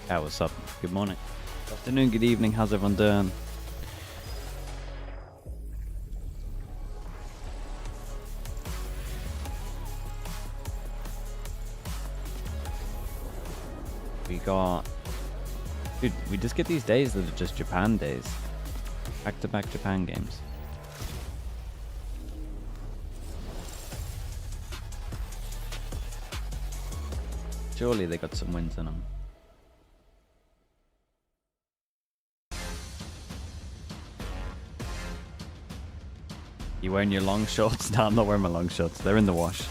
Yeah, what's up? Good morning. Good afternoon, good evening. How's everyone doing? We got... Dude, we just get these days that are just Japan days. Back-to-back Japan games. Surely they got some wins in them. You wearing your long shorts? No, I'm not wearing my long shorts. They're in the wash.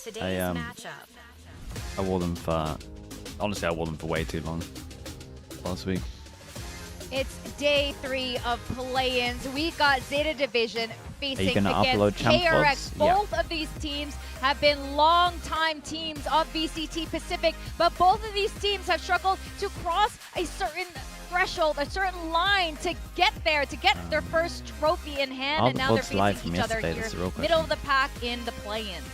Today's matchup. I wore them for... Honestly, I wore them for way too long last week. It's day 3 of play-ins. We've got ZETA Division facing upload against champ KRX. VODs? Both of these teams have been long-time teams of VCT Pacific, but both of these teams have struggled to cross a certain threshold, a certain line to get there, to get their first trophy in hand, and now they're facing each other here, middle of the pack in the play-ins.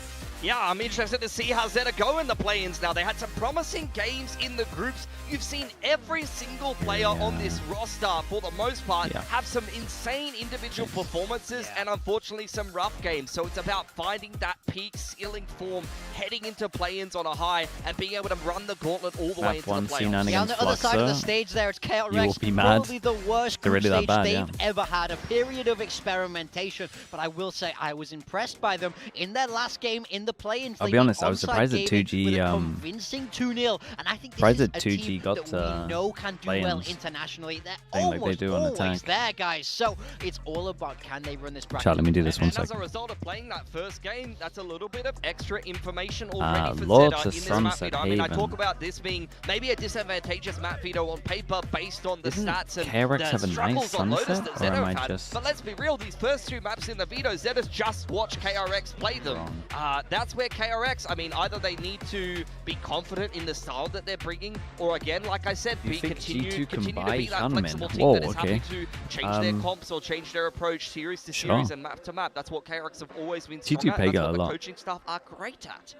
Yeah, I'm interested to see how ZETA go in the play-ins now. They had some promising games in the groups. You've seen every single player on this roster, for the most part, have some insane individual performances and unfortunately some rough games. So it's about finding that peak ceiling form, heading into play-ins on a high, and being able to run the gauntlet all the way into the playoffs. Yeah, on the other side of the stage there, it's KRX, probably the worst group really stage they've ever had. A period of experimentation, but I will say I was impressed by them in their last game in the play-ins. I'll be honest, I was surprised that 2G convincing 2-0, and I think this surprised is that a 2G team got that we know can do well internationally. They're almost like they do on the always tank. there, guys. So it's all about, can they run this bracket? Chat, let me do this one and as a second. result of playing that first game, that's a little bit of extra information already for Lord ZETA to in this Sunset map. I mean, I Haven. talk about this being maybe a disadvantageous map veto on paper based on the stats and KRX the have a struggles nice on Lotus sunset, that or am ZETA I have had. just But let's be real, these first 2 maps in the veto, ZETA's just watched KRX play them. That's where KRX, I mean, either they need to be confident in the style that they're bringing, or again, like I said, continue to be that flexible team that is happy to change their comps or change their approach series to series and map to map. That's what KRX have always been strong at. That's what the coaching staff are great at.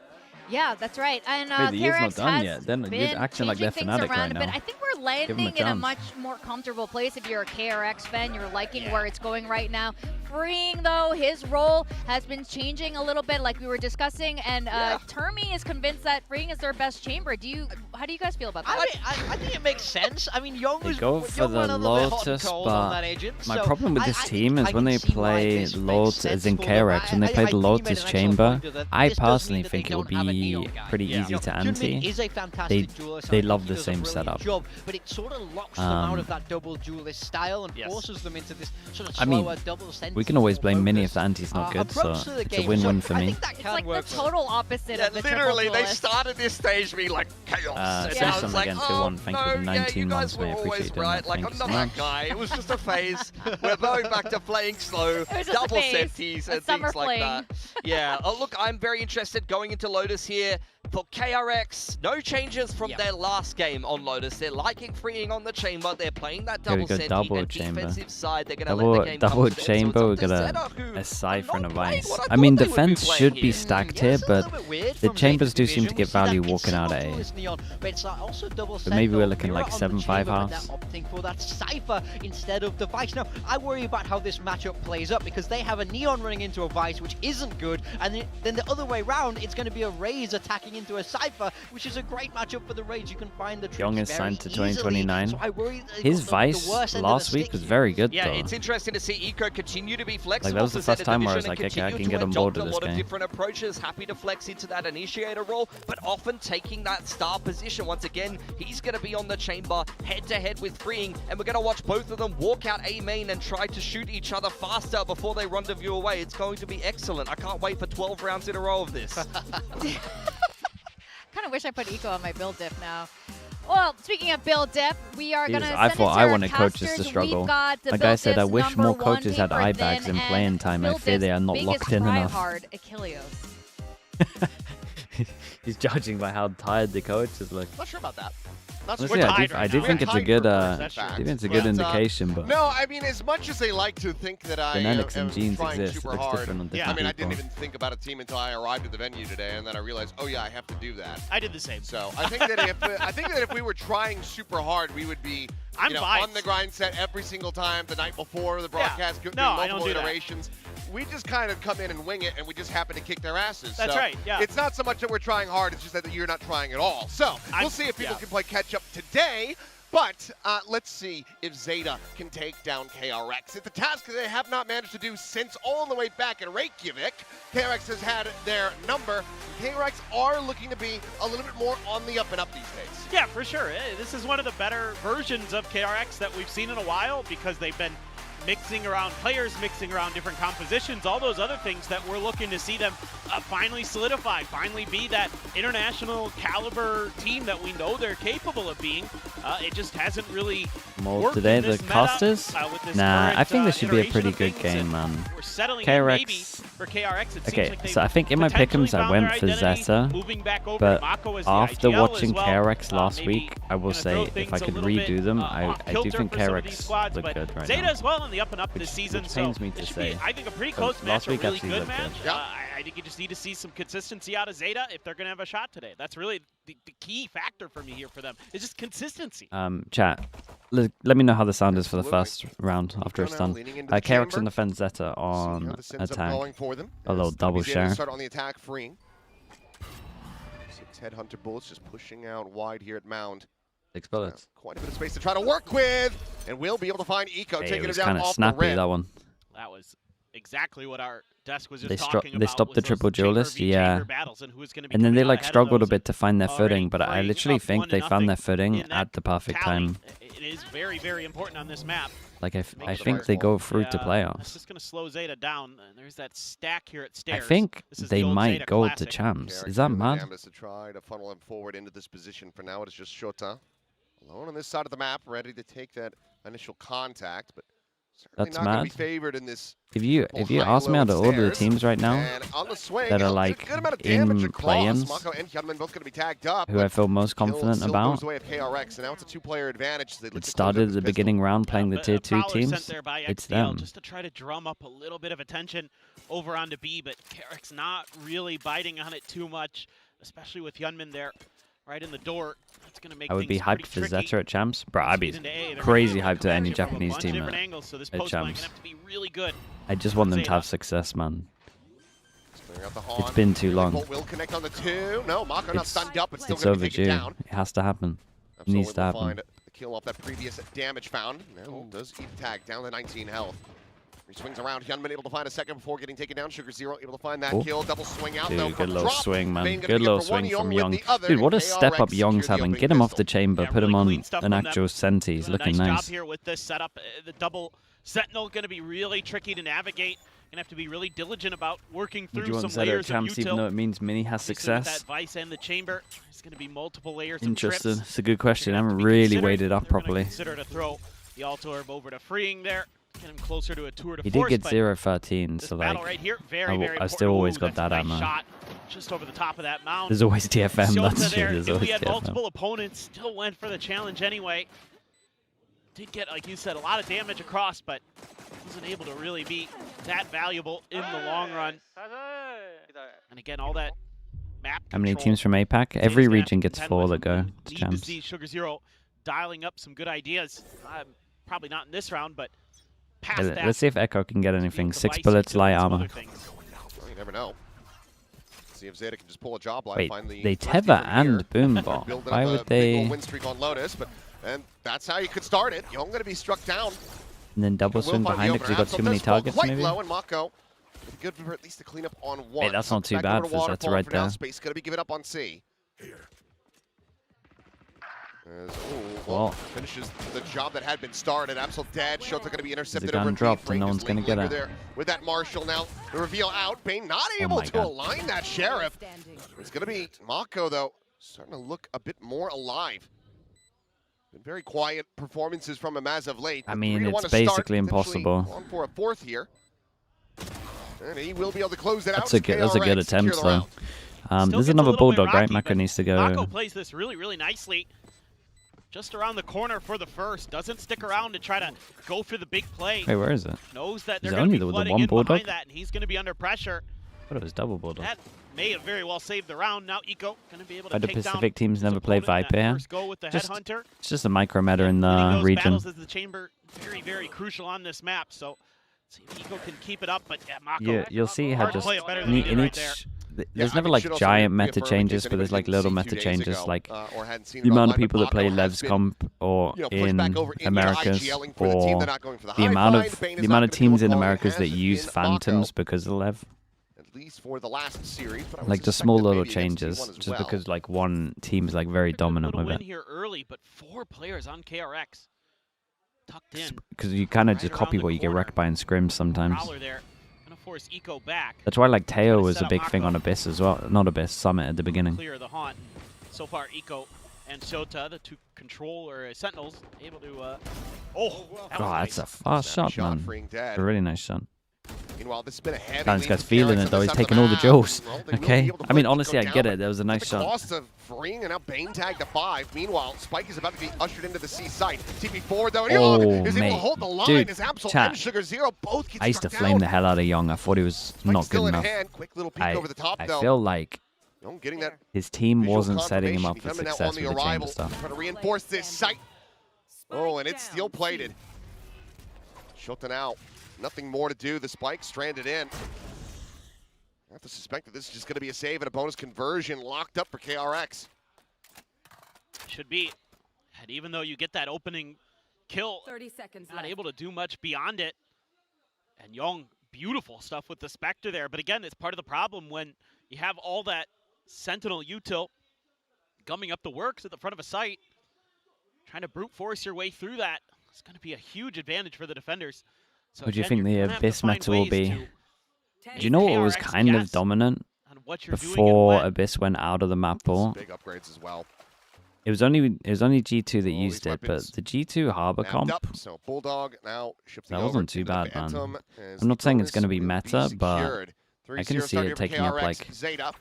Yeah, that's right. And the year's not KRX done has yet. They're been acting like they're things Fnatic around right a now. bit. I think we're landing in a much more comfortable place. If you're a KRX fan, you're liking where it's going right now. Freeing, though, his role has been changing a little bit, like we were discussing, and Termi is convinced that Freeing is their best chamber. How do you guys feel about that? I think it makes sense. I mean, Young was go for the Lotus, but my problem with this team is when they play Lotus, as in KRX, when they play the Lotus chamber, I personally think it would be pretty easy to anti. They love the same setup. But it sort of locks them out of that double duelist style and forces them into this sort of slower double sentence. We can always blame Mini if the anti's not good, so it's a win-win for me. It's like the total opposite of the literally, they started this stage being like chaos. And I was like, again, oh, thank you for the 19 months, were mate. always Appreciate right. it. Like, Thank I'm you not so that much. guy. It was just a phase. We're going back to playing slow, double setties and things like that. Yeah. Oh, look, I'm very interested going into Lotus here. For KRX, no changes from their last game on Lotus. They're liking Freeing on the chamber. They're playing that double senti, and defensive side, they're going to let the game come to them. Chamber, we got a Cypher and a Vice. I mean, defense should be stacked here, but the chambers do seem to get value walking out at A. But maybe we're looking like 7-5 halves. Opting for that Cypher instead of the Vice. Now, I worry about how this matchup plays up because they have a Neon running into a Vice, which isn't good, and then the other way around, it's going to be a Raze attacking into a Cypher, which is a great matchup for the Raze. You can find the Young is signed to 2029. So I worry his Vice last week was very good, though. Yeah, it's interesting to see Eco continue to be flexible. Like, that was the first time where I was like, okay, I can get on board with this a lot game. of different approaches, happy to flex into that initiator role, but often taking that star position. Once again, he's going to be on the chamber, head-to-head with Freeing, and we're going to watch both of them walk out A main and try to shoot each other faster before they rendezvous away. It's going to be excellent. I can't wait for 12 rounds in a row of this. Kind of wish I put Eco on my build diff now. Well, speaking of build diff, we are going to send I thought I wanted casters. coaches to struggle. Like I said, I wish more coaches had eye bags in playing time. I fear they are not locked in enough. He's judging by how tired the coaches look. Not sure about that. Honestly, I do think it's a good, indication, but no, I mean, as much as they like to think that I am genes trying exist. super It looks hard, different on different I mean, I people. didn't even think about a team until I arrived at the venue today, and then I realized, oh yeah, I have to do that. I did the same. So I think that if we were trying super hard, we would be on the grind set every single time the night before the broadcast, doing multiple iterations. We just kind of come in and wing it, and we just happen to kick their asses. That's right, yeah. It's not so much that we're trying hard, it's just that you're not trying at all. So we'll see if people can play catch up today. But let's see if ZETA can take down KRX. It's a task that they have not managed to do since all the way back in Reykjavik. KRX has had their number. KRX are looking to be a little bit more on the up and up these days. Yeah, for sure. This is one of the better versions of KRX that we've seen in a while because they've been mixing around players, mixing around different compositions, all those other things that we're looking to see them finally solidify, finally be that international caliber team that we know they're capable of being. It just hasn't really worked today, in this the casters? Nah, I think this should be a pretty good game, man. We're settling KRX. maybe for KRX. It Okay, seems like so I think in my pick'ems I went for ZETA, but after watching KRX last week, I will say if I could redo them, I do think KRX look good right ZETA now. as well on the up and up this season, which so pains me to it should say. be, I think, a pretty close match, last week a really actually good looked match. good. I think you just need to see some consistency out of ZETA if they're going to have a shot today. That's really the key factor for me here for them. It's just consistency. Chat, let me know how the sound is for the first round after it's done. KRX on the fence, ZETA on attack. A little double share. Start on the attack, freeing. 6 headhunter bullets just pushing out wide here at Mound. 6 bullets. Quite a bit of space to try to work with, and we'll be able to find Eco taking it down off snappy, the rim. that one. That was exactly what our desk was just They talking about. They stopped the triple duelist, yeah. And then they like struggled a bit to find their footing, but I literally think they found their footing at the perfect time. It is very, very important on this map. Like I think they go through to playoffs. It's just going to slow ZETA down. There's that stack here at stairs. I think they might go to champs. Is that mad? To try to funnel him forward into this position. For now, it is just Shota alone on this side of the map, ready to take that initial contact, but certainly that's not going to mad. be favored in this. If you ask me out of all the teams right now that are like in play-ins, who I feel most confident about, it started at the beginning round playing the tier 2 teams, it's them. Just to try to drum up a little bit of attention over onto B, but KRX not really biting on it too much, especially with Hyunmin there right in the door. That's going to make I would be hyped for tricky. ZETA at champs. Bro, I'd be crazy hyped to any Japanese team at champs. I just want them to have success, man. It's been too long. Will connect on the 2. No, Mako not stunned up, but still It's going to take it overdue. down. It has to happen. It needs to happen. Find the kill off that previous damage found. Now does eat tag down to 19 health. He swings around. Hyunmin able to find a second before getting taken down. Sugar Zero able to find that kill. Double swing out. Dude, good little swing, man. Good little swing from Young. Dude, what a step up Young's having. Get him off the chamber. Put him on an actual Senti. He's looking nice. Job here with this setup. The double Sentinel going to be really tricky to navigate. Gonna have to be really diligent about working through some layers of champs, even though it means Mini has success? That Vice and the chamber. There's going to be multiple layers Interesting. of trips. It's a good question. I haven't really weighed it up properly. Consider to throw the Alto Orb over to freeing there. Get him closer to a tour de force. He did get 0-13, so like, right here, very I still always got that ammo. Shot just over the top of that mound. There's always DFM. That's true. There's always we had DFM. multiple opponents, still went for the challenge anyway. Did get, like you said, a lot of damage across, but wasn't able to really be that valuable in the long run. And again, all that map How many control teams from APAC? Every region gets 4 that go to need champs. to see Sugar Zero dialing up some good ideas. Probably not in this round, but past that. Let's see if Echo can get anything. 6 bullets, light armor. Well, you never know. See if ZETA can just pull a job line. Wait, Find the they tether and Boombot. Why would they? Win streak on Lotus, but and that's how you could start it. Young going to be struck down. And then double swing behind it because he got too many targets, maybe? Low, and Mako good for at least to clean up on 1. Hey, that's not too bad for ZETA right there. Space going to be given up on C. Well, finishes the job that had been started. Absolute dead. Shots are going to be intercepted. Gun dropped and no one's going to get it. There with that Marshall now. The reveal out. Bane not able to align that Sheriff. It's going to be Mako, though, starting to look a bit more alive. Been very quiet performances from him as of late. I mean, it's basically impossible. On for a 4th here. And he will be able to close it out. That's a good attempt, though. There's another Bulldog, right? Mako needs to go. Mako plays this really, really nicely. just around the corner for the first. Doesn't stick around to try to go for the big play. Wait, where is it? Knows that they're Is it going to only be the flooding one in Bulldog? behind that, and he's going to be under pressure. I thought it was double Bulldog. That may have very well saved the round. Now Eco going to be able to Why do take down Pacific teams his never play opponent. Viper That here? first go with the Just- Headhunter. It's just a micro meta in Winning the those region. battles as the chamber, very, very crucial on this map. So let's see if Eco can keep it up, but yeah, Mako. You'll see how hard to just play it better in, than he in did right each. there. There's Yeah, never I like should also giant meta reaffirm in changes, case but there's anybody like little didn't see meta 2 days changes, ago, like or hadn't seen the it amount of online, people that but play Mako has Levs been, comp or pushed in back over India, Americas, IGLing for the team. or They're not going for the high amount find. of Bane is the not amount of gonna do teams what in Paul Americas has that use in Phantoms Mako, because of Lev. at least for the last series. But I would Like the suspect small that little maybe against changes, T1 as just well. because like one team is like very Good dominant little with win it. here early, but 4 players on KRX. Tucked in. Because you kind of Right just around copy the what you get corner. wrecked by in scrims sometimes. Prowler there. Gonna force Eco back. That's why like Teo Trying to was set a up big thing Mako. on Abyss as well. Not Abyss, Summit at the beginning. Clear the haunt. So far, Eco and Shota, the 2 control or Sentinels, able to. That Oh, was that's nice. a fast Snap shot, man. freeing dead. A really nice shot. Meanwhile, this has been a heavy Damn, this lead guy's for feeling KRX it on though. this He's side of taking the all the map. jokes. Well, they will be Okay. able to I mean, let it honestly, go I down, get but it. That was a nice the shot. cost of freeing, and now Bane tagged to 5. Meanwhile, Spike is about to be ushered into the C site. TP forward though, and Oh, Young is able mate. to hold the line. Dude, As Absol chat. and Sugar Zero both get I used to struck flame down. the hell out of Young. I thought he was Spike's not still good in enough. hand. Quick little peek over the top I though. feel like Young getting that his team visual wasn't setting him up confirmation. for He's coming out success on with the chamber arrival, stuff. trying to reinforce this site. Oh, and it's steel plated. Shota now. Nothing more to do. The Spike stranded in. I have to suspect that this is just going to be a save and a bonus conversion locked up for KRX. Should be. And even though you get that opening kill, 30 seconds not left. able to do much beyond it. And Young, beautiful stuff with the Spectre there. But again, it's part of the problem when you have all that Sentinel util gumming up the works at the front of a site. Trying to brute force your way through that. It's going to be a huge advantage for the defenders. So What do you again, think you're the gonna have to Abyss find meta will ways be? to Do you know what was KRX kind of guess dominant on what you're doing and before when. Abyss went out of the map pool? Big upgrades as well. It was only G2 that All used these it, but weapons the G2 Harbor Mapped comp, up, so Bulldog now shifting that over wasn't to too the bad, man. Phantom as I'm not the saying it's bonus gonna be will meta, but secured. I can 3-0 see start it here for taking up, KRX. like, ZETA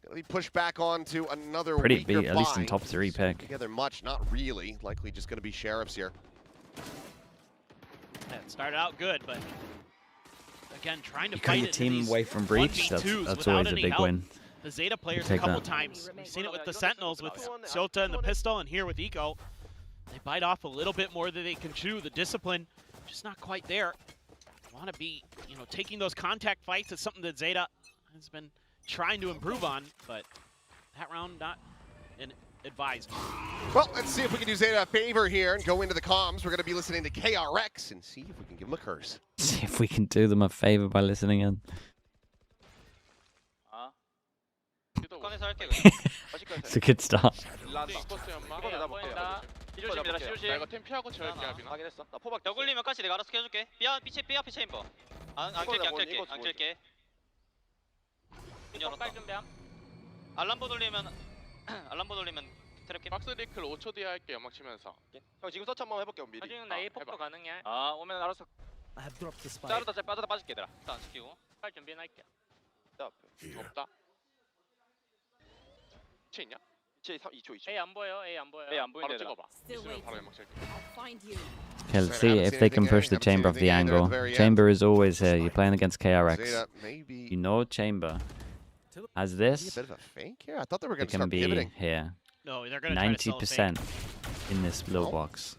gonna be pushed back onto another pretty weaker big, at least in find. top 3 pick. Together much, not really. Likely just gonna be Sheriffs here. Yeah, it started out good, but again, trying to You cut fight your it in team these away from breach, 1v2s that's without always a any big help. win. The Zeta players a take couple that. times. We've seen it with the Sentinels, with Shota and the pistol, and here with Eco. They bite off a little bit more than they can chew. The discipline, just not quite there. Want to be, taking those contact fights. It's something that Zeta has been trying to improve on, but that round not advised. Well, let's see if we can do Zeta a favor here and go into the comms. We're gonna be listening to KRX and see if we can give them a curse. See if we can do them a favor by listening in. It's a good start. 너굴리면 까지 내가 알아서 해줄게. 삐 앞에 체인버. 안 킬게. 빨리 준비함. 알람보 돌리면 트래픽. 박스 리클 5초 뒤에 할게 연막 치면서. 형 지금 서치 한번 해볼게 미리. 지금 나 A 폭도 가능해. 오면 알아서. 빠르다 빠질게 얘들아. 일단 안 시키고. 빨리 준비해놔할게. 없다. 치 있냐? 2초. A 안 보여. A 안 바로 보이는데. 찍어봐. 있으면 바로 연막 칠게. Okay, let's see if they can push the chamber off the angle. Chamber is always here. You're playing against KRX. Zeta maybe You know Chamber has a this. bit of a fake here. I thought they were It gonna can start be pivoting. here. No, they're going to try to sell a fake. 90% in this little box.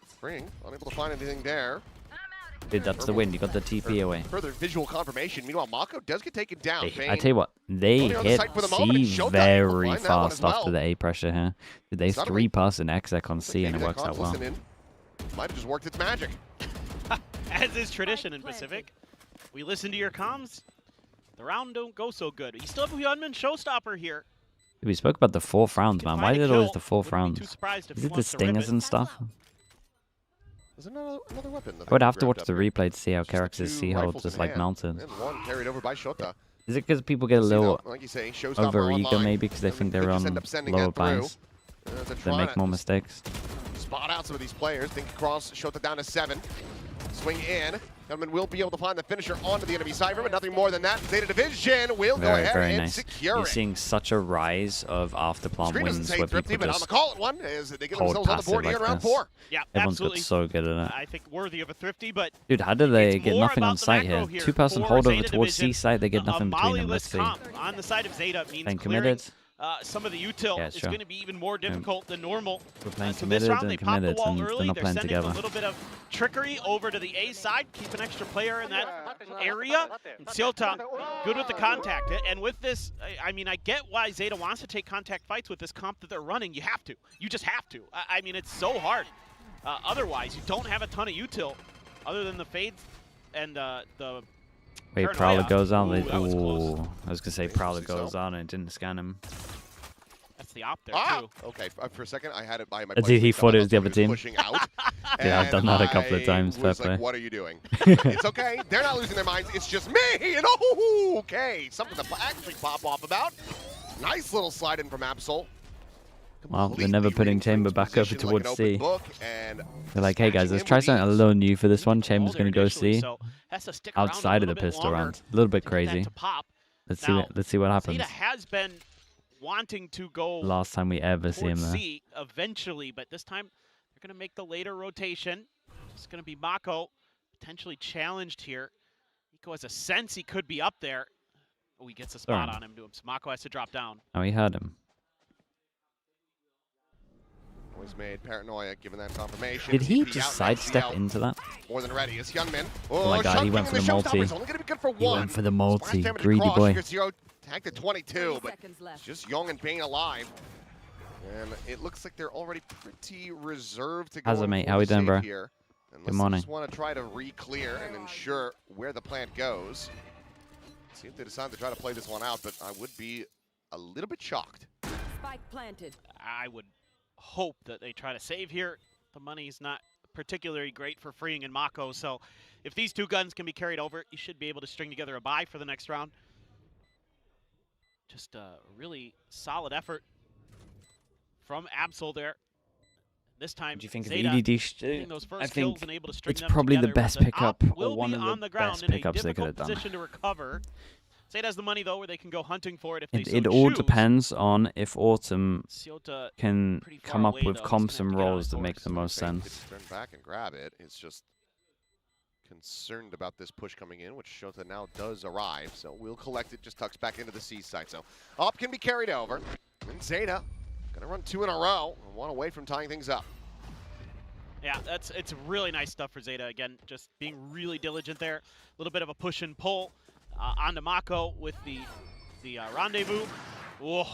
Spring unable to find anything there. Dude, that's the win. You got the TP away. Further visual confirmation. Meanwhile, Mako does get taken down. I Bane tell you what, they only on the hit site for the moment, and C Shota very will find that one as fast well. after the A pressure here. Did they Suddenly- 3-pass an exec on C and it maybe that works out comms well. listen in. Might have just worked its magic. As is tradition in Pacific. We listen to your comms. The round don't go so good. You still have a Hyunmin showstopper here. We spoke about the 4th rounds, Can man. find Why a is it always kill. the 4th Wouldn't be rounds? too surprised if Is he it the wants to rip stingers it. and stuff? There's another weapon. I would have to watch the replay. replay to see how KRX's C-hold just like melted. And one carried over by Shota. Is it because people get a See, though, little like you say, Showstopper over eager online. maybe because they And think we they're could just on end up sending lower that through. buys? They're They trying make to more mistakes. spot out some of these players. Think across, Shota down to 7. Swing in. Gunman will be able to find the finisher onto the enemy Cypher, but nothing more than that. Zeta Division will go ahead and nice. secure You're it. seeing such a rise of after plant wins where people but I'm just call it one as they get hold themselves on the board passive here in like round this. 4. Yeah, Everyone's absolutely. got so good at it. I think worthy of a thrifty, but Dude, how did they it's get more nothing about on the site macro here? here. Two-person For hold over Zeta towards Division, C site, they get nothing between them. Let's see. On the side of Zeta means Playing clearing committed. some of the util Yeah, is sure. going to be even more difficult than normal. We're playing So this committed round and they pop the committed, wall and they're early. not They're playing sending together. a little bit of trickery over to the A side, keep an extra player in that area. And ZETA, good with the contact. And with this, I mean, I get why Zeta wants to take contact fights with this comp that they're running. You have to. You just have to. I mean, it's so hard. Otherwise, you don't have a ton of util other than the fades and the Wait, Paranoia. Prowler goes on. Ooh, that was close. Ooh, I was going to say Prowler goes on and it didn't scan him. That's the op there, too. Okay, for a second I had it by my Dude, he thought it was the other team. pushing out. Yeah, I've done that a couple of times, I fair was play. like, what are you doing? It's okay. They're not losing their minds. It's just me. And oh, okay. Something to actually pop off about. Nice little slide in from Absol. Well, they're never putting Chamber back over Completely towards like an C. open book and They're like, hey guys, let's try something a little new for this one. Chamber's going to go C. Outside of the pistol round. A little bit crazy. Let's see what happens. Zeta has been wanting to go Last time we ever see him towards there. C eventually, but this time they're going to make the later rotation. It's going to be Mako potentially challenged here. Nico has a sense he could be up there. Oh, he gets a spot on him. So Mako has to drop down. Oh, he heard him. always made Paranoia given that confirmation. Did he TP just out, sidestep out. into that? More than ready. It's Hyunmin. Oh my god, he went for the multi. Only gonna be good for He one. went for the multi. Splash damage Greedy across. boy. Here's Zero tagged at 22, but it's just Young and Bane alive. And it looks like they're already pretty reserved to go. How's it, mate? How we doing, bro? Here. Good morning. Just want to try to re-clear and ensure where the plant goes. See if they decide to try to play this one out, but I would be a little bit shocked. Spike planted. I would hope that they try to save here. The money's not particularly great for Freeing and Mako, so if these two guns can be carried over, you should be able to string together a buy for the next round. Just a really solid effort from Absol there. This time, Do you think of Zeta EDD? getting those first I kills think and able to string it's them probably the together, best but the pickup op or will one be of on the ground best in a pickups they could have difficult done. position to recover. Zeta has the money though, where they can go hunting for it if they so It all choose. depends on if Autumn ZETA can pretty far come up away, with though. He's comps gonna and have to get on roles that course. make the most Bane sense. could turn back and grab it. It's just concerned about this push coming in, which Shota now does arrive. So we'll collect it, just tucks back into the C side. So up can be carried over. And Zeta gonna run 2 in a row and 1 away from tying things up. Yeah, it's really nice stuff for Zeta. Again, just being really diligent there. A little bit of a push and pull onto Mako with the rendezvous. Whoa,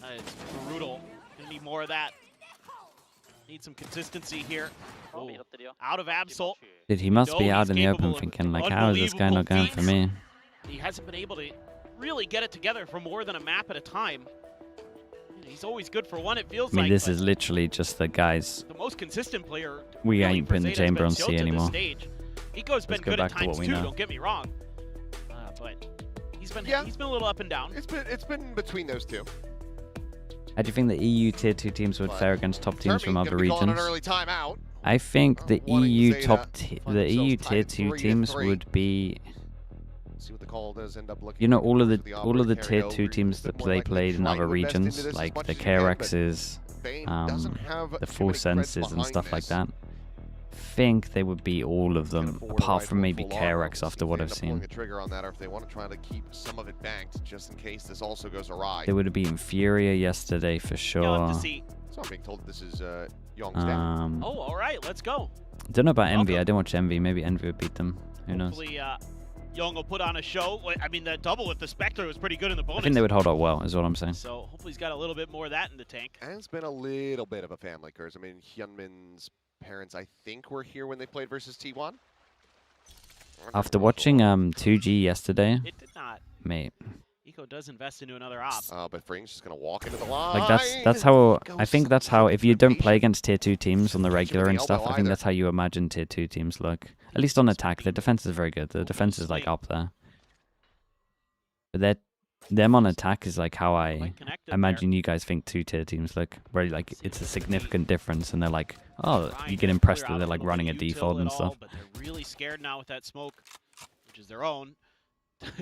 that is brutal. Gonna need more of that. Need some consistency here. Ooh. Out of Absol. Dude, he must be know out he's in the open capable of thinking, like, how is this guy not going for unbelievable me? He hasn't been able to really get it together for more than a map at a time. He's always good for one, it feels I mean, like. this is literally just the guys. The most consistent player. We really ain't for putting the Zeta has chamber been on C ZETA this anymore. stage. Nico's been Let's go good at back to what times we too, know. don't get me wrong. But he's been a little up and down. It's been between those two. How do you think the EU tier 2 teams would fare against top teams from other regions? An early timeout. I think the Wanting EU Zeta the EU tier tied 2 3-3. teams would be, See what the call does end up looking. you know, like. all of Goes the operator tier carry 2 over. teams It's a bit that more they likely played in trying other to invest into regions, this as like much the as you can, but KRXs, Bane doesn't have the too full many creds senses and behind stuff like this. that. Think they would beat all of Can them, afford a apart rifle from maybe full armor. KRX See after if what they I've end up pulling seen. the trigger on that, or if they want to try to keep some of it banked, just in case this also goes awry. They would have beaten Furia yesterday for You'll have sure. to see. So I'm being told that this is Young's down. Oh, all right, let's go. Don't know about Envy. Welcome. I didn't watch Envy. Maybe Envy would beat them. Who knows? Hopefully, Young will put on a show. I mean, that double with the Spectre was pretty good in the bonus. I think they would hold up well, is what I'm saying. So hopefully he's got a little bit more of that in the tank. And it's been a little bit of a family curse. I mean, Hyunmin's parents, I think, were here when they played versus T1. After watching 2G yesterday, It did not. mate, Eco does invest into another op. But Freeing's just going to walk into the line. like that's how I think that's how, if you don't play against tier 2 teams on the regular and stuff, I think that's how you imagine tier 2 teams look. At least on attack, the defense is very good. The defense is like up there. But them on attack is like how I Quite connected imagine there. you guys think 2-tier teams look, where like it's a significant difference, and they're like, oh, Trying you to get impressed clear that out they're like little running a bit of default util and at stuff. all, but they're really scared now with that smoke, which is their own,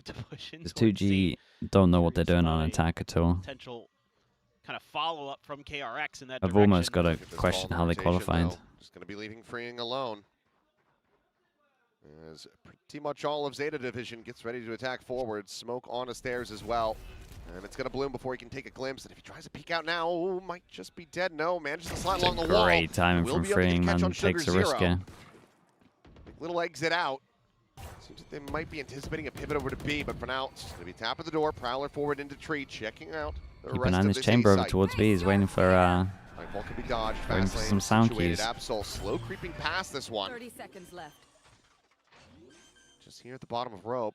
to push in Because towards 2G C. don't know what they're Curious doing on about a attack at all. Potential kind of follow-up from KRX in that I've direction. almost got to Look at this question ball how they rotation, qualified. though. Just going to be leaving Freeing alone. As pretty much all of Zeta Division gets ready to attack forward. Smoke on the stairs as well. And it's going to bloom before he can take a glimpse. And if he tries to peek out now, oh, might just be dead. No, manages to slide It's along a the wall. great timing Will from be able to Freeing, catch man. on Sugar Takes a risk Zero. here. Little exit out. Seems like they might be anticipating a pivot over to B, but for now, it's going to be tap at the door. Prowler forward into tree, checking out the Keep rest an eye of on this this chamber A over site. towards B. He's waiting for Nightfall can be dodged. waiting Fast for lane some sound situated. cues. Absol slow creeping past this one. 30 seconds left. Just here at the bottom of rope.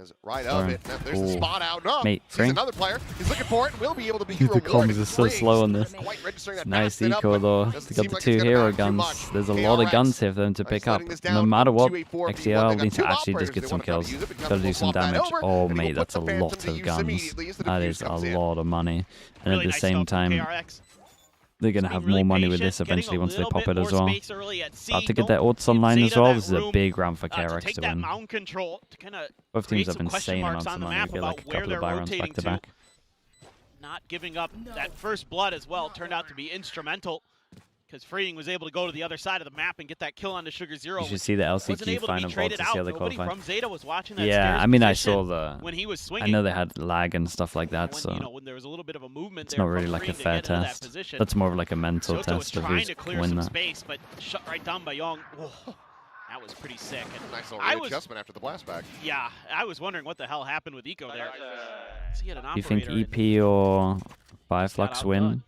As right Sorry. of it. Now, there's the Ooh. spot out. No, Mate, sees Freeing. another player. He's looking for it and will be able to be The rewarded. comms are so Freeing slow on this. quite registering that Nice fast enough, eco but though. doesn't They got seem the like it's 2 gonna hero matter too guns. much. There's a lot of KRX guns here for them to pick up. letting this No down matter from what, 2v4, XCL P1. need They to got actually two just get operators. some They wanna kills. use it, but Gotta do will some flop that damage. over, Oh and he will mate, put that's a the Phantom lot to of use guns. immediately as the That defuse is a comes in. lot of money. And Really at the nice same stuff from time, KRX. they're going to Being have really more money with patient, this getting eventually a once they little pop bit it as more well. space early at C. About to get their Don't ults give online as Zeta well. that This is a room, big round for to KRX take to that win. mountain control to kind of Both create teams have some question insane marks amounts on of the money. map We get about like a where couple they're of buy rounds rotating back to to. back. Not giving up that first blood as well turned out to be instrumental because Freeing was able to go to the other side of the map and get that kill on the Sugar Zero. You should see the Wasn't LCQ able to be final VOD traded to see out. how they Nobody qualified. from Zeta was watching that Yeah, stairs I mean, I position saw the. when he was swinging. I know they had lag and stuff like that, when, so you know, when there was a little bit of a movement it's there not really from like a Freeing to fair get into that test. position. That's more of like a mental Soto was test of trying who's to going clear to win some that. space, but shut right down by Young. Whoa, that was pretty sick. And Nice little I was, readjustment after the blast back. yeah, I was wondering what the hell happened with Eco there. So he had an Do you think operator EP or FIREFLUX outdone. win?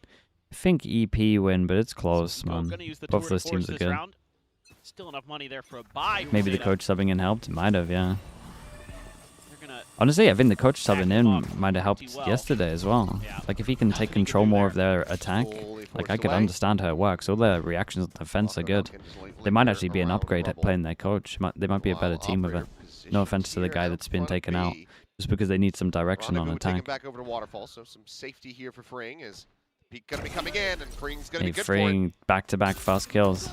I think EP win, but it's close, Eco man. gonna use the Both tour those de teams force are this good. round. Still enough money there for a buy. from Maybe the Zeta. coach subbing in helped. Might have, yeah. They're gonna Honestly, I think the coach back subbing them in up might have helped pretty well. yesterday as well. Yeah. Like if he can take Nothing he can control do more there. of their attack, Fully like I forced could away. understand how it works. All their reactions on defense are good. They might actually be an upgrade at playing their coach. They might be a better team with it. No offense to the guy that's been taken out, just because they need some direction on Taking attack. back over to Waterfall, so some safety here for Freeing is Peak gonna be coming in, and Freeing's gonna Hey, be good Freeing back-to-back fast kills.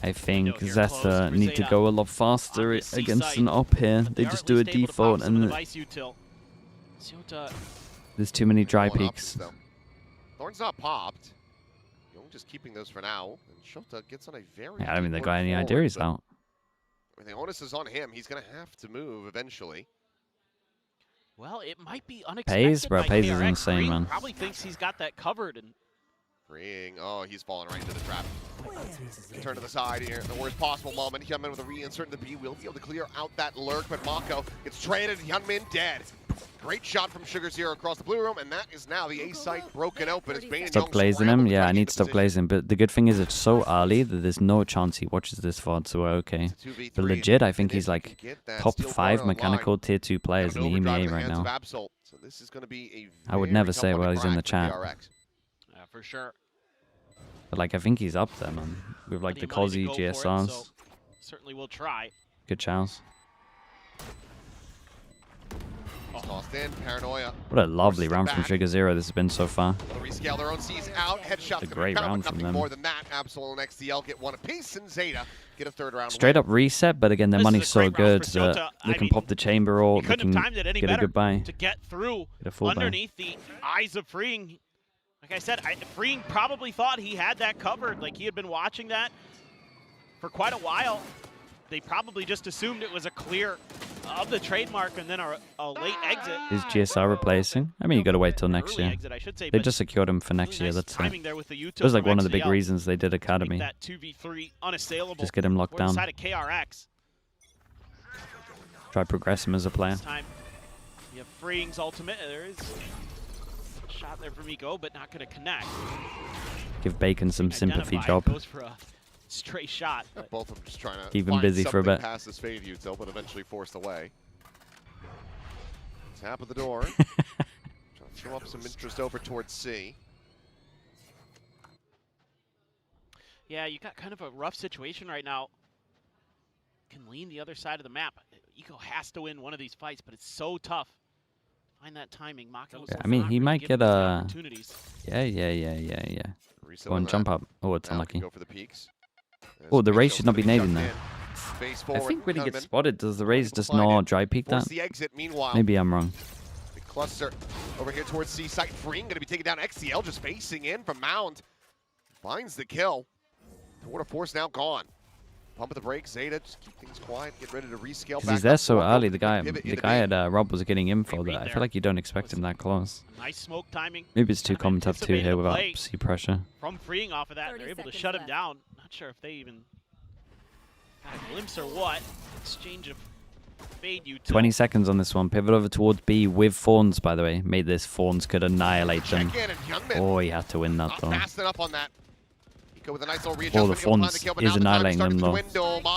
I think here Zeta close for need to Zeta. go a lot faster On the C against site. an up here. They They are just at do a least able to pop default, some of the and Vice util. Zeta there's too many dry Going peaks. options, though. Thorn's not popped. Young just keeping those for now, and Shota gets on a very. Yeah, I mean, they deep got work any forward, idea he's but, out. I mean, the onus is on him. He's gonna have to move eventually. Well, it might be unexpected. Pays, bro. by Pays is KRX. insane, Green man. Probably thinks he's got that covered, and Freeing. Oh, he's falling right into the trap. Turn to the side here. The worst possible moment. Hyunmin with a reinsert in the B will be able to clear out that lurk, but Mako gets traded. Hyunmin dead. Great shot from Sugar Zero across the blue room, and that is now the A site broken open. It's Bane and Stop Young glazing scramble him. to Yeah, try I to need keep to the stop position. glazing. But the good thing is it's so early that there's no chance he watches this VOD, so we're okay. It's a 2v3, But legit, I think and he's if he like can get that top steel 5 corner online, mechanical tier 2 players in the overdrive EMEA the right hands of now. Absol. So this is going to be a I would very never tough say one while to he's in the crack chat. for KRX. for sure. But like, I think he's up there, man. With like the Plenty of money to Cozy go for it, GSRs. so certainly will try. Good chows. He's tossed in. Paranoia. What a lovely Forces them round from back. Sugar Zero this has been so far. They'll rescale their own C's out. Headshots A gonna great be found, round but from nothing them. more than that. Absol and XDL get one apiece, and Zeta get a third round Straight win. up reset, but again, their This is money's a so great round good for that Sota. they I can mean, pop the chamber or You they couldn't can have timed it any get a better good buy. to get through Get a full buy. underneath the eyes of Freeing. Like I said, Freeing probably thought he had that covered. Like he had been watching that for quite a while. They probably just assumed it was a clear of the trademark and then a late exit. Is GSR replacing? I mean, you got to wait till next Early year. exit, I should say, They but just secured him for next really year. nice That's timing it. there with the That was util like from one of the big XCL. reasons they did Make Academy. that 2v3 unassailable. Just get him locked for the down. side of KRX. Try progress him as a player. This time, you have Freeing's ultimate. There is a shot there from Eco, but not going to connect. Give Bacon some sympathy Identified, job. goes for a stray shot. but Both of them just trying to Keep him find busy for a something bit. past this fade util, but eventually forced away. Tap at the door. Trying to throw up some interest over towards C. Yeah, you got kind of a rough situation right now. Can lean the other side of the map. Eco has to win one of these fights, but it's so tough. Find that timing. Mako. I mean, he might get a. opportunities. Yeah. Go on, jump up. Oh, it's unlucky. Go for the peaks. Oh, the raise should not be nading there. there. I think when he gets spotted, does the raise just not dry peek that? The exit, meanwhile. Maybe I'm wrong. The cluster over here towards C site. Freeing going to be taken down. XCL just facing in from Mound. Finds the kill. Water Force now gone. Pump of the brakes. ZETA, just keep things quiet. Get ready to rescale back. He's there so early. The guy at at Rob was getting info that I feel like you don't expect him that close. Nice smoke timing. Maybe it's too common tough 2 here without C pressure. From freeing off of that, they're able to shut him down. Not sure if they even got a glimpse or what. Exchange of fade you. 20 seconds on this one. Pivot over towards B with Fawns, by the way. Made this Fawns could annihilate them. Oh, he had to win that though. Fast enough on that. With a nice little Oh, the Fawns is annihilating them though.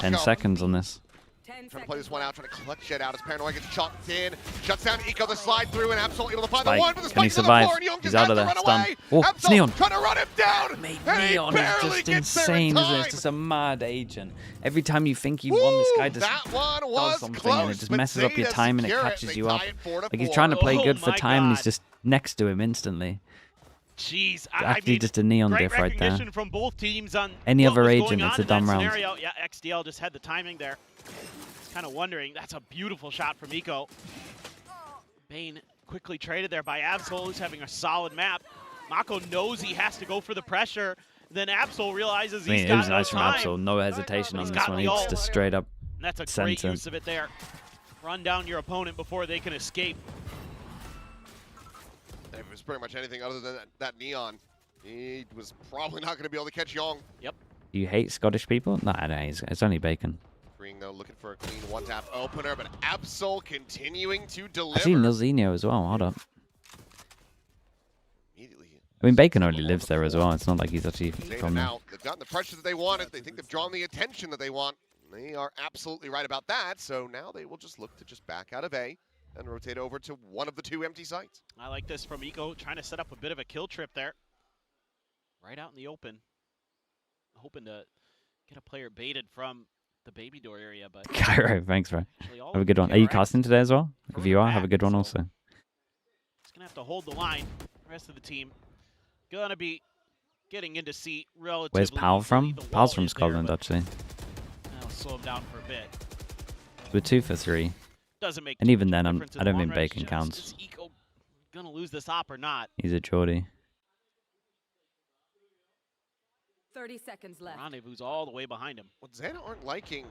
10 seconds on this. Trying to play this one out, trying to clutch it out as Paranoia gets chopped in. Shuts down Eco, the slide through, and Absol able to find the one, but the Can he spike's on the survive? floor, and Young He's just out has of to there. run Stun. away. Oh, it's Neon. Trying to run him down, Mate, and he Neon is barely just gets there in insane, isn't it? time. It's just a mad agent. Every time you think you've won, this guy just that one does was something close, and it just but messes up your ZETA time and it secure it. catches They you up. tie it 4-4. Like he's trying to play good for my time and he's God. just next to him instantly. Jeez, Actually, just a Neon great diff right there. recognition from both teams on Any what other was agent, going it's on a in dumb that round. scenario. Yeah, XDL just had the timing there. It's kind of wondering. That's a beautiful shot from Eco. Bane quickly traded there by Absol, who's having a solid map. Mako knows he has to go for the pressure. Then Absol realizes he's It got was nice from time. Absol. No hesitation on He's this got one. the He's ult. just straight up. And that's a sent great him. use of it there. Run down your opponent before they can escape. If it was pretty much anything other than that Neon, he was probably not going to be able to catch Young. Yep. Do you hate Scottish people? Nah, it's only bacon. Freeing though, looking for a clean one-tap opener, but Absol continuing to I see deliver. Nilzinho as well. Hold up. Immediately. I mean, Bacon only lives there as well. It's not like he's actually ZETA from there. now, they've gotten the pressure that they wanted. They think they've drawn the attention that they want. They are absolutely right about that. So now they will just look to just back out of A and rotate over to one of the 2 empty sites. I like this from Eco, trying to set up a bit of a kill trip there. Right out in the open. Hoping to get a player baited from the baby door area, but Cairo, thanks, bro. actually all Have a good one. Are you casting today as well? If further you are, have a back, good one so also. It's gonna have to hold the line. The rest of the team gonna be getting into C relatively. Where's Pal easily. from? The Pal's wall from is there, Scotland, but actually. that'll slow him down for a bit. We're 2 for 3. Doesn't make And too even much then, difference in I don't the long think run. Bacon It's just, counts. Is Eco gonna lose this op or not? He's a Geordie. 30 seconds left. Rendezvous all the way behind him. Well, ZETA aren't liking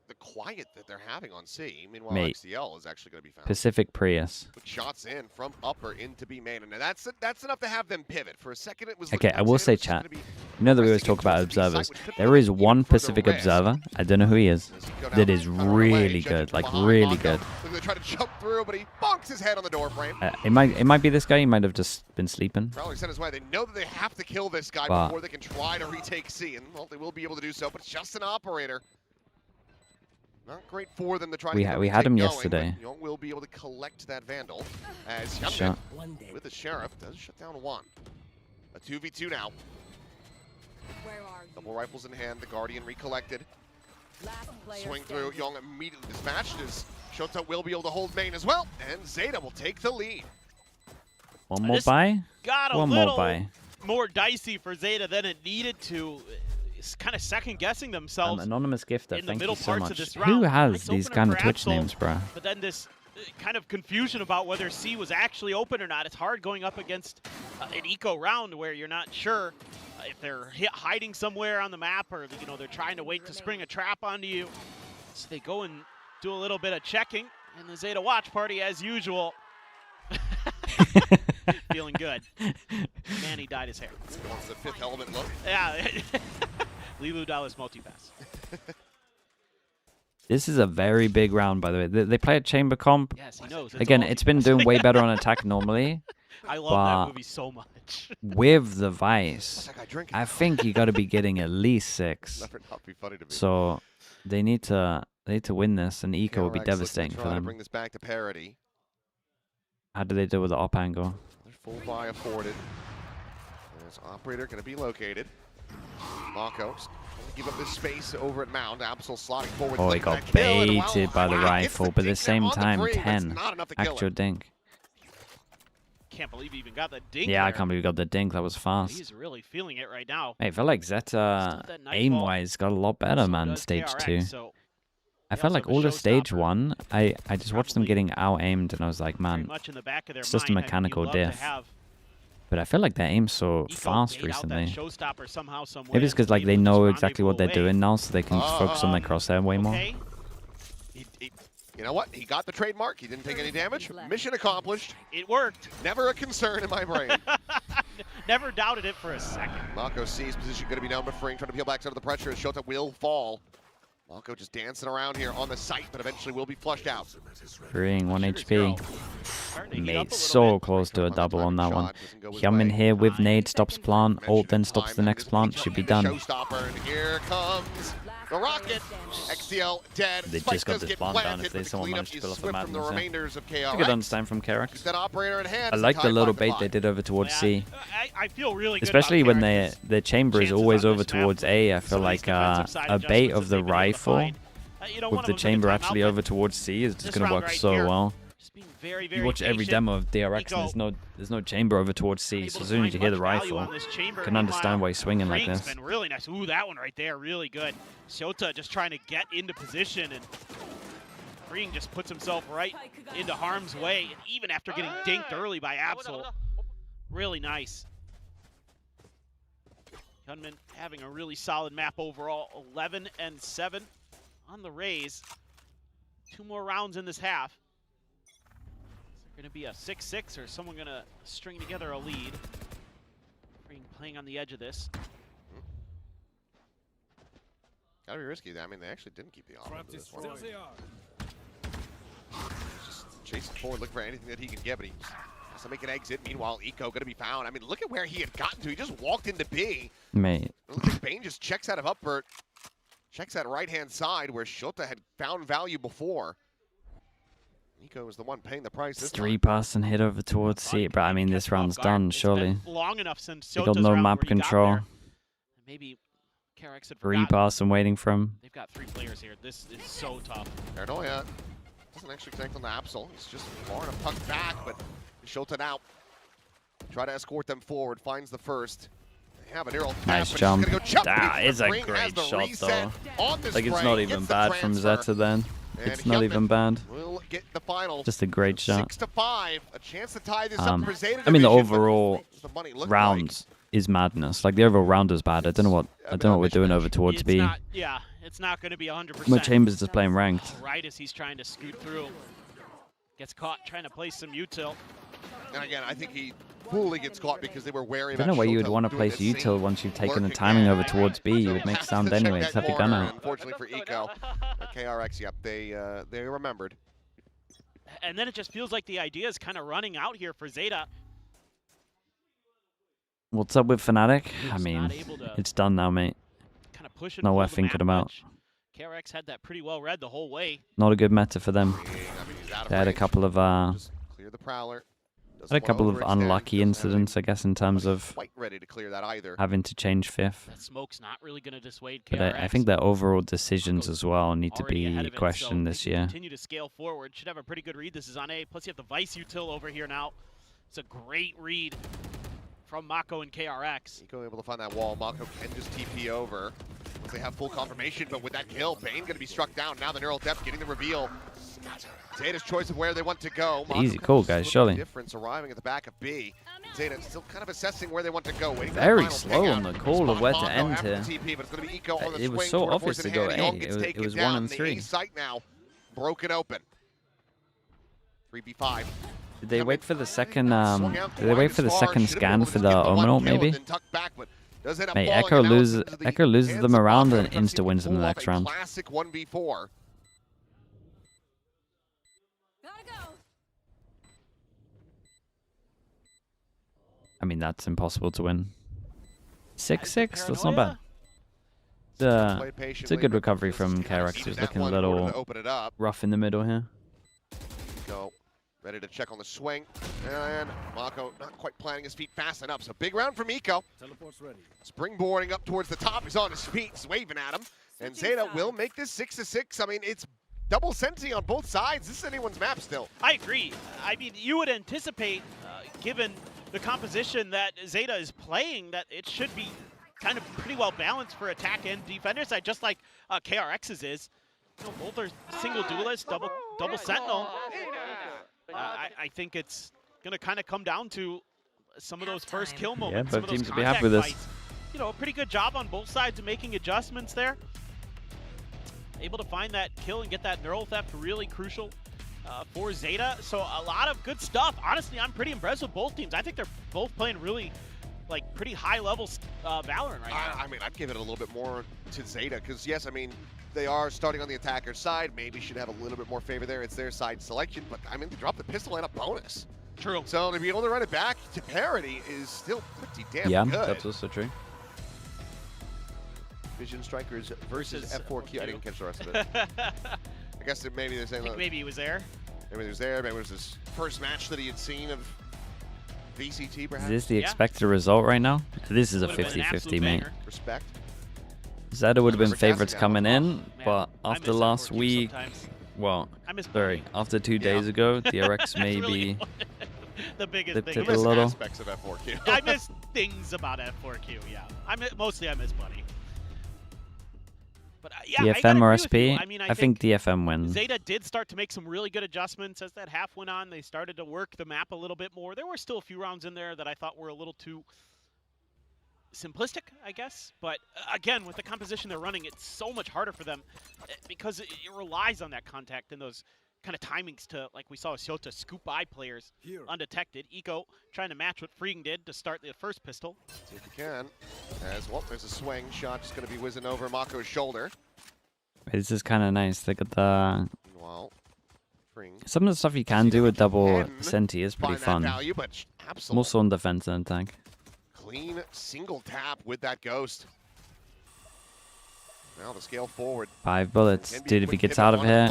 the quiet that they're having on C. Meanwhile, Mate. XCL is actually going to be found. Pacific Prius. Put shots in from upper into B main. And that's enough to have them pivot. For a second, it was Okay, looking I like will ZETA say, was just chat. gonna be You know that we always pressing talk about into the B site, observers. which could There be is even one further Pacific risk. observer. I don't know who he is. As he go That down, is trying to run away, really judging good. from Like, behind really Mako. good. Look, they try to jump through, but he bonks his head on the door frame. It might be this guy. He might have just been sleeping. Probably sent his way. They know that they have to kill this guy But- before they can try to retake C, and well, they will be able to do so. But it's just an operator. Not great for them to try to get We the had him retake going, yesterday. but Young will be able to collect that Vandal as Young Shot. with the Sheriff does shut down one. A 2v2 now. Where are you? Double rifles in hand. The Guardian recollected. Last player Swing through. standing. Young immediately dispatched as Shota will be able to hold main as well, and ZETA will take the lead. One more This buy? Got a One little more buy. more dicey for ZETA than it needed to. It's kind of second guessing themselves. Anonymous Gifter, in the thank middle you so parts of much. this Who round. has Nice these opener kind of for Twitch Absol, names, bro? But then this kind of confusion about whether C was actually open or not. It's hard going up against an eco round where you're not sure if they're hiding somewhere on the map or they're trying to wait to spring a trap onto you. So they go and do a little bit of checking, and the ZETA watch party, as usual, feeling good. Man, he dyed his hair. Wants the fifth element look. Yeah, Lilu Dallas multipass. This is a very big round, by the way. They play at Chamber Comp. Yes, he knows. Again, it's been doing way better on attack normally. I love that movie so much. With the Vice, That guy drinking. I think you got to be getting at least 6. Never not be funny to me. So they need to win this, and Eco will be KRX looking to devastating for try to them. bring this back to parity. How do they deal with the op angle? Their full buy afforded. There's operator going to be located. Mako give up this space over at Mound. Absol slotting forward. Oh, he got baited by the rifle, but at the same time, 10. Actual dink. Can't believe he even got the dink. Yeah, there. I can't believe he got the dink. That was fast. He's really feeling it right now. Hey, I felt like ZETA aim-wise got a lot better, man, stage 2. So I felt like all of stage 1, I just watched them getting out-aimed, and I was like, man, it's just a mechanical diff. But I feel like their aim's so fast recently. Maybe it's because like they know exactly what they're doing now, so they can just focus on their crosshair way more. You know what? He got the trademark. He didn't take any damage. Mission accomplished. It worked. Never a concern in my brain. Never doubted it for a second. Mako sees position going to be down to Fring, trying to peel back out of the pressure. Shota will fall. Mako just dancing around here on the site, but eventually will be flushed out. Fring, 1 HP. Made so close to a double on that one. Hyum in here with nade, stops plant, ult then stops the next plant, should be done. Showstopper, and here comes the rocket. XTL dead. They just got this plant down if they someone managed to pull off a madness. I could understand from KRX. That operator in hand. I like the little bait they did over towards C. I feel really good. Especially when their chamber is always over towards A. I feel like a bait of the rifle with the chamber actually over towards C is just going to work so well. You watch every demo of DRX and there's no chamber over towards C, so as soon as you hear the rifle, you can understand why he's swinging like this. Been really nice. Ooh, that one right there, really good. Shota just trying to get into position, and Fring just puts himself right into harm's way, and even after getting dinked early by Absol, really nice. Gunman having a really solid map overall, 11 and 7 on the Rays. 2 more rounds in this half. Going to be a 6-6, or someone going to string together a lead? Playing on the edge of this. Gotta be risky. I mean, they actually didn't keep the offense. Just chasing forward, looking for anything that he can get, but he has to make an exit. Meanwhile, Eco going to be found. I mean, look at where he had gotten to. He just walked into B. Mate. It looks like Bane just checks out of Upbert. Checks that right-hand side where Shota had found value before. Nico was the one paying the price. 3-person hit over towards C, but I mean this round's done, surely. Long enough since they got no map control. Maybe KRX had 3-person waiting for him. They've got 3 players here. This is so tough. Paranoia doesn't actually connect on the Absol. He's just far enough tucked back, but Shota now. Try to escort them forward. Finds the first. They have an arrow. Nice jump. That is a great shot, though. Like, it's not even bad from ZETA then. It's not even bad. Get the final. Just a great shot. 6-5. A chance to tie this up for ZETA I mean, the division, overall rounds is madness. Like the overall round is bad. I don't know what we're doing over towards B. Yeah, it's not going to be 100%. My chamber's just playing ranked. Right as he's trying to scoot through, gets caught trying to place some util. And again, I think he fully gets caught because they were wary. I don't know why you would want to place util once you've taken the timing over towards B. You would make sound anyway. Just have your gun out. Unfortunately for Eco, KRX, yep, they remembered. And then it just feels like the idea is kind of running out here for ZETA. What's up with Fnatic? I mean, it's done now, mate. Kind of push no worth thinking about. KRX had that pretty well read the whole way. Not a good meta for them. They had a couple of clear the prowler. unlucky incidents, I guess, in terms of quite ready to clear that either. Having to change fifth. That smoke's not really going to dissuade KRX. But I think their overall decisions as well need to be questioned this year. Continue to scale forward. Should have a pretty good read. This is on A. Plus you have the Vice util over here now. It's a great read from Mako and KRX. Nico able to find that wall. Mako can just TP over once they have full confirmation, but with that kill, Bane going to be struck down. Now the neural depth getting the reveal. ZETA's choice of where they want to go. Easy call, guys, surely. Difference arriving at the back of B. ZETA still kind of assessing where they want to go. Very slow on the call of where to end here. It was so obvious to go A. It was 1 and 3. Site now broken open. 3v5. Did they wait for the second? Did they wait for the second scan for the Omen maybe? Mate, Echo loses them around and insta wins them the next round. Classic 1v4. I mean, that's impossible to win. 6-6, that's not bad. It's a good recovery from KRX, who's looking a little rough in the middle here. Go. Ready to check on the swing. And Mako not quite planting his feet fast enough. So big round from Eco. Teleport's ready. Springboarding up towards the top. He's on his feet. He's waving at him. And ZETA will make this 6-6. I mean, it's double senti on both sides. This is anyone's map still. I agree. I mean, you would anticipate, given the composition that ZETA is playing, that it should be kind of pretty well balanced for attack and defender side, just like KRX's is. You know, both are single duelist, double sentinel. I think it's going to kind of come down to some of those first kill moments. Yeah, both teams will be happy with this. You know, a pretty good job on both sides of making adjustments there. Able to find that kill and get that neural theft really crucial for ZETA. So a lot of good stuff. Honestly, I'm pretty impressed with both teams. I think they're both playing really, like, pretty high level Valorant right now. I mean, I'd give it a little bit more to ZETA because, yes, I mean, they are starting on the attacker side. Maybe should have a little bit more favor there. It's their side selection, but I mean, they dropped the pistol and a bonus. True. So to be able to run it back to parity is still pretty damn good. Yeah, that's also true. Vision Strikers versus F4Q. I didn't catch the rest of it. I guess maybe they're saying maybe he was there. Maybe he was there. Maybe it was his first match that he had seen of VCT, perhaps. Is this the expected result right now? This is a 50-50, mate. Respect. ZETA would have been favorites coming in, but after last week, well, sorry, after 2 days ago, DRX maybe the biggest thing. it a little. Aspects of F4Q. I miss things about F4Q, yeah. Mostly I miss Buddy. But yeah, DFM or SP? I mean, I think DFM wins. ZETA did start to make some really good adjustments as that half went on. They started to work the map a little bit more. There were still a few rounds in there that I thought were a little too simplistic, I guess. But again, with the composition they're running, it's so much harder for them because it relies on that contact and those kind of timings to, like we saw with Shota, scoop by players undetected. Eco trying to match what Freeing did to start the first pistol. See if he can. As well, there's a swing shot just going to be whizzing over Mako's shoulder. This is kind of nice. They got the... Meanwhile, some of the stuff you can do with double senti is pretty fun. Value, but also on defense and attack. Clean single tap with that ghost. Now the scale forward. 5 bullets. Dude, if he gets out of here,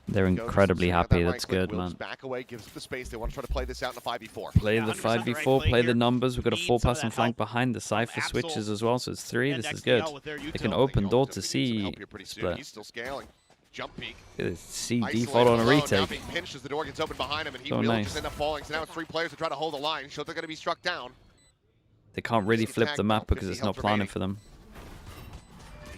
they're incredibly happy. That's good, man. Back away, gives the space. They want to try to play this out in a 5v4. Play the 5v4, play the numbers. We've got a 4-person flank behind. The Cypher switches as well, so it's 3. This is good. They can open door to C split. He's still scaling. Jump peek. C default on a retake. Now being pinched as the door gets open behind him, and he will just end up falling. So now it's 3 players to try to hold the line. Shota going to be struck down. They can't really flip the map because it's not planning for them.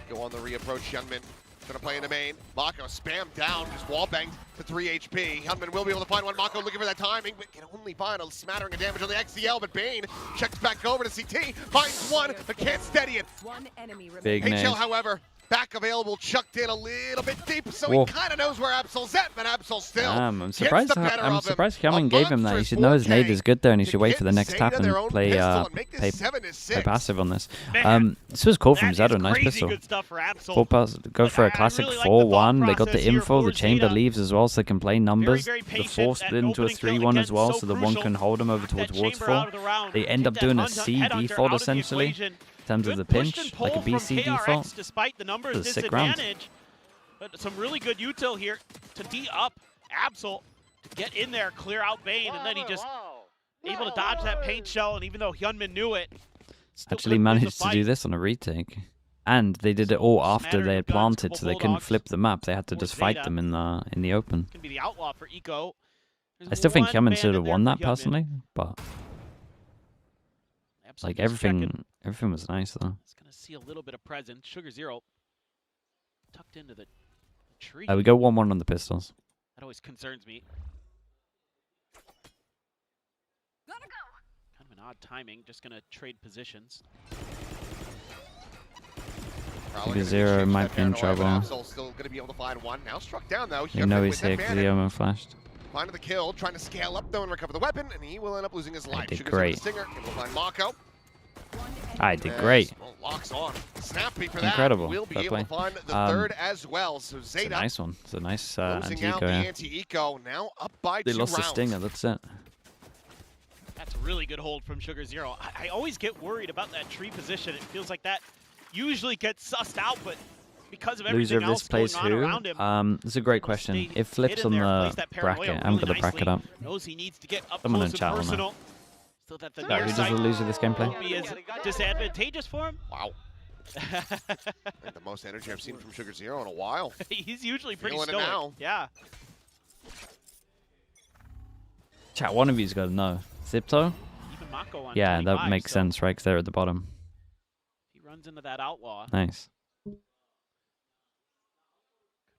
Go on the reapproach, Hyunmin. Gonna play in the main. Mako spammed down, just wall banged to 3 HP. Hyunmin will be able to find one. Mako looking for that timing, but can only find a smattering of damage on the XDL. But Bane checks back over to CT, finds one, but can't steady it. One enemy Big name. HL, however, back available, chucked in a little bit deep, so he kind of knows where Absol's at, but Absol still I'm surprised Cameron gave him that. He should know his nade is good there, and he should wait for the next tap and play passive on this. This was cool from ZETA, nice pistol. Go for a classic 4-1. They got the info, the chamber leaves as well, so they can play numbers. The 4 split into a 3-1 as well, so the 1 can hold him over towards wards 4. They end up doing a C default essentially. In terms of the pinch, like a BC default. Despite the numbers disadvantage, but some really good util here to D up Absol to get in there, clear out Bane, and then he just able to dodge that paint shell, and even though Hyunmin knew it, actually managed to do this on a retake. And they did it all after they had planted, so they couldn't flip the map. They had to just fight them in the open. Can be the outlaw for Eco. I still think Hyunmin should have won that personally, but like everything was nice though. It's gonna see a little bit of presence. Sugar Zero tucked into the tree. We go 1-1 on the pistols. That always concerns me. Kind of an odd timing. Just gonna trade positions. Zero might be in trouble. Absol's still gonna be able to find one. Now struck down though. You know he's here because the Omen flashed. Finding the kill, trying to scale up though and recover the weapon, and he will end up losing his life. I did great. Stinger, able to find Mako. I did great. Locks on. Snap peek for that. Incredible. We'll be able to find the third as well. So ZETA. It's a nice one. It's a nice anti-eco. Out the anti-eco, now up by 2 rounds. They lost the Stinger, that's it. That's a really good hold from Sugar Zero. I always get worried about that tree position. It feels like that usually gets sussed out, but because of Loser everything of this else plays going on who? around him. That's a great question. If Flip's on the bracket, I'm going to bracket up. Knows he needs to get up Someone in close chat and on that. personal so that the No, near who does side the loser of this gameplay? won't be as disadvantageous for him. Wow. The most energy I've seen from Sugar Zero in a while. He's usually pretty Feeling it stoic. now. Yeah. Chat, one of you's got to know. Zipto? Even Mako on Yeah, 25, that makes so sense, right? Because they're at the bottom. He runs into that outlaw. Nice. Could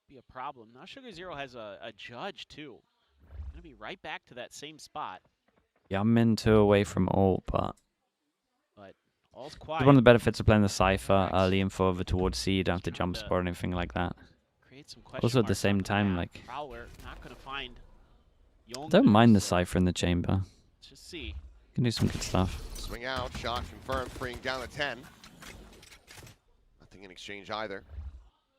be a problem. Now Sugar Zero has a judge too. Gonna be right back to that same spot. Yeah, I'm in 2 away from ult, but All's quiet. one of the benefits of playing the Cypher early and further towards C, you don't have to jump spot or anything like that. Create some question Also at the marks same on time, map. like, Prowler not gonna find I don't Young, mind the so Cypher in the chamber. Let's just see. Can do some good stuff. Swing out, shot confirmed, freeing down to 10. Nothing in exchange either.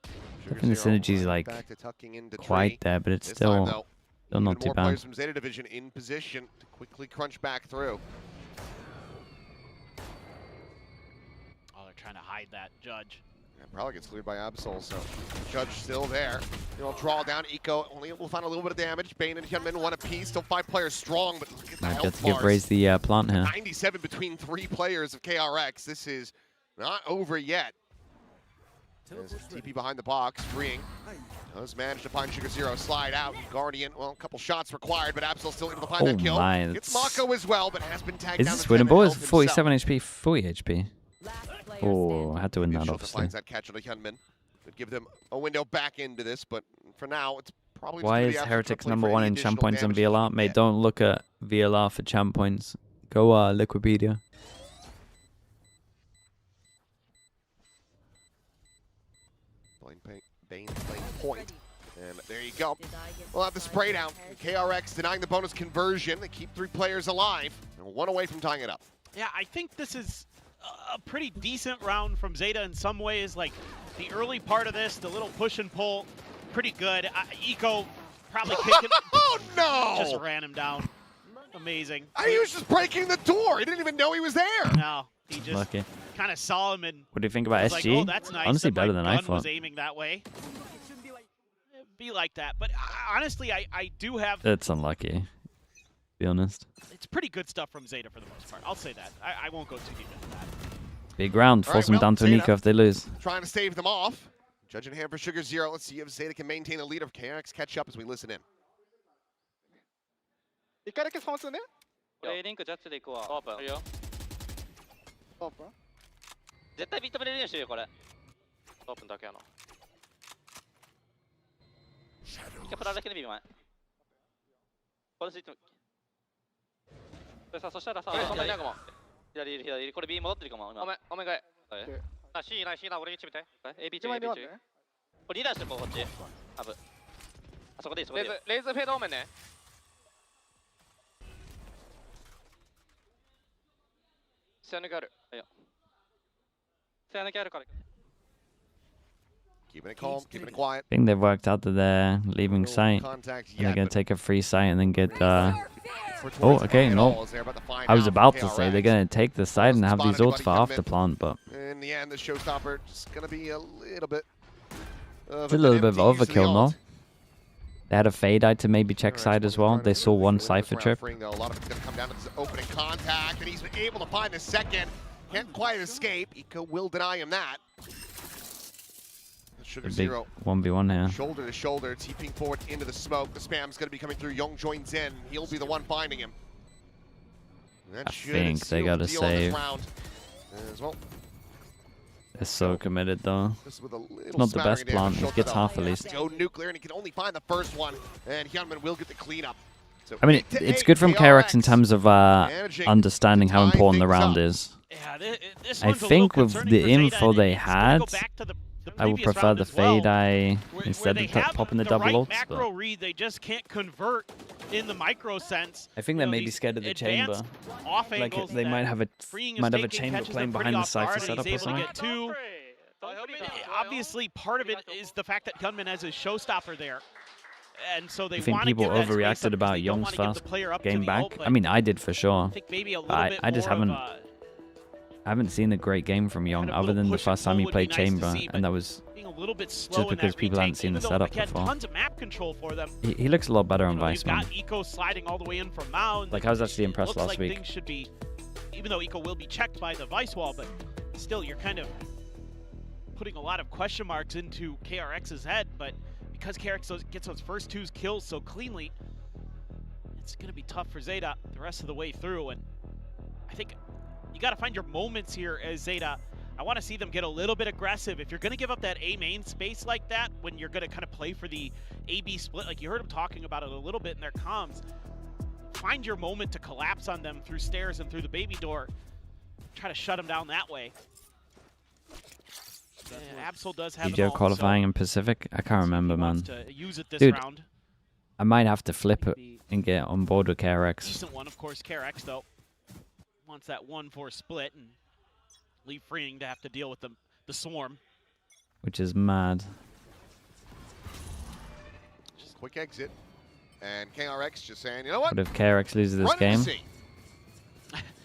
I think the synergy's like back to tucking into quite tree. there, but it's This still time, though, not even too more bad. players from Zeta Division in position to quickly crunch back through. Oh, they're trying to hide that judge. Yeah, probably gets cleared by Absol, so Judge still there. You know, draw down Eco, only able to find a little bit of damage. Bane and Hyunmin one apiece, still 5 players strong, but look at the Might health get to give bars. raise the plant here. 97 between 3 players of KRX. This is not over yet. There's TP behind the box, freeing. Does manage to find Sugar Zero, slide out. Guardian, well, a couple shots required, but Absol still able to find that kill. My, Gets Mako as well, but has been tagged is down this to 10 and winnable? Is health 47 himself. HP, 40 HP? Last player Oh, standing. I had to win that, Neutral obviously. finds that catch on a Hyunmin. Would give them a window back into this, but for now, it's probably just Why gonna is be after Heretics play for #1 any in champ additional points on damage he VLR? can Mate, get. don't look at VLR for champ points. Go Liquipedia. Bane playing point. And there you go. We'll have the spray down. KRX denying the bonus conversion. They keep 3 players alive. And 1 away from tying it up. Yeah, I think this is a pretty decent round from Zeta in some ways. Like the early part of this, the little push and pull, pretty good. Eco probably kicking. Oh no! Just ran him down. Amazing. He was just breaking the door. He didn't even know he was there. No, he just Lucky. kind of saw him and What do you think about was SG? like, oh, that's nice. Honestly, that my better than I gun thought. was aiming that way. It'd be like that, but honestly, I do have. That's unlucky, to be honest. It's pretty good stuff from Zeta for the most part. I'll say that. I won't go too deep into that. Big round. All Force right, them well, down to an Zeta eco if they lose. Trying to stave them off. Judge in hand for Sugar Zero. Let's see if Zeta can maintain the lead of KRX catch up as we listen in. 一回だけ探すね。俺リンクジャッジで行くわ。オープン。いいよ。オープン。絶対認めれるようにしてるよこれ。オープンだけやな。一回プラだけで見る前。これついてる。でさ、そしたらさ、左いる左いる。これ B 戻ってるかも今。おめおめがい。あ、C ない C な俺 H みたい。AB 中一枚 AB 中見ますね。これ2台してこうこっち。ハブ。あそこでいいそこでいい。レイズフェードオーメンね。セアヌがある。いいよ。セア抜けあるから。 Keeping it calm, keeping it quiet. I think they've worked out that they're leaving No site. contact And they're yet, going but to take a free site and then get... for Oh, towards okay, the no. finals, they're about to find I was out about from to say KRX. they're going to take the site and have these Spotted ults for anybody after coming. plant, but In the end, the showstopper just going to be a little bit of it's a little bit of empty use the overkill, no? ult. They had a fade eye to maybe check KRX side as wasn't well. trying to They saw really one win this Cypher round, trip. freeing, though. A lot of it's going to come down to this opening contact, and he's been able to find a second. Can't quite escape. Eco will deny him that. Sugar A big Zero 1v1 here. shoulder to shoulder, TPing forward into the smoke. The spam's going to be coming through. Young joins in. He'll be the one finding him. And that I should think they seal the gotta deal on this save. round as well. They're so committed though. Just with a little Not the smattering best of damage. plant. It Schultz gets though half at least. Go nuclear, and he can only find the first one. And Hyunmin will get the cleanup. So I mean, 8 to it's 8, good from KRX in terms of managing understanding how to tie important the things round up. is. Yeah, this I one's a think little with concerning the for Zeta, info and they it's gonna had, go back to the I would previous prefer round the as well, fade eye where instead they of have popping the the double right ults. macro But read, they just can't convert in the micro sense. I think You they know, may be these scared of the advanced chamber. off Like angles they that might have a freeing chamber catches them playing pretty behind the off guard, Cypher and setup he's or able to something. get two. Obviously, part of it is the fact that Gunman has his showstopper there. And so they I think want people to give that space overreacted up about because they don't Young's wanna give first the player up to game the back. ult, I but mean, I did for sure. I think maybe a little I bit just more of haven't. I haven't seen a great game from Young kind of other little than the push and first time pull he would be played nice to chamber, see, but and that was being a little bit slow Just because people haven't seen the setup before. Tons of map control for them. He looks a lot better on Vice, man. Got Eco sliding all the way in from Mound. Like, I was actually impressed last like week. Things should be, even though Eco will be checked by the Vice wall, but still, you're kind of putting a lot of question marks into KRX's head. But because KRX gets those first 2 kills so cleanly, it's going to be tough for ZETA the rest of the way through. And I think you got to find your moments here as ZETA. I want to see them get a little bit aggressive. If you're going to give up that A main space like that, when you're going to kind of play for the AB split, like you heard them talking about it a little bit in their comms, find your moment to collapse on them through stairs and through the baby door. Try to shut them down that way. Absol does have DJ qualifying in Pacific? I can't remember, man. Use it this Dude, round. I might have to flip it and get on board with KRX. Decent one, of course. KRX, though, wants that 1-4 split and leave Freeing to have to deal with the swarm. Which is mad. Just quick exit. And KRX just saying, you know what? But if KRX loses this game,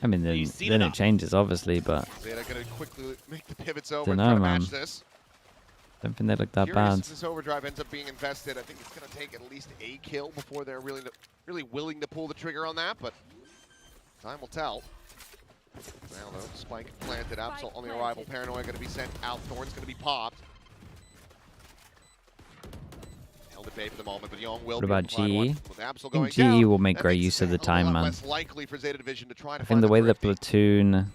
I mean, then it changes, obviously, but ZETA gonna quickly make the pivots over dunno, and try to man. match this. Don't think they look that Curious bad. if this overdrive ends up being invested. I think it's going to take at least a kill before they're really willing to pull the trigger on that, but time will tell. Now, though, spike planted, Absol on the arrival. Paranoia going to be sent out. Thorn's going to be popped. Held at bay for the moment, but Young will What about GE? I think GE will make great use of the time, man. Likely for ZETA Division to try to I think the way that Platoon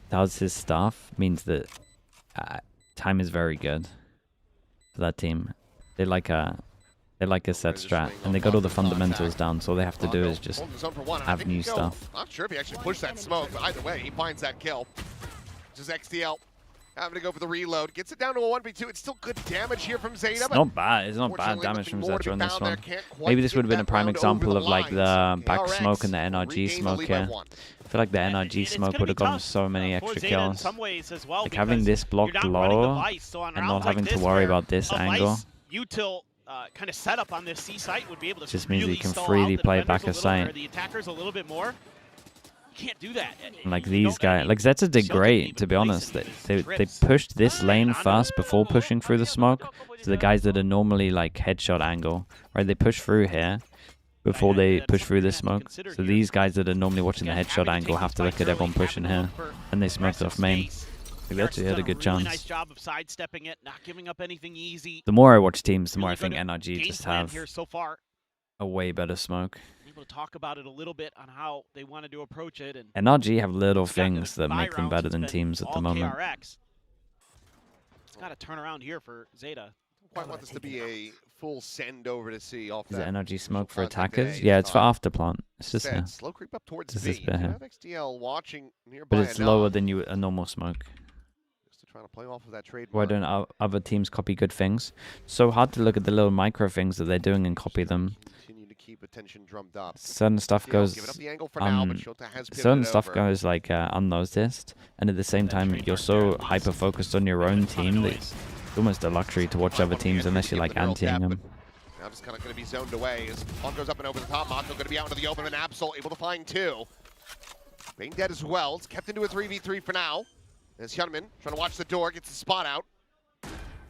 does his stuff means that time is very good for that team. They like a set strat, and they got all the fundamentals down. So all they have to do is just have new stuff. Not sure if he actually pushed that smoke, but either way, he finds that kill. Just XTL having to go for the reload. Gets it down to a 1v2. It's still good damage here from ZETA. It's not bad. It's not bad damage from ZETA on this one. Maybe this would have been a prime example of like the back smoke and the NRG smoke here. I feel like the NRG smoke would have gotten so many extra kills. Like having this blocked low and not having to worry about this angle kind of set up on this C site would be able to just means you can freely play back a site. The attackers a little bit more. You can't do that. And like these guys, like ZETA did great, to be honest. They pushed this lane first before pushing through the smoke. So the guys that are normally like headshot angle, right? They push through here before they push through the smoke. So these guys that are normally watching the headshot angle have to look at everyone pushing here, and they smoked off main. They actually had a good chance. Nice job of sidestepping it, not giving up anything easy. The more I watch teams, the more I think NRG just have here so far. A way better smoke. Able to talk about it a little bit on how they wanted to approach it, and NRG have little things that make them better than teams at the moment. KRX. It's got to turn around here for ZETA. Quite want this to be a full send over to see off. Is it NRG smoke for attackers? Yeah, it's for after plant. It's just here. Slow creep up towards this B. bit here. XTL watching nearby. But it's lower than a normal smoke. Just to try to play off of that trade. Why don't other teams copy good things? So hard to look at the little micro things that they're doing and copy them. Continue to keep attention drummed up. Certain stuff goes like unnoticed, and at the same time you're so hyper focused on your own team that it's almost a luxury to watch other teams unless you're like anteing them. Now just kind of going to be zoned away as Punk goes up and over the top. Mako going to be out into the open, and Absol able to find 2. Being dead as well. It's kept into a 3v3 for now. As Hyunmin trying to watch the door, gets the spot out.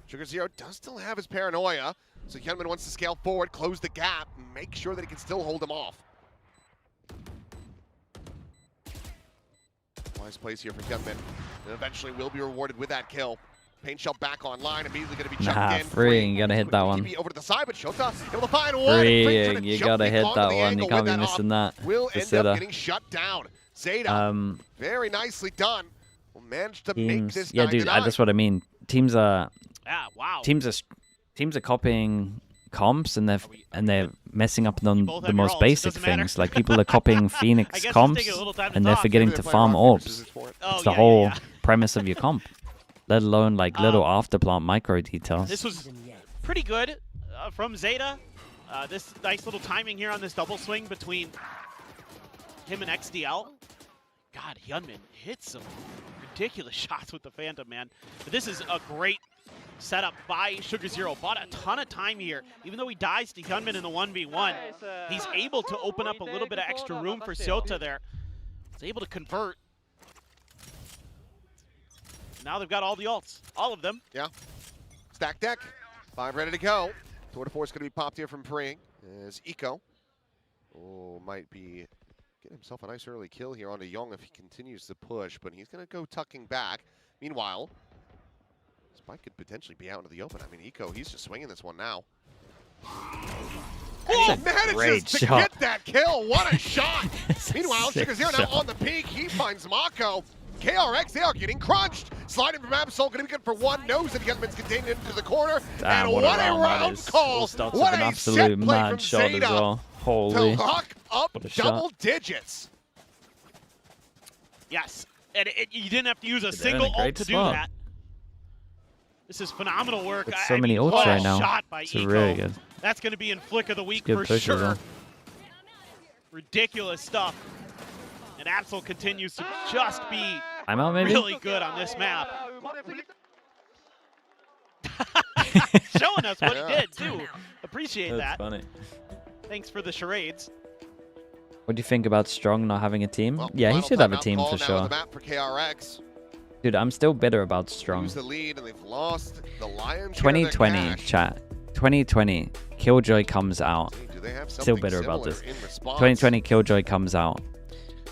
Sugar Zero does still have his paranoia, so Hyunmin wants to scale forward, close the gap, make sure that he can still hold him off. Wise plays here for Hyunmin, and eventually will be rewarded with that kill. Pain Shell back online, immediately going to be chucked in. Freeing, you gotta hit that one. Over to the side, but Shota able to find one. Freeing, you gotta hit that one. You can't be missing that. Will end up getting shut down. ZETA, very nicely done. Will manage to make this. Yeah, dude, that's what I mean. Teams are copying comps, and they're messing up on the most basic things. Like people are copying Phoenix comps, and they're forgetting to farm orbs. It's the whole premise of your comp. Let alone like little afterplant micro details. This was pretty good from ZETA. This nice little timing here on this double swing between him and XDL. God, Hyunmin hits some ridiculous shots with the Phantom, man. But this is a great setup by Sugar Zero. Bought a ton of time here. Even though he dies to Hyunmin in the 1v1, he's able to open up a little bit of extra room for Shota there. He's able to convert. Now they've got all the ults. All of them. Yeah. Stack deck. 5 ready to go. Tour de force going to be popped here from Freeing. As Eco. Oh, might be getting himself a nice early kill here onto Young if he continues to push, but he's going to go tucking back. Meanwhile, Spike could potentially be out into the open. I mean, Eco, he's just swinging this one now. Oh, manages to get that kill. What a shot. Meanwhile, Sugar0 now on the peak. He finds Mako. KRX, they are getting crunched. Sliding from Absol, going to be good for one. Knows that Gutman's contained into the corner. Damn, and what a round call. What an a absolute set play mad from shot ZETA as well. Holy. to lock up double digits. Yes. And you didn't have to use a single ult to do that. This is phenomenal work. With so many ults right now. Shot by it's Eco. really good. That's going to be in Flick of the Week Good for push sure. as well. Ridiculous stuff. And Absol continues to just be I'm out, maybe? really good on this map. Showing us what he did, too. Appreciate That's that. funny. Thanks for the charades. What do you think about Strong not having a team? Well, Yeah, he should have a timeout team call for now sure. on the map for KRX. Dude, I'm still bitter about Strong. Lose the lead and they've lost the lion's share of their 2020, cash. chat. 2020, Killjoy comes out. Do they have Still something bitter about similar this. in response? 2020, Killjoy comes out.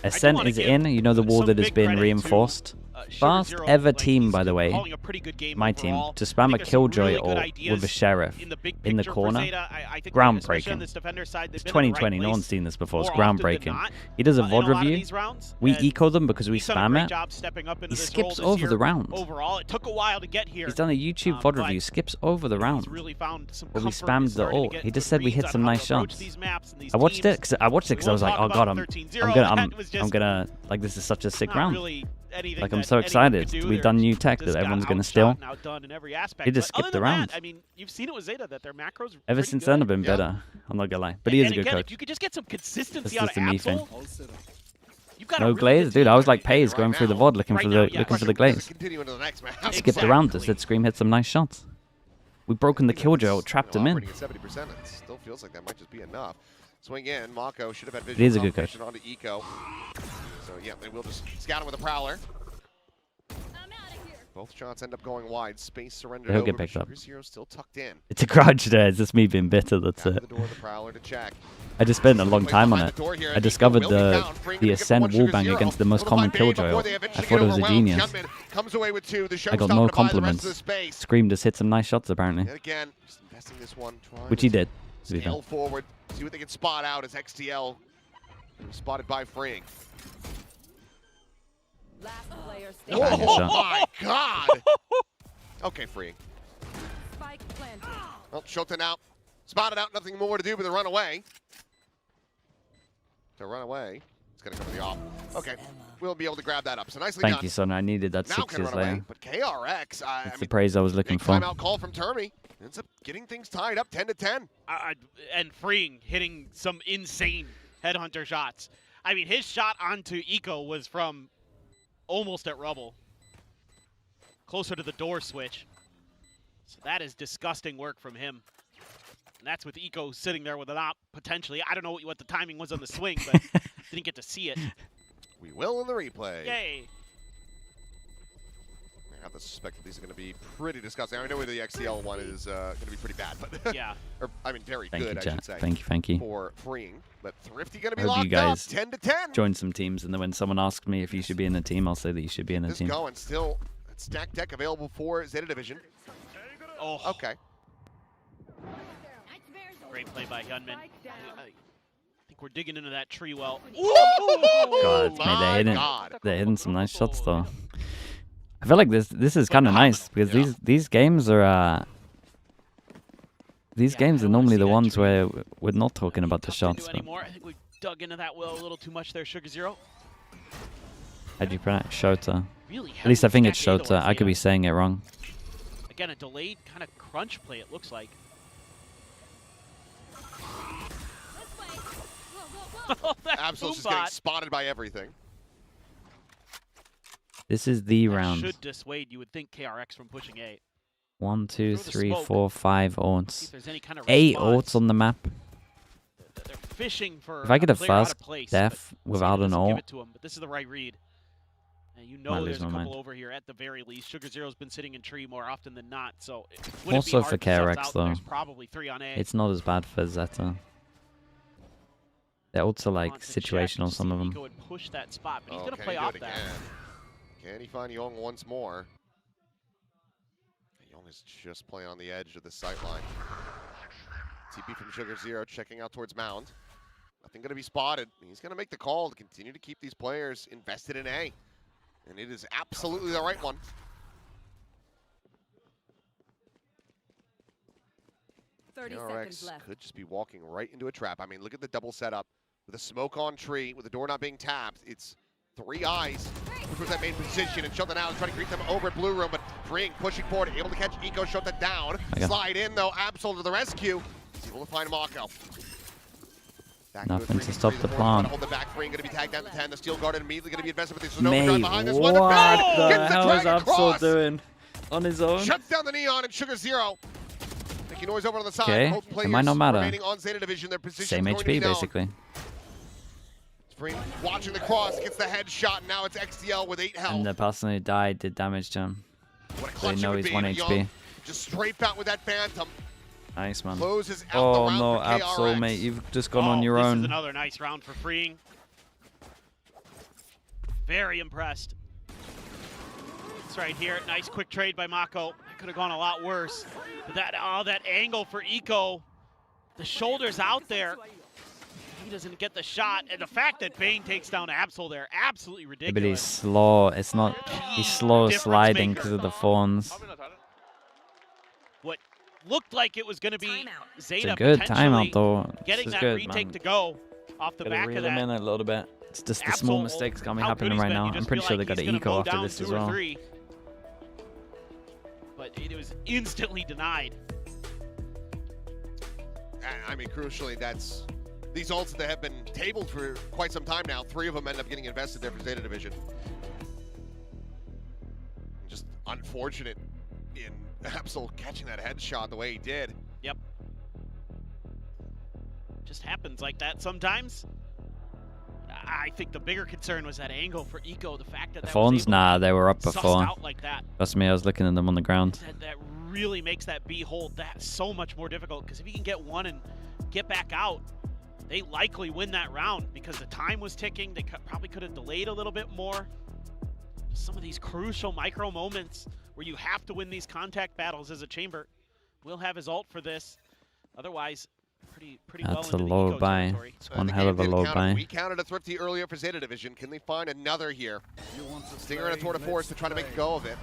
Ascent wanna is give in. You know the wall some that has big been credit to, reinforced. First Sugar0, ever like, team, he's by the way, calling a pretty good game my overall. team, to I spam think a there's some Killjoy really good or ideas with a Sheriff in the big in the picture for corner. ZETA. I think especially on Groundbreaking. this defender side, It's they've been in the right 2020. No place one's seen this before. It's more often than groundbreaking. not, He does a in VOD lot of review. these rounds, We and eco them because we he's done a spam great it. job stepping up into He this skips role this over year the round. Overall, it took a while to get here. He's done a YouTube VOD but review. Skips over the round. He's really found some But we comfort in spammed the starting to ult. get He just good said we reads hit on some how to nice approach shots. these maps and these I watched it teams. because I watched it because I was We like, won't oh talk god, about I'm 13-0. gonna, That was I'm just gonna, like, this is such a sick not round. really anything Like, I'm that so anyone excited. could do. We've They're done new tech just that got everyone's gonna outshot steal. and outdone in every aspect. He just But skipped other the than round. that, I mean, you've seen it with ZETA that their macros are Ever pretty since good. then, I've been better. I'm not gonna lie, but he is a And good again, coach. if you could just get some consistency This out is of the me thing. Absol, you've got a No really glaze, good dude. team I was like already. Paze going through the VOD looking for the glaze. Continue into the next match. Skipped the round. I said Scream hit some nice shots. We've broken the Killjoy, trapped him in. Operating at 70%, it still feels like that might just be enough. Swing in, Mako should have had It is a visual good coach. confirmation onto Eco. So yeah, they will just scout him with a Prowler. Both shots end up going wide. Space surrendered He'll over, get picked up. Sugar0 still tucked in. It's a grudge there. It's just me being bitter. That's After it. the door, the Prowler to check. I just spent a long Plays time on behind it. the door here, I and discovered Eco will be found. the Free to get Ascent one wallbang Sugar0. against the most Little common by baby Killjoy before ult. they I eventually thought get it was a overwhelmed. genius. Gunman comes away with 2. The show's I got stopped no to buy the rest of compliments. the space. Scream just hit some nice shots apparently, And again, just investing this one, trying which he to did. To be fair. scale forward, see what they can spot out as XTL spotted by Freeing. Last player Oh, standing. good shot. my God! Okay, Freeing. Spike planted. Well, Shota now spotted out, nothing more to do but to run away. To run away, it's gonna come to the off. Okay, we'll be able to grab that up. So nicely Thank done. you, son. I needed that Now 6 can years run away, later. but KRX, I That's the mean, praise I was looking big for. timeout call from Termy. Ends up getting things tied up 10-10. And Freeing hitting some insane headhunter shots. I mean, his shot onto Eco was from almost at rubble. Closer to the door switch. So that is disgusting work from him. And that's with Eco sitting there with an op, potentially. I don't know what the timing was on the swing, but didn't get to see it. We will in the replay. Yay. I have to suspect that these are going to be pretty disgusting. I know the XTL one is going to be pretty bad, but Yeah. or I mean very Thank good, you, I chat. should say. Thank you. For Freeing, but Thrifty going to be Hope locked you guys up 10-10. join some teams, and then when someone asks me if you should be in a team, I'll say that you should be in a This team. going still stack deck available for ZETA Division. Oh, Okay. great play by Hyunmin. I think we're digging into that tree well. God, mate, my they're God. hitting some nice shots though. I feel like this is kind of nice because Yeah. these games are games are normally the ones where we're not talking about the Tough to shots. do But anymore. I think we dug into that well a little too much there, Sugar0. how do you pronounce Shota? Really At least I think it's stacked Shota. I could be saying it wrong. Again, a delayed kind of crunch play, it looks like. Absol's just getting spotted by everything. This is the That round. should dissuade, you would think, KRX from pushing A. 1, 2, Throw the 3, smoke. 4, 5 See orts. if there's any kind of 8 response. orts on the map. They're fishing for If I get a player out first of place, death but without Sliggy an doesn't give ult, it to him, but this is the right read. You know there's a couple over here at the very least. Sugar Zero's been sitting in tree more often than not, so also for KRX though, there's probably 3 on A. it's not as bad for ZETA. They're also like situational, some of them. Eco would push that spot, but he's gonna play off that. Can he find Young once more? Young is just playing on the edge of the sight line. TP from Sugar Zero checking out towards Mound. Nothing going to be spotted. He's going to make the call to continue to keep these players invested in A. And it is absolutely the right one. 30 KRX seconds left. could just be walking right into a trap. I mean, look at the double setup. With a smoke on tree, with the door not being tapped, it's 3 eyes. Which was that main position, and Shota now is trying to greet them over at Blue Room, but Bring pushing forward, able to catch Eco, Shota down. Slide in though, Absol to the rescue. He's able to find Mako. Nothing to stop the plant. Hold the back three, going to be tagged down to 10. The steel guard immediately going to be invested with this. Mate, behind this what one. the hell is Absol doing on his own? Shuts down the Neon and Sugar Zero. Making noise over on the side. Okay, it might not matter. On Zeta Division, their Same HP basically. Spring watching the cross, gets the headshot, and now it's XDL with 8 health. And the person who died did damage to him. So they know he's 1 HP. Just strafe out with that Phantom. Nice, man. Closes out Oh the round no, for Absol, KRX. mate, you've just gone on your own. This is another nice round for Freeing. Very impressed. It's right here. Nice quick trade by Mako. That could have gone a lot worse. But that angle for Eco, the shoulders out there. He doesn't get the shot, and the fact that Bane takes down Absol there, absolutely ridiculous. But he's slow. It's not. He's slow sliding because of the fawns. What looked like it was going to be Zeta It's a good potentially timeout though. getting This is that good, retake man. to go off the Gotta back reel of him that. in a little bit. It's just the Absol, small mistakes gonna be how happening good he's right been, now. you I'm just pretty feel sure like they got he's an gonna eco mow after down this 2 as or well. 3. But it was instantly denied. I mean, crucially, that's these ults that have been tabled for quite some time now. 3 of them end up getting invested there for Zeta Division. Just unfortunate in Absol catching that headshot the way he did. Yep. Just happens like that sometimes. I think the bigger concern was that angle for Eco. The fact that The that phones, was able nah, to they were up sussed before. out like that. Trust me, I was looking at them on the ground. That really makes that B hold that so much more difficult, because if you can get one and get back out, they likely win that round because the time was ticking. They probably could have delayed a little bit more. Some of these crucial micro moments where you have to win these contact battles as a chamber. Will have his ult for this. Otherwise, pretty well That's into a the low eco buy. territory. It's one hell of a low buy. We counted a Thrifty earlier for Zeta Division. Can they find another here? Stinger and a tour de force to try to make a go of it.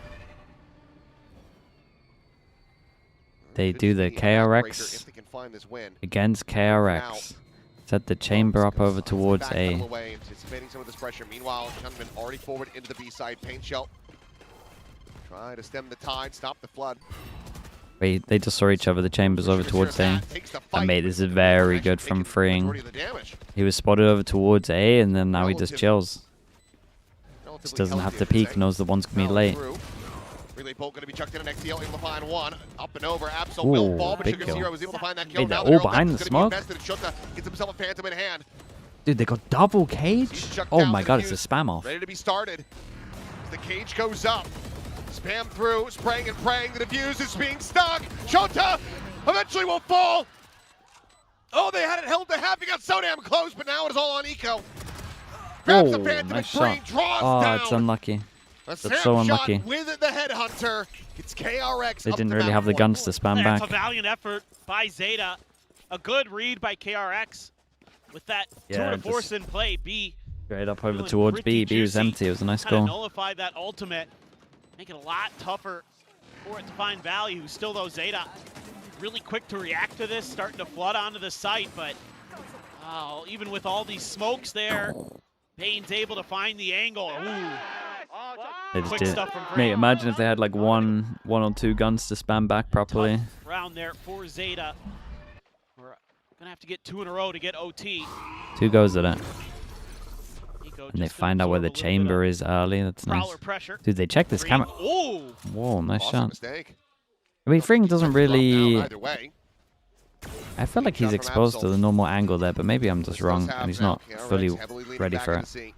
They Could do the be a backbreaker KRX if they can find this win. against KRX. Set the chamber up over towards Back A. pedal away, anticipating some of this pressure. Meanwhile, Chunman already forward into the B side. Paint shell. Try to stem the tide, stop the flood. Wait, they just saw each other. The chamber's over towards A. And mate, this is very good from Freeing. He was spotted over towards A, and then now he just chills. Just doesn't have to peek, knows the one's gonna be late. Relay bolt gonna be chucked in an XDL, able to find one. Up and over, Absol will fall, but big Sugar kill. Zero was able to find that kill. Hey, Now they're all they're behind the gonna be smoke. invested, and Shota gets himself a Phantom in hand. Dude, they got double cage? Chucked Oh down my the god, it's a fuse, spam off. Ready to be started. As the cage goes up. Spam through, spraying and praying. The defuse is being stuck. Shota eventually will fall. Oh, they had it held to half. He got so damn close, but now it is all on Eco. Grabs the Oh, Phantom nice and Bring, shot. draws Oh, down. it's unlucky. A That's snap so shot unlucky. with the Headhunter. It's KRX. They up didn't the really map have the point. guns to spam That's back. a valiant effort by Zeta. A good read by KRX with that Yeah, tour de just force in play. B Straight up over feeling towards pretty B. B was juicy. empty. It was a nice Kinda goal. nullified that ultimate, make it a lot tougher for it to find value. Still though, Zeta really quick to react to this, starting to flood onto the site, but even with all these smokes there, Bane's able to find the angle. Ooh. They just Quick did. stuff from Mate, Freeing. imagine if they had like one or two guns to spam back properly. Tough round there for Zeta. We're gonna have to get 2 in a row to get OT. 2 goes at it. Nico And they just find out where the absorb a little bit chamber of is early. That's nice. prowler pressure. Dude, they check this Freeing. camera. Ooh. Whoa, nice Awesome shot. mistake. I mean, Freeing doesn't Drop down really... either way. I feel like Shot he's from exposed to Absol. the normal angle there, but maybe I'm just This wrong does and he's happen not now. KRX fully heavily leaning ready back for in it. the seat.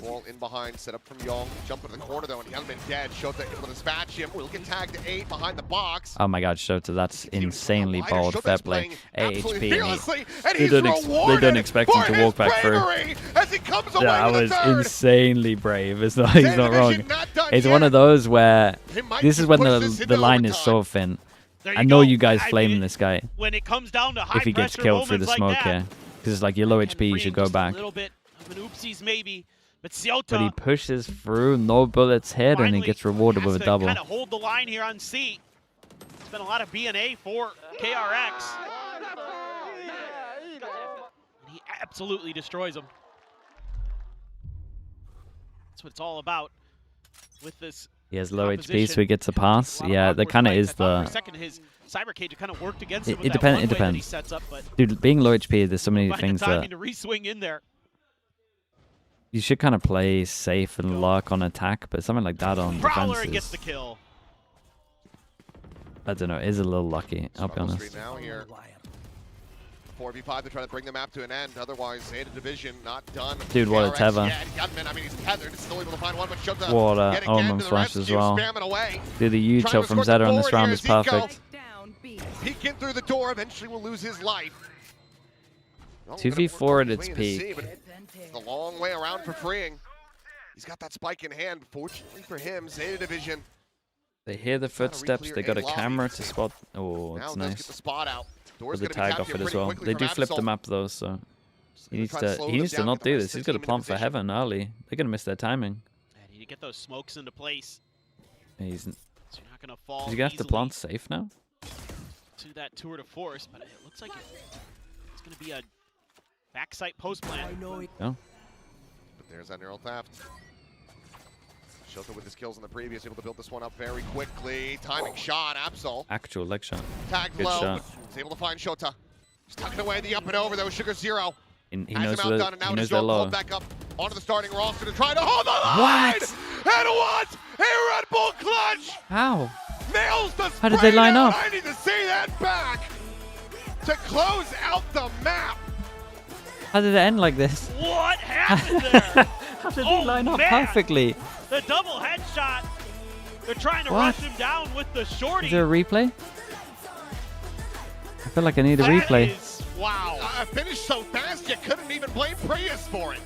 Wall in behind, set up from Young. Jump into the corner though, and he hasn't been dead. Shota able to dispatch him. We'll get tagged to 8 behind the box. Oh my god, Shota, that's insanely bold. Fair play. AHP, and they don't expect him to walk back through. As he comes away That with was a third. insanely brave. He's not wrong. It's one of those where this is when the line is so thin. I know you guys flaming this guy when it comes down to high if he gets killed through the smoke here. Because it's like, you're low HP, you should go back. A little bit of an oopsies maybe, but But he pushes through, no bullets hit, and he gets rewarded with a double. Kind of hold the line here on C. It's been a lot of BNA for KRX. And he absolutely destroys him. That's what it's all about with this. He has low HP, so he gets a pass. Yeah, that kind of is the... It depends. Dude, being low HP, there's so many things that... You should kind of play safe and luck on attack, but something like that on defense is... I don't know, it is a little lucky, I'll be honest. 4v5 to try to bring the map to an end. Otherwise, ZETA division not done. Dude, what a tether. Yeah, I mean, he's tethered. Still able to find one, but Shota what a omen flash as well. Dude, the util from ZETA on this round is perfect. Peeking through the door, eventually will lose his life. 2v4 at its peak. It's a long way around for freeing. He's got that spike in hand. Fortunately for him, ZETA division. They hear the footsteps. They got a camera to spot. Oh, it's nice. Get the spot out. With the tag off it as well. They do flip the map though, so he needs to not do this. He's got to plant for heaven early. They're gonna miss their timing. Yeah, need to get those smokes into place. He's not gonna fall. Is he gonna have to plant safe now? To that tour de force, but it looks like it's gonna be a backside post plan. No. But there's that neural theft. Shota with his kills in the previous, able to build this one up very quickly. Timing shot, Absol. Actual leg shot. Tagged Good low. shot. He's able to find Shota. He's tucking away the up and over though. Sugar Zero. He knows they're low. Back up onto the starting roster to try to hold the line. What? And what? A Red Bull clutch. How? Nails the How did they line up? I need to see that back to close out the map. How did it end like this? What happened there? How did they line up perfectly? The double headshot. They're trying to rush him down with the shorty. Is there a replay? I feel like I need a replay. Wow. I finished so fast you couldn't even blame Prius for it.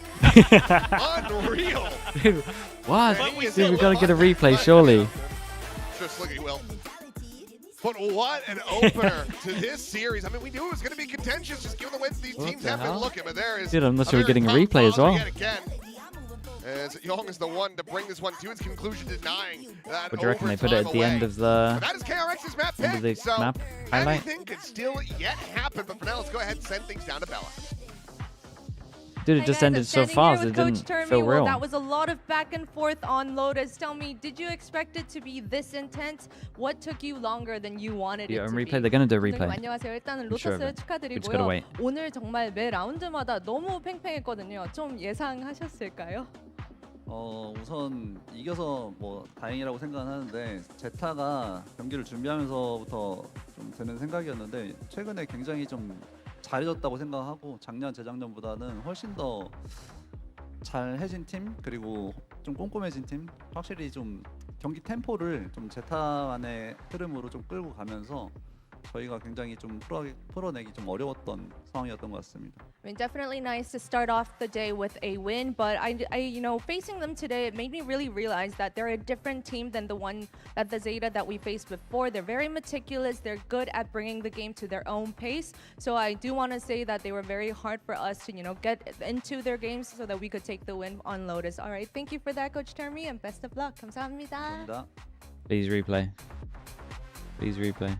Unreal. Dude, what? Dude, we gotta get a replay, surely. Sure, Sliggy will. But what an opener to this series. I mean, we knew it was going to be contentious just given the wins these teams have been looking, but there is... Dude, I'm not sure we're getting a replay as well. As Young is the one to bring this one to its conclusion, denying that. What do you reckon they put it at the end of the... But that is KRX's map pick, end of the so map highlight? anything could still yet happen, but for now, let's go ahead and send things down to Bella. Dude, it just ended so fast, it didn't feel real. That was a lot of back and forth on Lotus. Tell me, did you expect it to be this intense? What took you longer than you wanted it to be? replay. They're gonna do a replay. 안녕하세요. 일단은 I'm sure of 로터스 it. 축하드리고요. We just gotta wait. 오늘 정말 매 라운드마다 너무 팽팽했거든요. 좀 예상하셨을까요? 우선 이겨서 뭐 다행이라고 생각은 하는데 제타가 경기를 준비하면서부터 좀 드는 생각이었는데 최근에 굉장히 좀 잘해졌다고 생각하고 작년 재작년보다는 훨씬 더 잘해진 팀 그리고 좀 꼼꼼해진 팀 확실히 좀 경기 템포를 좀 제타만의 흐름으로 좀 끌고 가면서 저희가 굉장히 좀 풀어내기 좀 어려웠던 상황이었던 것 같습니다. I mean, definitely nice to start off the day with a win, but you know, facing them today, it made me really realize that they're a different team than the one that the ZETA that we faced before. They're very meticulous. They're good at bringing the game to their own pace. So I do want to say that they were very hard for us to, you know, get into their games so that we could take the win on Lotus. All right, thank you for that, Coach Termi, and best of luck. 감사합니다. 감사합니다. Please replay. Please replay.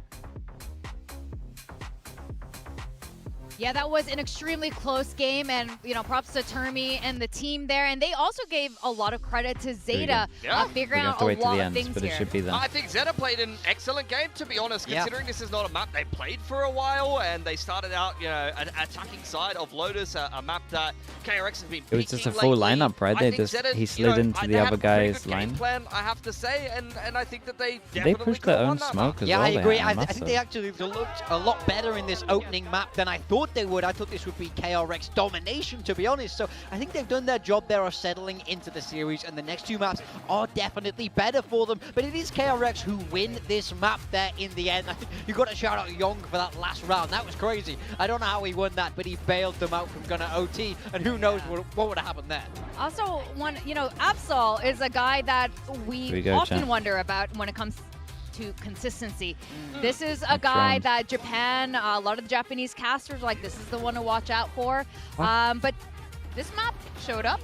Yeah, that was an extremely close game, and you know, props to Termi and the team there. And they also gave a lot of credit to ZETA, figuring out a lot of things here. I think ZETA played an excellent game, to be honest, considering this is not a map they played for a while, and they started out, you know, an attacking side of Lotus, a map that KRX has been. It was just a full lineup, right? He slid into the other guy's line. Plan, I have to say, and I think that they definitely pushed their own smoke as well. Yeah, I agree. I think they actually looked a lot better in this opening map than I thought thought they would. I thought this would be KRX domination, to be honest. So I think they've done their job there of settling into the series, and the next two maps are definitely better for them. But it is KRX who win this map there in the end. I think you got to shout out Young for that last round. That was crazy. I don't know how he won that, but he bailed them out from gonna OT, and who knows what would have happened there. Also, Absol is a guy that we often wonder about when it comes to consistency. This is a guy that Japan, a lot of the Japanese casters like, this is the one to watch out for. But this map showed up.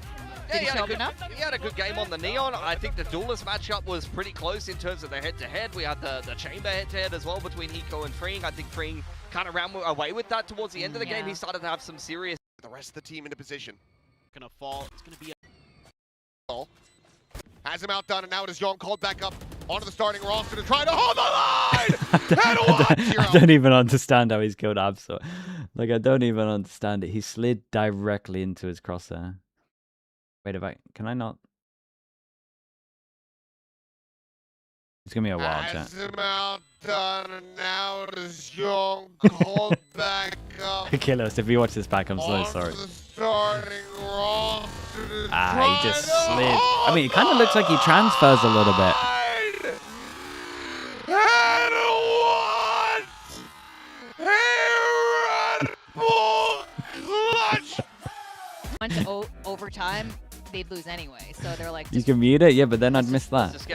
Yeah, he had a good game on the Neon. I think the duelist matchup was pretty close in terms of the head-to-head. We had the chamber head-to-head as well between Hiko and Freeing. I think Freeing kind of ran away with that towards the end of the game. He started to have some serious... The rest of the team into position. Gonna fall. It's gonna be a... Has him outdone, and now it is Young called back up onto the starting roster to try to hold the line! I don't even understand how he's killed Absol. Like, I don't even understand it. He slid directly into his crosshair. Wait, can I not? It's gonna be a while, chat. Has him outdone, and now it is Young called back up. Kill us if you watch this back. I'm so sorry. The starting roster he just slid. I mean, it kind of looks like he transfers a little bit. Went to overtime, they'd lose anyway. So they're like, you can mute it, yeah, but then I'd miss that. It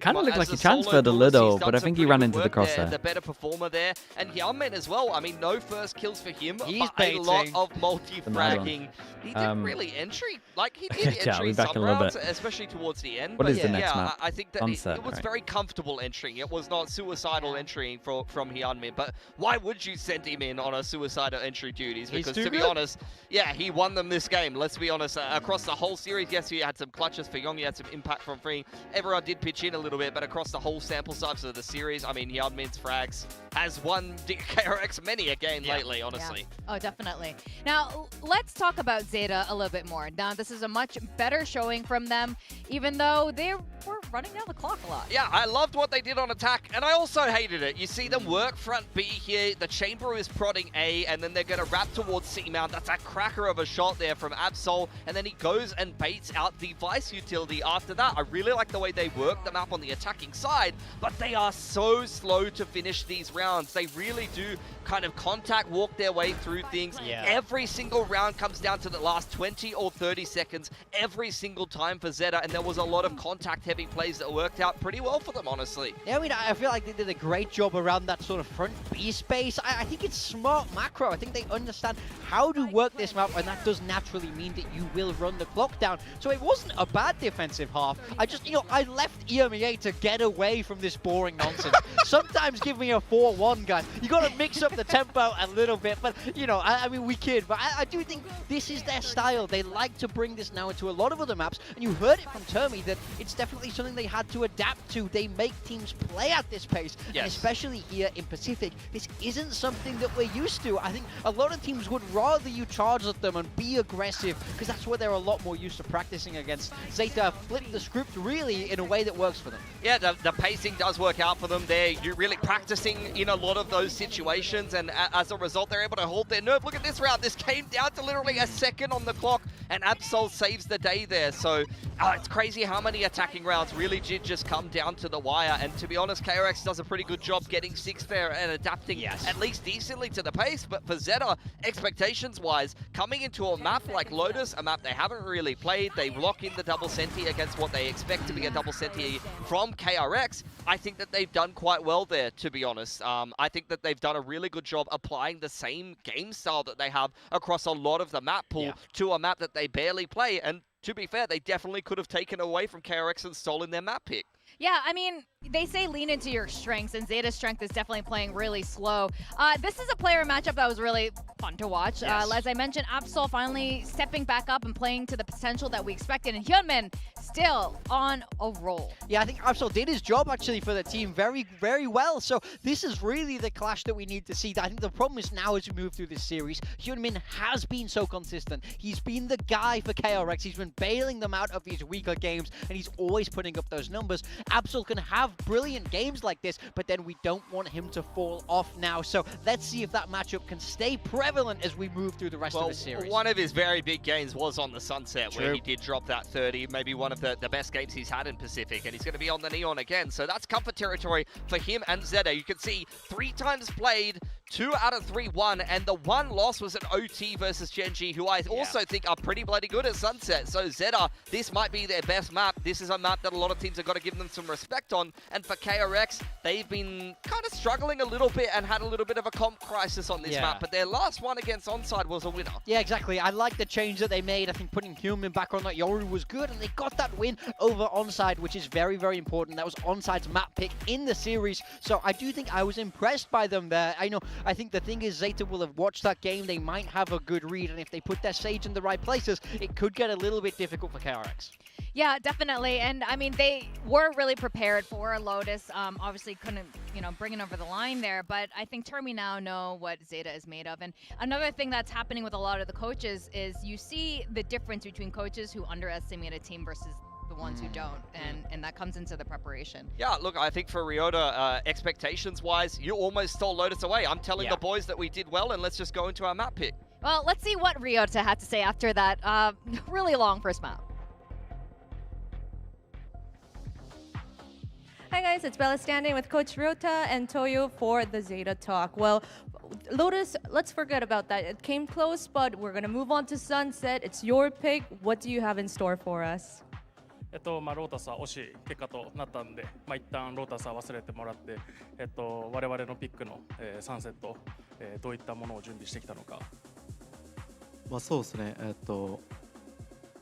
kind of looked like he transferred a little, but I think he ran into the crosshair. The better performer there, and Hyunmin as well. I mean, no first kills for him, He's but a lot of multi-fragging. He didn't really entry, like he did entry some rounds, especially towards the end. What is the next map? I think that it was very comfortable entering. It was not suicidal entering from Hyunmin, but why would you send him in on a suicidal entry duties? Because to be honest, yeah, he won them this game. Let's be honest, across the whole series, yes, he had some clutches for Young, he had some impact from Freeing. Everyone did pitch in a little bit, but across the whole sample size of the series, I mean, Hyunmin's frags has won KRX many a game lately, honestly. Yeah. Oh, definitely. Now, let's talk about ZETA a little bit more. Now, this is a much better showing from them, even though they were running down the clock a lot. Yeah, I loved what they did on attack, and I also hated it. You see them work front B here, the chamber is prodding A, and then they're going to wrap towards C mount. That's a cracker of a shot there from Absol, and then he goes and baits out the Vice utility after that. I really like the way they work the map on the attacking side, but they are so slow to finish these rounds. They really do kind of contact walk their way through things. Every single round comes down to the last 20 or 30 seconds every single time for ZETA, and there was a lot of contact heavy plays that worked out pretty well for them, honestly. Yeah, I mean, I feel like they did a great job around that sort of front B space. I think it's smart macro. I think they understand how to work this map, and that does naturally mean that you will run the clock down. So it wasn't a bad defensive half. I just, I left EMEA to get away from this boring nonsense. Sometimes give me a 4-1, guys. You got to mix up the tempo a little bit, but, I mean, we kid, but I do think this is their style. They like to bring this now into a lot of other maps, and you heard it from Termi that it's definitely something they had to adapt to. They make teams play at this pace, and especially here in Pacific, this isn't something that we're used to. I think a lot of teams would rather you charge at them and be aggressive, because that's what they're a lot more used to practicing against. ZETA flip the script really in a way that works for them. Yeah, the pacing does work out for them. You're really practicing in a lot of those situations, and as a result, they're able to hold their nerve. Look at this round. This came down to literally a second on the clock, and Absol saves the day there. So it's crazy how many attacking rounds really did just come down to the wire. And to be honest, KRX does a pretty good job getting 6 there and adapting at least decently to the pace. But for ZETA, expectations-wise, coming into a map like Lotus, a map they haven't really played, they lock in the double senti against what they expect to be a double senti from KRX. I think that they've done quite well there, to be honest. I think that they've done a really good job applying the same game style that they have across a lot of the map pool to a map that they barely play. And to be fair, they definitely could have taken away from KRX and stolen their map pick. Yeah, I mean, they say lean into your strengths, and ZETA's strength is definitely playing really slow. This is a player matchup that was really fun to watch. As I mentioned, Absol finally stepping back up and playing to the potential that we expected, and Hyunmin still on a roll. Yeah, I think Absol did his job actually for the team very, very well. So this is really the clash that we need to see. I think the problem is now as we move through this series, Hyunmin has been so consistent. He's been the guy for KRX. He's been bailing them out of these weaker games, and he's always putting up those numbers. Absol can have brilliant games like this, but then we don't want him to fall off now. So let's see if that matchup can stay prevalent as we move through the rest of the series. One of his very big games was on the Sunset, where he did drop that 30, maybe one of the best games he's had in Pacific, and he's going to be on the Neon again. So that's comfort territory for him and ZETA. You can see 3 times played, 2 out of 3 won, and the one loss was an OT versus Genji, who I also think are pretty bloody good at Sunset. So ZETA, this might be their best map. This is a map that a lot of teams have got to give them some respect on. And for KRX, they've been kind of struggling a little bit and had a little bit of a comp crisis on this map, but their last one against Onside was a winner. Yeah, exactly. I like the change that they made. I think putting Human back on that Yoru was good, and they got that win over Onside, which is very, very important. That was Onside's map pick in the series, so I do think I was impressed by them there. I think the thing is, ZETA will have watched that game. They might have a good read, and if they put their Sage in the right places, it could get a little bit difficult for KRX. Yeah, definitely. And I mean, they were really prepared for Lotus. Obviously couldn't, bring it over the line there. But I think Termi now know what ZETA is made of. And another thing that's happening with a lot of the coaches is you see the difference between coaches who underestimate a team versus the ones who don't, and that comes into the preparation. Yeah, look, I think for Ryota, expectations-wise, you almost stole Lotus away. I'm telling the boys that we did well, and let's just go into our map pick. Well, let's see what Ryota had to say after that really long first map. Hi guys, it's Bella standing with Coach Ryota and Toyo for the ZETA Talk. Well, Lotus, let's forget about that. It came close, but we're going to move on to Sunset. It's your pick. What do you have in store for us? ロータスは惜しい結果となったんで、一旦ロータスは忘れてもらって、我々のピックの3セット、どういったものを準備してきたのか。そうですね。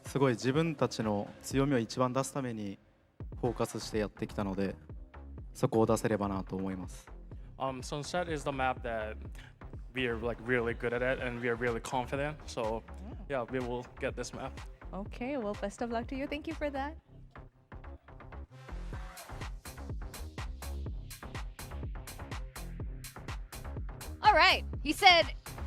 すごい自分たちの強みを一番出すためにフォーカスしてやってきたので、そこを出せればなと思います。Sunset is the map that we are really good at it, and we are really confident. So, yeah, we will get this map. Okay, well, best of luck to you. Thank you for that. All right, he said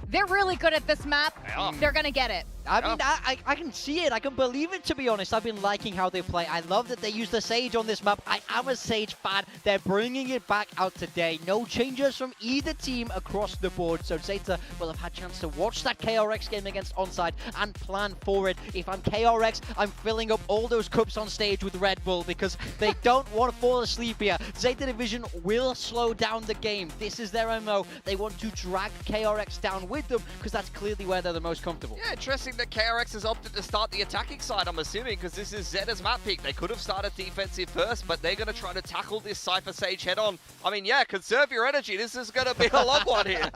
they're really good at this map. They're going to get it. I mean, I can see it. I can believe it, to be honest. I've been liking how they play. I love that they use the Sage on this map. I am a Sage fan. They're bringing it back out today. No changes from either team across the board. So ZETA will have had a chance to watch that KRX game against Onside and plan for it. If I'm KRX, I'm filling up all those cups on stage with Red Bull because they don't want to fall asleep here. ZETA Division will slow down the game. This is their MO. They want to drag KRX down with them because that's clearly where they're the most comfortable. Yeah, interesting that KRX has opted to start the attacking side, I'm assuming, because this is ZETA's map pick. They could have started defensive first, but they're going to try to tackle this Cypher Sage head on. I mean, yeah, conserve your energy. This is going to be a long one here.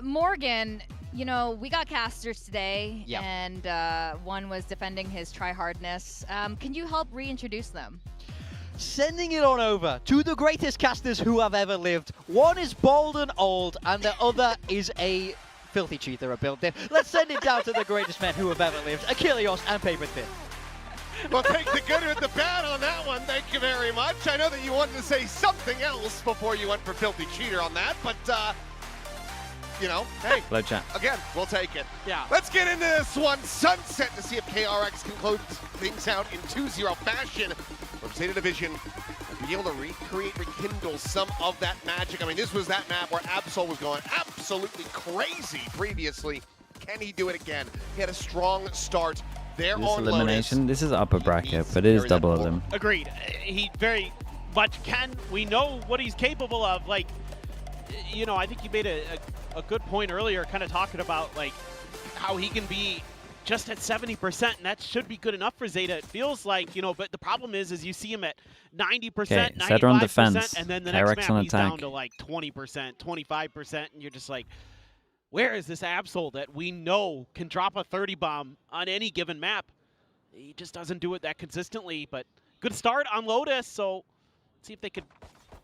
Morgan, we got casters today, and one was defending his try-hardness. Can you help reintroduce them? Sending it on over to the greatest casters who have ever lived. One is bald and old, and the other is a filthy cheater, a build diff. Let's send it down to the greatest men who have ever lived, Achilles and Paper Thin. Well, take the good with the bad on that one. Thank you very much. I know that you wanted to say something else before you went for filthy cheater on that, but hey, again, we'll take it. Yeah. Let's get into this one. Sunset to see if KRX can close things out in 2-0 fashion from ZETA Division. Be able to rekindle some of that magic. I mean, this was that map where Absol was going absolutely crazy previously. Can he do it again? He had a strong start there this on elimination. Lotus. This is upper bracket, but it is double elim. Agreed. He very much can. We know what he's capable of. I think you made a good point earlier, kind of talking about how he can be just at 70%, and that should be good enough for ZETA. It feels like, but the problem is you see him at 90%, 95%, on defense. And then the KRX next on map he's attack. down to 20%, 25%, and you're just like, where is this Absol that we know can drop a 30 bomb on any given map? He just doesn't do it that consistently, but good start on Lotus, so let's see if they could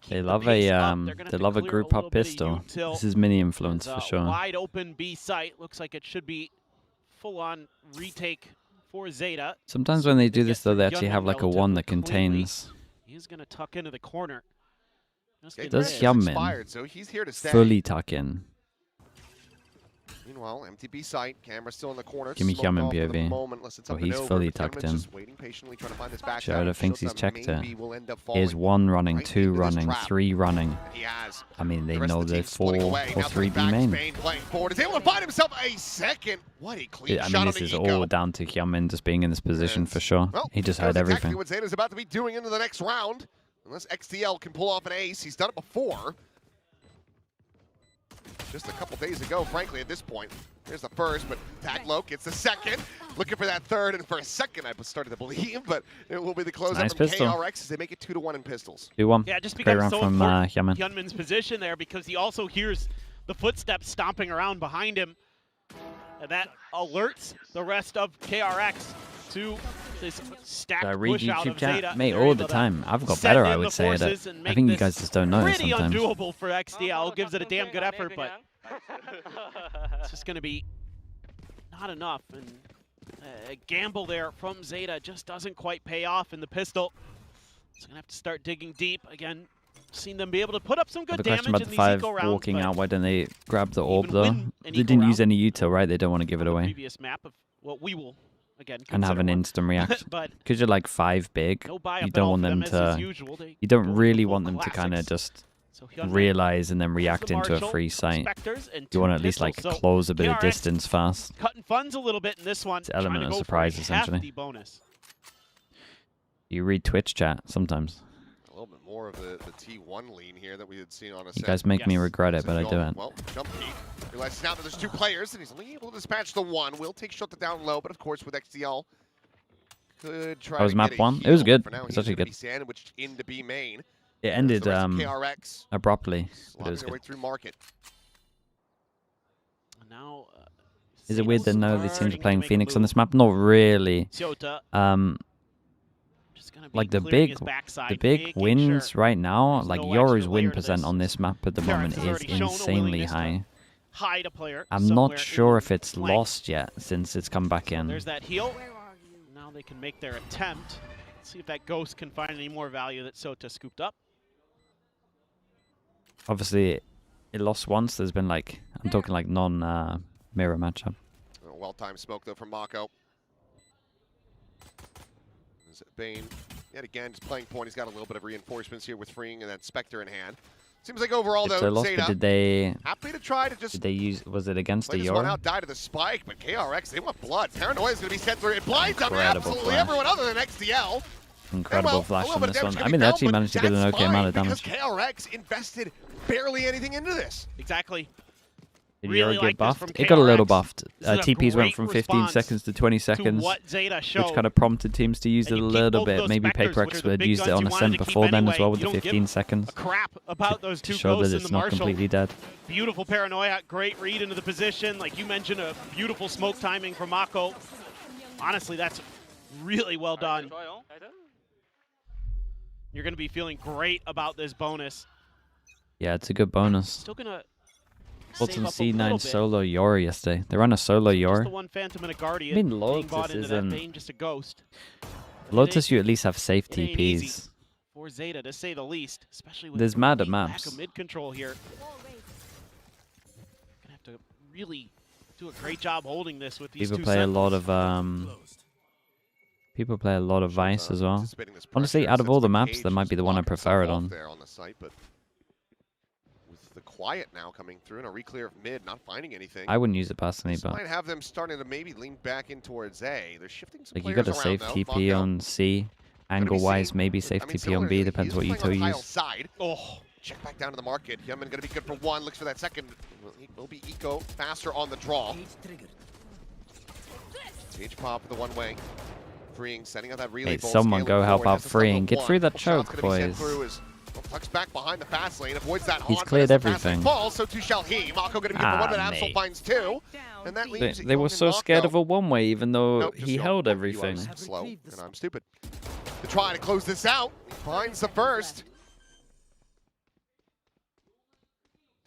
They love a group up pistol. This is mini influence for sure. Wide open B site. Looks like it should be full-on retake for ZETA. Sometimes when they do this, though, they actually have a one that contains. He's going to tuck into the corner. Does Hyunmin so he's here to stay. fully tuck in? Meanwhile, MTB site, camera still in the corner. Give me Smoke Hyunmin off for the POV. moment, unless it's Oh, up he's and over, fully but tucked Hyunmin's in. just waiting patiently, trying to find this back Shota down. thinks he's Shota checked it. maybe will end up Here's falling 1 running, right 2 into this running, trap. 3 running. He has. I mean, they The rest know of the they're team splitting 4 away. or Now 3 coming B back, main. Spain playing forward. Is able to find himself a second. What a clean I shot mean, on this the is eco. all down to Hyunmin just being in this position for sure. Well, He just that was heard exactly everything. what Zeta's about to be doing into the next round. Unless XTL can pull off an ace. He's done it before. Just a couple days ago, frankly, at this point. Here's the first, but Taglo gets the second. Looking for that third, and for a second I started to believe, but it will be the closeout Nice from pistol. KRX as they make it 2-1 in pistols. 2-1. Yeah, just Great becomes round so from important Hyunmin. Hyunmin's position there because he also hears the footsteps stomping around behind him. And that alerts the rest of KRX to this stacked I read push out YouTube of Zeta. chat? Mate, They're all able the to time. I've got send better, in I the would say. forces and I make think you this guys just don't know pretty sometimes. undoable for XDL. Gives it a damn good effort, but it's just going to be not enough. And a gamble there from Zeta just doesn't quite pay off in the pistol. So going to have to start digging deep. Again, seen them be able to put up some I have good a question damage about in the these 5 eco rounds. walking but out. Why don't they grab the orb even though? win an They eco didn't use round. any util, right? They don't want to give it on the away. previous map of what we will, again, And have consider an one. instant react. But Because you're like 5 big, no buy-up you at don't all want for them them as to. usual. They You don't go really full want them to kind of classics. just So Hyunmin realize and then has react the into a Marshall, free sight. Spectres, and You two want to at least like pistols. So close a bit of KRX distance fast. cutting funds a little bit in this one. It's an element trying to of go surprise, for a essentially. hefty bonus. You read Twitch chat sometimes. A little bit more of the T1 lean here that we had seen on a You set. guys make me Yes. regret it, but I do it. Well, jump peek. Realizes now that there's 2 players, and he's only able to dispatch the 1. Will take Shota down low, but of course with XTL, could try That was to map get a 1. It was heal. good. For now, It's he's actually gonna good. be sandwiched into B main. It ended The rest of KRX abruptly, but it slogging was their way good. through market. And now, Is it weird that no, the teams are starting to playing make a Phoenix on move. this map? Not really. Shota just gonna be Like the clearing his big backside, wins making sure right now, there's like no Yoru's extra win layer to percent this. on this map at the KRX moment has is already shown a insanely willingness to high. hide a player I'm somewhere not sure in if it's flank. lost yet since it's come back in. There's that heal. Now they can make their attempt. Let's see if that ghost can find any more value that Sota scooped up. Obviously, it lost once. There's been like, I'm talking like non-mirror matchup. A well-timed smoke though from Mako. Bane, yet again, just playing point. He's got a little bit of reinforcements here with freeing and that Spectre in hand. Seems like overall It's though, a loss, but Zeta did they happy to try to just did they use? Was it against play the this one Yoru? out, die to the spike, but KRX, they want blood. Paranoia is going to be sent through. It blinds up Incredible absolutely flash. everyone other than XDL. Incredible And, flash a on little bit this of one. damage I mean, they coming actually down, managed to but get an that's okay amount of fine damage. Because KRX invested barely anything into this. Exactly. Did Really Yoru like get this from buffed? It got a little KRX. buffed. This is a TPs went great from 15 response seconds to 20 to seconds, what Zeta showed. which kind of prompted teams to use And it a you keep little both bit. those Maybe Spectres, which PaperX are the would big used it guns on you a wanted scent to keep before then as anyway. well with You the don't give 15 seconds. A crap about those To two show ghosts that in it's the not Marshall. completely dead. Beautiful paranoia, great read into the position. Like you mentioned, a beautiful smoke timing from Mako. Honestly, that's really well done. You're going to be feeling great about this bonus. Yeah, it's a good bonus. Still going to Bottom C9 solo Yoru yesterday. They ran a solo Just the Yoru. one Phantom and a Guardian. I mean, being Lotus bought into that isn't- Bane, just a ghost. Lotus, you at least have safe It ain't easy TPs. for Zeta, to say the least, especially with There's mad complete lack maps. of mid control here. Gonna have to really do a great job holding this with these People two play a lot sentinels. of people play a lot of Vice as well. Anticipating this Honestly, pressure, out of sets all the the maps, cage, that might be the one I blocking prefer it himself on. off there on the site, but with the quiet now coming through and a re-clear of mid, not finding anything. I wouldn't use it personally, This but might have them starting to maybe lean back in towards A. They're shifting some like you players got a safe around, TP though. on C. Angle-wise, maybe safe TP on B, depends what util you use. Side. Oh, Check back down to the market. Hyunmin going to be good for one. Looks for that second. Will be eco faster on the draw. Stage pop the one way. Freeing, setting up that relay. Hey, ball, someone scaling go help forward, out has to stop Freeing. at Get one. through that Couple shots choke, gonna be sent boys. through as tucks back behind the fast lane, avoids that He's haunt, but cleared as the fast lane everything. falls, so too shall he. Mako going to be good for one, but Absol mate. finds two. And that leaves They were so scared of a one-way, even though Nope, just he go. held You are everything. slow, and I'm stupid. To try to close this out, he finds the first.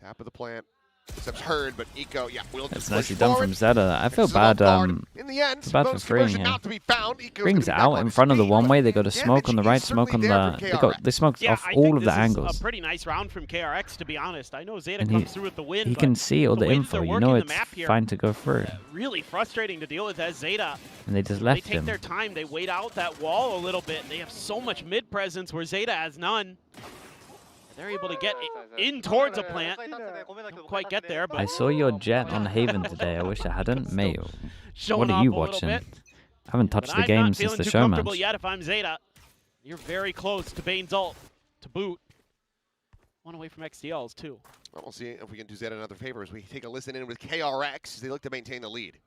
Tap of the plant. Steps heard, but Eco, yeah, will That's just nicely push done forward. from ZETA. I feel Mixes them off bad. guard. In the end, Feel bad for most freeing conversion here. not to be found. Eco's Brings gonna be back out on in his front of the feet, one but way. They got a smoke on the damage right, is smoke on certainly there the. for They smoked Yeah, off I all think of the this is angles. a pretty nice round from KRX, to be honest. I know ZETA And comes through with the win, he but can see all the way that info. they're You working know the it's map here, fine to go through. really frustrating to deal with as ZETA. And they just They left take him. their time. They wait out that wall a little bit. They have so much mid presence where ZETA has none. They're able to get in towards a plant. Don't quite get there, but I saw your jet on Haven today. I wish I hadn't. Mate, showing what are you off a little watching? bit. I haven't touched But the I'm game not since feeling the too show comfortable match. yet if I'm ZETA. You're very close to Bane's ult to boot. One away from XDLs too. Well, we'll see if we can do Zeta another favor as we take a listen in with KRX as they look to maintain the lead.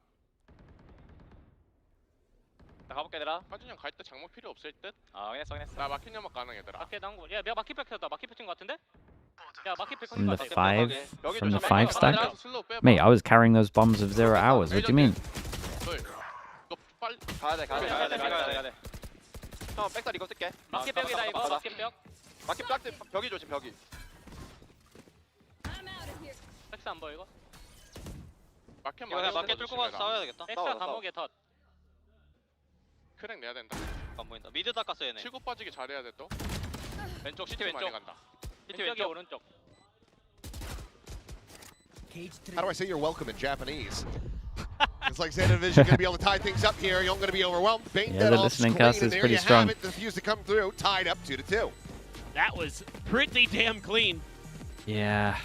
나 가볼게 얘들아. 하준이 형 갈 때 장막 필요 없을 듯? 확인했어 확인했어. 나 마켓 연막 가능 얘들아. 마켓 당구. 야 내가 마켓 펼쳤다. 마켓 펼친 거 같은데? 야 마켓 펼친 From 거 the 같아. five, 여기 from the 조심해. five stack. 슬로우 빼봐. Mate, I was carrying those bombs of 0 hours. What do you mean? 너 빨리 가야 돼 가야 돼. 형 백다리 이거 쓸게. 마켓 벽이다 이거. 마켓 벽. 마켓 벽 벽이 조심 벽이. 백스 안 보여 이거? 마켓 이거 그냥 마켓 뚫고 가서 싸워야 되겠다. 백스 감옥에 덧. 크랙 내야 된다. 안 보인다. 미드 닦았어 얘네. 치고 빠지게 잘해야 돼 또. 왼쪽 시티 많이 왼쪽. 간다. 시티 왼쪽 오른쪽. How do I say you're welcome in Japanese? It's like Zeta Division going to be able to tie things up here. You're going to be overwhelmed. Bane Yeah, dead the off listening screen, cast and is there pretty you strong. have it. The fuse to come through, tied up 2-2. That was pretty damn clean. Yeah.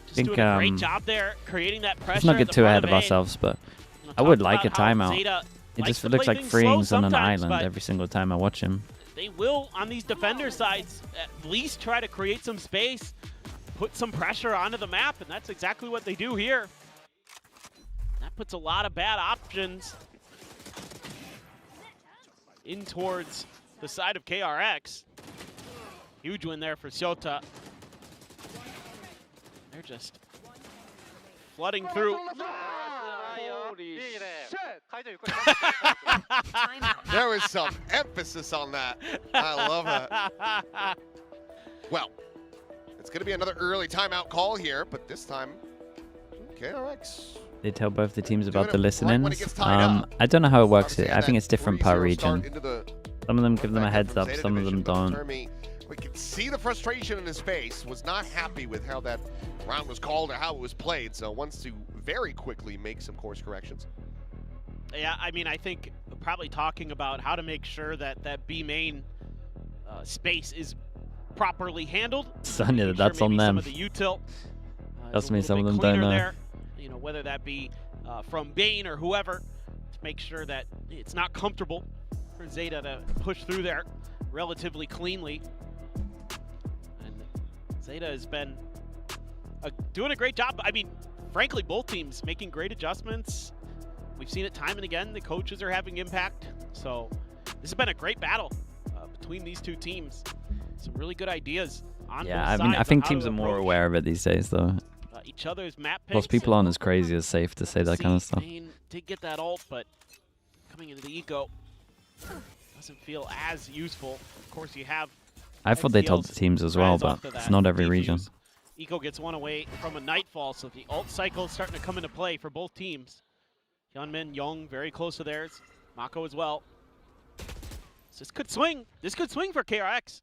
Just think, doing a great job there, creating that pressure. Let's not at get the too front ahead of Bane. ourselves, but You know, I would talked like a about how timeout. ZETA It likes just to looks play like things freeing's slow on an sometimes, island but every single time I watch him. they will, on these defender sides, at least try to create some space, put some pressure onto the map, and that's exactly what they do here. That puts a lot of bad options in towards the side of KRX. Huge win there for ZETA. They're just flooding through. There was some emphasis on that. I love that. Well, it's going to be another early timeout call here, but this time, KRX. They tell both the teams about Doing the it right when it listen-ins. gets tied up. I don't know how it works. Obviously, I think it's different per 3-0 region. start into the Some of them give them a backup heads from up, Zeta some of them Division, but don't. Termi, we can see the frustration in his face, was not happy with how that round was called or how it was played, so wants to very quickly make some course corrections. Yeah, I mean, I think probably talking about how to make sure that that B main space is properly handled. Sonya, Making that's sure on maybe them. Some of the util. Trust is a me, little some of bit them don't cleaner know. there. You know, whether that be from Bane or whoever, to make sure that it's not comfortable for ZETA to push through there relatively cleanly. And ZETA has been doing a great job. I mean, frankly, both teams making great adjustments. We've seen it time and again. The coaches are having impact. So this has been a great battle between these two teams. Some really good ideas on Yeah, both I mean, I sides think on how teams to are more approach, aware of it these days, though. each other's map picks. Plus, people and aren't as crazy as safe to say that kind of stuff. Bane did get that ult, but coming into the eco doesn't feel as useful. Of course, you have I thought they told the XDLs teams as well, rise but off of it's that not every defuse. region. Eco gets one away from a Nightfall, so the ult cycle is starting to come into play for both teams. Hyunmin, Young, very close to theirs. Mako as well. So this could swing. This could swing for KRX.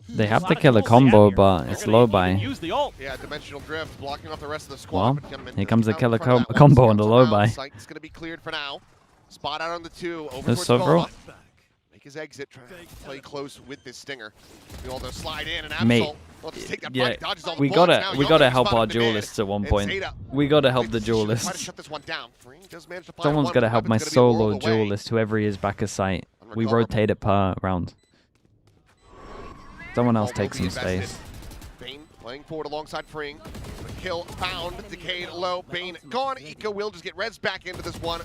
They have A to lot of kill a tools they have combo, here. but They're it's gonna low even buy. use the ult. Yeah, dimensional drift blocking off the rest of the Well, squad. but Hyunmin here comes the out killer front of that combo one. on the Scouts low around. buy. Site's going to be cleared for now. Spot out on the 2 over There's towards Sovro. Goma. Make his exit, try to play close with this stinger. We all slide in and Mate, Absol. Well, just take that yeah, fight, dodges all the we bullets gotta now. we Young gotta gets help spotted our in the mid. duelists at one And point. Zeta We gotta help the should try to duelists. shut this one down. Free does manage to find Someone's one, gotta but help my Weapon's gonna be solo whirled away. duelist, whoever he is, back a site. We Unrecoverable. rotate it per round. Someone else All take will be some invested. space. Bane playing forward alongside Freeing. The kill found, decayed low. Bane gone. Eco will just get res back into this one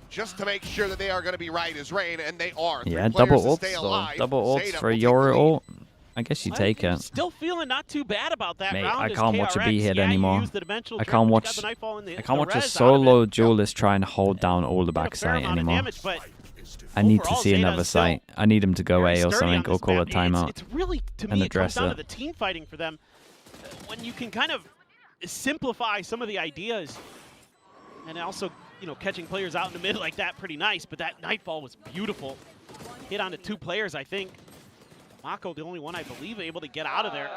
just to make sure that they are going to be right as rain, and they are. Yeah, Three double players to ults stay though. alive. Double ults Zeta for will take your the lead. ult. I guess you take it. Still feeling not too bad about that Mate, round. I as can't watch a KRX. B hit Yeah, you anymore. used the dimensional I drift, can't but you watch. got the Nightfall and the I can't watch a res out of it. solo duelist try and hold down all the Got a back fair site amount of anymore. damage, but I need to overall, see Zeta another is still site. I need him to go very A or sturdy something, on or this call a map. timeout. It's really, to and me, it comes address down it. to the team fighting for them. When you can kind of simplify some of the ideas. And also, you know, catching players out in the mid like that, pretty nice. But that Nightfall was beautiful. Hit onto 2 players, I think. Mako, the only one, I believe, able to get out of there.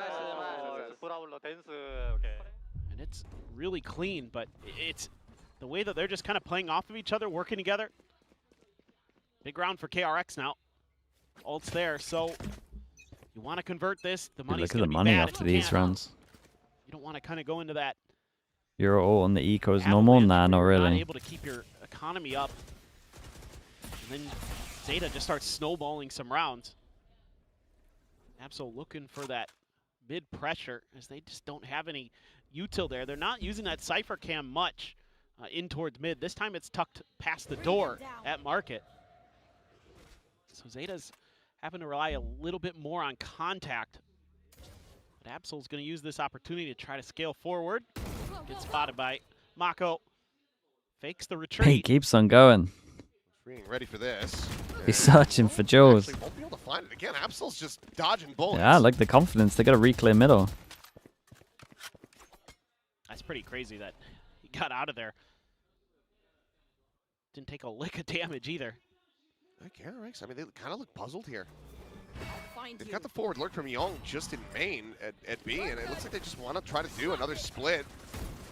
And it's really clean, but it's the way that they're just kind of playing off of each other, working together. Big round for KRX now. Ult's there, so you want to convert this. The money's look at the money after these rounds. You don't want to kind of go into that. You're all on the eco is normal? Nah, not really. Not able to keep your economy up. And then ZETA just starts snowballing some rounds. Absol looking for that mid pressure as they just don't have any util there. They're not using that Cypher cam much in towards mid. This time it's tucked past the door at market. So ZETA's having to rely a little bit more on contact. But Absol's going to use this opportunity to try to scale forward. Gets spotted by Mako. Fakes the retreat. He keeps on going. Being ready for this. He's searching for Jaws. Actually won't be able to find it again. Absol's just dodging bullets. Yeah, I like the confidence. They got a re-clear middle. That's pretty crazy that he got out of there. Didn't take a lick of damage either. KRX, I mean, they kind of look puzzled here. They've got the forward lurk from Young just in main at B, and it looks like they just want to try to do another split.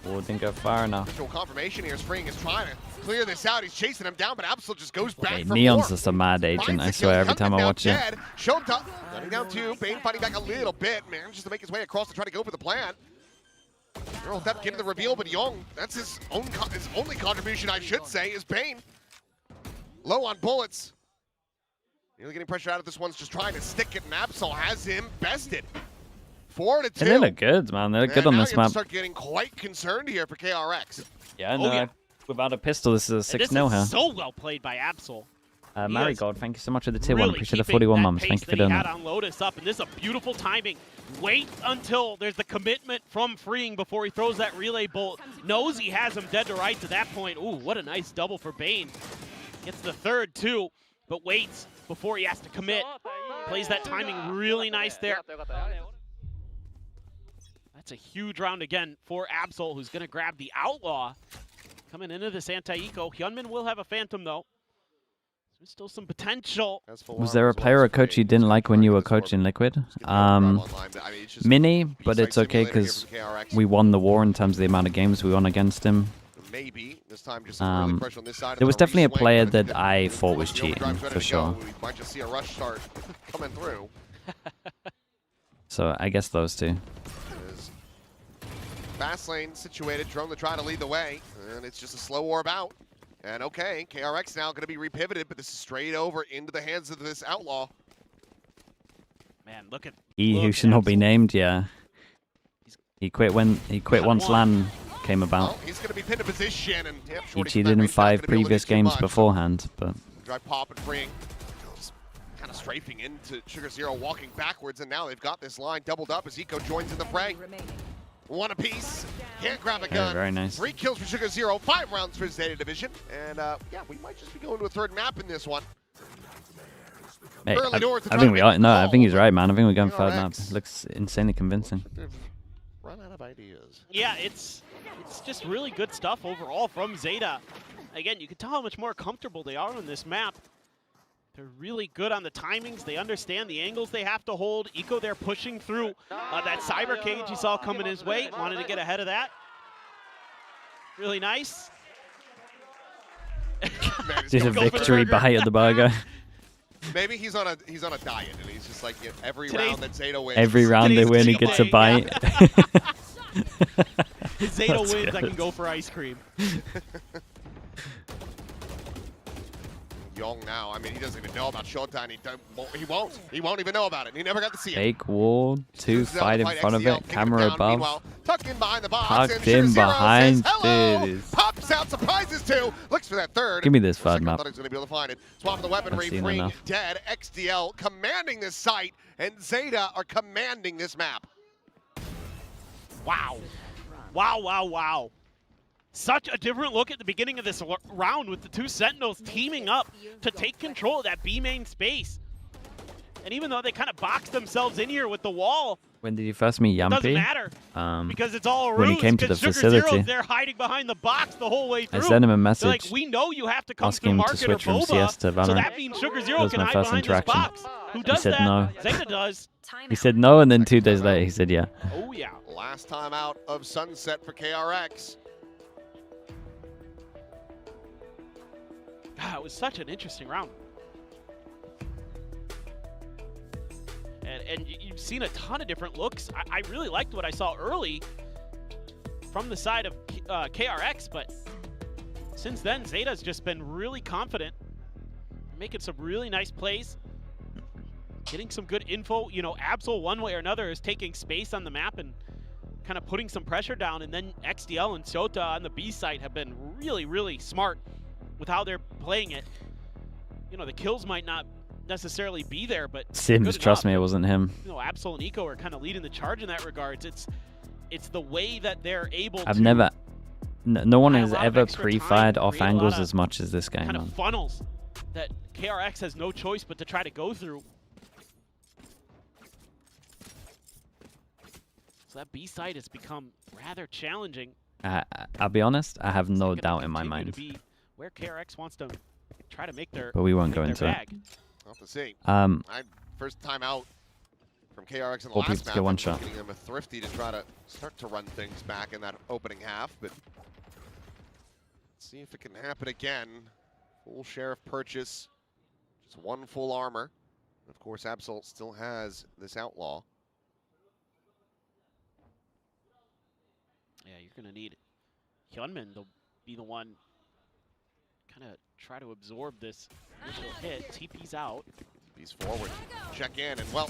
Oh, didn't go far enough. Visual confirmation here. Spring is trying to clear this out. He's chasing him down, but Absol just goes back Hey, for Neon's more. just a mad agent, I swear, every time I watch it. Shota running down 2. Bane fighting back a little bit, man, just to make his way across to try to go for the plant. Earl Depp getting the reveal, but Young, that's his only contribution, I should say, is Bane. Low on bullets. Nearly getting pressure out of this one's just trying to stick it, and Absol has him bested. 4-2. And they look good, man. They look good on this map. Start getting quite concerned here for KRX. Yeah, no, without a pistol, this is a 6-0 here. So well played by Absol. Marigold, thank you so much for the tier 1. Appreciate the 41 mums. Thank you for doing that. On Lotus up, and this is a beautiful timing. Wait until there's the commitment from Freeing before he throws that relay bolt. Knows he has him dead to rights at that point. Ooh, what a nice double for Bane. Gets the third too, but waits before he has to commit. Plays that timing really nice there. That's a huge round again for Absol, who's going to grab the Outlaw. Coming into this anti-eco. Hyunmin will have a Phantom, though. There's still some potential. Was there a player or coach you didn't like when you were coaching Liquid? Mini, but it's okay because we won the war in terms of the amount of games we won against him. Maybe this time just some early pressure on this side. There was definitely a player that I thought was cheating, for sure. We might just see a rush start coming through. So I guess those two. Fast lane situated, Drone to try to lead the way, and it's just a slow orb out. And okay, KRX now going to be repivoted, but this is straight over into the hands of this Outlaw. Man, look at Who should not be named, yeah. He quit once LAN came about. Well, he's going to be pinned in position, and he cheated in 5 previous games beforehand, but drive pop and bring. Just kind of strafing into Sugar Zero, walking backwards, and now they've got this line doubled up as Eco joins in the fray. One apiece. Can't grab a gun. Very nice. 3 kills for Sugar Zero, 5 rounds for ZETA Division. And yeah, we might just be going to a 3rd map in this one. Hey, I think we are. No, I think he's right, man. I think we're going 3rd map. It looks insanely convincing. Run out of ideas. Yeah, it's just really good stuff overall from ZETA. Again, you can tell how much more comfortable they are on this map. They're really good on the timings. They understand the angles they have to hold. Eco there pushing through that cyber cage he saw coming his way. Wanted to get ahead of that. Really nice. Did a victory bite at the burger. Maybe he's on a diet and he's just like every round that ZETA wins. Every round they win, he gets a bite. If ZETA wins, good. I can go for ice cream. Young now, I mean, he doesn't even know about Shota, and he won't even know about it. He never got to see it. Fake wall, 2 fight in front of it, camera above. Tucked in behind the box, tucked in behind it. Pops out, surprises 2, looks for that 3rd. Give me this 3rd map. I thought he was going to be able to find it. Swapping the weaponry, Freeing dead. XDL commanding this site, and ZETA are commanding this map. Wow. Wow, wow, wow. Such a different look at the beginning of this round with the 2 Sentinels teaming up to take control of that B main space. And even though they kind of boxed themselves in here with the wall, When did you first meet Yampy? doesn't matter because it's all a ruse. When he came to the facility, they're hiding behind the box the whole way through. I sent him a They're message like, we know you have to come asking through him to market switch or from Boba, CS to Valorant. so that means Sugar That Zero was can my hide first behind interaction. this box. Who does said that? no. Zeta does. He said no, and then 2 days later he said yeah. Oh yeah. Last time out of Sunset for KRX. God, it was such an interesting round. And you've seen a ton of different looks. I really liked what I saw early from the side of KRX, but since then, Zeta's just been really confident, making some really nice plays, getting some good info. You know, Absol, one way or another, is taking space on the map and kind of putting some pressure down, and then XDL and Sota on the B side have been really, really smart with how they're playing it. You know, the kills might not necessarily be there, but Sims, trust me, it wasn't him. You know, Absol and Eco are kind of leading the charge in that regards. It's the way that they're able I've to never, no one has a lot of ever extra pre-fired time, off create a lot angles of as much as this guy, kind man. of funnels that KRX has no choice but to try to go through. So that B side has become rather challenging. I'll be honest, I have no doubt in my Continue mind. to be where KRX wants to try to make their But we won't go their into it. bag. We'll have to see. First time out from KRX in the Hope he last map. get one I'm shot. Getting them a thrifty to try to start to run things back in that opening half, but let's see if it can happen again. Full share of purchase, just 1 full armor. Of course, Absol still has this Outlaw. Yeah, you're gonna need Hyunmin to be the one kind of try to absorb this initial hit. TP's out. He's forward. Check in, and well,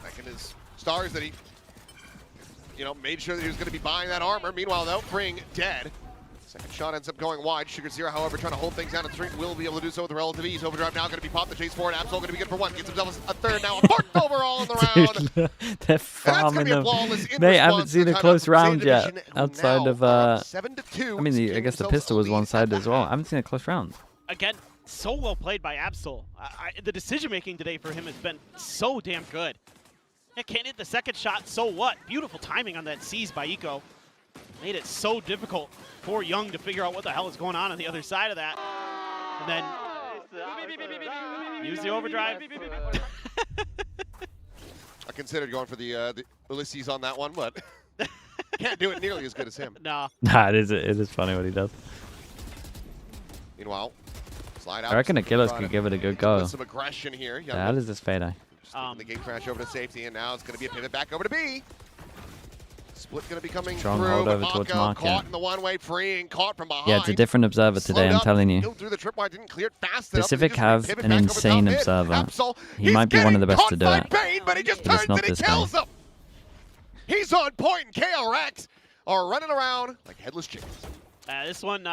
back in his stars that he, made sure that he was going to be buying that armor. Meanwhile, though, freeing dead. Second shot ends up going wide. Sugar Zero, however, trying to hold things down in street, will be able to do so with relative ease. Overdrive now going to be popped. The chase forward. Absol going to be good for 1. Gets himself a 3rd now. A 4th overall in the round. Dude, they're farming them. Mate, I haven't seen a close round yet outside of. 7-2. I mean, I guess the pistol was one-sided as well. I haven't seen a close round. Again, so well played by Absol. The decision-making today for him has been so damn good. Yeah, can't hit the second shot, so what? Beautiful timing on that seize by Eco. Made it so difficult for Young to figure out what the hell is going on the other side of that. And then use the overdrive. I considered going for the Ulysses on that one, but can't do it nearly as good as him. No. Nah, it is funny what he does. Meanwhile, slide out. I reckon Achilles could give it a good go. Some aggression here. Yeah, how does this fade eye? The gate crash over to safety, and now it's going to be a pivot back over to B. Split going to be coming Strong through. hold over Mako towards market. caught in the one-way, freeing, caught from behind. Yeah, it's a different observer today, I'm telling you. Through the tripwire, didn't clear it fast enough. Pacific have an insane observer. Absol, He might be one of the best to do it. Bane, but he just turns not and he this kills guy. him. He's on point, and KRX are running around like headless chickens. This one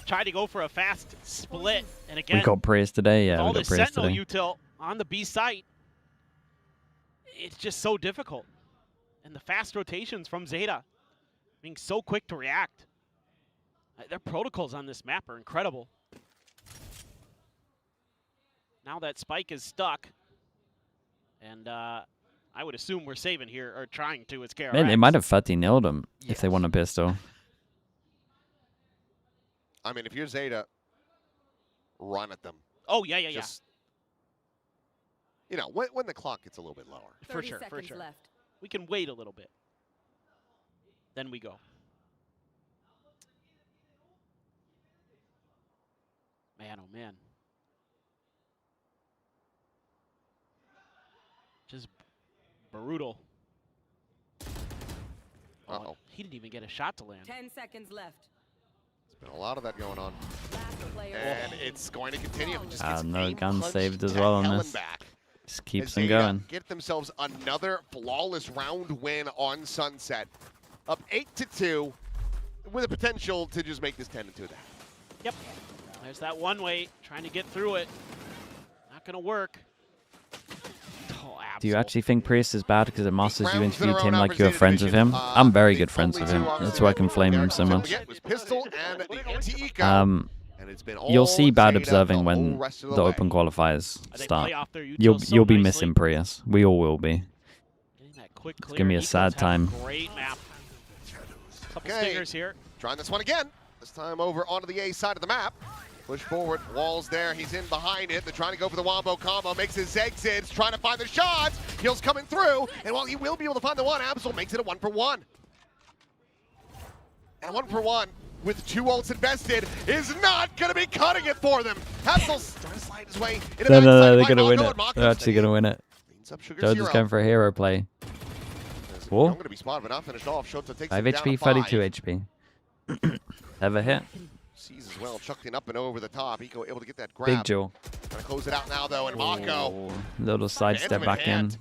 tried to go for a fast split, and again, We got praise today, yeah, all we got this praise Sentinel today. util on the B site, it's just so difficult. And the fast rotations from Zeta, being so quick to react. Their protocols on this map are incredible. Now that Spike is stuck, and I would assume we're saving here, or trying to, as KRX. Man, they might have FUT nailed him if they won a pistol. I mean, if you're Zeta, run at them. Oh, yeah. Just, when the clock gets a little bit lower. For sure. Left. We can wait a little bit. Then we go. Man, oh man. Just brutal. Uh-oh. He didn't even get a shot to land. 10 seconds left. There's been a lot of that going on. And it's going to continue. It just gets No aim gun punched saved as to well on hell this. and back. Just keeps As them they, going. get themselves another flawless round win on Sunset. Up 8-2 with a potential to just make this 10-2 there. Yep. There's that one way, trying to get through it. Not going to work. Oh, Do you actually think Priest is bad because it masters you Rounds that interviewed are him on like you were Zeta friends with Division. him? I'm very the good friends only with him. two That's why I can flame him so much. was Pistol and the anti-eco. And it's been You'll see bad Zeta observing the when whole rest of the way. open qualifiers They start. play off their utils You'll be nicely. missing Prius. We all will be. Getting that quick It's clear. gonna be a Ecos sad have time. Great map. Couple Okay. stingers here. Trying this one again. This time over onto the A side of the map. Push forward, Wall's there, he's in behind it. They're trying to go for the wombo combo, makes his exits, trying to find the shots. Heal's coming through, and while he will be able to find the one, Absol makes it a 1-for-1. And 1-for-1 with 2 ults invested is not going to be cutting it for them. Absol's trying to slide his way into No, the no, backside they're by going to win Mako, it. and Mako's They're actually going to win it. cleans up Sugar They're Zero. just going for a hero play. Whoa. I'm going to be spotted, but not finished off. Shota takes 5 him down HP, to 5. 32 HP. Ever hit? Sees as well, chucked it up and over the top. Eco able to get that grab. Big jewel. Trying to close it out now, though, and Mako. Oh, little sidestep back in.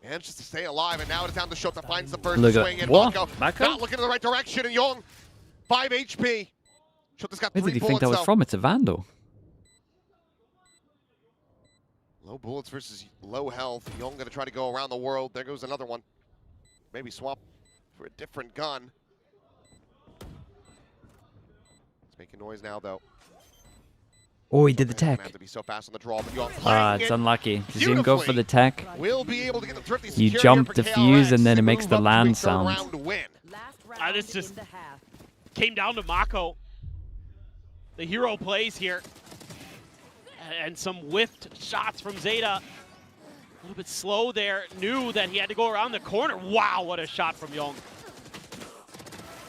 Manages to stay alive, and now it's down to Shota. Finds the first Look at swing, and what? Mako not looking in the right direction, and Young, 5 HP. Shota's got 3 Where did he bullets, think that was though. from? It's a Vandal. Low bullets versus low health. Young going to try to go around the world. There goes another one. Maybe swap for a different gun. It's making noise now, though. Oh, he did the Gonna tech. have to be so fast on the draw, but Young Ah, playing it's it unlucky. Did you even go for the tech? Will be able to get the thrifty You secure jump, here for defuse, KRX. and then They it makes move the up to a land third sound. round to win. This just came down to Mako. The hero plays here. And some whiffed shots from Zeta. A little bit slow there. Knew that he had to go around the corner. Wow, what a shot from Young.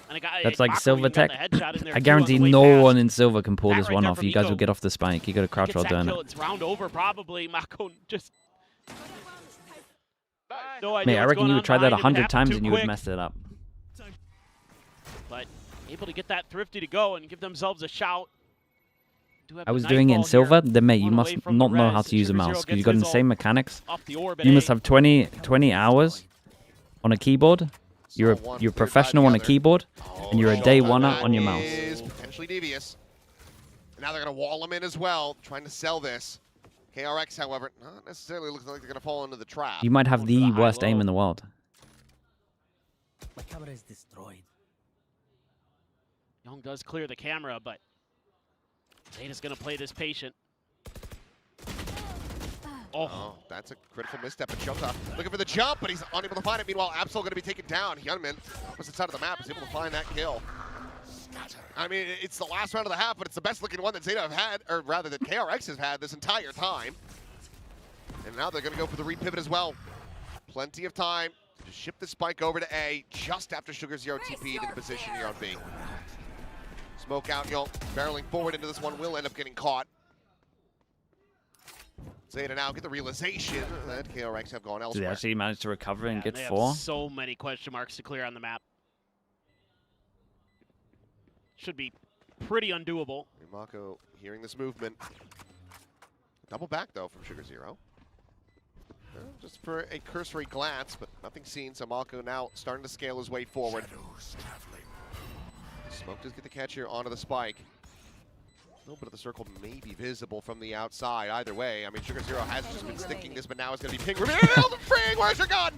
And a guy, That's like Mako silver even got tech. the headshot in there I too guarantee on the way no past. one in silver can pull That this right one there off. from You guys Eco. will get off the spike. You got to crouch Gets while that doing kill. it. It's round over probably. Mako just no idea Mate, I what's reckon going you on would try that behind him. 100 Happened times too and you would quick. mess it up. But able to get that thrifty to go and give themselves a shout. I was doing it in silver, then mate, you must not know how to use a mouse because you've got the same mechanics. You must have 20 hours on a keyboard. You're a professional on a keyboard, and you're a day one-er on your mouse. Is potentially devious. And now they're going to wall him in as well, trying to sell this. KRX, however, not necessarily looks like they're going to fall into the trap. You might have the worst aim in the world. My camera is destroyed. Young does clear the camera, but Zeta's going to play this patient. Oh, that's a critical misstep. And Shota looking for the jump, but he's unable to find it. Meanwhile, Absol going to be taken down. Hyunmin, opposite side of the map, is able to find that kill. I mean, it's the last round of the half, but it's the best looking one that Zeta have had, or rather that KRX has had this entire time. And now they're going to go for the repivot as well. Plenty of time to ship the spike over to A just after Sugar Zero TP'd into position here on B. Smoke out, Young, barreling forward into this one, will end up getting caught. Zeta now get the realization that KRX have gone Did elsewhere. they actually manage to recover and get They have 4? so many question marks to clear on the map. Should be pretty undoable. Mako hearing this movement. Double back, though, from Sugar Zero. Just for a cursory glance, but nothing seen, so Mako now starting to scale his way forward. Smoke does get the catch here onto the spike. A little bit of the circle may be visible from the outside. Either way, I mean, Sugar Zero has just been sticking this, but now it's going to be ping. Reveal the Fring! Where's your gun?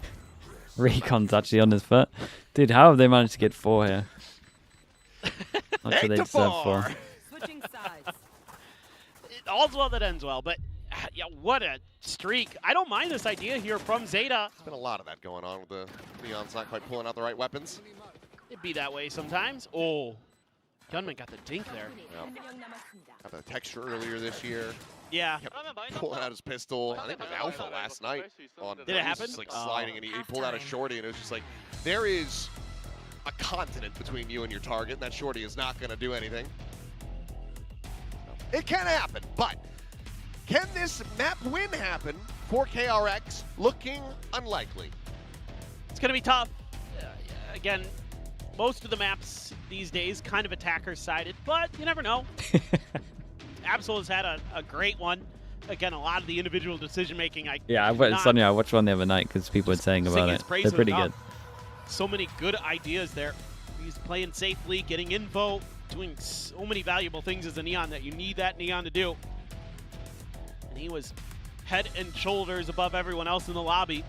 Recon's actually on his foot. Dude, how have they managed to get 4 here? Not sure they deserve 4. Switching sides. All's well that ends well, but yeah, what a streak. I don't mind this idea here from Zeta. There's been a lot of that going on with the Neon's not quite pulling out the right weapons. It'd be that way sometimes. Oh, Gunman got the dink there. Got the texture earlier this year. Yeah. Kept pulling out his pistol. I think it was Alpha last night. Did it he was happen? just, like sliding, and he pulled out a shorty, and it was just like, there is a continent between you and your target, and that shorty is not going to do anything. It can happen, but can this map win happen for KRX? Looking unlikely. It's going to be tough. Again, most of the maps these days kind of attacker-sided, but you never know. Absol has had a great one. Again, a lot of the individual decision-making. Sonia, I watched one the other night because people were saying about it. They're pretty good. So many good ideas there. He's playing safely, getting info, doing so many valuable things as a Neon that you need that Neon to do. And he was head and shoulders above everyone else in the lobby.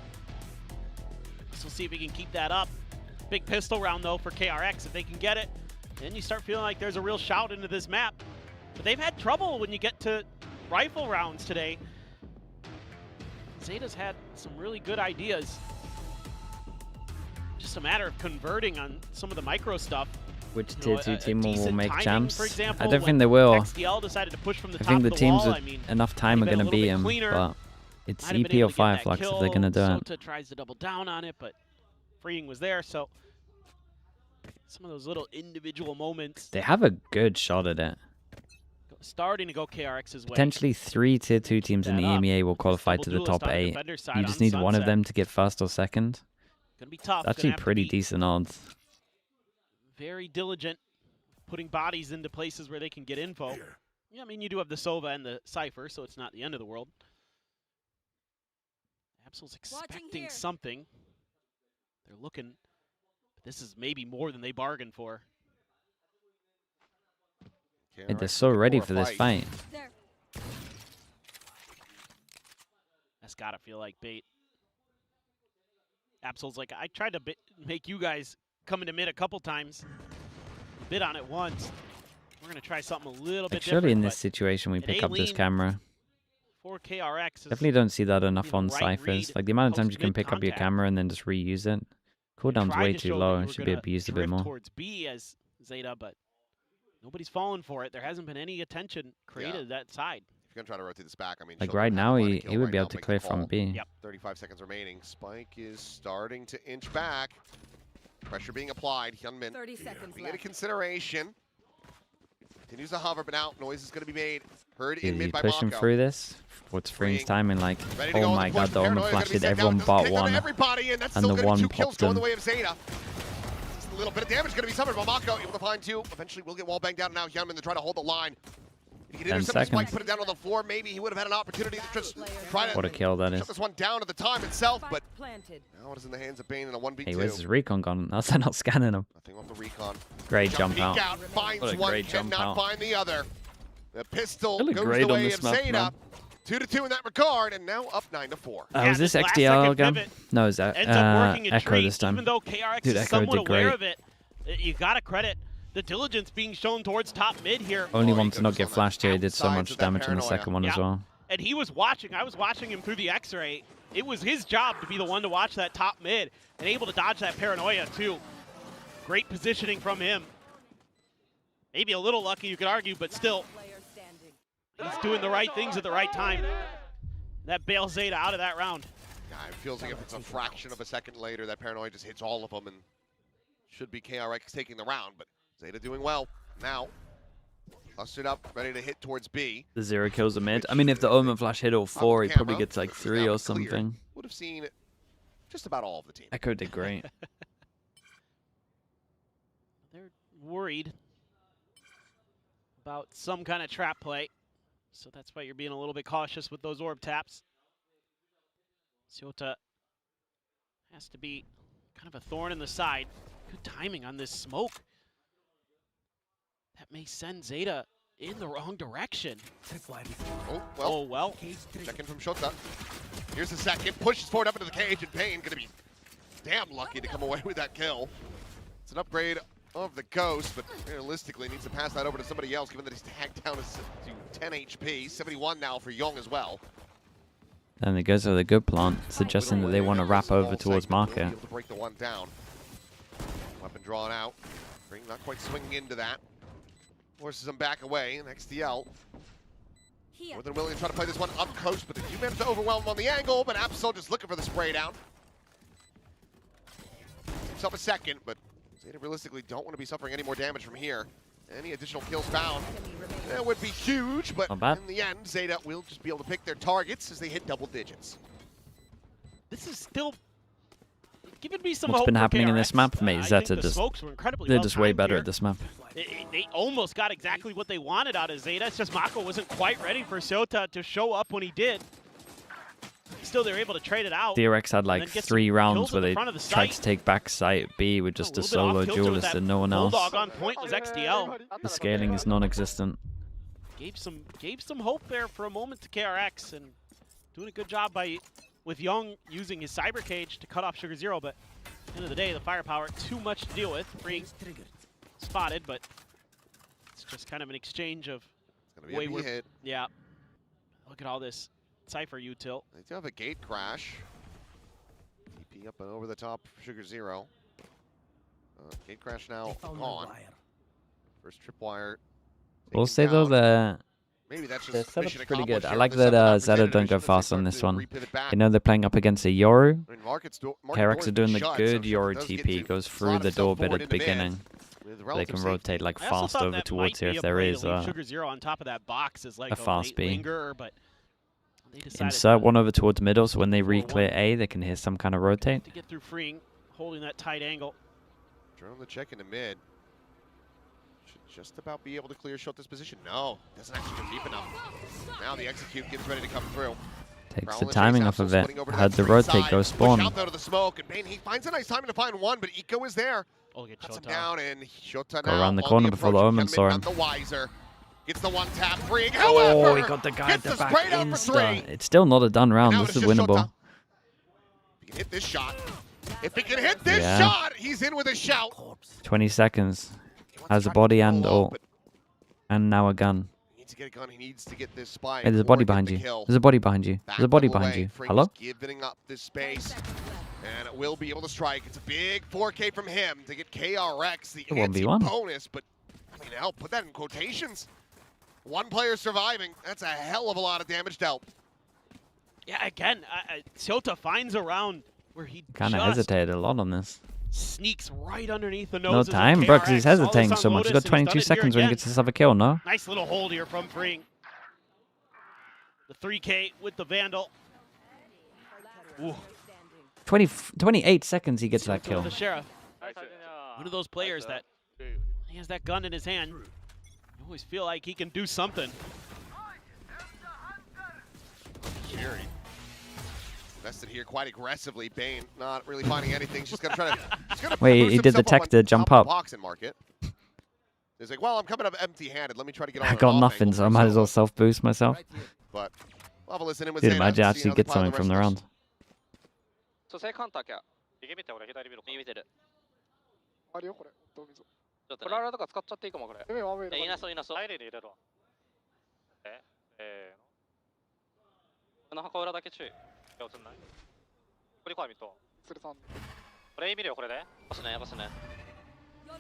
So we'll see if he can keep that up. Big pistol round, though, for KRX. If they can get it, then you start feeling like there's a real shout into this map. But they've had trouble when you get to rifle rounds today. ZETA's had some really good ideas. Just a matter of converting on some of the micro stuff. Which tier 2 team will make timing, champs? for example, I don't think they will. XDL decided to push from the I top think the of teams wall. with enough time are going to beat him, but it's EP or FIREFLUX if they're going to do it. ZETA tries to double down on it, but freeing was there, so some of those little individual moments. They have a good shot at it. Starting to go KRX's way. Potentially 3 tier 2 teams in the EMEA will qualify to the top 8. You just need one of them to get first or second. Gonna be tough. That's actually pretty decent odds. Very diligent, putting bodies into places where they can get info. Yeah, I mean, you do have the Sova and the Cypher, so it's not the end of the world. Absol's expecting something. They're looking, but this is maybe more than they bargained for. And they're so ready for this fight. That's gotta feel like bait. Absol's like, I tried to make you guys come into mid a couple times. Bid on it once. We're gonna try something a little bit different. Surely in this situation we pick up this camera. For KRX, Definitely don't see that enough on Cyphers. Like the amount of times you can pick up your camera and then just reuse it. Cooldown's way too low. It should be abused a bit more. Towards B as ZETA, but nobody's falling for it. There hasn't been any attention created that side. If you're gonna try to rotate this back, I mean, like right now he would be able to clear from B. Yep. 35 seconds remaining. Spike is starting to inch back. Pressure being applied. Hyunmin 30 seconds being into consideration. Continues to hover, but now noise is going to be made. Heard in Is mid he by pushing Mako. through this? What's Freeing's timing like? Oh my god, the Omen flash hit everyone but one. And the one popped him. The way of ZETA. Just a little bit of damage going to be suffered by Mako. Able to find 2. Eventually will get wall banged down, and now Hyunmin to try to hold the line. He could intercept Spike, put it down on the floor. Maybe he would have had an opportunity to just try to what a kill that is. shut this one down at the time itself, but now it is in the hands of Bane in a 1v2. Hey, where's his recon gone? How's that not scanning him? Nothing off the recon. Great jump out. Finds What a one, great jump cannot out. find the other. The pistol They look goes great the on way this of map, ZETA. man. 2-2 in that regard, and now up 9-4. Was this XDL again? No, is that Echo this time? Even though KRX Dude, is Echo somewhat did aware great. of it, you gotta credit the diligence being shown towards top mid here. Only one to not get flashed here. He did so much damage in the second one as well. And he was watching. I was watching him through the X-ray. It was his job to be the one to watch that top mid and able to dodge that paranoia too. Great positioning from him. Maybe a little lucky, you could argue, but still, he's doing the right things at the right time. That bails ZETA out of that round. Yeah, it feels like if it's a fraction of a second later, that paranoia just hits all of them, and should be KRX taking the round, but ZETA doing well. Now, clustered up, ready to hit towards B. The 0 kills a mid. I mean, if the Omen flash hit all 4, he probably gets like 3 or something. Would have seen just about all of the team. Echo did great. They're worried about some kind of trap play, so that's why you're being a little bit cautious with those orb taps. ZETA has to be kind of a thorn in the side. Good timing on this smoke. That may send ZETA in the wrong direction. Oh, well. Second from Shota. Here's the second. Pushes forward up into the cage, and Payne gonna be damn lucky to come away with that kill. It's an upgrade of the Ghost, but realistically needs to pass that over to somebody else, given that he's tagged down to 10 HP. 71 now for Young as well. And it goes with a good plant, suggesting that they want to wrap over towards market. Able to break the one down. Weapon drawn out. Ring not quite swinging into that. Forces him back away, and XDL more than willing to try to play this one up close, but they do manage to overwhelm him on the angle, but Absol just looking for the spray down. Himself a second, but ZETA realistically don't want to be suffering any more damage from here. Any additional kills found, that would be huge, but in the end, ZETA will just be able to pick their targets as they hit double digits. This is still giving me some What's hope been for happening in KRX. this map, mate? ZETA they're just way better at this map. They almost got exactly what they wanted out of ZETA. It's just Mako wasn't quite ready for Shota to show up when he did. Still, they were able to trade it out. KRX had like 3 rounds where they tried to take back site B with just a solo duelist and no one else. Bulldog on point was XDL. The scaling is non-existent. Gave some hope there for a moment to KRX, and doing a good job with Young using his cyber cage to cut off Sugar Zero, but at the end of the day, the firepower too much to deal with. Freeing spotted, but it's just kind of an exchange of It's going to be a hit. Yeah. Look at all this Cypher util. They do have a gate crash. TP up and over the top, Sugar Zero. Gate crash now gone. First tripwire. We'll say though that maybe that's the just setup's pretty good. I here. like that ZETA don't go fast on this one. You know they're playing up against a Yoru. KRX are doing the good Yoru TP, goes through the door bit at the beginning. They can rotate like fast over towards here if there is Sugar Zero on top of that box is like a fast B. Lingerer, but insert one over towards middle, so when they re-clear A, they can hear some kind of rotate. To get through freeing, holding that tight angle. Drone the check into mid. Should just about be able to clear shot this position. No, doesn't actually go deep enough. Now the execute gets ready to come through. Takes the timing off of it. Had the rotate go spawn. Push out though to the smoke, and Bane, he finds a nice timing to find one, but Eco is there. Cuts him down, and Shota Go now around the corner before the Omen saw him. The wiser gets the one tap, freeing. Oh, However, he got the guy at the back insta. It's still not a done round. This is winnable. If he can hit this shot, if he can hit this shot, he's in with a shout. 20 seconds. Has a body and ult. And now a gun. He needs to get a gun. He needs to get this spy. Hey, there's a body behind you. There's a body behind you. There's a body behind you. Hello? Giving up this space. And it will be able to strike. It's a big 4K from him to get KRX, the anti-bonus. But, I mean, hell, put that in quotations. One player surviving. That's a hell of a lot of damage dealt. Yeah, again, Shota finds a round where he kind of hesitated a lot on this. Sneaks right underneath the nose. No time, bro, because he's hesitating so much. He's got 22 seconds when he gets himself a kill, no? Nice little hold here from freeing. The 3K with the Vandal. Ooh. 28 seconds he gets that kill. The Sheriff. One of those players that he has that gun in his hand. You always feel like he can do something. Jerry. Invested here quite aggressively. Bane not really finding anything. She's gonna try to. Wait, he did the tech to jump up. Box and market. He's like, well, I'm coming up empty-handed. Let me try to get on. I got nothing, so I might as well self-boost myself. But we'll have a listen in with Dude, Zeta, imagine actually get something from the round. 蘇生カウンターキャ右見て俺左見ろ右見てるあるよこれどう見ぞプララとか使っちゃっていいかもこれいなそういなそう入れるわこの箱裏だけ注意映んないこれ怖い見とそれさんこれ見るよこれで押すね押すね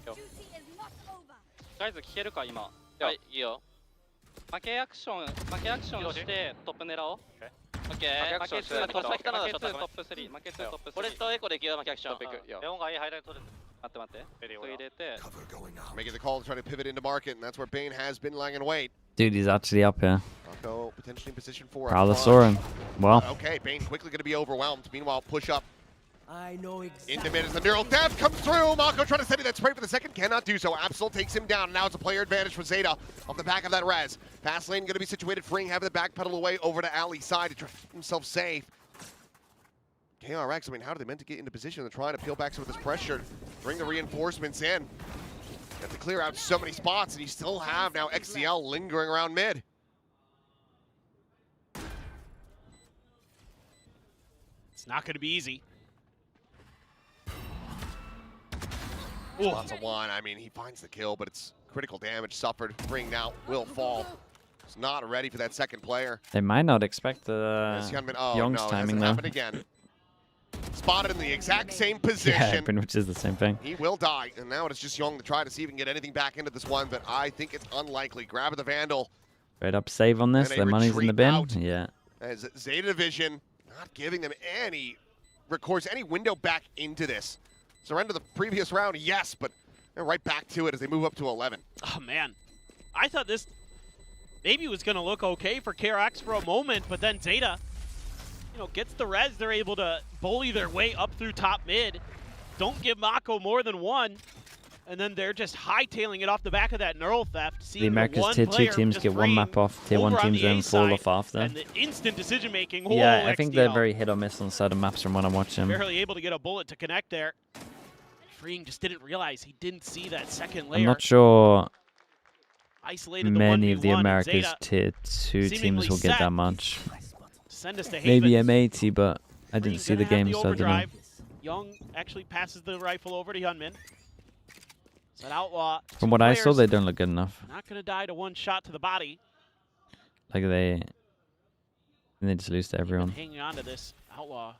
とりあえず聞けるか今はいいいよ負けアクションしてトップ狙おうオッケー負け2トップ3負け2トップ3俺とエコで行くよ負けアクションレオンがいいハイライト取る待って入れて making the call to try to pivot into market, and that's where Bane has been lying in wait. Dude, he's actually up here. Mako potentially in position 4. Prowler saw him. Well. Okay, Bane quickly going to be overwhelmed. Meanwhile, push up. I know exactly. Into mid as the neural death comes through. Mako trying to steady that spray for the second, cannot do so. Absol takes him down. Now it's a player advantage for Zeta off the back of that res. Fast lane going to be situated, freeing, having the back pedal away over to Ali's side to try to keep himself safe. KRX, I mean, how are they meant to get into position? They're trying to peel back some of this pressure, bring the reinforcements in. Have to clear out so many spots, and you still have now XCL lingering around mid. It's not going to be easy. Lots of one. I mean, he finds the kill, but it's critical damage suffered. Ring now will fall. It's not ready for that second player. They might not expect the Young's timing though. Again. Spotted in the exact same position. Yeah, pretty much is the same thing. He will die, and now it's just Young to try to see if he can get anything back into this one, but I think it's unlikely. Grab the Vandal. Straight up save on this. Their money's in the bin. Out. Yeah. As Zeta Division not giving them any recourse, any window back into this. Surrender the previous round, yes, but they're right back to it as they move up to 11. Oh, man. I thought this maybe was going to look okay for KRX for a moment, but then Zeta, you know, gets the res. They're able to bully their way up through top mid. Don't give Mako more than one. And then they're just hightailing it off the back of that neural theft. The America's tier 2 teams get one map off, tier 1 teams then fall off after. And the instant decision-making. Yeah, I think they're very hit or miss on certain maps from when I'm watching. Barely able to get a bullet to connect there. Freeing just didn't realize he didn't see that second layer. I'm not sure Isolated many of the America's tier 2 teams will get that much. Maybe M80, but I didn't see the game, so I don't know. Young actually passes the rifle over to Hyunmin. So an outlaw. From what I saw, they don't look good enough. Not going to die to one shot to the body. Like they just lose to everyone. Hanging on to this Outlaw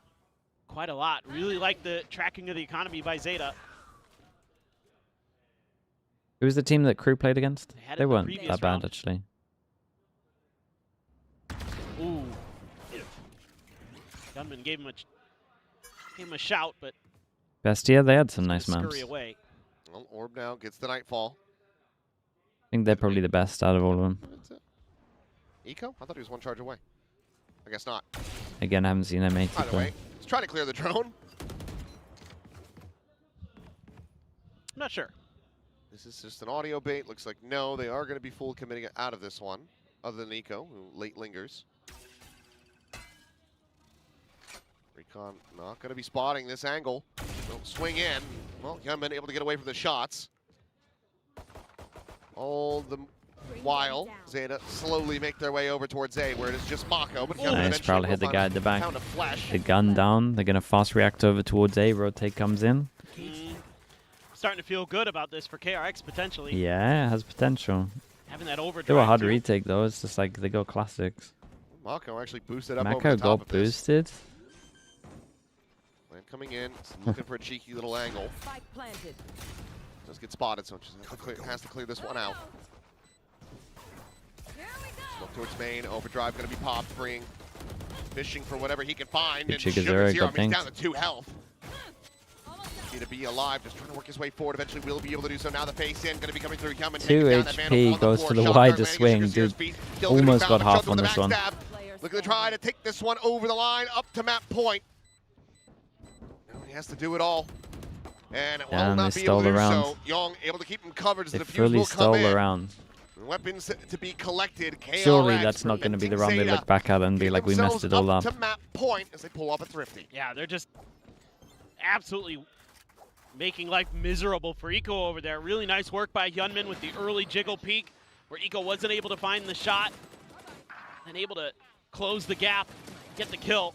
quite a lot. Really like the tracking of the economy by ZETA. Who was the team that Crew played against? They weren't that bad, round. actually. Ooh. Gunman gave him a shout, but Bestia, they had some nice scurry maps. away. Well, Orb now gets the Nightfall. I think they're probably the best out of all of them. That's it. Eco? I thought he was one charge away. I guess not. Again, I haven't seen them 80 By the play. way, he's trying to clear the drone. I'm not sure. This is just an audio bait. Looks like no, they are going to be full committing out of this one, other than Eco, who late lingers. Recon not going to be spotting this angle. Don't swing in. Well, Hyunmin able to get away from the shots. All the while, ZETA slowly make their way over towards A, where it is just Mako. But Nice, probably hit the guy at the back. Pound of flesh. The gun down. They're going to fast react over towards A. Rotate comes in. Starting to feel good about this for KRX potentially. Yeah, it has potential. Having that overdrive. They were hard too. retake though. It's just like they go classics. Mako actually boosted up over Mako the top got of this. boosted. Land coming in, looking for a cheeky little angle. Does get spotted, so just has to clear this one out. Look towards main, overdrive going to be popped, freeing, fishing for whatever he can find. Good And Chica Sugar's Zero here, got he's down pinked. to 2 health. Need to be alive, just trying to work his way forward. Eventually will be able to do so. Now the face in, going to be coming through. Coming, 2 HP goes for the wider swing. Dude, almost got half on this one. Looking to try to take this one over the line, up to map point. Now he has to do it all. And it will Damn, not they be able stole to do around. so. Young able to keep him covered as They the defuse fully will come stole in. around. Weapons to be collected. KRX Surely that's not going to be the round they look back at and be like, we messed it all up. To map point as they pull up a Thrifty. Yeah, they're just absolutely making life miserable for Eco over there. Really nice work by Hyunmin with the early jiggle peek, where Eco wasn't able to find the shot and able to close the gap, get the kill.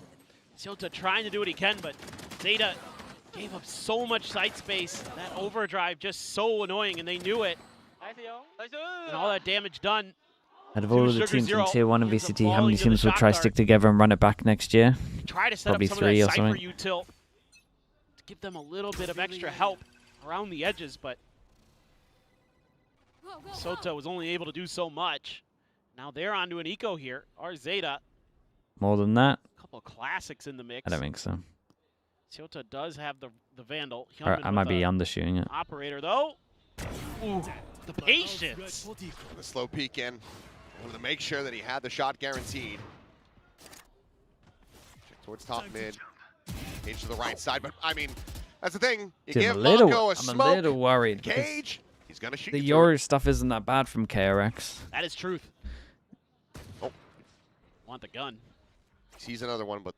ZETA trying to do what he can, but ZETA gave up so much site space. That overdrive just so annoying, and they knew it. And all that damage done. Out of all of the Sugar teams Zero in Tier 1 and ends up VCT, how many falling to the teams will shot try guard. stick together and run it back next year? Try to set Probably up some 3 of or that Cypher something. util to give them a little bit of extra help around the edges, but ZETA was only able to do so much. Now they're onto an Eco here. Our ZETA, More than that? a couple of classics in the mix. I don't think so. ZETA does have the Vandal. Or Hyunmin I might with be a undershooting it. Operator though. Ooh, the patience. The slow peek in. Wanted to make sure that he had the shot guaranteed. Check towards top mid. Cage to the right side, but I mean, that's the thing. You Dude, give I'm Mako a a smoke. little worried. because Cage, he's gonna shoot The you through it. Yoru stuff isn't that bad from KRX. That is truth. Oh. Want the gun. He sees another one, but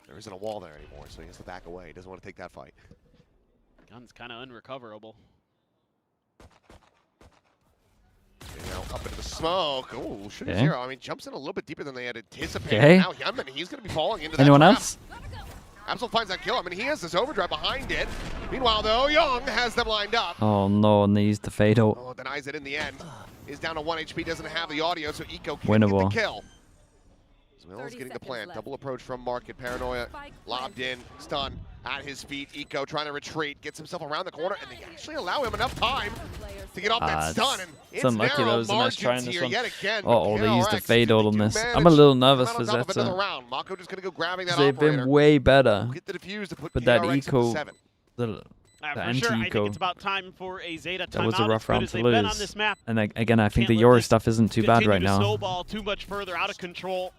there isn't a wall there anymore, so he has to back away. He doesn't want to take that fight. Gun's kind of unrecoverable. Now up into the smoke. Oh, Sugar Okay. Zero. I mean, jumps in a little bit deeper than they had anticipated. Okay. Now Hyunmin, he's going to be falling into that Anyone trap. else? Absol finds that kill. I mean, he has this overdrive behind it. Meanwhile, though, Young has them lined up. Oh no, and they used the fade out. Oh, denies it in the end. Is down to 1 HP, doesn't have the audio, so Eco can Winnable. get the kill. As well as getting the plant. Double approach from Market. Paranoia lobbed in, stun at his feet. Eco trying to retreat, gets himself around the corner, and they actually allow him enough time to get off that stun. And It's unlucky narrow that was a nice try in margins this here one. yet again. Uh-oh, they used the KRX fade out on do this. manage I'm a little to nervous come for out on top of another ZETA. round. Mako just going to go grabbing that They've operator. been way better. Get the defuse to put But that KRX at eco, 7. the For sure, I anti-eco, think it's about time for a ZETA timeout. that was a rough as good round as to they've been on lose. this map. And again, I think Can't the let Yoru this stuff isn't too bad continue right to now. snowball too much further, out of control.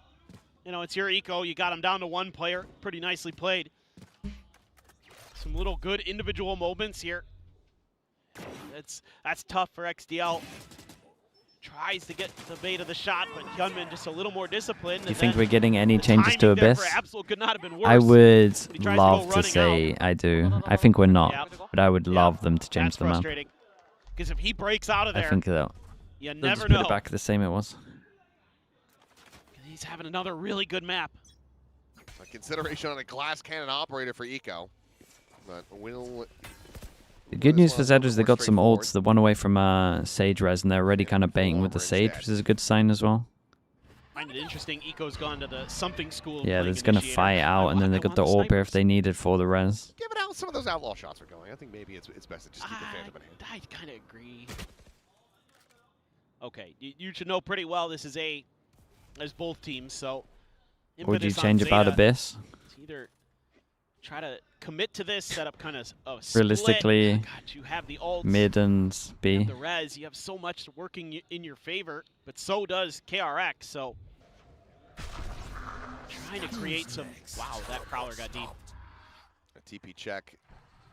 You know, it's your Eco. You got him down to 1 player. Pretty nicely played. Some little good individual moments here. That's tough for XDL. Tries to get the bait of the shot, but Hyunmin just a little more disciplined. Do you think we're getting any changes to timing there Abyss? for Absol could not have been worse. I would But he tries to go love to running say out. I do. I think we're not, Yeah. but I would love them to change That's the map. frustrating. Because if he breaks out of I there, think they'll you just never put know. it back the same it was. He's having another really good map. A consideration on a glass cannon operator for Eco. But will... The good news for ZETA is they got some ults. The one away from Sage Res, and they're already kind of baiting with the Sage, which is a good sign as well. I find it interesting. Eco's gone to the something school. Yeah, there's gonna fight out, and then they got the AWP here if they need it for the res. Given how some of those outlaw shots are going, I think maybe it's best to just keep the Phantom in hand. I kind of agree. Okay, you should know pretty well this is as both teams, so. Would you change about Abyss? Either try to commit to this, set up kind of realistically, God, you have the ults, mid and B. You have the res, you have so much working in your favor, but so does KRX, so trying to create some. Wow, that Prowler got deep. A TP check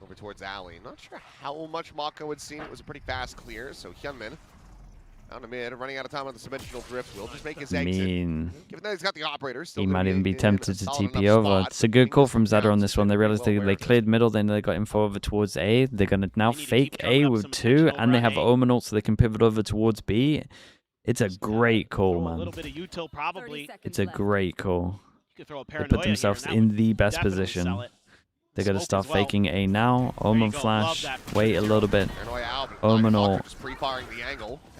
over towards Alley. Not sure how much Mako had seen. It was a pretty fast clear, so Hyunmin down to mid, running out of time on the dimensional drift. Will just make his exit. Given that he's got the operators, he might even be tempted to TP over. It's a good call from ZETA on this one. They realized they cleared middle, then they got info over towards A. They're going to now fake A with 2, and they have Omen ult, so they can pivot over towards B. It's a great call, man. A little bit of util probably. It's a great call. They put themselves in the best position. They're going to start faking A now. Omen flash. Wait a little bit. Omen ult.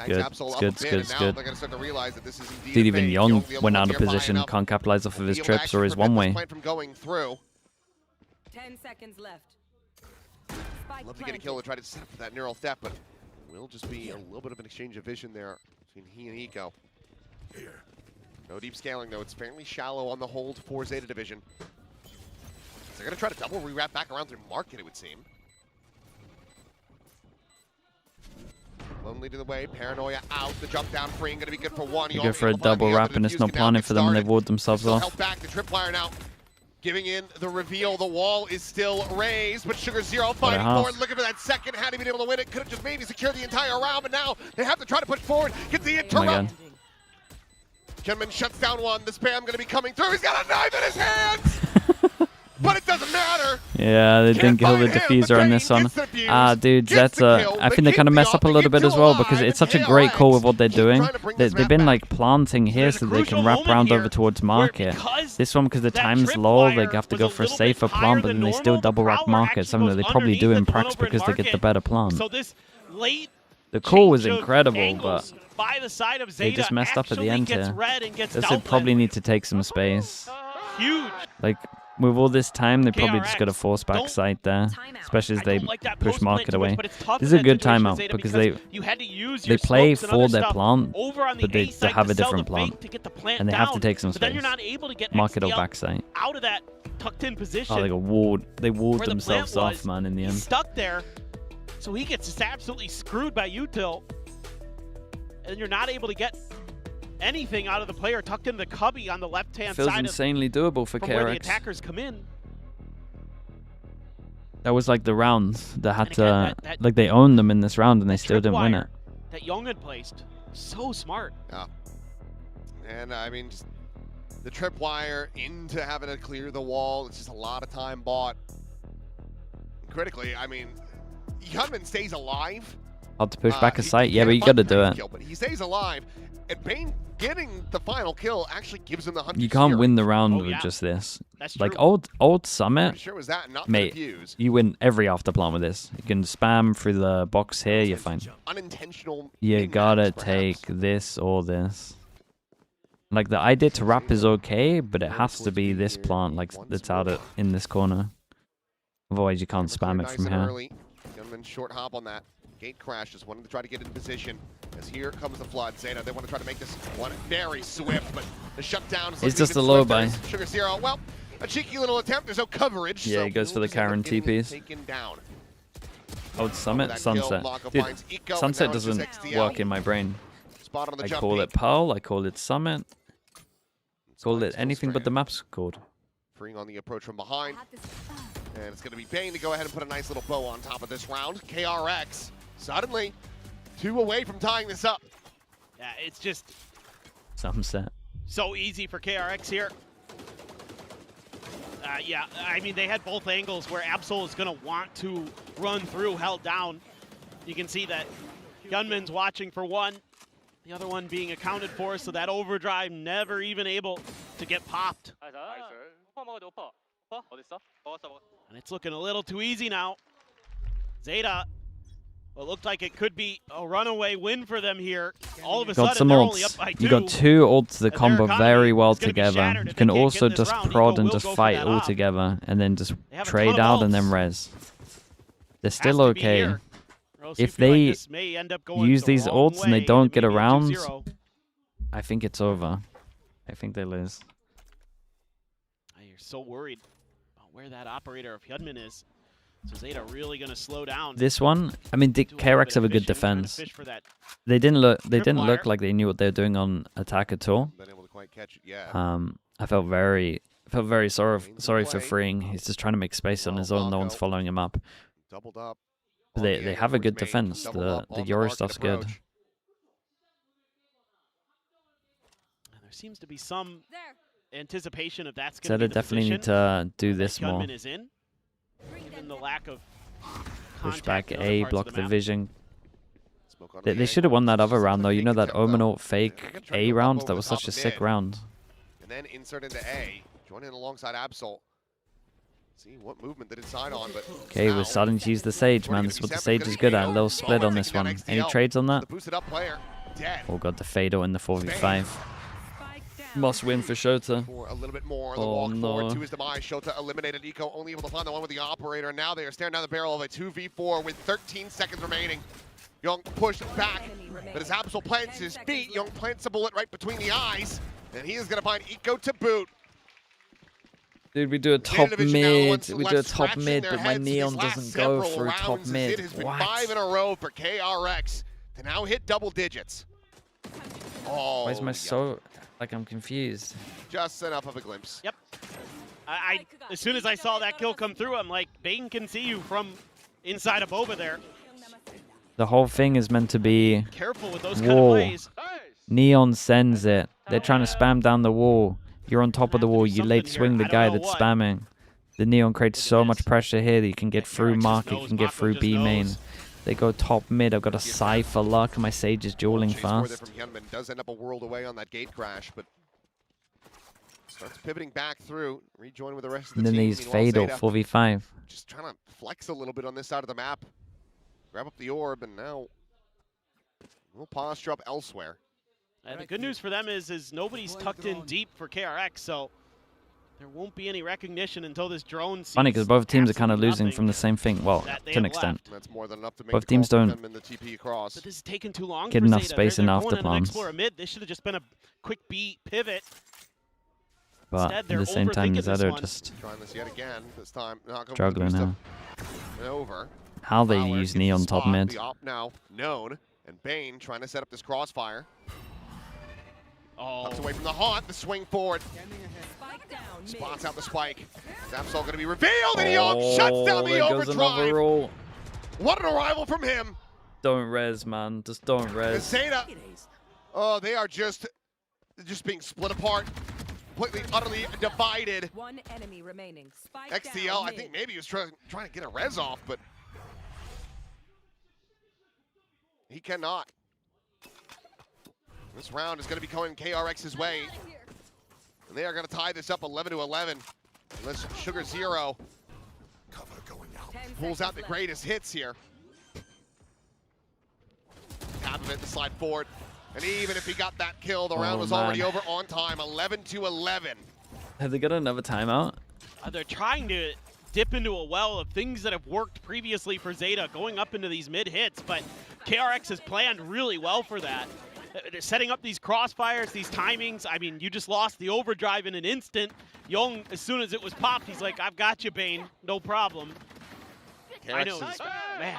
Good. Dude, even Young went out of position. Can't capitalize off of his trips or his one-way. 10 seconds left. Love to get a kill to try to set up for that neural theft, but it will just be a little bit of an exchange of vision there between he and Eco. No deep scaling, though. It's fairly shallow on the hold for Zeta Division. They're going to try to double rewrap back around through market, it would seem. Lone leading the way. Paranoia out. The jump down free. Going to be good for one. You go for a double wrap, and it's not planning for them, and they ward themselves off. Help back. The tripwire now giving in the reveal. The wall is still raised, but Sugar Zero fighting forward, looking for that second. Had he been able to win it, could have just maybe secured the entire round, but now they have to try to push forward. Get the interrupt. Kenman shuts down one. The spam going to be coming through. He's got a knife in his hands! But it doesn't matter. Yeah, they didn't kill the diffuser on this one. Dude, ZETA, I think they kind of messed up a little bit as well because it's such a great call with what they're doing. They've been like planting here so they can wrap round over towards market. This one, because the time's low, they have to go for a safer plant, but then they still double wrap market, something that they probably do in practice because they get the better plant. The call was incredible, but they just messed up at the end here. They probably need to take some space. Huge. Like, with all this time, they probably just got a force back site there, especially as they push market away. This is a good timeout because they play for their plant, but they have a different plant, and they have to take some space. Market or back site. Out of that tucked in position. Oh, they ward themselves off, man, in the end. He's stuck there, so he gets just absolutely screwed by util, and you're not able to get anything out of the player tucked in the cubby on the left-hand side. Feels insanely doable for KRX. Where the attackers come in. That was like the rounds that had to, like they owned them in this round and they still didn't win it. That Young had placed, so smart. Yeah, and I mean, just the tripwire into having to clear the wall. It's just a lot of time bought. Critically, I mean, Hyunmin stays alive. Hard to push back a site, yeah, but you got to do it. But he stays alive, and Bane getting the final kill actually gives him the 100. You can't win the round with just this. Like old Summit, mate, you win every afterplant with this. You can spam through the box here, you're fine. Unintentional. You gotta take this or this. Like the idea to wrap is okay, but it has to be this plant, like that's out in this corner. Otherwise, you can't spam it from here. Short hop on that. Gate crash, just wanting to try to get into position. As here comes the flood. Zeta, they want to try to make this one very swift, but the shutdown is just a low buy. Sugar Zero, well, a cheeky little attempt. There's no coverage. Yeah, so he goes for the Karen TPs. Old Summit, Sunset. Dude, Sunset doesn't work in my brain. I call it Pearl, I call it Summit. Call it anything but the map's called. Freeing on the approach from behind. And it's going to be Bane to go ahead and put a nice little bow on top of this round. KRX suddenly 2 away from tying this up. Yeah, it's just Sunset. So easy for KRX here. Yeah, I mean, they had both angles where Absol is going to want to run through, held down. You can see that Gunman's watching for one, the other one being accounted for, so that overdrive never even able to get popped. And it's looking a little too easy now. Zeta Well, it looked like it could be a runaway win for them here. All of a Got sudden, some they're only up ults. by 2. You got 2 ults that combo very well is gonna be together. shattered You if can they can't also get this just round. prod Eco and will just go for fight that all op. together, and then just They have a trade ton of out and then ults. res. They're still Has to be okay. here, or else you If feel like they this may end up going use the these wrong ults and they way, don't and it get may be a around, 2-0. I think it's over. I think they lose. You're so worried about where that operator of Hyunmin is. So ZETA really going to slow down. This one, I mean, KRX have a good defense. They didn't look like they knew what they were doing on attack at all. Been able to quite catch it yet. I felt very sorry for freeing. He's just trying to make space on his own. No one's following him up. Doubled up. But they have a good defense. The Yori stuff's good. And there seems to be some anticipation of that's going to be ZETA the definitely need position to do that this more. Hyunmin is in. Given the lack of Push contact back in other A, parts block of the map. vision. They should have won that other round though. You know that Omenort fake A round? That was such a sick round. And then insert into A. Join in alongside Absol. See what movement they decide on, but Okay, we're starting to use the Sage, man. This is what the Sage is good at. A little split on this one. Any trades on that? the boosted up player dead. Oh god, the Fatal in the 4v5. Must win for Shota. For a little bit more, the Oh walk forward no. to his demise. Shota eliminated. Eco only able to find the one with the operator. Now they are staring down the barrel of a 2v4 with 13 seconds remaining. Young pushed back, but as Absol plants his feet, Young plants a bullet right between the eyes, and he is going to find Eco to boot. Dude, we do a top mid. We do a top mid, but my Neon doesn't go through top mid. It has been What? 5 in a row for KRX to now hit double digits. Oh, Why is my so... Like, I'm confused. just enough of a glimpse. Yep. As soon as I saw that kill come through, I'm like, Bane can see you from inside of Boba there. The whole thing is meant to be Careful with those kind of wall. plays. Neon sends it. They're trying to spam down the wall. You're on top of the wall. You late swing the guy that's spamming. The Neon creates so much pressure here that you can get through market, you can get through B main. They go top mid. I've got a Cypher luck, and my Sage is dueling Chase more there fast. from Hyunmin. Does end up a world away on that gate crash, but starts pivoting back through, rejoin with the rest of the And then team. these Meanwhile, Fatal ZETA 4v5. just trying to flex a little bit on this side of the map. Grab up the orb, and now we'll posture up elsewhere. And the good news for them is nobody's tucked in deep for KRX, so there won't be any recognition until this drone sees Funny, because both teams are kind of absolutely losing nothing from the same thing. Well, that they to an have extent. left. That's more than enough to make Both the teams call for don't them in the TP across. But this is taking too long get for enough ZETA. space They're in going after into the next plans. floor of mid. This should have just been a quick B pivot. But Instead, at they're the same time, overthinking this ZETA one. just Trying this yet again. This time, not going struggling for the now. and over. How they Fowler use gets the Neon top spot, mid. The op now known, and Bane trying to set up this crossfire. Tucks away from the haunt, the swing forward. Spots out the spike. Zapsol going to be revealed, and Young shuts down the there goes another overdrive. roll. What an arrival from him. Don't res, man. Just don't res. ZETA, oh, they are just being split apart, completely, utterly divided. One enemy remaining. Spike XTL, down I think maybe he was trying to get a res off, but he cannot. This round is going to be going KRX's way. And they are going to tie this up 11-11. Unless Sugar Zero pulls out the greatest hits here. Half of it, the slide forward. And even if he got that kill, the round was already over on time. 11-11. Have they got another timeout? They're trying to dip into a well of things that have worked previously for ZETA, going up into these mid hits, but KRX has planned really well for that. They're setting up these crossfires, these timings. I mean, you just lost the overdrive in an instant. Young, as soon as it was popped, he's like, I've got you, Bane. No problem. I know, man.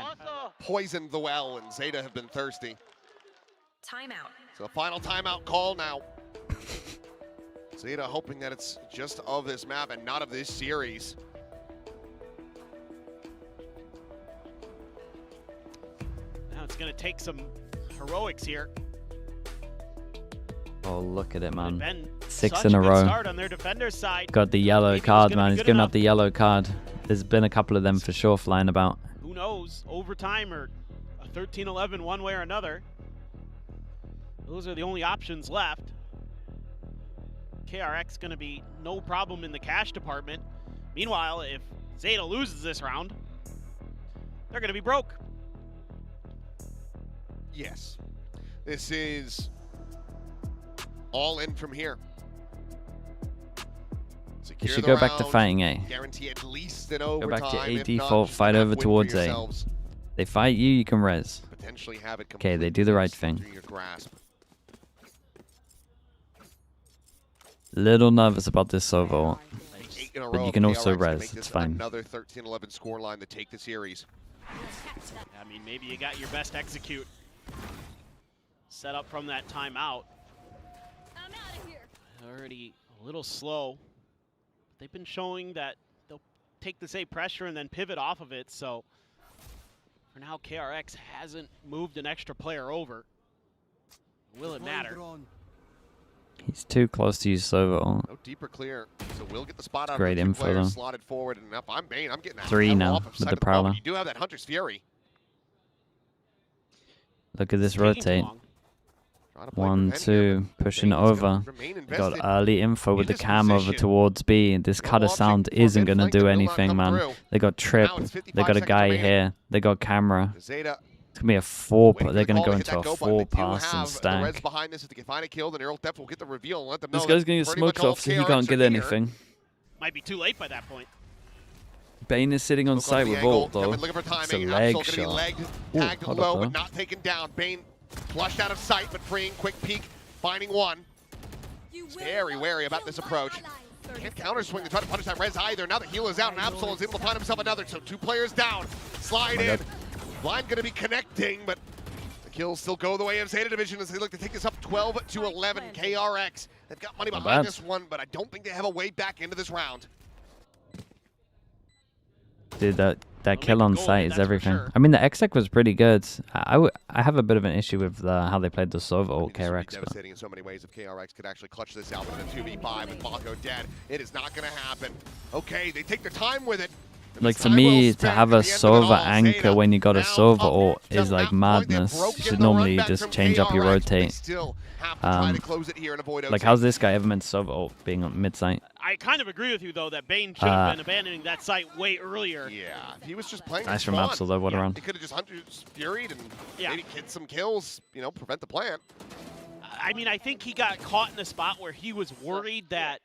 Poisoned the well, and ZETA have been thirsty. Timeout. So a final timeout call now. ZETA hoping that it's just of this map and not of this series. Now it's going to take some heroics here. Oh, look at it, man. Been 6 such in a good row. start on their defender's side. Got the yellow Maybe it was card, gonna man. be He's good giving enough. up the yellow card. There's been a couple of them for sure flying about. Who knows? Overtime or a 13-11 one way or another. Those are the only options left. KRX going to be no problem in the cash department. Meanwhile, if ZETA loses this round, they're going to be broke. Yes. This is all in from here. You should go back to fighting A. Guarantee at least an Go overtime. back to A if default, not, fight over win towards for A. yourselves. They fight you, you can res. Potentially have it Okay, they do the right thing. through your grasp. Little nervous about this Sova, In a but row you of can also KRX to res. make this It's fine. Another 13-11 scoreline to take the series. I mean, maybe you got your best execute set up from that timeout. I'm out of here. Already a little slow. They've been showing that they'll take the same pressure and then pivot off of it. So for now, KRX hasn't moved an extra player over. Will it matter? He's too close to use Sova. No deeper clear, so we'll get the spot out. Great of the two info, players though. slotted forward, and if I'm Bane, I'm getting that 3 hell now off of with sight the of moment. Prowler. You do have that Hunter's Fury. Look at this Taking rotate. long. Trying to play 1, prevent here, 2, but pushing Bane is gonna over. remain They invested got early info with in the this cam over position. towards B. This No cutter option sound for isn't mid going to flank do that will not anything, come man. through. They got Trip. Now it's They 55 got a seconds guy remaining. here. They got camera. Zeta It's going to be a 4. waiting for They're the going to call go hit into that a go 4 button. They do pass and have the res stack. behind this. If they can find a kill, then Earl Depth will get the reveal and let them know This that guy's going to get pretty much smoked all off, so he KRX can't are get here. anything. Might be too late by that point. Bane is sitting on Smoke off site the with angle. Vault, though. Coming, looking for It's a timing. leg Absol gonna be shot. legged, Ooh, tagged hold low, up, but though. not taken down. Bane flushed out of sight, but freeing. Quick peek, finding one. Very wary about this approach. Can't counter swing to try to punish that res either. Now the heal is out, and Absol is able to find himself another. So 2 players down. Slide in. Blind gonna be connecting, but the kills still go the way of Zeta Division as they look to take this up 12-11. KRX. They've got money Not behind bad. this one, but I don't think they have a way back into this round. Dude, that They'll kill make a on goal, site is that's for everything. sure. I mean, the exec was pretty good. I have a bit of an issue with how they played the Sova I or mean, this would be KRX. But devastating in so many ways if KRX could actually clutch this out with a 2v5 with Mako dead. It is not going to happen. Okay, they take their time with it. like for Time me well to spent have at a the end of it all. Sova anchor Zeta when you got a now Sova up ult to is like that point. They've madness. You broken should the normally run back just from change up your KRX, but they rotate. still have to try to close it here and avoid Like OT. how's this guy ever meant Sova ult being on mid site? I kind of agree with you, though, that Bane should have been abandoning that site way earlier. Yeah, if he was just playing Nice his from spawn, Absol though, what a run. he could have just Hunter's Furied and Yeah. maybe get some kills, you know, prevent the plant. I mean, I think he got caught in a spot where he was worried that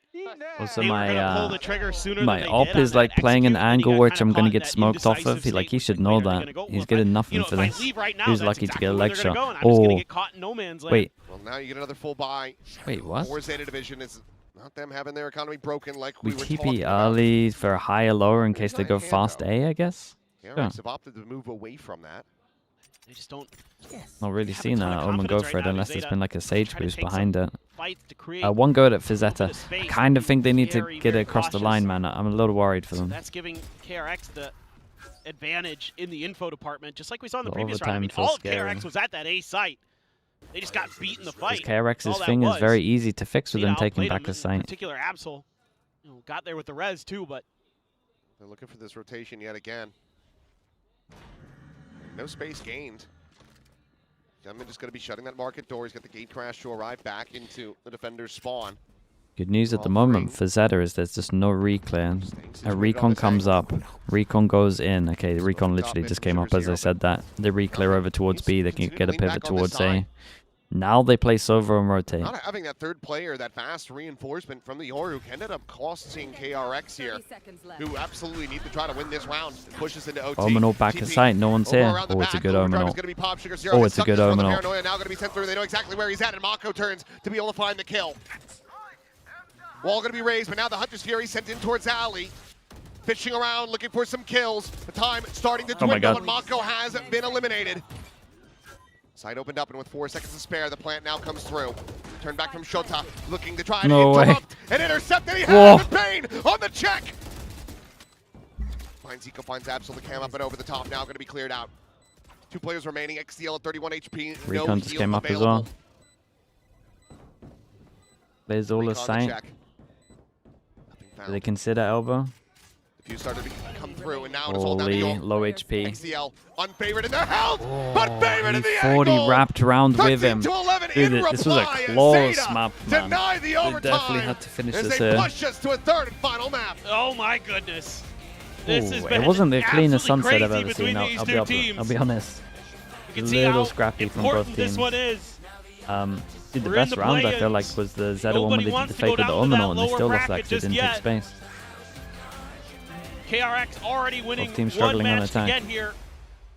Also they were going to pull my the trigger sooner my than they op did on is that like playing an execute, and then he angle got which kinda I'm gonna caught in get that smoked off indecisive of. He like state, he which should way know they're that. gonna go. He's Well, getting if nothing you for know, if this. I leave right now, He was that's lucky to exactly get a where leg they're gonna shot. go, and I'm just going to Oh get caught in no man's land. wait, Well, now you get another full buy. wait what? For Zeta Division, it's not them having their economy broken like We we were talking TP about. early for a higher lower in case Got they a go hand fast though. A, I guess. KRX Yeah. have opted to move away from that. They just don't Not really have a seen ton of Omen go confidence for right it now, unless Zeta there's been like a Sage try to boost take behind it. fights to create One go at it for a little bit Zeta. of space, I kind of think they need to very, get it very across the cautious. line, man. I'm a little worried for So them. that's giving KRX the advantage in the info department, just like we saw in the The previous round. I overtime mean, feels all of scary. KRX was at that A site. They just got beat in the Because fight. All KRX's that thing is was. very easy to fix with Zeta them taking outplayed back them, a in site. particular, Absol got there with the res too, but They're looking for this rotation yet again. No space gained. Gentleman just going to be shutting that market door. He's got the gate crash to arrive back into the defender's spawn. Good news at the All moment three. for Zeta is there's just no reclear. Staying A situated on recon this comes angle. up, recon goes in. Okay, the recon top literally mid just from came up Sugar as I Zero, said that. They reclear over towards B, they can continue get to a lean pivot back on this towards A. side. Now they play Sova and rotate. Not having that third player, that fast reinforcement from the Yoru ended up costing KRX here, 30 seconds left. who absolutely need to try to win this round. Pushes into OT. Omen ult back at TP sight, no one's over here. around the Oh, it's a back. good Overdrive Omen is ult. gonna be Pop Sugar Zero. Oh, Gets it's a sucked good in from the Omen ult. Paranoia, now going to be sent through. They know exactly where he's at, and Mako turns to be able to find the kill. Wall going to be raised, but now the Hunter's Fury sent in towards Alley. Fishing around, looking for some kills. The time starting to Oh my dwindle, God. and Mako has been eliminated. Side opened up, and with 4 seconds to spare, the plant now comes through. Turn back from Shota, looking to try to No way. interrupt and intercept, and he Whoa. has the Bane on the check. Finds Eco, finds Absol, the cam up and over the top, now going to be cleared out. 2 players remaining, XDL at 31 HP, no Recon just heal came up as available. well. There's all the Recon the sight. check. Nothing Do they found. consider elbow? The few started to come through, and now it's all down to Holy, York. low HP. XDL unfavored in their health, but favored in the 40 angle. wrapped round with 13 him. to 11 Dude, in this was a reply, and close Zeta map, man. deny the They overtime definitely had to finish as this they here. push us to a third and final map. oh my goodness. This has Ooh, been it wasn't the cleanest absolutely sunset I've crazy ever between seen. these I'll two be teams. honest. little scrappy from both teams. This one is. Dude, the best round I feel like was the ZETA one where they did the fake with the Omino and they still lost that because they didn't take space. KRX already winning Both teams one struggling on match to attack. get here.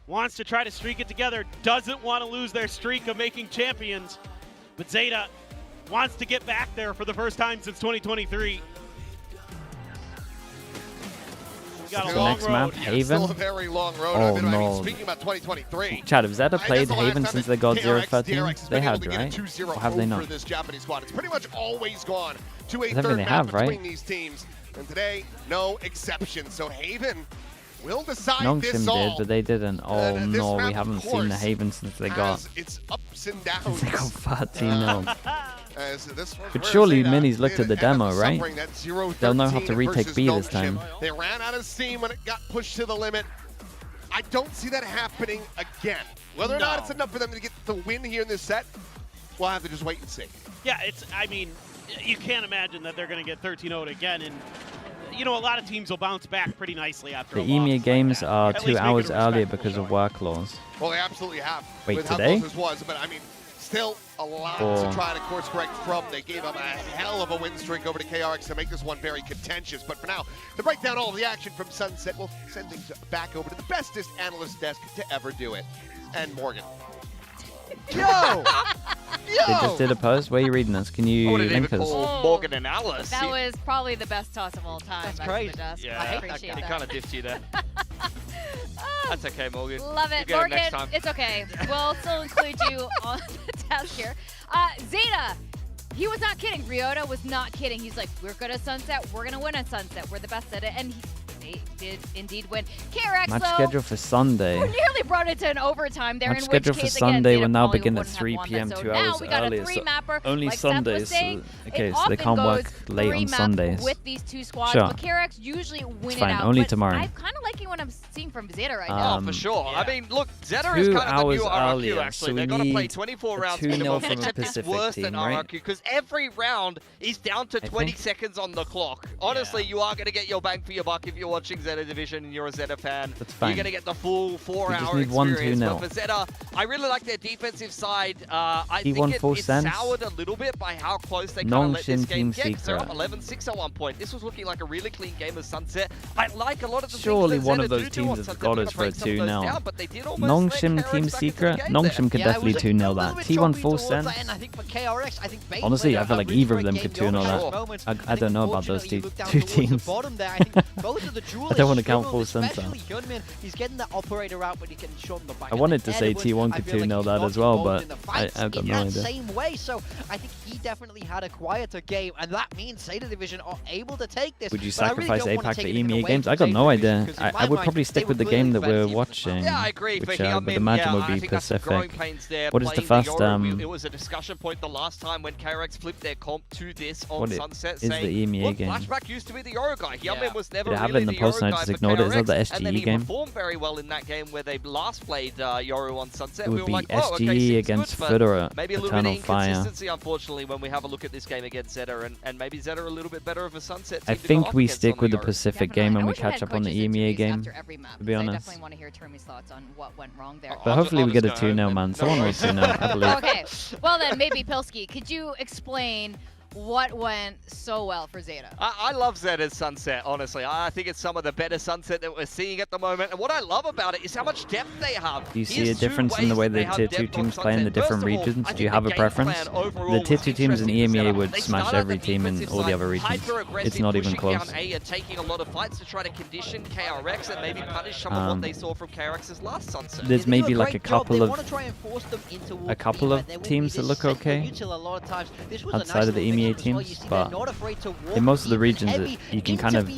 Wants to try to streak it together. Doesn't want to lose their streak of making champions. But ZETA wants to get back there for the first time since 2023. We got The next map, Haven. Still a very long road. Oh, I mean, no. speaking about 2023. Chad, have ZETA played the last Haven time since that they got KRX 0-13? DRX They been able have, to get a right? 2-0 Or have they over not? this Japanese squad. It's pretty much always gone to a I think third they map have, between right? these teams. And today, no exception. So Haven will decide Nongshim this did, all. but they didn't. Oh this no, map, we of haven't seen course, the Haven since they got has its ups and downs. they got FUT 2-0. But But surely Minis looked at the demo, right? They'll know how to retake B this time. They ran out of steam when it got pushed to the limit. I don't see that happening again. Whether or not it's enough for them to get the win here in this set, we'll have to just wait and see. Yeah, I mean, you can't imagine that they're going to get 13-0'd again. And, you know, a lot of teams will bounce back pretty nicely after The a loss EMEA like games that. are At 2 least make it hours a earlier respectable because of show. work laws. Well, they absolutely have. Wait, with how today? close this was, but I mean, still a lot Or- to try to course correct from. They gave up a hell of a win streak over to KRX to make this one very contentious. But for now, to break down all of the action from Sunset, we'll send things back over to the bestest analyst desk to ever do it. And Morgan. Yo! They just did a post. Where are you reading this? Can you link us? Morgan and Alice. That was probably the best toss of all time. That's back great. to the desk. Yeah, I appreciate he that. kind of diffed you there. That's okay, Morgan. Love You it, get it Morgan. next time. It's okay. We'll still include you on the task here. ZETA, he was not kidding. Ryota was not kidding. He's like, we're good at Sunset. We're going to win at Sunset. We're the best at it. And they did indeed win. KRX, Match though, schedule for Sunday. nearly brought it to an overtime there. Match in schedule which for case, again, Sunday ZETA will now probably begin at wouldn't have 3 won p.m. that. 2 So hours now we got earlier. a So three-mapper. only Like Seth was Sundays. saying, Okay, it so they often can't work goes late on three-map Sundays. with these two squads, Sure. but KRX usually win It's it fine, out. only but tomorrow. I'm kind of liking what I'm seeing from ZETA right Oh, now. for sure. Yeah. I mean, look, ZETA is 2 kind of the new hours RRQ, earlier, actually. so we They've got to play need 24 a rounds 2-0 minimum, from a except it's Pacific worse team, than right? RRQ, because every round is down to I 20 think- seconds on the clock. Honestly, you are going to get your bang for your buck if you're watching ZETA Division and you're a ZETA fan. That's fine. You're going to get the full We 4-hour just need 1-2 experience. now. But for ZETA, I really like their defensive side. I He think won it, full it's sense. soured a little bit by how close they kind of let this Nongshim game Team get, 'cause they're up Secret. 11-6 at one point. This was looking like a really clean game of Sunset. I like a lot of the Surely things that one of ZETA those do teams on has Sunset. got They're us gonna for a break some of those 2-0. down, but they did almost let Nongshim KRX Team back into the Secret. game Nongshim could Yeah, it definitely was 2-0 a that. little bit T1 choppy full towards that sense. end. I think for KRX, I think Bane Honestly, played I a feel like really either of great them game could during 2-0 those that. moments. I think don't know about those unfortunately, you two look down towards teams. the bottom there. I think both of the duelists I don't want to count struggled, full sense, especially Hyunmin. He's getting that operator out, but he can shove the back. I wanted to say T1 could 2-0 that as well, but I have no idea. Same way, so I think he definitely had a quieter game, and that means ZETA Division are able to take this. Would you But I really sacrifice don't wanna APAC for take anything EMEA away games? from I got ZETA no Division, idea. because in I my would mind, probably they stick were with the clearly game the that better we're team. watching, Yeah, I agree. which For I him, would imagine would I be think that's some growing Pacific. pains there. What is the playing first, Yoru. It was a discussion point the last time when KRX flipped their comp to this on What Sunset, is the saying, EMEA look, game? Flashback used to be the Yoru guy. Hyunmin was never Did I have it really in the the post Yoru and I guy just for ignored it? Is that the KRX, and then SGE he game? performed very well in that game where they last played Yoru on Sunset. It We would were be like, oh, okay, SGE seems against good, but Fedora, maybe a little bit of Eternal Fire. inconsistency, unfortunately, when we have a look at this game against ZETA, and maybe ZETA are a little bit better of a Sunset team I to go think up we against stick on with the Yoru. Pacific Definitely. game I and we wish I had catch up on the coaches' EMEA interviews game, after every map, to be because I honest. definitely want to hear Termi's thoughts on what went wrong there. But hopefully we get a 2-0, man. Someone will 2-0, I believe. Okay, well then, maybe Pilski, could you explain what went so well for ZETA? I love ZETA's Sunset, honestly. I think it's some of the better Sunset that we're seeing at the moment. And what I love about it is how much depth they have. Do you see a difference in the way the tier 2 teams play in the different regions? Do you have a preference? The tier 2 teams in EMEA would smash every team in all the other regions. It's not even close. Down taking a lot of fights to try to condition KRX and maybe punish some of what they saw from KRX's last Sunset. There's maybe like a couple of of teams that look okay outside of the EMEA teams, but in most of the regions you can kind of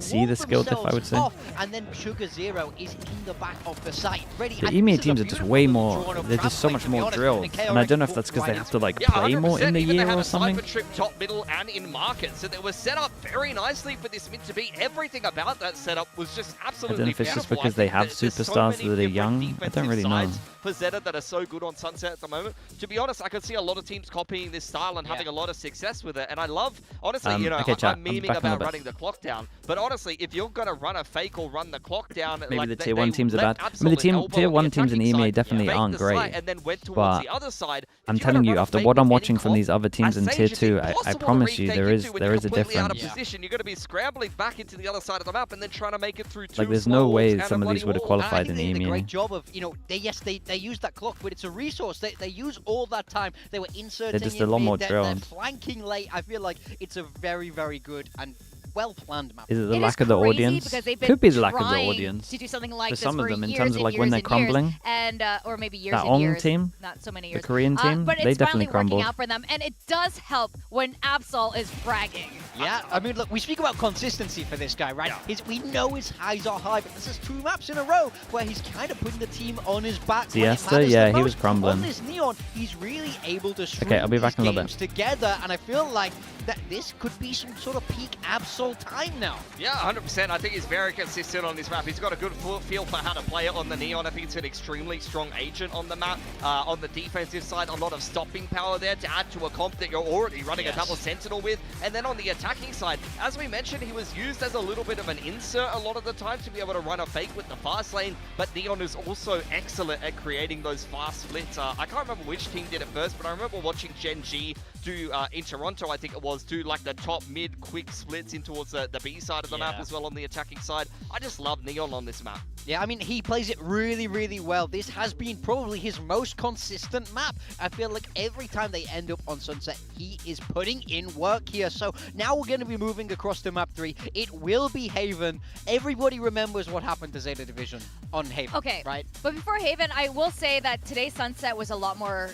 see the skill diff, I would say. And then Sugar Zero is in the back of the site. Ready. The EMEA teams are just way more, they're just so much more drilled, and I don't know if that's because they have to like play more in the year or something. Trip top, middle, and in market, so they were set up very nicely for this mid to be. Everything about that setup was just I absolutely don't know if it's just beautiful. because they have There's so superstars many that are different young. I don't really know. defensive sides for ZETA that are so good on Sunset at the moment. To be honest, I can see a lot of teams copying this style and having a lot of success. success with it. And I love, honestly, you know, okay, chat, I'm memeing about running the clock down. But honestly, if you're going to run a fake or run the clock down, maybe like the tier 1 teams are bad. I mean, the tier 1 teams in EMEA definitely aren't great. And then went towards but the other side. I'm telling you, after what I'm watching from these other teams in tier 2, I promise you there is a difference. Out of position. You're going to be scrambling back into the other side of the map and then trying to make it through two. Like, there's no way some of these would have qualified in EMEA. They did a great EMEA. job of, you know, they use that clock, but it's a resource. They use all that time. They were inserting. They're just a lot more they're flanking late. I feel like it's a very, very good and well-planned map. Is it the lack of the audience? Could be the lack of the audience. To do something like for this some of for them, in years terms of like when they're crumbling. And or maybe years that and years. team, not so many years. the Korean team, but they it's definitely finally crumbled. working out for them, and it does help when Absol is fragging. Yeah, I mean, look, we speak about consistency for this guy, right? We know his highs are high, but this is 2 maps in a row where he's kind of putting the team on his back. ZETA, yeah, he was crumbling. On this Neon, he's really able to string I'll be back in a little bit. together, and I feel like that this could be some sort of peak Absol time now. Yeah, 100%. I think he's very consistent on this map. He's got a good feel for how to play it on the Neon. I think it's an extremely strong agent on the map. On the defensive side, a lot of stopping power there to add to a comp that you're already running a double Sentinel with. And then on the attacking side, as we mentioned, he was used as a little bit of an insert a lot of the time to be able to run a fake with the fast lane. But Neon is also excellent at creating those fast splits. I can't remember which team did it first, but I remember watching Gen G do, in Toronto, I think it was, do like the top mid quick splits in towards the B side of the map as well on the attacking side. I just love Neon on this map. Yeah, I mean, he plays it really, really well. This has been probably his most consistent map. I feel like every time they end up on Sunset, he is putting in work here. So now we're going to be moving across to map 3. It will be Haven. Everybody remembers what happened to Zeta Division on Haven. Okay, right? But before Haven, I will say that today's Sunset was a lot more,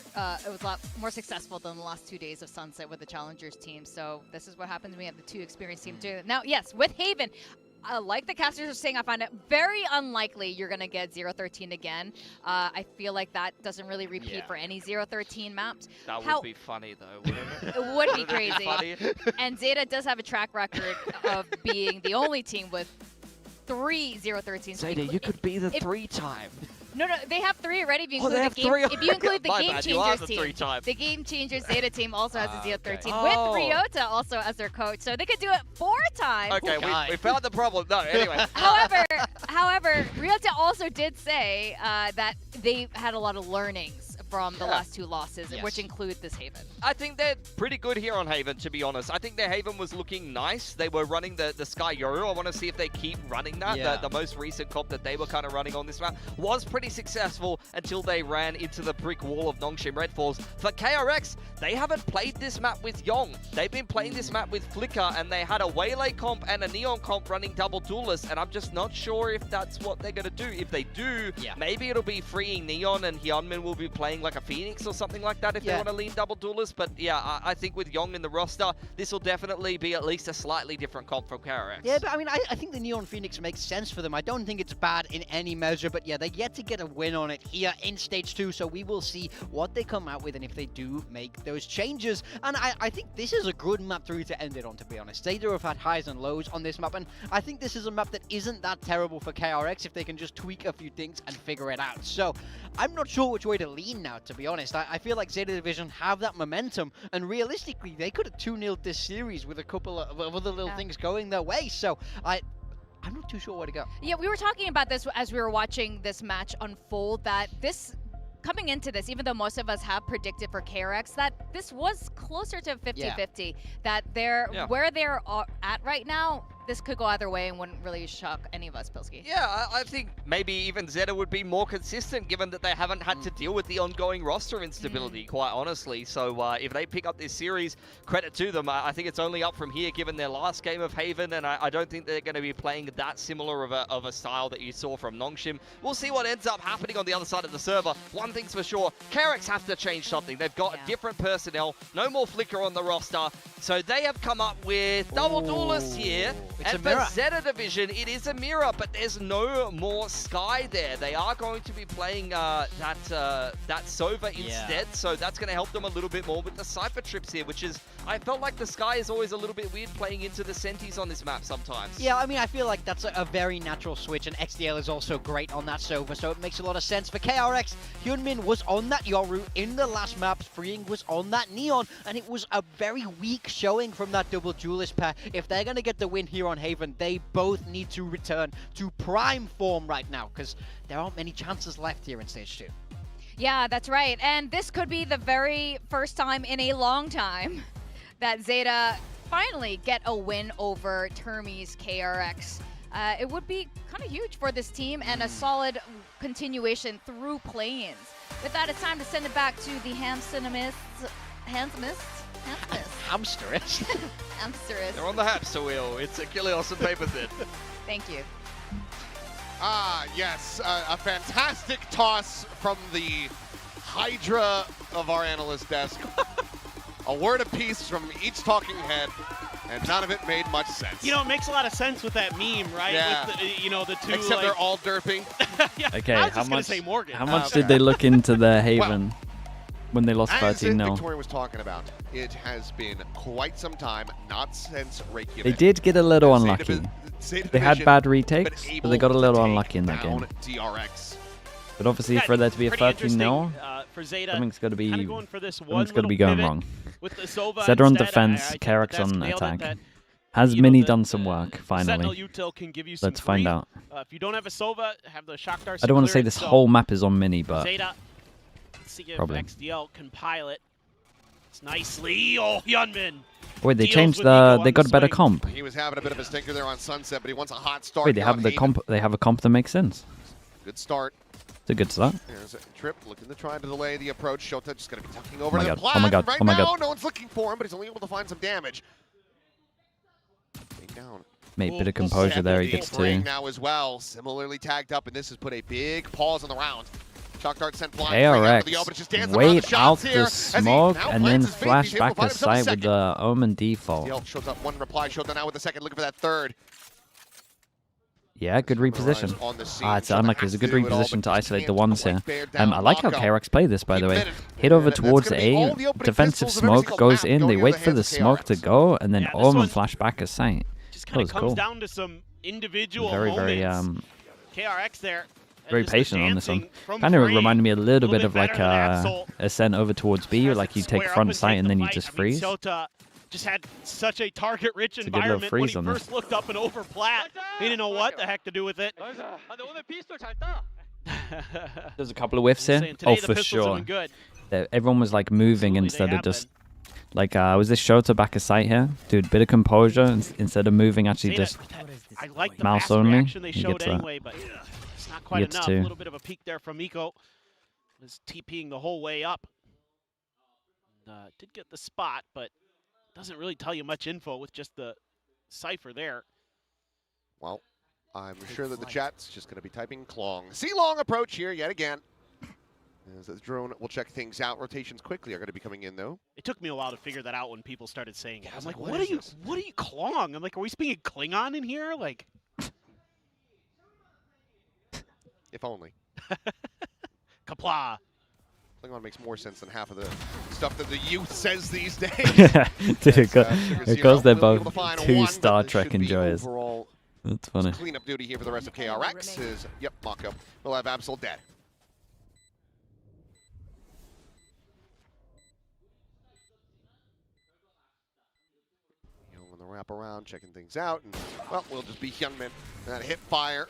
successful than the last 2 days of Sunset with the Challengers team. So this is what happens when we have the 2 experienced teams do it. Now, yes, with Haven, like the casters are saying, I find it very unlikely you're going to get 0-13 again. I feel like that doesn't really repeat for any 0-13 maps. That would be funny, though, wouldn't it? It would be crazy. And Zeta does have a track record of being the only team with 3 0-13s. Zeta, you could be the 3-time. No, they have 3 already. If you include they the have if you include the My Game bad, Changers the team. 3-time. The Game Changers Zeta team also has a 0-13 okay. with Ryota also as their coach, so they could do it 4 times. Okay, we found the problem. No, anyway. However, Ryota also did say that they had a lot of learnings from the last 2 losses, which include this Haven. I think they're pretty good here on Haven, to be honest. I think their Haven was looking nice. They were running the Sky Yoru. I want to see if they keep running that. The most recent comp that they were kind of running on this map was pretty successful until they ran into the brick wall of Nongshim Redfalls. For KRX, they haven't played this map with Yong. They've been playing this map with Flicker, and they had a Waylay comp and a Neon comp running double duelist, and I'm just not sure if that's what they're going to do. If they do, maybe it'll be freeing Neon, and Hyunmin will be playing like a Phoenix or something like that if they want to lean double duelist. But yeah, I think with Yong in the roster, this will definitely be at least a slightly different comp from KRX. Yeah, but I mean, I think the Neon Phoenix makes sense for them. I don't think it's bad in any measure, but yeah, they yet to get a win on it here in Stage 2, so we will see what they come out with and if they do make those changes. And I think this is a good map 3 to end it on, to be honest. Zeta have had highs and lows on this map, and I think this is a map that isn't that terrible for KRX if they can just tweak a few things and figure it out. So I'm not sure which way to lean now, to be honest. I feel like Zeta Division have that momentum, and realistically, they could have 2-0'd this series with a couple of other little things going their way. So I'm not too sure where to go. Yeah, we were talking about this as we were watching this match unfold, that this, coming into this, even though most of us have predicted for KRX, that this was closer to 50-50, that they're where they're at right now, this could go either way and wouldn't really shock any of us, Pilsky. Yeah, I think maybe even Zeta would be more consistent given that they haven't had to deal with the ongoing roster instability, quite honestly. So if they pick up this series, credit to them. I think it's only up from here given their last game of Haven, and I don't think they're going to be playing that similar of a style that you saw from Nongshim. We'll see what ends up happening on the other side of the server. One thing's for sure, KRX have to change something. They've got different personnel, no more Flicker on the roster. So they have come up with double duelists here. It's and a mirror. for ZETA Division, it is a mirror, but there's no more Sky there. They are going to be playing that Sova instead, so that's going to help them a little bit more with the Cypher trips here, which is, I felt like the Sky is always a little bit weird playing into the Sentis on this map sometimes. Yeah, I mean, I feel like that's a very natural switch, and XDL is also great on that Sova, so it makes a lot of sense. For KRX, Hyunmin was on that Yoru in the last map, Freeing was on that Neon, and it was a very weak showing from that double duelist pair. If they're going to get the win here on Haven, they both need to return to prime form right now, because there aren't many chances left here in Stage 2. Yeah, that's right. And this could be the very first time in a long time that ZETA finally get a win over Termi's KRX. It would be kind of huge for this team and a solid continuation through play-ins. With that, it's time to send it back to the hamsterist. They're on the hamster wheel. It's a Kilios and Paper Thin. Thank you. Yes, a fantastic toss from the Hydra of our analyst desk. A word apiece from each talking head, and none of it made much sense. You know, it makes a lot of sense with that meme, right? Yeah. With the, you know, the two. Except like, they're all derping. Yeah, Okay, I was how just gonna much? say Morgan. How much did they look into the Haven when they lost As 13-0? Victoria was talking about, it has been quite some time, not since Reykjavik. They did get a little Zeta unlucky. Zeta They had Division bad been retakes, but able they got a little to take unlucky in that game. down DRX. But obviously, Yeah, for there to be a pretty 13-0, for ZETA, something's got to be kinda going for this one something's got to be little going pivot wrong. with the Sova ZETA on instead. defense, I think KRX that's on nailed it, attack. that, Has you know, Mini the- done some work, Sentinel finally? util can give you some Let's find grief. out. If you don't have a Sova, have the shock darts. I don't want to say clear it, this so whole map is on Mini, but ZETA, let's see if probably. XDL can pilot. It's nicely. Oh, Hyunmin. Wait, they deals changed with Nico they on got a better swing. comp. He was having a bit of a stinker there on Sunset, but he wants a hot start. Wait, they here have on the Haven. comp. They have a comp that makes sense. Good start. It's a good start. There's a Trip looking to try to delay the approach. Shota just going to be tucking over Oh my to the God, plat. oh my God, Right oh my now, God. no one's looking for him, but he's only able to find some damage. Stay down. Mate, bit of composure there. He gets Freeing two. now as well, similarly tagged up, and this has put a big pause on the round. Shock dart sent flying. KRX, wait out the smoke and then He's flash able to back find a himself a sight with second. the Omen default. DL shows up one reply, Shota now with the second, looking for that third. Yeah, good reposition. On the scene, It's Shota unlucky. has It's a good to do it all, reposition but to just isolate the can't ones quite here. bear down I like how Mako. KRX play this, by the way. Minute. Hit over That's towards gonna be all A, the opening defensive pistols of every smoke single goes map in, going they into wait the for the hands of smoke to KRX. go, and then Yeah, this Omen one flash back a sight. Just That kind was of comes cool. down to some individual Very, very, moments. KRX there. and very just the patient on this one. dancing from Kind of Free, reminded me a little bit of better like than Absol. Ascent over towards B, Has like it you take square up front and sight take and the then you fight. just I mean, freeze. Shota just had such a target-rich a good little environment when freeze he on this. first looked up and over plat. He didn't know what the heck to do with it. There's a couple of whiffs I'm here. saying today Oh, the for pistols sure. doing good. Everyone was like moving Absolutely, instead they of just have like was this Shota back a sight here? Dude, bit of composure instead of moving, actually Zeta, just I like the mouse fast only. reaction they He showed gets that. anyway, but it's not quite gets enough. two. A little bit of a peek there from Miko. Was TPing the whole way up. Did get the spot, but doesn't really tell you much info with just the cipher there. Well, I'm sure that the chat's just going to be typing Klong. C-long approach here yet again. As the drone will check things out. Rotations quickly are going to be coming in, though. It took me a while to figure that out when people started saying it. I'm like, what what are is you, this? what are you, Klong? I'm like, are we speaking Klingon in here? Like, If only. Kapla. Klingon makes more sense than half of the stuff that the youth says these days. Dude, it goes they're We'll be able both to find two one, Star but this Trek should be enjoyers. overall That's funny. cleanup duty here for the rest of KRX is, yep, Mako will have Absol dead. On the wrap around, checking things out, and well, we'll just be Hyunmin. That hip fire.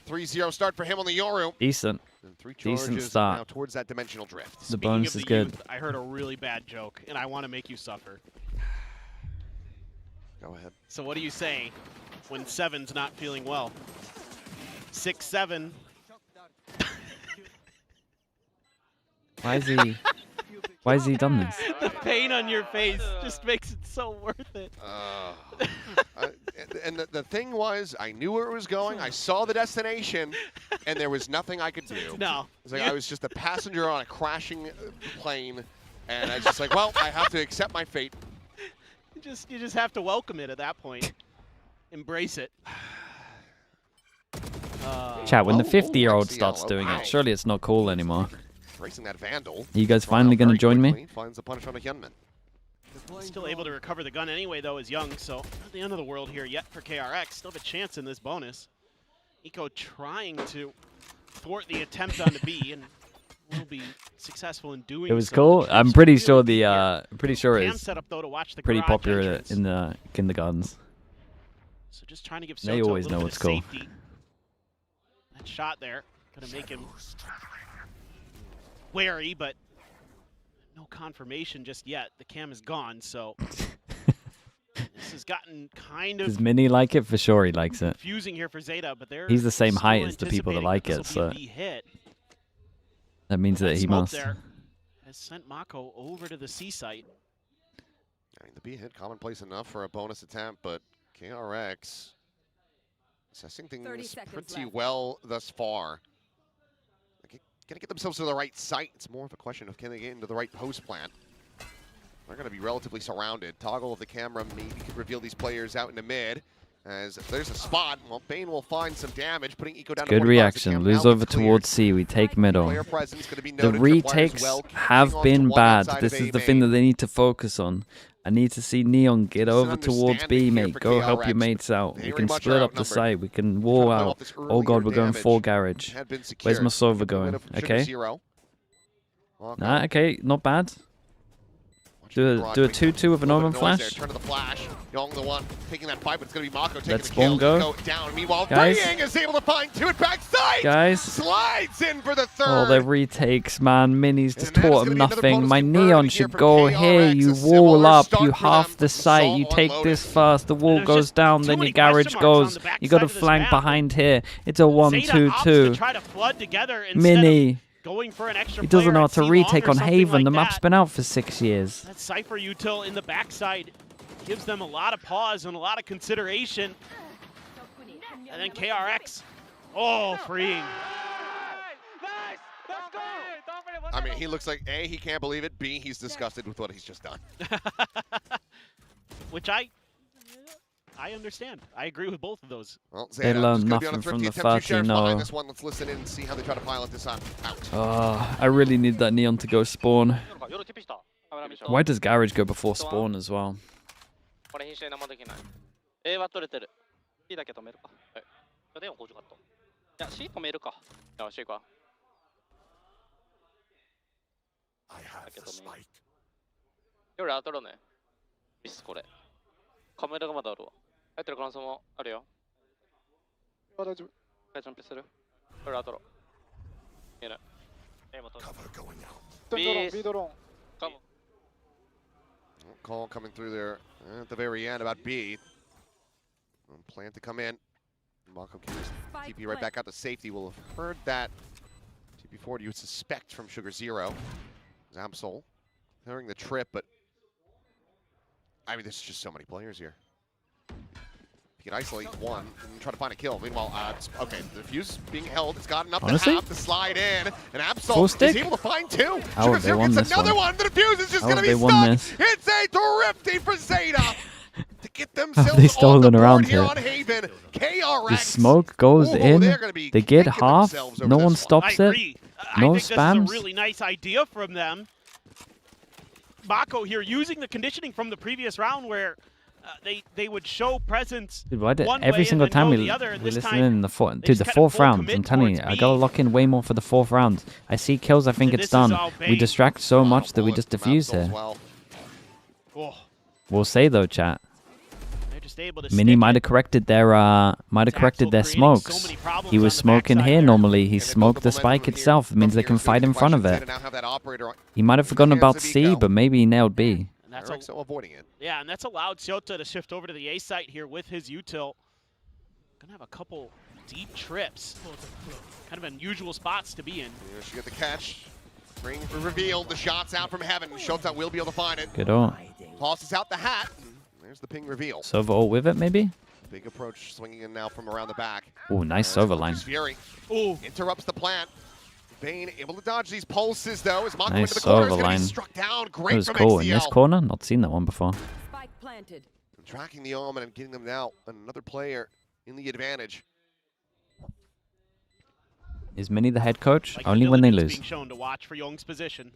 3-0 start for him on the Yoru. Decent. And 3 Decent charges start. now towards that dimensional drift. The Speaking bonus of is the good. youth, I heard a really bad joke, and I want to make you suffer. Go ahead. So what do you say when 7's not feeling well? 6-7. Why has he done this? The pain on your face just makes it so worth it. And the thing was, I knew where it was going. I saw the destination, and there was nothing I could do. No. It's like I was just a passenger on a crashing plane, and I was just like, well, I have to accept my fate. You just have to welcome it at that point. Embrace it. Chat, when the 50-year-old starts doing it, surely it's not cool anymore. Racing that Vandal. Are you guys finally going to join me? Finds the punish on a Hyunmin. Still able to recover the gun anyway, though, is Young, so not the end of the world here yet for KRX. Still have a chance in this bonus. Eco trying to thwart the attempt on the B, and will be successful in doing so. It was cool. I'm pretty sure it's set up, though, to watch the pretty garage popular entrance. in the kindergartens. So just trying to give They Soto always a little know bit it's of cool. safety. That shot there gonna make him wary, but no confirmation just yet. The cam is gone, so this has gotten kind of Does Mini like it? For sure he likes it. confusing here for Zeta, but they're He's the same still height as the people that like it, so anticipating this will be a B hit. that means that he Smoke must. there has sent Mako over to the C site. I mean, the B hit commonplace enough for a bonus attempt, but KRX assessing things pretty well thus far. Gonna get themselves to the right site. It's more of a question of can they get into the right post plant. They're gonna be relatively surrounded. Toggle of the camera maybe could reveal these players out into mid. As there's a spot, well, Bane will find some damage, putting Eco down to Good 45. reaction. Lose over towards C. We take middle. Player presence gonna be The noted. retakes Well, have on been to one bad. outside This of is A the main. thing that they need to focus on. I need to see Neon get over towards B, mate. Go help your mates out. We can split up the site. We can wall out. Oh god, we're going full garage. Where's my Sova going? Okay. Nah, okay, not bad. Do a 2-2 with an Omen Flash. Turn to the flash. Young the one taking that fight, but it's going to be Mako taking Let the Spawn kill. go. Down. Meanwhile, Guys. Freeing is able to find two at backside. Guys. Slides in for the third. Oh, the retakes, man. Mini's just And that is taught gonna him be another nothing. bonus My converted Neon here should for go KRX. here. A You similar wall up. start You for half them. the site. You Assault on take Lotus. this first. The wall There's goes just down. too Then many your garage question marks on goes. the back You got side to of this flank map. behind here. It's a Zeta opts to 1-2-2. try to flood together instead Mini. of going for an extra He doesn't player know how at to C retake long or on something Haven. like The map's that. been out for 6 years. That Cypher util in the backside gives them a lot of pause and a lot of consideration. And then KRX, oh, freeing. I mean, he looks like A, he can't believe it. B, he's disgusted with what he's just done. Which I understand. I agree with both of those. Well, They Zeta learned just gonna be on a nothing from thrifty the attempt to share 30, behind no. this one. Let's listen in and see how they try to pilot this out. I really need that Neon to go spawn. Why does garage go before spawn as well? これ瀕死で何もできない A は取れてる C だけ止めるかはいじゃあデオ50カットいや C 止めるかじゃあ C かだけ止め夜当たるねミスこれカメラがまだあるわ入ってる可能性もあるよ大丈夫一回ジャンプする夜当たろう見えない A も取る B ドローンカモ Call coming through there at the very end about B. Plan to come in. Mako can just TP right back out to safety. We'll have heard that TP forward you would suspect from Sugar Zero. Zamsol clearing the trip, but I mean, there's just so many players here. He can isolate one and try to find a kill. Meanwhile, okay, the fuse being held. It's gotten up to half to slide in, and Absol is able to find two. How have they won this another one? The defuse is just How going to have be they won stuck. this? It's a thrifty for Zeta to get How themselves have they stolen on the around board here here? on Haven. KRX. The smoke goes in. They get half. No one I stops it. agree. I No think this is a spams. really nice idea from them. Mako here using the conditioning from the previous round where they would show presence Dude, why did one every way single and then time go we the other, and this listen time in the fourth, they dude, just the kind of fourth full round. I'm commit telling you, towards I B. gotta lock in way more for the fourth round. I see kills, I think And it's this is done. all We Bane. distract so much that we just diffuse Absol as here. well. Oh, We'll say though, chat. they're just able to Mini stick might it. have corrected their creating so smokes. many problems He was on the smoking backside here there. normally. He And they built smoked the momentum spike here itself. It from means they here. can It's fight gonna in be front of questions. it. Zeta now have that operator He might have forgotten hands about of C, Eco. but maybe he nailed B. And that's KRX avoiding it. Yeah, and that's allowed Sota to shift over to the A site here with his util. Gonna have a couple deep trips. Kind of unusual spots to be in. Here she get the catch. Ring revealed. The shots out from heaven. Showtime will be able to find it. Good on. Tosses out the hat. There's the ping reveal. Sova all with it, maybe? Big approach swinging in now from around the back. Oh, nice Sova line. Fury Ooh. interrupts the plant. Bane able to dodge these pulses though. As Mako Nice into the corner is Sova going to line. be struck down. That Great was from cool. XCL. In this corner, not seen that one before. planted. Tracking the Omen and getting them now another player in the advantage. Is Mini the head coach? Like Only when they lose. being shown to watch for Young's position.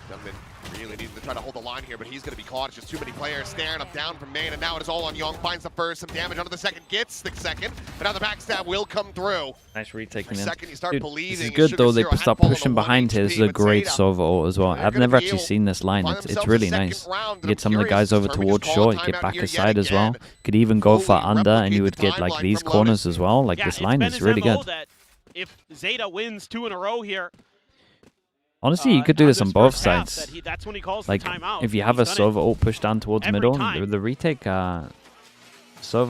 Gunman really needing to try to hold the line here, but he's going to be caught. It's just too many players staring him down from main, and now it is all on Young. Finds the first, some damage onto the second, gets the second, but now the backstab will come through. Nice retaking For a in. second, you start Dude, believing this is good though. They Sugar start Zero had pushing fallen behind to here. 1 This is a HP, great but Sova ult as well. they're I've gonna never be actually able seen this line. find It's themselves really a second nice. round, You and get I'm some of the curious guys if over Determined towards just call a short. You get timeout back here aside yet as well. again. Could even go for Fully under, and you replicate would the get like timeline these from corners Lotus. as well. Like Yeah, this it's line been is his really MO good. that if Zeta wins 2 in a row here, Honestly, you could do this on both sides. That's when he calls Like, the timeout. if you have a He's done Sova ult pushed down towards every middle, time. the retake Sova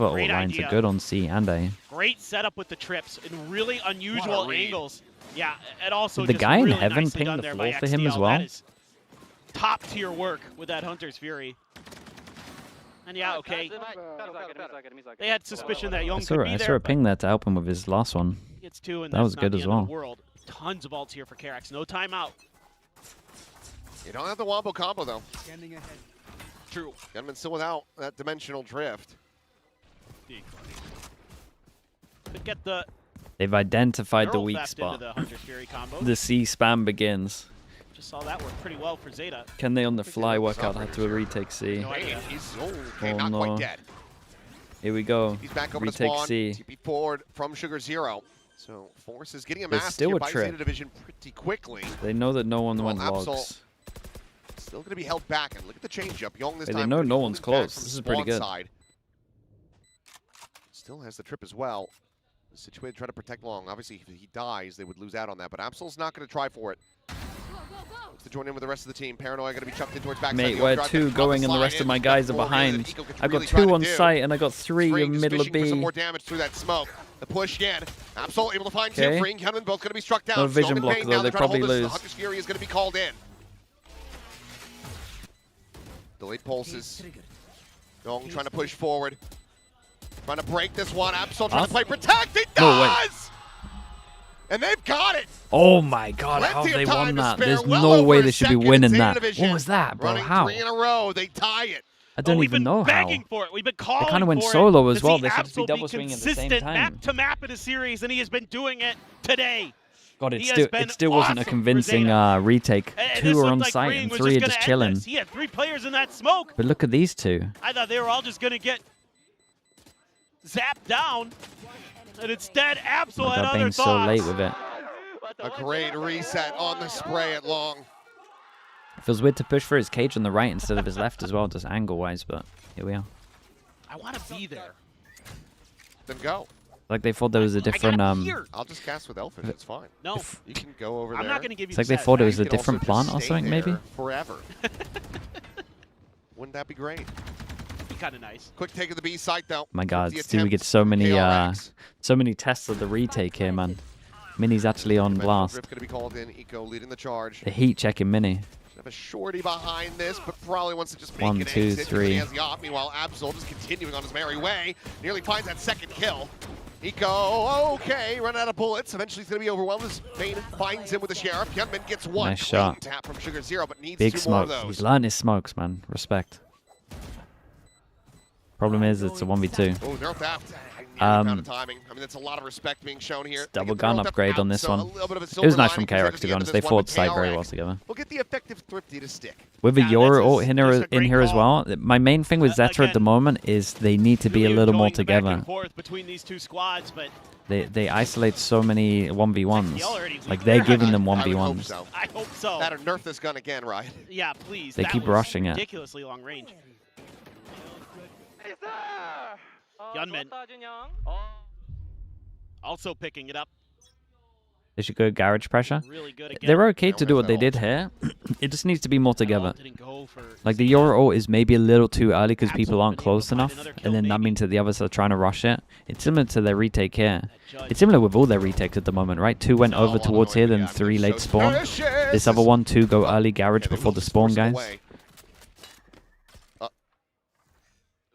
ult Great lines idea. are good on C and A. Great setup with the trips in really unusual angles. Yeah, and also Did the just guy in really heaven nicely ping done the there floor by for him as XDL. well? That is top tier work with that Hunter's Fury. And yeah, okay. They had suspicion that Young I could saw be a there. ping there to help him with his last one. Gets 2, and That that's was not good the as end of well. the world. Tons of ults here for KRX. No timeout. You don't have the Wombo combo, though. True. Gunman still without that dimensional drift. Could get the They've identified the barrel weak theft into spot. the Hunter's Fury combo. The C spam begins. Just saw that work pretty well for Zeta. Can they on the fly work out how to retake C? No idea. He's okay, Oh, not no. quite dead. Here we go. He's back over to Retake spawn. C. TP forward from Sugar Zero. So Force is getting a There's mask still here a by trip. Zeta Division pretty quickly. They know that no one Well, went Absol logs. still going to be held back, and look at the changeup. Young this Hey, time. they know gonna be no holding one's back close. from This is pretty spawn good. Side. Still has the trip as well. Situated to try to protect Long. Obviously, if he dies, they would lose out on that, but Absol's not going to try for it. Looks to join in with the rest of the team. Paranoia going to be chucked in towards backside. Mate, The where overdrive two gonna going and the slide rest of in. my He's guys are got 4 here that behind. Eco could I got really try 2 to on do. site and I got 3 Spring in middle just of fishing for some B. more damage through that smoke. The push in. Absol able to find Okay. Tim. Free and Hunman both going to be struck down. No vision Snowman block Bane though, now, they they're trying to probably hold this. lose. The Hunter's Fury is going to be called in. Delayed pulses. Young trying to push forward. Trying to break this one. Absol trying to play protect. He No way. does! And they've got it. Oh my god, how Plenty they of time won to that. spare. There's Well no over way a they should be second in winning Zeta that. Division. What was that, bro? Running How? 3 in a row. They tie it. I don't we've even been know how. begging for it. We've been calling They kind of went for it solo as to well. see They should just be Absol double swinging at the same consistent time. map to map in a series, and he has been doing it today. God, He has been it still wasn't a awesome for convincing Zeta. retake. And 2 this are looked on like site Green and was 3 are gonna just end chilling. this. He had 3 players in that smoke. But look at these 2. I thought they were all just going to get zapped down, and instead Absol Oh had god, other being so thoughts. late with it. A great reset on the spray at Long. It feels weird to push for his cage on the right instead of his left as well, just angle-wise, but here we are. I want to be there. Then go. Like they thought there was a different I'll just cast with Elfish. It's fine. No. You can go over I'm there. not going to give you It's like the they thought it was You a could also different just plant or stay something, maybe? there Forever. Wouldn't that be great? Be kind of nice. Quick take of the B site though. My god, The dude, we get attempt so many KRX. so many tests of the retake here, man. Mini's actually on blast. Grip gonna be called in. Eco leading the charge. The heat checking Mini. Should have a shorty behind this, but probably wants to just make 1, an 2, exit. 3. He has the op. Meanwhile, Absol just continuing on his merry way. Nearly finds that second kill. Eco, okay, run out of bullets. Eventually, he's going to be overwhelmed as Bane finds him with the Sheriff. Gunman gets one. Nice Clean shot. tap from Sugar Zero, but needs Big 2 more of smokes. those. He's learned his smokes, man. Respect. Problem is, it's a 1v2. Oh, they're theft. Amount of timing. I mean, that's a lot of respect being shown here. Double They get gun thrown upgrade out, on this so one. a little bit of a It was silver nice from lining comes KRX, at to the be end honest. of They this one, fought side very KRX well together. We'll get the effective Thrifty to stick. With a Euro ult that's in a great here as call. well, my main thing with Zeta at the Again, moment is they need to be a Really little more going back together. and forth between these 2 squads, but They isolate so many 1v1s. already Like weak they're there. giving them I would hope 1v1s. so. I hope so. That or nerf this gun again, right? Yeah, please. They That keep was rushing it. ridiculously long range. Gunman also picking it up. They should go garage pressure. Really good again. They're okay to Yeah, do what where's they that did here. It just needs to be more together. Didn't go for Like the Zeta. Euro ult is maybe a little too early because people Absol aren't been able close to find enough, another kill and then that maybe. means that the others are trying to rush it. It's similar to their retake here. It's similar with all their retakes at the moment, right? 2 went over towards here, then 3 late spawn. This other one, 2 go early garage before the spawn, guys.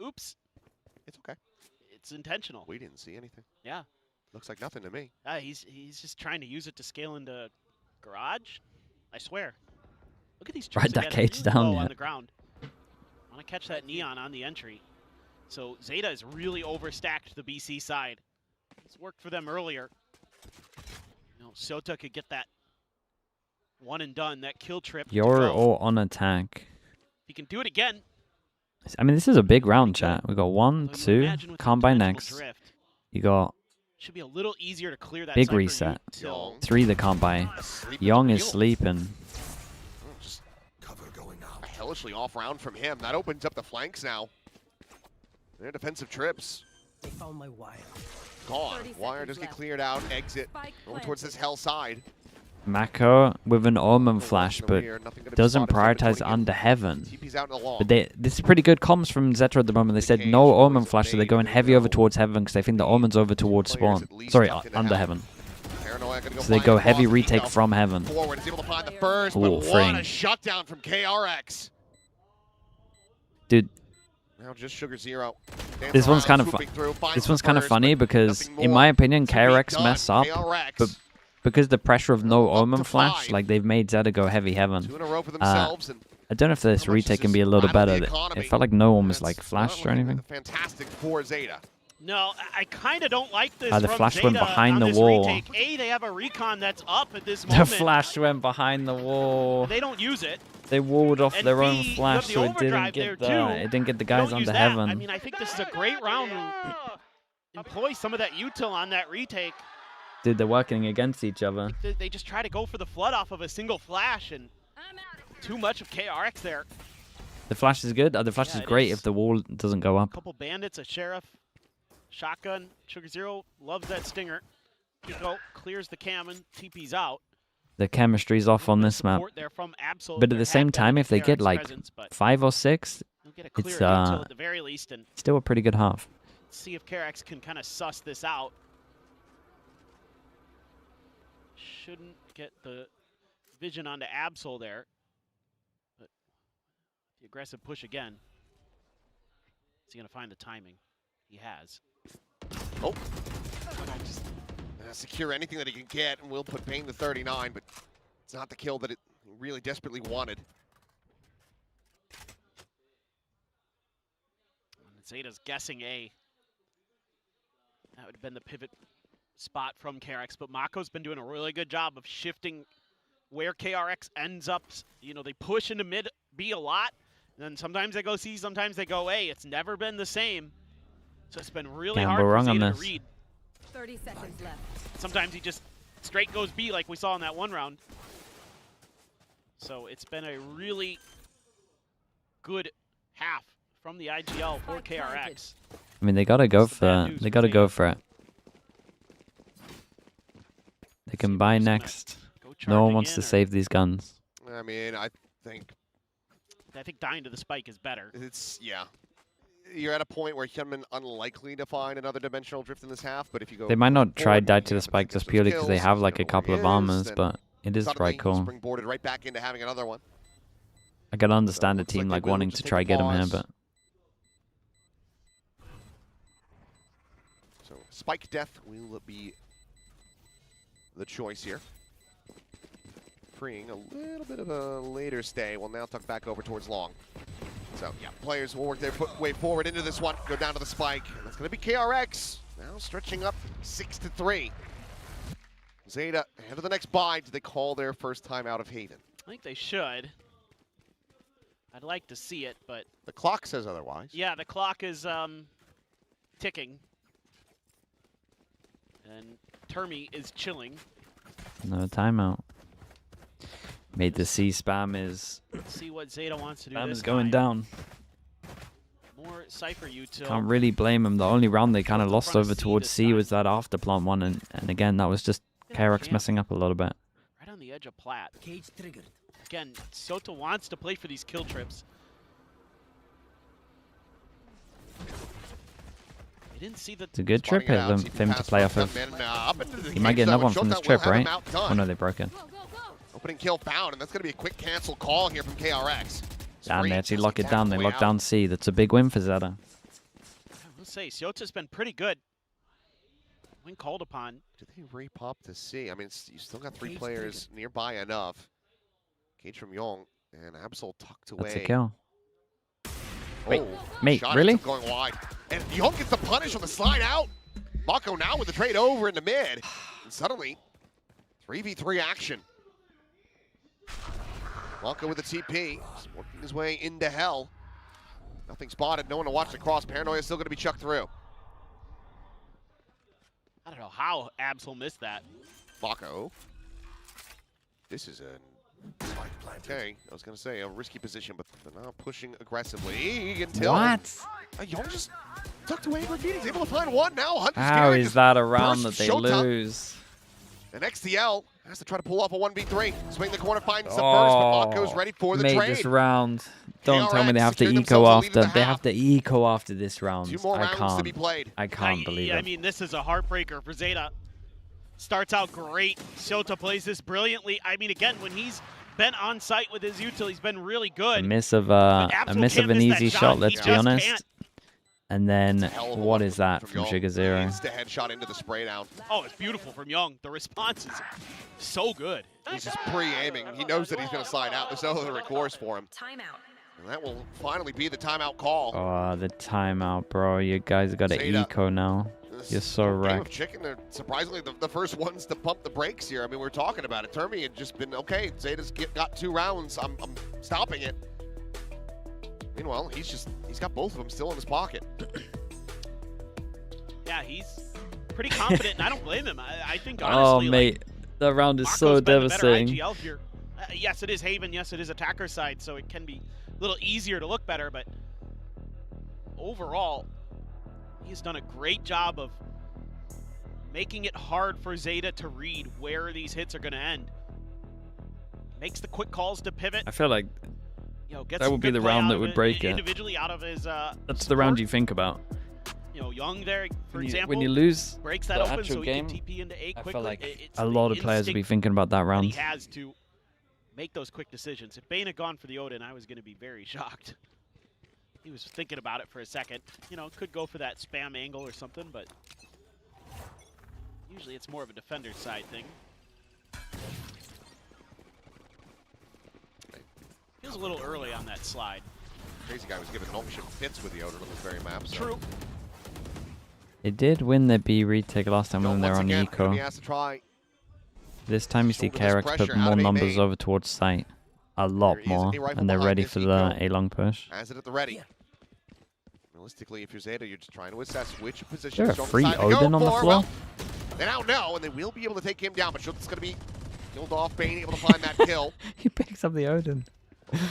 Oops. It's okay. It's intentional. We didn't see anything. Yeah. Looks like nothing to me. He's just trying to use it to scale into garage. I swear. Look at these Write trips that again. cage Really down, low yeah. on the ground. Want to catch that Neon on the entry. So ZETA has really overstacked the BC side. It's worked for them earlier. You know, Sota could get that one and done, that kill trip. You're all on attack. He can do it again. I mean, this is a big round, chat. We got 1, 2, combine next. You got should be a little easier to clear that big reset. 3 the can't buy. Young is sleeping. Just a hellishly off round from him. That opens up the flanks now. Their defensive trips. They found my wire. Gone. Wire does get cleared out. Exit over towards this hell side. Mako with an Omen flash, but doesn't prioritize under heaven. But this is pretty good comms from ZETA at the moment. They said no Omen flash, so they're going heavy over towards heaven because they think the Omen's over towards spawn. Sorry, under heaven. So they go heavy retake from heaven. Forward is able to find the first, Ooh, but what a shutdown from KRX. Dude. Now just Sugar Zero. This one's kind of this one's kind of funny because, in my opinion, KRX messed up, but because the pressure of no Omen flash, like they've made ZETA go heavy heaven. I don't know if this retake can be a little better. It felt like no one was like flashed or anything. Fantastic for ZETA. No, I kind of don't like this. The flash went behind the wall. Retake. They have a recon that's up at this moment. The flash went behind the wall. They don't use it. They walled off their own flash, so it didn't get the guys under heaven. I mean, I think this is a great round. Employ some of that util on that retake. Dude, they're working against each other. They just try to go for the flood off of a single flash, and too much of KRX there. The flash is good. The flash is great if the wall doesn't go up. Couple bandits, a sheriff, shotgun. Sugar Zero loves that stinger. Go clears the cam and TP's out. The chemistry's off on this map. But at the same time, if they get like 5 or 6, it's at the very least, and still a pretty good half. Let's see if KRX can kind of suss this out. Shouldn't get the vision onto Absol there. But the aggressive push again. Is he going to find the timing? He has. Oh. Just secure anything that he can get, and will put Payne to 39, but it's not the kill that it really desperately wanted. ZETA's guessing A. That would have been the pivot spot from KRX, but Mako's been doing a really good job of shifting where KRX ends up. You know, they push into mid B a lot, and then sometimes they go C, sometimes they go A. It's never been the same. So it's been really hard for ZETA to read. 30 seconds left. Sometimes he just straight goes B like we saw in that one round. So it's been a really good half from the IGL for KRX. I mean, they gotta go for it. They gotta go for it. They can buy next. No one wants to save these guns. I mean, I think dying to the spike is better. Yeah. You're at a point where Hyunmin unlikely to find another dimensional drift in this half, but if you go, They might not try die to the spike just purely because they have like a couple of armors, but it is quite cool. Springboarded right back into having another one. I can understand a team like wanting to try get him here, but so spike death will be the choice here. Freeing a little bit of a later stay. We'll now tuck back over towards long. So, yeah, players will work their way forward into this one, go down to the spike. And that's going to be KRX, now stretching up 6-3. ZETA ahead of the next buy. Do they call their first time out of Haven? I think they should. I'd like to see it, but... The clock says otherwise. Yeah, the clock is ticking. And Termi is chilling. no timeout. Made the C spam is... Let's see what ZETA wants to do. Spam is going down. More Cypher util. Can't really blame him. The only round they kind of lost over towards C was that after plant one, and again, that was just KRX messing up a little bit. Right on the edge of plat. Cage triggered. Again, Sota wants to play for these kill trips. I didn't see that. It's a good trip for him to play off of. He might get another one from this trip, right? Oh no, they broke it. Opening kill found, and that's going to be a quick cancel call here from KRX. Damn, they actually lock it down. They lock down C. That's a big win for ZETA. Let's say Syota's been pretty good when called upon. Do they repop to C? I mean, you still got 3 players nearby enough. Cage from Yong and Absol tucked away. That's a kill. Wait, Oh, mate, shot really? ends up going wide. And Young gets the punish on the slide out. Mako now with the trade over in the mid. And suddenly, 3v3 action. Mako with the TP, just working his way into hell. Nothing spotted, no one to watch the cross. Paranoia is still going to be chucked through. I don't know how Absol missed that. Mako. This is okay, I was going to say a risky position, but they're now pushing aggressively until... What? Young just tucked away graffiti. He's able to find one now. Hunter's How carry is just that a round that bursts they Shota. lose? And XTL has to try to pull off a 1v3. Swing the corner, finds the first, but Mako's ready for the mate, trade. this round. Don't tell me they KRX have to secured eco themselves a lead after. in the They half. have to eco after this round. 2 more I rounds can't. to be played. I can't believe it. I mean, this is a heartbreaker for ZETA. Starts out great. Shota plays this brilliantly. I mean, again, when he's been on site with his util, he's been really good. A miss of an easy shot. Let's be honest. Can't. And then Hell of a what weapon is that from from Young. Sugar Zero? Insta headshot into the spray down. Oh, it's beautiful from Young. The response is so good. He's just pre-aiming. He knows that he's going to slide out. There's no other recourse for him. Timeout. And that will finally be the timeout call. Oh, the timeout, bro. You guys got to ZETA. eco now. You're so Game of wrecked. chicken, they're surprisingly the first ones to pump the brakes here. I mean, we're talking about it. Termi had just been, okay, Zeta's got 2 rounds. I'm stopping it. Meanwhile, he's got both of them still in his pocket. Yeah, he's pretty confident, and I don't blame him. I think, Oh, honestly, mate. That round is Mako's so been the better devastating. IGL here. Yes, it is Haven. Yes, it is attacker side, so it can be a little easier to look better, but overall, he's done a great job of making it hard for ZETA to read where these hits are going to end. Makes the quick calls to pivot. I feel like Gets that some would be good the play round out that of would it break it. individually out of his. That's the round you think about. Young there, for example. When you lose breaks that the open actual so game, he can TP into A quickly. I feel like It's a the lot of players would be instinct thinking about that that round. he has to make those quick decisions. If Bane had gone for the Odin, I was going to be very shocked. He was thinking about it for a second. Could go for that spam angle or something, but usually it's more of a defender side thing. Feels a little early on that slide. Crazy guy was given an option fits with the Odin on this very map. So. True. They did win their B retake last time when they were on Again, eco. he has to try. This time you see Shoulder this KRX put pressure more out of numbers EMEA. over towards site. A lot There is more. a rifle And they're behind ready this for eco. the A-long push. Has it at the ready. Realistically, if you're ZETA, you're just trying to assess which position Is there a strong free side to Odin go on the for. floor? Well, they now know, and they will be able to take him down, but Schultz is going to be killed off. Bane able to find that kill. He picks up the Odin.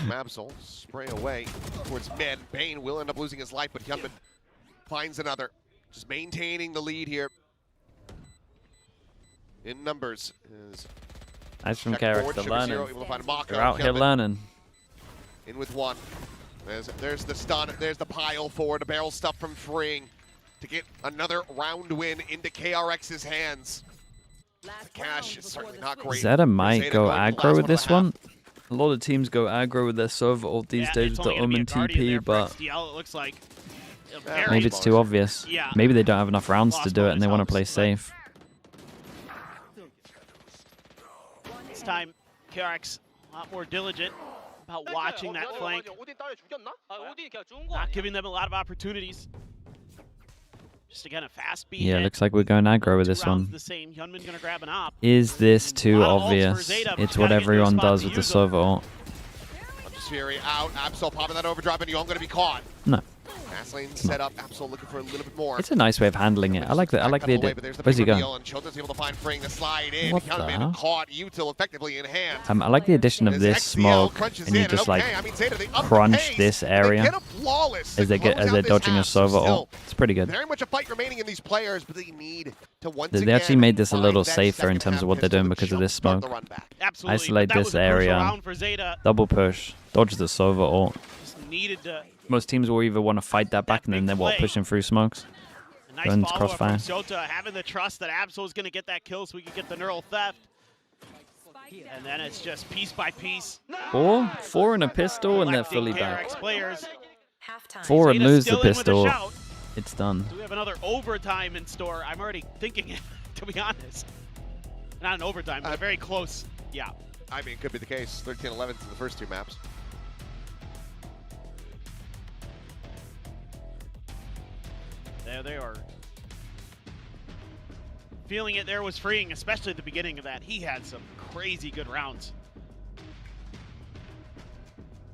Mabsel spray away towards mid. Bane will end up losing his life, but Hyunmin finds another. Just maintaining the lead here. In numbers. Nice from Check KRX, forward, they're Sugar learning. Zero able to find Mako. They're out here Hyunmin learning. in with one. There's the stun. There's the pile forward. The barrel stuff from Freeing to get another round win into KRX's hands. The cash is certainly not great. ZETA might ZETA go going for the aggro last with of this the half. one. A lot of teams go aggro with their server ult these days with the Omen TP, but XDL, it looks like maybe it's too obvious. Yeah. Maybe they don't have enough rounds to Lost do it and they bonus want to play helps, but- safe. This time, KRX a lot more diligent about watching that flank, not giving them a lot of opportunities. Just again, a fast beat. Yeah, hit. looks like we're going aggro with 2 this rounds one. The same. Hyunmin gonna grab an op. Is this too lot of ults for obvious? ZETA, but It's you what gotta get to a everyone spot does to with the use them. server ult. Fury out. Absol popping that overdrive, and Young going to be caught. No. Fast lane set up. Absol looking for a little bit more. It's a nice way of handling it. I like the idea. Where's he going? Chota's able to find Freeing the slide in. What Hyunmin the? caught Util effectively in hand. I like the addition of As this XDL smoke, crunches and you in, just like okay, I mean, ZETA, they up the crunch pace. this They area get a flawless as to they're close out this dodging a half. server Still, ult. It's pretty good. very much a fight remaining in these players, but they need to once They again actually made this a find little that safer in second terms half of what they're pistol doing to because of this jumpstart the smoke. run back. Absolutely. Isolate That was this a crucial area, round for ZETA. double push, dodge the server ult. Just needed to. Most teams will either want to fight that back and then they're pushing through smokes. A nice Go into follow-up from crossfire. Shota, having the trust that Absol is going to get that kill so we can get the neural theft. And then it's just piece by piece. Four and a pistol and they're fully Collecting back. KRX players. 4 and ZETA's lose the still in with pistol. shout. It's done. So we have another overtime in store. I'm already thinking it, to be honest. Not an overtime, but very close. Yeah. I mean, it could be the case. 13-11 in the first 2 maps. they are feeling it. There was Freeing, especially at the beginning of that. He had some crazy good rounds.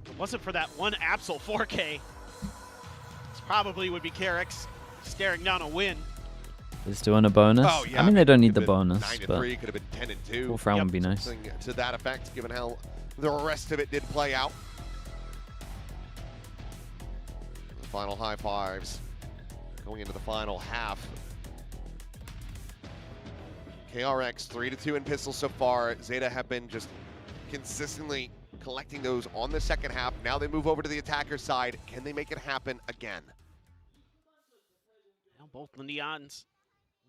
If it wasn't for that one Absol 4K, this probably would be KRX staring down a win. Just doing a bonus. Oh, yeah, I mean, they don't need the been bonus, 9-3, but could have been 10-2. fourth round would be nice. Something to that effect, given how the rest of it did play out. The final high fives going into the final half. KRX 3-2 in pistols so far. ZETA have been just consistently collecting those on the second half. Now they move over to the attacker side. Can they make it happen again? Now both the Neons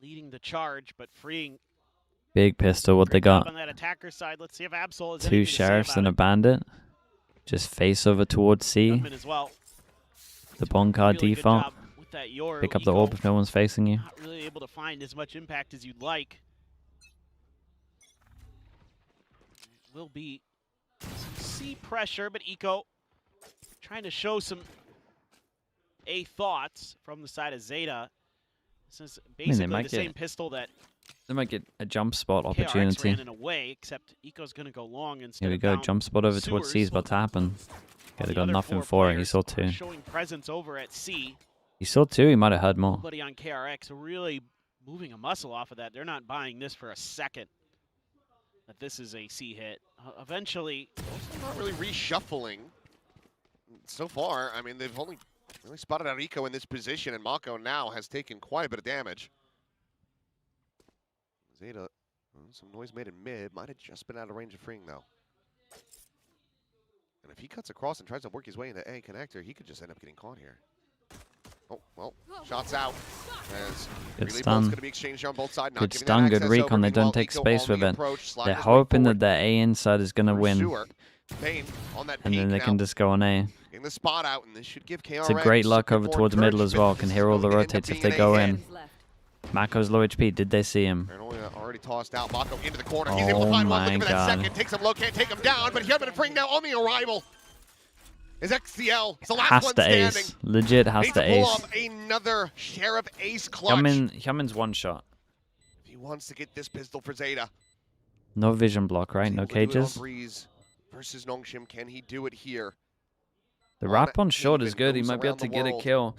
leading the charge, but Freeing big pistol. What they got? on that attacker side. Let's see if Absol is Two sheriffs and a bandit. Just face over towards C. as well. The Bonkar default. Pick up the orb if no one's facing you. Not really able to find as much impact as you'd like. It will be some C pressure, but Eco trying to show some A thoughts from the side of ZETA. This is basically the same pistol that they might get a jump spot KRX opportunity. ran in a way, except Eco's going to go long instead. Here we of go. down Jump spot over towards C is about to happen. Okay, they got nothing for it. He saw two. Showing presence over at C. He saw two. He might have had more. Nobody on KRX really moving a muscle off of that. They're not buying this for a second. That this is a C hit. Eventually, not really reshuffling so far. I mean, they've only really spotted out Eco in this position, and Mako now has taken quite a bit of damage. ZETA, some noise made in mid. Might have just been out of range of Freeing, though. And if he cuts across and tries to work his way into A connector, he could just end up getting caught here. Oh, well, shots out. As good stun. stun. Gonna be exchanged on both sides, Good stun, good recon. They don't take space with it. They're hoping that their A inside is going to win. And then they can just go on A. The spot out, and this should give KRX It's a great luck over towards middle as well. Can hear all the rotates if they go in. Mako's low HP. Did they see him? Already tossed out. Mako into the corner. He's able to find one. Looking for that second. Takes him low. Can't take him down. But Hyunmin and Freeing now on the arrival. Is XCL. It's the last has one to standing. ace. Legit has Needs to pull ace. up another Sheriff ace clutch. Hyunmin's one shot. He wants to get this pistol for ZETA. No vision block, right? No cages. Breeze versus Nongshim. Can he do it here? The wrap on short is good. He might be able to get a kill.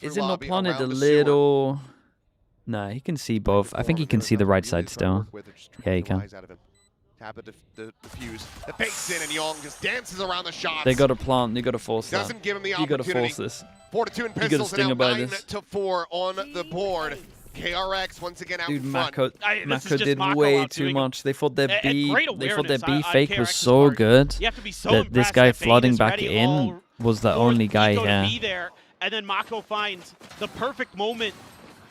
Is it not planted a little? Nah, he can see both. I think he can see the right side still. Yeah, he can. Tap it the fuse. The fakes in, and Young just dances around the shots. They got to plant. They got to force that. Doesn't give him the You got to opportunity. force this. 4-2 in pistols, and now 9-4 on the board. KRX once again out Dude, in front. Mako did way too much. They thought their B fake was KRX's so part. good You have to be so that this impressed guy that Bane flooding is back ready in all was the for only guy Eco to here. be there, and then Mako finds the perfect moment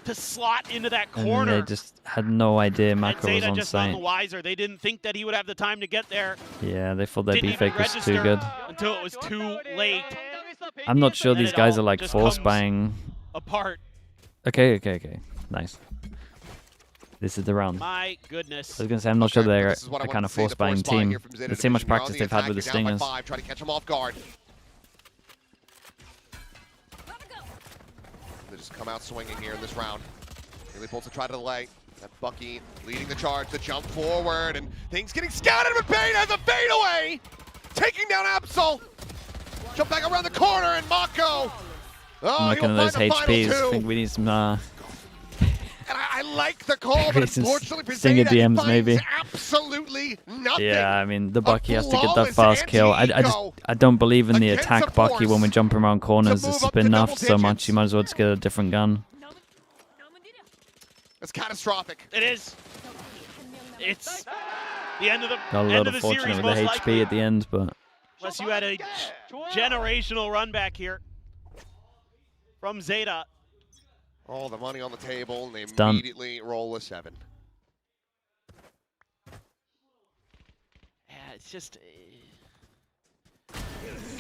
to slot into that And corner. they just had no idea Mako was ZETA on just none the site. wiser. They didn't think that he would have the time to get there. Yeah, they thought their Didn't B even fake was too register good. until it was too late. I'm not sure And these it guys all are like just force comes buying. apart. Okay. Nice. This is the round. My goodness. I was going to say, I'm not sure they're This is what I a kind wanted of to say, the force buying force buying team. here from ZETA Let's see how much division. You're on practice the they've had attack, with the you're down by stingers. 5, try to catch him off guard. They just come out swinging here in this round. Really pulls to try to delay. That Bucky leading the charge, the jump forward, and things getting scattered, but Bane has a fadeaway! Taking down Absol! Jump back around the corner, and Mako! Oh, I'm looking at those HPs. I think we need some And I like the call, but some unfortunately for stinger ZETA, he DMs finds maybe. absolutely nothing. Yeah, I mean, the Bucky has to get that flawless fast kill. I don't believe in the against attack a Bucky when we force jump around corners. move It's up been to nerfed double so much, digits. you might as well just get a different gun. It's catastrophic. It is. It's the end of the Got a end little of the fortunate series, with most the likely. HP at the end, but Unless you had a generational run back here from ZETA. All the money on the table, and they done. immediately roll a 7. Yeah, it's just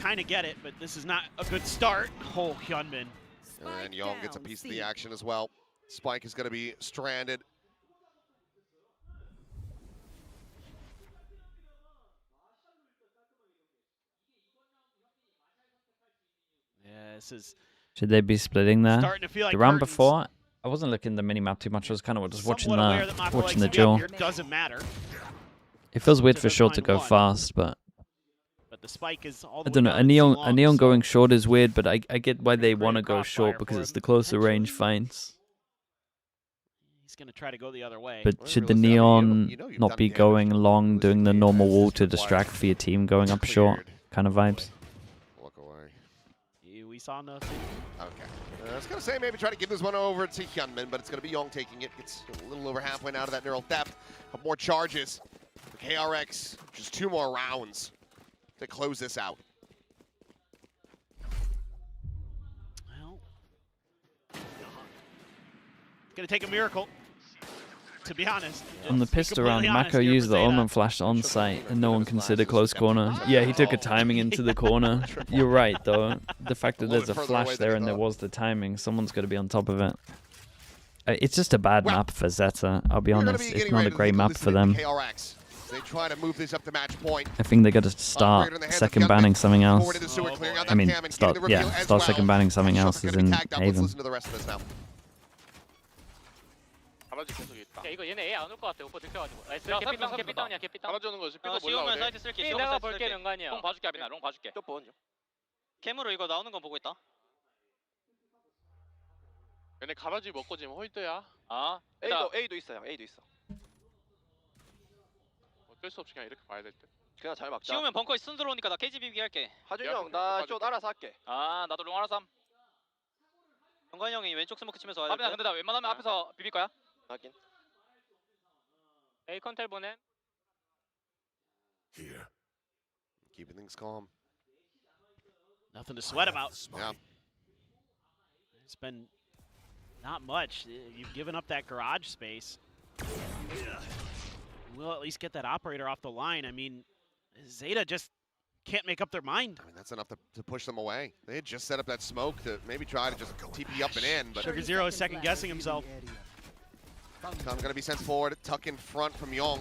kind of get it, but this is not a good start. Oh, Hyunmin. And Young gets a piece of the action as well. Spike is going to be stranded. Yeah, this is Should they be splitting there? Starting to feel like The round curtains. before, I wasn't looking at the mini-map too much. I was kind of just watching Somewhat aware that Mako watching likes the to be up duel. here. Doesn't matter. It feels weird to for short to define go one. fast, but But the spike is all I the don't way know. down and too A neon long, so going short is weird, but I get why they want to great go short crossfire because for it's him. the closer range fights. He's going to try to go the other way. But Well, should the realistically, neon you know you've not done be damage. going long, doing the Realistically, normal it's wall just to required. distract for your team going up short Cleared. kind of vibes? Walk away. We saw nothing. Okay. I was going to say maybe try to give this one over to Hyunmin, but it's going to be Young taking it. Gets a little over halfway out of that neural theft. But more charges. For KRX, just 2 more rounds to close this out. Well, going to take a miracle, to be honest. On the Just be pistol round, completely honest Mako here used for the Zeta. Omen flash on site and no one considered close corner. Yeah, he took a timing into the corner. You're right, though. The fact that A little there's a bit further away flash than there I and there thought. was the timing, someone's got to be on top of it. It's just a bad map for Zeta, I'll be We're gonna honest. be It's getting not ready a to great take map listen for to them. KRX. They try to move this up to match point. I think they got to start Operator in the hands of second Hyunmin. banning something Forward else. into sewer, clearing out I that mean, cam and start, getting the reveal as start well. second banning something Headshots else are is gonna be in tagged up. Let's Haven. listen to the rest of this now. 가라지 계속 있다. 야, 이거 얘네 A 안 올 것 같아. 오빠 들켜가지고. 나이스. 야, 개피다운, 삼 개피다운이야, 개피다운. 갈아주는 거지. 삐도 몰라. 지우면 어디. 사이트 쓸게. 삐 지우면 내가 사이트 볼게, 쓸게. 령관이야. 롱 봐줄게, 아비나. 롱 봐줄게. 또 보는 중. 캠으로 이거 나오는 건 보고 있다. 얘네 가라지 먹고 지금 홀드야. 아, A도 있어요. A도 있어. 어쩔 수 없이 그냥 이렇게 봐야 될 듯. 그냥 잘 막자. 지우면 벙커에 순 들어오니까 나 KG 비비기 할게. 하준이 형, 나쇼 알아서 할게. 아, 나도 롱 알아서 함. 정관이 형이 왼쪽 스모크 치면서 와야 돼. 아비나, 근데 나 웬만하면 앞에서 비빌 거야. 확인. A 컨텔 보냄. Keeping things calm. Nothing to sweat about. Yeah. It's been not much. You've given up that garage space. We'll at least get that operator off the line. I mean, Zeta just can't make up their mind. I mean, that's enough to push them away. They had just set up that smoke to maybe try to just TP up and in, but Sugar Zero is second guessing himself. Tom's going to be sent forward, tuck in front from Young.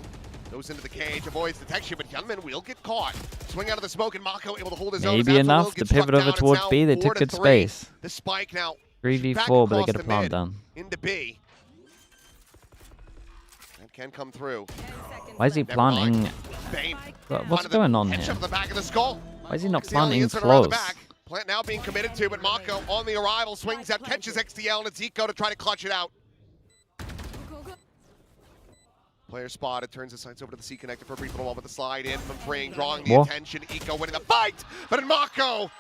Goes into the cage, avoids detection, but Hyunmin will get caught. Swing out of the smoke, and Mako able to hold his own. Maybe enough to pivot over towards B. They took good space. The spike now. 3v4, but they across get a the plant mid down. Into B. That can come through. Why is he Never mind. planting? Bane. What's going on Headshot here? to the back of the skull. Why is he not It's the only planting incident around the close? back. Plant now being committed to, but Mako on the arrival swings out, catches XTL, and it's Eco to try to clutch it out. Player spotted, turns his sights over to the C connector for a brief little while with the slide in from Freeing, drawing the Whoa. attention. Eco winning the fight, but in Mako,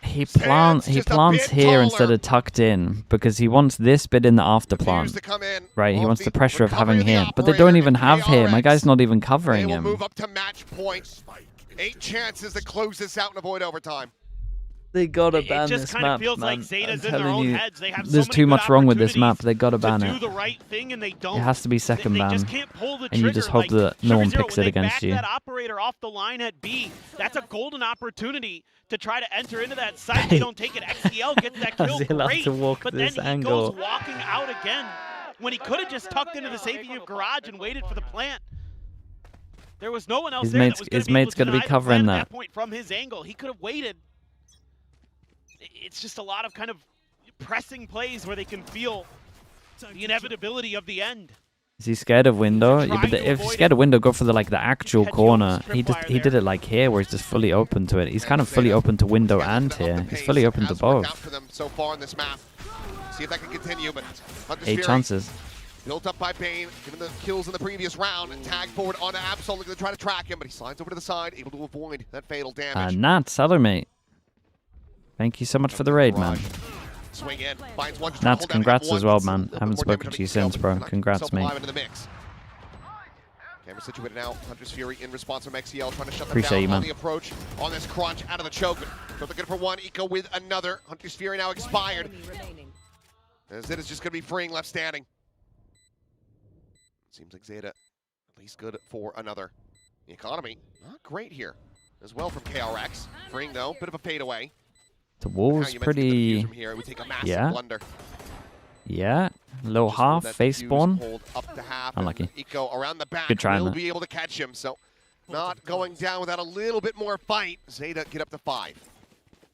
He Stands plants just a here bit taller. instead of tucked in because he wants this bit in the after appears plant. to come in. Right, he off wants the pressure of recovery having the here, but they operator, don't even and have here. My KRX, guy's not even They covering will him. move up to match point. 8 chances to close this out and avoid overtime. They gotta It ban just this kind of map, feels man. like Zeta's I'm in their telling own you, heads. They have so there's many too good much wrong with this map. opportunities They gotta ban to do it. the right thing, and they don't. It has to be second They ban, just can't pull the and you trigger. just hope Like, that no Sugar one Zero, picks when it they against back you. that operator off the line at B, that's a golden opportunity to try to enter into that site. They don't take it. XDL gets that kill, How's he allowed great, to walk but then this he angle? goes walking out again when he could have just tucked into the safety of garage and waited for the plant. There was no one else His there mates- that was going his to be able mate's to gotta be deny the covering plant at that. that point from his angle. He could have waited. It's just a lot of kind of pressing plays where they can feel the inevitability of the end. Is he scared of window? Yeah, but if he's scared of window, go for the actual corner. He did it like here, where he's just fully open to it. He's kind of fully open to window and here. He's fully open to Has worked out both. for them so far in this map. See if that can continue, but Hunter's 8 Fury chances. built up by Bane, given the kills in the previous round, and tag forward on Absol, looking to try to track him, but he slides over to the side, able to avoid that fatal damage. Nat, Cellar mate. Thank you so much for the raid, man. Swing in, finds one, just trying to Nats, hold down congrats him as well, once. man. A little Haven't bit more spoken damage to you on the kill, since, bro. but not Congrats, himself mate. alive into the mix. Camera situated now. Hunter's Fury in response from XCL, trying to shut them Appreciate down you, on man. the approach on this crunch out of the choke. So looking for one, Eco with another. Hunter's Fury now expired. As it is just going to be Freeing left standing. Seems like Zeta at least good for another. The economy, not great here as well from KRX. Freeing though, bit of a fade away. The wall's pretty... From here, it would take a massive Yeah. blunder. Yeah. Low Just hold half, that face defuse, spawn. hold up to half, Unlucky. and Eco around the back Good try, will man. be able to catch him. So not going down without a little bit more fight. Zeta get up to 5.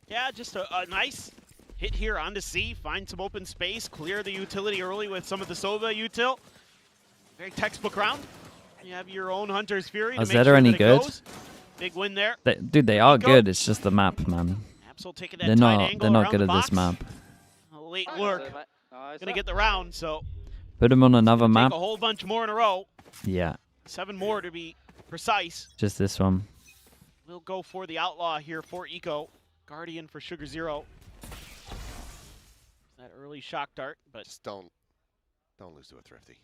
Yeah, just a nice hit here onto C, find some open space, clear the utility early with some of the Sova util. Very textbook round. You have your own Hunter's Fury to make ZETA sure any that it good? goes. Big win there. Dude, they are good. It's just the map, man. Absol taking that They're tight not. angle They're not around good the at this box. map. A late lurk. Gonna get the round, so Put them on another map. take a whole bunch more in a row. Yeah, 7 more to be precise. just this one. We'll go for the Outlaw here for Eco. Guardian for Sugar Zero. That early shock dart, but Just don't lose to a Thrifty.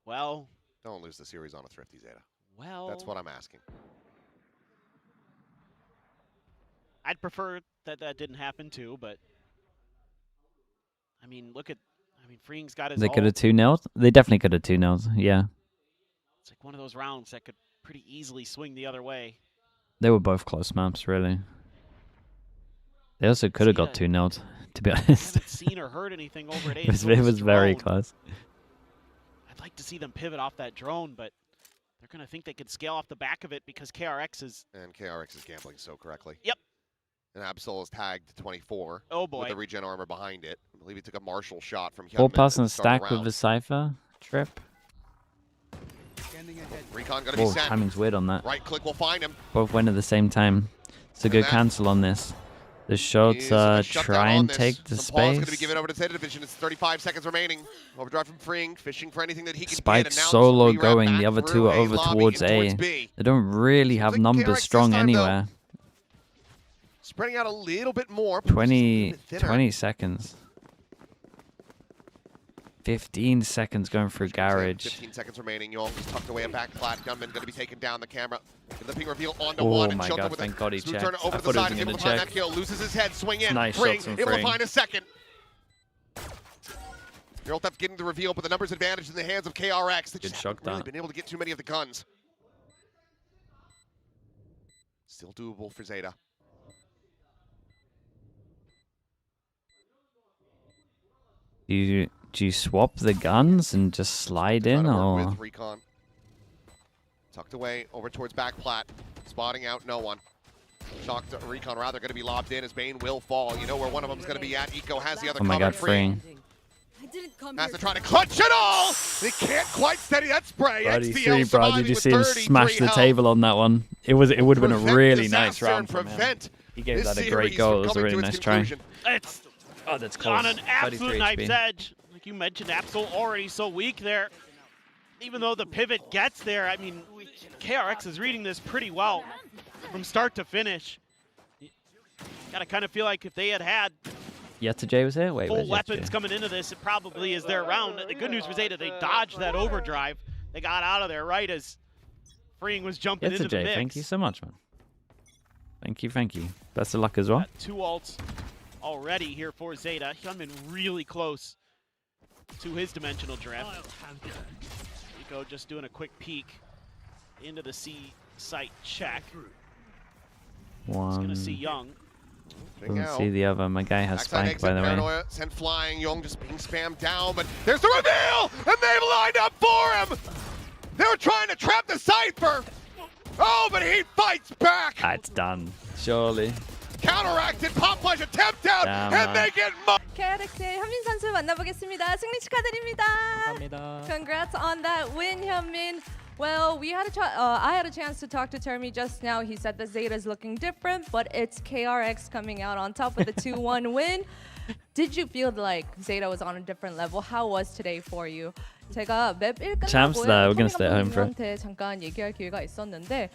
well, Don't lose the series on a Thrifty, Zeta. well. That's what I'm asking. I'd prefer that that didn't happen too, but I mean, look at, Freeing's got his They could have ult. 2-0'd. They definitely could have 2-0'd. Yeah, It's like one of those rounds that could pretty easily swing the other way. they were both close maps, really. They also could have got ZETA 2-0'd, to be I honest. haven't seen or heard anything over at it was, Ace. it was very close. I'd like to see them pivot off that drone, but they're going to think they could scale off the back of it because KRX is... And KRX is gambling so correctly. Yep. And Absol is tagged to 24. Oh, boy. With the regen armor behind it. I believe he took a Marshall shot from Four Hyunmin pass at and the start of stack the with the Cypher trip. Recon gonna be Oh, sent. timing's weird on that. Right click will find him. Both went at the same time. It's a good cancel on this. The shots He's gonna shut try down on and this. take the Some pause space. gonna be given over to Zeta Division. It's 35 seconds remaining. Overdrive from Freeing, fishing for anything that he can Spike get. And now solo reroute going. back The other through two are A over lobby towards in A. B. They don't really have like numbers KRX this strong time, though. anywhere. Spreading out a little bit more. but just a 20 little bit thinner. 20 seconds. 15 seconds going through garage. 15 seconds remaining. Young just tucked away a back plat. Gunman going to be taken down the camera. The ping reveal onto Oh one. And my Chilton God, with thank a God he smooth checked. turn over I to the thought he side. was Able gonna to find check. that kill. Loses his head. Swing in. Nice Freeing shots from able to Freeing. find a second. Neural getting the reveal, but the numbers advantage in the hands of KRX. They Good just shock haven't really dart. been able to get too many of the guns. Still doable for Zeta. Do you swap the guns and just slide in, Trying to or work with Recon. Tucked away over towards back plat. Spotting out no one. Shocked Recon rather going to be lobbed in as Bane will fall. You know where one of them is going to be at. Eco has the other oh my cover. God, Freeing. Master trying to clutch it all. They can't quite steady that spray. Brody XVL 3, bro, surviving did you with see him 33 smash the health. table on that one? It would have been a Prevent really nice disaster round and from him. prevent He gave this that a great series goal. from It was a coming really to its nice try. conclusion. It's Oh, that's close. on an 33 absolute knife's HP. edge. Like you mentioned, Absol already so weak there. Even though the pivot gets there, I mean, KRX is reading this pretty well from start to finish. Gotta kind of feel like if they had Yeta J was here? Wait, full where's weapons Yeta J? coming into this, it probably is their round. The good news for Zeta, they dodged that overdrive. They got out of there right as Freeing was jumping Yeta into the J, mix. thank you so much, man. Thank you, thank you. Best of luck as well. Got 2 ults already here for Zeta. Hyunmin really close to his dimensional drift. Nico just doing a quick peek into the C site check. He's One. gonna see Young. Doesn't see the other. My guy has Backside spike, by exit, the way. Paranoia sent flying. Young just being spammed down, but there's the reveal, and they've lined up for him. They were trying to trap the Cypher. Oh, but he fights back. Ah, it's done. Surely. Counteracted, pop flash attempt out, Damn, and man. they get mo- KRX의 현민 선수 만나보겠습니다. 승리 축하드립니다. 감사합니다. Congrats on that win, Hyunmin. Well, we had I had a chance to talk to Termi just now. He said that Zeta is looking different, but it's KRX coming out on top with a 2-1 win. Did you feel like Zeta was on a different level? How was today for you? 제가 맵 1 Champs 끝나고 that we're gonna stay home for it. 한테 잠깐 얘기할 기회가 있었는데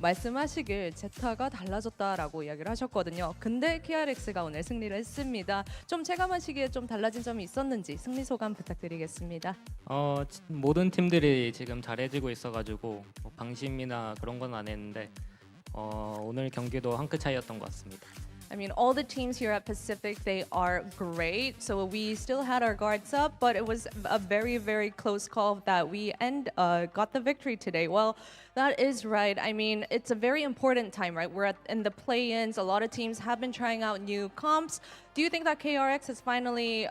말씀하시길 제타가 달라졌다라고 이야기를 하셨거든요. 근데 KRX가 오늘 승리를 했습니다. 좀 체감하시기에 좀 달라진 점이 있었는지 승리 소감 부탁드리겠습니다. 모든 팀들이 지금 잘해지고 있어가지고 뭐 방심이나 그런 건 안 했는데 오늘 경기도 한 끗 차이였던 것 같습니다. I mean, all the teams here at Pacific, they are great. So we still had our guards up, but it was a very, very close call that we got the victory today. Well, that is right. I mean, it's a very important time, right? We're in the play-ins. A lot of teams have been trying out new comps. Do you think that KRX has finally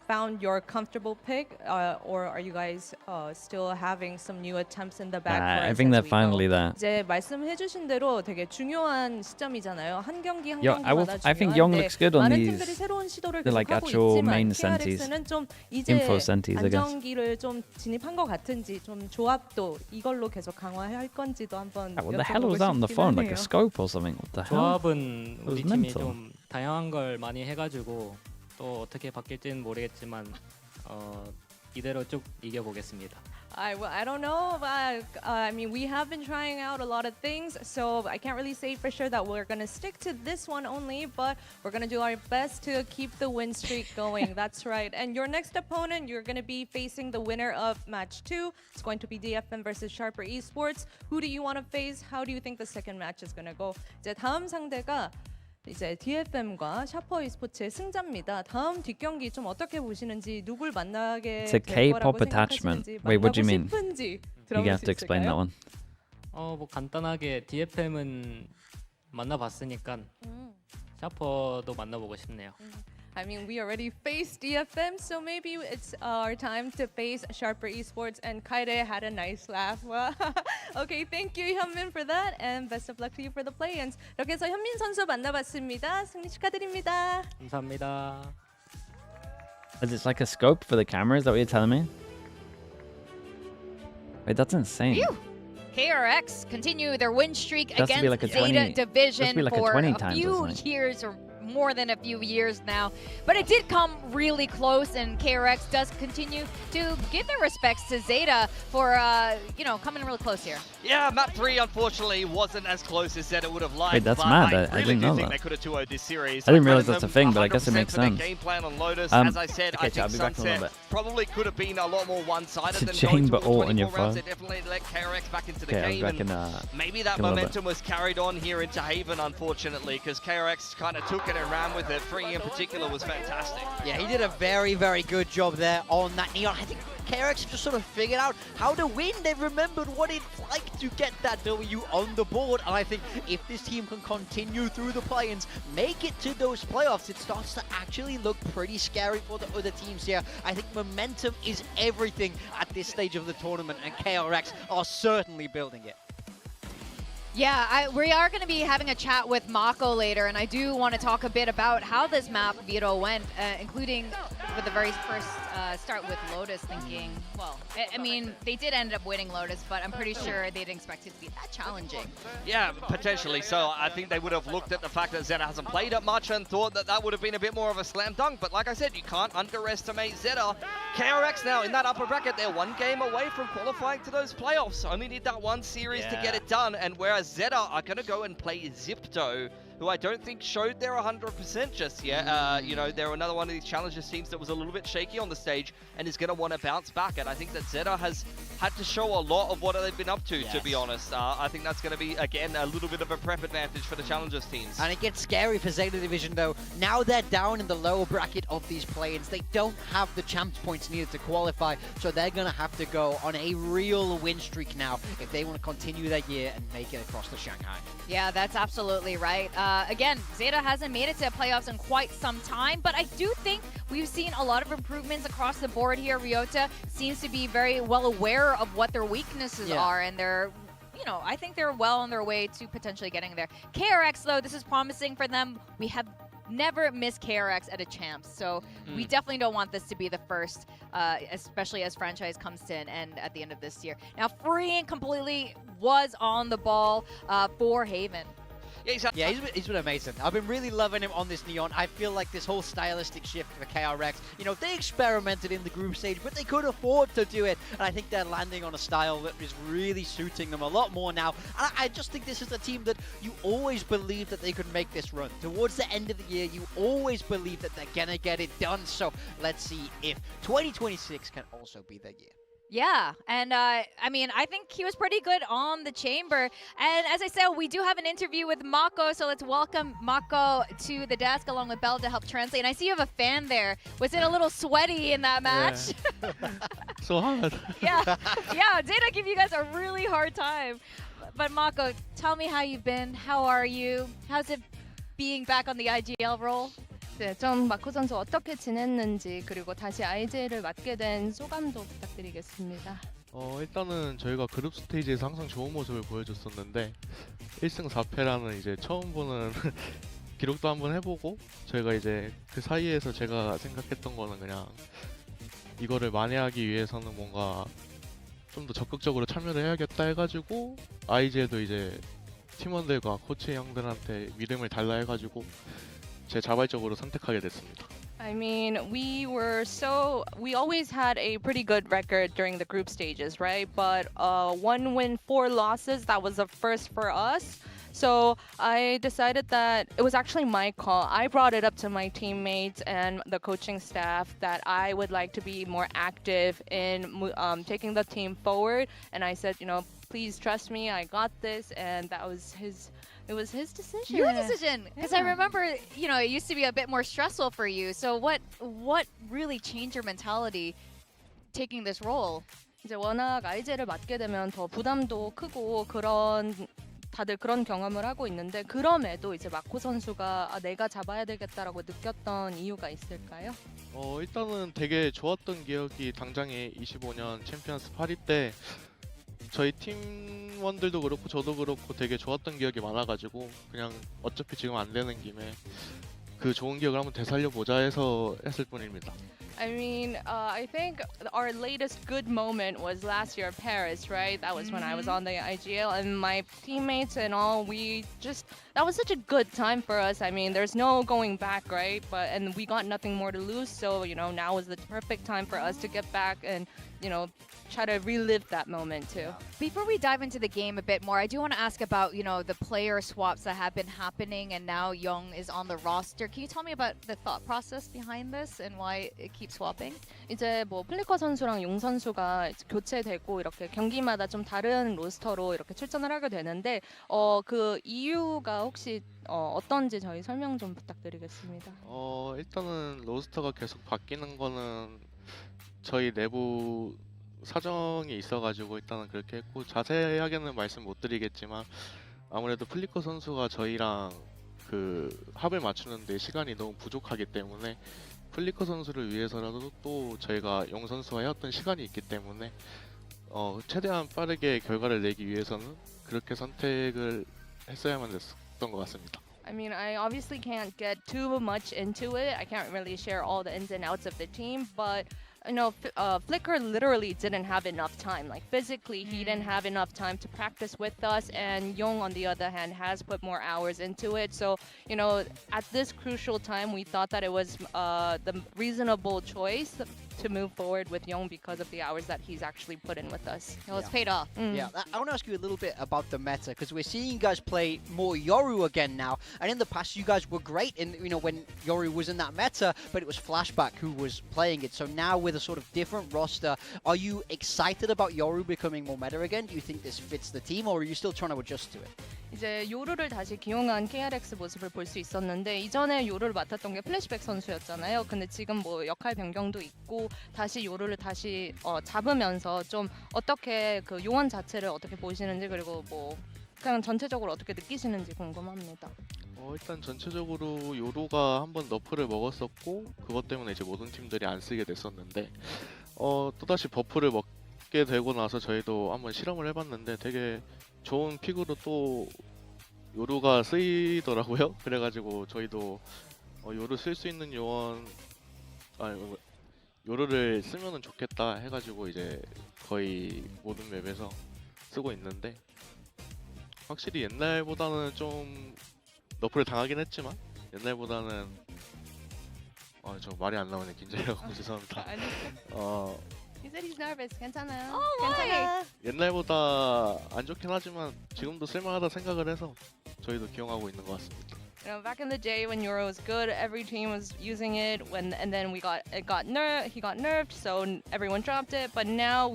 found your comfortable pick, or are you guys still having some new attempts in the back? I think they're finally there. 이제 말씀해주신 대로 되게 중요한 시점이잖아요. 한 경기 한 Yo, 경기마다 I think Young looks good on 많은 these. 팀들이 새로운 시도를 They're like 계속하고 actual main 있지만 centers. KRX는 좀 이제 Info centers, I guess. 안정기를 좀 진입한 것 같은지 좀 조합도 이걸로 계속 강화할 건지도 한번 What the hell was that on the phone? Like a scope or something? What the hell? 조합은 It was 우리 팀이 mental. 좀 다양한 걸 많이 해가지고 또 어떻게 바뀔지는 모르겠지만 이대로 쭉 이겨보겠습니다. I don't know, but I mean, we have been trying out a lot of things, so I can't really say for sure that we're going to stick to this one only, but we're going to do our best to keep the win streak going. That's right. And your next opponent, you're going to be facing the winner of match 2. It's going to be DFM versus Sharper Esports. Who do you want to face? How do you think the second match is going to go? 이제 다음 상대가 이제 DFM과 샤퍼 e스포츠의 승자입니다. 다음 뒷경기 좀 어떻게 보시는지, 누굴 만나게 It's a 될 거라고 K-pop attachment. 생각하시는지, Wait, what do you 만나고 mean? 싶은지 You 들어볼 have 수 to explain that 있을까요? one. 뭐 간단하게 DFM은 만나봤으니까 샤퍼도 만나보고 싶네요. I mean, we already faced DFM, so maybe it's our time to face Sharper Esports, and Kaide had a nice laugh. Okay, thank you, Hyunmin, for that, and best of luck to you for the play-ins. 이렇게 해서 현민 선수 만나봤습니다. 승리 축하드립니다. 감사합니다. Is it like a scope for the camera? Is that what you're telling me? Wait, that's insane. Phew. KRX continue their win streak That's to be against like a ZETA 20 Division that's to be like a for 20 a times or few something. years, or more than a few years now. But it did come really close, and KRX does continue to give their respects to ZETA for coming really close here. Yeah, map 3 unfortunately wasn't as close as ZETA would have liked. Wait, that's but mad. I I really didn't do know think that. they could have 2-0'd this series. I didn't I realize credit that's a them thing, but I guess it 100% makes for their sense. game plan on Lotus. As I said, okay, I think I'll be back in a little Sunset bit. probably could have been a lot more one-sided than Chamber going towards all on your 24 rounds. phone. They definitely let KRX back into the Okay, I'll be game, back and in maybe that in a little bit. momentum was carried on here into Haven, unfortunately, because KRX kind of took it and ran with it. 3 in particular was fantastic. Yeah, he did a very, very good job there on that Neon. I think KRX just sort of figured out how to win. They remembered what it's like to get that W on the board. And I think if this team can continue through the play-ins, make it to those playoffs, it starts to actually look pretty scary for the other teams here. I think momentum is everything at this stage of the tournament, and KRX are certainly building it. Yeah, we are going to be having a chat with Mako later, and I do want to talk a bit about how this map Vito went, including with the very first start with Lotus thinking, well, I mean, they did end up winning Lotus, but I'm pretty sure they didn't expect it to be that challenging. Yeah, potentially. So I think they would have looked at the fact that ZETA hasn't played it much and thought that that would have been a bit more of a slam dunk. But like I said, you can't underestimate ZETA. KRX now in that upper bracket, they're 1 game away from qualifying to those playoffs. Only need that 1 series to get it done. And whereas ZETA are going to go and play Zipto, who I don't think showed their 100% just yet. They're another one of these Challengers teams that was a little bit shaky on the stage and is going to want to bounce back. And I think that ZETA has had to show a lot of what they've been up to be honest. I think that's going to be, again, a little bit of a prep advantage for the Challengers teams. And it gets scary for ZETA Division, though. Now they're down in the lower bracket of these play-ins. They don't have the champs points needed to qualify, so they're going to have to go on a real win streak now if they want to continue their year and make it across the Shanghai. Yeah, that's absolutely right. Again, ZETA hasn't made it to playoffs in quite some time, but I do think we've seen a lot of improvements across the board here. Ryota seems to be very well aware of what their weaknesses are, and they're, I think they're well on their way to potentially getting there. KRX, though, this is promising for them. We have never missed KRX at a champs, so we definitely don't want this to be the first, especially as franchise comes to an end at the end of this year. Now, Freeing completely was on the ball for Haven. Yeah, he's been amazing. I've been really loving him on this Neon. I feel like this whole stylistic shift for KRX, they experimented in the group stage, but they could afford to do it. And I think they're landing on a style that is really suiting them a lot more now. And I just think this is a team that you always believe that they could make this run. Towards the end of the year, you always believe that they're going to get it done. So let's see if 2026 can also be their year. Yeah, and I think he was pretty good on the chamber. And as I said, we do have an interview with Mako, so let's welcome Mako to the desk along with Belle to help translate. And I see you have a fan there. Was it a little sweaty in that match? Yeah. So hard. Yeah, ZETA give you guys a really hard time. But Mako, tell me how you've been. How are you? How's it being back on the IGL role? 네, 좀 마코 선수 어떻게 지냈는지 그리고 다시 IJ를 맡게 된 소감도 부탁드리겠습니다. 일단은 저희가 그룹 스테이지에서 항상 좋은 모습을 보여줬었는데 1승 4패라는 이제 처음 보는 기록도 한번 해보고 저희가 이제 그 사이에서 제가 생각했던 거는 그냥 이거를 만회하기 위해서는 뭔가 좀 더 적극적으로 참여를 해야겠다 해가지고 IG에도 이제 팀원들과 코치 형들한테 믿음을 달라 해가지고 제 자발적으로 선택하게 됐습니다. I mean, we always had a pretty good record during the group stages, right? But 1 win, 4 losses, that was a first for us. So I decided that it was actually my call. I brought it up to my teammates and the coaching staff that I would like to be more active in taking the team forward. And I said, please trust me, I got this. And that was it was his decision. Your decision, because I remember, it used to be a bit more stressful for you. So what really changed your mentality taking this role? 이제 워낙 IJ를 맡게 되면 더 부담도 크고 다들 그런 경험을 하고 있는데 그럼에도 이제 마코 선수가 내가 잡아야 되겠다라고 느꼈던 이유가 있을까요? 일단은 되게 좋았던 기억이 당장에 25년 챔피언스 파리 때 저희 팀원들도 그렇고 저도 그렇고 되게 좋았던 기억이 많아가지고 그냥 어차피 지금 안 되는 김에 그 좋은 기억을 한번 되살려보자 해서 했을 뿐입니다. I mean, I think our latest good moment was last year Paris, right? That was when I was on the IGL and my teammates and all, that was such a good time for us. I mean, there's no going back, right? And we got nothing more to lose, so, now is the perfect time for us to get back and, try to relive that moment too. Before we dive into the game a bit more, I do want to ask about, the player swaps that have been happening and now Young is on the roster. Can you tell me about the thought process behind this and why it keeps swapping? 이제 플리커 선수랑 용 선수가 교체되고 이렇게 경기마다 좀 다른 로스터로 이렇게 출전을 하게 되는데 그 이유가 혹시 어떤지 저희 설명 좀 부탁드리겠습니다. 일단은 로스터가 계속 바뀌는 거는 저희 내부 사정이 있어가지고 일단은 그렇게 했고 자세하게는 말씀 못 드리겠지만 아무래도 플리커 선수가 저희랑 그 합을 맞추는데 시간이 너무 부족하기 때문에 플리커 선수를 위해서라도 또 저희가 용 선수와 해왔던 시간이 있기 때문에 최대한 빠르게 결과를 내기 위해서는 그렇게 선택을 했어야만 됐던 것 같습니다. I mean, I obviously can't get too much into it. I can't really share all the ins and outs of the team, but Flicker literally didn't have enough time. Like physically, he didn't have enough time to practice with us. And Young, on the other hand, has put more hours into it. So, at this crucial time, we thought that it was the reasonable choice to move forward with Young because of the hours that he's actually put in with us. It's paid off. Yeah, I want to ask you a little bit about the meta because we're seeing you guys play more Yoru again now. And in the past, you guys were great in when Yoru was in that meta, but it was Flashback who was playing it. So now with a sort of different roster, are you excited about Yoru becoming more meta again? Do you think this fits the team, or are you still trying to adjust to it? 이제 요루를 다시 기용한 KRX 모습을 볼 수 있었는데 이전에 요루를 맡았던 게 플래시백 선수였잖아요. 근데 지금 역할 변경도 있고 다시 요루를 다시 잡으면서 좀 어떻게 그 요원 자체를 어떻게 보시는지 그리고 그냥 전체적으로 어떻게 느끼시는지 궁금합니다. 일단 전체적으로 요로가 한번 너프를 먹었었고 그것 때문에 이제 모든 팀들이 안 쓰게 됐었는데 또다시 버프를 먹게 되고 나서 저희도 한번 실험을 해봤는데 되게 좋은 픽으로 또 요루가 쓰이더라고요. 그래가지고 저희도 요루 쓸 수 있는 요루를 쓰면은 좋겠다 해가지고 이제 거의 모든 맵에서 쓰고 있는데 확실히 옛날보다는 좀 너프를 당하긴 했지만 옛날보다는 저 말이 안 나오네. 긴장해갖고 죄송합니다. He said he's nervous. 괜찮아요. why? 옛날보다 안 좋긴 하지만 지금도 쓸만하다 생각을 해서 저희도 기용하고 있는 것 같습니다. Back in the day when Euro was good, every team was using it. And then he got nerfed, so everyone dropped it. But now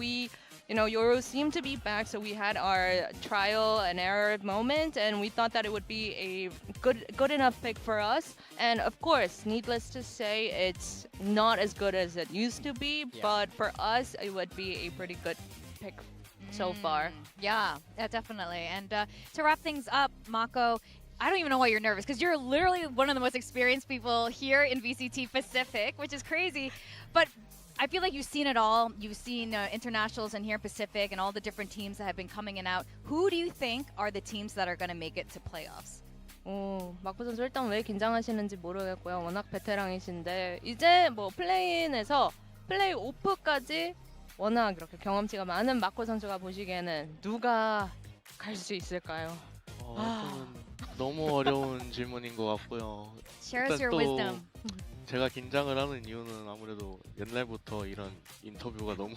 Euro seemed to be back, so we had our trial and error moment, and we thought that it would be a good enough pick for us. And of course, needless to say, it's not as good as it used to be, but for us, it would be a pretty good pick so far. Yeah, definitely. And to wrap things up, Mako, I don't even know why you're nervous, because you're literally one of the most experienced people here in VCT Pacific, which is crazy. But I feel like you've seen it all. You've seen internationals in here Pacific and all the different teams that have been coming in and out. Who do you think are the teams that are going to make it to playoffs? 마코 선수 일단 왜 긴장하시는지 모르겠고요. 워낙 베테랑이신데 이제 뭐 플레이인에서 플레이오프까지 워낙 이렇게 경험치가 많은 마코 선수가 보시기에는 누가 갈 수 있을까요? 이거는 너무 어려운 질문인 것 같고요. Share us your wisdom. 제가 긴장을 하는 이유는 아무래도 옛날부터 이런 인터뷰가 너무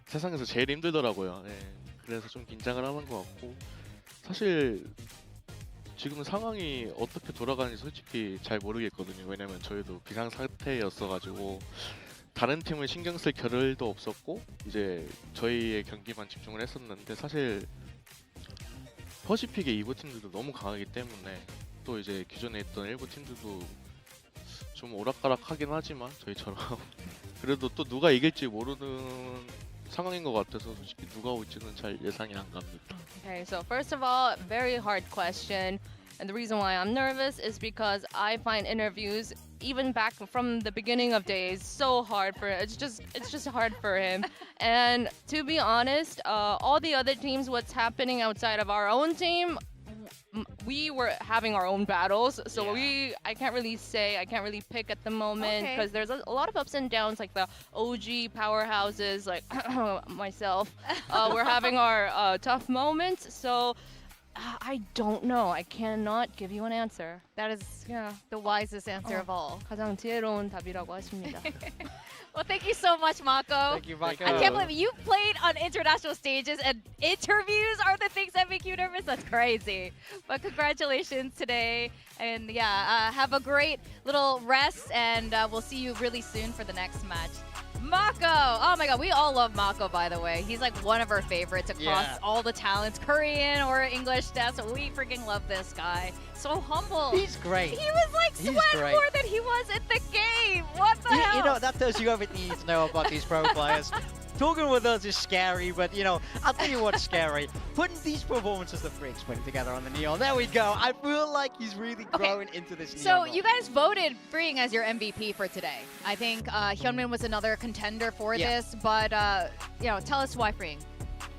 세상에서 제일 힘들더라고요. 네, 그래서 좀 긴장을 하는 것 같고 사실 지금 상황이 어떻게 돌아가는지 솔직히 잘 모르겠거든요. 왜냐면 저희도 비상사태였어가지고 다른 팀을 신경 쓸 겨를도 없었고 이제 저희의 경기만 집중을 했었는데 사실 퍼시픽의 2부 팀들도 너무 강하기 때문에 또 이제 기존에 있던 1부 팀들도 좀 오락가락하긴 하지만 저희처럼 그래도 또 누가 이길지 모르는 상황인 것 같아서 솔직히 누가 올지는 잘 예상이 안 갑니다. Okay, so first of all, very hard question. And the reason why I'm nervous is because I find interviews, even back from the beginning of days, so hard for it's just hard for him. And to be honest, all the other teams, what's happening outside of our own team, we were having our own battles, so I can't really say, I can't really pick at the moment because there's a lot of ups and downs, like the OG powerhouses, like myself. We're having our tough moments, so I don't know. I cannot give you an answer. That is the wisest answer of all. 가장 지혜로운 답이라고 하십니다. Well, thank you so much, Mako. Thank you, Mako. I can't believe you played on international stages and interviews are the things that make you nervous. That's crazy. But congratulations today. And have a great little rest and we'll see you really soon for the next match. Mako! Oh my god, we all love Mako, by the way. He's like one of our favorites across all the talents, Korean or English stuff. So we freaking love this guy. So humble. He's great. He was like sweat more than he was in the game. What the hell? You know, that tells you everything you need to know about these pro players. Talking with us is scary, but you know, I'll tell you what's scary. Putting these performances the Freaks putting together on the Neon. There we go. I feel like he's really growing into this Neon. So you guys voted Freeing as your MVP for today. I think Hyunmin was another contender for this, but you know, tell us why Freeing.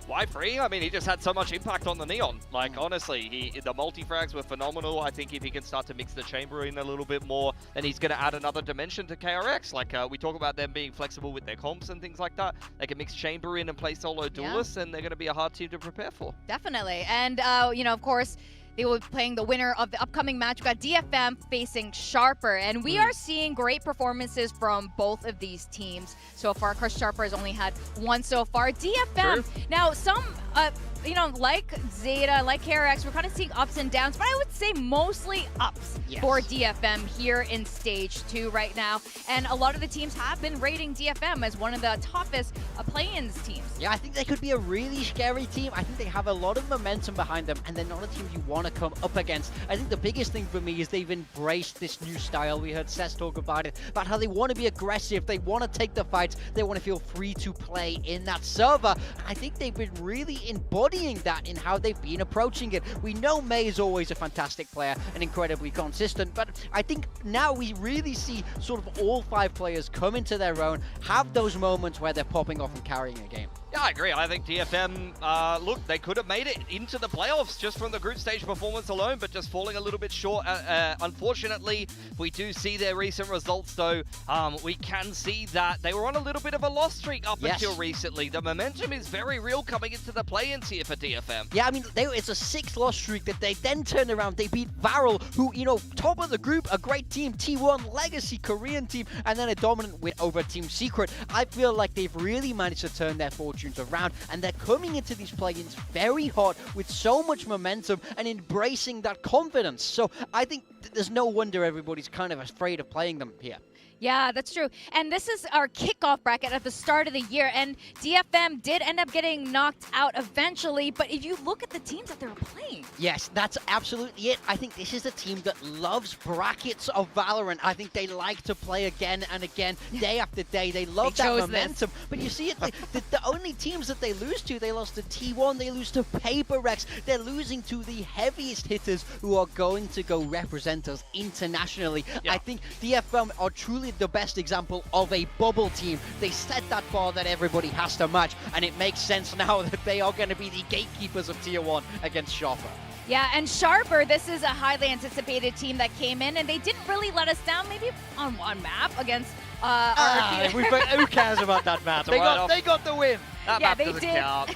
Why Freeing? I mean, he just had so much impact on the Neon. Like, honestly, the multi-frags were phenomenal. I think if he can start to mix the chamber in a little bit more, then he's going to add another dimension to KRX. Like, we talk about them being flexible with their comps and things like that. They can mix chamber in and play solo duelists, and they're going to be a hard team to prepare for. Definitely. And, you know, of course, they will be playing the winner of the upcoming match. We've got DFM facing Sharper, and we are seeing great performances from both of these teams. So far, of course, Sharper has only had one so far. DFM, now some, you know, like ZETA, like KRX, we're kind of seeing ups and downs, but I would say mostly ups for DFM here in Stage 2 right now. And a lot of the teams have been rating DFM as one of the toughest play-ins teams. Yeah, I think they could be a really scary team. I think they have a lot of momentum behind them, and they're not a team you want to come up against. I think the biggest thing for me is they've embraced this new style. We heard Sess talk about it, about how they want to be aggressive, they want to take the fights, they want to feel free to play in that server. I think they've been really embodying that in how they've been approaching it. We know May is always a fantastic player and incredibly consistent, but I think now we really see sort of all 5 players come into their own, have those moments where they're popping off and carrying a game. Yeah, I agree. I think DFM, look, they could have made it into the playoffs just from the group stage performance alone, but just falling a little bit short. Unfortunately, we do see their recent results, though. We can see that they were on a little bit of a loss streak up until recently. The momentum is very real coming into the play-ins here for DFM. Yeah, I mean, it's a 6-loss streak that they then turned around. They beat Varel, who, you know, top of the group, a great team, T1, Legacy, Korean team, and then a dominant win over Team Secret. I feel like they've really managed to turn their fortunes around, and they're coming into these play-ins very hot with so much momentum and embracing that confidence. So I think there's no wonder everybody's kind of afraid of playing them here. Yeah, that's true. And this is our kickoff bracket at the start of the year, and DFM did end up getting knocked out eventually, but if you look at the teams that they're playing. Yes, that's absolutely it. I think this is a team that loves brackets of Valorant. I think they like to play again and again, day after day. They love that momentum. But you see it, the only teams that they lose to, they lost to T1, they lose to KRX. They're losing to the heaviest hitters who are going to go represent us internationally. I think DFM are truly the best example of a bubble team. They set that bar that everybody has to match, and it makes sense now that they are going to be the gatekeepers of Tier 1 against Sharper. Yeah, and Sharper, this is a highly anticipated team that came in, and they didn't really let us down, maybe on one map against who cares about that map? They got the win. That map doesn't count.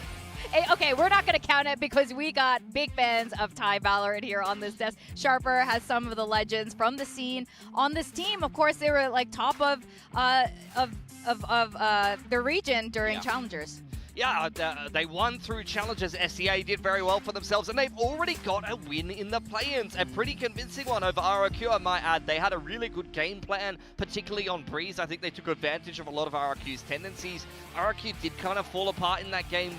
Okay, we're not going to count it because we got big fans of Thai Valorant here on this desk. Sharper has some of the legends from the scene on this team. Of course, they were like top of the region during Challengers. Yeah, they won through challenges. SEA did very well for themselves, and they've already got a win in the play-ins. A pretty convincing one over RRQ, I might add. They had a really good game plan, particularly on Breeze. I think they took advantage of a lot of RRQ's tendencies. RRQ did kind of fall apart in that game,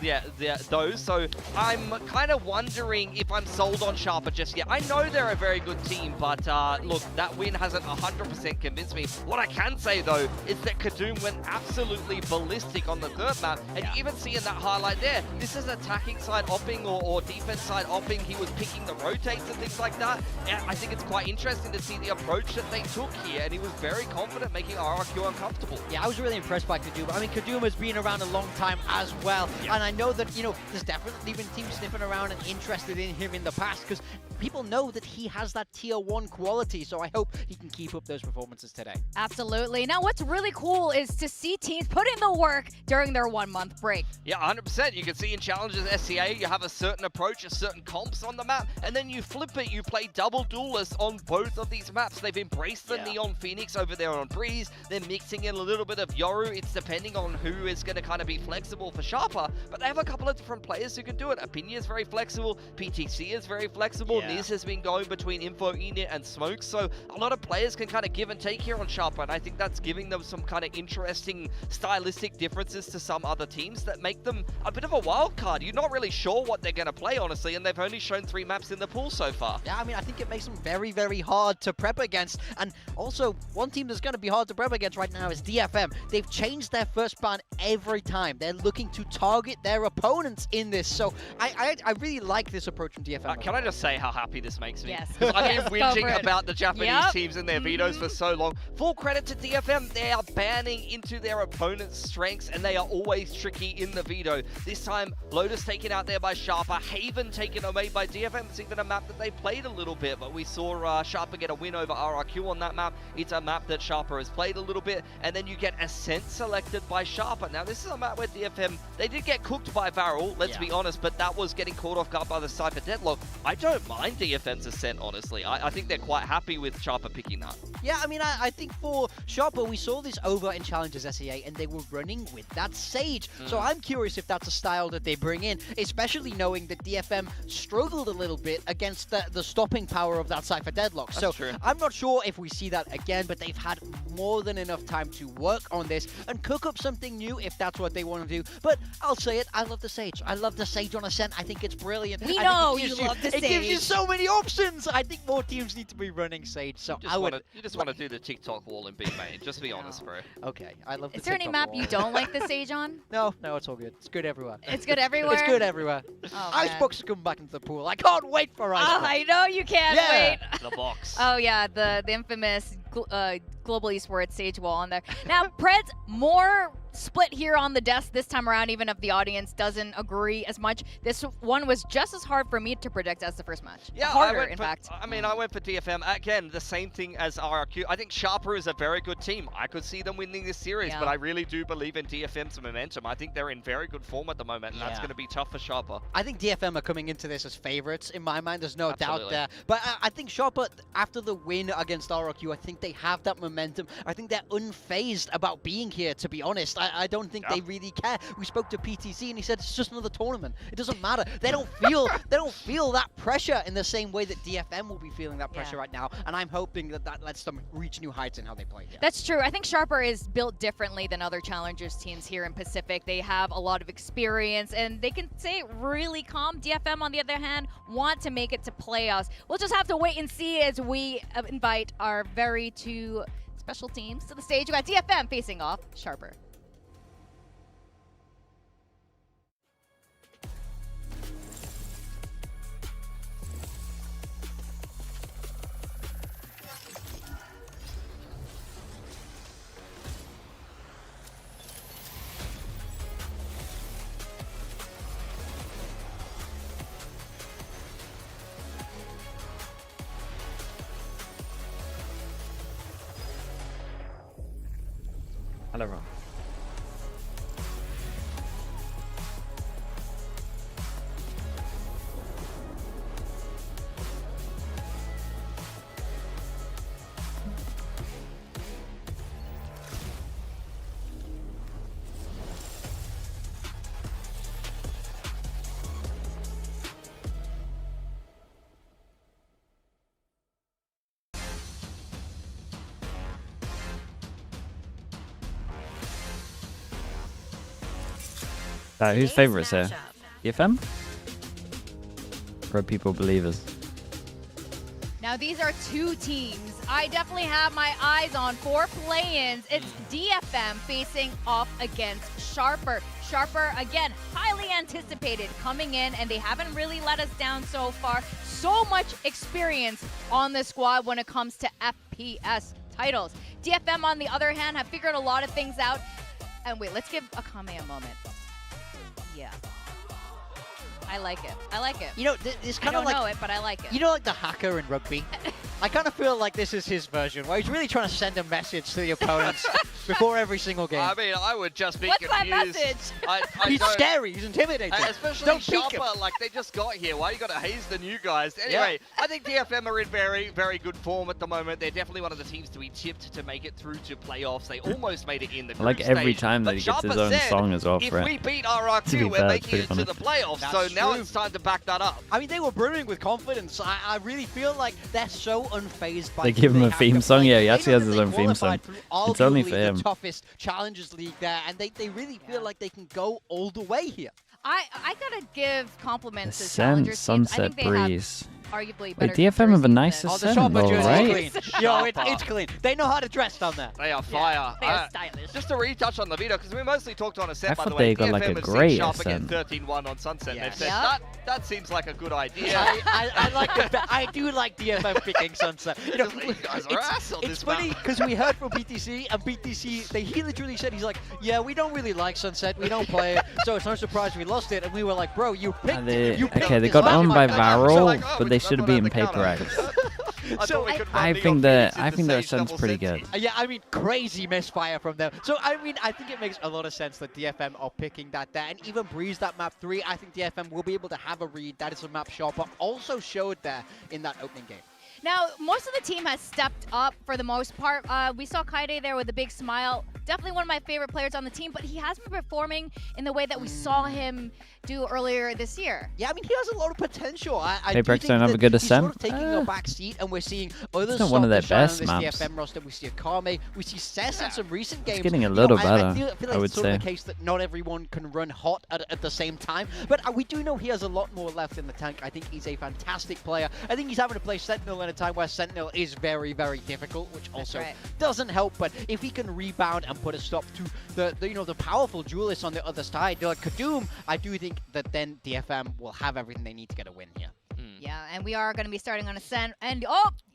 though, so I'm kind of wondering if I'm sold on Sharper just yet. I know they're a very good team, but look, that win hasn't 100% convinced me. What I can say, though, is that KIWOOM went absolutely ballistic on the third map, and you even see in that highlight there, this is attacking side opping or defense side opping. He was picking the rotates and things like that. And I think it's quite interesting to see the approach that they took here, and he was very confident, making RRQ uncomfortable. Yeah, I was really impressed by KIWOOM. I mean, KIWOOM has been around a long time as well, and I know that, you know, there's definitely been teams sniffing around and interested in him in the past, because people know that he has that Tier 1 quality, so I hope he can keep up those performances today. Absolutely. Now, what's really cool is to see teams put in the work during their 1-month break. Yeah, 100%. You can see in Challenges SCA, you have a certain approach, a certain comps on the map, and then you flip it, you play double duelists on both of these maps. They've embraced the Neon Phoenix over there on Breeze. They're mixing in a little bit of Yoru. It's depending on who is going to kind of be flexible for Sharper, but they have a couple of different players who can do it. Opinia is very flexible. PTC is very flexible. Niz has been going between Info, Enit, and Smoke, so a lot of players can kind of give and take here on Sharper, and I think that's giving them some kind of interesting stylistic differences to some other teams that make them a bit of a wild card. You're not really sure what they're going to play, honestly, and they've only shown 3 maps in the pool so far. Yeah, I mean, I think it makes them very, very hard to prep against. And also, one team that's going to be hard to prep against right now is DFM. They've changed their first ban every time. They're looking to target their opponents in this. So I really like this approach from DFM. Can I just say how happy this makes me? Yes. I've been whinging about the Japanese teams and their vetoes for so long. Full credit to DFM. They are banning into their opponent's strengths, and they are always tricky in the veto. This time, Lotus taken out there by Sharper. Haven taken away by DFM. It's even a map that they played a little bit, but we saw Sharper get a win over RRQ on that map. It's a map that Sharper has played a little bit, and then you get Ascent selected by Sharper. Now, this is a map where DFM, they did get cooked by Varel, let's be honest, but that was getting caught off guard by the Cypher Deadlock. I don't mind DFM's Ascent, honestly. I think they're quite happy with Sharper picking that. Yeah, I mean, I think for Sharper, we saw this over in Challenges SEA, and they were running with that Sage. So I'm curious if that's a style that they bring in, especially knowing that DFM struggled a little bit against the stopping power of that Cypher Deadlock. So I'm not sure if we see that again, but they've had more than enough time to work on this and cook up something new if that's what they want to do. But I'll say it, I love the Sage. I love the Sage on Ascent. I think it's brilliant. We know you love the Sage. It gives you so many options. I think more teams need to be running Sage. So you just want to do the TikTok wall in big main. Just be honest, bro. Okay, I love the Is there any map you don't like the Sage on? No, it's all good. It's good everywhere. It's good everywhere? It's good everywhere. Oh, Icebox is coming back into the pool. I can't wait for Icebox. Oh, I know you can't wait. The box. Oh, yeah, the infamous Global Esports Sage wall on there. Now, Preds, more split here on the desk this time around, even if the audience doesn't agree as much. This one was just as hard for me to predict as the first match. Yeah, harder, in fact. I mean, I went for DFM. Again, the same thing as RRQ. I think Sharper is a very good team. I could see them winning this series, but I really do believe in DFM's momentum. I think they're in very good form at the moment, and that's going to be tough for Sharper. I think DFM are coming into this as favorites, in my mind. There's no doubt there. But I think Sharper, after the win against RRQ, I think they have that momentum. I think they're unfazed about being here, to be honest. I don't think they really care. We spoke to PTC and he said it's just another tournament. It doesn't matter. They don't feel that pressure in the same way that DFM will be feeling that pressure right now. And I'm hoping that that lets them reach new heights in how they play. That's true. I think Sharper is built differently than other challengers teams here in Pacific. They have a lot of experience and they can stay really calm. DFM, on the other hand, want to make it to playoffs. We'll just have to wait and see as we invite our very two special teams to the stage. We got DFM facing off Sharper. Hello, Ron. Whose favourites here? DFM? Or people believers? Now these are two teams I definitely have my eyes on for play-ins. It's DFM facing off against Sharper. Sharper, again, highly anticipated coming in, and they haven't really let us down so far. So much experience on the squad when it comes to FPS titles. DFM, on the other hand, have figured a lot of things out. And wait, let's give Akame a moment. Yeah. I like it. I like it. You know, it's kind of like... I don't know it, but I like it. You know, like the hacker in rugby? I kind of feel like this is his version, where he's really trying to send a message to the opponents before every single game. I mean, I would just be confused. What's that message? He's scary. He's intimidating. Especially Sharper, like they just got here. Why you got to haze the new guys? Anyway, I think DFM are in very, very good form at the moment. They're definitely one of the teams to be tipped to make it through to playoffs. They almost made it in the group Like every stage, time that he gets his own song as well for it. If we beat RRQ, we're making it to the playoffs. So now it's time to back that up. I mean, they were brimming with confidence. I really feel like they're so unfazed by... They give him a theme song? Yeah, he actually has his own theme song. It's only for him. The toughest Challengers League there, and they really feel like they can go all the way here. I gotta give compliments The to Challengers teams. I Sunset think they Breeze. have arguably Wait, better DFM have a nice the ascent Sharper though, jersey right? is clean. Yo, it's clean. They know how to dress down there. They are fire. They are stylish. Just to retouch on the video, because we mostly talked on a set, I by thought the way. they got like a DFM has great seen Sharper get ascent. 13-1 on Sunset. Yes. They've said, that seems like a good idea. I like I do like DFM picking Sunset. You know, you guys are ass on it's this funny map. because we heard from BTC, and BTC, he literally said, he's like, yeah, we don't really like Sunset, we don't play it, so it's no surprise we lost it. And we were like, bro, you picked it. Okay, they got owned by Varol, but they should have beaten KRX. I think their ascent's pretty good. Yeah, I mean, crazy misfire from them. So, I mean, I think it makes a lot of sense that DFM are picking that there. And even Breeze, that map 3, I think DFM will be able to have a read. That is a map Sharper also showed there in that opening game. Now, most of the team has stepped up for the most part. We saw Kaide there with a big smile. Definitely one of my favorite players on the team, but he hasn't been performing in the way that we saw him do earlier this year. Yeah, I mean, he has a lot of potential. KRX don't have a good ascent. He's sort of taking a back seat, and we're seeing other not one of their best on maps. this DFM roster. We see Akame, we see Cess in some recent games. It's getting a little better, I feel like I would it's sort say. of the case that not everyone can run hot at the same time, but we do know he has a lot more left in the tank. I think he's a fantastic player. I think he's having to play Sentinel in a time where Sentinel is very, very difficult, which also doesn't help. But if he can rebound and put a stop to the powerful duelists on the other side, like KIWOOM, I do think that then DFM will have everything they need to get a win here. Yeah, and we are going to be starting on Ascent. And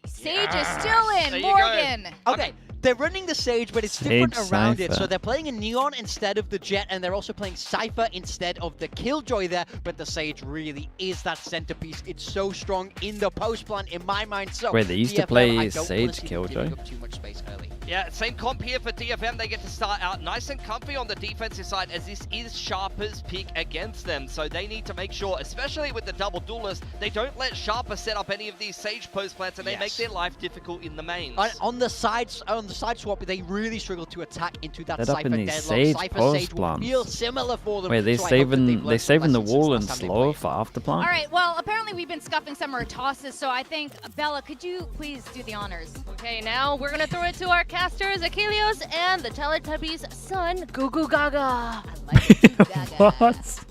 Sage is still in. There you Morgan. Okay, they're running the Sage, but it's Sage different around it. Cypher. So they're playing a Neon instead of the Jet, and they're also playing Cypher instead of the Killjoy there. But the Sage really is that centerpiece. It's so strong in the post plan, in my mind. So Wait, they used to DFM, play I don't Sage wanna see them Killjoy? giving up too much space early. Yeah, same comp here for DFM. They get to start out nice and comfy on the defensive side, as this is Sharper's pick against them. So they need to make sure, especially with the double duelist, they don't let Sharper set up any of these Sage post plants, and they make their life difficult in the mains. On the side swap, they really struggle to attack into that Set up Cypher in these deadlock. Sage Cypher post Sage will plants. feel similar for them. Wait, they so I hope that they've saving learned some the lessons wall since and last time they slow played. for after plant? All right, well, apparently we've been scuffing some more tosses, so I think, Bella, could you please do the honors? Okay, now we're gonna throw it to our casters, Achilles, and the Teletubbies' son, Goo Goo Gaga. I like it, Goo Gaga. What?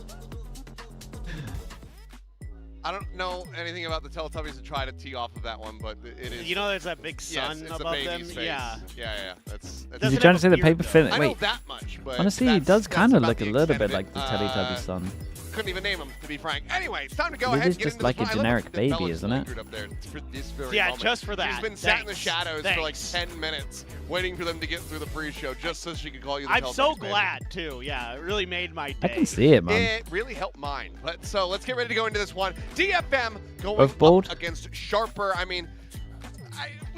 I don't know anything about the Teletubbies to try to tee off of that one, but it is. You know, there's that big sun it's above a them. baby's face. Yeah. Yeah. That's You're trying to say the paper fin? I know Wait, that much, but honestly, he that's does kind of about look the a little extent bit of like it. the Teletubby son. Couldn't even name him, to be frank. Anyway, it's time to go It ahead is and get just into like this a one. I love generic that baby, Bella's isn't it? lingered up there for this very Yeah, moment. just for that. She's been sat in the Thanks. shadows for like 10 minutes, waiting for them to get through the pre-show, just so she could call you the I'm so Teletubbies baby. glad, too. Yeah, it really made my day. I can see it, man. It really helped mine. But so let's get ready to go into this one. DFM going Both bold? up against Sharper. I mean,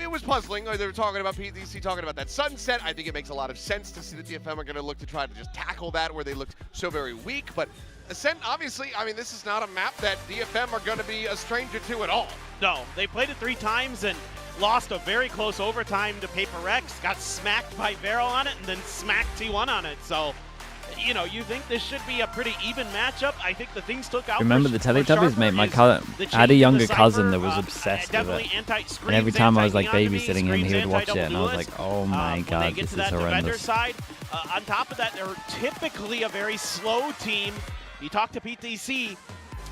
it was puzzling. They were talking about PTC, talking about that sunset. I think it makes a lot of sense to see that DFM are going to look to try to just tackle that where they looked so very weak. But Ascent, obviously, I mean, this is not a map that DFM are going to be a stranger to at all. No, they played it 3 times and lost a very close overtime to KRX, got smacked by Vero on it, and then smacked T1 on it. So, you know, you think this should be a pretty even matchup. I think the things took out. Remember the Teletubbies, mate? My cousin, I had a younger cousin that was obsessed with it. And every time I was like babysitting him, he would watch it, and I was like, oh my god, this is horrendous. Side, on top of that, they're typically a very slow team. You talk to PTC,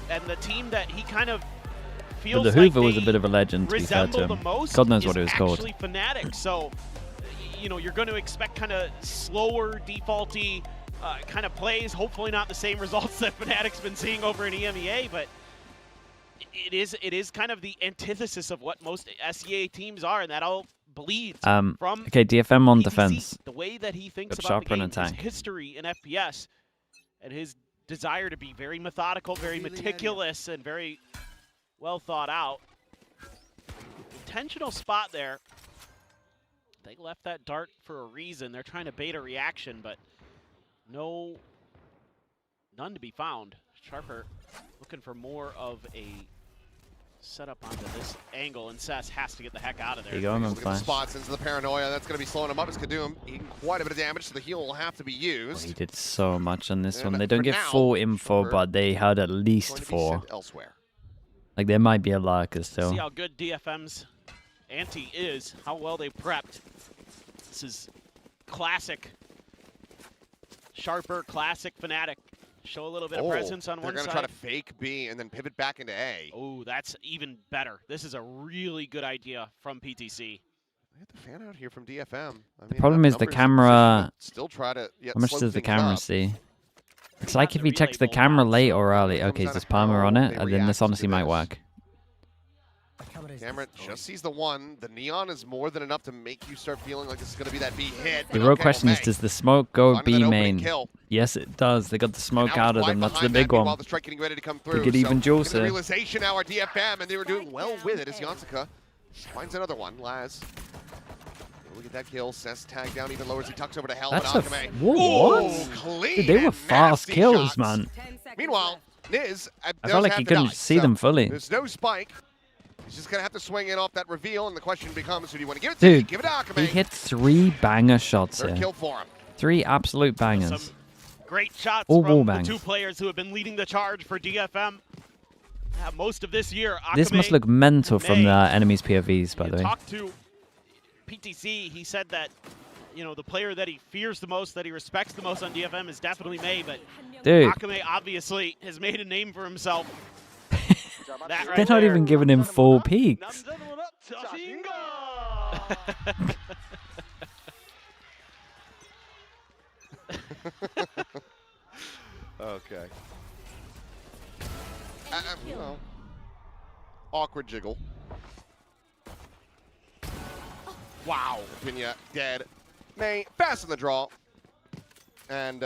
and the team that he kind of feels But the Hoover was a bit of a legend, to be fair to him. the most God knows what it was called. actually Fnatic. So, you know, you're going to expect kind of slower, defaulty kind of plays. Hopefully not the same results that Fnatic's been seeing over in EMEA, but it is kind of the antithesis of what most SEA teams are, and that all bleeds from okay, DFM on PTC. defense. The way that he thinks Got about Sharper the in game, attack. his history in FPS, and his desire to be very methodical, very meticulous, and very well thought out. Intentional spot there. They left that dart for a reason. They're trying to bait a reaction, but none to be found. Sharper looking for more of a setup onto this angle, and Sess has to get the heck out of there. There you go, man. Look at the spots into the paranoia. That's going to be slowing him up. It's KIWOOM eating quite a bit of damage, so the heal will have to be used. He did so much on this And one. They don't for get now, full info, Sharper but they had at going least to be 4. sent elsewhere. Like, there might be a lurker still. See how good DFM's ante is, how well they prepped. This is classic Sharper, classic Fnatic. Show a little bit of presence on one side. They're going to try to fake B and then pivot back into A. Oh, that's even better. This is a really good idea from PTC. They have the fan out here from DFM. I mean, The problem is the numbers camera. still try to How much slow does the things camera up. see? It's like if he checks the camera late or early. Okay, there's Palmer on it, and then this honestly might work. Camera just sees the one. The neon is more than enough to make you start feeling like this is going to be that B hit. The real question is, does the smoke go Finding that B opening main? kill. Yes, it does. They got the smoke Now out of right them. That's the behind that, big meanwhile, one. the strike getting ready to come They through. could even so juice the it. realization now are DFM, and they were doing well with it as Yansuka finds another one. Laz. Look at that kill. Sess tagged down even lower as he tucks over to Hell. That's and a Akame. what? Ooh, clean Dude, they were and fast nasty kills, shots. man. Meanwhile, Niz I felt like he couldn't see them fully. There's no spike. He's just going to have to swing in off that reveal, and the question becomes, who do you want to give it to? Dude, Give it to Akame. he hit 3 banger shots Third here. kill for him. 3 absolute bangers. Some great shots All from wall the bangs. 2 players who have been leading the charge for DFM most of this year. This Akame, must look mental from May. the enemy's POVs, by the way. Talked to PTC, he said that, you know, the player that he fears the most, that he respects the most on DFM is definitely May, but Dude. Akame obviously has made a name for himself. That right They're not there. even giving him full peaks. Okay. You know, awkward jiggle. Wow. Pinya dead. May fast in the draw. And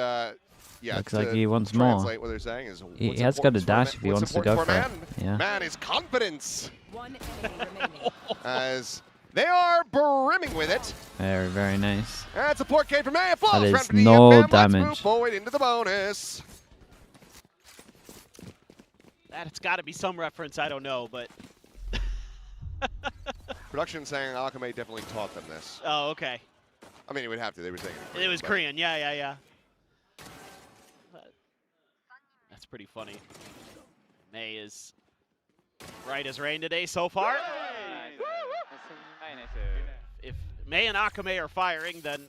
yeah. Looks like he wants more. Translate what they're saying is He what's has got a important dash for if he what's wants to go important for it. a Yeah. Man is confidence. As they are brimming with it. Very, very nice. That's a port K from May. Falls That is round to the no DFM. Let's damage. move forward into the bonus. That's got to be some reference, I don't know, but Production saying Akame definitely taught them this. Oh, okay. I mean, it would have to. They were saying it was Korean. Yeah. That's pretty funny. May is right as rain today so far. If May and Akame are firing, then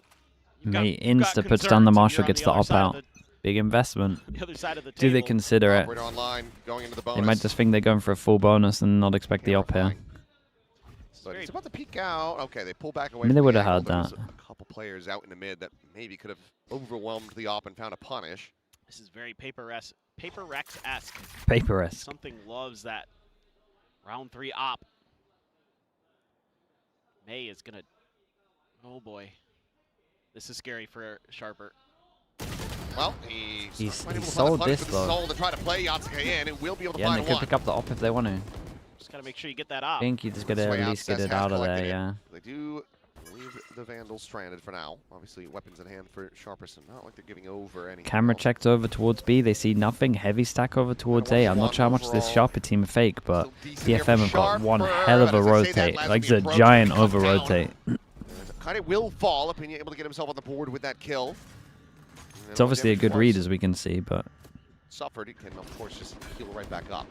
May insta puts down the Marshall, gets the op out. Big investment. The other side of the Do they consider it? Online, going into the They bonus. might just think they're going for a full bonus and not expect the op here. But it's about to peek out. Okay, they pull back away. I mean, they from would the have angle. had There was a couple players out in the mid that maybe could have overwhelmed the op and found a punish. This is very Paper-Rex-esque. Paper-esque. Something loves that round 3 op. May is gonna. Oh boy, this is scary for Sharper. Well, he's sold this though. To try to play Yatsuka in and will be able to Yeah, and find they could one. pick up the op if they want to. Just gotta make sure you get that op. I think you just gotta at least get it out of there, yeah. They do leave the Vandals stranded for now. Obviously, weapons in hand for Sharperson. Not like they're giving over any. Camera checked over towards B. They see nothing. Heavy stack over towards A. I'm not sure how much this Sharper team are fake, but DFM have got one hell of a rotate. Like it's a giant over rotate. Kind of will fall. Opinion able to get himself on the board with that kill. It's obviously a good read as we can see, but suffered. It can of course just heal right back up.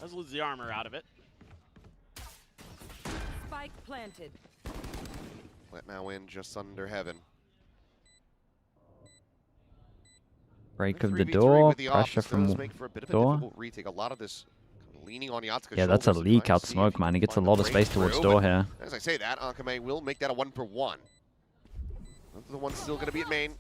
Let's lose the armor out of it. Spike planted. Let now in just under heaven. break of the door, pressure from door. Retake. A lot of this leaning on Yatsuka's Yeah, that's a shoulders, leak out smoke, man. He gets a lot of space towards door here. As I say that, Akame will make that a 1-for-1. The one's still going to be at main.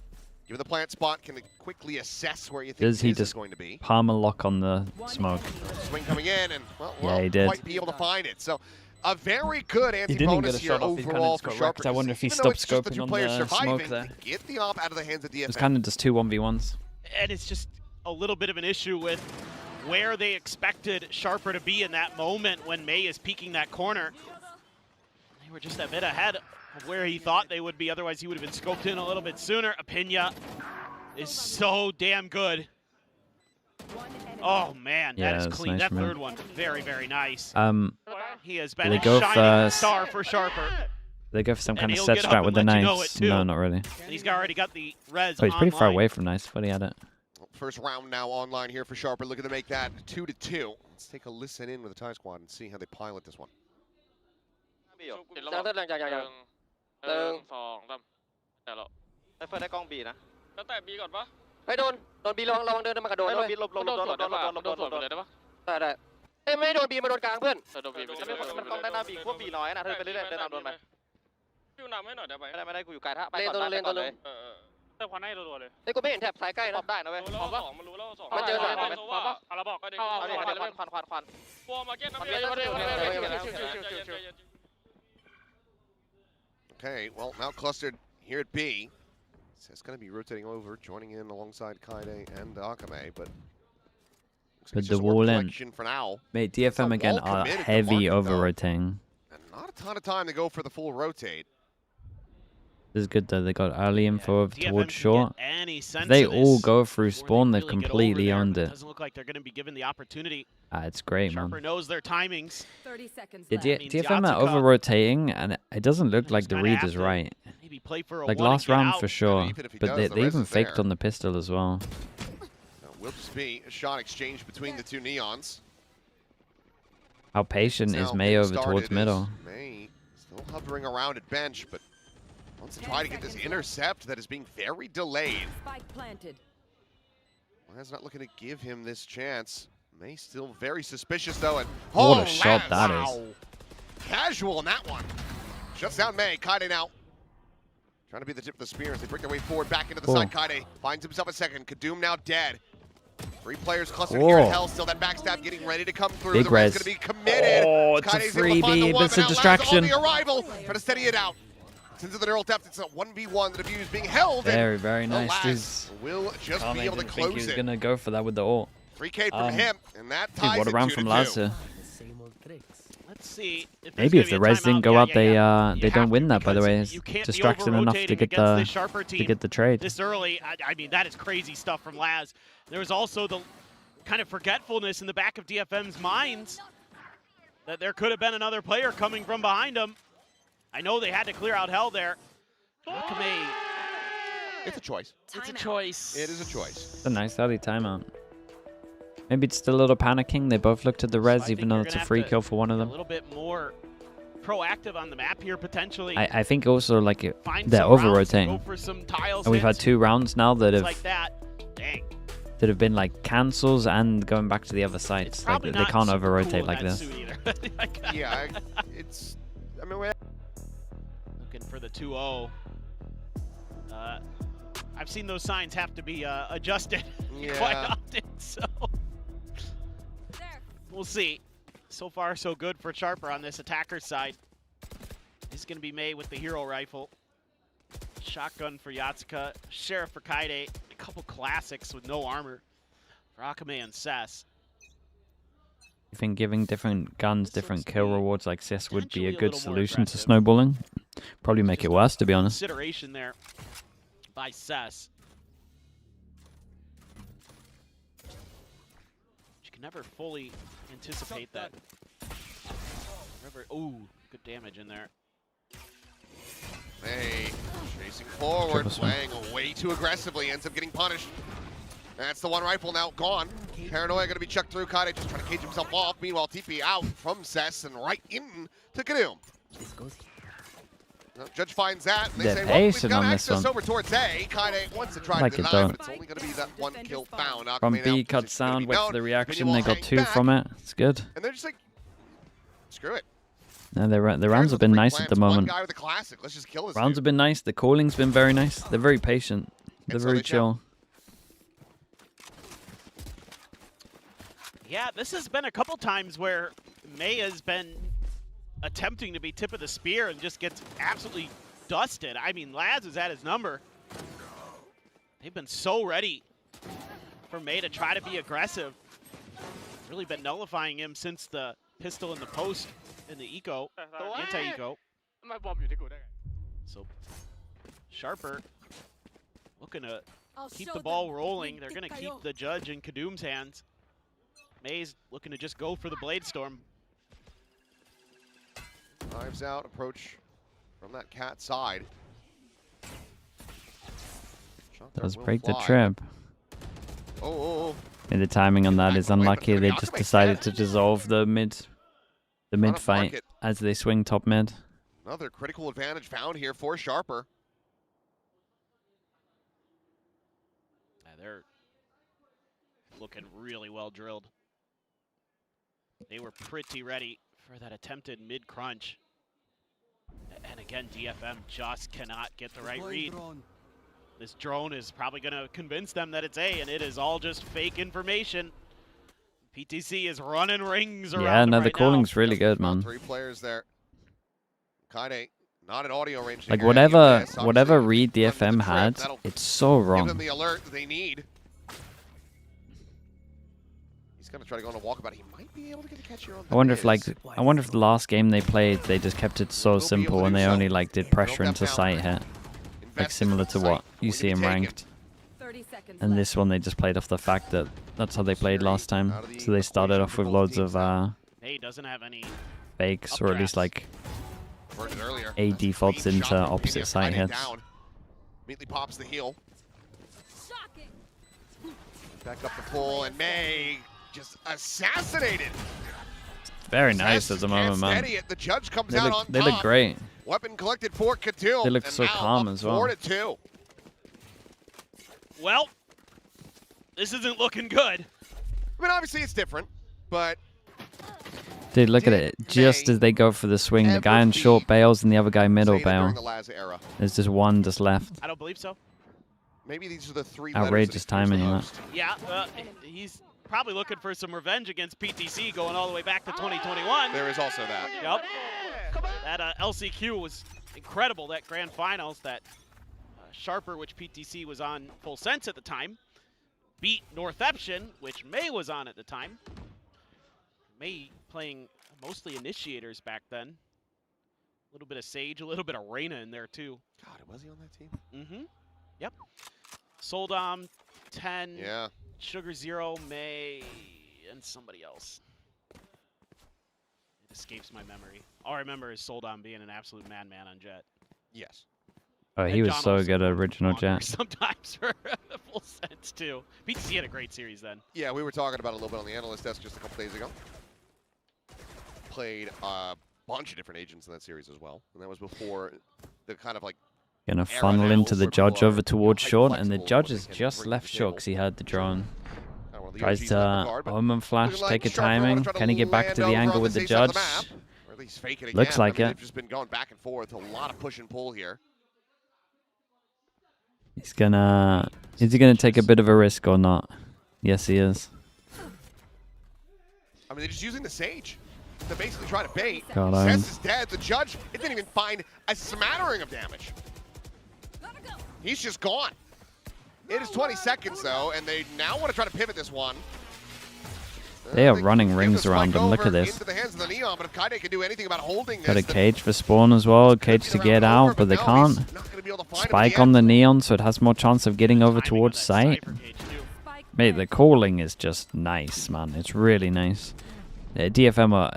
Given the plant spot, can quickly assess where you think Does he is just going to be. palmer lock on the smoke? Swing coming in, and well, Yeah, he did. Quite be able to find it. So a very good He didn't get anti-bonus a here shot off. He kind of overall just for got Sharper. wrecked. I wonder if he Even though stopped it's just the scoping two on players the surviving, smoke there. to get the op out of the hands of DFM. It's kind of just two 1v1s. And it's just a little bit of an issue with where they expected Sharper to be in that moment when May is peeking that corner. They were just a bit ahead of where he thought they would be. Otherwise, he would have been scoped in a little bit sooner. Epinia is so damn good. Oh, man, Yeah, that is that's clean. nice That from him. third one, very, very nice. He has do been they a go shining for star for Sharper. They go for some And kind of he'll set get up strat and with the let you know knives. it, too. No, not really. And he's already got the res Oh, he's pretty far online. away from nice, but he had it. First round now online here for Sharper, looking to make that 2-2. Let's take a listen in with the TIE Squad and see how they pilot this one. 1 2 3แต่เราไอ้เฟิร์สได้กล้องบีนะแล้วแต่บีก่อนปะไม่โดนบีระวังเดินมากระโดดด้วยหลบเลยได้ปะได้เอ้ยไม่โดนบีมาโดนกลางเพื่อนมันกล้องได้หน้าบีควบบีน้อยนะเธอไปเรื่อยๆเดินตามโดนไปอยู่นำให้หน่อยได้ไหมไม่ได้กูอยู่ไกลท่าไปก่อนเลยแต่ควันให้รัวๆเลยเอ้ยกูไม่เห็นแถบซ้ายใกล้นะได้นะเว้ยพร้อมปะมันรู้แล้ว2มันเจอ2พร้อมปะเอาละบอกก็ดิเอาดิควันโฟมาเก็ตน้ำเยอะ Okay, well, now clustered here at B. So it's going to be rotating over, joining in alongside Kaide and Akame, but Put the wall in. for now. Mate, DFM again are heavy over rotating. And not a ton of time to go for the full rotate. This is good though. They got early info DFM towards can short. get any sense They of all this go through before spawn. they They've really get over completely there, owned but it. Doesn't look like they're going to be given the opportunity. It's great, Sharper man. knows their timings. 30 seconds Yeah, left. DFM are over rotating, and it doesn't look like the read is right. Maybe play for a Like one and last get round out. for sure, even if he but does, they the res even is faked there. on the pistol as well. Will just be a shot exchange between the two Neons. How patient is Now May getting over started towards is middle? May still hovering around at bench, but wants to try to get this intercept that is being very delayed. Spike planted. Laz not looking to give him this chance. May still very suspicious though, and What a shot that is. wow. Casual on that one. Shuts down May. Kaide now trying to be the tip of the spear as they break their way forward back into the side. Kaide finds himself a second. KIWOOM now dead. 3 players clustered here in hell. Still that backstab getting ready to come through. Big the red's res. going to be committed. Oh, it's a Kaide's able to find the freebie, one, but it's a now Laz distraction. on the arrival, trying to steady it out. Since the neural depth, it's a 1v1 that Abuse being held. Very, and very nice. Laz This will just be able to didn't think he close was it. gonna go for that with the ult. 3K from him, and that ties Dude, what a it round 2-2. from Laz here. Let's see. If Maybe if the res didn't go out, they don't win that. By the way, it's You can't be distraction enough to over-rotating get against the this Sharper team trade. this early. I mean, that is crazy stuff from Laz. There was also the kind of forgetfulness in the back of DFM's minds. that there could have been another player coming from behind him. I know they had to clear out hell there. WATCHPARTY. It's a choice. It's a choice. It is a choice. It's a nice early timeout. Maybe it's still a little panicking. They both looked at the res, even though it's a free kill for one of them. A little bit more proactive on the map here, potentially. I think also like they're over-rotating. And we've had 2 rounds now that have that have been like cancels and going back to the other sides. Like they can't over-rotate like this. Yeah, it's. I mean, we're looking for the 2-0. I've seen those signs have to be adjusted quite often, so we'll see. So far, so good for Sharper on this attacker side. This is going to be May with the hero rifle. Shotgun for Yatsuka. Sheriff for Kaide. A couple classics with no armor for Akame and Sess. I think giving different guns different kill rewards like this would be a good solution to snowballing. Probably make it worse, to be honest. Consideration there by Sess. You can never fully anticipate that. Ooh, good damage in there. May chasing forward, playing way too aggressively, ends up getting punished. That's the one rifle now gone. Paranoia going to be chucked through. Kaide just trying to cage himself off. Meanwhile, TP out from Sess and right into KIWOOM. Judge finds that, and they say, well, we've got access over towards A. Kaide wants to try to deny, but it's only going to be that one kill found. From B, cut sound, wait for the reaction. They got 2 from it. It's good. And they're just like, screw it. No, the rounds have been nice at the moment. One guy with a classic. Let's just kill this Rounds have been nice. The calling's been very nice. They're very patient. They're very chill. Yeah, this has been a couple times where May has been attempting to be tip of the spear and just gets absolutely dusted. I mean, Laz is at his number. They've been so ready for May to try to be aggressive. Really been nullifying him since the pistol in the post in the eco, anti-eco. So Sharper looking to keep the ball rolling. They're going to keep the Judge in KIWOOM's hands. May's looking to just go for the Blade Storm. Knives out, approach from that cat side. Does break the trip. Oh. And the timing on that is unlucky. They just decided to dissolve the mid fight as they swing top mid. Another critical advantage found here for Sharper. Yeah, they're looking really well drilled. They were pretty ready for that attempted mid crunch. And again, DFM just cannot get the right read. This drone is probably going to convince them that it's A, and it is all just fake information. PTC is running rings around. Yeah, no, the calling's really good, man. 3 players there. Kaide not an audio range. Like whatever read DFM had, it's so wrong. Give them the alert that they need. He's gonna try to go on a walkabout. He might be able to get a catch here on. I wonder if the last game they played, they just kept it so simple and they only like did pressure into sight hit, like similar to what you see in ranked. And this one they just played off the fact that that's how they played last time. So they started off with loads of fakes, or at least like A defaults into opposite side hits. Immediately pops the heel. Back up the pull, and May just assassinated. Very nice at the moment, man. The Judge comes out on top. They look great. Weapon collected for KIWOOM. They look so calm as well. 4-2. Well, this isn't looking good. I mean, obviously it's different, but... Dude, look at it. Just as they go for the swing, the guy on short bails and the other guy middle bail. There's just one just left. I don't believe so. Maybe these are the 3 outrageous timing in that. Yeah, he's probably looking for some revenge against PTC going all the way back to 2021. There is also that. Yep. That LCQ was incredible, that grand finals, that Sharper, which PTC was on full sense at the time, beat Northeption, which May was on at the time. May playing mostly initiators back then. A little bit of Sage, a little bit of Reyna in there too. God, was he on that team? Mm-hmm. Yep. Soldom, 10, yeah. Sugar Zero, May, and somebody else. escapes my memory. All I remember is Soldan being an absolute madman on Jet. Yes. Oh, he was so good at original Jet. Sometimes for a full sense too. BTC had a great series then. Yeah, we were talking about it a little bit on the analyst desk just a couple days ago. Played a bunch of different agents in that series as well, and that was before the kind of like Gonna funnel into the judge over towards short, and the judge is just left short because he had the drone. Tries to omen flash, take a timing. Can he get back to the angle with the judge? Or at least fake it again. Looks like it. They've just been going back and forth. A lot of push and pull here. He's gonna... Is he gonna take a bit of a risk or not? Yes, he is. I mean, they're just using the Sage to basically try to bait. God, Cess is dead. The judge, it didn't even find a smattering of damage. He's just gone. It is 20 seconds, though, and they now want to try to pivot this one. They are running rings around him. Look at this. Into the hands of the Neon, but if Kaide can do anything about holding Got this, a cage for spawn as well. Cage to get out, but they can't. Spike on the Neon, so it has more chance of getting over towards site. Mate, the calling is just nice, man. It's really nice. DFM are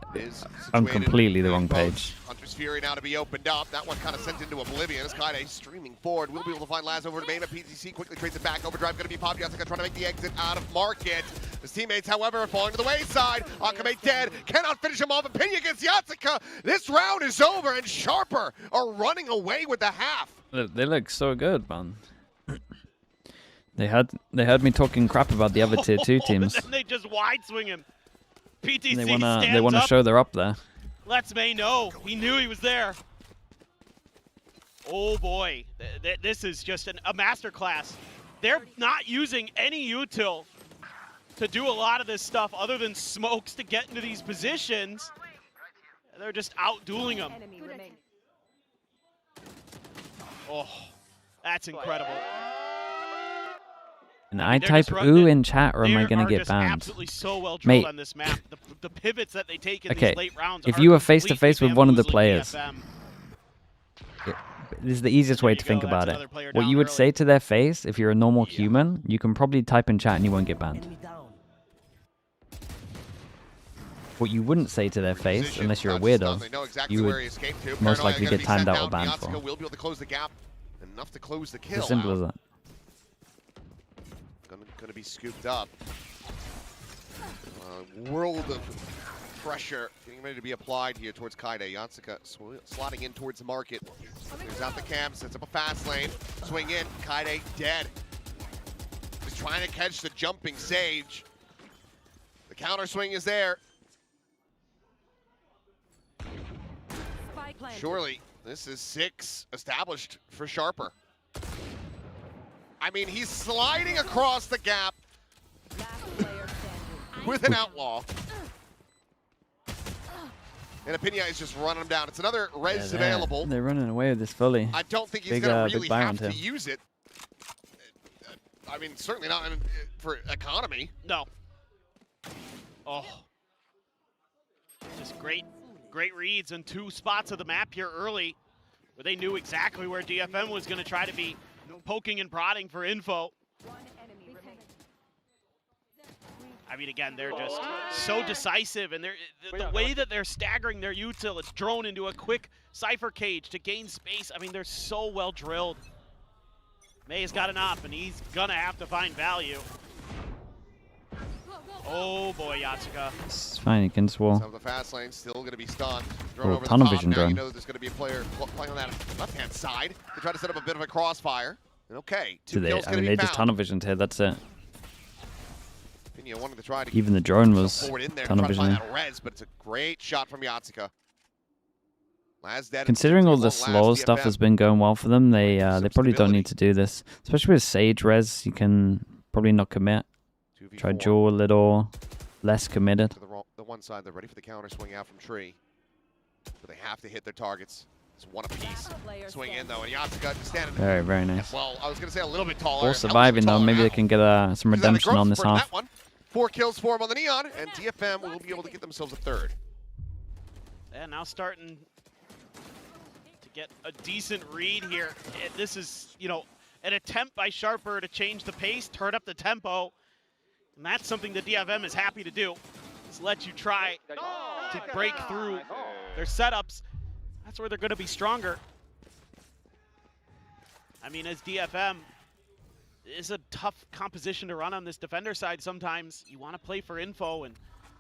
on completely the wrong page. Hunter's Fury now to be opened up. That one kind of sent into oblivion. As Kaide streaming forward. We'll be able to find Laz over to main, but PTC quickly trades it back. Overdrive going to be popped. Yasuka trying to make the exit out of market. His teammates, however, are falling to the wayside. Akame dead. Cannot finish him off. Opinion against Yasuka. This round is over, and Sharper are running away with the half. They look so good, man. They heard me talking crap about the other tier 2 teams. And then they just wide swing him. PTC They wanna show they're up there. Lets May know. He knew he was there. Oh boy, this is just a masterclass. They're not using any util to do a lot of this stuff other than smokes to get into these positions. They're just out dueling them. Oh, that's incredible. And I type ooh in chat, or am I gonna get banned? Absolutely so well Mate. on this map. The pivots that they take in Okay, these late rounds if are you were face to face with one of the completely players, DFM. this is the easiest way to think about it. What you would say to their face, if you're a normal human, you can probably type in chat and you won't get banned. What you wouldn't say to their face, unless you're a weirdo, you would most likely get timed out or banned for. Will be able to close the gap enough to close the kill. It's as simple as that. Gonna be scooped up. World of pressure getting ready to be applied here towards Kaide. Yasuka slotting in towards the market. Clears out the cam, sets up a fast lane. Swing in, Kaide dead. Just trying to catch the jumping Sage. The counter swing is there. Surely, this is 6 established for Sharper. I mean, he's sliding across the gap with an outlaw. And Opinion is just running him down. It's another res available. They're running away with this fully. I don't think he's going to really have to use it. I mean, certainly not for economy. No. Oh. Just great reads on 2 spots of the map here early, where they knew exactly where DFM was going to try to be poking and prodding for info. I mean, again, they're just so decisive, and the way that they're staggering their util, it's drone into a quick Cypher cage to gain space. I mean, they're so well drilled. May's got an op, and he's gonna have to find value. Oh boy, Yasuka. It's fine, he can swirl. Some of the fast lane still going to be stunned. Drone over tunnel vision drone. You know there's going to be a player playing on that left-hand side to try to set up a bit of a crossfire. And okay, 2 kills I mean, they just tunnel visioned here. That's it. Wanted to try to even the drone was tunnel visioning. But it's a great shot from Yasuka. Considering all the slow stuff has been going well for them, they probably don't need to do this. Especially with Sage res, you can probably not commit. Try Jewel a little less committed. To the one side, they're ready for the counter swing out from Tree. But they have to hit their targets. It's one apiece. Swing in though, and Yasuka just standing. Very, very nice. Well, I was going to say a little bit taller. All surviving though, maybe they can get some redemption on this half. 4 kills for him on the Neon, and DFM will be able to get themselves a 3rd. And now starting to get a decent read here. This is, you know, an attempt by Sharper to change the pace, turn up the tempo. And that's something that DFM is happy to do. just let you try to break through their setups. That's where they're going to be stronger. I mean, as DFM, it's a tough composition to run on this defender side sometimes. You want to play for info, and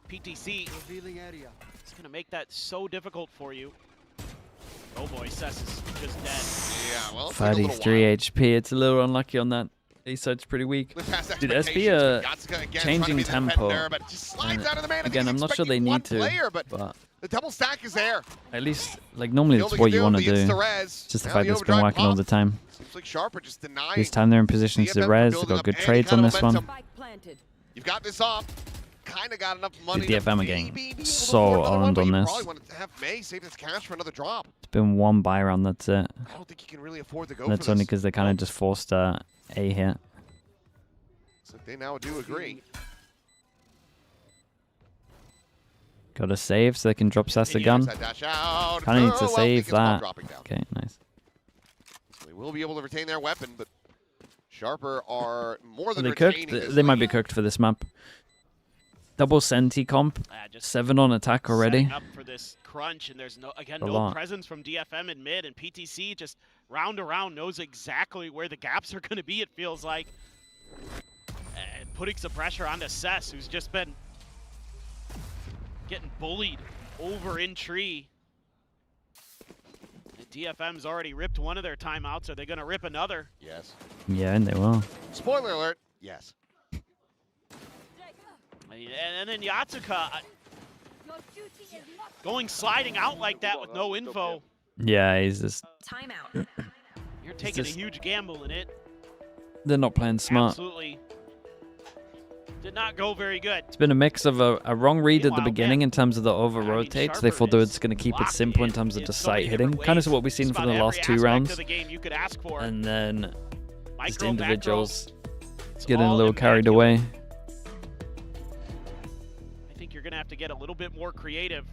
PTC is going to make that so difficult for you. Oh boy, Cess is just dead. Yeah, well, 33 HP. It's a little unlucky on that. A side's pretty weak. Dude, SB changing tempo. Again, I'm not sure they need to, but the double stack is there. At least, like, normally it's what you want to do. It's just the fact that it's been working all the time. Seems like Sharper just denying. This time they're in position to res. They've got good trades on this one. You've got this off. Kind of got enough money. The DFM are getting so owned on this. Probably want to have May save this cash for another drop. It's been one buy round, that's it. I don't think you can really afford to go That's for only this. because they kind of just forced a hit. So they now do agree. Got to save so they can drop Cess a gun. Kind of needs to save that. Okay, nice. So they will be able to retain their weapon, but Sharper are more than They retaining cooked. this They might lead. be cooked for this map. Double Senti comp. 7 on attack already. Setting up for this crunch, and there's no presence from DFM in mid, and PTC just round around knows exactly where the gaps are going to be. It feels like, and putting some pressure onto Cess, who's just been getting bullied over in tree. And DFM's already ripped one of their timeouts. Are they going to rip another? Yes. Yeah, and they will. Spoiler alert. Yes. And then Yatsuka going sliding out like that with no info. Yeah, he's just. Timeout. You're taking a huge gamble in it. They're not playing smart. Absolutely. Did not go very good. It's been a mix of a wrong read at the beginning in terms of the over rotates. They thought they were just going to keep it simple in terms of just sight hitting. Kind of what we've seen for the last 2 rounds. And then just individuals getting a little carried away. I think you're going to have to get a little bit more creative.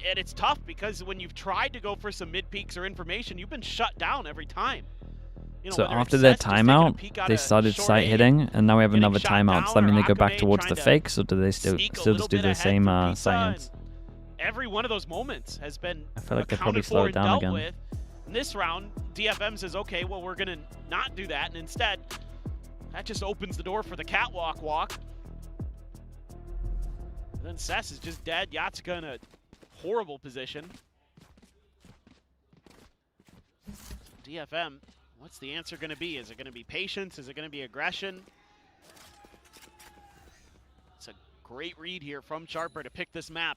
And it's tough because when you've tried to go for some mid peaks or information, you've been shut down every time. You know, So after their timeout, they started sight hitting, and now we have another timeout. Does that mean they go back towards the fakes, or do they still just do the same sight hits? Every one of those moments has been I feel like they probably accounted slow for it and down dealt again. with. In this round, DFM says, okay, well, we're going to not do that, and instead, that just opens the door for the catwalk walk. And then Cess is just dead. Yatsuka in a horrible position. DFM, what's the answer going to be? Is it going to be patience? Is it going to be aggression? It's a great read here from Sharper to pick this map.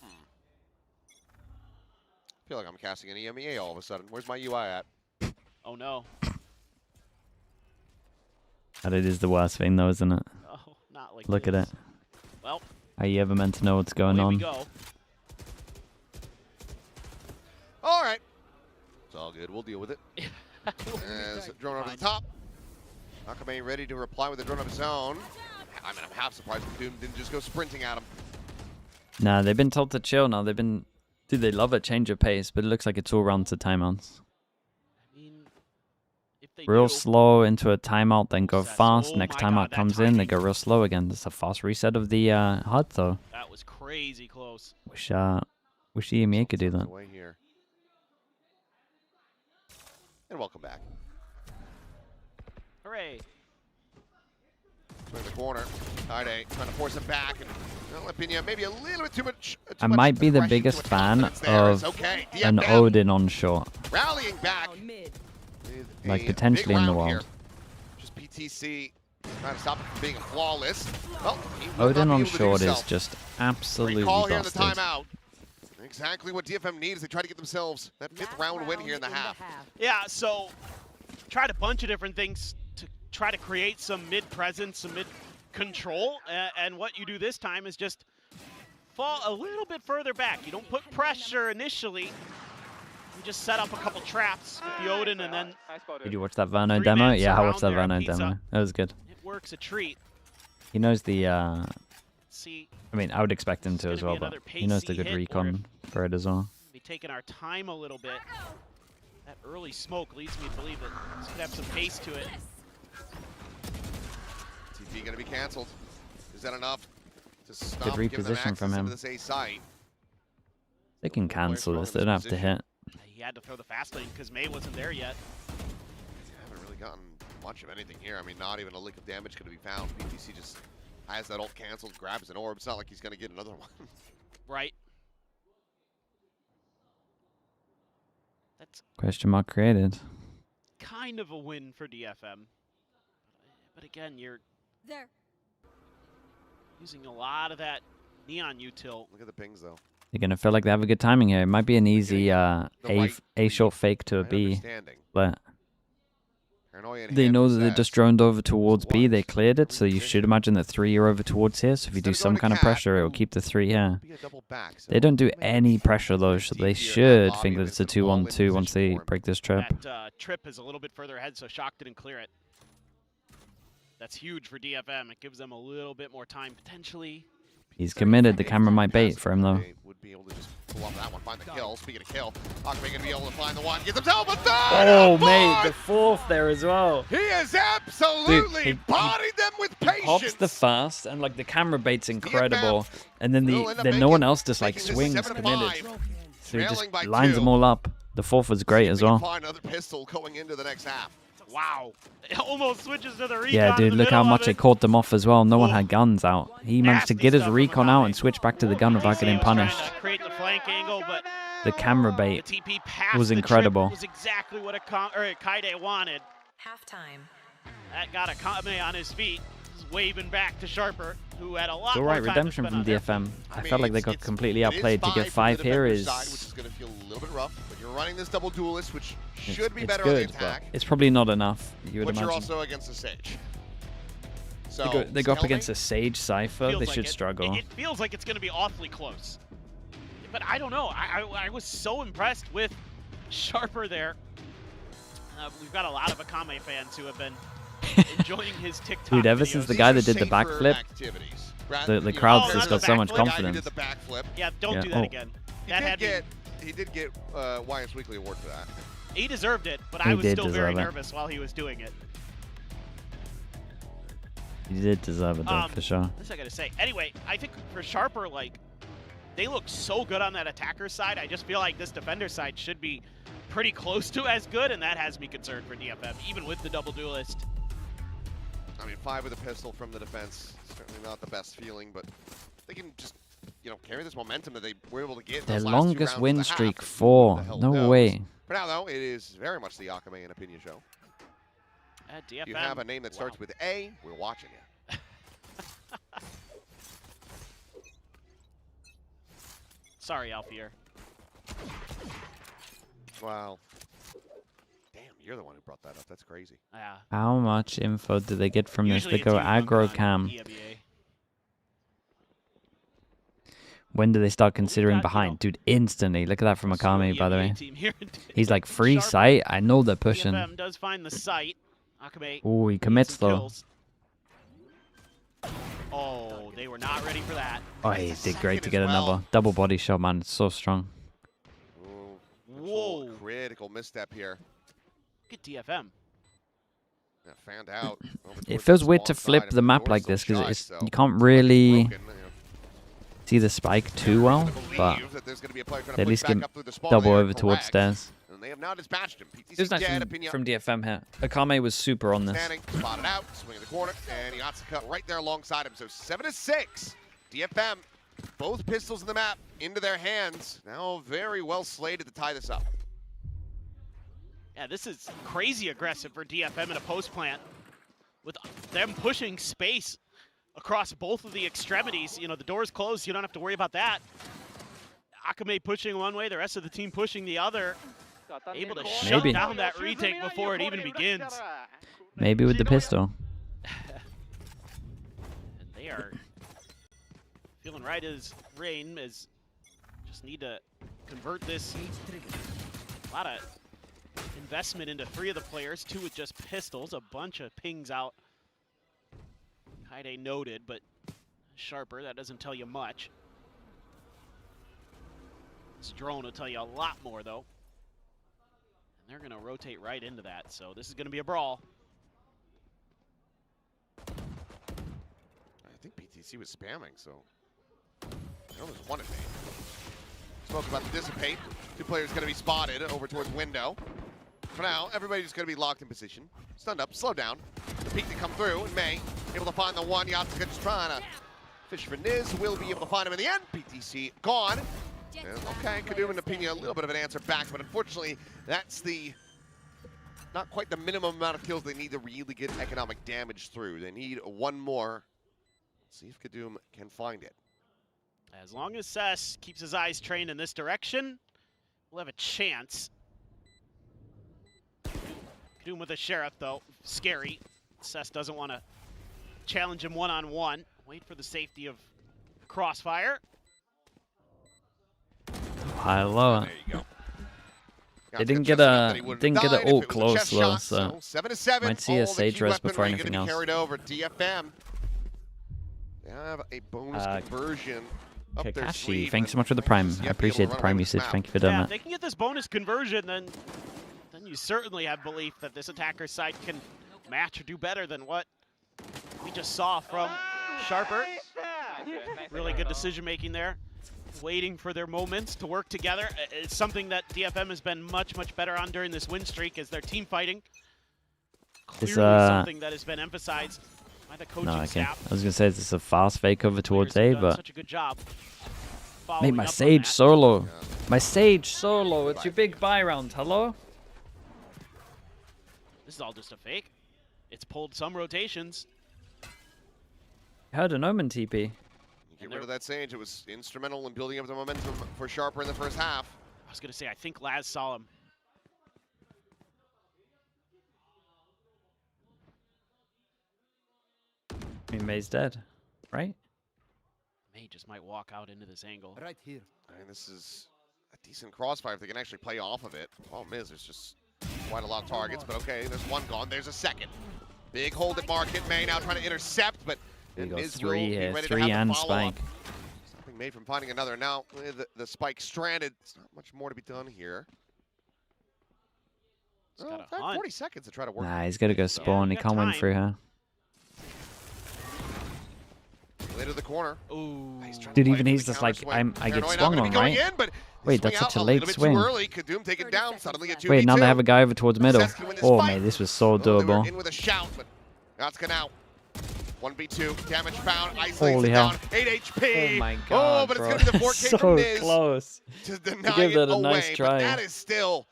I feel like I'm casting an EMEA all of a sudden. Where's my UI at? Oh no. And it is the worst thing though, isn't it? Oh, not like Look at it. Well, are you ever meant to know what's going away on? we go. All right. It's all good. We'll deal with it. As drone over the top. Akame ready to reply with a drone of his own. I mean, I'm half surprised Doom didn't just go sprinting at him. Nah, they've been told to chill now. They've been... Dude, they love a change of pace, but it looks like it's all round to timeouts. Real slow into a timeout, then go fast. Next timeout comes in, they go real slow again. That's a fast reset of the HUD, though. That was crazy close. Wish EMEA could do that. Away here. And welcome back. Hooray. So in the corner, Ide trying to force him back, and well, Pinya maybe a little bit too much. I might be the biggest fan of an Odin on short. Rallying back. Like potentially in the world. Here. Just PTC trying to stop it from being flawless. Well, Odin on short is just absolutely call here in the busted. timeout. Exactly what DFM needs. They try to get themselves that 5th round win here in the half. Yeah, so tried a bunch of different things to try to create some mid presence, some mid control, and what you do this time is just fall a little bit further back. You don't put pressure initially. You just set up a couple traps with the Odin, and then Did you watch that Verno demo? Yeah, I watched that Verno demo. That was good. it works a treat. He knows the... See, I mean, I would expect him to as well, but he knows the good recon for it as well. be taking our time a little bit. That early smoke leads me to believe that this could have some pace to it. TP going to be canceled. Is that enough to stop Good give them reposition access from him. into this A site? They can cancel this. They don't have to hit. He had to throw the fast lane because May wasn't there yet. Haven't really gotten much of anything here. I mean, not even a lick of damage going to be found. BTC just has that ult canceled, grabs an orb. It's not like he's going to get another one. Right. That's Question mark created. kind of a win for DFM. But again, you're There. using a lot of that neon util. Look at the pings, though. They're gonna feel like they have a good timing here. It might be an easy A short fake to a B, but they know that they just droned over towards B. They cleared it, so you should imagine that 3 are over towards here. So if you do some kind of pressure, it will keep the 3 here. They don't do any pressure though, so they should think that it's a 2-on-2 once they break this trip. That trip is a little bit further ahead, so Shock didn't clear it. That's huge for DFM. It gives them a little bit more time potentially. He's committed. The camera might bait for him though. Would be able to just pull off that one, find the kill. Speaking of kill, Akame gonna be able to find the one, gets himself a third! Oh, mate, the 4th there as well. He has absolutely Dude, bodied them with patience. Pops the fast, and like the camera bait's incredible, and then no one else just like swings committed. So he just lines them all up. The 4th was great as well. Find another pistol going into the next half. Wow. It almost switches to the recon. Yeah, dude, look how much it caught them off as well. No one had guns out. He managed to get his recon out and switch back to the gun without getting punished. Create the flank angle, but The camera bait the TP past was the trip incredible. was exactly what Kaide wanted. Halftime. That got Akame on his feet, just waving back to Sharper, who had a lot It's all more right, time to redemption spend from on DFM. I felt like they got completely outplayed. To get 5 here is Which is going to feel a little bit rough, but you're running this double duelist, which should be it's better on the good, but attack. it's probably not enough. You would But you're imagine. also against the Sage. So They go up tell me- against a Sage Cypher. Feels They like should it. struggle. It feels like it's going to be awfully close. But I don't know. I was so impressed with Sharper there. We've got a lot of Akame fans who have been enjoying his TikTok Dude, ever videos. since the guy that did the backflip, the crowd's just got so much confidence. Yeah, don't do that again. That had He did get YS Weekly Award for that. He deserved it, but He I was did still very deserve it. nervous while he was doing it. He did deserve it though, for sure. This I gotta say. Anyway, I think for Sharper, like, they look so good on that attacker side. I just feel like this defender side should be pretty close to as good, and that has me concerned for DFM, even with the double duelist. I mean, 5 with a pistol from the defense, certainly not the best feeling, but they can just, carry this momentum that they were able to get. Their those last 2 longest rounds win of the half. streak, Who 4. the hell No knows? way. For now, though, it is very much the Akame and Opinion show. At DFM, You have a name that starts with A, we're watching you. Sorry, Alfier. Wow. Damn, you're the one who brought that up. That's crazy. Yeah. How much info do they get from Usually this? They it's go you on aggro cam. EMEA. When do they start considering behind? Dude, instantly. Look at that from Akame, by the way. team here. He's like, free sight? I know they're pushing. DFM does find the site. Akame. Ooh, he commits though. Oh, they were not ready for that. Oh, he did great to get another double body shot, man. It's so strong. Whoa. Critical misstep here. Look at DFM. Yeah, fanned out. It feels weird to flip the map like this because you can't really see the spike too well, but they at least get double over towards stairs. And they have now dispatched him. It was nice dead, from Opinion DFM here. Akame was super on this. standing, spotted out, swing in the corner, and he got the cut right there alongside him. So 7-6. DFM, both pistols in the map into their hands. Now very well slated to tie this up. Yeah, this is crazy aggressive for DFM in a post plant, with them pushing space across both of the extremities. The door's closed, you don't have to worry about that. Akame pushing one way, the rest of the team pushing the other. Able to shut down that retake before it even begins. Maybe with the pistol. And they are feeling right as rain, as just need to convert this. A lot of investment into 3 of the players, 2 with just pistols, a bunch of pings out. Kaide noted, but Sharper, that doesn't tell you much. This drone will tell you a lot more, though. And they're going to rotate right into that, so this is going to be a brawl. BTC was spamming, so I know there's one at main. Smoke's about to dissipate. 2 players going to be spotted over towards window. For now, everybody's going to be locked in position. Stunned up, slow down. The peek to come through, and May able to find the one. Yatsuka just trying to fish for Niz. Will be able to find him in the end. BTC gone. And okay, KIWOOM and Opinion a little bit of an answer back, but unfortunately, that's the not quite the minimum amount of kills they need to really get economic damage through. They need one more. Let's see if KIWOOM can find it. As long as Cess keeps his eyes trained in this direction, we'll have a chance. KIWOOM with a Sheriff, though. Scary. Cess doesn't want to challenge him one-on-one. Wait for the safety of Crossfire. High low. There you go. They didn't get a ult close though, so 7-7. might see a Sage Rest before anything else. Carried over. DFM. They have a bonus conversion. Kakashi, thanks so much for the Prime. I appreciate the Prime usage. Thank you for doing Yeah, that. if they can get this bonus conversion, then you certainly have belief that this attacker's side can match or do better than what we just saw from Sharper. Really good decision making there. Waiting for their moments to work together. It's something that DFM has been much better on during this win streak, is their team fighting. Clearly something that has been emphasized by the coaching staff. I was gonna say this is a fast fake over towards A, but such a good job. mate, my Sage solo. My Sage solo. It's your big buy round. Hello? This is all just a fake. It's pulled some rotations. I heard an Omen TP. Get rid of that Sage. It was instrumental in building up the momentum for Sharper in the first half. I was going to say, I think Laz saw him. I mean, May's dead, right? May just might walk out into this angle. Right here. I mean, this is a decent crossfire if they can actually play off of it. Problem is, there's just quite a lot of targets, but okay, there's one gone. There's a second. Big hold at Market. May now trying to intercept, but We got Miz 3 here, ready 3 to have and the follow-up. Spike. Stopping May from finding another. Now with the Spike stranded, there's not much more to be done here. Got 40 seconds to try to work. Nah, he's got to go spawn. He can't win through her. Into the corner. Ooh. Dude, even he's just like, I get swung on, right? Wait, that's such a late swing. KIWOOM taken down, suddenly a 2v2. Wait, now they have a guy over towards middle. Oh, mate, this was so doable. In with a shout, but Yatsuka now. 1v2, damage found, isolates Holy it hell. down, 8 HP. Oh my god, oh, but bro. it's going to be the 4K So from Niz close. to To deny give it that a away, nice try. but that is still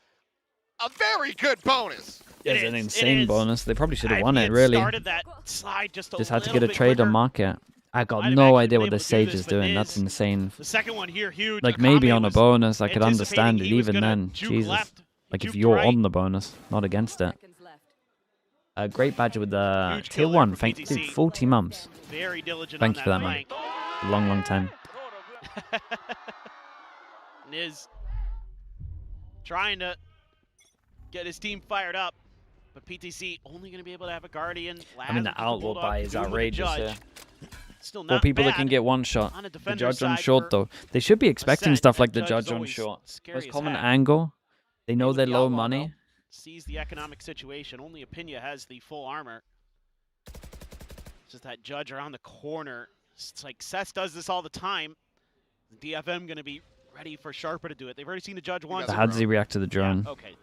a very good bonus. It's an insane bonus. They probably should have If won he it, had really. started that slide just Had to get a little bit trade on quicker, market. I got might have no actually idea been what able the to do Sage this, is but doing. Niz, That's insane. The second one here, huge. Like, maybe Akame on a was bonus, I could anticipating understand it he was even gonna then. juke Jesus. left, Like, if juke you're right. on the bonus, not against it. A great badger with the Huge tier kill there 1. for Thank PTC. dude, 40 months. Very diligent Thank on you for that, man. flank. Long time. Niz trying to get his team fired up, but PTC only going to be able to have a Guardian. I mean, the outlaw buy is outrageous here. Still For not people bad that can get one shot. on a The defender's judge on side short, for though. They should be expecting Ascent. stuff like That the judge is judge on always short. scary Most as common heck. angle. They know With they're the low outlaw, money. though, sees the economic situation. Only Opinion has the full armor. It's just that judge around the corner. It's like Cess does this all the time. The DFM going to be ready for Sharper to do it. They've already seen the judge once. How does he react to the drone? Yeah, okay.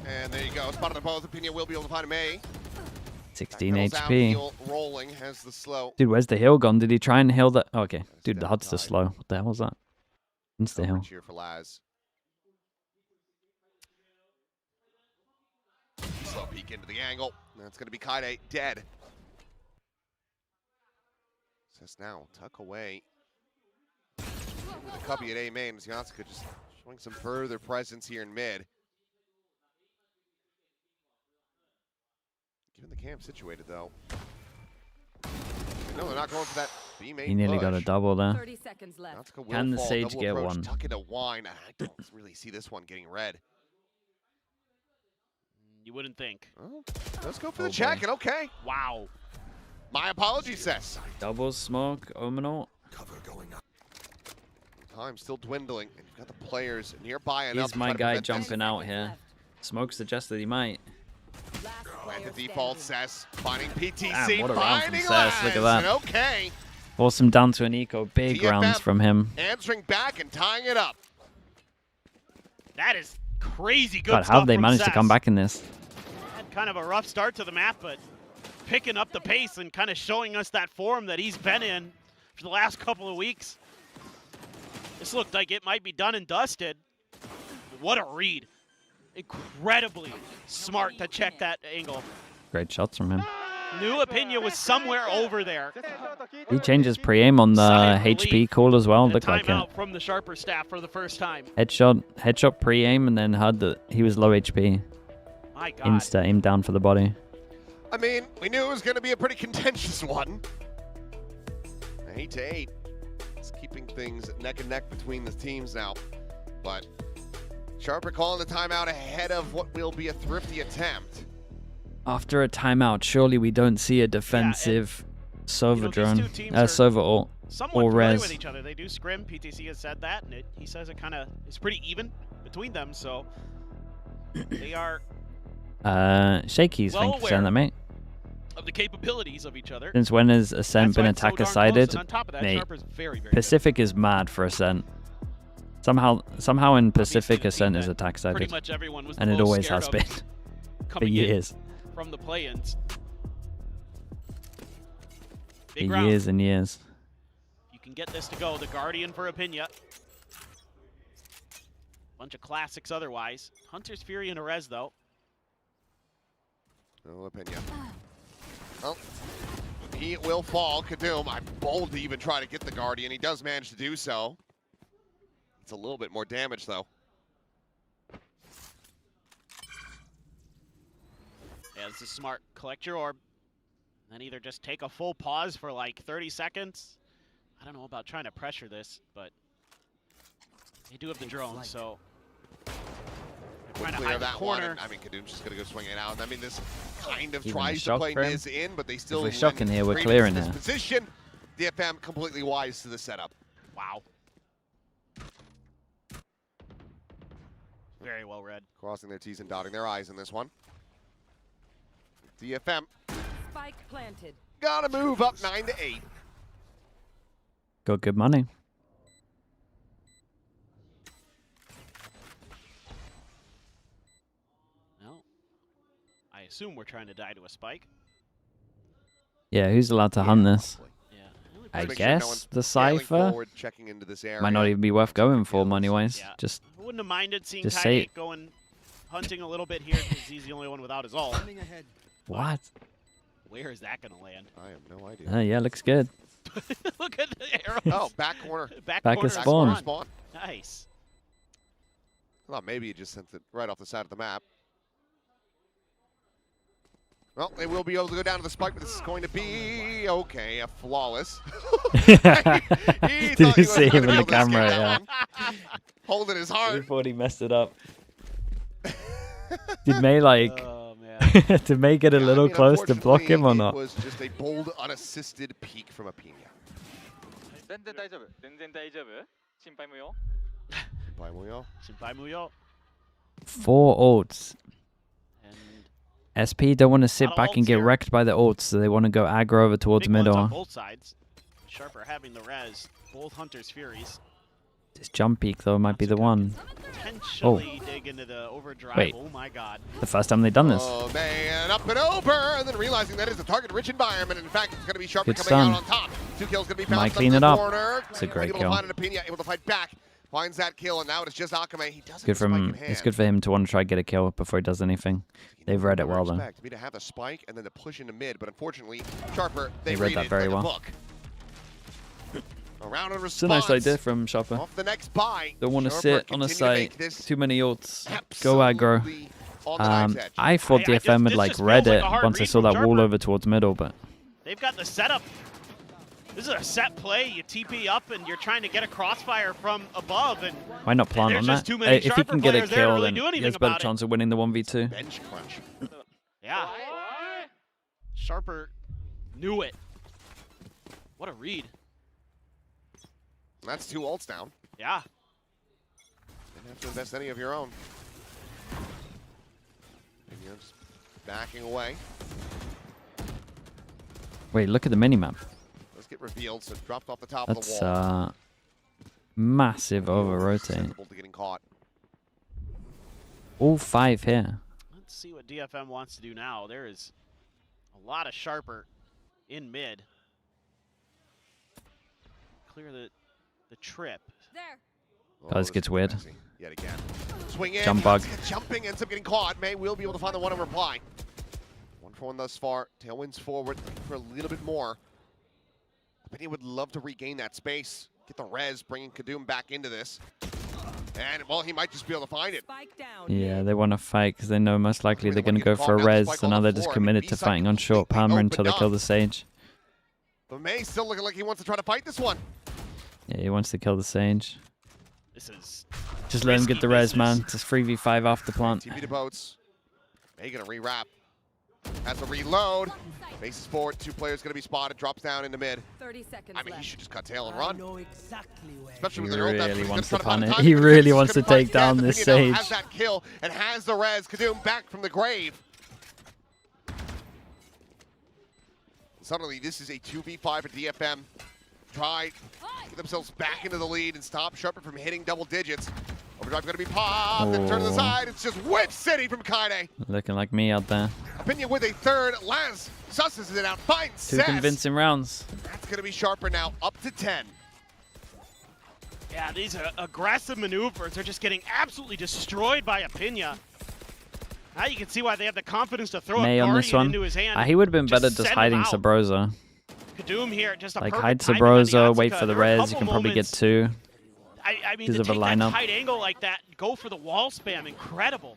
And there you go. Spotted the both. Opinion will be able to find May. 16 Knuckles out, HP. heel rolling has the slow. Dude, where's the hill gone? Did he try and heal that? Oh, okay. Dude, the HUD's the slow. What the hell was that? Insta hill. Cheer for Laz. Slow peek into the angle. That's going to be Kaide dead. Says now, tuck away. The cubby at A main. Yatsuka just showing some further presence here in mid. Given the camp situated, though. No, they're not going for that B main. He nearly got a double there. 30 seconds left. Can the Sage double get approach, one? Tuck into wine. I don't really see this one getting red. You wouldn't think. Oh, let's go for the check, and okay. Wow. My apologies, Sess. Double smoke, Omenal. Time still dwindling, and you've got the players nearby enough. Here's to my try to guy prevent this. jumping out here. Smoke suggested he might. At the default, Cess finding PTC, Damn, what a round from finding Cess, look at that. and okay. Force him down to an eco. Big DFM rounds from him. answering back and tying it up. That is crazy good God, stuff how have they from managed to Cess. come back in this? Had kind of a rough start to the map, but picking up the pace and kind of showing us that form that he's been in for the last couple of weeks. This looked like it might be done and dusted. What a read. Incredibly smart to check that angle. Great shots from him. Knew Opinion was somewhere over there. He changes pre-aim on the HP call as well. Looked like it. Timeout from the Sharper staff for the first time. Headshot pre-aim, and then heard that he was low HP. My God. Insta aim down for the body. I mean, we knew it was going to be a pretty contentious one. 8-8. It's keeping things neck and neck between the teams now. But Sharper calling the timeout ahead of what will be a thrifty attempt. After a timeout, surely we don't see a defensive Sova drone, Sova ult, Somewhat or familiar res. with each other. They do scrim. PTC has said that, and he says it kind of is pretty even between them. So they are Shaky's well think saying that, mate. of the capabilities of each other. Since when has Ascent That's why been it's so attacker darn close, sided? and on top of that, Mate, Sharper's very, very Pacific is mad for Ascent. Somehow in Pacific, Ascent is attack sided, pretty much everyone was and it most always scared has of been for coming in years. from the play-ins. For Big round. years and years. You can get this to go. The Guardian for Opinia. Bunch of classics otherwise. Hunter's Fury and a res, though. No opinion. Well, he will fall. KIWOOM, I'm bold to even try to get the Guardian. He does manage to do so. It's a little bit more damage, though. Yeah, this is smart. Collect your orb. Then either just take a full pause for like 30 seconds. I don't know about trying to pressure this, but they do have the drone, so trying to Clear hide the that one. corner. And, I mean, KIWOOM's just going to go swing it out. I mean, this kind of Even a tries to shock play for him? Niz in, but they still If we're shocking here, we're create clearing this here. position. DFM completely wise to the setup. Wow. Very well read. Crossing their T's and dotting their I's in this one. DFM Spike planted. gotta move up 9-8. Got good money. No. I assume we're trying to die to a spike. Yeah, who's allowed to hunt this? Yeah. I Just make sure no guess one's the sailing Cypher forward, checking into this area. might not even be worth going for money-wise. Yeah. Just I wouldn't have minded seeing Just say Kaiwooom going hunting a little bit here because he's the only one without his ult. what? Where is that going to land? I have no idea. Yeah, looks good. Look at the arrows. Oh, back corner. Back corner of spawn. Spawn. Nice. I thought maybe you just sent it right off the side of the map. Well, they will be able to go down to the spike, but this is going to be, okay, a flawless. Did you see him in the camera? Yeah. Holding his He heart. thought he messed it up. Did May like? Oh, man. Did May get a little close to block him or not? It was just a bold, unassisted peek from Opinia. 全然大丈夫全然大丈夫心配無用 Bye, Muyo. Shinpai Muyo. 4 ults. And SP don't want to sit Lot of back and ults get here. wrecked by the ults, so they want to go aggro over towards big ones on middle. both sides. Sharper having the res. Both Hunter's Furies. This jump peak though might be the one. Potentially dig into the overdrive. Wait. Oh my god. The first time they've done this. Oh, man, up and over, and then realizing that is a target-rich environment. In fact, it's going to be Sharper Good coming out stun. on top. 2 kills going to be Might bounced clean up it the up. corner. It's a great able kill. to find an Opinia, able to fight back. Finds that kill, and now it's just Akame. He doesn't Good for spike him. in hand. It's good for him to want to try to get a kill before he does anything. They've read it well though. Expect me to have a spike and then to push into mid, but unfortunately, Sharper, they They read that it very like well. a book. Around in It's a nice response. idea from Chopper. Off the next buy. Don't want to Sharper sit on a continue to site. make this Too many ults. Go aggro. absolutely on the knife's edge. I thought I just- DFM had this like just read feels like it a hard once I read saw from that wall Sharper. over towards middle, but They've got the setup. This is a set play. You TP up and you're trying to get a crossfire from above. And why not plant there's on just that? too many If he Sharper can get a players there to kill, really then do he anything has a better about it. chance of winning the 1v2. Bench crunch. Yeah. Sharper knew it. What a read. That's 2 ults down. Yeah. Didn't have to invest any of your own. And you're just backing away. Wait, look at the minimap. Let's get revealed. So dropped off the top of the That's wall. massive over rotate. Susceptible to getting caught. All 5 here. Let's see what DFM wants to do now. There is a lot of Sharper in mid. Clear the trip. Oh, this gets weird. Yet again. Swing in. Jump bug. Jumping, ends up getting caught. May will be able to find the one in reply. 1 for 1 thus far. Tailwinds forward, looking for a little bit more. I bet he would love to regain that space. Get the res, bringing KIWOOM back into this. And, well, he might just be able to find it. Yeah, they want to fight because they know most likely they're going to go for a res, so now they're just committed to fighting on short Palmer until they kill the Sage. But May still looking like he wants to try to fight this one. Yeah, he wants to kill the Sage. This is just let him get the res, man. Just 3v5 off the plant. TP to boats. May gonna rewrap. Has a reload. Faces forward. 2 players gonna be spotted. Drops down into mid. 30 seconds I mean, left. he should just cut tail and run. Especially He with their really own wants to pun it. He really wants to take down this Sage. Has that kill and has the res. KIWOOM back from the grave. Suddenly, this is a 2v5 for DFM. Try to get themselves back into the lead and stop Sharper from hitting double digits. Overdrive going to be popped and turn to the side. It's just Whip City from Kaide. Looking like me out there. Opinion with a third. Laz susses it out. Finds 2 convincing rounds. That's going to be Sharper now, up to 10. Yeah, these are aggressive maneuvers are just getting absolutely destroyed by Opinion. Now you can see why they have the confidence to throw May a on this Guardian one. into his hand. He would have been better just send him hiding out. Sabrosa. KIWOOM here, just a Like perfect hide timing on the Sabrosa, wait Atsuka. for the There were a res. You couple can probably get moments- 2. I mean, Because to of a take that lineup. tight angle like that, go for the wall spam, incredible.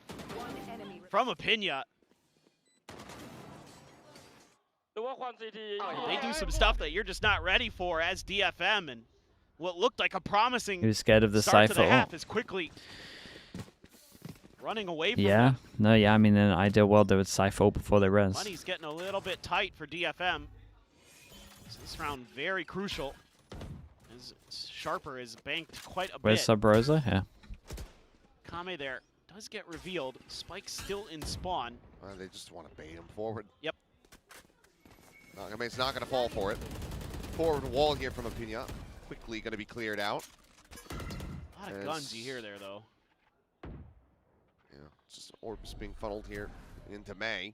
From Opinion. They do some stuff that you're just not ready for as DFM, and what looked like a promising He was scared of the start to the Cypher. half is quickly running away from Yeah. them. No, yeah, I mean, in an ideal world, they would Cypher before they res. Money's getting a little bit tight for DFM. So this round very crucial. As Sharper is banked quite a Where's bit. Sabrosa? Yeah. Kame there does get revealed. Spike's still in spawn. They just want to bait him forward. Yep. I mean, it's not going to fall for it. Forward wall here from Opinion. Quickly going to be cleared out. A lot of guns you hear there, though. Yeah, it's just orbs being funneled here into May.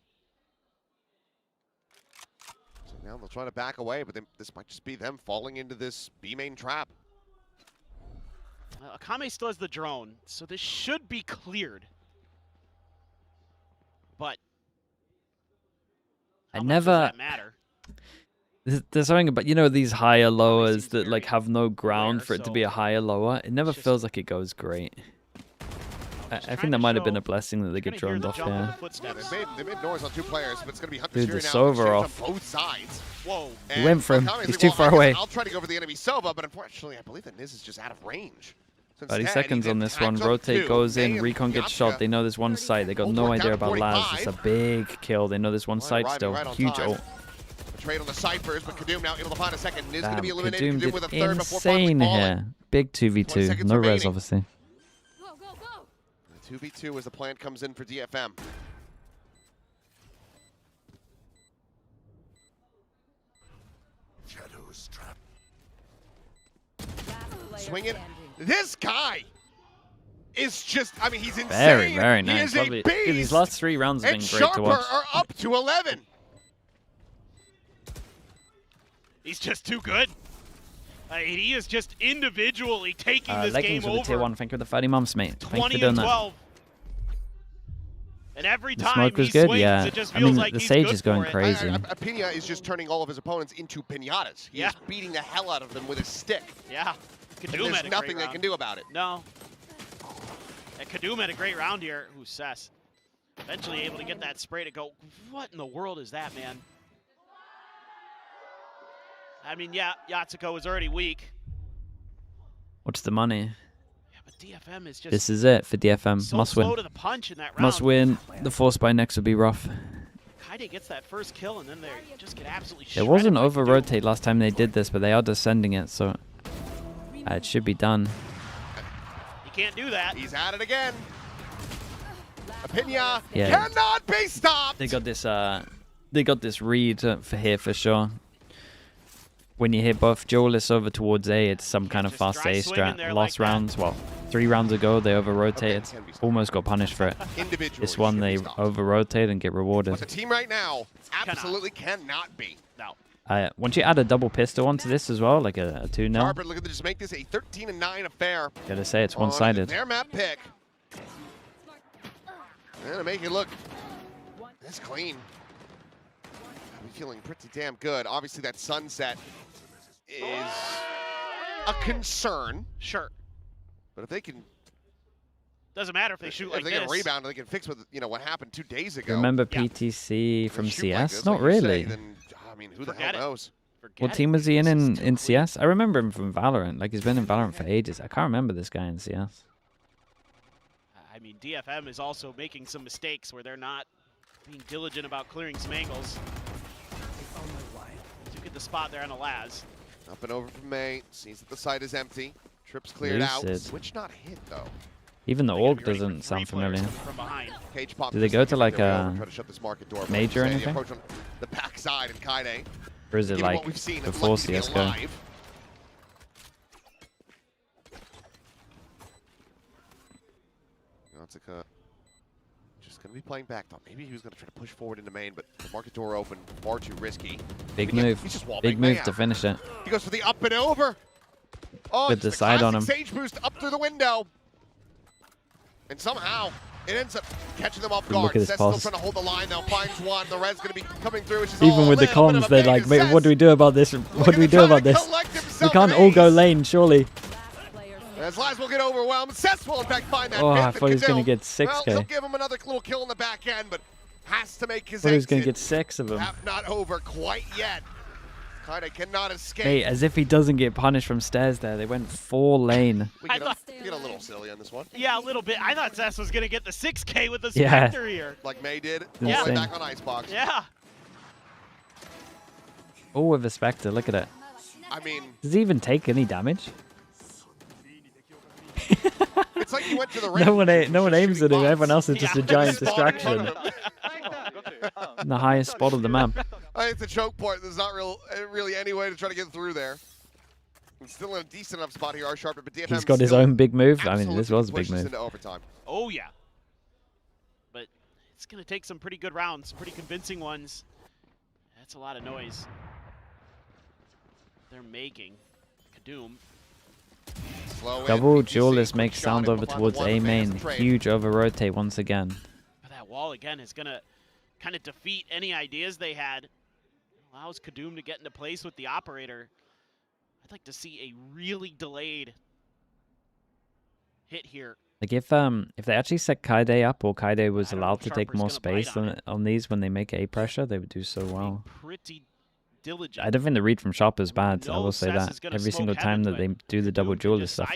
So now they'll try to back away, but this might just be them falling into this B main trap. Akame still has the drone, so this should be cleared. But I does never. that matter? There's something about, you know, these higher lowers that like have no ground for it to be a higher lower. It never feels like it goes great. I think that might have been a blessing that they get droned off here. Yeah, they made noise on 2 players, but it's going to be Hunter's Dude, Fury the now. Sova Exchange off. on both sides. Whoa. He went for him. Akame's He's like, too well, far I guess away. I'll try to go for the enemy Sova, but unfortunately, I believe that Niz is just out of range. So 30 instead, seconds he on then this one. tags up Rotate 2. goes in. May and Recon gets Yatsuka shot. They know there's one site. They got no Ultimate idea down to about Laz. 45. It's a big kill. They know there's one site Arriving still. right on Huge time. ult. A trade on the Ciphers, but KIWOOM now able to find a second. Niz going to Damn, be eliminated. KIWOOM KIWOOM with a did third before finally insane falling. here. Big 20 2v2. seconds No res, remaining. obviously. The 2v2 as the plan comes in for DFM. Shadows trap. Swinging. This guy is just, I mean, he's insane. Very, very He nice. is a Lovely. beast. Dude, these last 3 rounds have And been great Sharper to watch. are up to 11. He's just too good. He is just individually taking this Leggings game with the tier over. 1. Thank you for the 30 months, mate. Thanks 20 for doing and that. 12. And every The time smoke was he good, swings, yeah. it just I feels mean, like the he's Sage good is going for it. crazy. Pina is just turning all of his opponents into pinatas. He is beating the hell out of them with his stick. Yeah. And KIWOOM there's had a nothing great they round. can do about it. No. And KIWOOM had a great round here. Ooh, Sess. Eventually able to get that spray to go. What in the world is that, man? I mean, yeah, Yatsuko was already weak. What's the money? Yeah, but DFM is just This is it for DFM. so Must slow win. to the punch in that round. Must win. The force by next would be rough. Kaide gets that first kill, and then they just get absolutely It shredded wasn't by over KIWOOM. rotate last time they did this, but they are descending it, so it should be done. You can't do that. He's at it again. EMEA Yeah. cannot be stopped. They got this read for here for sure. When you hit both duelists over towards A, it's some kind of fast A strat. Last rounds, well, 3 rounds ago, they over-rotated. Almost got punished for it. This one, they over-rotate and get rewarded. But the team right now absolutely cannot be. No. Once you add a double pistol onto this as well, like a 2-0. Harper looking to just make this a 13-9 affair. Gotta say, it's one-sided. Their map pick. And to make it look this clean. I'm feeling pretty damn good. Obviously, that sunset is a concern. Sure. But if they can... Doesn't matter if they shoot like this. If they get a rebound, they can fix what happened 2 days ago. Remember PTC from CS? Like Not really. Then, I mean, who the hell knows? What team was he in CS? I remember him from Valorant. Like, he's been in Valorant for ages. I can't remember this guy in CS. I mean, DFM is also making some mistakes where they're not being diligent about clearing some angles. To get the spot there on the Laz. Up and over from May. Sees that the site is empty. Trips cleared out. Switch not hit, though. Even the org doesn't sound familiar. Cage pop. Do they go to like a try to shut this market door, major or anything? Approach on the backside and Kaide. Or is it like before CSGO? Nautica just going to be playing back top. Maybe he was going to try to push forward into main, but the market door open, far too risky. Big move. Big move to finish it. He goes for the up and over. Oh, with the side on him. Sage boost up through the window. And somehow it ends up catching them off guard. Look at his Seth's still pulse. trying to hold the line now. Finds one. The red's going to be coming through. Which is Even with the comms, they're like, wait, what do we do about this? What do we do about this? We can't all go lane, surely. As Laz will get overwhelmed, Seth will in fact find that. Oh, I thought he was going to get 6K. Well, he'll give him another little kill in the back end, but has to make his I thought he was exit. going to get 6 of them. Not over quite yet. Kaide cannot escape. Mate, as if he doesn't get punished from stairs there. They went 4 lane. We get a little silly on this one. Yeah, a little bit. I thought Zess was going to get the 6K with the Yeah. Spectre here. Like May did. Insane. All the way back on Icebox. Yeah. Oh, with a Spectre, look at it. I mean... Does he even take any damage? It's like you went to the no one aims at him. Everyone else is just a giant distraction. In the highest spot of the map. I think it's a choke point. There's not really any way to try to get through there. He's still in a decent enough spot here, R-Sharp, but DFM He's got his own big move. I mean, this was a big move. Into overtime. Oh, yeah. But it's going to take some pretty good rounds, pretty convincing ones. That's a lot of noise they're making. KIWOOM. Double duelist makes sound over towards A main. Huge over rotate once again. But that wall again is going to kind of defeat any ideas they had. Allows KIWOOM to get into place with the operator. I'd like to see a really delayed hit here. Like if they actually set Kaide up, or Kaide was allowed to take more space on these when they make A pressure, they would do so well. Pretty diligent. I don't think the read from Sharp is bad. I will say that every single time that they do the double duelist stuff,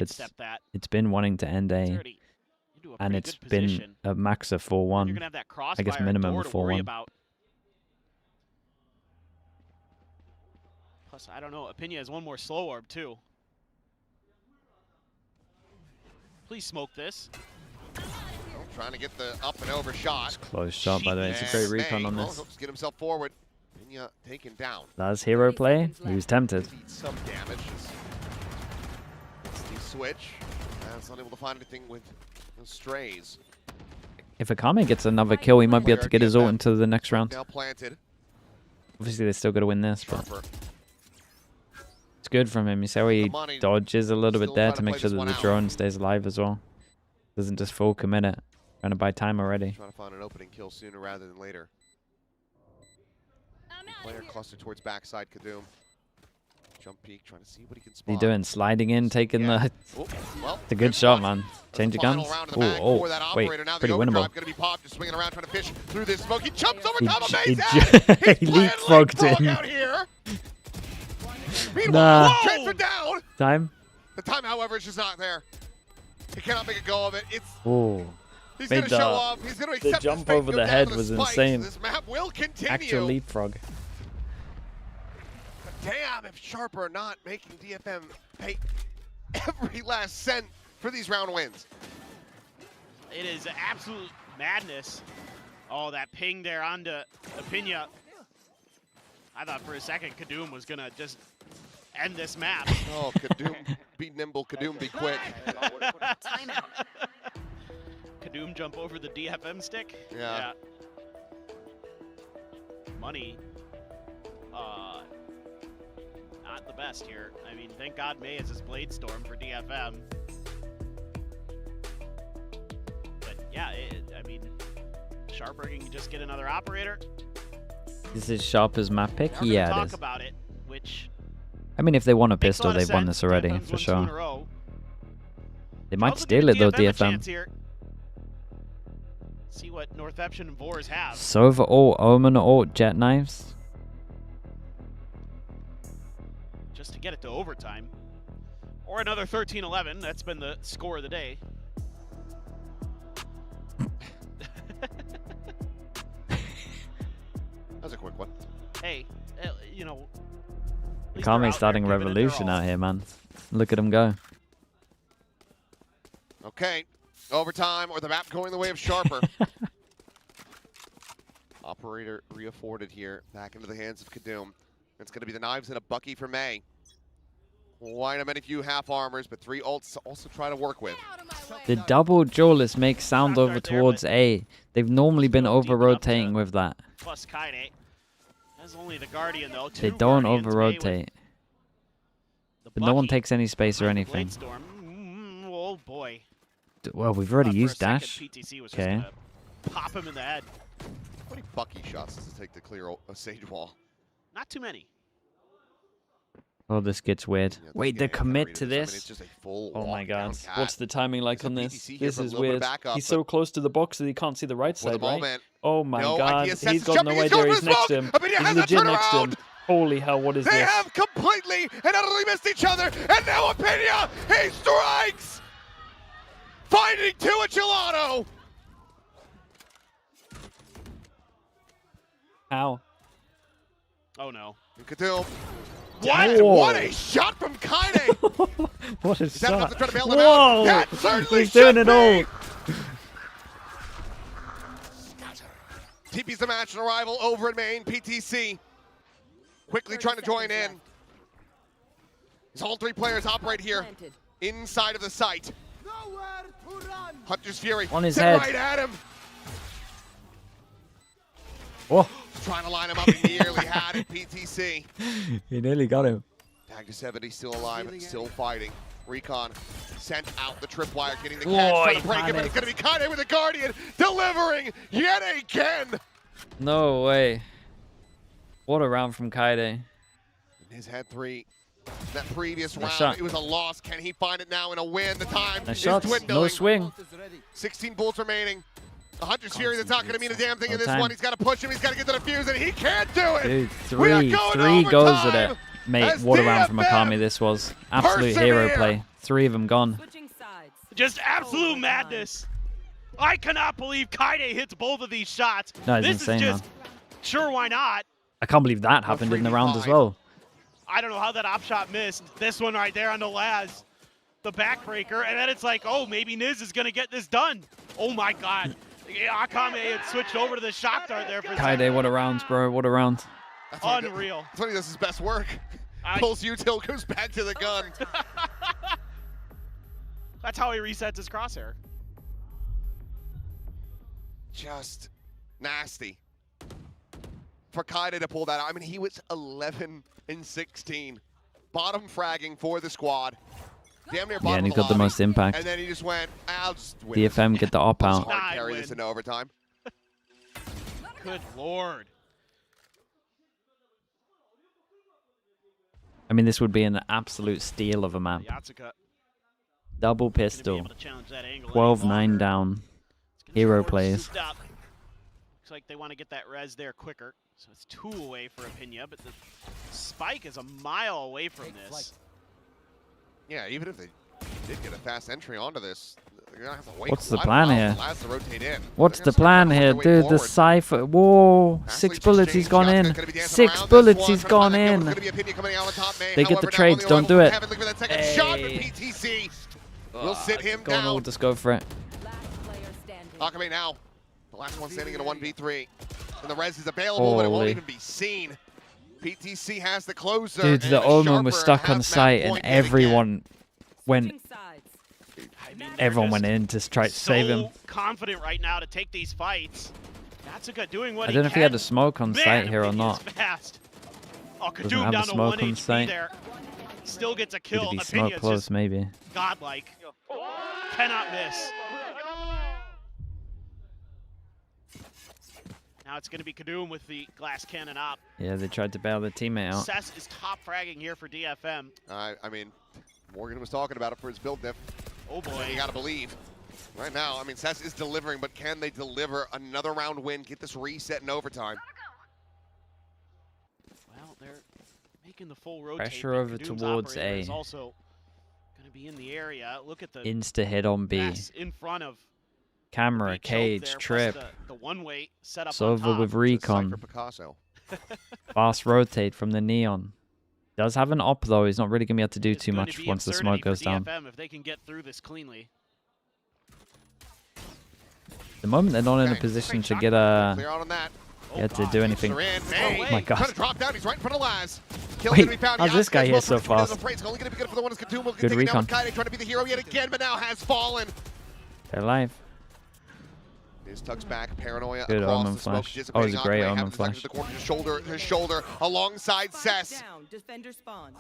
it's been wanting to end A, and it's been a max of 4-1. I guess minimum of 4-1. Plus, I don't know. EMEA has one more slow orb too. Please smoke this. Trying to get the up and over shot. Close shot, by the way. It's a great recon on this. Just get himself forward. EMEA taken down. That's hero play. He was tempted. Some damage. It's the switch. It's not able to find anything with strays. If Akame gets another kill, he might be able to get his ult into the next round. Now planted. Obviously, they still got to win this, but it's good from him. You see how he dodges a little bit there to make sure that the drone stays alive as well. Doesn't just full commit it. Trying to buy time already. Trying to find an opening kill sooner rather than later. Player clustered towards backside KIWOOM. Jump peek, trying to see what he can spot. What are you doing? Sliding in, taking the... It's a good shot, man. Change of guns. Oh, wait. Pretty winnable. Gonna be popped, just swinging around, trying to fish through this smoke. He jumps over top of Maze. He leapfrogged him. Out here. Nah. Transfer down. Time? The time, however, is just not there. He cannot make a go of it. Oh. He's going to show off. He's going to accept the jump over the head was insane. This map will continue. Actual leapfrog. Damn, if Sharp are not making DFM pay every last cent for these round wins. It is absolute Madness. Oh, that ping there onto EMEA. I thought for a second KIWOOM was going to just end this map. Oh, KIWOOM, be nimble, KIWOOM, be quick. Timeout. KIWOOM jump over the DFM stick? Yeah. Money. Not the best here. I mean, thank God May is his Blade Storm for DFM. But yeah, I mean, Sharper can just get another operator. Is this Sharper's map pick? We're Yeah, talk it is. about it, which I mean, if they want a makes pistol, lot of they've won sense. this already, DFM's for won 2 in a sure. row. They might Also steal give it though, DFM a DFM. chance here. See what Northeption and Vores have. Sova ult, Omen ult, Jet Knives. Just to get it to overtime. Or another 13-11. That's been the score of the day. That was a quick one. Hey, you know. Kame's starting revolution out here, man. Look at him go. Okay, overtime or the map going the way of Sharper. Operator re-afforded here, back into the hands of KIWOOM. It's going to be the knives and a Bucky for May. Quite a many few half armors, but 3 ults to also try to work with. The double duelist makes sound over towards A. They've normally been over-rotating with that. Plus Kaide. That's only the Guardian, though. They 2 don't Guardians, May with over-rotate. But no one takes any space or Blade anything. Storm. Oh, boy. Well, we've already For a used second, dash. PTC was just Okay. gonna pop him in the head. How many Bucky shots does it take to clear a Sage Wall? Not too many. Oh, this gets weird. Yeah, Wait, they commit to I mean, this? it's just a full Oh my god. walk-down cat. What's the timing like There's a on this? PTC here This for a is little bit of weird. backup, He's but so close to the box that he can't see the right for the side, right? moment, Oh my no god. idea, sense He's is got no jumping, he's idea. going He's for next to smoke. him. EMEA He's has a legit next to him. turnaround. Holy hell, what is They this? have completely and utterly missed each other, and now EMEA, he strikes! Finding 2 at Gelato! How? Oh, no. And KIWOOM. What? What a shot from Kaide! What a Is that enough shot. to try to bail them Whoa! out? That certainly He's doing should it all. be. TP's the match and arrival over at main. PTC quickly trying to join in. As all 3 players operate here inside of the site. Hunter's Fury On his sit head. right at him. Oh, Trying to line him up. He nearly had it. PTC. he nearly got him. Tag to 70 still alive, still fighting. Recon sent out the tripwire, getting the Boy, catch, trying to break it, but Kaide. it's going to be Kaide with the Guardian, delivering yet again. No way. What a round from Kaide. His head 3. That previous Nice round, shot. it was a loss. Can he find it now in a win? The time Nice is shots. dwindling. No swing. 16 bullets remaining. The Hunter's Fury, that's not going to mean a damn thing No in this time. one. He's got to push him. He's got to get to the fuse, and he can't do it. Dude, We are 3 going to goes at overtime it. Mate, as what a round from DFM Akami this was. Absolute hero persevere. play. 3 of them gone. Switching sides. Just absolute madness. I cannot believe Kaide hits both of these shots. No, it's This insane, is just, man. sure, why not? I can't believe that happened in the round as well. I don't know how that op shot missed. This one right there on the Laz, the backbreaker, and then it's like, oh, maybe Niz is gonna get this done. Oh my God, Akame had switched over to the shock dart there for a second. Kaide, what a round, bro. What a round. That's when he- Unreal. That's when he does his best work. Pulls util, goes back to the gun. That's how he resets his crosshair. Just nasty for Kaide to pull that out. I mean, he was 11 and 16, bottom fragging for the squad. Damn near bottom Yeah, and he of the got the lobby. most impact. And then he just went, I'll just win. DFM get the op Let's out. hard carry this into overtime. Good Lord. I mean, this would be an absolute steal of a map. Yatsuka Double gonna be pistol. able to challenge that angle 12-9 down. Hero plays. Souped up. Looks like they want to get that res there quicker. So it's 2 away for EMEA, but the spike is a mile away from this. Yeah, even if they did get a fast entry onto this, they're gonna have to wait. What's the quite a plan while here? for Laz to rotate in. What's They're the gonna start plan working here, their way dude? The forward. Cypher. Whoa. 6 bullets, he's gone in. 6 bullets, he's gone in. They get the trades, don't do it. Look at that second shot from Hey. PTC. We'll sit him Go on, down. we'll just go for it. Last player standing. Akame now last one standing in a 1v3. And the res is available, but it won't even be seen. PTC has the closer. Dude, the Omen was stuck on site and everyone went in to try to save him. Confident right now to take these fights. Natsuka doing what I don't know if he had a smoke on site here or not. Fast. Oh, Doesn't KIWOOM have a down to smoke 1 on HP site. there. Still gets a kill. Could be Opinion smoke is close, just maybe. godlike. Cannot miss. Now it's going to be KIWOOM with the glass cannon up. Yeah, they tried to bail their teammate out. Cess is top fragging here for DFM. I mean, Morgan was talking about it for his build diff. Oh boy. You gotta believe. Right now, I mean, Cess is delivering, but can they deliver another round win, get this reset in overtime? Well, they're making the full rotate. Pressure over KIWOOM's towards operator A. is also going to be in the area. Look at the Insta hit on B. mess in front of Camera, cage, trip. The one-way set up It's on over top. with recon. Picasso. Fast rotate from the neon. Does have an op though. He's not really gonna be able to do too Going much to be once the absurdity smoke goes for down. DFM if they can get through this cleanly. The moment they're not in a position to get a Clear out on that. to do anything. Oh my god. Trying to drop down. He's right in front of Laz. Kill Wait, gonna be found. how's this guy here so fast? Only gonna be good for the one who's KIWOOM. Good recon. Trying to be the hero yet again, but now has fallen. They're alive. Here's tucks back, paranoia Good across Omen the smoke. flash. Oh, it's a great Omen flash. The corner, his shoulder alongside Cess. Down. Defender spawn.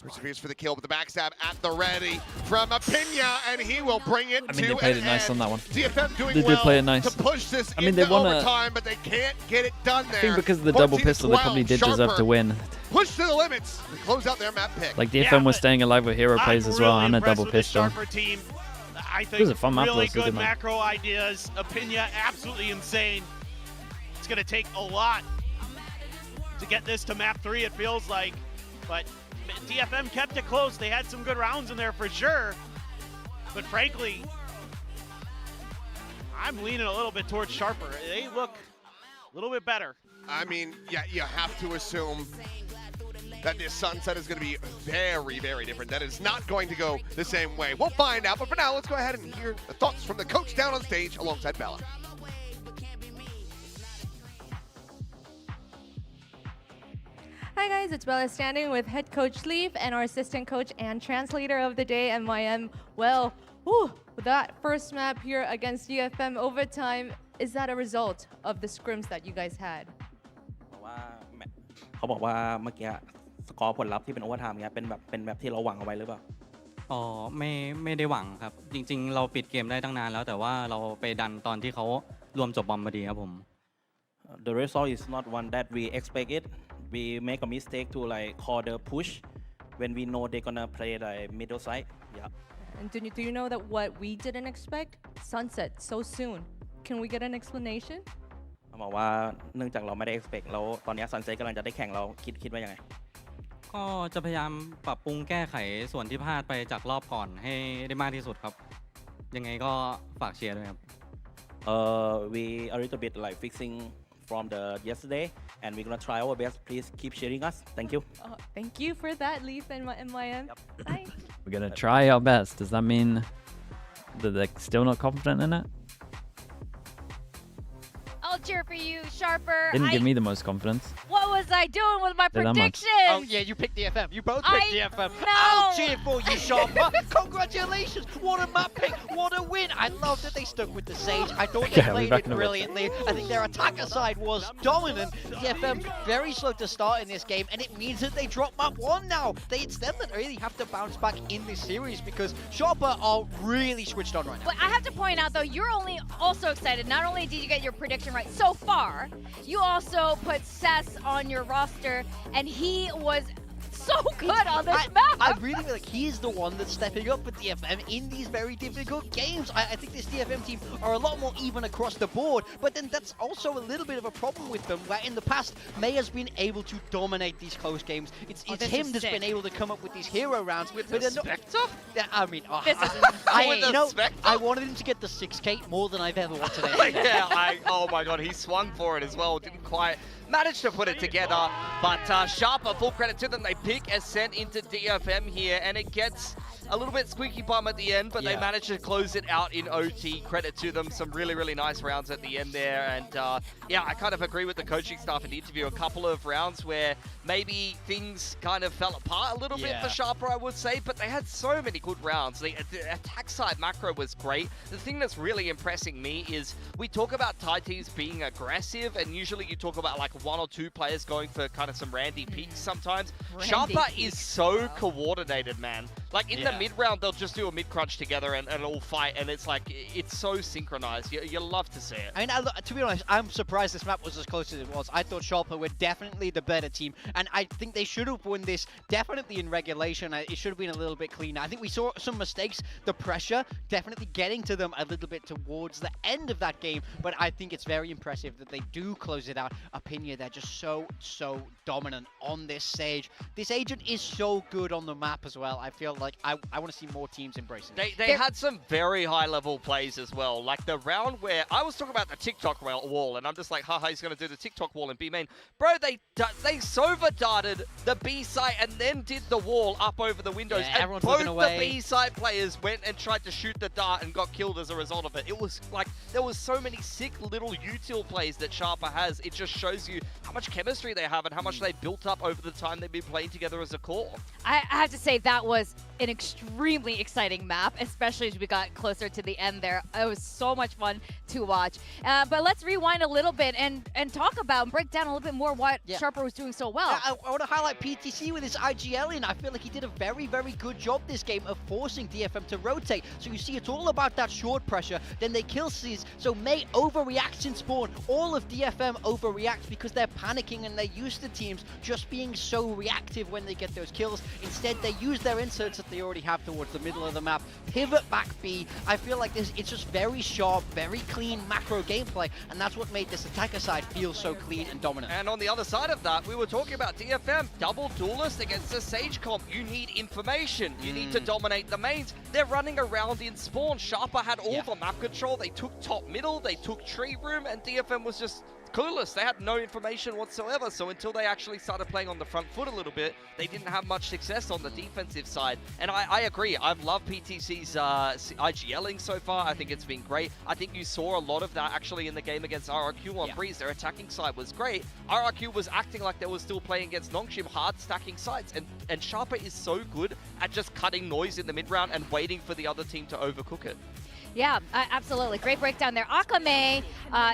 Perseveres for the kill, but the backstab at the ready from EMEA, and he will bring it I to mean, they played it an nice end. on that one. DFM doing They did well play it nice. to push this I mean, they into wanna- overtime, but they can't get it done there. I think because of the double 14-12, pistol, they probably did deserve to Sharper win. Push to the limits. They close out their map pick. Like DFM was staying alive with hero plays as well and a double pistol. Team. I It think was a fun map. really Though, so good good map. macro ideas. Opinion absolutely insane. It's going to take a lot to get this to map 3, it feels like. But DFM kept it close. They had some good rounds in there for sure. But frankly, I'm leaning a little bit towards Sharper. They look a little bit better. I mean, yeah, you have to assume that this sunset is going to be very, very different. That is not going to go the same way. We'll find out, but for now, let's go ahead and hear the thoughts from the coach down on stage alongside Bella. Hi guys, it's Bella standing with head coach Leaf and our assistant coach and translator of the day, MYM. Well, with that first map here against DFM overtime, is that a result of the scrims that you guys had? เขาบอกว่าเมื่อกี้สกอร์ผลลัพธ์ที่เป็นโอเวอร์ไทม์เงี้ยเป็นแบบที่เราหวังเอาไว้หรือเปล่า อ๋อไม่ได้หวังครับจริงๆเราปิดเกมได้ตั้งนานแล้วแต่ว่าเราไปดันตอนที่เขารวมจบบอมพอดีครับผม The result is not one that we expect it. We make a mistake to like call the push when we know they're gonna play like middle side. Yeah. And do you know that what we didn't expect? Sunset so soon. Can we get an explanation? เขาบอกว่าเนื่องจากเราไม่ได้ expect แล้วตอนนี้ Sunset กำลังจะได้แข่งเราคิดว่ายังไง ก็จะพยายามปรับปรุงแก้ไขส่วนที่พลาดไปจากรอบก่อนให้ได้มากที่สุดครับยังไงก็ฝากเชียร์ด้วยครับ We a little bit like fixing from the yesterday and we're gonna try our best. Please keep cheering us. Thank you. Thank you for that, Leaf and MYM. Bye. We're gonna try our best. Does that mean that they're still not confident in it? I'll cheer for you, Sharper. Didn't give me the most confidence. What was I doing with my Did that much. predictions? Oh yeah, you picked DFM. You both picked DFM. No. I'll cheer for you, Sharper. Congratulations. What a map pick. What a win. I love that they stuck with the Sage. I thought they played it brilliantly. I think their attacker side was dominant. DFM very slow to start in this game, and it means that they drop map 1 now. It's them that really have to bounce back in this series because Sharper are really switched on right now. But I have to point out, though, you're only also excited. Not only did you get your prediction right so far, you also put Cess on your roster, and he was so good on this map. I really feel like he is the one that's stepping up for DFM in these very difficult games. I think this DFM team are a lot more even across the board, but then that's also a little bit of a problem with them, where in the past, May has been able to dominate these close games. It's him that's been able to come up with these hero rounds. With but the Spectre? Yeah, I mean, With I wanted him to get the 6K more than I've ever wanted anything. Yeah, oh my god, he swung for it as well. Didn't quite manage to put it together. But Sharper, full credit to them. They pick Ascent into DFM here, and it gets A little bit squeaky bum at the end, but they managed to close it out in OT. Credit to them. Some really, really nice rounds at the end there. And yeah, I kind of agree with the coaching staff in the interview. A couple of rounds where maybe things kind of fell apart a little bit for Sharper, I would say, but they had so many good rounds. The attack side macro was great. The thing that's really impressing me is we talk about Thai teams being aggressive, and usually you talk about like 1 or 2 players going for kind of some randy peaks sometimes. Sharper is so coordinated, man. Like in the mid-round, they'll just do a mid-crunch together and all fight, and it's like, it's so synchronized. You love to see it. I mean, to be honest, I'm surprised this map was as close as it was. I thought Sharper were definitely the better team, and I think they should have won this definitely in regulation. It should have been a little bit cleaner. I think we saw some mistakes, the pressure definitely getting to them a little bit towards the end of that game, but I think it's very impressive that they do close it out. Opinion, they're just so dominant on this stage. This agent is so good on the map as well. I feel like I want to see more teams embracing it. They had some very high-level plays as well. Like the round where I was talking about the TikTok wall, and I'm just like, haha, he's going to do the TikTok wall in B main. Bro, they Sova darted the B site and then did the wall up over the windows. Yeah, and both the B site players went and tried to shoot the dart and got killed as a result of it. It was like, there was so many sick little util plays that Sharper has. It just shows you how much chemistry they have and how much they built up over the time they've been playing together as a core. I have to say that was an extremely exciting map, especially as we got closer to the end there. It was so much fun to watch. But let's rewind a little bit and talk about and break down a little bit more what Sharper was doing so well. I want to highlight PTC with his IGL in. I feel like he did a very, very good job this game of forcing DFM to rotate. So you see it's all about that short pressure. Then they kill C's. So May overreacts in spawn. All of DFM overreacts because they're panicking and they're used to teams just being so reactive when they get those kills. Instead, they use their inserts that they already have towards the middle of the map, pivot back B. I feel like it's just very sharp, very clean macro gameplay, and that's what made this attacker side feel so clean and dominant. And on the other side of that, we were talking about DFM, double duelist against the Sage comp. You need information. You need to dominate the mains. They're running around in spawn. Sharper had all the map control. They took top middle, they took tree room, and DFM was just clueless. They had no information whatsoever, so until they actually started playing on the front foot a little bit, they didn't have much success on the defensive side. And I agree. I've loved PTC's IGLing so far. I think it's been great. I think you saw a lot of that actually in the game against RRQ on Breeze. Their attacking side was great. RRQ was acting like they were still playing against Nongshim, hard stacking sides. And Sharper is so good at just cutting noise in the mid-round and waiting for the other team to overcook it. Yeah, absolutely. Great breakdown there. Akame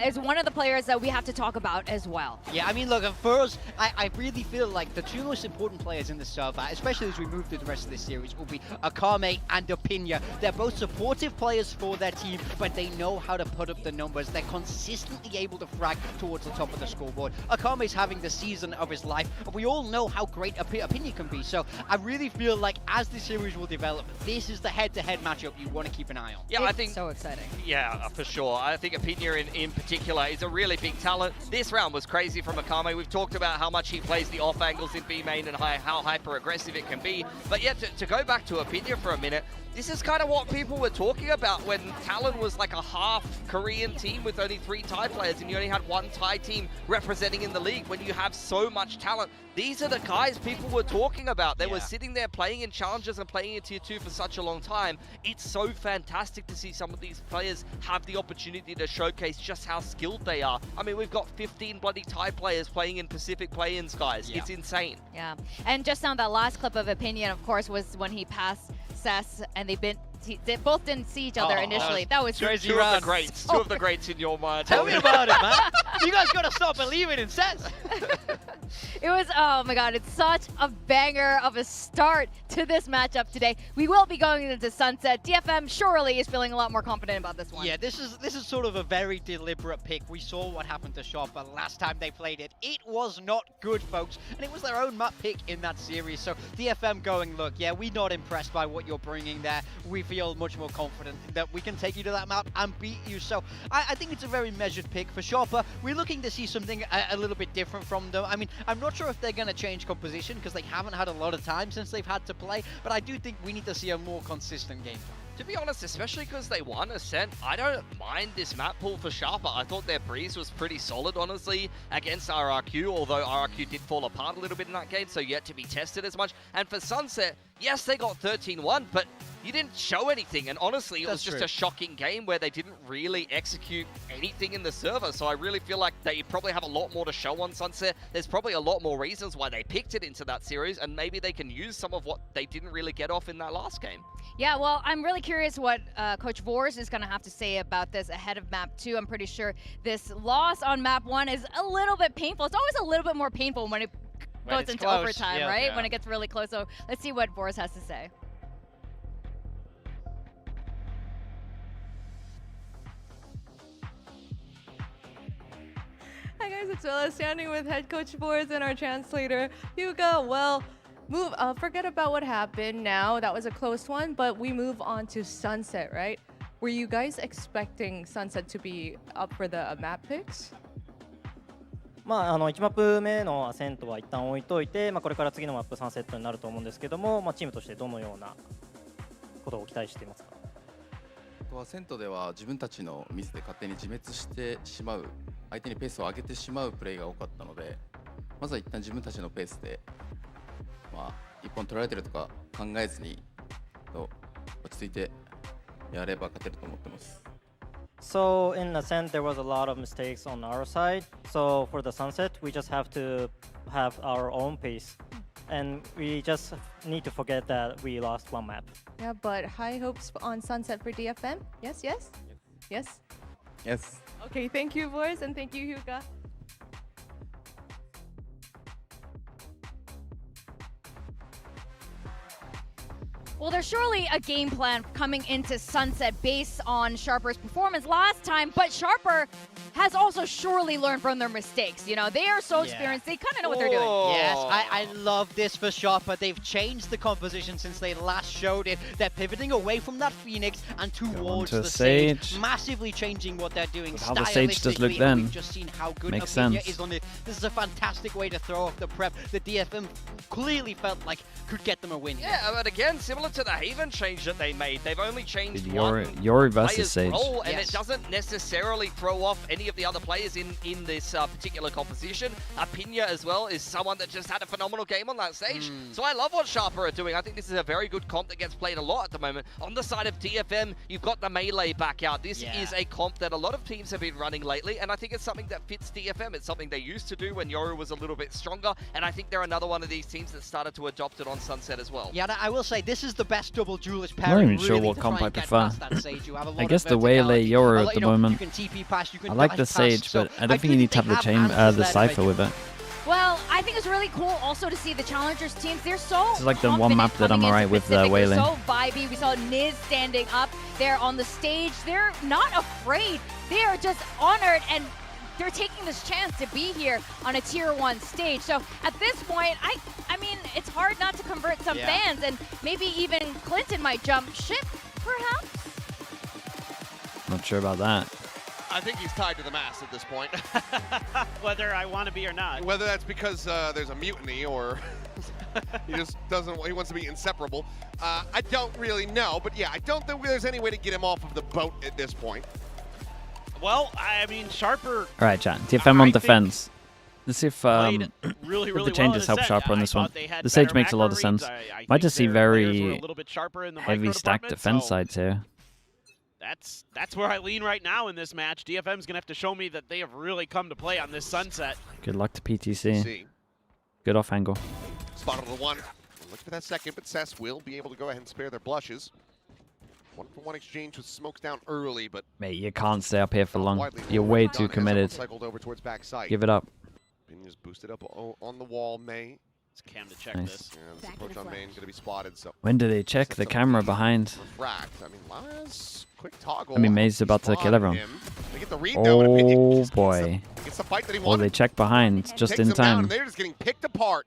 is one of the players that we have to talk about as well. Yeah, I mean, look, for us, I really feel like the two most important players in the server, especially as we move through the rest of this series, will be Akame and Opinia. They're both supportive players for their team, but they know how to put up the numbers. They're consistently able to frag towards the top of the scoreboard. Akame's having the season of his life, and we all know how great Opinia can be. So I really feel like as the series will develop, this is the head-to-head matchup you want to keep an eye on. Yeah, I think so exciting. Yeah, for sure. I think Opinia in particular is a really big talent. This round was crazy from Akame. We've talked about how much he plays the off angles in B main and how hyper aggressive it can be. But yeah, to go back to Opinia for a minute, this is kind of what people were talking about when Talon was like a half Korean team with only 3 Thai players and you only had 1 Thai team representing in the league. When you have so much talent, these are the guys people were talking about. They were sitting there playing in challenges and playing in tier 2 for such a long time. It's so fantastic to see some of these players have the opportunity to showcase just how skilled they are. I mean, we've got 15 bloody Thai players playing in Pacific play-ins, guys. It's insane. Yeah, and just on that last clip of Opinion, of course, was when he passed Cess, and they both didn't see each other initially. That was crazy. Two of the greats. Two of the greats in your mind. Tell me about it, man. You guys gotta stop believing in Cess. It was, oh my god, it's such a banger of a start to this matchup today. We will be going into Sunset. DFM surely is feeling a lot more confident about this one. Yeah, this is sort of a very deliberate pick. We saw what happened to Sharper last time they played it. It was not good, folks, and it was their own map pick in that series. So DFM going, look, yeah, we're not impressed by what you're bringing there. We feel much more confident that we can take you to that map and beat you. So I think it's a very measured pick for Sharper. We're looking to see something a little bit different from them. I mean, I'm not sure if they're going to change composition because they haven't had a lot of time since they've had to play, but I do think we need to see a more consistent game plan. To be honest, especially because they won Ascent, I don't mind this map pool for Sharper. I thought their Breeze was pretty solid, honestly, against RRQ, although RRQ did fall apart a little bit in that game, so yet to be tested as much. And for Sunset, yes, they got 13-1, but you didn't show anything. And honestly, it was just a shocking game where they didn't really execute anything in the server. So I really feel like they probably have a lot more to show on Sunset. There's probably a lot more reasons why they picked it into that series, and maybe they can use some of what they didn't really get off in that last game. Yeah, well, I'm really curious what Coach Vors is going to have to say about this ahead of Map 2. I'm pretty sure this loss on Map 1 is a little bit painful. It's always a little bit more painful when it goes into overtime, right? Yeah. When it gets really close. So let's see what Vors has to say. Hi guys, it's Willa standing with head coach Vors and our translator, Hugo. Well, forget about what happened now. That was a close one, but we move on to Sunset, right? Were you guys expecting Sunset to be up for the map picks? 1マップ目のアセントは一旦置いといて、これから次のマップ3セットになると思うんですけども、チームとしてどのようなことを期待していますか？アセントでは自分たちのミスで勝手に自滅してしまう、相手にペースを上げてしまうプレーが多かったので、まずは一旦自分たちのペースで、一本取られてるとか考えずに落ち着いてやれば勝てると思ってます。So in a sense, there was a lot of mistakes on our side. So for the Sunset, we just have to have our own pace. And we just need to forget that we lost one map. Yeah, but high hopes on Sunset for DFM? Yes, yes? Yes? Yes. Okay, thank you, boys, and thank you, Hyuga. Well, there's surely a game plan coming into Sunset based on Sharper's performance last time, but Sharper has also surely learned from their mistakes. You know, they are so experienced, they kind of know what they're doing. Yes, I love this for Sharper. They've changed the composition since they last showed it. They're pivoting away from that Phoenix and towards the Sage, massively changing what they're doing how the Sage does look then. We've just seen how good Makes EMEA sense. is on it. This is a fantastic way to throw off the prep. The DFM clearly felt like could get them a win. Yeah, but again, similar to the Haven change that they made, they've only changed Yori versus Sage. Role, and it doesn't necessarily throw off any of the other players in this particular composition. Pinya as well is someone that just had a phenomenal game on that stage. So I love what Sharper are doing. I think this is a very good comp that gets played a lot at the moment. On the side of DFM, you've got the melee back out. This is a comp that a lot of teams have been running lately, and I think it's something that fits DFM. It's something they used to do when Yoru was a little bit stronger, and I think they're another one of these teams that started to adopt it on Sunset as well. Yeah, I will say this is the best double duelist I'm pairing. not even sure what comp I prefer. I guess the Waylay Yoru at the moment. I like the Sage, but I don't think you need to have the Cypher with it. Well, I think it's really cool also to see the Challengers teams. They're so This is like the one map that I'm alright with Waylay. They're so vibey. We saw Niz standing up there on the stage. They're not afraid. They are just honored, and they're taking this chance to be here on a tier 1 stage. So at this point, I mean, it's hard not to convert some fans, and maybe even Clinton might jump ship, perhaps? Not sure about that. I think he's tied to the mast at this point. Whether I want to be or not. Whether that's because there's a mutiny or he just doesn't, he wants to be inseparable. I don't really know, but yeah, I don't think there's any way to get him off of the boat at this point. Well, I mean, Sharper... Alright, chat. DFM on defense. Let's see if really the changes help Sharper on this one. The Sage makes a lot of sense. Might just see very heavy stacked defense sides here. That's where I lean right now in this match. DFM's gonna have to show me that they have really come to play on this Sunset. Good luck to PTC. Good off angle. Spotted the one. Look for that second, but Cess will be able to go ahead and spare their blushes. 1-for-1 exchange with smokes down early, but Mate, you can't stay up here for long. You're way too committed. Over towards backside. Give it up. Pinya's boosted up on the wall. May. It's Cam to check Nice. this. Yeah, this approach on main going to be spotted. So When do they check the camera behind? refract. I mean, Laz, quick toggle. I mean, May's about to kill everyone. They get the read though, and Pinya Oh just boy. gets the fight that he Or wanted. they check behind just Takes in them down, time. and they're just getting picked apart.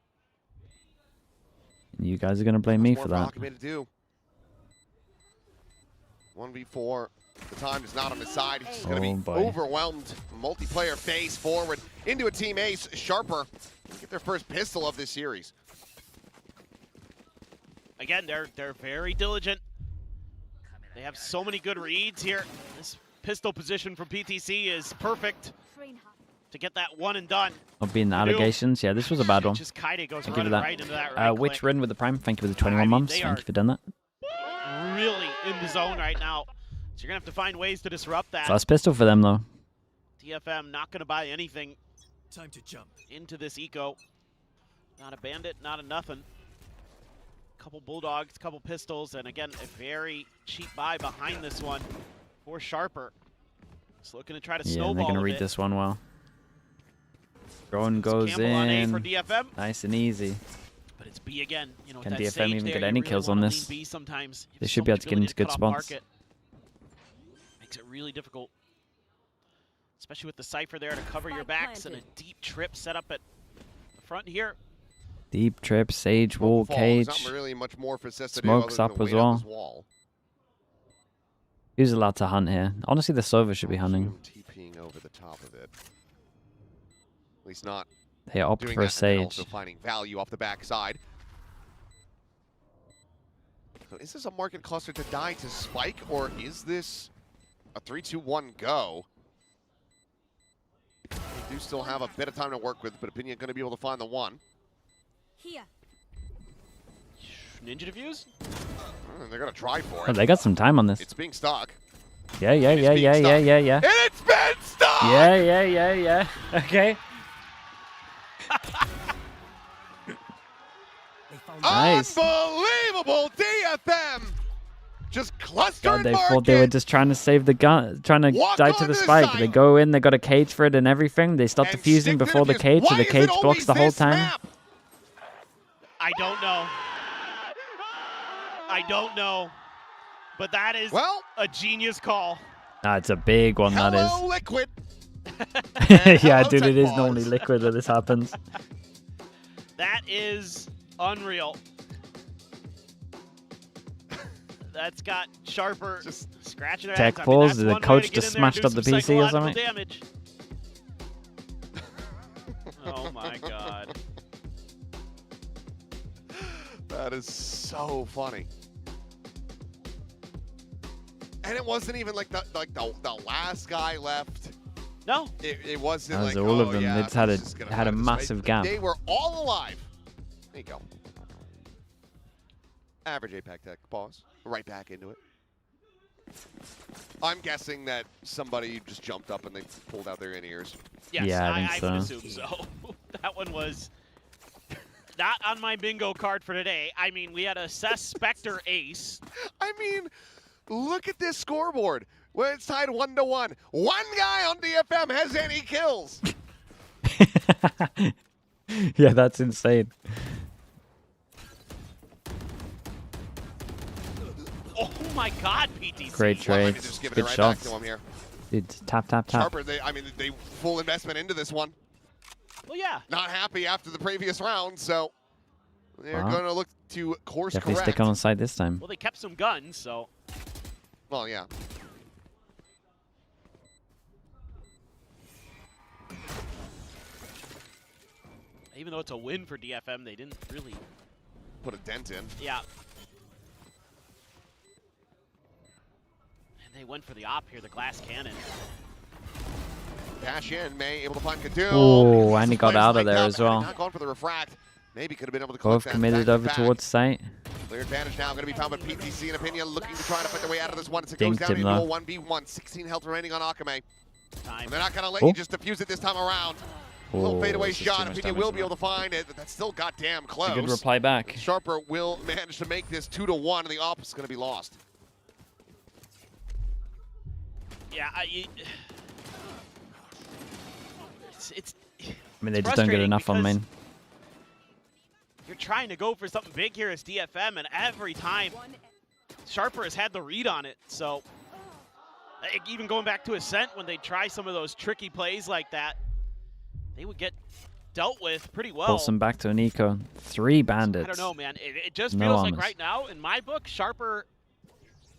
You guys are going to blame me More for that. Valkyrie to do. 1v4. The time is not on his side. He's just going to be boy. overwhelmed. Multiplayer face forward into a team ace. Sharper get their first pistol of this series. Again, they're very diligent. They have so many good reads here. This pistol position from PTC is perfect to get that one and done. Not being the allegations. Yeah, this was a bad one. Just Kaide goes I'll give running you that. right into that right Witch click. Rin with the Prime. Thank you for the 21 months. Thank you for doing that. really in the zone right now. So you're going to have to find ways to disrupt that. First pistol for them, though. DFM not going to buy anything Time to jump into this eco. Not a bandit, not a nothing. Couple bulldogs, couple pistols, and again, a very cheap buy behind this one for Sharper. Just looking to try to snowball. Yeah, they're going to read this one well. Drone goes Campbell on A for in. DFM. Nice and easy. But it's B again. You know, Can that DFM stage even there, get you any really kills on wanna this? lean B sometimes. They There's should so be able much to get into ability good cut off spots. market. Makes it really difficult. Especially with the Cypher there to cover your backs and a deep trip set up at the front here. Deep trip, Sage wall, cage. Not really much more for Sis to do Smokes other up than as wait up well. his wall. Who's allowed to hunt here? Honestly, the Sova should be hunting. TPing over the top of it. At least not They opt doing for a that, and then Sage. also finding value off the backside. So is this a market cluster to die to Spike, or is this a 3-2-1 go? They do still have a bit of time to work with, but Opinion going to be able to find the one. Here. Ninja defuse? They're going to try for Oh, it. they got some time on this. It's being stuck. Yeah. And it's been stuck! Yeah. Okay. Nice. Unbelievable DFM! Just clustered God, they market. thought they were just trying to save the gun, trying to die to the spike. They go in, they got a cage for it and everything. They stop defusing before the cage, so the cage blocks the whole time. I don't know. I don't know. But that is a genius call. Ah, it's a big one, that is. Hello, Liquid. Yeah, dude, it is normally Liquid when this happens. That is unreal. That's got Sharper just scratching their Tech heads. I mean, pause, that's the one way coach to get just in there and smashed do up the some PC or psychological something. Damage. Oh my god. That is so funny. And it wasn't even like the last guy left. No. It wasn't That like, was all of oh, them. yeah, It's had he's just gonna a find this massive way. gap. They were all alive. There you go. Average APAC Tech. Pause. Right back into it. I'm guessing that somebody just jumped up and they pulled out their in-ears. Yes, Yeah, I I think would so. assume so. That one was not on my bingo card for today. I mean, we had a Cess Spectre ace. I mean, look at this scoreboard. When it's tied 1-1. One guy on DFM has any kills. Yeah, that's insane. Oh my god, PTC. Great trades. Just giving Good it right back shots. to him here. Dude, tap. Sharper, they full investment into this one. Well, yeah. Not happy after the previous round, so they're Wow. going to look to course Definitely correct. stick on side this time. Well, they kept some guns, so. Well, yeah. Even though it's a win for DFM, they didn't really put a dent in. Yeah. And they went for the op here, the glass cannon. Dash in, May able to find Kadu. Oh, and he got out of there as well. Not going for the refract. Maybe could have been able to Both collect that committed back over to back. towards site. Clear advantage now going to be found by PTC and Opinion looking to try to find their way out of this one as it Dinked goes down him, into a though. 1v1. 16 health remaining on Akame. Time. They're not going to let Oh. you just defuse it this time around. A little Oh, fadeaway this is shot. too much Opinion damage will be able to find it, but that's still goddamn close. A good reply back. Sharper will manage to make this 2-1, and the op is going to be lost. Yeah, it's I mean, they just don't get enough on main. you're trying to go for something big here as DFM, and every time Sharper has had the read on it. So even going back to Ascent, when they try some of those tricky plays like that, they would get dealt with pretty well. Pulls them back to an eco. 3 bandits. I don't know, man. It just No feels armors. like right now, in my book, Sharper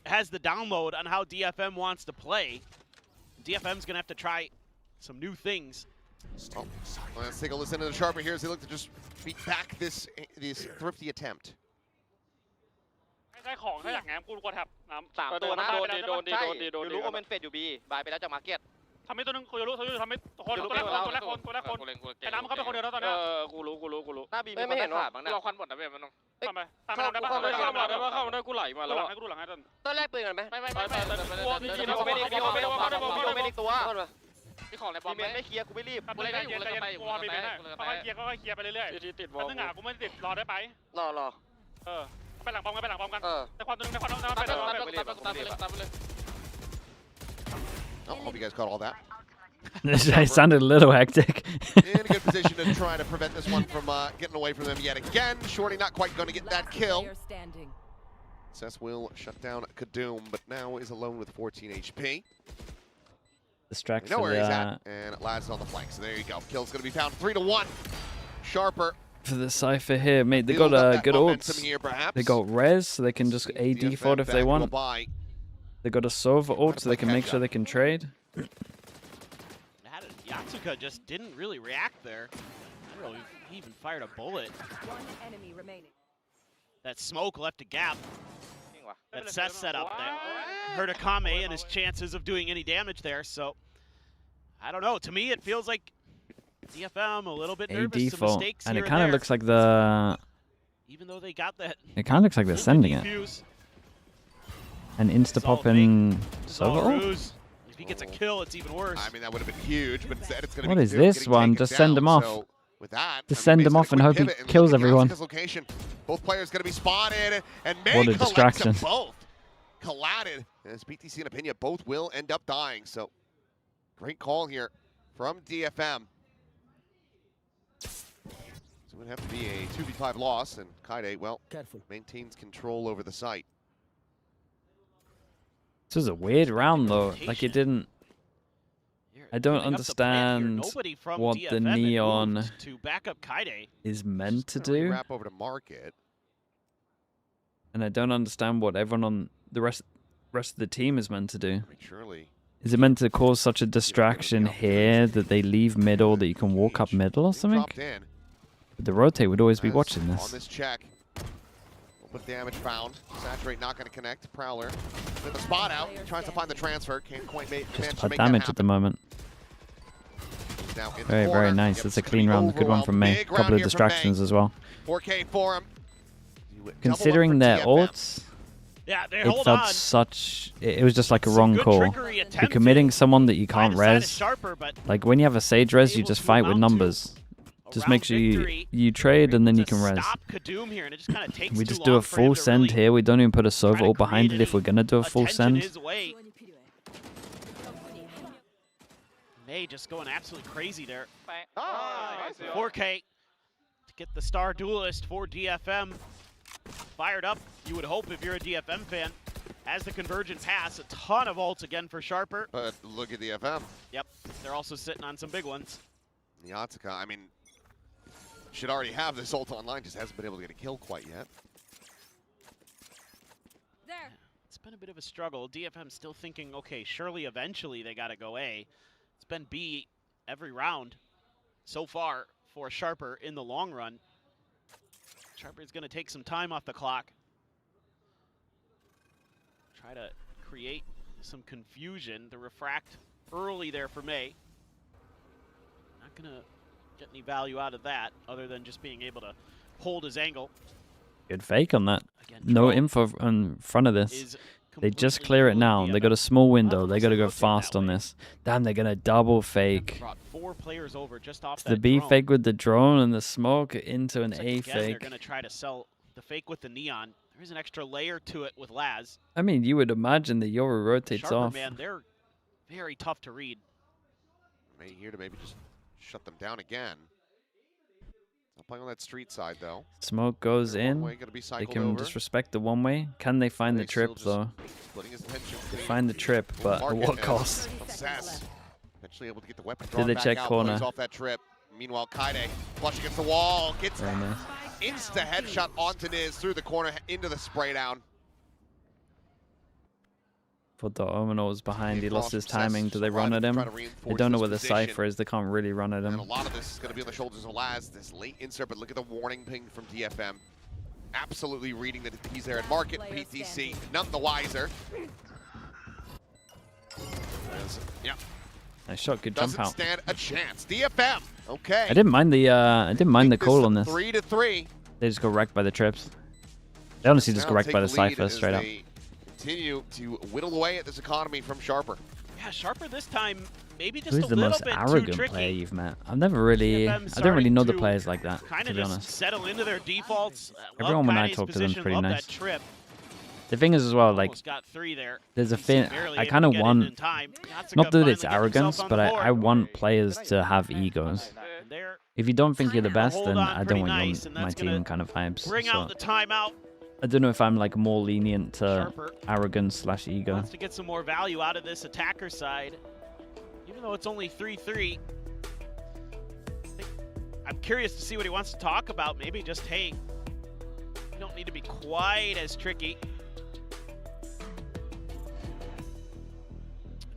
has the download on how DFM wants to play. DFM's going to have to try some new things. Oh, let's take a listen to the Sharper here as they look to just beat back this thrifty attempt. ใช้ของถ้าอยากแง้มกูก็แท็บน้ำ 3 ตัวนะโดนดีอยู่รู้ว่ามันเฟดอยู่บีบายไปแล้วจากมาร์เก็ต ทำให้ตัวนึงกูรู้ทำให้คนตัวแรกคนไอ้น้ำมันก็เป็นคนเดียวแล้วตอนนี้กูรู้หน้าบีไม่เห็นว่าเราควันหมดนะเว้ยมันต้องทำไมตามได้ปะเข้ามาได้กูไหลมาแล้วกูหลังให้ต้น ต้นแรกปืนกันไหมไม่พี่ตัวพี่ของอะไรบอมไม่เคลียร์กูไม่รีบกูเลยอยู่เลยไปกูไปค่อยเคลียร์ไปเรื่อยๆติดวอลนึงอ่ะกูไม่ติดรอได้ไปรอไปหลังบอมกันแต่ความตัวนึงไปเลย Oh, hope you guys caught all that. It sounded a little hectic. In a good position to try to prevent this one from getting away from them yet again. Shorty not quite going to get that kill. Cess will shut down KIWOOM, but now is alone with 14 HP. Distract. They know where he's at, and Laz on the flank. So there you go. Kill's going to be found 3-1. Sharper. For the Cypher here, mate, they got good ults. They got res, so they can just AD for it if they want. They got a Sova ult, so they can make sure they can trade. Yatsuka just didn't really react there. He even fired a bullet. One enemy remaining. That smoke left a gap. That Cess set up there. Hurt Akame and his chances of doing any damage there, so I don't know. To me, it feels like DFM a little bit nervous. Some mistakes and here it kind of looks like the. Even though they got that. It kind of looks like they're sending it. And insta-popping Sova ult? If he gets a kill, it's even worse. I mean, that would have been huge, but instead it's going to What be is this one? Just send him off. So with that, just send him off and hope he kills everyone. Both players going to be spotted, and what a distraction. Both collided. As BTC and Opinion both will end up dying. So great call here from DFM. So it would have to be a 2v5 loss, and Kaide, well, maintains control over the site. This was a weird round though. Like it didn't. I don't understand what the neon is meant to do. Wrap over to market. And I don't understand what everyone on the rest of the team is meant to do. Surely. Is it meant to cause such a distraction here that they leave middle, that you can walk up middle or something? But the rotate would always be watching this. On this check. With damage found. Saturate not going to connect. Prowler with the spot out. He tries to find the transfer. Can't quite manage to Just make bad damage at the moment. Very, very nice. That's a clean round. Good one from me. A couple of distractions as well. 4K for him. Considering their ults, it felt such. It was just like a wrong call. You're committing someone that you can't res. Like when you have a Sage res, you just fight with numbers. Just make sure you trade and then you can res. We just do a full send here. We don't even put a Sova ult behind it if we're going to do a full send. May just going absolutely crazy there. 4K to get the star duelist for DFM fired up. You would hope if you're a DFM fan. As the convergent pass, a ton of ults again for Sharper. But look at DFM. Yep, they're also sitting on some big ones. Yatsuka, I mean, should already have this ult online, just hasn't been able to get a kill quite yet. There. It's been a bit of a struggle. DFM still thinking, okay, surely eventually they gotta go A. It's been B every round so far for Sharper in the long run. Sharper is gonna take some time off the clock. Try to create some confusion. The refract early there for May. Not gonna get any value out of that other than just being able to hold his angle. Good fake on that. No info in front of this. They just clear it now. They got a small window. They got to go fast on this. Damn, they're going to double fake. The B fake with the drone and the smoke into an A fake. They're going to try to sell the fake with the neon. There is an extra layer to it with Laz. I mean, you would imagine that Yoru rotates Sharper, off. Man, they're very tough to read. May here to maybe just shut them down again. Not playing on that street side though. Smoke goes in. They can disrespect the one way. Can they find the trip though? They find the trip, but at what cost? Eventually able to get the weapon Did they check corner? Off that trip. Meanwhile, Kaide flush against the wall, gets insta headshot onto Niz through the corner into the spray down. Thought the Omino was behind. He lost his timing. Do they run at him? They don't know where the Cypher is. They can't really run at him. And a lot of this is going to be on the shoulders of Laz. This late insert, but look at the warning ping from DFM. Absolutely reading that he's there at market. PTC, none the wiser. Yeah. Nice shot, good jump Doesn't out. stand a chance. DFM. Okay. I didn't mind the call on this. 3-3. They just got wrecked by the trips. They honestly just Now got wrecked by the take lead Cypher as straight up. they Continue to whittle away at this economy from Sharper. Yeah, Sharper this time maybe just Who's a the little most bit too arrogant tricky. player you've met? I've never really, I DFM don't really know the starting players like that, Kind to of be just honest. settle into their defaults. Everyone when I Kaide's talk to them is position, pretty love nice. That trip. The thing is as well, like, Almost got 3 there. there's a He's thing, barely I able kind to of get in want, time. Natsuka not that finally it's gets himself arrogance, on but the I board. want players to have egos. If you don't think you're the best, hold then on I pretty don't want nice, you and on my that's team gonna kind of vibes. Bring So out the timeout. I don't know if I'm like more lenient to Sharper arrogance / ego. wants to get some more value out of this attacker side. Even though it's only 3-3. I'm curious to see what he wants to talk about. Maybe just, hey, you don't need to be quite as tricky.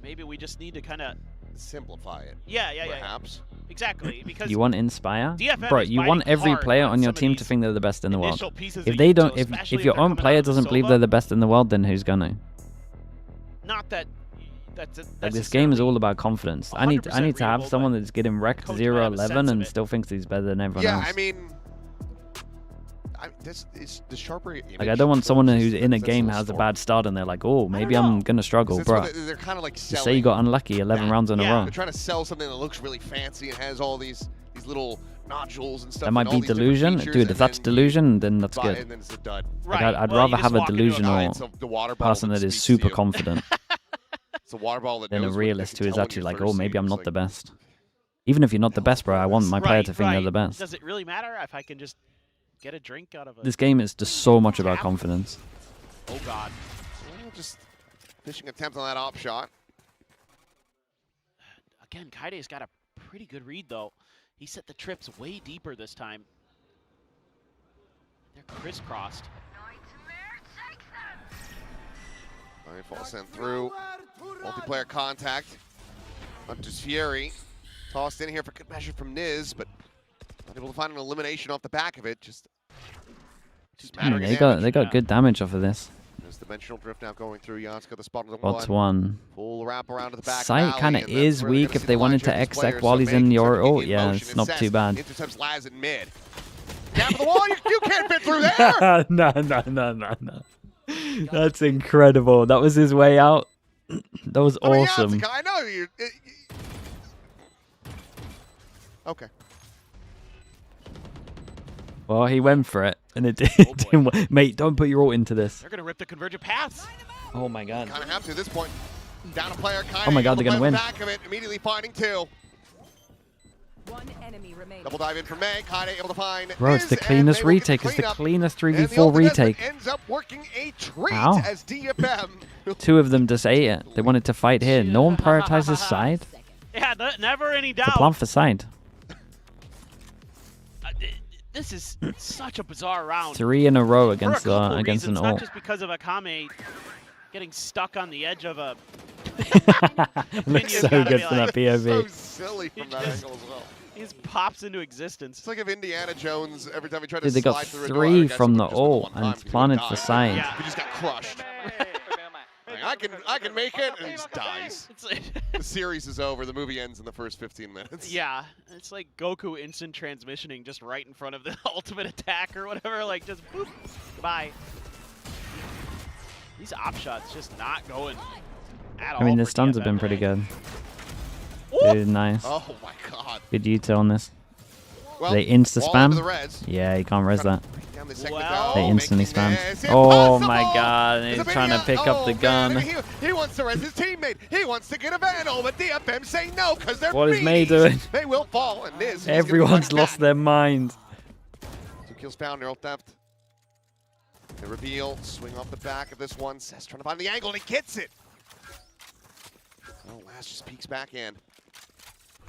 Maybe we just need to kind of simplify it. Yeah. Perhaps. Exactly. Because You want inspire, DFM bro? is You want biting every hard player on on your some of team to these think they're the best in the world. initial pieces If of they Yuto, don't, if especially your if they're own coming player out of doesn't believe Sova. they're the best in the world, then who's gonna? Not that that's Like this game is all about confidence. I need to have readable, someone that's getting wrecked 0-11 and still thinks he's better than everyone Yeah, else. I mean, this is the Sharper. Like I don't want someone who's in a game has a bad start and they're like, oh, maybe I'm gonna struggle, bro. They're kind of like Just selling. say you got unlucky 11 rounds in a row. They're trying to sell something that looks really fancy and has all these little nodules and stuff. That might and all be these different delusion, features, dude. and If that's then delusion, then that's buy good. it and then it's a dud. Like, Right. I'd Well, rather you have just a walk into a delusional It's the water bottle person that is speaks to super you. confident It's a water bottle that than a knows what it realist can who is tell when actually you're like, oh, maybe thirsty. I'm It's not like, the best. Even if you're not the best, bro, I want my player to think they're the best. Does it really matter if I can just get a drink out of it? This game is just so much about confidence. Oh God. Well, just fishing attempt on that op shot. Again, Kaide's got a pretty good read though. He set the trips way deeper this time. They're crisscrossed. Nightfall sent through. Multiplayer contact. Hunter's Fury. Tossed in here for good measure from Niz, but not able to find an elimination off the back of it. Just I mean, they got good damage off of this. There's dimensional drift now going through. Yanska, the spot on the What's one? Full wrap around to the back. Sight kind of is weak if they wanted to exec while he's in your ult. Yeah, it's not too bad. Intercepts Laz in mid. Down to the wall. You can't fit through there. No. That's incredible. That was his way out. That was awesome. Yeah, I know you. Okay. Well, he went for it, and it didn't work. Mate, don't put your ult into this. They're gonna rip the convergent paths. Oh my God. Kind of have to at this point. Down a player. Oh my God, they're gonna win. Back of it, immediately finding two. One enemy remaining. Double dive in from Meg. Kaide able to find. Bro, it's the cleanest retake. It's the cleanest 3v4 retake. Ends up working a treat Ow. as DFM. Two of them just ate it. They wanted to fight here. No one prioritizes side. Yeah, never any doubt. The plan for side. This is such a bizarre round. 3 in a row against For a couple against an reasons, not ult. just because of Akame getting stuck on the edge of a. Looks so good from that POV. So silly from that angle as well. He just pops into existence. It's like if Indiana Jones, every time he tried to Dude, they got slide through a door, 3 the guy from the just would've ult just and one time planted because for he side. died. He just got crushed. Like, I can make it, and he just dies. The series is over. The movie ends in the first 15 minutes. Yeah, it's like Goku instant transmissioning just right in front of the ultimate attack or whatever. Like just boop, bye. These op shots just not going at all. I mean, the for stuns have DFM been pretty today. good. Dude, nice. Oh my God. Good util on this. Well, They insta wall into the spam. res. Yeah, you can't res that. Down the segment Well, They though, instantly making spam. this Oh my impossible. God! It's He's a trying to video. pick up the gun. Man, he wants to res his teammate. He wants to get a vandal, but DFM say no because they're What is May meanies. doing? They will fall, and Niz. he's Everyone's gonna lost their mind. 2 kills found, neural theft. The reveal, swing off the back of this one. Seth's trying to find the angle, and he gets it. Oh, Laz just peeks back in.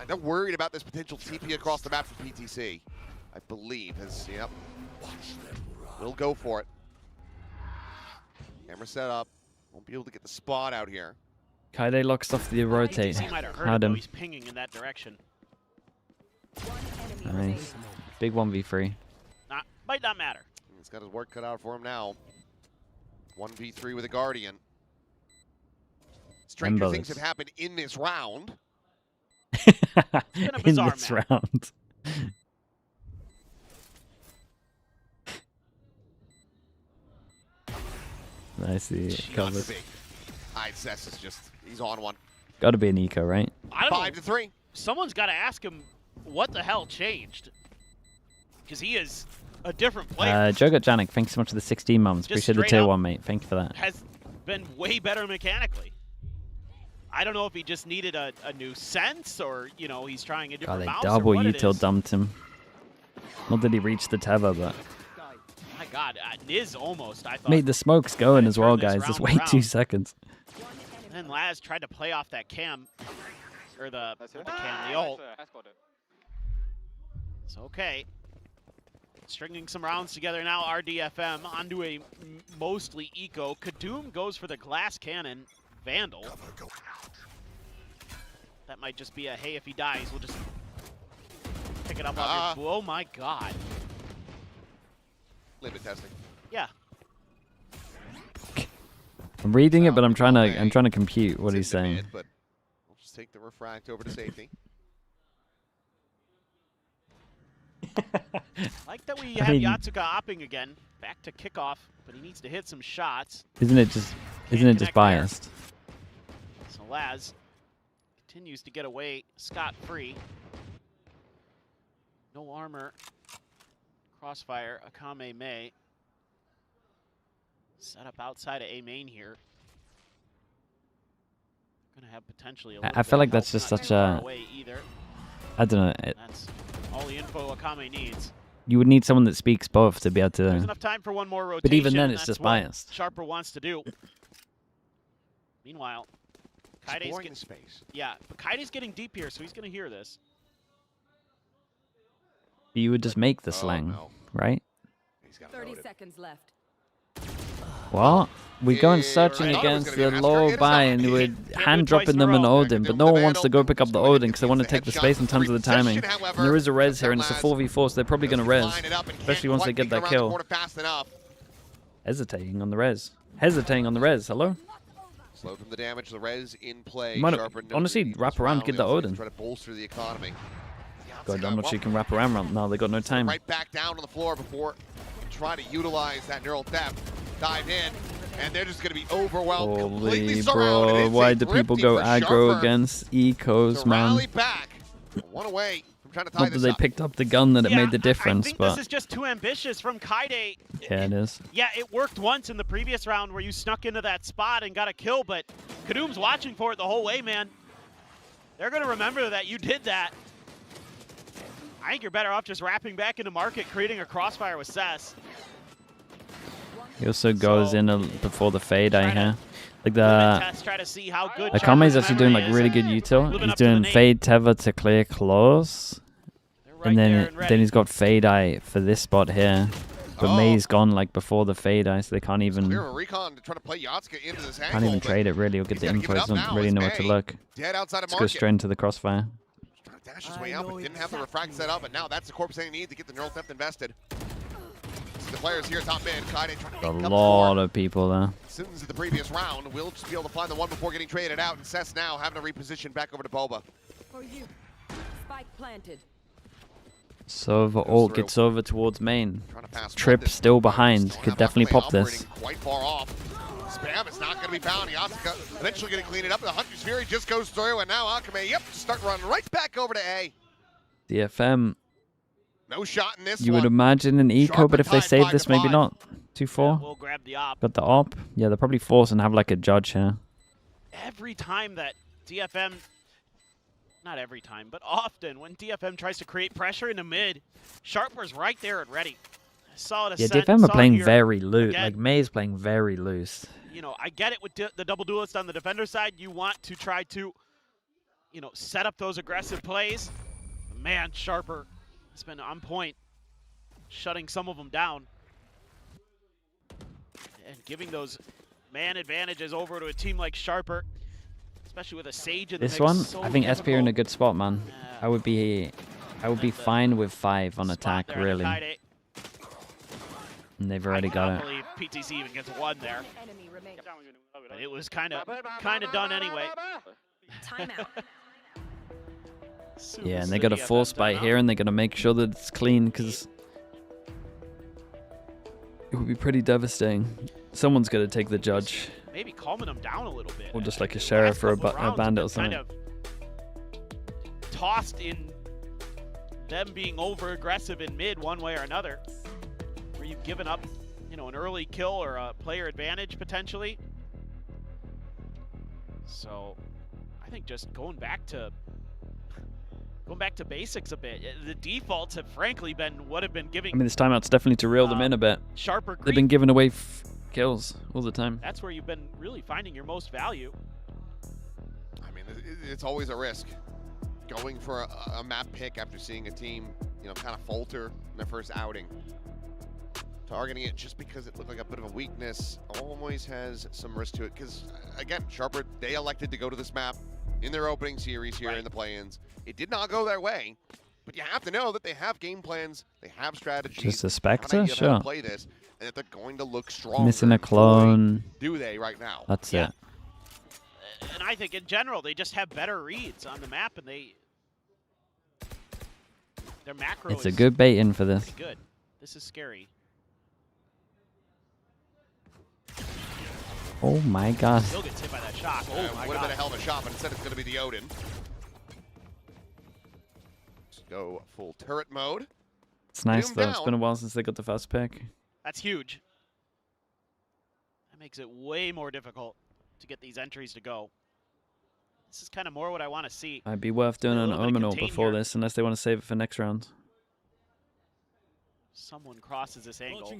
I'm not worried about this potential TP across the map for PTC. I believe yep. We'll go for it. Camera set up. Won't be able to get the spot out here. Kaide locks off the rotate. He might have heard Had it, though. him. He's pinging in that direction. Nice. Big 1v3. Might not matter. He's got his work cut out for him now. 1v3 with a Guardian. Stranger things bullets. have happened in this round. in this round. Nicely covered. Alright, Cess is just, he's on one. Got to be an eco, right? I don't 5-3. know. Someone's got to ask him what the hell changed. Because he is a different player. Joe got Janik, thanks so much for the 16 months. Appreciate the tier 1, mate. Thank you for that. Has been way better mechanically. I don't know if he just needed a new sense or, you know, he's trying a different mouse double or what util it is. dumped him. Not that he reached the tether, but... My God, Niz almost, I thought. Mate, the smoke's going as well, turn this guys. Just round wait 2 seconds. And then Laz tried to play off that cam. Or the cam, the ult. It's okay. Stringing some rounds together now, RDFM onto a mostly eco. KIWOOM goes for the glass cannon. Vandal. That might just be a, hey, if he dies, we'll just pick it up off your... Oh my God. Limit testing. Yeah. I'm reading it, but I'm trying to compute what he's saying. But we'll just take the refract over to safety. Like that we have Yatsuka opping again. Back to kickoff, but he needs to hit some shots. Isn't it just biased? So Laz continues to get away scot-free. No armor. Crossfire, Akame May. Set up outside of A main here. Gonna have potentially a I feel like that's just such a... I don't know. That's all the info Akame needs. You would need someone that speaks both to be able to... There's enough time for one more rotation. But even then, it's just biased. Sharper wants to do. Meanwhile, Kaide's getting space. Yeah, but Kaide's getting deep here, so he's gonna hear this. You would just make the slang, right? 30 seconds left. What? We're going searching against the low buy and we're hand dropping them an Odin, but no one wants to go pick up the Odin because they want to take the space in terms of the timing. And there is a res here and it's a 4v4, so they're probably going to res, especially once they get that kill. Hesitating on the res. Hesitating on the res. Hello? Slow from the damage, the res in play. Honestly, wrap around, get the Odin. Try to bolster the economy. God, I'm not sure you can wrap around right now. They got no time. Right back down on the floor before trying to utilize that neural theft. Dive in, and they're just going to be overwhelmed. Holy bro, why do people go aggro against ecos, man? Rally back. One away from trying to tie Not that they picked up the gun that it made the difference, I think but... this is just too ambitious from Kaide. Yeah, it is. Yeah, it worked once in the previous round where you snuck into that spot and got a kill, but KIWOOM's watching for it the whole way, man. They're going to remember that you did that. I think you're better off just wrapping back into market, creating a crossfire with Cess. He also goes in before the fade, I hear. Like Try to see how good Akame's actually doing like really good util. He's doing fade tether to clear claws. And then he's got fade eye for this spot here. But May's gone like before the fade eye, so they can't even recon to try to play Yatsuka into this can't even trade it really or get the info. Doesn't really know where to look. Dead outside of Let's go straight into the crossfire. Trying to dash his way out, but didn't have the refract set up, and now that's the corpse they need to get the neural theft invested. The players here top mid, Kaide trying to make A lot of people there. Since the previous round, we'll just be able to find the one before getting traded out, and Cess now having to reposition back over to Boba. For you. Spike planted. Sova ult gets over towards main. Trip still behind. Could definitely pop this. Quite far off. Spam is not going to be found. Yatsuka eventually going to clean it up. The Hunter's Fury just goes through, and now Akame, just start running right back over to A. DFM. No shot in this You would imagine an eco, but if they save this, maybe not. 2-4. We'll grab the op. Got the op. Yeah, they'll probably force and have like a judge here. Every time that DFM, not every time, but often when DFM tries to create pressure in the mid, Sharper's right there and ready. Solid Yeah, ascent. DFM are playing here. very loose. Again, Like May's playing very loose. You know, I get it with the double duelist on the defender side. You want to try to, you know, set up those aggressive plays. Man, Sharper has been on point, shutting some of them down. And giving those man advantages over to a team like Sharper, especially with a Sage in the This mix, one, so I think SP are in a difficult. good spot, man. I would be fine with 5 on attack, really. And they've already got I it. believe PTC even gets 1 there. But it was kind of done anyway. Timeout. Yeah, and they got a force bite here, and they're gonna make sure that it's clean because it would be pretty devastating. Someone's gonna take the judge. Maybe calming them down a little bit. Or just like a sheriff or a bandit or something. Kind of tossed in them being over aggressive in mid one way or another, where you've given up, you know, an early kill or a player advantage potentially. So I think just going back to basics a bit. The defaults have frankly been what have been giving. I mean, this timeout's definitely to reel them in a bit. Sharper They've been giving away kills all the time. That's where you've been really finding your most value. I mean, it's always a risk. Going for a map pick after seeing a team, you know, kind of falter in their first outing. Targeting it just because it looked like a bit of a weakness always has some risk to it. Because, again, Sharper, they elected to go to this map in their opening series here in the play-ins. It did not go their way, but you have to know that they have game plans, they have strategies. Just a Spectre? How Sure. to play this, and that they're going to look strong. Missing a clone. Do they right now? That's it. And I think in general, they just have better reads on the map, and their macro It's a good bait in for this. pretty good. This is scary. Oh my god. Still gets hit by that shock. Oh my would have been god. a hell of a shot, but instead it's going to be the Odin. Let's go full turret mode. It's nice Doom though. It's down. been a while since they got the first pick. That's huge. That makes it way more difficult to get these entries to go. This is kind of more what I want to see. Might be worth doing an Omenor before this, unless they want to save it for next round. Someone crosses this angle.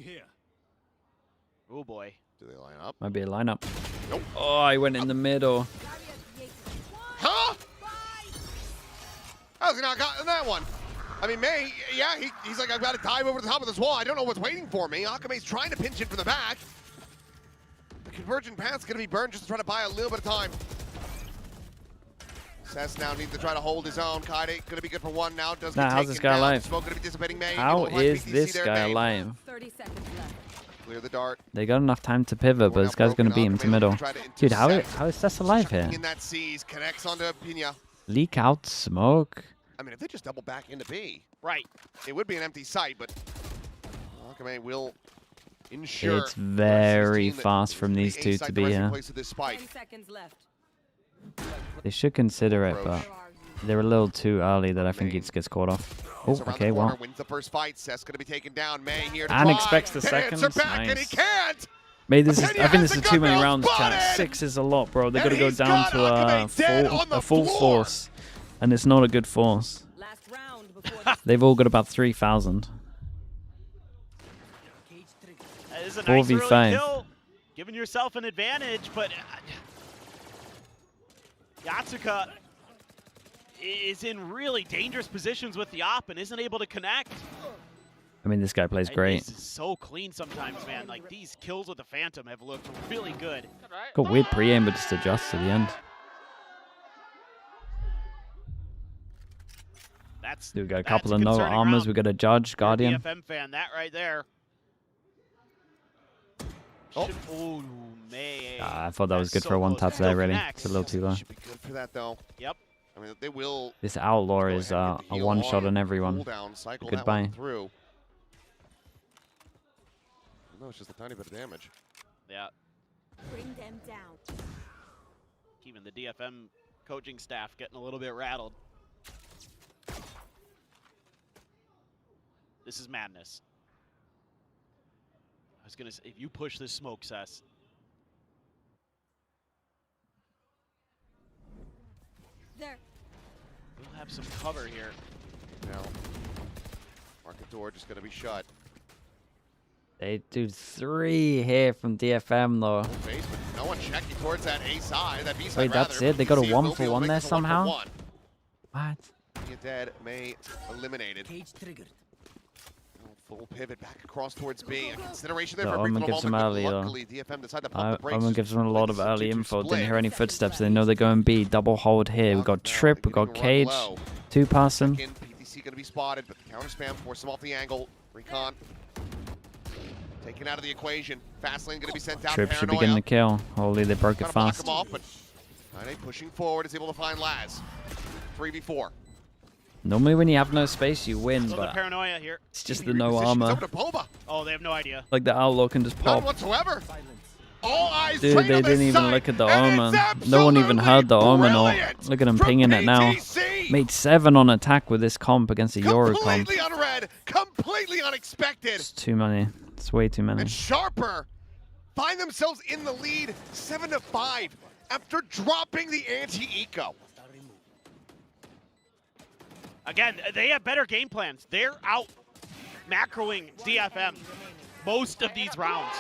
Oh boy. Do they line up? Might be a lineup. Nope. Oh, I went in the middle. Huh? How's he not gotten that one? I mean, May, yeah, he's like, I've got to dive over the top of this wall. I don't know what's waiting for me. Akame's trying to pinch it from the back. The convergent path's going to be burned just to try to buy a little bit of time. Cess now needs to try to hold his own. Kaide going to be good for one now. Does Nah, get how's this taken guy down. alive? Smoke going to be dissipating May. How Able to find is BTC this there, guy May. alive? 30 seconds left. Clear the dart. They got enough time to pivot, but this guy's going to beat him to middle. Dude, how is Cess alive here? In that seas, connects onto Pina. Leak out smoke. I mean, if they just double back into B, right, it would be an empty site, but Akame will ensure. It's very fast from these two to be here. 10 seconds left. They should consider it, but they're a little too early that I think he just gets caught off. Oh, okay, well. Wins the first fight. Seth's going to be taken down. May here to And try. expects the Hits seconds. her back and he Nice. can't. Maybe this is. Opinion I think has this is the too many gun rounds, barrel chat. spotted. 6 is a lot, bro. They're And gonna go he's down got to Akame dead on the full floor. force, and it's not a good force. Last round before They've all got about 3,000. That is a nice early 4v5. kill, giving yourself an advantage, but Yatsuka is in really dangerous positions with the op and isn't able to connect. I mean, this guy plays great. This is so clean sometimes, man. Like, these kills with the Phantom have looked really good. Got weird pre-aim, but just adjusts to the end. That's Dude, we got a couple of a no concerning armors. round. We got a Judge, Guardian. DFM fan, that right there. Oh, man. I thought that was good so for a one-tap close. there, Still really. connects. It's a little too low. Should be good for that, though. Yep. I mean, they will. This Outlaw is a one-shot on everyone. Cooldown, cycle that Goodbye. one through. No, it's just a tiny bit of damage. Yeah. bring them down. Even the DFM coaching staff getting a little bit rattled. This is madness. I was gonna say, if you push this smoke, Cess. There. We'll have some cover here. Now, market door just gonna be shut. They do 3 here from DFM, though. Basement. No one checking towards that A side, that B side. Wait, that's it? They got a 1-for-1 there somehow? What? Get dead. May eliminated. Cage triggered. Full pivot back across towards B. A consideration there So for a brief Omen little gives them moment, early, but though. luckily DFM decided to pump the brakes. Omen gives them a lot of early info. Didn't hear any split. footsteps. They know they're going B. Double hold here. We got Trip. We got Cage. 2-passing. PTC going to be spotted, but the counter spam force him off the angle. Recon taken out of the equation. Fast lane going to be sent out. Trip should be Paranoia. getting the kill. Holy, they broke it Trying to block fast. him off, but Kaide pushing forward is able to find Laz. 3v4. Normally when you have no space, you win, So the but paranoia here. it's just the no armor. Oh, they have no idea. Like the outlaw can just None pop. whatsoever. All eyes Dude, trained they on this didn't even side, look at the and armor. it's No one even heard the armor. No. brilliant Look at him from pinging it now. PTC. Made 7 on attack with this comp against a Euro comp. Completely unread, completely unexpected. It's too many. It's way too many. And Sharper find themselves in the lead 7-5 after dropping the anti-eco. Again, they have better game plans. They're out macroing DFM most of these rounds.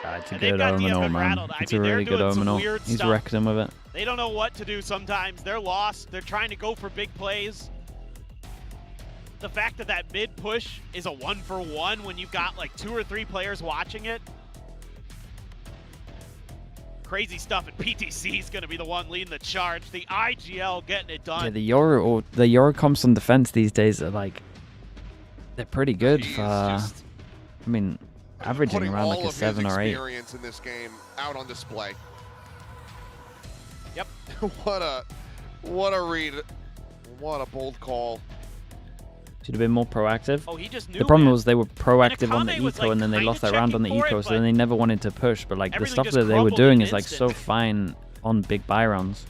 It's a And they've good got Omenor, DFM man. rattled. I It's mean, a they're really good doing some Omenor. weird He's stuff. wrecked him with it. They don't know what to do sometimes. They're lost. They're trying to go for big plays. The fact that that mid push is a 1-for-1 when you've got like 2 or 3 players watching it. Crazy stuff, and PTC is going to be the one leading the charge. The IGL getting it done. Yeah, the Euro comps on defense these days are like, they're pretty good for, I mean, averaging Putting around all like a of 7 his or 8. experience in this game out on display. Yep. what a read. What a bold call. Should have been more proactive. Oh, he just knew, the problem man. was they were proactive on the Akame was, eco, like, and then they kinda lost that round on the checking for eco, it, so then they never wanted to push. But like the everything stuff just that they were crumbled doing in is an like so instant. fine on big buy rounds.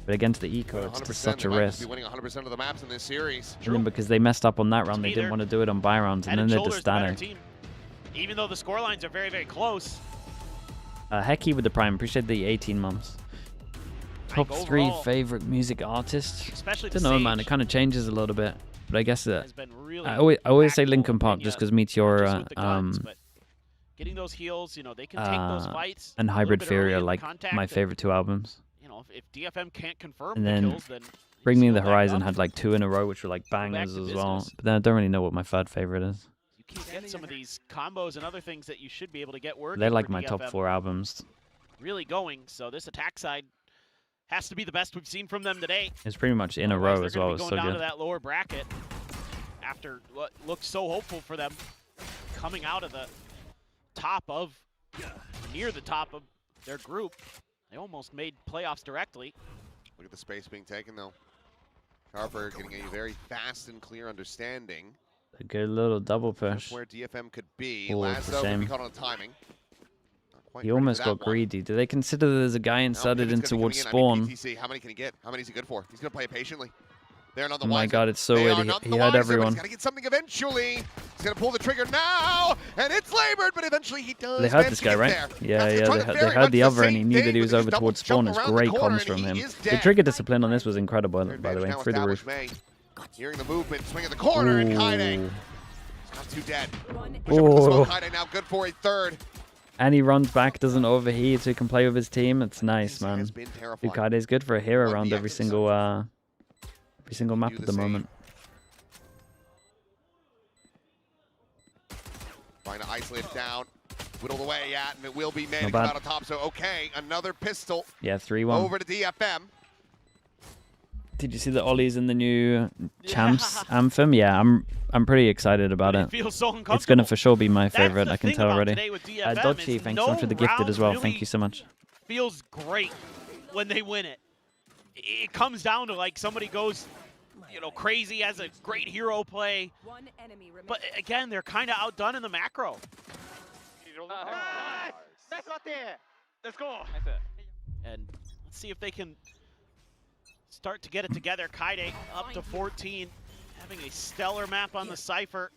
But against the eco, it's just such a They might just risk. be winning 100% of the maps in this series. And then because they messed up on that round, they me, didn't they're want to do it on buy rounds, and Head then and they're shoulders just the better static. team. Even though the score lines are very, very close. Hecky with the prime. Appreciate the 18 months. Top 3 overall, favorite music artists. especially Don't the know, man. Sage It kind of changes a little bit, but I guess that has been really I always say impactful Linkin Park in, just because just Meteora with the guns, but getting those heals, you know, they can take those fights and a little Hybrid bit Fury early are in the like contact, my and, favorite 2 albums. You know, if DFM can't confirm And the then kills, then Bring Me seal the back Horizon up. had like 2 in a row, which were like back bangers to as well. business. But then I don't really know what my third favorite is. You can't get some of these combos and other things that you should be able to get working. They're like for my top DFM 4 albums. really going. So this attack side has to be the best we've seen from them today. It's pretty much in a Otherwise, row they're as gonna well. be It's going so down to good. that lower bracket after what looked so hopeful for them, coming out of the top of, near the top of their group. They almost made playoffs directly. Look at the space being taken, though. Harper getting a very fast and clear understanding. A good little double Just push. where DFM could be. Oh, it's a Lazo would be shame. caught on timing. Not quite He ready for almost that got one. greedy. Do they consider that there's a guy Now inserted in Pivot's gonna be towards coming in. I mean, spawn? PTC, how many can he get? How many is he good for? He's going to play it patiently. They're none the Oh my wiser. god, it's so They weird. are He none the heard wiser, but everyone. He's got to get something eventually. He's going to pull the trigger now, and it's labored, but eventually he does. They heard manage this to guy, get right? there. Yeah, That's yeah. trying They to very heard much the other, and he same knew that thing, he was but over just towards double spawn. It's jump around the great corner, comms from and him. he is The dead. trigger discipline on this was incredible, by the way, Now through the roof. established May. Hearing the movement, swing at the corner, and Kaide. Ooh. He's not too dead. Push up with the Oh. smoke, Kaide now good for a third. And he runs back, doesn't overheat, so he can play with his team. It's nice, man. Ukade is good for a hero round every single map at the moment. Trying to isolate it down, whittle away at, and it will be May Not to come bad. out on top. So okay, another pistol Yeah, 3-1. over to DFM. Did you see the Ollies in the new Champs anthem? Yeah, I'm pretty excited about it. feels so It's gonna for sure be my favorite. the I can thing tell about already. today with DFM Dodgy, is thanks no so much for the gifted as well. round Thank you so much. Feels great when they win it. It comes down to like somebody goes, you know, crazy, has a great hero play. But again, they're kind of outdone in the macro. Let's go. And let's see if they can start to get it together. Kaide up to 14, having a stellar map on the Cypher.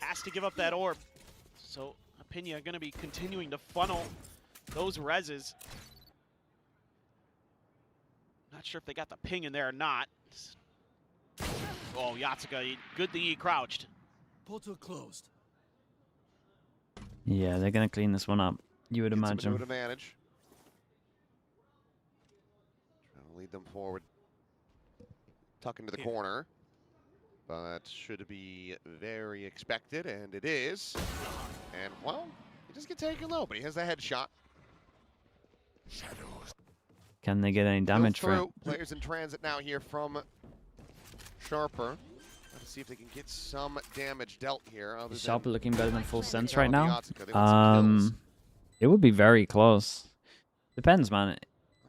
Has to give up that orb. So Apinia going to be continuing to funnel those reses. Not sure if they got the ping in there or not. Oh, Yatsuka, good thing he crouched. Portal closed. Yeah, they're gonna clean this one up. You would Some imagine. advantage. Trying to lead them forward. Tuck into the corner. But should be very expected, and it is. And, well, he does get taken low, but he has the headshot. Can they get any damage for it? Through. Players in transit now here from Sharper. Let's see if they can get some damage dealt here. Is Sharper looking better than full sense Yeah, right now? Yatsuka, they want some kills. It would be very close. Depends, man.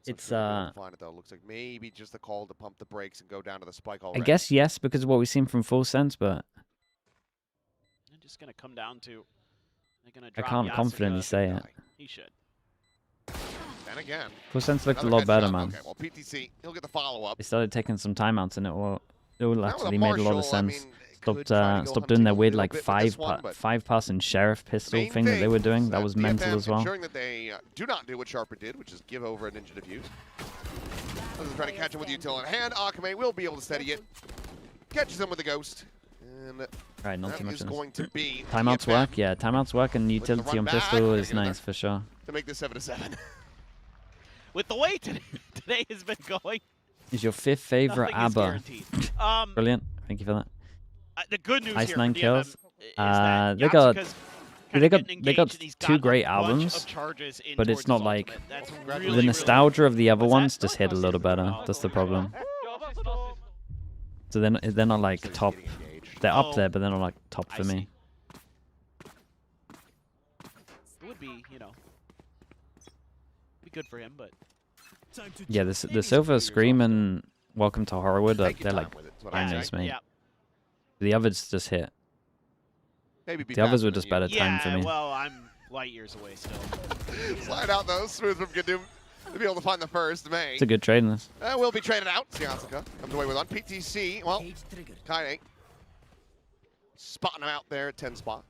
It's find it though. Looks like maybe just a call to pump the brakes and go down to the spike I already. guess yes, because of what we've seen from Full Sense, but It's just gonna come down to. I can't confidently say it. He should. And again. Full Sense looked a another lot better, headshot. man. Okay, well, PTC, he'll get the follow-up. They started taking some timeouts, and it all actually Marshall, made a lot of I sense. mean, Stopped doing their weird little like bit with this one, but five-pass and sheriff pistol main thing that they were doing. is That was mental DFM as well. ensuring that they do not do what Sharper did, which is give over a ninja defuse. This is trying to catch him with util in hand. Akame will be able to steady it. Catches him with the ghost. And Right, not that too much. is going to be Timeouts DFM work, yeah. Timeouts work, and utility on back. pistol is Gonna get nice for sure. to make this 7-7. With the way today has been going, Is your fifth favorite nothing is ABBA? guaranteed. Brilliant. Thank you for that. The good news Ice here 9 for kills. DFM is that They got Yatsuka's they got getting they got engaged and he's two got great a bunch albums, of charges in but it's towards not his like ultimate. That's the really, nostalgia of the other ones just hit a little better. That's the problem. So they're not like top. They're up there, but they're not like top for me. It would be, be good for him, but Yeah, the Silver Scream and Welcome to Horrorwood, they're like bangers, mate. Yeah. The others just hit. The others were just better time for me. Yeah, well, I'm light years away still. Slide out though, smooth from Gadum to be able to find the first. May. It's a good trade in this. Will be traded out. Yatsuka comes away with one. PTC, well, Kaine spotting him out there at 10 spot.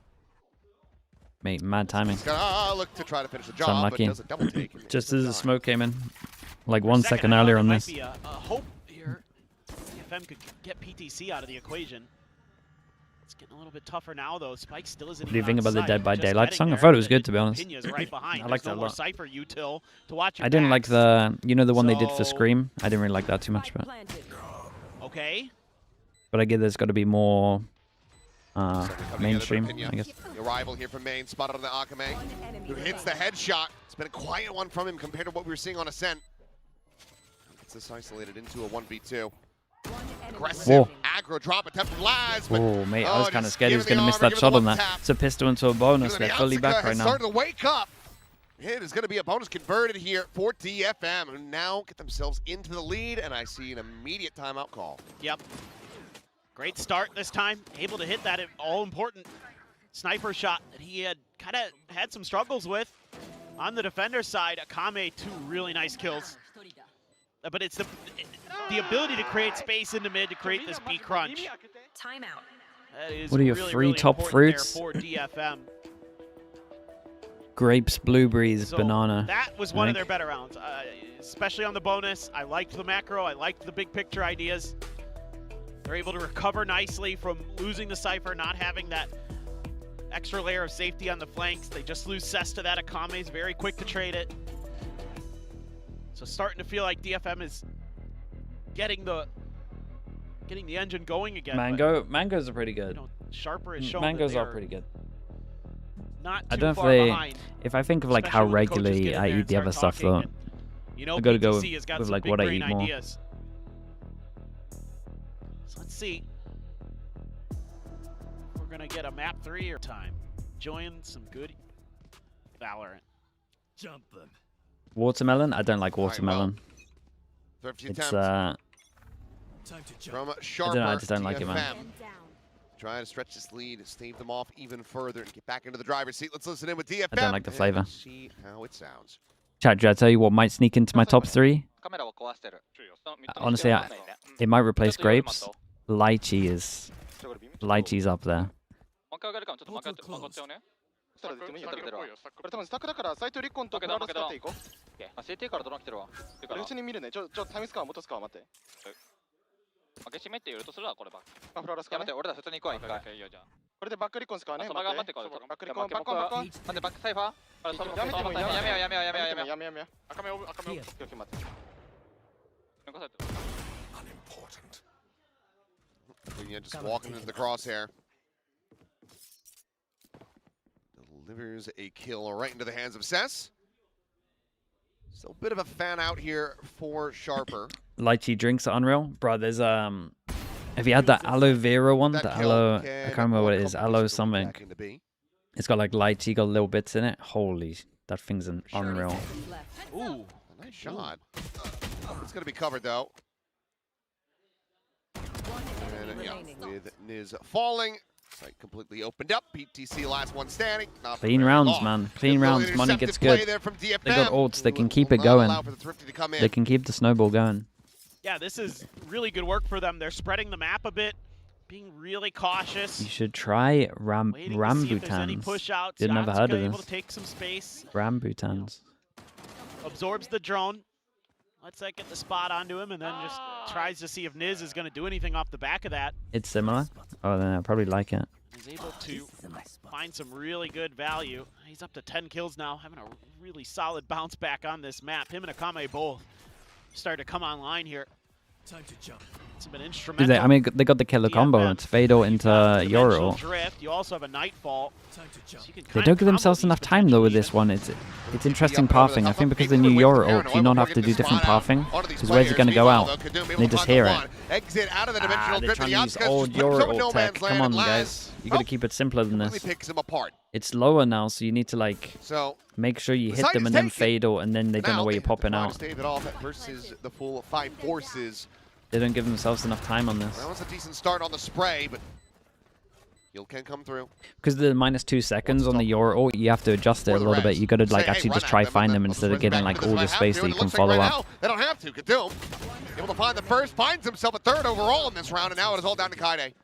Mate, mad timing. He's gonna look to try to finish the It's job, but unlucky. does a double take. Just as the smoke came in, like 1 second earlier on this. Might be a hope here. DFM could get PTC out of the equation. It's getting a little bit tougher now, though. Spike still isn't. What do you think about the on Dead site. by Just Daylight getting song? I there. thought it was good, to be honest. Pinya's right behind. I liked There's that a no more lot. Cypher util to watch. I didn't like the, the one they did for Scream. I didn't really like that too much, but Okay. I get there's got to be more mainstream, Pinya. I guess. The arrival here from Main, spotted on the Akame, who hits the headshot. It's been a quiet one from him compared to what we were seeing on Ascent. Gets this isolated into a 1v2. Aggressive aggro drop attempt from Laz. Oh, mate, I was kind of scared he was going to miss that shot on that. It's a pistol into a bonus. They're fully back right now. Starting to wake up. It is going to be a bonus converted here for DFM, who now get themselves into the lead, and I see an immediate timeout call. Yep. Great start this time. Able to hit that all-important sniper shot that he had kind of had some struggles with. On the defender side, Akame, 2 really nice kills. But it's the ability to create space in the mid to create this B crunch. Timeout. That is What are your really, 3 really top important fruits? there for DFM. Grapes, blueberries, So banana. that was one of their better rounds, especially on the bonus. I liked the macro. I liked the big picture ideas. They're able to recover nicely from losing the Cypher, not having that extra layer of safety on the flanks. They just lose Cess to that. Akame's very quick to trade it. So starting to feel like DFM is getting the engine going again. Mangoes are pretty good. Sharper is showing Mangoes that are pretty good. Not I too don't know far if behind. if I think of like how especially when the coaches regularly get in I there eat and the other start stuff though. talking. You know, I gotta go PTC has got with some like big what I brain eat more. ideas. So let's see. We're gonna get a map 3 or time. Enjoying some good Valorant. Jump them. Watermelon? I don't like watermelon. It's From I Sharper, don't know, I just don't like it, man. DFM. Trying to stretch this lead, stave them off even further, and get back into the driver's seat. Let's listen in with DFM. I don't like the flavor. And see how it sounds. Chat, did I tell you what might sneak into my top 3? カメラを壊してる。 Honestly, it might replace grapes. Lychee's up there. もう一回上がるからちょっと負けちゃうね。スターでもいいよ。これ多分スタックだから斎藤リコンとフラロ使っていこう。CT からドローン来てるわ。普通に見るね。タイムスカー元スカー待って。負け締めって言うとするわこれば。フラロスカー。待って俺ら普通に行こう一回。いいよじゃあ。これでバックリコンスカーね。バックリコンバッコンバッコン。待ってバックサイファー。やめてもやめよう。赤目を。待って。Pinya just walking into the crosshair. Delivers a kill right into the hands of Cess. Still a bit of a fan out here for Sharper. Lychee drinks are unreal. Bro, there's have you had that aloe vera one? The aloe, I can't remember what it is. Aloe something. It's got like lychee, got little bits in it. Holy, that thing's unreal. Ooh, Nice shot. It's going to be covered, though. And, yeah, with Niz falling. Site completely opened up. PTC last one standing. Not Clean rounds, man. Clean rounds. Money gets good. They got ults. They can keep it going. They can keep the snowball going. Yeah, this is really good work for them. They're spreading the map a bit, being really cautious. You should try Rambutans. You've never heard of able this. to take some space. Rambutans. Absorbs the drone. Lets that get the spot onto him, and then just tries to see if Niz is going to do anything off the back of that. It's similar. Oh, then I probably like it. He's able to find some really good value. He's up to 10 kills now, having a really solid bounce back on this map. Him and Akame both start to come online here. Time to jump. It's been instrumental. I mean, they got the killer combo. It's Fado into Yoro. Drift. You also have a Nightfall. So They don't give themselves enough time though with this one. It's interesting pathing. I think because the new Yoro ult, you not have to do different pathing. Because where's it going to go out? They just hear it. They're trying to use old Yoro ult tech. Come on, guys. You got to keep it simpler than this. It's lower now, so you need to like make sure you hit them and then Fado, and then they don't know where you're popping out. Versus the full 5 forces. They don't give themselves enough time on this. That was a decent start on the spray, but heal can come through. Because the -2 seconds on the Yoro ult, you have to adjust it a little bit. You got to like actually just try find them instead of getting like all the space that you can follow up. They don't have to. KIWOOM able to find the first, finds himself a 3rd overall in this round, and now it is all down to Kaide.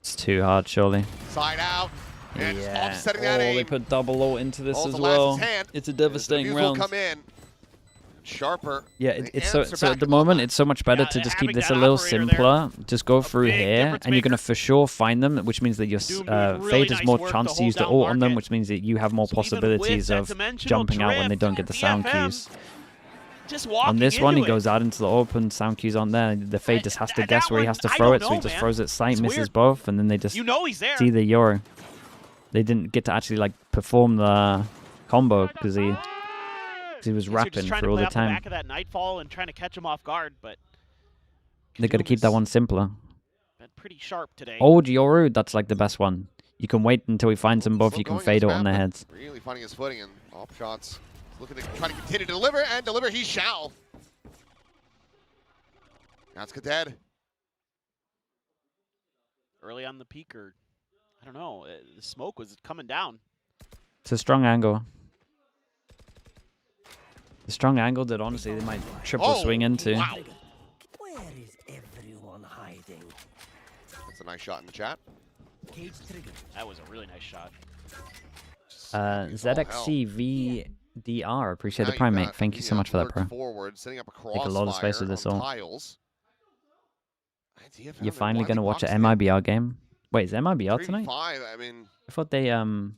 It's too hard, surely. Side out. And yeah. offsetting that aim. They put double ult into this Also as well. hand. It's a devastating round. Come in. Sharper. Yeah, it's so at the moment it's so much better to just keep this a little simpler. Just go through here, and you're gonna for sure find them, which means that your Fade has more chance to use the ult on them, which means that you have more possibilities of jumping out when they don't get the sound cues. On this one, he goes out into the open, sound cues on there. The Fade just has to guess where he has to throw it, so he just throws it sight, misses both, and then they just see the Yoro. They didn't get to actually like perform the combo because he was rapping for all the time. Back of that Nightfall and trying to catch him off guard, but they got to keep that one simpler. Been pretty sharp today. Old Yoru, that's like the best one. You can wait until he finds them both. You can Fade out on their heads. Really finding his footing and off shots. Looking to try to continue to deliver, and deliver he shall. That's dead. Early on the peak, or I don't know, the smoke was coming down. It's a strong angle. The strong angle that honestly they might triple swing into. Wow. Where is everyone hiding? That's a nice shot in the chat. That was a really nice shot. ZXCVDR, appreciate the prime, mate. Thank you so much for that, bro. Forward, setting up a Take a lot of space with this all. Tiles. You're finally going to watch an MIBR game? Wait, is MIBR tonight? I mean, I thought they, well,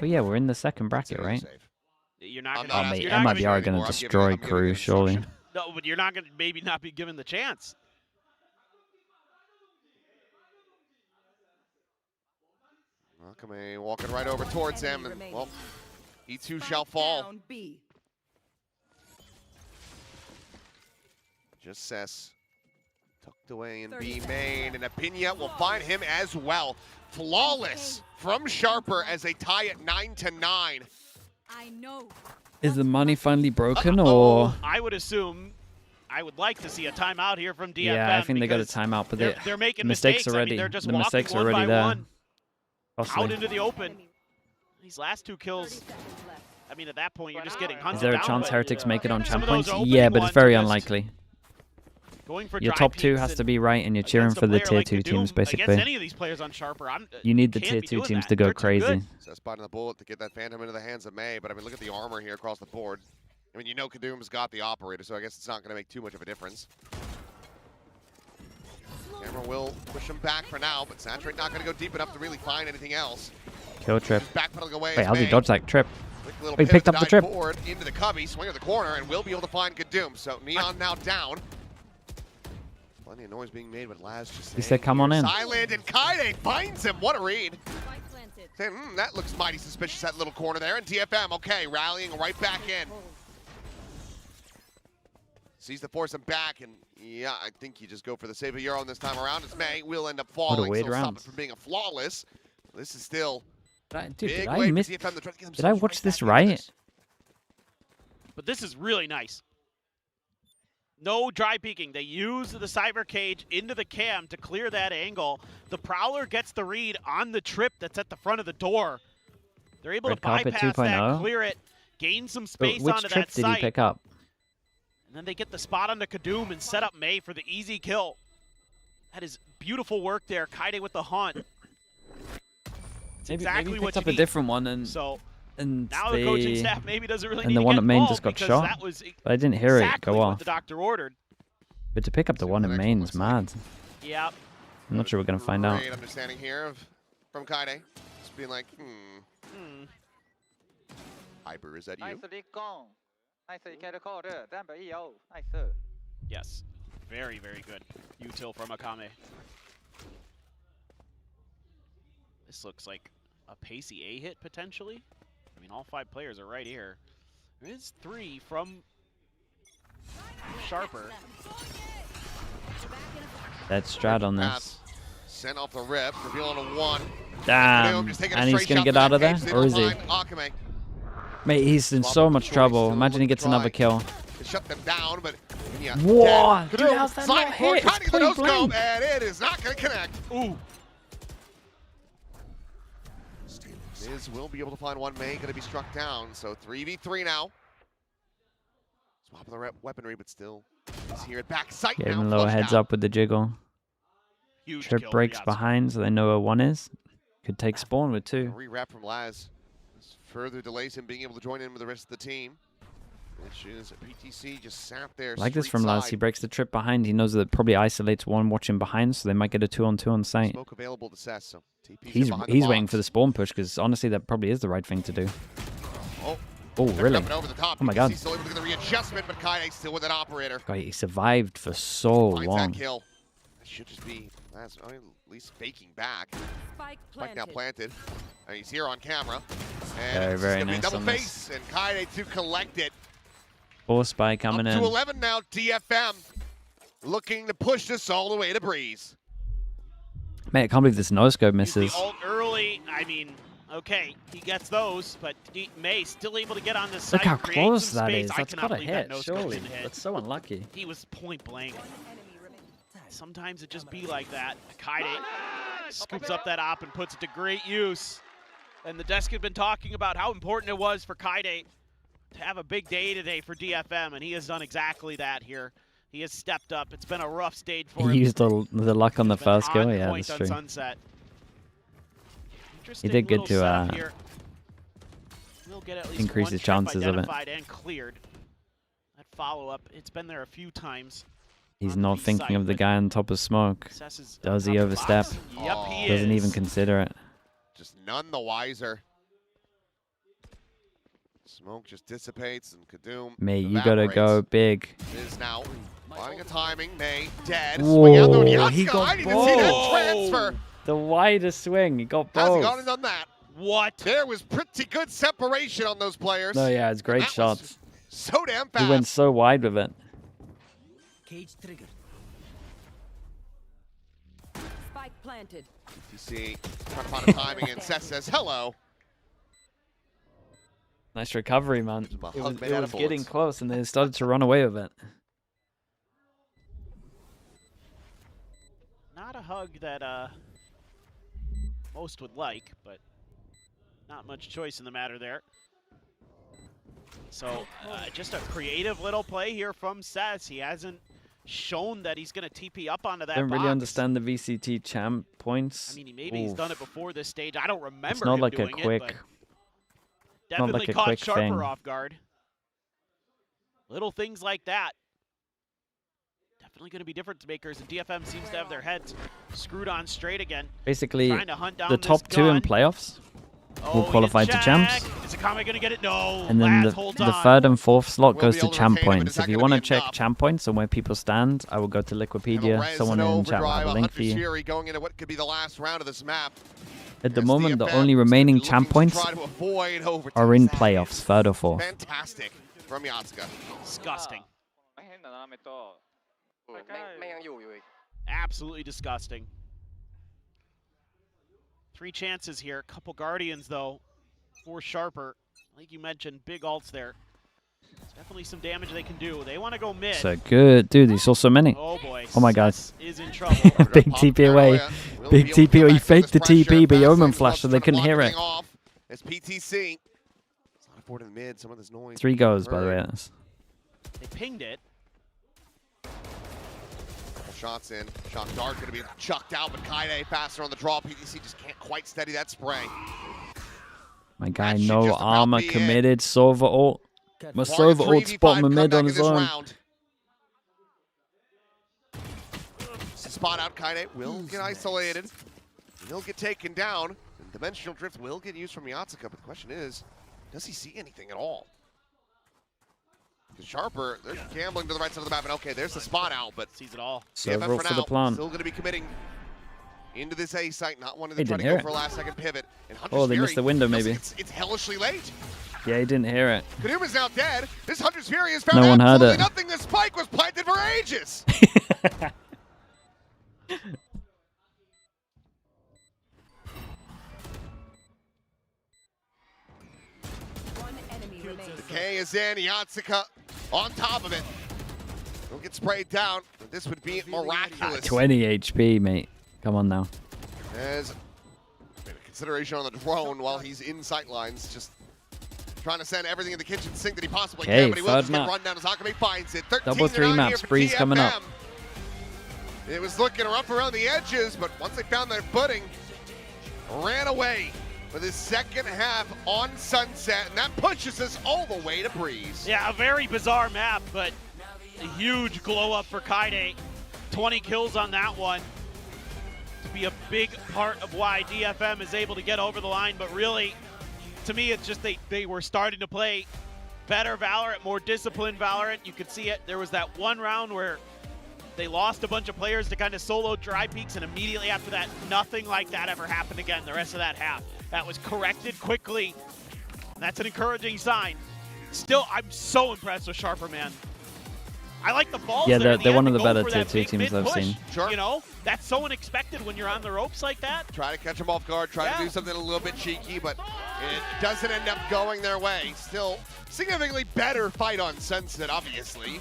yeah, we're in the second bracket, right? You're not Oh, mate, MIBR are going to destroy Crew, surely. No, but you're not going to maybe not be given the chance. Akame walking right over towards him, and well, he too shall fall. Just says tucked away in B main, and Apinia will find him as well. Flawless from Sharper as they tie it 9-9. I know. Is the money finally broken, or? I would assume. I would like to see a timeout here from DFM. Yeah, I think they got a timeout, but they're making mistakes mistakes. already. I mean, they're just the mistakes are one already by there. one, Costly. out into the open. These last 2 kills. I mean, at that point, you're just getting hunted Is there a down, chance but Heretics make it on some champ of those points? opening Yeah, but it's ones very are just unlikely. going for Your dry top 2 peaks has to and be right, and you're cheering against a for the player tier like 2 teams, KIWOOM, basically. Against any of these players on Sharper, You need the can't tier be 2 doing teams that. to go They're too crazy. good. So spotting the bullet to get that Phantom into the hands of May, but I mean, look at the armor here across the board. I mean, you know KIWOOM's got the operator, so I guess it's not going to make too much of a difference. Camera will push him back for now, but Saturate not going to go deep enough to really find anything else. Kill trip. Just backpedaling away. Wait, how's he dodge that trip? Little He picked up the trip. Forward into the cubby, swing of the corner, and will be able to find KIWOOM. So Neon now down. Plenty of noise being made, but Laz just He said, "Come on in." Silent, and Kaide finds him. What a read. Saying, that looks mighty suspicious, that little corner there. And DFM, okay, rallying right back in. Sees the force him back, and yeah, I think you just go for the save of Euro this time around. As May will end up falling, What a weird so stop round. it from being a flawless. This is still Dude, big did I way for miss? DFM to try to get Did I themselves watch this back into right? this. But this is really nice. No dry peeking. They use the Cyber Cage into the cam to clear that angle. The Prowler gets the read on the trip that's at the front of the door. They're able to bypass that, clear it, gain some space onto that site. Which trip did he pick up? And then they get the spot onto KIWOOM and set up May for the easy kill. That is beautiful work there. Kaide with the haunt. Maybe exactly he what picked you up a need. different one, and now the coaching staff maybe doesn't really need and the to one get at main involved just got because shot. that was But I didn't hear exactly it go what off. the doctor ordered. But to pick up the one in main's mad. Yep. I'm not sure we're gonna find out. Great understanding here from Kaide. Just being like, Hyper, is that you? Yes. Very, very good util from Akame. This looks like a pacey A hit potentially. I mean, all 5 players are right here. There is 3 from Sharper. That strat on this. Sent off the rip, revealing a 1. Damn. And he's gonna get out of there, or is he? Mate, he's in so much trouble. Imagine he gets another kill. Shut them down, but what? Dude, how's that not hit? It's the no-scope, and it is not going to connect. Ooh. Miz will be able to find one. May going to be struck down, so 3v3 now. Swap the weaponry, but still he's here at back sight Gave now. him a little heads up with the jiggle. Huge Trip kill breaks for Yasuo. behind, so they know where 1 is. Could take spawn with 2. Re-wrap from Laz. This further delays him being able to join in with the rest of the team. Which is PTC just sat there. Like this street from Laz. side. He breaks the trip behind. He knows that it probably isolates 1 watching behind, so they might get a 2-on-2 on site. Smoke available to Sess, so TP's He's behind the waiting box. for the spawn push, because honestly, that probably is the right thing to do. Oh, really? over the top. Oh my god. He's still able to get the readjustment, but Kaide still with an operator. God, he survived for so Finds long. that kill. That should just be Laz, at least faking back. Spike now planted. And he's here on camera. And Very it's gonna be nice double on face, and Kaide to collect it. 4 spy coming Up in. to 11 now, DFM. Looking to push this all the way to Breeze. Mate, I can't believe this no-scope misses. The ult early, I mean, okay, he gets those, but May still able to get on this side. Look how create close some that space. is. I That's cannot got to believe that hit, no-scope surely. didn't hit. That's so unlucky. He was point blank. Sometimes it just be like that. Kaide scoops up that op and puts it to great use. And the desk had been talking about how important it was for Kaide to have a big day today for DFM, and he has done exactly that here. He has stepped up. It's been a rough stage for him. He used the luck on the first kill. On Yeah, point that's on true. Sunset. He did good Interesting little to setup here. We'll get at least increase one his trap chances of it. identified and cleared. That follow-up, it's been there a few times. He's not thinking of the guy on top of smoke. Sess is Does he on the overstep? box. Yep, he Doesn't is. even consider it. Just none the wiser. Smoke just dissipates, and KIWOOM May, you gotta go big. is now finding a timing. May dead. Whoa, Swing out though, and he Yasuo, got I didn't see that both. transfer. The widest swing. He got Hasn't both. gone and done that. What? There was pretty good separation on those players. No, yeah, it's great That was shots. So damn fast. He went so wide with it. Cage triggered. Spike planted. PTC trying to find a timing, and Seth says hello. Nice recovery, man. Gives him a It hug was, made it out was of getting bullets. close, and they started to run away with it. Not a hug that most would like, but not much choice in the matter there. So just a creative little play here from Sess. He hasn't shown that he's going to TP up onto that Don't box. really understand the VCT champ points. I mean, maybe he's done it before this stage. I don't remember It's not him like a doing quick. it, but Not definitely like a caught quick Sharper thing. off guard. Little things like that. Definitely going to be difference makers, and DFM seems to have their heads screwed on straight again. Basically, Trying to hunt down the this top 2 in gun. playoffs will Oh, qualify good to champs. check. Is Akame going to get it? No. And then Laz holds the on. 3rd and 4th slot We'll goes be to able to champ retain him, but points. it's not If you gonna want be to check enough. champ points and where people stand, I will go to Wikipedia. Rez Someone and in chat will have overdrive, a link for you. Fury going into what could be the last round of this map. At the Yes, moment, the DFM only is remaining looking champ to points try to avoid overtime. are in playoffs, 3rd or 4th. Fantastic from Yatsuka. Disgusting. 変だな、メと。ไม่ยังอยู่อีก Absolutely disgusting. 3 chances here. Couple Guardians, though, for Sharper. Like you mentioned, big ults there. There's definitely some damage they can do. They want to go mid. So good. Dude, he saw so many. Oh boy. Oh my god. Is in trouble. Big TP away. Big TP. Oh, he faked the TP, but Yeoman flashed so they couldn't hear it. As PTC. It's not affording the mid. Some of this noise. 3 goes, by the way. That's... They pinged it. Couple shots in. Shock dart going to be chucked out, but Kaide faster on the draw. PTC just can't quite steady that spray. My guy, no armor committed. Sova ult. Must Sova ult spot my mid on his own. Spot out Kaide will get isolated. He'll get taken down. And Dimensional Drift will get used from Yatsuka, but the question is, does he see anything at all? Because Sharper, they're gambling to the right side of the map, and okay, there's the spot out, but sees it all. Server for the plan. Still going to be committing into this A site, not wanting to try to go for a last-second pivot. And Oh, they missed the window, maybe. It's hellishly late. Yeah, he didn't hear it. KIWOOM is now dead. This Hunter's Fury has found No one heard absolutely it. nothing. This spike was planted for ages. The K is in. Yatsuka on top of it. He'll get sprayed down. But this would be miraculous. 20 HP, mate. Come on now. As consideration on the drone while he's in sight lines, just trying to send everything in the kitchen sink that he possibly can, but he will just get run down as Akame finds it. 3 maps, Breeze coming up. It was looking rough around the edges, but once they found their footing, ran away with his second half on Sunset, and that pushes us all the way to Breeze. Yeah, a very bizarre map, but a huge glow up for Kaide. 20 kills on that one. To be a big part of why DFM is able to get over the line, but really, to me, it's just they were starting to play better Valorant, more disciplined Valorant. You could see it. There was that one round where they lost a bunch of players to kind of solo dry peaks, and immediately after that, nothing like that ever happened again the rest of that half. That was corrected quickly. That's an encouraging sign. Still, I'm so impressed with Sharper, man. I like the balls. Yeah, there they're one of the go better for tier that 2 big teams I've mid-push. seen. Sure. You know, that's so unexpected when you're on the ropes like that. Try to catch him off guard, try to do something a little bit cheeky, but it doesn't end up going their way. Still, significantly better fight on Sunset, obviously.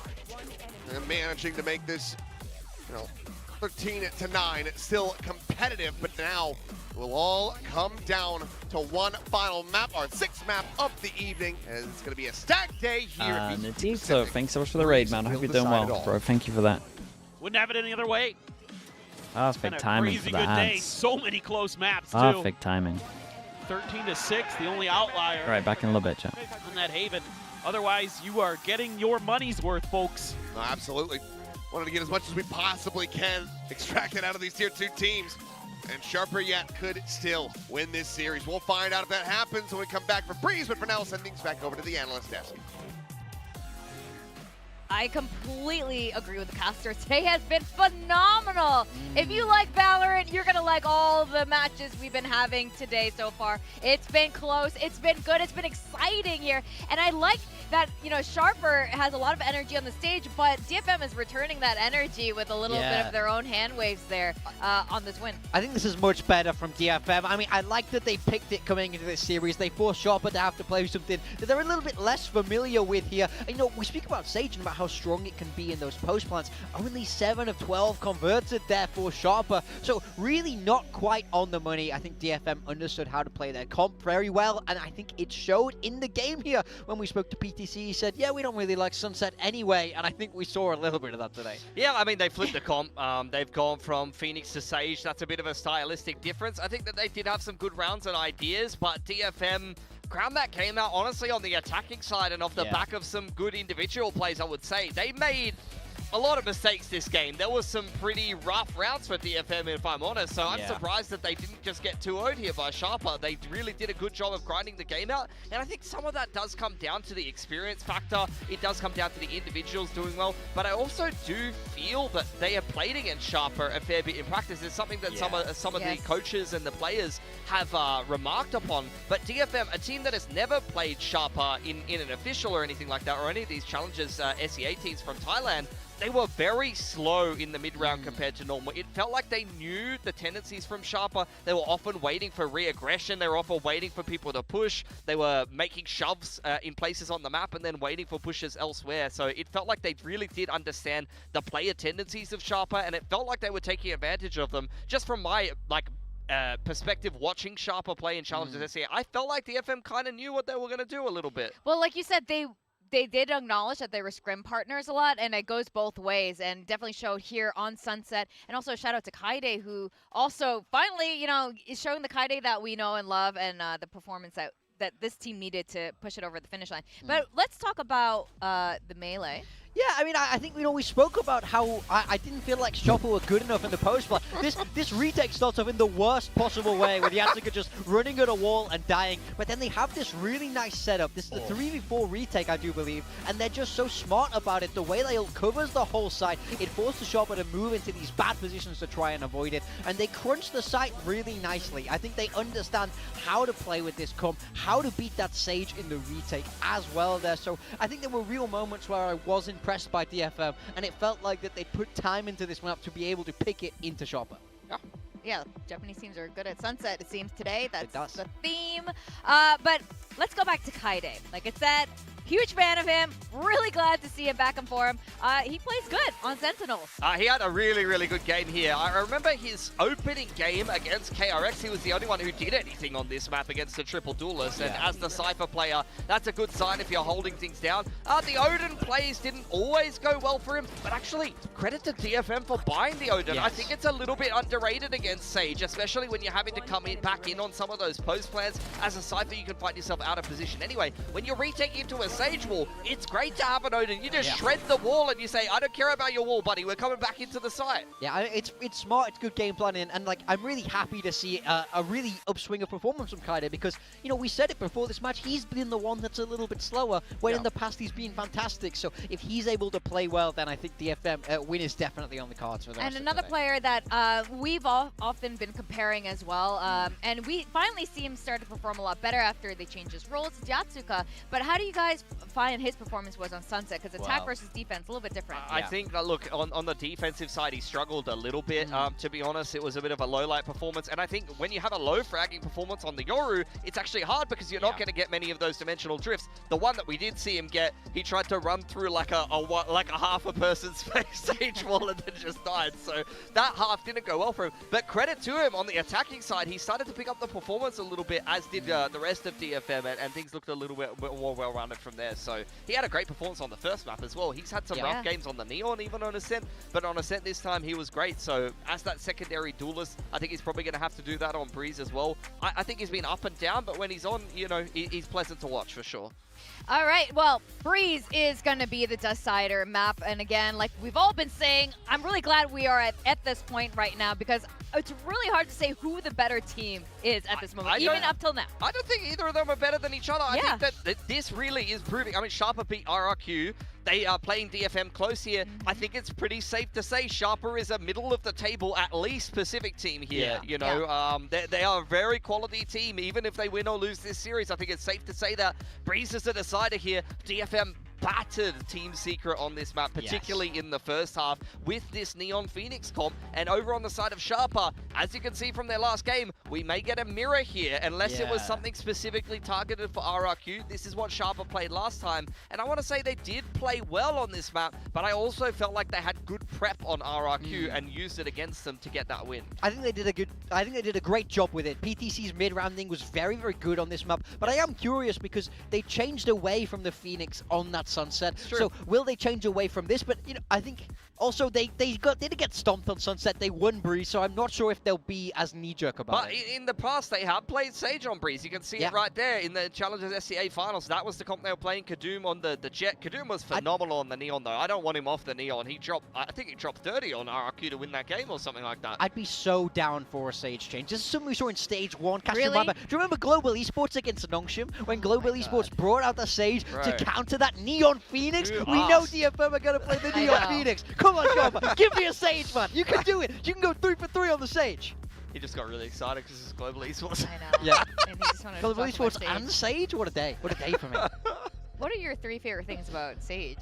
And managing to make this, 13-9. It's still competitive, but now will all come down to one final map, our 6th map of the evening, as it's going to be a stacked day here at Nadito, thanks so much for the raid, man. I hope you're doing well, bro. Thank you for that. Wouldn't have it any other way. Perfect timing for the day. ads. So many close maps, too. Perfect timing. 13-6, the only outlier. All right, back in a little bit, chat. On that Haven. Otherwise, you are getting your money's worth, folks. No, absolutely. Wanted to get as much as we possibly can extracted out of these tier 2 teams. And Sharper yet could still win this series. We'll find out if that happens when we come back for Breeze, but for now, we'll send things back over to the analyst desk. I completely agree with the caster. Today has been phenomenal. If you like Valorant, you're going to like all the matches we've been having today so far. It's been close. It's been good. It's been exciting here. And I like that, Sharper has a lot of energy on the stage, but DFM is returning that energy with a little bit of their own hand waves there on this win. I think this is much better from DFM. I mean, I like that they picked it coming into this series. They forced Sharper to have to play something that they're a little bit less familiar with here. And, we speak about Sage and about how strong it can be in those post plants. Only 7 of 12 converted there for Sharper. So really not quite on the money. I think DFM understood how to play their comp very well, and I think it showed in the game here. When we spoke to PTC, he said, yeah, we don't really like Sunset anyway, and I think we saw a little bit of that today. Yeah, I mean, they flipped the comp. They've gone from Phoenix to Sage. That's a bit of a stylistic difference. I think that they did have some good rounds and ideas, but DFM ground that came out, honestly, on the attacking side and off the back of some good individual plays, I would say. They made a lot of mistakes this game. There was some pretty rough rounds for DFM, if I'm honest, so I'm surprised that they didn't just get 2-0'd here by Sharper. They really did a good job of grinding the game out, and I think some of that does come down to the experience factor. It does come down to the individuals doing well, but I also do feel that they have played against Sharper a fair bit in practice. It's something that some of the coaches and the players have remarked upon, but DFM, a team that has never played Sharper in an official or anything like that, or any of these challenges SEA teams from Thailand, they were very slow in the mid-round compared to normal. It felt like they knew the tendencies from Sharper. They were often waiting for re-aggression. They were often waiting for people to push. They were making shoves in places on the map and then waiting for pushes elsewhere. So it felt like they really did understand the player tendencies of Sharper, and it felt like they were taking advantage of them. Just from my perspective, watching Sharper play in Challenges SEA, I felt like DFM kind of knew what they were going to do a little bit. Well, like you said, they did acknowledge that they were scrim partners a lot, and it goes both ways, and definitely showed here on Sunset. And also a shout out to Kaide, who also finally, you know, is showing the Kaide that we know and love, and the performance that this team needed to push it over the finish line. But let's talk about the melee. Yeah, I mean, I think, you know, we spoke about how I didn't feel like Chopper were good enough in the post, but this retake starts off in the worst possible way, with Yatsuka just running at a wall and dying. But then they have this really nice setup. This is the 3v4 retake, I do believe, and they're just so smart about it. The way they covers the whole site, it forces Chopper to move into these bad positions to try and avoid it, and they crunch the site really nicely. I think they understand how to play with this comp, how to beat that Sage in the retake as well there. So I think there were real moments where I was impressed by DFM, and it felt like that they put time into this map to be able to pick it into Chopper. Yeah, Japanese teams are good at Sunset, it seems, today. That's the theme. But let's go back to Kaide. Like I said, huge fan of him. Really glad to see him back in form. He plays good on Sentinels. He had a really, really good game here. I remember his opening game against KRX. He was the only one who did anything on this map against the triple duelist. And as the Cypher player, that's a good sign if you're holding things down. The Odin plays didn't always go well for him, but actually, credit to DFM for buying the Odin. I think it's a little bit underrated against Sage, especially when you're having to come back in on some of those post plans. As a Cypher, you can find yourself out of position anyway. When you're retaking into a Sage wall, it's great to have an Odin. You just shred the wall and you say, I don't care about your wall, buddy. We're coming back into the site. Yeah, it's smart. It's good game planning, and like I'm really happy to see a really upswing of performance from Kaide, because, you know, we said it before this match, he's been the one that's a little bit slower, when in the past he's been fantastic. So if he's able to play well, then I think DFM win is definitely on the cards for them. And another player that we've often been comparing as well, and we finally see him start to perform a lot better after they changed his roles, it's Yatsuka. But how do you guys find his performance was on Sunset? Because attack versus defense, a little bit different. I think, look, on the defensive side, he struggled a little bit. To be honest, it was a bit of a low-light performance. And I think when you have a low fragging performance on the Yoru, it's actually hard because you're not going to get many of those dimensional drifts. The one that we did see him get, he tried to run through like a half a person's face Sage wall and then just died. So that half didn't go well for him. But credit to him on the attacking side, he started to pick up the performance a little bit, as did the rest of DFM, and things looked a little bit more well-rounded from there. So he had a great performance on the first map as well. He's had some rough games on the Neon, even on Ascent, but on Ascent this time he was great. So as that secondary duelist, I think he's probably going to have to do that on Breeze as well. I think he's been up and down, but when he's on, you know, he's pleasant to watch for sure. All right, well, Breeze is going to be the Decider map. And again, like we've all been saying, I'm really glad we are at this point right now, because it's really hard to say who the better team is at this moment, even up till now. I don't think either of them are better than each other. I think that this really is proving. I mean, Sharper beat RRQ. They are playing DFM close here. I think it's pretty safe to say Sharper is a middle of the table, at least Pacific team here. You know, they are a very quality team. Even if they win or lose this series, I think it's safe to say that Breeze is a decider here. DFM battered Team Secret on this map, particularly in the first half with this Neon Phoenix comp. And over on the side of Sharper, as you can see from their last game, we may get a mirror here, unless it was something specifically targeted for RRQ. This is what Sharper played last time, and I want to say they did play well on this map, but I also felt like they had good prep on RRQ and used it against them to get that win. I think they did a great job with it. PTC's mid-rounding was very, very good on this map, but I am curious because they changed away from the Phoenix on that Sunset. So will they change away from this? But, you know, I think also they did get stomped on Sunset. They won Breeze, so I'm not sure if they'll be as knee-jerk about it. But in the past, they have played Sage on Breeze. You can see it right there in the Challenges SEA finals. That was the comp they were playing. KIWOOM on the Jet. KIWOOM was phenomenal on the Neon, though. I don't want him off the Neon. I think he dropped 30 on RRQ to win that game or something like that. I'd be so down for a Sage change. This is something we saw in Stage 1. Do you remember Global Esports against Nongshim? When Global Esports brought out the Sage to counter that Neon Phoenix? We know DFM are going to play the Neon Phoenix. Come on, Sharper. Give me a Sage, man. You can do it. You can go 3 for 3 on the Sage. He just got really excited because it's Global Esports. I know. Yeah. And he just wanted to Global talk about Esports and Sage? What a day. What a day for me. What are your 3 favorite things about Sage?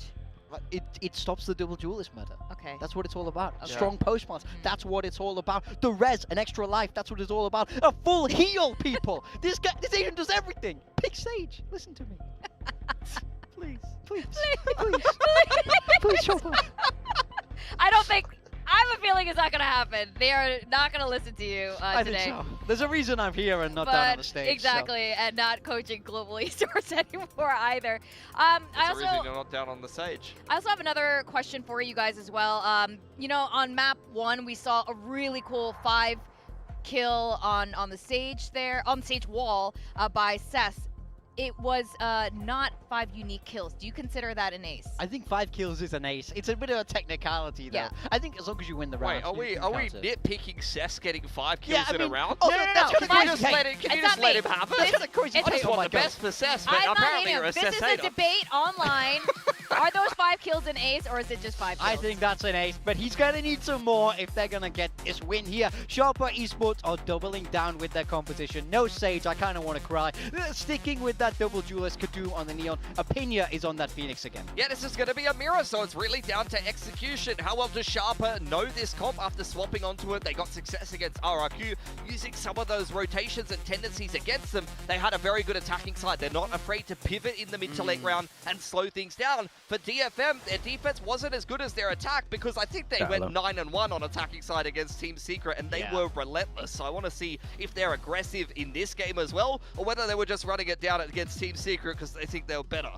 It stops the double duelist meta. Okay. That's what it's all about. Okay. Strong post-plants. That's what it's all about. The res, an extra life. That's what it's all about. A full heal, people. This agent does everything. Pick Sage. Listen to me. Please. Please, Chopper. I don't think. I have a feeling it's not going to happen. They are not going to listen to you I today. think so. There's a reason I'm here and not down on the stage. Exactly, so. and not coaching global esports anymore either. That's the reason you're not down on the stage. I also have another question for you guys as well. You know, on map 1, we saw a really cool 5-kill on the stage there, on the stage wall by Cess. It was not 5 unique kills. Do you consider that an ace? I think 5 kills is an ace. It's a bit of a technicality, though. Yeah. I think as long as you win the round. Wait, are we nitpicking Cess getting 5 kills in a round? Oh, No. Can you just let him have it? That's a crazy I just take. want the best for Cess, but I'm not apparently hating you're him. a This Cess is a hater. debate online. Are those 5 kills an ace, or is it just 5 kills? I think that's an ace, but he's going to need some more if they're going to get this win here. Sharper Esports are doubling down with their competition. No Sage, I kind of want to cry. Sticking with that double duelist, Kadu on the Neon. Opinion is on that Phoenix again. Yeah, this is going to be a mirror, so it's really down to execution. How well does Sharper know this comp after swapping onto it? They got success against RRQ, using some of those rotations and tendencies against them. They had a very good attacking side. They're not afraid to pivot in the mid to late round and slow things down. For DFM, their defense wasn't as good as their attack because I think they went 9-1 on attacking side against Team Secret, and they were relentless. So I want to see if they're aggressive in this game as well, or whether they were just running it down against Team Secret because they think they were better.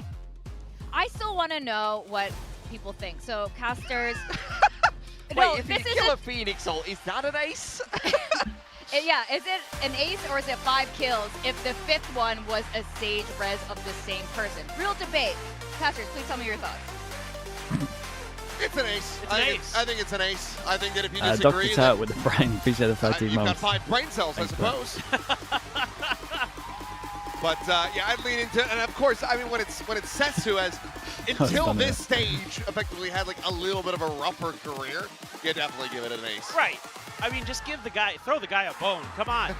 I still want to know what people think. So, casters. Wait, if you kill a Phoenix ult, is that an ace? Yeah, is it an ace or is it 5 kills if the 5th one was a Sage res of the same person? Real debate. Casters, please tell me your thoughts. It's an ace. I think it's an ace. I think that if you Dr. disagree, Turt with the brain. Appreciate the 13 you've months. got 5 brain cells, Thanks, I suppose. But yeah, I'd lean into it. And of course, I mean, when it's Setsu has, until this stage, effectively had like a little bit of a rougher career, you definitely give it an ace. Right. I mean, just throw the guy a bone. Come on.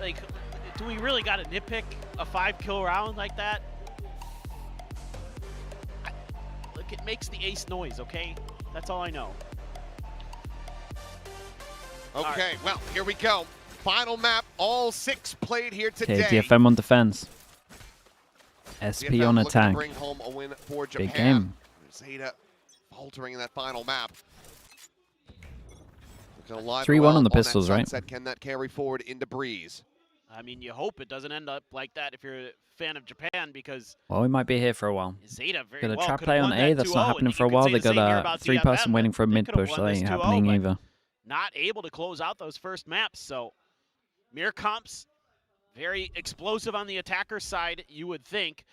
Like, do we really got to nitpick a 5-kill round like that? Look, it makes the ace noise, okay? That's all I know. Okay, well, here we go. Final map, all 6 played here today. Okay, DFM on defense. SP DFM on looking to attack. bring home a win for Japan. Big game. ZETA faltering in that final map. 3-1 on the pistols, right? Can that carry forward into Breeze? I mean, you hope it doesn't end up like that if you're a fan of Japan, because Well, we might be here for a while. ZETA very Got a well trap could've play on won A. that That's 2-0, not happening and for a you could while. say They the same got here a about 3-person DFM, waiting for a they mid could've push. won That this ain't 2-0, happening but either. not able to close out those first maps. So mirror comps, very explosive on the attacker side, you would think.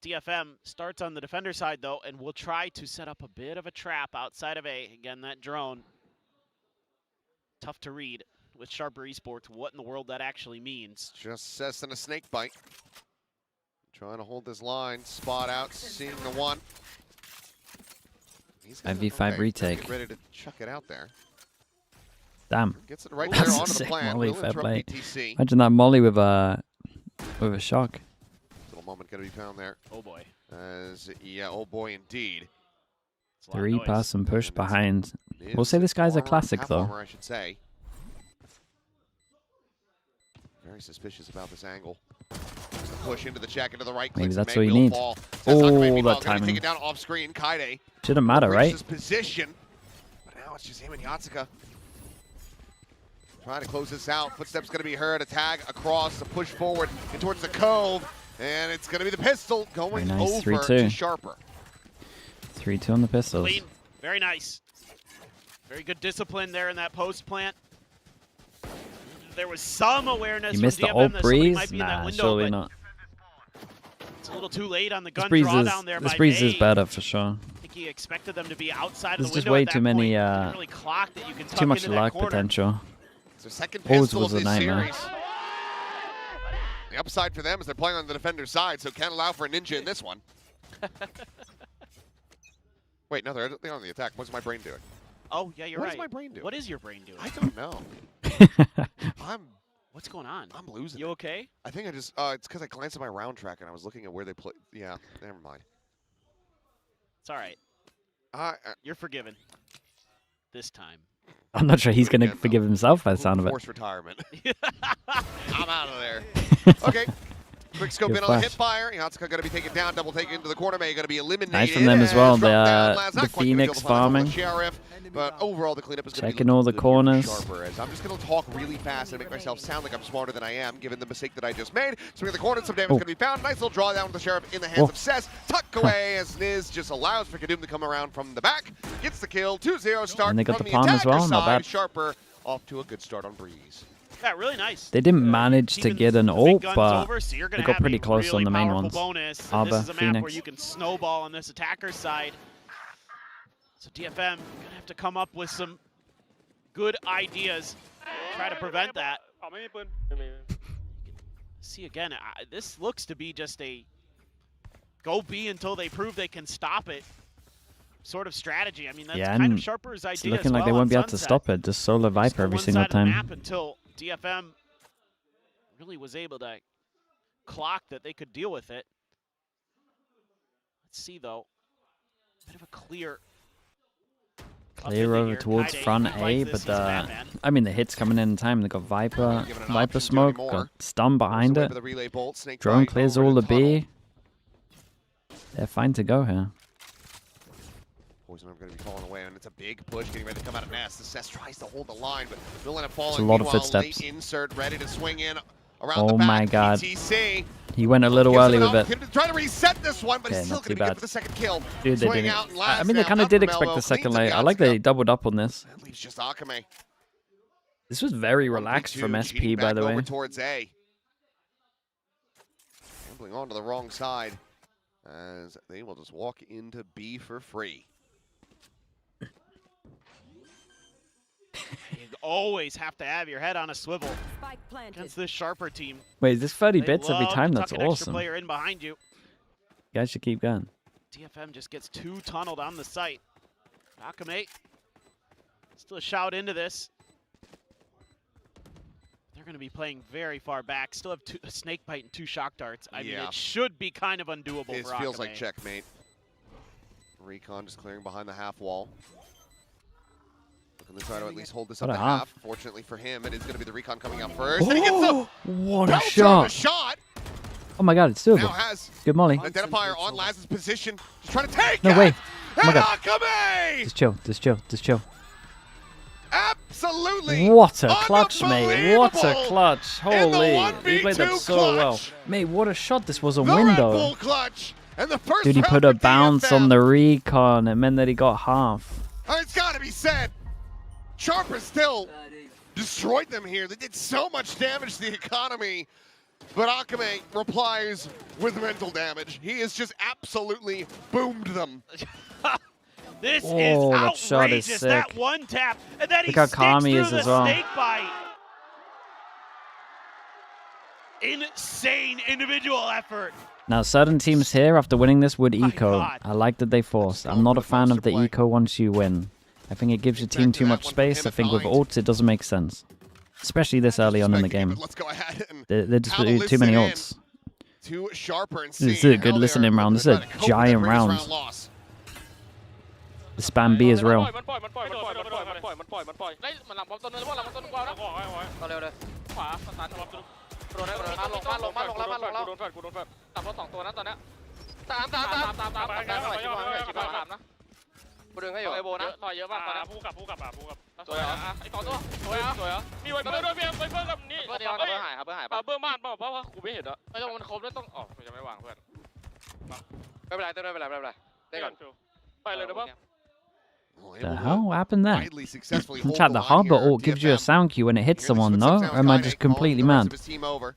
DFM starts on the defender side, though, and will try to set up a bit of a trap outside of A. Again, that drone, tough to read with Sharper Esports what in the world that actually means. Just Cess and a snake bite. Trying to hold this line, spot out, seeing the one. 5v5 retake. Get ready to chuck it out there. Damn. Gets it right That's there a onto the sick plant. molly, Will fair interrupt play. BTC. Imagine that molly with a shock. Little moment going to be found there. Oh boy. Yeah, oh boy indeed. 3-person push behind. We'll say this guy's a classic, Half though. armor, I should say. Very suspicious about this angle. Just a push into the check, into the right. Maybe clicks, that's Meg what you will need. fall. Oh, that Take timing. it down off screen. Kaide. Shouldn't matter, right? His position. But now it's just him and Yatsuka. Trying to close this out. Footsteps going to be heard. A tag across, a push forward and towards the cove. And it's going to be the pistol going Very nice, over 3-2. to Sharper. 3-2 on the pistols. Clean, very nice. Very good discipline there in that post plant. There was some awareness You from missed the DFM ult that somebody breeze? might be in that Nah, window, surely but not. it's a little too late on the This gun breeze drawdown there is by is May. better for sure. I think he expected them to be outside There's of the just window way at that too many, point. Didn't really clock that you can tuck too much into that luck corner. potential. It's their second Always pistol was of a this nightmare. series. The upside for them is they're playing on the defender side, so can't allow for a ninja in this one. Wait, no, they're on the attack. What's my brain doing? Oh, yeah, you're What right. is my brain doing? What is your brain doing? I don't know. What's going on? I'm losing. You okay? I think I just, it's because I glanced at my round track and I was looking at where they play. Yeah, never mind. It's all right. You're forgiven. This time. I'm not sure he's going to forgive himself by the sound of it. Forced retirement. I'm out of there. Okay. Quick scope Good in on the flash. hip fire. Yatsuka going to be taken down, double taken into the corner. May going to be eliminated. Nice from them as well. The The Phoenix farming. Sheriff, but overall the cleanup is going to be Checking all the corners. sharper. As I'm just going to talk really fast and make myself sound like I'm smarter than I am, given the mistake that I just made. Swing at the corner, some damage going to be found. Nice little drawdown with the Sheriff in the hands of Cess. Tuck away as Niz just allows for KIWOOM to come around from the back. Gets the kill. 2-0 start. And they got from the palm as well. Not bad. Sharper off to a good start on Breeze. Yeah, really nice. They didn't manage to get an ult, but over, so you're they gonna got have pretty a close really on the main powerful ones. Bonus. Arbor, This is a map Phoenix. where you can snowball on this attacker side. So DFM gonna have to come up with some good ideas, try to prevent that. See again, this looks to be just a go B until they prove they can stop it sort of strategy. I mean, that's kind of Sharper's idea. It's looking like they won't be able to stop it. Just solo Viper every single time. Map until DFM really was able to clock that they could deal with it. Let's see though, bit of a clear over towards front A, but I mean the hits coming in time. They got Viper smoke, got stun behind it. Drone clears all the B. They're fine to go here. Poison Orb going to be falling away, and it's a big push getting ready to come out of Nest. The Cess tries to hold the line, but will end up falling. It's a lot of Meanwhile, footsteps. late insert ready to swing in around the Oh back. my god. PTC He went a little early with it. Try to reset this one, but Okay, he's still not going too to be good bad. for the second kill. Dude, they Swing didn't. out and I last mean, they now kind of up did from expect Elbow, the second cleans up lane. the I like that they Yatsuka. doubled up on this. That leaves just Akame. This was very relaxed from SP, by the Over way. towards A. Gambling onto the wrong side, as they will just walk into B for free. You always have to have your head on a swivel against this Sharper team. Wait, is this 30 They bits every love time? to That's tuck an extra awesome. player in behind you. You guys should keep going. DFM just gets too tunneled on the site. Akame still a shout into this. They're going to be playing very far back. Still have a snake bite and 2 shock darts. I mean, it should be kind of undoable It for feels Akame. like checkmate. Recon just clearing behind the half wall. Looking to try to at least hold this up What to a half. half. Fortunately for him, it is going to be the Recon coming out first. And he gets the What a belter on the shot. shot. Oh my god, it's doable. Now has Good molly. an identifier on Laz's position. Just trying to take No it. way. Oh my And god. Akame! Just chill, just chill, just chill. Absolutely. What a clutch, mate. What a unbelievable clutch. in the Holy. 1v2 He played that so well. clutch. Mate, what a shot. This was a The Red window. Bull clutch. And the first Dude, he round put for a bounce DFM. on the recon. It meant that he got half. It's got to be said. Sharper still destroyed them here. They did so much damage to the economy. But Akame replies with mental damage. He has just absolutely boomed them. This Oh, is that shot is outrageous. That sick. one tap, and then Look he how sticks calm he through is the as well. snake bite. Insane individual effort. Now, certain teams here, after winning this, would eco. God. I like that they forced. I'm not a fan of the eco once you win. I think it gives your team too much space. I think with ults, it doesn't make sense. Especially this early on in the game. Let's go ahead and They're just have a too many listen ults. to Sharper and This see is a good how listening they're round. This is trying a to cope with giant that previous round. loss. The spam B is real. มันปล่อยได้มันหลังบอลตัวนึงหลังบอลตัวนึงกว่านะต่อเร็วเลยขวาสตาร์ทบอลตัวนึงโดนได้ลงแล้วกูโดนแฟดตามรถ2ตัวนะตอนเนี้ยตามนะกูดึงให้อยู่ไอโบนะต่อยเยอะมากตอนนี้ผู้กับสวยอ่ะไอ้2ตัวสวยอ่ะมีไวเปอร์ด้วยเพื่อนกับนี่เบอร์เดียวเบอร์หายครับเบอร์หายป่ะเบอร์ม่านเปล่าเพราะว่ากูไม่เห็นอ่ะไอ้ต้องมันครบแล้วต้องอ๋อมันจะไม่วางเพื่อนไม่เป็นไรเต้ก่อนไปเลยนะป่ะ The hell? What happened there? Widely successfully hold Chat, the the line harbor here. ult gives you a DFM. sound cue when it hits You're gonna someone, see what no? sounds Or am I Kaide just calling completely the rest mad? of his team over.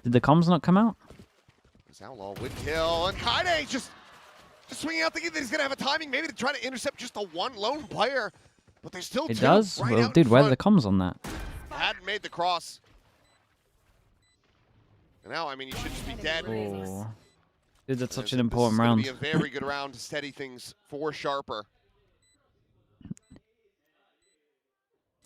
Did the comms not come out? This Outlaw would kill, and Kaide just swinging out, thinking that he's gonna have a timing, maybe to try to intercept just the one lone player, but there's still It two does? right Well, out dude, in where are the front. comms on that? Hadn't made the cross. And now, I mean, you should just be dead. Oh. Dude, that's such This an is important gonna round. be a very good round to steady things for Sharper.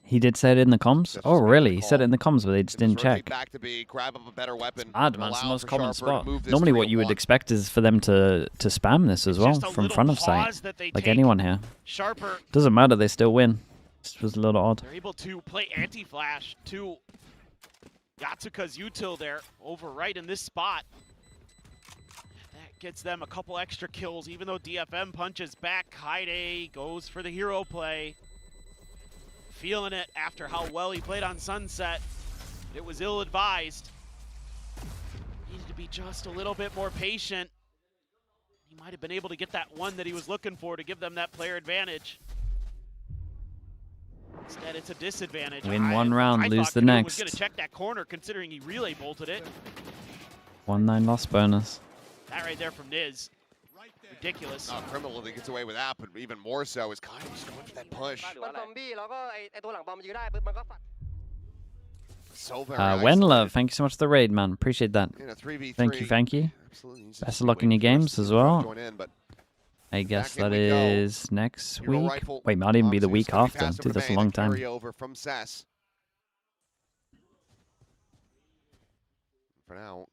He did say it in the comms? Oh, really? He said it in the comms, but they just didn't check. Back to B, grab up a better weapon. Odd, man. It's the most common spot. Normally what you would expect is for them to spam this as well from front of site. Like anyone here. Sharper. Doesn't matter, they still win. This was a little odd. They're able to play anti-flash to Yatsuka's util there over right in this spot. That gets them a couple extra kills, even though DFM punches back. Haide goes for the hero play. Feeling it after how well he played on Sunset. It was ill-advised. Needed to be just a little bit more patient. He might have been able to get that one that he was looking for to give them that player advantage. Instead, it's a disadvantage. Win one round, lose the KIWOOM next. was going to check that corner, considering he relay bolted it. 1-9 loss bonus. That right there from Niz. Ridiculous. Criminal that gets away with that, but even more so is kind of just going for that push. So very Wenler, thank you so much for the raid, man. Appreciate that. In a 3v3. Thank you. Best of luck in your games as well. I guess that is next week. Wait, might even be the week after. Dude, that's a long time. From Cess. For now,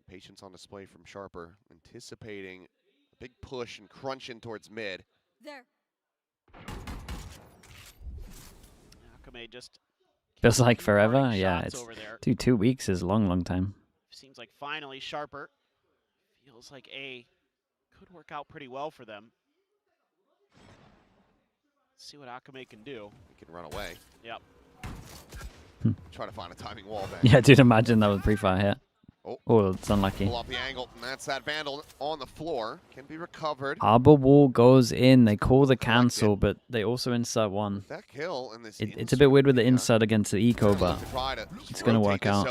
patience on display from Sharper, anticipating a big push and crunch in towards mid. There. Akame just Feels like forever. Yeah, it's over there. 2 weeks is a long time. Seems like finally Sharper feels like A could work out pretty well for them. Let's see what Akame can do. He can run away. Yep. Try to find a timing wall there. Yeah, dude, imagine that was pre-fire hit. Oh, it's unlucky. Pull off the angle, and that's that Vandal on the floor. Can be recovered. Arbor wall goes in. They call the cancel, but they also insert one. That kill and this It's a bit weird with the insert against the eco, but it's going to work out.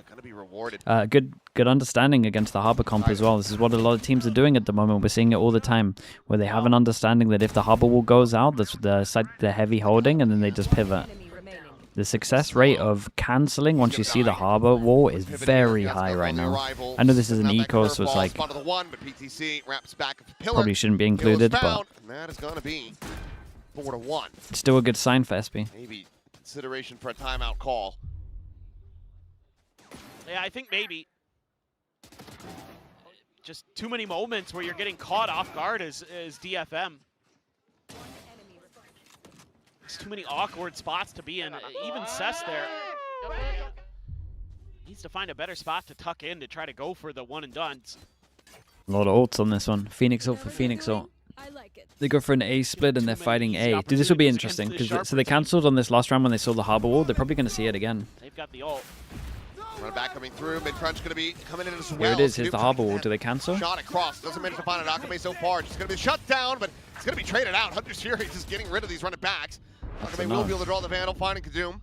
Gonna be rewarded. Good understanding against the Harbor comp as well. This is what a lot of teams are doing at the moment. We're seeing it all the time, where they have an understanding that if the Harbor wall goes out, that's the side they're heavy holding, and then they just pivot. The success rate of canceling once you see the Harbor wall is very high right now. I know this is an eco, so it's like probably shouldn't be included, but that is gonna be 4-1. It's still a good sign for SB. Maybe consideration for a timeout call. Yeah, I think maybe. Just too many moments where you're getting caught off guard as DFM. There's too many awkward spots to be in. Even Cess there needs to find a better spot to tuck in to try to go for the one and dones. A lot of ults on this one. Phoenix ult for Phoenix ult. They go for an A split and they're fighting A. Dude, this will be interesting. So they cancelled on this last round when they saw the Harbor wall. They're probably going to see it again. They've got the ult. Run back coming through. Mid-crunch going to be coming in as well. Here it is. Here's the Harbor wall. Do they cancel? Shot across. Doesn't manage to find an Akame so far. Just going to be shut down, but it's going to be traded out. Hunter's Fury just getting rid of these running backs. Akame will be able to draw the Vandal, finding KIWOOM.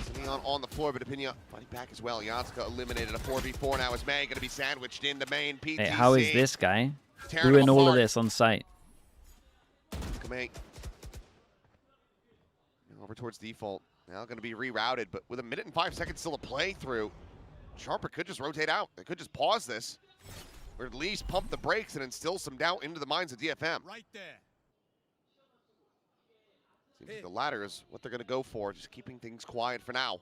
Sitting on the floor, but Opinia fighting back as well. Yatsuka eliminated a 4v4 now as May going to be sandwiched in the main PTC. Hey, how is this guy doing all of this on site? Akame over towards default. Now going to be rerouted, but with 1 minute and 5 seconds still to play through, Sharper could just rotate out. They could just pause this, or at least pump the brakes and instill some doubt into the minds of DFM. Right there. Seems like the latter is what they're going to go for, just keeping things quiet for now.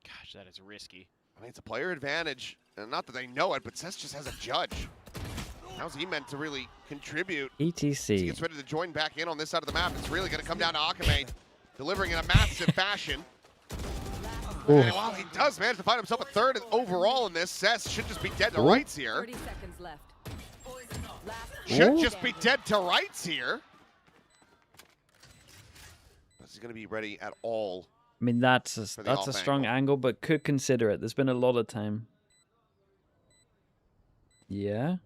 Gosh, that is risky. I mean, it's a player advantage, and not that they know it, but Cess just has a judge. How's he meant to really contribute? ETC. He gets ready to join back in on this side of the map. It's really going to come down to Akame, delivering in a massive fashion. And while he does manage to find himself a third overall in this, Cess should just be dead to rights here. 30 seconds left. Should just be dead to rights here. But he's going to be ready at all. I mean, that's a strong angle, but could consider it. There's been a lot of time. Yeah.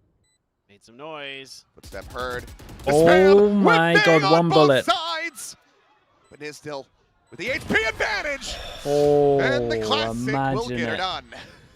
Made some noise. Footstep heard. Oh my god, one bullet. Sides. But Niz still with the HP advantage. Oh, and the classic will get her done.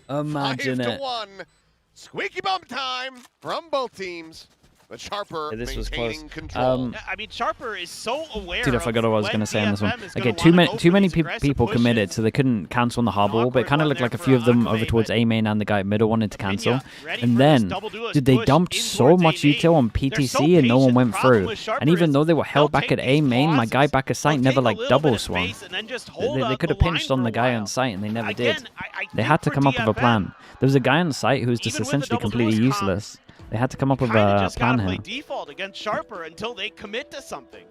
Imagine it. 5-1. Squeaky bum time from both teams. But Sharper this was maintaining close. control. I mean, Sharper is so aware. Dude, I forgot what I was going to say on this one. DFM is Okay, gonna too many aggressive people pushes. committed, so they couldn't cancel on the harbor wall, but it kind of looked like a few of them over towards A main and the guy at middle wanted to cancel. And then, dude, they dumped so much util on PTC and no one went through. And even though they were held back at A main, my guy back at site never like double swung. They could have pinched on the guy on site and they never did. They had to come up with a plan. There was a guy on site who was just essentially completely useless. They had to come up with a plan here. Play default against Sharper until they commit to something.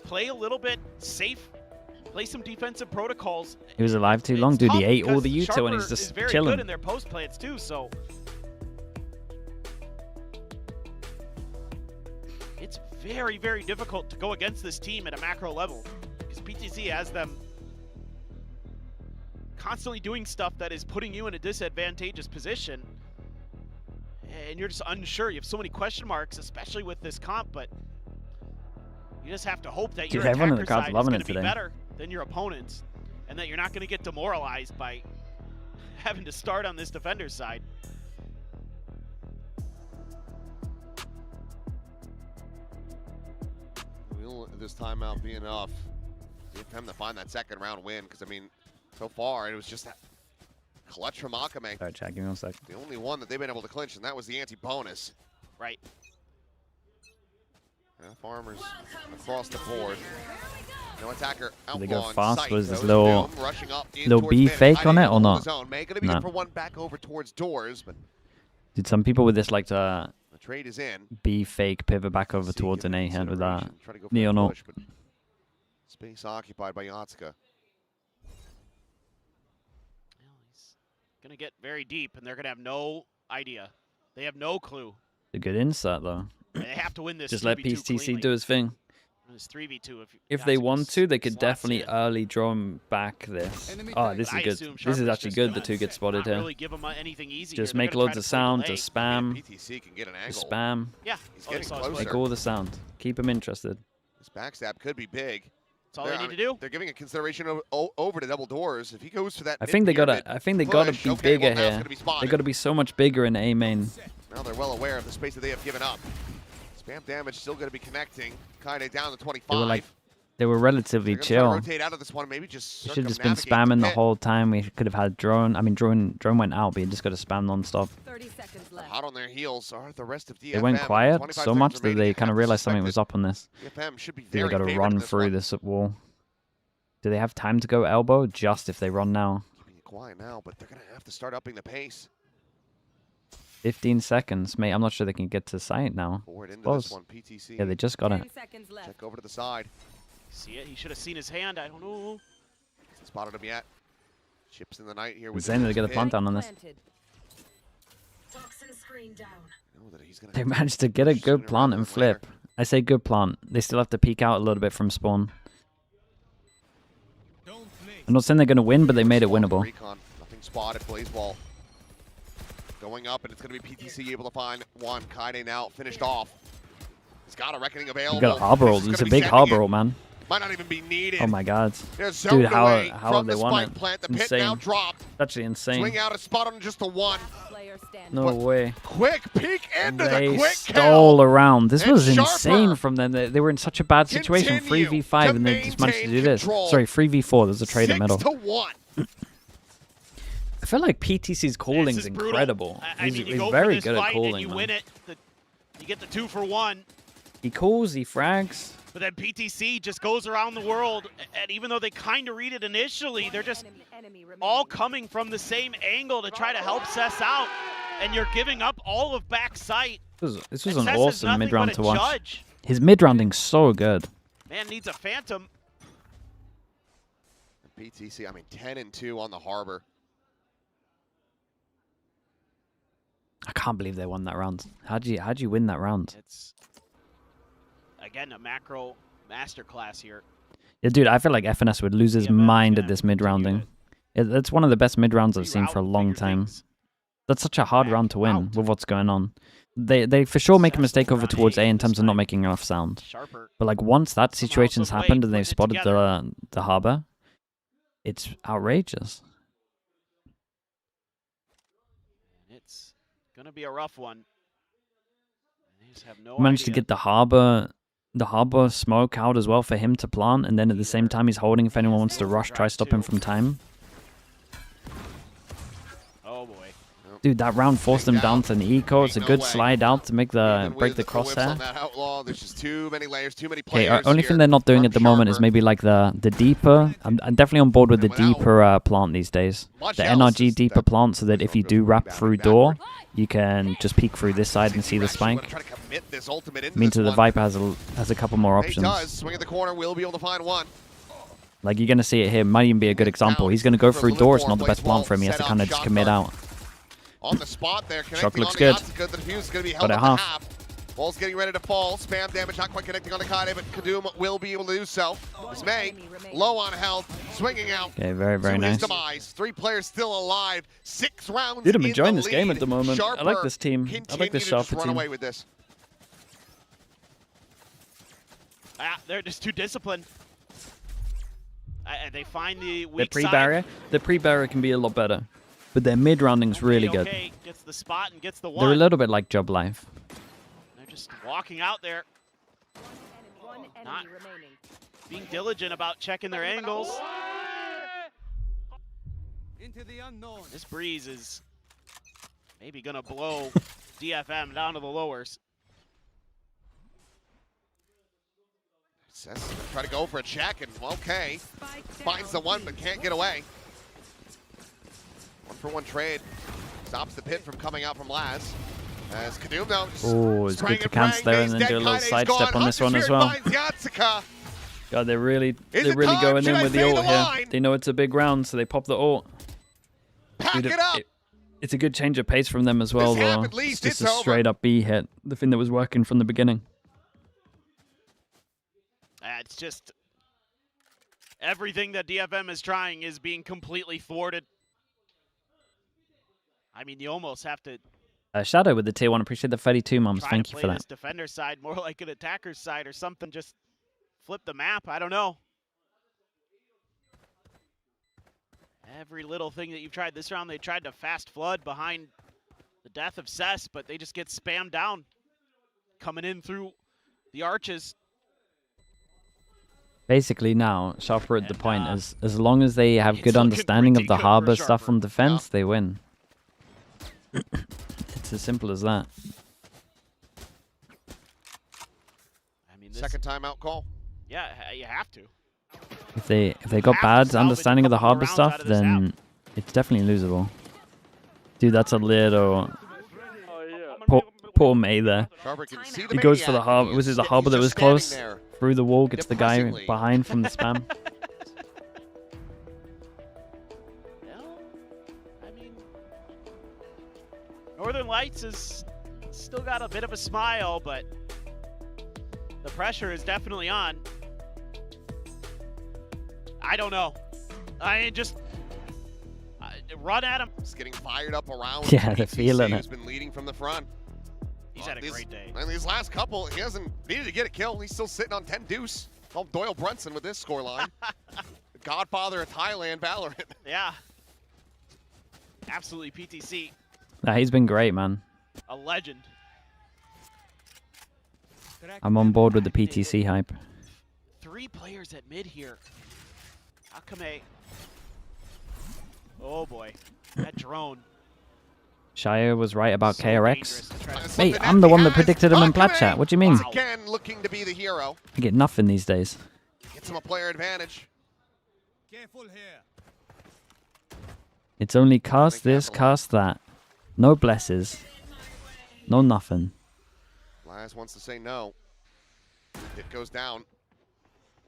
Play a little bit safe. Play some defensive protocols. He was alive too long, dude. He ate all the util and he's Sharper is just very chilling. good in their post plants too, so it's very, very difficult to go against this team at a macro level because PTC has them constantly doing stuff that is putting you in a disadvantageous position. And you're just unsure. You have so many question marks, especially with this comp, but you just have to hope that your everyone in attacker the crowd's side is loving going it to be today. better than your opponents, and that you're not going to get demoralized by having to start on this defender's side. Will this timeout be enough? DFM to find that second round win, because I mean, so far it was just that clutch from Akame. Alright, chat, give me 1 sec. The only one that they've been able to clinch, and that was the anti-bonus. Right. Yeah, farmers across the board. No attacker Did they outlaw go on fast? site. Was this Those little Doom rushing up in little towards B mid, fake on hiding it or in the not? zone. May gonna be No. good for one back over towards doors, but Dude, some people with this like to the trade is in. B fake pivot back over towards an A hand with that. Try to go for Me that or not. push, but space occupied by Yatsuka. Going to get very deep, and they're going to have no idea. They have no clue. A good insight though. They have to win this. Just let 3v2 PTC cleanly. do his thing. It's 3v2 If they want to, they could definitely early draw him back this. Oh, this is good. This is actually good, the 2 get spotted here. Really give them anything easy Just here. make They're gonna loads try of to play sound, delay. just spam. PTC can get an Just angle. spam. Yeah. He's getting closer. Make all the sound. Keep them interested. This backstab could be big. That's all they need to do. They're giving a consideration over to double doors. If he goes for that, I think they gotta push, be okay, bigger well, now it's here. gonna be spotted. They gotta be so much bigger in A main. Now they're well aware of the space that they have given up. Spam damage still going to be connecting. Kaide down to 25. They were relatively They're gonna try to chill. rotate out of this one, maybe just We should have just been circumnavigate spamming the pit. whole time. We could have had drone. I mean, drone went out, but you just got to spam non-stop. 30 seconds They're hot on their heels are the rest of DFM. They went quiet 25 so seconds much that remaining. they Have kind of to realized suspect something was that up on this. DFM should be They very got to favored run in this through one. this wall. Do they have time to go elbow? Just if they run now. Keeping it quiet now, but they're going to have to start upping the pace. 15 seconds, mate. I'm not sure they can get to sight now. Forward into Close. this one, PTC. Yeah, they just got it. Check over to the side. See it? He should have seen his hand. I don't know. Hasn't spotted him yet. Chips in the night here with Insane that they get a plant down on this. They managed to get a good plant and flip. I say good plant. They still have to peek out a little bit from spawn. I'm not saying they're going to win, but they made it winnable. Recon, nothing spotted. Blazeball going up, and it's going to be PTC able to find one. Kaide now finished off. He's got a reckoning available. You got an arbor ult. It's a big arbor ult, man. Might not even be needed. Oh my god. They're zoned Dude, how away have from they the won spike it? plant. The pit Insane. now dropped. Actually insane. Swing out a spot on just the one. No way. Quick peek into They the quick stole around. This And was Sharper insane from them. They were in such a bad situation. 3v5 and they just managed to do this. control. Sorry, 3v4. There's a trade in middle. 6-1. I feel like PTC's calling is brutal. incredible. I mean, you He's go very for this good at fight calling, and you man. win it. You get the 2-for-1. He calls, he frags. But then PTC just goes around the world, and even though they kind of read it initially, they're just all coming from the same angle to try to help Cess out, and you're giving up all of back sight. This was And an Cess is awesome nothing mid-round but to a watch. judge. His mid-rounding's so good. Man needs a phantom. PTC, I mean, 10-2 on the Harbor. I can't believe they won that round. How'd you win that round? It's, again, a macro masterclass here. Yeah, dude, I feel like FNS would lose his mind at this mid-rounding. That's one of the best mid-rounds I've seen for a long time. That's such a hard round to win with what's going on. They for sure make a mistake over towards A in terms of not making enough sound. But like once that situation's happened and they've spotted the harbor, it's outrageous. It's going to be a rough one. Managed to get the harbor smoke out as well for him to plant, and then at the same time he's holding if anyone wants to rush, try stop him from time. Oh boy. Dude, that round forced him down to an eco. It's a good slide out to make break the crosshair. There's just too many layers, too many Okay, players only here. thing they're not doing at the moment is maybe like the deeper. I'm definitely on board with the deeper plant these days. The NRG deeper plant, so that if you do wrap through door, you can just peek through this side and see the spike. Means that the Viper has a couple more options. He does. Swing at the corner, will be able to find one. Like, you're going to see it here. Might even be a good example. He's going to go through door. It's not the best plant for him. He has to kind of just commit out. On the spot there, Shock looks on good. The defuse is going to be Got held it up half. to half. Ball's getting ready to fall. Spam damage, not quite connecting on the Kaide, but KIWOOM will be able to do so. It's May, low on health, swinging out. Okay, very, very to his nice. demise. 3 players still alive. 6 rounds. Dude, I'm in enjoying the this game lead. at the moment. I like Sharper this team. I like this continue to Sharper just run team. away with this. They're just too disciplined. They find the Their weak pre-barrier, the pre-barrier can be a lot better, but their mid-rounding's really good. Okay, gets the spot and gets the They're a one. little bit like Job Life. They're just walking out there. Not being diligent about checking their angles. This breeze is maybe gonna blow DFM down to the lowers. Says try to go for a check, and okay. Finds the one, but can't get away. 1-for-1 trade. Stops the pit from coming out from Laz. As KIWOOM, though, Oh, it's good to cancel there and then do a little sidestep on this one as well. God, they're really going in with the ult here. They know it's a big round, so they pop the ult. Dude, it's a good change of pace from them as well, though. It's just a straight up B hit, the thing that was working from the beginning. It's just everything that DFM is trying is being completely thwarted. I mean, you almost have to Shadow with the tier 1. Appreciate the 32 mums. try Thank to you play for that. this defender side more like an attacker's side or something. Just flip the map. I don't know. Every little thing that you've tried this round, they tried to fast flood behind the death of Cess, but they just get spammed down. Coming in through the arches. Basically now, Sharper at the point, as long as they have good understanding of the harbor stuff on defense, they win. It's as simple as that. I mean, Second timeout call. Yeah, you have to. If they got bad understanding of the harbor stuff, then it's definitely losable. Dude, that's a little poor May there. He goes for the harbor. Was it the harbor that was close? Through the wall, gets the guy behind from the spam. Northern Lights has still got a bit of a smile, but the pressure is definitely on. I don't know. I just run at him. Just getting fired up around. Yeah, they're feeling Who's it. been leading from the front. He's had a great day. And these last couple, he hasn't needed to get a kill. He's still sitting on 10 deuce. Oh, Doyle Brunson with this scoreline. The godfather of Thailand Valorant. Yeah. Absolutely PTC. Nah, he's been great, man. A legend. I'm on board with the PTC hype. 3 players at mid here. Akame. Oh boy. That drone. Shia was right about KRX. Mate, I'm the one that predicted him in plat chat. What do you mean? Again, looking to be the hero. I get nothing these days. Gets him a player advantage. It's only cast this, cast that. No blesses. No nothing. Laz wants to say no. It goes down.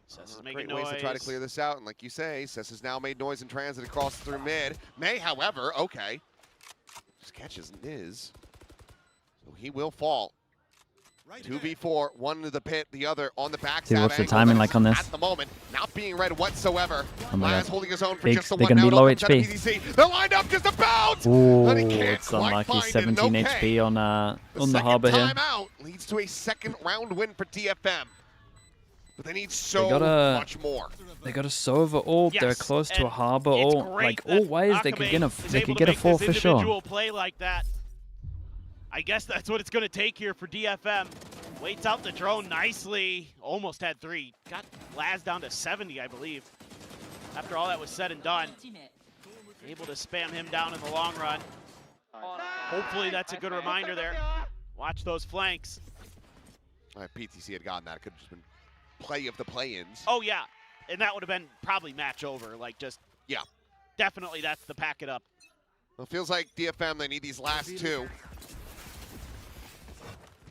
Cess is Great making ways noise. to try to clear this out, and like you say, Cess has now made noise in transit across through mid. May, however, okay. Just catches Niz. So he will fall. 2v4, one to the pit, the other on the backstab. Dude, what's the angle, timing but like on this? At the moment, not being read whatsoever. Oh my Laz God. holding his own for Big, just the they're one going to be now. low Don't come to HP. PTC. They're lined up just about. Ooh, But he can't it's quite unlucky. find it, 17 and HP on the second harbor here. timeout leads to a second round win for DFM. But they need so much more. They got a Sova ult. They're close to a harbor ult. Like ult wise, they could get a 4 for sure. Play like that. I guess that's what it's going to take here for DFM. Waits out the drone nicely. Almost had 3. Got Laz down to 70, I believe. After all that was said and done. Able to spam him down in the long run. Hopefully that's a good reminder there. Watch those flanks. If PTC had gotten that, it could have just been play of the play-ins. Oh, yeah. And that would have been probably match over. Like, just, yeah. Definitely that's the pack it up. Well, it feels like DFM, they need these last 2.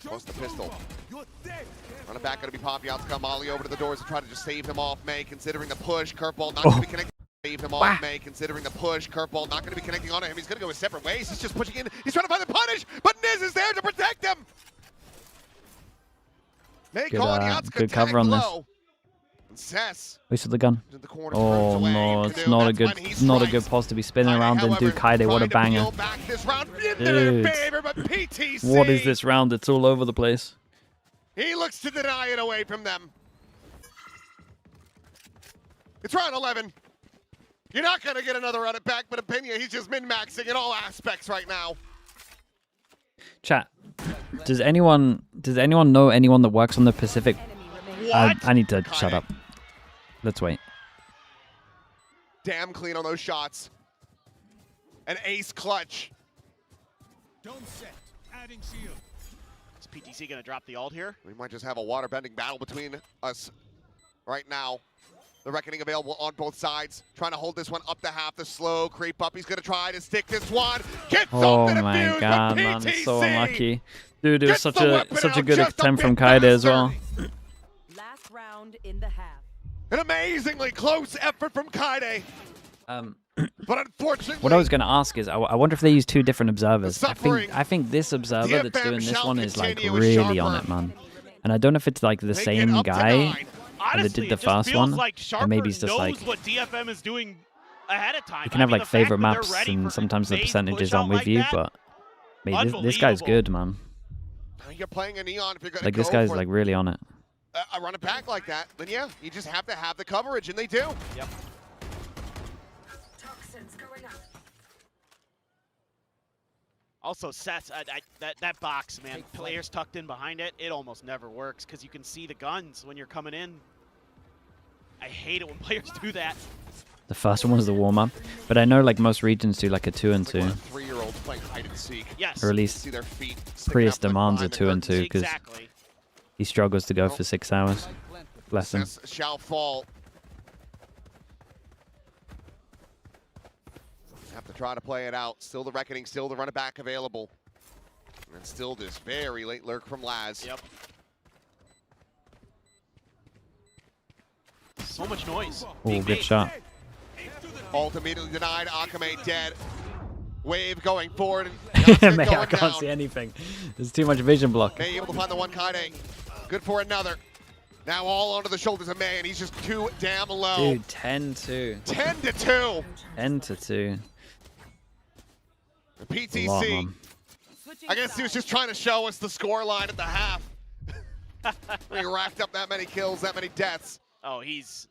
Close the pistol. Running back, going to be Poppy. Out to come Molly over to the doors to try to just save him off. May, considering the push. Curveball not going to be connected. Save him off. May, considering the push. Curveball not going to be connecting onto him. He's going to go his separate ways. He's just pushing in. He's trying to find the punish, but Niz is there to protect him. May calling the outs. Good cover on this. Wasted the gun. Oh no, it's not a good pulse to be spinning around and do Kaide. What a banger. Dude, what is this round? It's all over the place. He looks to deny it away from them. It's round 11. You're not going to get another run it back, but EMEA, he's just min-maxing in all aspects right now. Chat, does anyone know anyone that works on the Pacific? I need to shut up. Let's wait. Damn clean on those shots. An ace clutch. Don't set. Adding shield. Is PTC going to drop the ult here? We might just have a water-bending battle between us right now. The Reckoning available on both sides. Trying to hold this one up to half. The slow creep up. He's going to try to stick this one. Gets oh my god, man. It's so unlucky. Dude, it was such a good attempt from Kaide as well. Last round in the half. An amazingly close effort from Kaide. But unfortunately, what I was going to ask is, I wonder if they use 2 different observers. I think this observer that's doing this one is like really on it, man. And I don't know if it's like the same guy that did the first one, or maybe it's just like what DFM is doing ahead of time. You can have like favorite maps, and sometimes the percentages aren't with you, but this guy's good, man. You're playing a Neon if you're going to like this guy's like really on it. I run it back like that, then yeah, you just have to have the coverage, and they do. Yep. Also, Seth, that box, man, players tucked in behind it, it almost never works because you can see the guns when you're coming in. I hate it when players do that. The first one was the warm-up, but I know like most regions do like a 2-2. Like 3-year-olds playing hide and seek. Yes. Or at least Prius demands a 2-2 because he struggles to go for 6 hours. Bless him. Shall fall. Have to try to play it out. Still the Reckoning, still the run it back available. And still this very late lurk from Laz. Yep. So much noise. Oh, good shot. Ult immediately denied. Akame dead. Wave going forward. Man, I can't see anything. There's too much vision block. May able to find the one Kaide. Good for another. Now all onto the shoulders of May, and he's just too damn low. Dude, 10-2. 10-2. 10-2. The PTC. I guess he was just trying to show us the score line at the half. He racked up that many kills, that many deaths. Oh, he's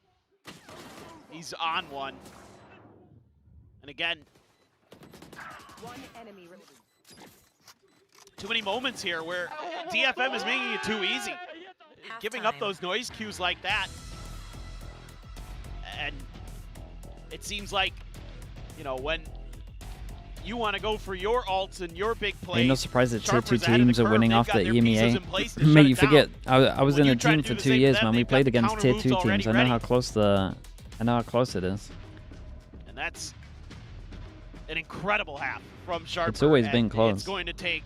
on one. And again, too many moments here where DFM is making it too easy. Giving up those noise cues like that. And it seems like, you know, when you want to go for your ults and your big plays. Ain't no surprise that tier 2 teams are winning off the EMEA. Mate, you forget, I was in a team for 2 years, man. We played against tier 2 teams. I know how close it is. And that's an incredible half from Sharper. It's always been close. It's going to take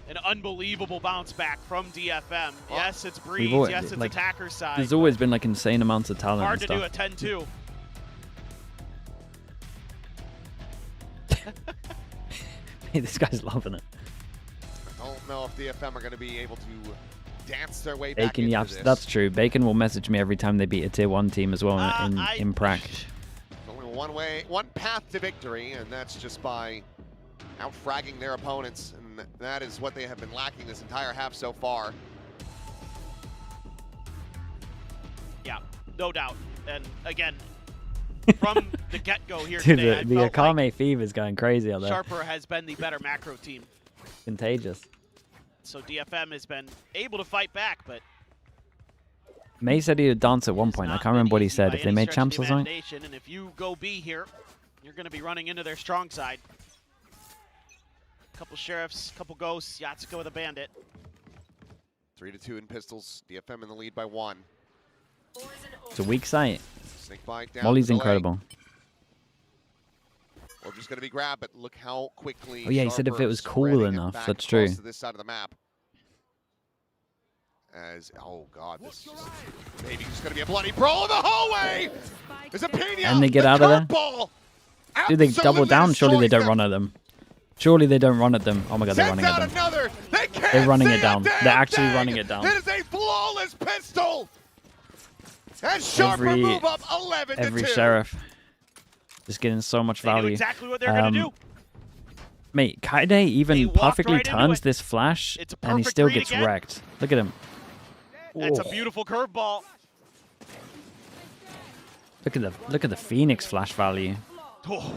an unbelievable bounce back from DFM. Yes, it's Breeze. Yes, it's like, attacker side. There's always been like insane amounts of talent hard and to stuff. do a 10-2. Hey, this guy's loving it. I don't know if DFM are going to be able to dance their way back Bacon, into yeah, this. that's true. Bacon will message me every time they beat a tier 1 team as well in prac. Only one path to victory, and that's just by out-fragging their opponents, and that is what they have been lacking this entire half so far. Yeah, no doubt. And again, from the get-go here Dude, today, the Akame Fever is going crazy out there. Sharper has been the better macro team. Contagious. So DFM has been able to fight back, but May said he would dance at one point. I can't remember what he said. If they made champs or something. And if you go B here, you're going to be running into their strong side. Couple sheriffs, couple ghosts. Yatsuko with a bandit. 3-2 in pistols. DFM in the lead by 1. It's a weak sight. Snake bite down. Molly's incredible. We're just going to be grabbed, but look how quickly. Oh yeah, he said if it was cool enough. That's true. To this side of the map. As oh god, this is maybe just going to be a bloody brawl in the hallway. There's a Pena. And they get out of there. Do they double down? Surely they don't run at them. Surely they don't run at them. Oh my god, they're running at them. They're running it down. They're actually running it down. It is a flawless pistol. And Sharper move up 11-2. Every sheriff just getting so much value. They knew exactly what they're going to do. Mate, Kaide even perfectly turns this flash, and he still gets wrecked. Look at him. That's a beautiful curveball. Look at the Phoenix flash value.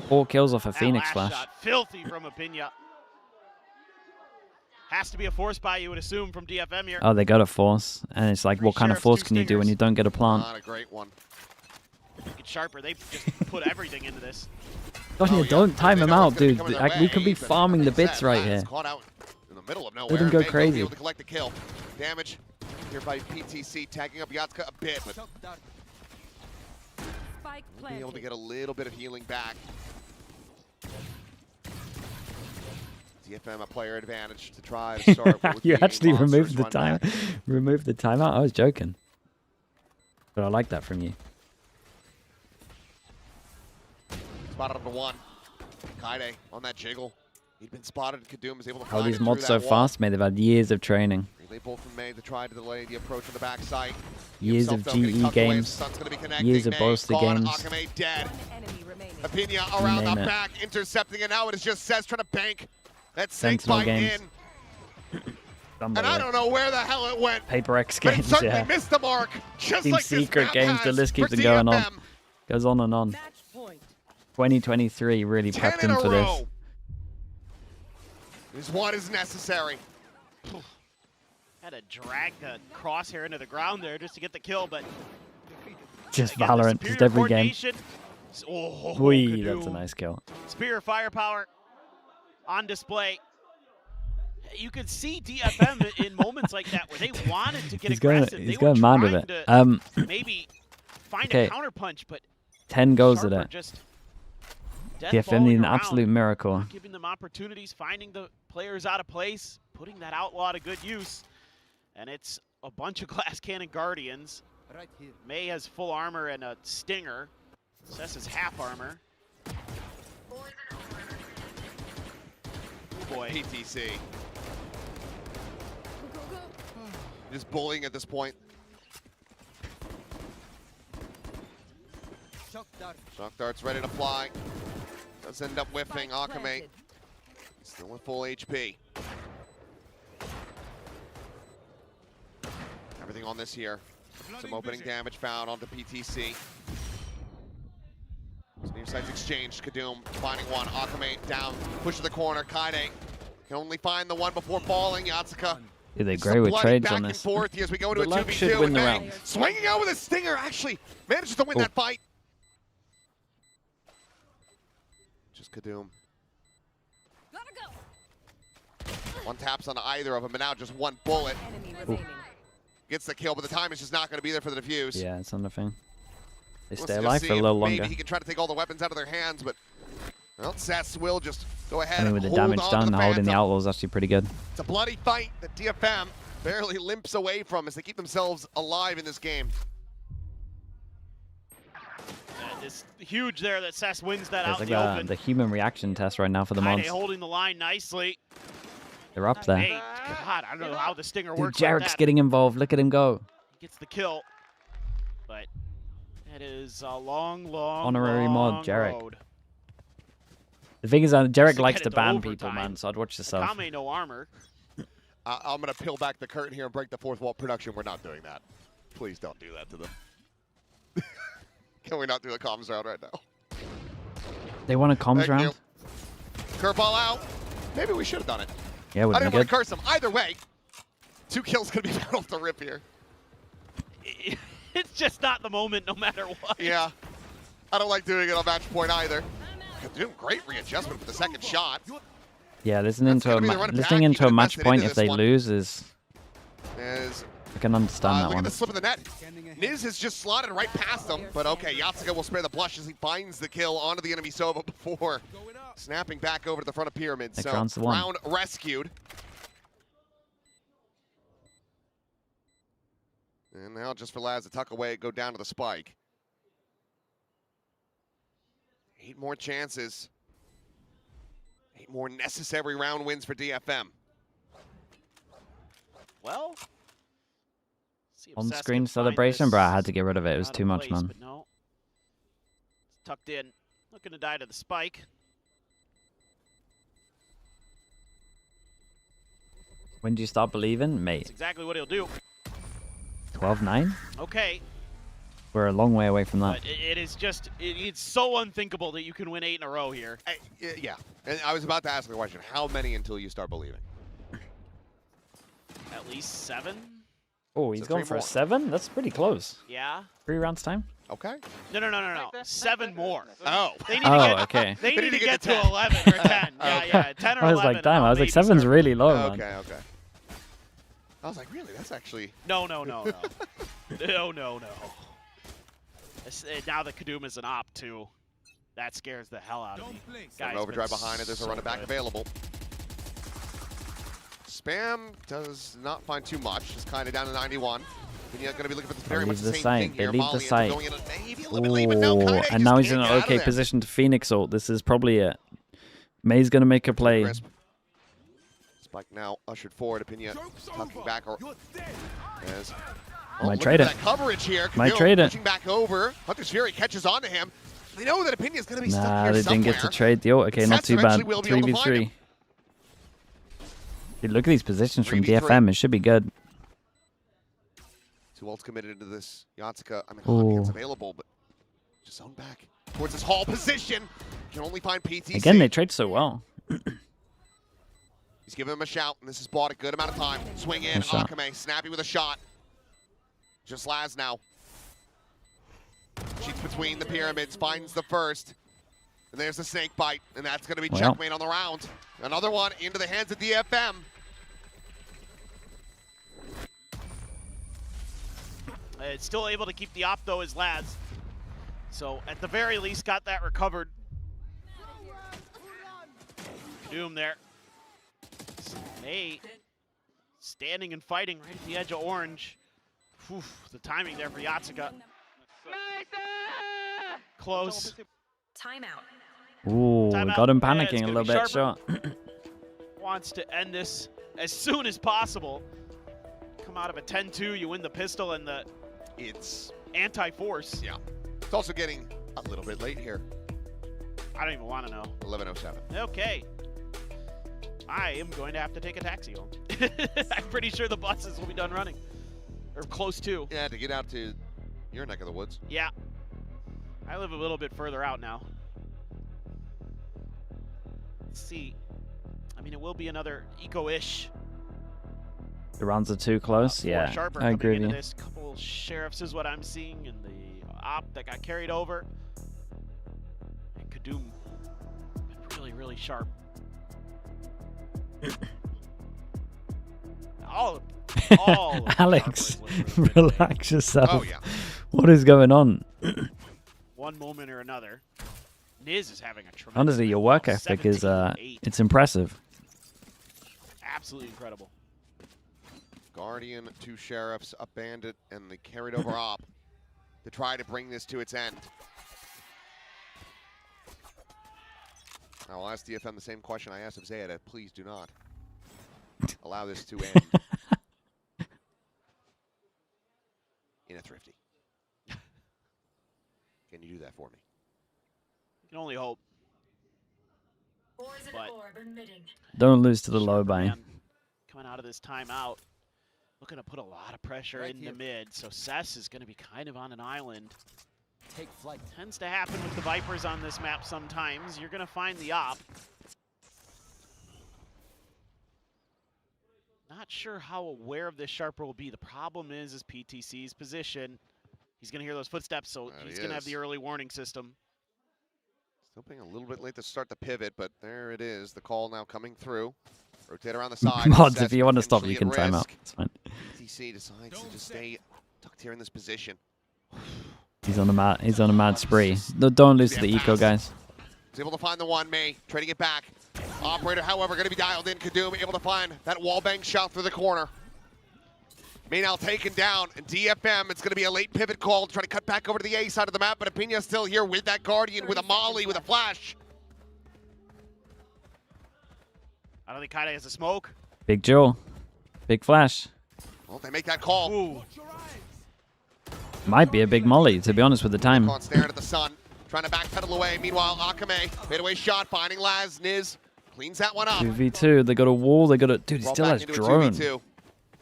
4 kills off a Phoenix flash. Shot, filthy from Apina. Has to be a force buy, you would assume, from DFM here. Oh, they got a force, and it's like, what kind of force can you do when you don't get a plant? Not a great one. Sharper, they just put everything into this. Don't, don't time him out, dude. We could be farming the bits right here. Caught out in the middle of nowhere. Let him go crazy. Able to collect the kill. Damage here by PTC, tagging up Yatsuka a bit, but be able to get a little bit of healing back. DFM a player advantage to try to start with. You actually removed the time. Removed the timeout. I was joking, but I like that from you. Spotted him to 1. Kaide on that jiggle. He'd been spotted. KIWOOM is able to How find these it mods through so that wall. fast, mate? They've had years of training. Relay bolt from May to try to delay the approach on the backside. Years of GE games. Years of Bolster games. Akame dead. Apina around the back, intercepting it. Now it is just Cez trying to bank that snake bite in. And I don't know where the hell it went. Paper X But it games, certainly yeah. missed the mark. Just Team like this Secret map games, the has list for keeps going on. DFM. Goes on and on. 2023 really 10 prepped in him a for this. row. Is what is necessary. Had to drag the crosshair into the ground there just to get the kill, but Just again, Valorant, the just every game. coordination. Oh, Whee, KIWOOM. that's a nice kill. Spear firepower on display. You could see DFM in moments like that where they wanted to get aggressive. He's They going were mad with trying it. to maybe find Okay. a counter punch, but 10 goals at Sharper it. just DFM need an around, absolute miracle. giving them opportunities, finding the players out of place, putting that outlaw to good use. And it's a bunch of glass cannon guardians. Right here. May has full armor and a stinger. Cess is half armor. Boy, PTC. Just bullying at this point. Shock dart's ready to fly. Does end up whiffing. Akame still at full HP. Everything on this here. Some opening damage found onto PTC. Near sights exchanged. KIWOOM finding one. Akame down. Push to the corner. Kaide can only find the one before falling. Yatsuka. Dude, they're great with trades on Back this. and forth as we go to a Good luck 2v2. should win the and round. swinging out with a stinger. Actually manages to win that fight. Just KIWOOM. One taps on either of them, but now just one bullet. Gets the kill, but the time is just not going to be there for the defuse. Yeah, it's on the thing. They Let's stay just alive see for a if little longer. Maybe he can try to take all the weapons out of their hands, but well, Cess will just go ahead I mean, and with the hold damage on done, to the holding the Phantom. Outlaw is actually pretty good. It's a bloody fight that DFM barely limps away from as they keep themselves alive in this game. It's huge there that Cess wins that out It's in like the open. the human reaction test right now for the Kaide mods. holding the line nicely. They're up there. Hey, God, I don't know how the stinger Dude, works like Jarek's that. getting involved. Look at him go. Gets the kill. But it is a long, long, Honorary long mod, Jarek. road. The thing is, Jarek to likes get to it to ban overtime. people, man, so I'd watch yourself. Akame no armor. I'm going to peel back the curtain here and break the fourth wall production. We're not doing that. Please don't do that to them. Can we not do the comms round right now? They want a comms Thank round? you. Curveball out. Maybe we should have done it. Yeah, I didn't want to curse him. Either way, 2 kills going to be found off the rip here. It's just not the moment, no matter what. Yeah. I don't like doing it on match point either. Doing great readjustment for the second shot. Yeah, listening to a match point if they lose is... I can understand that look one. at the slip of the net. Niz has just slotted right past him, but okay, Yatsuka will spare the blush as he finds the kill onto the enemy Sova before snapping back over to the front of Pyramid. So round rescued. And now just for Laz to tuck away, go down to the spike. 8 more chances. 8 more necessary round wins for DFM. Well, on-screen celebration, bro. I had to get rid of it. It was too much, man. But no. It's tucked in. Looking to die to the spike. When do you start believing? Mate. That's exactly what he'll do. 12-9? Okay. We're a long way away from that. But it is just, it's so unthinkable that you can win 8 in a row here. Yeah. And I was about to ask the question, how many until you start believing? At least 7? Oh, he's going for a 7? That's pretty close. Yeah. 3 rounds time? Okay. No. 7 more. Oh. They need to get, okay. They need to get to 11 or 10. Yeah, 10 or 11. I was like, damn, I was like, 7's really low, man. Okay. I was like, really? That's actually... No. No. Now the KIWOOM is an op, too. That scares the hell out of me. Guys, overdrive behind it. There's a running back available. Spam does not find too much. Just kind of down to 91. And you're going to be looking for this very much the same thing here. They leave the site. Oh, and now he's in an okay position to Phoenix ult. This is probably it. May's going to make a play. Spike now ushered forward. Opinion tucking back. Might trade it. Coverage here. Might trade it. Pushing back over. Hunter's Fury catches onto him. They know that Opinion's going to be stuck here they didn't get to trade the ult. Okay, not too bad. 3v3. Dude, look at these positions from DFM. It should be good. 2 ults committed into this. Yatsuka, I mean, Hopkins available, but just zone back towards his Hall position. Can only find PTC. Again, they trade so well. He's giving him a shout, and this has bought a good amount of time. Swing in, Akame, snappy with a shot. Just Laz now. Cheats between the pyramids, finds the first. And there's the snake bite, and that's going to be checkmate on the round. Another one into the hands of DFM. It's still able to keep the op, though, as Laz. So, at the very least, got that recovered. Doom there. May standing and fighting right at the edge of orange. Whew, the timing there for Yatsuka. Close. Timeout. Ooh, got him panicking a little bit. Sure. Wants to end this as soon as possible. Come out of a 10-2, you win the pistol and the anti-force. Yeah. It's also getting a little bit late here. I don't even want to know. 11:07. Okay. I am going to have to take a taxi home. I'm pretty sure the buses will be done running. Or close to. Yeah, to get out to your neck of the woods. Yeah. I live a little bit further out now. Let's see. I mean, it will be another eco-ish. The rounds are too close. Yeah, I agree with you. This couple sheriffs is what I'm seeing, and the op that got carried over. And KIWOOM, really sharp. all Alex, relax yourself. Oh, yeah. What is going on? One moment or another. Niz is having a tremendous. Honestly, your work ethic is it's impressive. Absolutely incredible. Guardian, 2 sheriffs, a bandit, and the carried over op to try to bring this to its end. I'll ask DFM the same question I asked of ZETA. Please do not allow this to end in a thrifty. Can you do that for me? You can only hope. But Don't lose to the low buy. Coming out of this timeout, looking to put a lot of pressure in the mid. So Cess is going to be kind of on an island. Take flight. Tends to happen with the Vipers on this map sometimes. You're going to find the op. sure how aware of this Sharper will be. The problem is PTC's position. He's going to hear those footsteps, so he's going to have the early warning system. Still being a little bit late to start the pivot, but there it is. The call now coming through. Rotate around the side. Mods, if you want to stop, you can time out. It's fine. PTC decides to just stay tucked here in this position. He's on a mad spree. Don't lose to the eco, guys. He's able to find the one. May trading it back. Operator, however, going to be dialed in. KIWOOM able to find that wallbang shot through the corner. May now taken down. And DFM, it's going to be a late pivot call to try to cut back over to the A side of the map, but Apina's still here with that Guardian, with a molly, with a flash. I don't think Kaide has a smoke. Big Joe. Big flash. Well, they make that call. Ooh. Might be a big molly, to be honest with the time. Staring at the sun, trying to backpedal away. Meanwhile, Akame, fadeaway shot, finding Laz. Niz cleans that one up. 2v2, they got a wall, they got a... Dude, he Brought still back has into a drone. 2v2.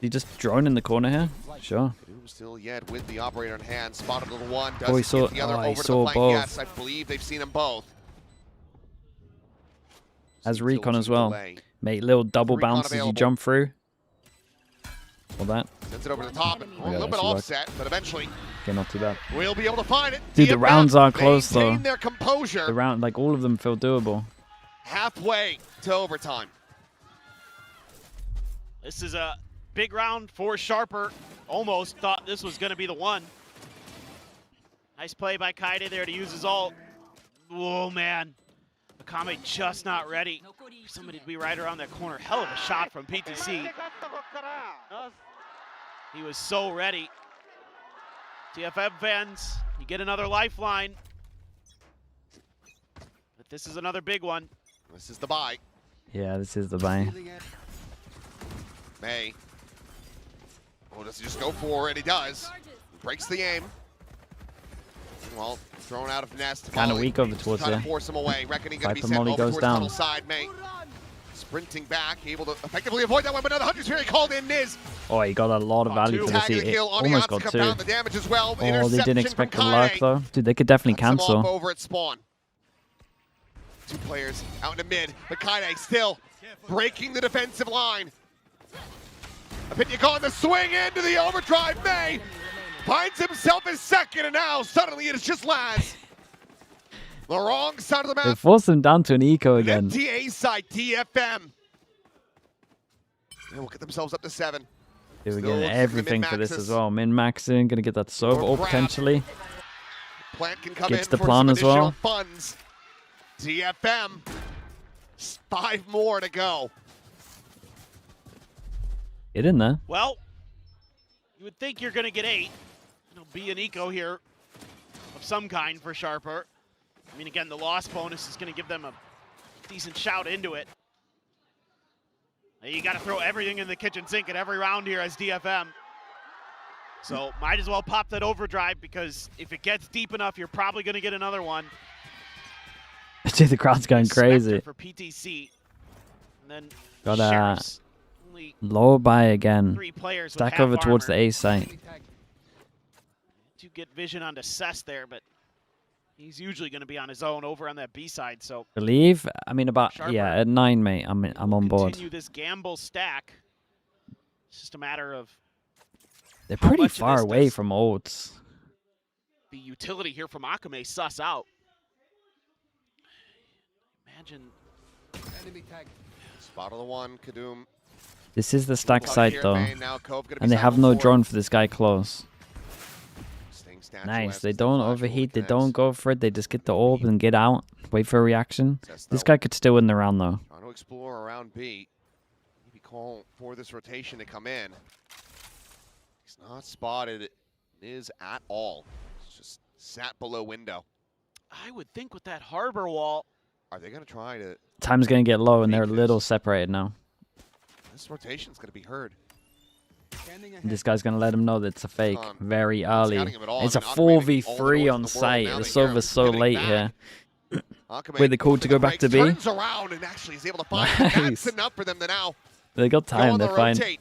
He just drone in the corner here? Sure. KIWOOM still yet with the operator in hand. Spotted the one. Oh, he Does saw, get the other he over to saw the flank. both. Yes, I believe they've seen them both. Has recon as well. Mate, little double Recon bounce as you available. jump through. All that. Sends it over to the top. A little bit offset, but eventually Okay, not too bad. we'll be able to find it. Dude, the DFM rounds are close, though. maintain their composure. The round, like, all of them feel doable. Halfway to overtime. This is a big round for Sharper. Almost thought this was going to be the one. Nice play by Kaide there to use his ult. Whoa, man. Akame just not ready for somebody to be right around that corner. Hell of a shot from PTC. He was so ready. DFM fans, you get another lifeline. But this is another big one. This is the buy. Yeah, this is the buy. May. Oh, does he just go for it? He does. Breaks the aim. Well, thrown out of nest. Kind of weak over towards there. there. Force him away. Reckoning going to be Viper sent Molly over goes towards down. tunnel side. May sprinting back, able to effectively avoid that one, but another Hunter's Fury called in. Niz. Oh, he got a lot of value for this. Tagging the He kill on the almost got Atsuka, two. found the damage as well. Oh, they didn't Interception expect the from lurk, Kaide. though. Dude, they could definitely Cuts him off cancel. over at spawn. Two players out in the mid, but Kaide still breaking the defensive line. Apina the swing into the overdrive. May finds himself his second, and now suddenly it is just Laz. The wrong side of the They map. forced him down to an eco again. MTA side, DFM. They will get themselves up to 7. Dude, we're Still getting looking for the everything for this min-maxes. as well. Min-maxing, gonna get that Sova Or or grab. potentially. Plant can come Gets in the for plan some as well. additional funds. DFM, 5 more to go. Get in there. Well, you would think you're going to get 8. It'll be an eco here of some kind for Sharper. I mean, again, the loss bonus is going to give them a decent shout into it. You got to throw everything in the kitchen sink at every round here as DFM. So might as well pop that overdrive, because if it gets deep enough, you're probably going to get another one. Dude, the crowd's going crazy. For PTC. And then Got Sheriff's only low buy again. 3 players with Stack half over towards armor. the A site. To get vision onto Cess there, but he's usually going to be on his own over on that B side. So Believe? I mean, about, Sharper yeah, at 9, mate. I'm on board. continue this gamble stack. It's just a matter of They're how pretty much of far this away does from ults. the utility here from Akame suss out. Imagine. Spot on the one, KIWOOM. This is the stack Puck site, here, though. May, now Cove gonna be And they have cycled no forward. drone for this guy close. Staying statue Nice. as They the don't flash overheat. They connects. don't go for it. They just get the orb and get out. Wait for a reaction. This guy could still win the round, though. Trying to explore around B. Maybe call for this rotation to come in. He's not spotted Niz at all. It's just sat below window. I would think with that harbor wall. Are they going to try to... Time's going to get low, and they're a little separated now. This rotation's going to be heard. This guy's going to let him know that it's a fake very early. scouting him at all. It's a I mean, Akame all the 4v3 noise on in the site. world. The Now they hear him Sova's so pivoting late back. here. Akame Wait, they called to go back to B? turns around and actually is able to find it. Nice. That's enough for them to now They got go time. on the They're fine. rotate.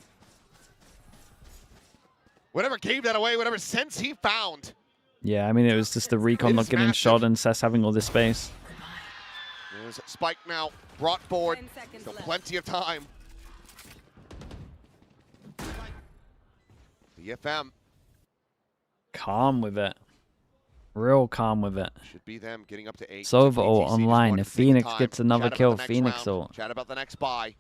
Whatever gave that away, whatever sense he found. Yeah, I mean, it was just the recon not getting shot and Cess having all this space. There's Spike now brought forward. Still plenty of time. DFM. Calm with it. Real calm with it. Should be them getting up to 8. Sova So ult BTC online. just If wanted to take Phoenix time. gets another Chat kill, about the next Phoenix round. ult. Chat about the next buy.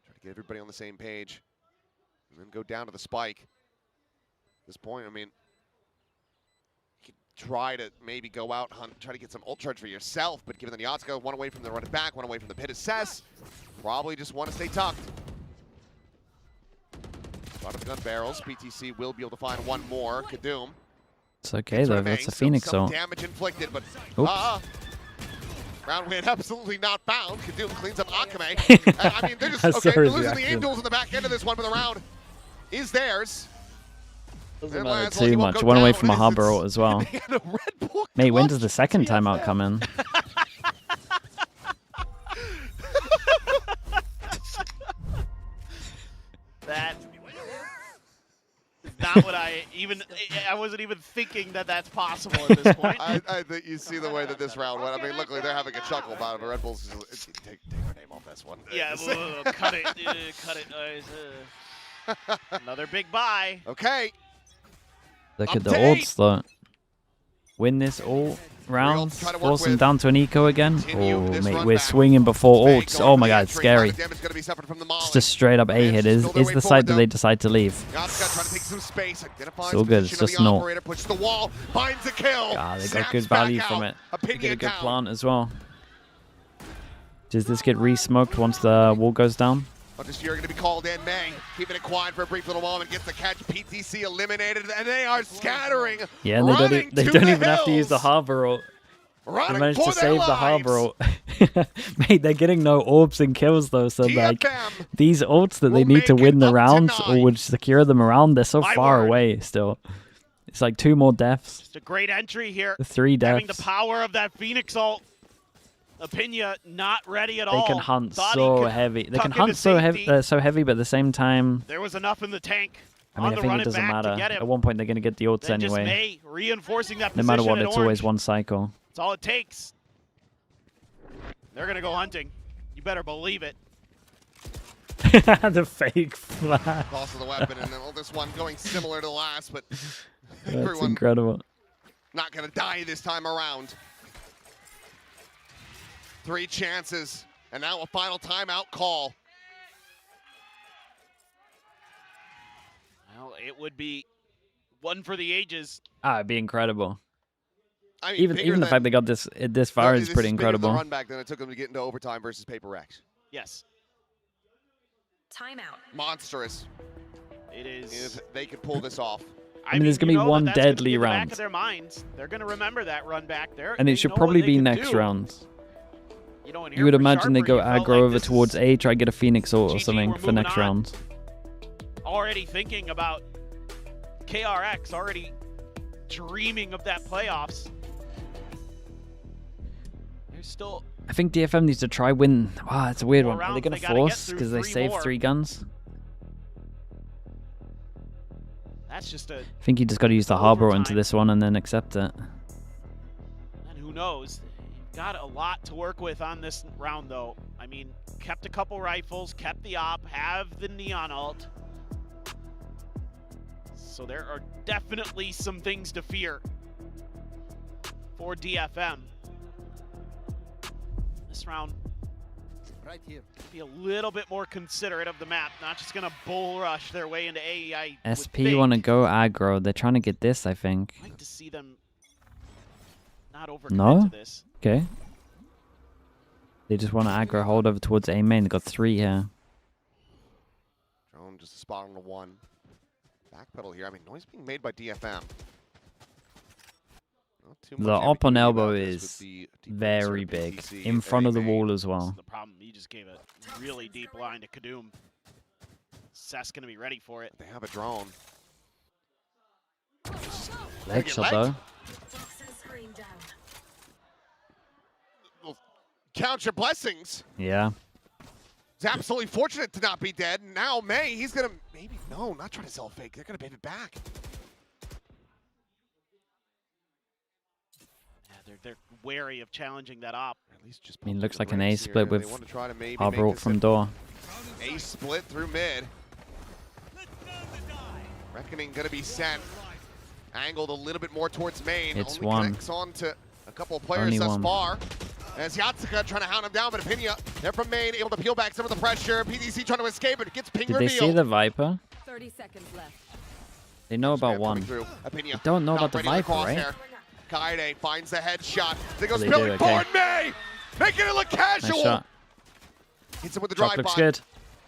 Try to get everybody on the same page. And then go down to the spike. At this point, I mean, you could try to maybe go out, hunt, try to get some ult charge for yourself, but given the Yatsuko, one away from the run it back, one away from the pit assess, probably just want to stay tucked. A lot of gun barrels. PTC will be able to find one more. KIWOOM. It's okay though. That's a Phoenix some ult. damage inflicted, but Oops. round win absolutely not bound. KIWOOM cleans up Akame. I mean, they're just That's okay. so They're losing the reactive. aim duels in the back end of this one, but the round is theirs. Doesn't And matter Laszlo, he too won't much. go One away down. from a It's- harbor ult as well. and a Red Bull Mate, when does clutch the second DFM. timeout come in? That is not what I wasn't even thinking that that's possible at this point. I think you see the way that this round went. I mean, luckily they're having a chuckle about it, but Red Bull's just, take our name off this one. Yeah, cut it, cut it. Another big buy. Okay. Look at the ults though. Win this ult round, force them down to an eco again. Oh, mate, we're swinging before ults. Oh my god, it's scary. Just a straight up A hit is the site that they decide to leave. Yatsuko trying to take some space. It's all good, it's just not. Push the wall, finds a kill. God, they got good value from it. They get a good plant as well. Does this get re-smoked once the wall goes down? Oh, this year going to be called in. May keeping it quiet for a brief little moment, gets the catch. PTC eliminated, and they are scattering. Yeah, and they don't even have to use the harbor ult. They managed to save the harbor ult. Mate, they're getting no orbs and kills though, so like these ults that they need to win the rounds or would secure them around, they're so far away still. It's like 2 more deaths. Just a great entry here. 3 deaths. Having the power of that Phoenix ult. Opinion not ready at all. They can hunt Thought so he could heavy. They tuck can into hunt so safety. heavy, but at the same time, There was enough in the tank. I mean, I think it doesn't matter. At one point, they're going to get the ults Then just anyway. May reinforcing that No position matter what, in it's orange. always one cycle. That's all it takes. They're going to go hunting. You better believe it. The fake flash. Toss of the weapon, and then this one going similar to the last, but That's everyone incredible. not going to die this time around. 3 chances, and now a final timeout call. Well, it would be one for the ages. Ah, it'd be incredible. I mean, Even the fact they got this far is pretty This incredible. is bigger than the run back than it took them to get into overtime versus Paper X. Yes. Timeout. Monstrous. It is. If they could pull this off. I mean, there's going to be one deadly Back round. of their minds. They're going to remember that run back there. And it should probably be next round. You would imagine they go aggro over towards A, try to get a Phoenix ult or something for next round. Already thinking about KRX, already dreaming of that playoffs. There's still. I think DFM needs to try win. Wow, it's a weird one. Are they rounds going they to gotta get force through, because they 3 saved more. 3 guns? That's just a. I think you just got to use the harbor into this one and then accept it. And who knows? You've got a lot to work with on this round, though. I mean, kept a couple rifles, kept the op, have the neon ult. So there are definitely some things to fear for DFM. This round, right here, be a little bit more considerate of the map, not just gonna bull rush their way into A. SP want to go aggro. They're trying to get this, I think. I'd like to see them not overcommit No? to this. Okay. They just want to aggro hold over towards A main. They got 3 here. Drone just a spot on the 1. Backpedal here. I mean, noise being made by DFM. Not too The much op on ambiguity elbow about this with is the very sort of big. BTC In front of the very wall as well. The problem, he just gave a really deep line to KIWOOM. Seth's gonna be ready for it. They have a drone. Leg shot though. Well, count your blessings. Yeah. He's absolutely fortunate to not be dead. Now May, he's gonna maybe not try to sell fake. They're gonna pivot back. Yeah, they're wary of challenging that op. At least just I mean, looks like an A split with want to try to maybe harbor make ult this from door. A split through mid. Reckoning gonna be sent. Angled a little bit more towards main. It's Only one. connects on to a couple of players Only thus one. far. As Yatsuka trying to hound him down, but EMEA, they're from main, able to peel back some of the pressure. PDC trying to escape, it gets ping Did they reveal. see the Viper? 30 seconds left. They know about one. They don't know about the Viper, right? Kaide finds the headshot. They go Oh, they spilling do, okay. forward, May! Making it look casual! Nice shot. Hits him with the Shot drive looks by. good.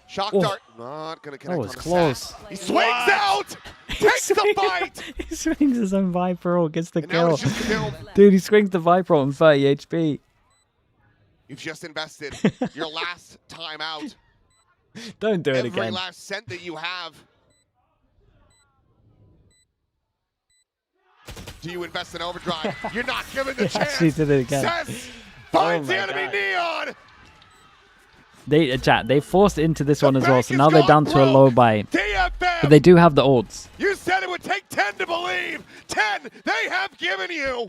Shock Oh. dart. Not gonna connect Oh, on it's the close. sack. He swings out! Takes the fight! He swings his own Viper ult, gets the And now kill. it's just a kill. Dude, he swings the Viper ult on 30 HP. You've just invested your last time out. Don't do it Every again. last cent that you have. Do you invest in overdrive? You're not given the He chance. actually did it again. Cess finds Oh the my enemy God. Neon. They forced into this one as well, so bank now has they're gone down to a low buy. DFM. But they do have the ults. You said it would take 10 to believe. 10 they have given you.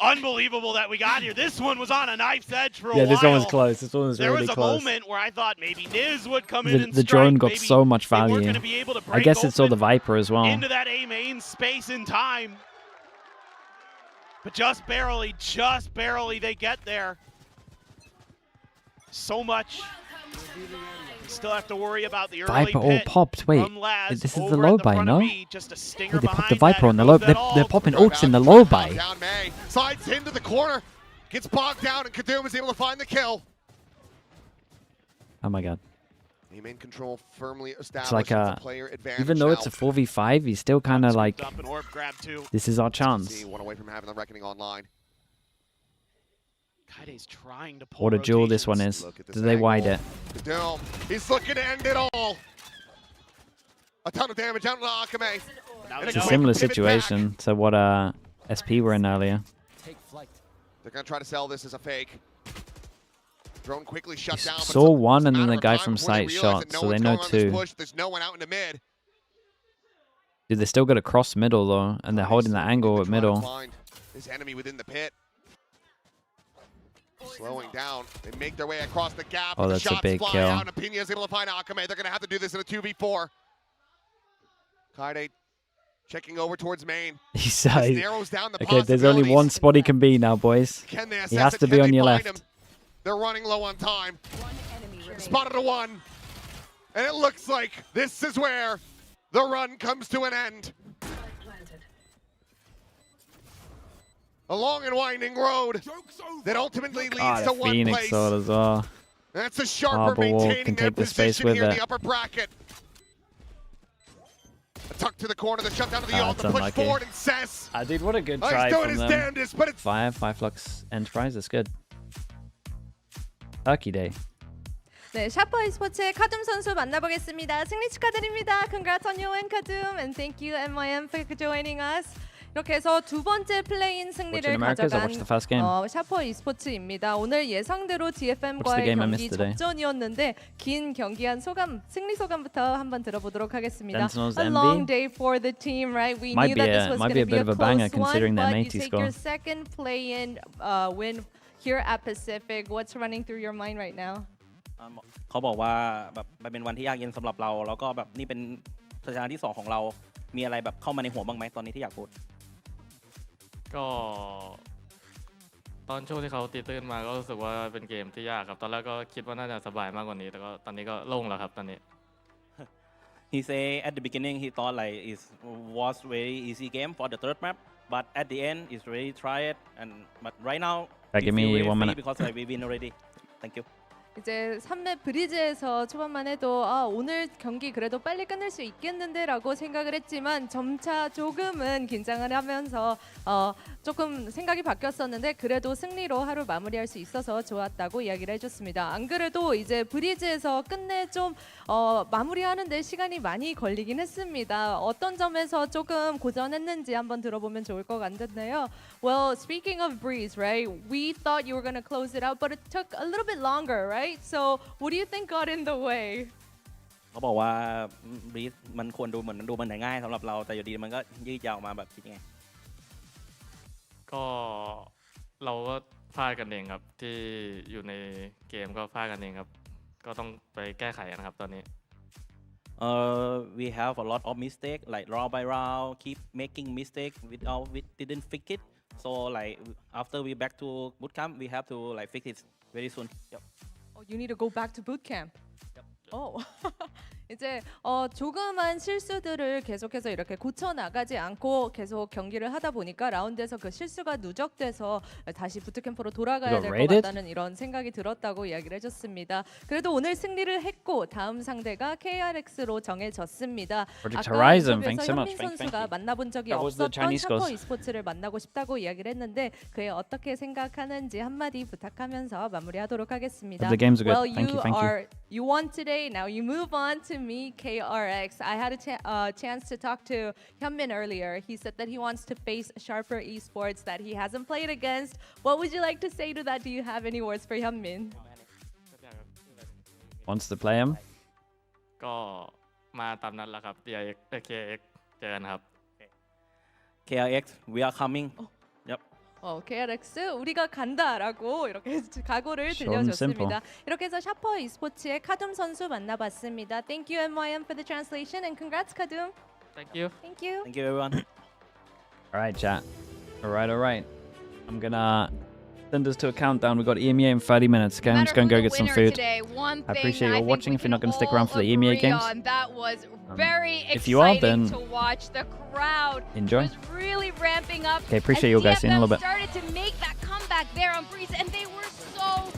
Unbelievable that we got here. This one was on a knife's edge for a while. Yeah, this one was close. This one was There really was a close. moment where I thought maybe Niz would come in and The strike. drone got Maybe so much they weren't value. gonna be able to I break guess it saw the open Viper as well. into that A main space in time. But just barely they get there. So much. Still have to worry about the early Viper all pit popped. Wait, from Laz this is the over low at buy, front of no? me. Just a stinger Wait, they popped the behind Viper that. on the Who's low. that They're all? popping ults in the low buy. Down May. Slides into the corner. Gets bogged down, and KIWOOM is able to find the kill. Oh my god. Main control firmly It's established. like It's a player advantage even though it's a now. 4v5, he's still kind of like, Up and orb grab too. this is our chance. See, one away from having the reckoning online. Kaide's trying to pull What a duel this one is. Do they wide it? KIWOOM, he's looking to end it all. A ton of damage out on Akame. It's a similar situation to what SP were in earlier. They're going to try to sell this as a fake. Drone quickly shut down. Saw one and then the guy from site shot, so they know two. There's no one out in the mid. Dude, they still got a cross middle though, and they're holding the angle at middle. Find this enemy within the pit. Slowing down. They make their way across the gap. Oh, the that's a shots big fly kill. out, and Apina is able to find Akame. They're going to have to do this in a 2v4. Kaide checking over towards main. He's This narrows down the okay, there's only one spot he can be now, boys. Can they assess He has it? to Can be they on your find left. him? They're running low on time. Spotted a one. And it looks like this is where the run comes to an end. A long and winding road that ultimately leads Ah, to the one Phoenix place. sword as well. That's a sharper Harbor Wall maintaining can their take the space position with here in it. the upper bracket. A tuck to the corner, the shutdown to the ult, It's the push unlucky. forward, and Cess. Dude, what a good Oh, try he's doing from his them. damnedest, but it's FIREFLUX Enterprise, that's good. Turkey Day. 네, 샤퍼 e스포츠의 카둠 선수 만나보겠습니다. 승리 축하드립니다. Congrats on you and Kadum, and thank you MYM for joining us. 이렇게 해서 두 번째 플레이인 승리를 Watching Americas, I 가져간 watched the first game. 샤퍼 e스포츠입니다. 오늘 예상대로 What's the DFM과의 game I 경기 missed today? 접전이었는데 긴 경기한 소감, 승리 소감부터 한번 들어보도록 하겠습니다. Sentinels A envy? long day for the team, right? We Might knew that be this a- was might going be a to bit be a of a banger close one, considering their but you matey take your score. second play-in win here at Pacific. What's running through your mind right now? เขาบอกว่าแบบมันเป็นวันที่ยากเย็นสำหรับเราแล้วก็แบบนี่เป็นสถานที่2ของเรามีอะไรแบบเข้ามาในหัวบ้างไหมตอนนี้ที่อยากพูด ก็ตอนช่วงที่เขาตีตื้นมาก็รู้สึกว่าเป็นเกมที่ยากครับตอนแรกก็คิดว่าน่าจะสบายมากกว่านี้แต่ก็ตอนนี้ก็โล่งแล้วครับตอนนี้ He say at the beginning he thought like it was very easy game for the third map but at the end it's really try it and but right now Give me feel really 1 free minute. because like we win already. Thank you. 이제 3맵 브리즈에서 초반만 해도 오늘 경기 그래도 빨리 끝낼 수 있겠는데 라고 생각을 했지만 점차 조금은 긴장을 하면서 조금 생각이 바뀌었었는데 그래도 승리로 하루 마무리할 수 있어서 좋았다고 이야기를 해줬습니다. 안 그래도 이제 브리즈에서 끝내 좀 마무리하는데 시간이 많이 걸리긴 했습니다. 어떤 점에서 조금 고전했는지 한번 들어보면 좋을 것 같은데요. Well, speaking of Breeze, right? We thought you were going to close it out, but it took a little bit longer, right? So, what do you think got in the way? เขาบอกว่าบรีซมันควรดูเหมือนดูมันง่ายสำหรับเราแต่อยู่ดีมันก็ยืดยาวออกมาแบบคิดยังไง ก็เราก็พลาดกันเองครับที่อยู่ในเกมก็พลาดกันเองครับก็ต้องไปแก้ไขกันครับตอนนี้ We have a lot of mistake, like round by round, keep making mistake without we didn't fix it. So like after we back to bootcamp, we have to like fix it very soon. Yep. Oh, you need to go back to boot camp. Oh. 이제 조그만 실수들을 계속해서 이렇게 고쳐 나가지 않고 계속 경기를 하다 보니까 라운드에서 그 실수가 누적돼서 다시 부트캠프로 돌아가야 될 것 같다는 이런 생각이 들었다고 이야기를 해줬습니다. 그래도 오늘 승리를 했고 다음 상대가 KRX로 정해졌습니다. 아까 인터뷰에서 현민 선수가 만나본 적이 없었던 샤퍼 e스포츠를 만나고 싶다고 이야기를 했는데 그에 어떻게 생각하는지 한마디 부탁하면서 마무리하도록 하겠습니다. Well, you won today. Now you move on to me, KRX. I had a chance to talk to Hyunmin earlier. He said that he wants to face sharper esports that he hasn't played against. What would you like to say to that? Do you have any words for Hyunmin? Wants to play him? ก็มาตามนั้นแหละครับ KRX เจอกันครับ KRX, we are coming. Yep. KRX 우리가 간다라고 이렇게 각오를 들려줬습니다. 이렇게 해서 샤퍼 e스포츠의 카둠 선수 만나봤습니다. Thank you MYM for the translation and congrats 카둠. Thank you. Thank you. Thank you everyone. All right, chat. All right. I'm gonna send us to a countdown. We've got EMEA in 30 minutes. Okay, I'm just gonna go get some food. Today, I appreciate you all watching. If you're not gonna stick around for the EMEA games, that was very exciting if you are, then to watch. The crowd enjoy. was really ramping up. Okay, appreciate you all guys. See you in a little bit. Started to make that comeback there on Breeze, and they were so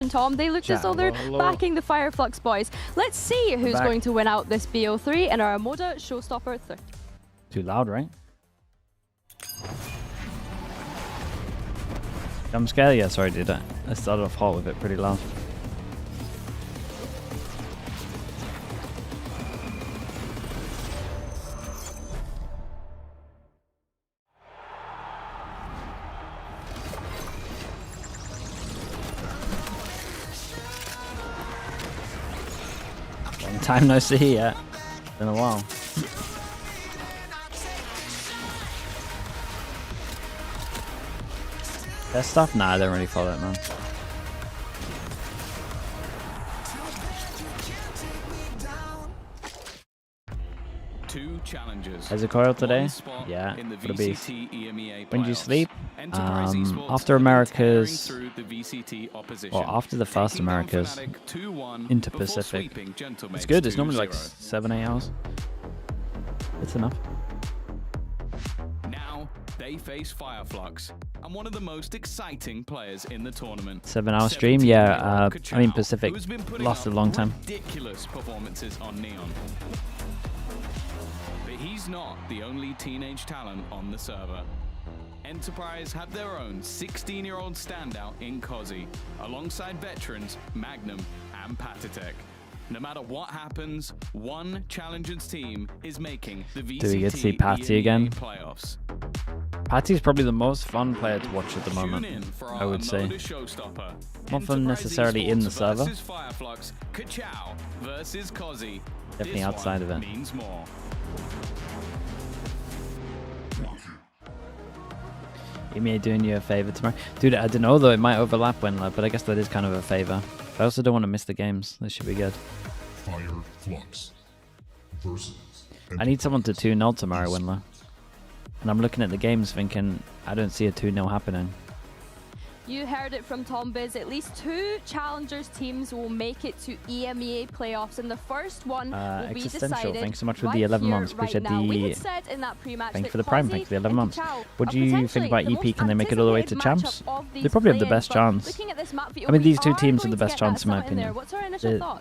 Tom, they look as though they're backing the FIREFLUX boys. Let's see who's going to win out this BO3 in our Moda Showstopper 30. Too loud, right? I'm scared. Yeah, sorry, dude. I started off hot with it pretty loud. Long time no see, yeah. Been a while. Their stuff? Nah, I don't really follow it, man. Two challenges. Has a coil today? Yeah, for the beast. When do you sleep? After Americas, or after the first Americas, into Pacific. It's good, it's normally like 7-8 hours. It's enough. Now they face FIREFLUX and one of the most exciting players in the tournament. 7-hour stream? Yeah, I mean Pacific lasted a long time. Ridiculous performances on Neon. But he's not the only teenage talent on the server. Enterprise have their own 16-year-old standout in Kozzy, alongside veterans Magnum and Patitek. No matter what happens, one Challengers team is making the VCT Do we get to see Patty again? playoffs. Patty's probably the most fun player to watch at the moment, I would say. Not fun necessarily in the server. FIREFLUX, Kachow versus Kozzy. Definitely outside of it. Means more. EMEA doing you a favor tomorrow? Dude, I don't know though, it might overlap when, but I guess that is kind of a favor. I also don't want to miss the games. This should be good. FIREFLUX versus. I need someone to 2-0 tomorrow, Winler. And I'm looking at the games thinking, I don't see a 2-0 happening. You heard it from Tom Biz. At least 2 Challengers teams will make it to EMEA playoffs, and the first one will be decided. Thanks so much for the 11 months. Appreciate the. Thanks for the prime. Thanks for the 11 months. What do you think about EP? Can they make it all the way to champs? They probably have the best chance. I mean, these 2 teams have the best chance in my opinion.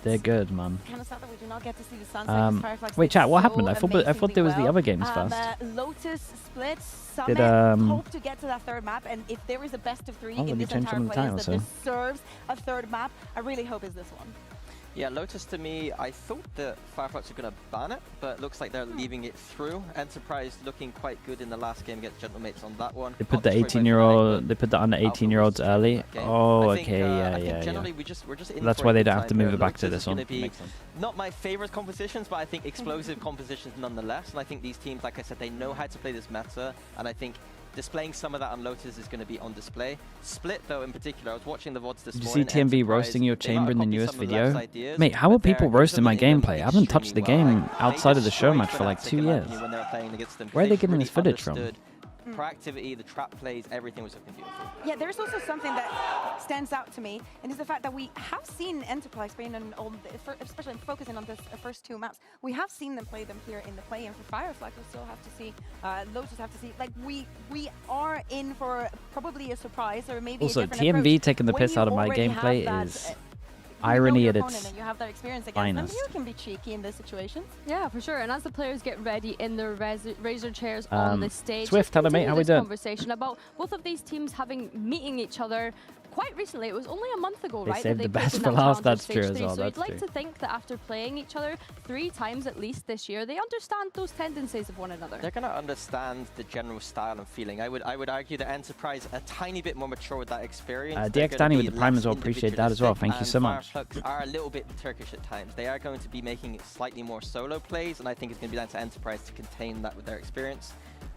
They're good, man. Wait, chat. What happened? I thought there was the other games first. Lotus splits. Did, hope to get to that third map, and if there is a best of 3 in this entire playlist that deserves a third map, I really hope is this one. Yeah, Lotus to me, I thought that FIREFLUX are going to ban it, but looks like they're leaving it through. Enterprise looking quite good in the last game against Gentlemates on that one. They put the 18-year-old, they put the under 18-year-olds early. Oh, okay, yeah. That's why they don't have to move it back to this one. Makes sense. Not my favorite compositions, but I think explosive compositions nonetheless. And I think these teams, like I said, they know how to play this meta, and I think displaying some of that on Lotus is going to be on display. Split, though, in particular, I was watching the VODs this morning. Did you see TMV roasting your chamber in the newest video? Mate, how are people roasting my gameplay? I haven't touched the game outside of the show match for like 2 years. Where are they getting this footage from? Proactivity, the trap plays, everything was looking beautiful. Yeah, there's also something that stands out to me, and it's the fact that we have seen Enterprise playing on, especially focusing on the first 2 maps. We have seen them play them here in the play, and for FIREFLUX, we still have to see. Lotus have to see. Like we are in for probably a surprise, or maybe also a different TMV taking the piss out of my gameplay is irony at its you have that experience against finest. them, you can be cheeky in this situation. Yeah, for sure. And as the players get ready in their razor chairs on the stage, Swift, hello mate, how we doing? Conversation about both of these teams meeting each other quite recently. It was only a month ago, They right? saved that the played best in for that last, Challenger that's Stage true as 3. well, So that's you'd like true. to think that after playing each other 3 times at least this year, they understand those tendencies of one another. They're going to understand the general style and feeling. I would argue that Enterprise a tiny bit more mature with that experience. DX Danny with the prime as well, appreciate that as well. Thank you so much. FIREFLUX are a little bit Turkish at times. They are going to be making slightly more solo plays, and I think it's going to be down to Enterprise to contain that with their experience.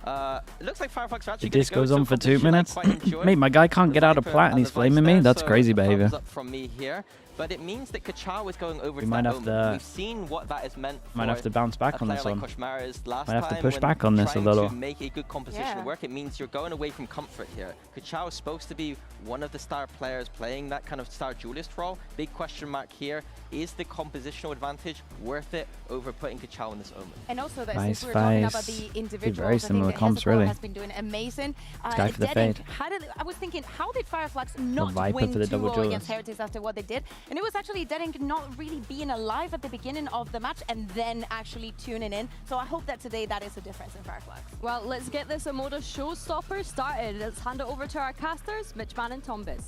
It looks like FIREFLUX are actually The disc goes on for 2 minutes. Mate, my guy can't get out of plat and he's flaming me. That's crazy behavior. From me here. but it means that KRX is going over We to might that have Omen. to. We've seen what that has meant for Might have to bounce back on player this like one. Koshmara's last Might have to time push when back on this a trying little. to make a good composition work. It means you're going away from comfort here. KRX is supposed to be one of the star players playing that kind of star duelist role. Big question mark here. Is the compositional advantage worth it over putting KRX in this Omen? And also that Vice, since we're talking about Vice. the Did individuals, very similar comps, really. has been doing amazing. Guy for the fade. I was thinking, how did FIREFLUX not Viper win for the 2-0 double against duelist. Heretics after what they did? And it was actually Deadink not really being alive at the beginning of the match and then actually tuning in. So I hope that today that is the difference in FIREFLUX. Well, let's get this Amoda showstopper started. Let's hand it over to our casters, Mitchman and Tombiz.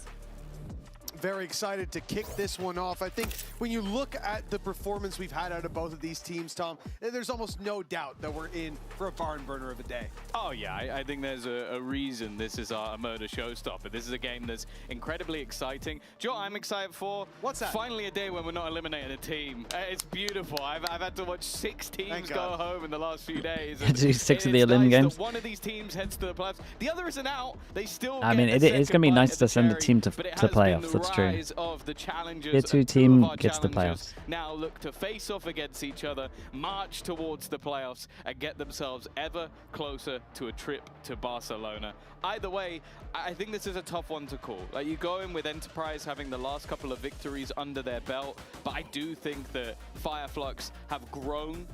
Very excited to kick this one off. I think when you look at the performance we've had out of both of these teams, Tom, there's almost no doubt that we're in for a barn burner of a day. Oh yeah, I think there's a reason this is our murder showstopper. This is a game that's incredibly exciting. Do you know what I'm excited for? What's that? Finally a day when we're not eliminating a team. It's beautiful. I've had to watch 6 teams go home in the last few days. Do 6 of the elim games. One of these teams heads to the playoffs. The other isn't out. They still I mean, it's going to be nice to send a team to playoffs. That's true. Of the challengers, Tier 2 team gets the playoffs. Now look to face off against each other, march towards the playoffs, and get themselves ever closer to a trip to Barcelona. Either way, I think this is a tough one to call. Like, you go in with Enterprise having the last couple of victories under their belt, but I do think that FIREFLUX have grown,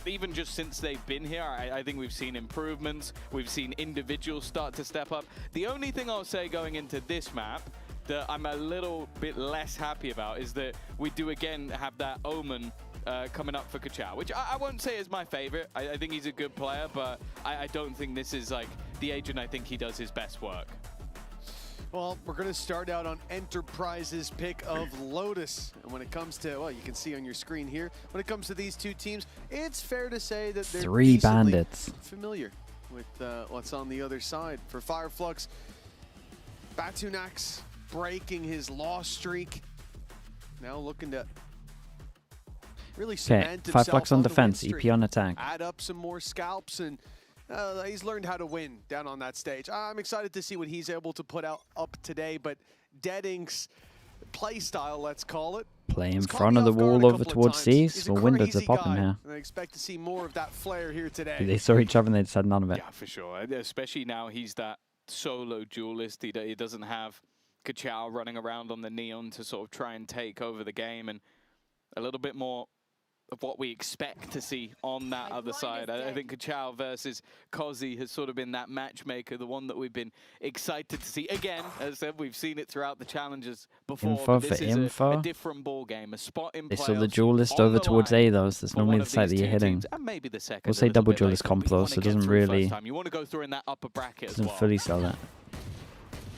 even just since they've been here. I think we've seen improvements. We've seen individuals start to step up. The only thing I'll say going into this map that I'm a little bit less happy about is that we do again have that Omen coming up for KRX, which I won't say is my favorite. I think he's a good player, but I don't think this is like the agent I think he does his best work. Well, we're going to start out on Enterprise's pick of Lotus. And when it comes to, well, you can see on your screen here, when it comes to these two teams, it's fair to say that they're 3 bandits. familiar with what's on the other side. For FIREFLUX, Batunax breaking his loss streak. Now looking to really cement himself FIREFLUX on the defense, win EP streak. on attack. Add up some more scalps, and he's learned how to win down on that stage. I'm excited to see what he's able to put out up today, but Dedink's play style, let's call it, Play in front of the wall over towards C, so windows are popping here. And I expect to see more of that flair here today. They saw each other and they just had none of it. Yeah, for sure. Especially now he's that solo duelist. He doesn't have KRX running around on the Neon to sort of try and take over the game, and a little bit more of what we expect to see on that other side. I think KRX versus Kozi has sort of been that matchmaker, the one that we've been excited to see. Again, as I said, we've seen it throughout the challenges before. Info but this for is info. a different ball game, a spot in They saw the playoffs duelist on over the towards line A, though, so that's for normally one the of side that these you're two hitting. teams, and maybe the second We'll a say little double bit duelist later, comp, but you though, wanna so it get doesn't through first really... time. You want to go through in that upper bracket as Doesn't well. fully sell it.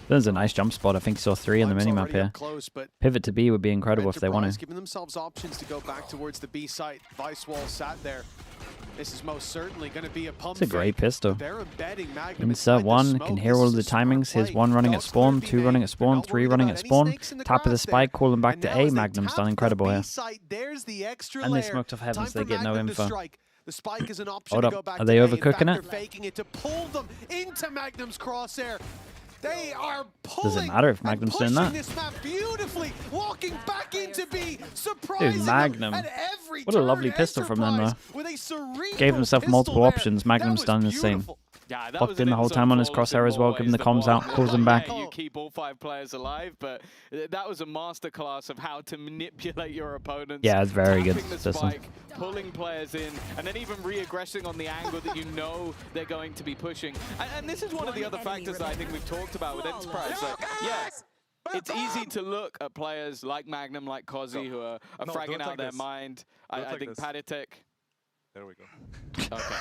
There's a nice jump spot. I think he saw 3 on the minimap here. Close, but Pivot to B would be incredible if they want Enterprise to. giving themselves options to go back towards the B site. Vice Wall sat there. This is most certainly going to be a pump. It's a great pistol. They're embedding Magnum Insert 1, can hear all of the timings. Here's 1 running at spawn, 2 running at spawn, 3 running at spawn. Top of the spike, calling back to A. Magnum's done incredible here. And they smoked off heavens, they get no info. The spike is an option Hold to up, go back are they to A. overcooking In fact, it? they're faking it to pull them into Magnum's crosshair. They are Does it matter if Magnum's doing that? this map beautifully, walking back into B, surprising Dude, Magnum. them at every What a lovely pistol from them, though. with a cerebral Gave himself multiple pistol options. Magnum's done the same. Yeah, that Locked was in an the whole episode time on his flawless in crosshair as more well, giving ways the than comms one. out, calls them back. You keep all 5 players alive, but that was a masterclass of how to manipulate your opponents. Yeah, it's very good Tapping the system. spike, pulling players in, and then even re-aggressing on the angle that you know they're going to be pushing. And this is one of the other factors that I think we've talked about with Enterprise. Like, yeah, it's easy to look at players like Magnum, like Kozi, who are fragging out their mind. I think Paditek. There we go. Okay.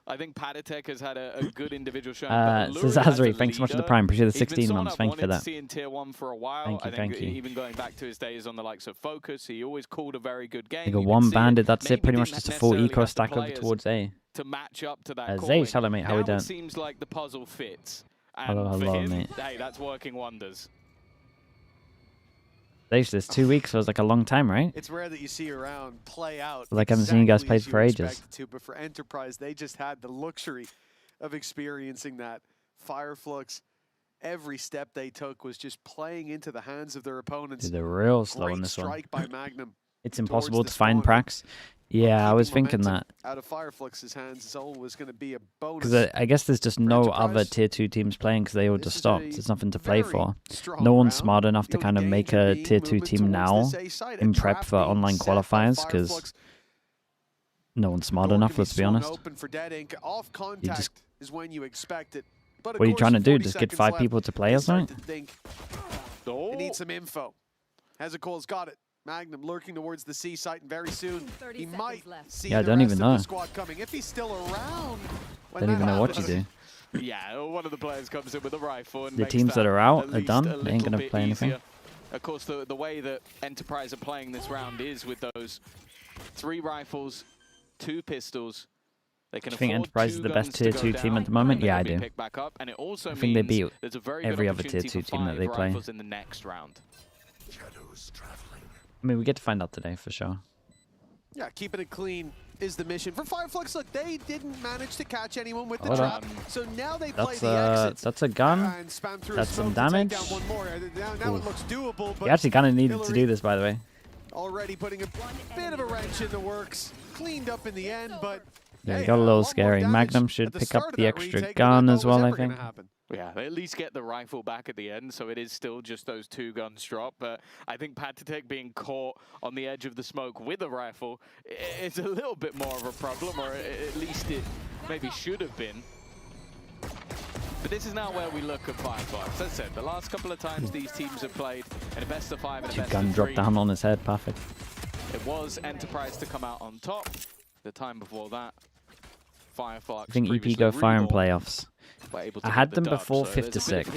I think Paditek has had a good individual showing. So Zazri, thanks so much for the prime. Appreciate the 16 months. Thank you for that. See in tier 1 for a while. Thank you, I think thank you. even going back to his days on the likes of Focus, he always called a very good game. They got You 1 can see bandit, that's it. maybe Pretty much didn't just a full necessarily eco have the stack over players towards A. to match up to that Zay, hello mate, how we Now doing? it seems like the puzzle fits. And Hello, for hello, him, mate. hey, that's working wonders. This 2 weeks was like a long time, right? It's rare that you see a round play out. Like I haven't seen you guys exactly play as you for ages. expected to, but for Enterprise, they just had the luxury of experiencing that. FIREFLUX every step they took was just playing into the hands of their opponents. Dude, they're real slow Great on this one. strike by Magnum. It's impossible to find Prax. Yeah, I was thinking that. Out of FIREFLUX's hands is always going to be a bonus. Because I guess there's just no other tier 2 teams playing because they all just stopped. There's nothing to play for. No one's smart enough to kind of make a tier 2 team now in prep for online qualifiers because no one's smart enough, let's be honest. You just, what are you trying to do? Just get 5 people to play or something? They need some info. Hezekiah's got it. Magnum lurking towards the C site, and very soon he might see I don't even know. the squad coming. If he's still around, Don't even know what you do. Yeah, one of the players comes in with a rifle. And The teams that are out are done. They ain't going to play anything. Of course, the way that Enterprise are playing this round is with those 3 rifles, 2 pistols. They can Do you think Enterprise is the best tier 2 team at the moment? Yeah, I do. I think they beat every other tier 2 team that they play. In the next round. I mean, we get to find out today for sure. Yeah, keeping it clean is the mission. For FIREFLUX, look, they didn't manage to catch anyone with the trap, so now they play the exits. That's a gun. That's some damage. Now it looks doable, but you actually kind of needed to do this, by the way. Already putting a bit of a wrench in the works. Cleaned up in the end, but Yeah, it got a little scary. Magnum should pick up the extra gun as well, I think. Yeah, they at least get the rifle back at the end, so it is still just those 2 guns drop. But I think Patitek being caught on the edge of the smoke with a rifle is a little bit more of a problem, or at least it maybe should have been. But this is now where we look at FIREFLUX. As I said, the last couple of times these teams have played in a best of 5 and a best Gun of 3. dropped down on his head, perfect. It was Enterprise to come out on top. The time before that, FIREFLUX. I think EP go fire in playoffs. I had them before 5 to 6.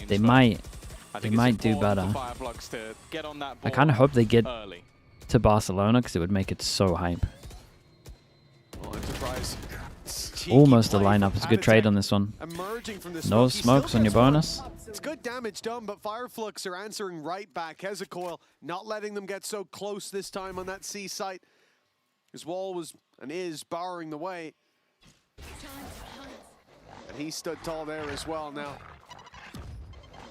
They might do better. I kind of hope they get to Barcelona because it would make it so hype. Almost a lineup. It's a good trade on this one. No smokes on your bonus. It's good damage done, but FIREFLUX are answering right back. Hezekiah not letting them get so close this time on that C site. His wall was and is barring the way. And he stood tall there as well now.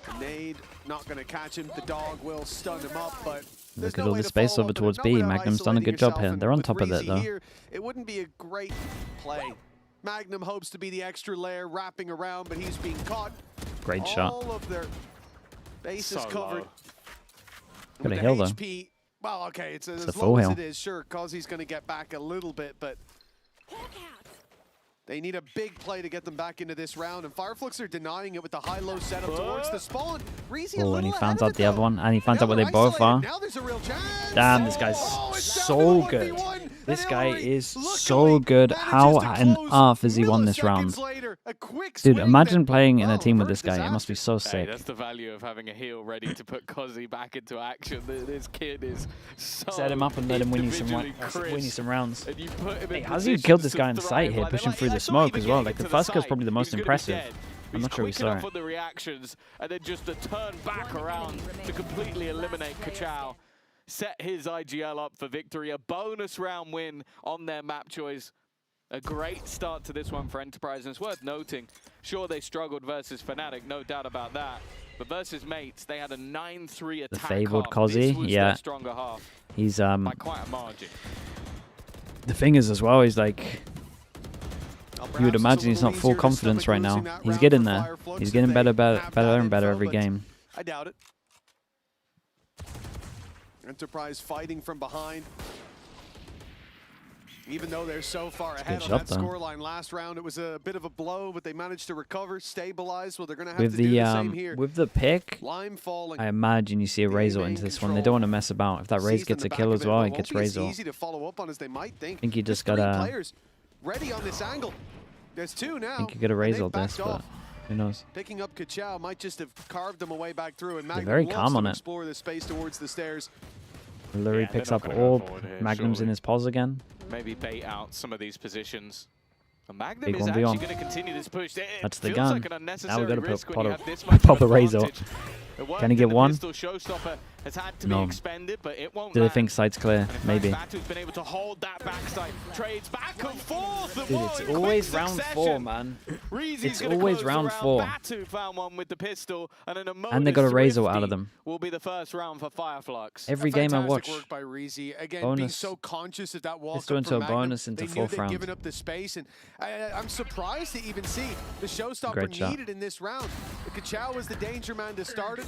The nade not going to catch him. The dog will stun him up, but look at all the space over towards B. Magnum's done a good job here. They're on top of it, though. It wouldn't be a great play. Magnum hopes to be the extra layer wrapping around, but he's being caught. Great shot. All of their bases covered. Got a heal, though. HP, well, okay, it's as full low heal. as it is. Sure, Cozzy's going to get back a little bit, but they need a big play to get them back into this round, and FIREFLUX are denying it with the high-low setup towards the spawn. Oh, and he finds out the other one, and he finds out where they both are. Damn, this guy's so good. This guy is so good. How on earth has he won this round? Dude, imagine playing in a team with this guy. It must be so sick. Hey, that's the value of having a heel ready to put Cozzy back into action. This kid is so Set him up and let him win you some rounds. Hey, how's he killed this guy in sight here, pushing through the smoke as well? Like, the first guy's probably the most impressive. I'm not sure we saw it. On the reactions, and then just the turn back around to completely eliminate Kachao. Set his IGL up for victory. A bonus round win on their map choice. A great start to this one for Enterprise, and it's worth noting, sure they struggled versus Fnatic, no doubt about that. But versus Mates, they had a 9-3 attack. The favored half. Cozzy, yeah. Their stronger half. He's by quite a margin. The thing is as well, he's like, you would imagine he's not full confidence right now. He's getting there. He's getting better and better every game. I doubt it. Enterprise fighting from behind. Even though they're so far ahead on that scoreline last round, it was a bit of a blow, but they managed to recover, stabilize. Well, they're going to have to do the same here. With the pick, I imagine you see a Razor into this one. They don't want to mess about. If that Raze gets a kill as well, it gets Razor. Easy to follow up on as they might think. I think you just gotta. Players ready on this angle. There's 2 now. I think you gotta Razor this, but who knows? Picking up Kachao might just have carved them away back through, and They're Magnum very calm on it. explore the space towards the stairs. Lurie picks up orb. Magnum's in his pause again. Maybe bait out some of these positions. And Magnum Big is 1v1. actually going to continue this push. That's the gun. Like an now we got to put pop a Razor. Can he get one? Showstopper has had to No. be expended, but it won't Do they land. think side's clear? Maybe. Batu's been able to hold that backside. Trades back and forth. Dude, it's always round 4, man. It's always round 4. Batu found one with the pistol, And they got a Razor out of them. Will be the first round for FIREFLUX. Every game I watch. Work by Reezy. Again, bonus. being so conscious of that walk Pistol up into for a Magnum. bonus into they fourth knew they'd round. given up the space, and I'm surprised to even see the showstopper Great shot. needed in this round. Kachao was the danger man to start it.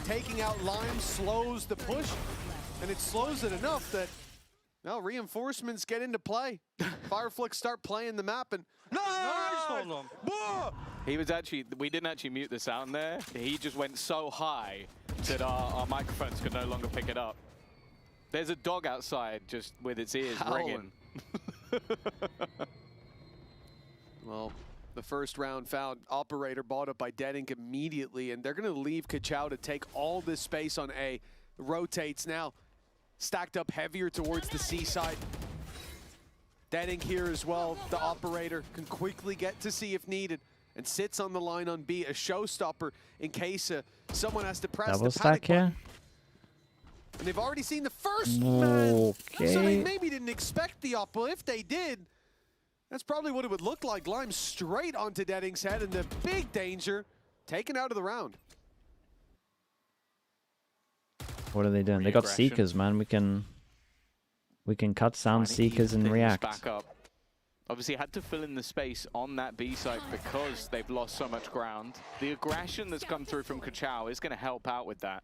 Taking out Lime slows the push, and it slows it enough that now reinforcements get into play. FIREFLUX start playing the map, and He was actually, we didn't actually mute the sound there. He just went so high that our microphones could no longer pick it up. There's a dog outside just with its ears ringing. Well, the first round found Operator bought up by Dedink immediately, and they're going to leave Kachao to take all this space on A. Rotates now, stacked up heavier towards the C side. Dedink here as well. The Operator can quickly get to C if needed, and sits on the line on B, a showstopper in case someone has to press Double the panic stack here. button. And they've already seen the first man, Okay. so they maybe didn't expect the op. Well, if they did, that's probably what it would look like. Lime straight onto Dedink's head, and the big danger taken out of the round. What are they doing? They got Seekers, man. We can cut sound Seekers and react. Back up. Obviously had to fill in the space on that B site because they've lost so much ground. The aggression that's come through from Kachao is going to help out with that.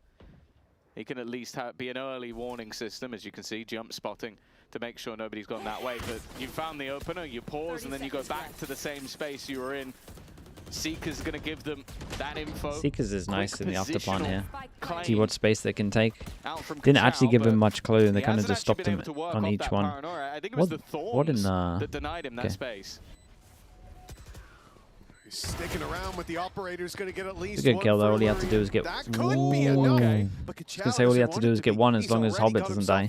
He can at least be an early warning system, as you can see, jump spotting to make sure nobody's gone that way. But you found the opener, you pause, and then you go back to the same space you were in. Seeker's going to give them that info. Seekers is nice in the afterplan here. claim. See what space they can take. Out from Didn't Kachao, actually give him but much clue, and they he kind of hasn't just stopped actually him been able to work on off each that one. paranoia. I think it was the What in that denied him that okay. space. He's sticking around with the Operator's going to get at least It's a good one kill though. All he had to further do was get. That could be enough. Okay. But I was gonna say all he had to do was get one, as long as Hobbit doesn't die.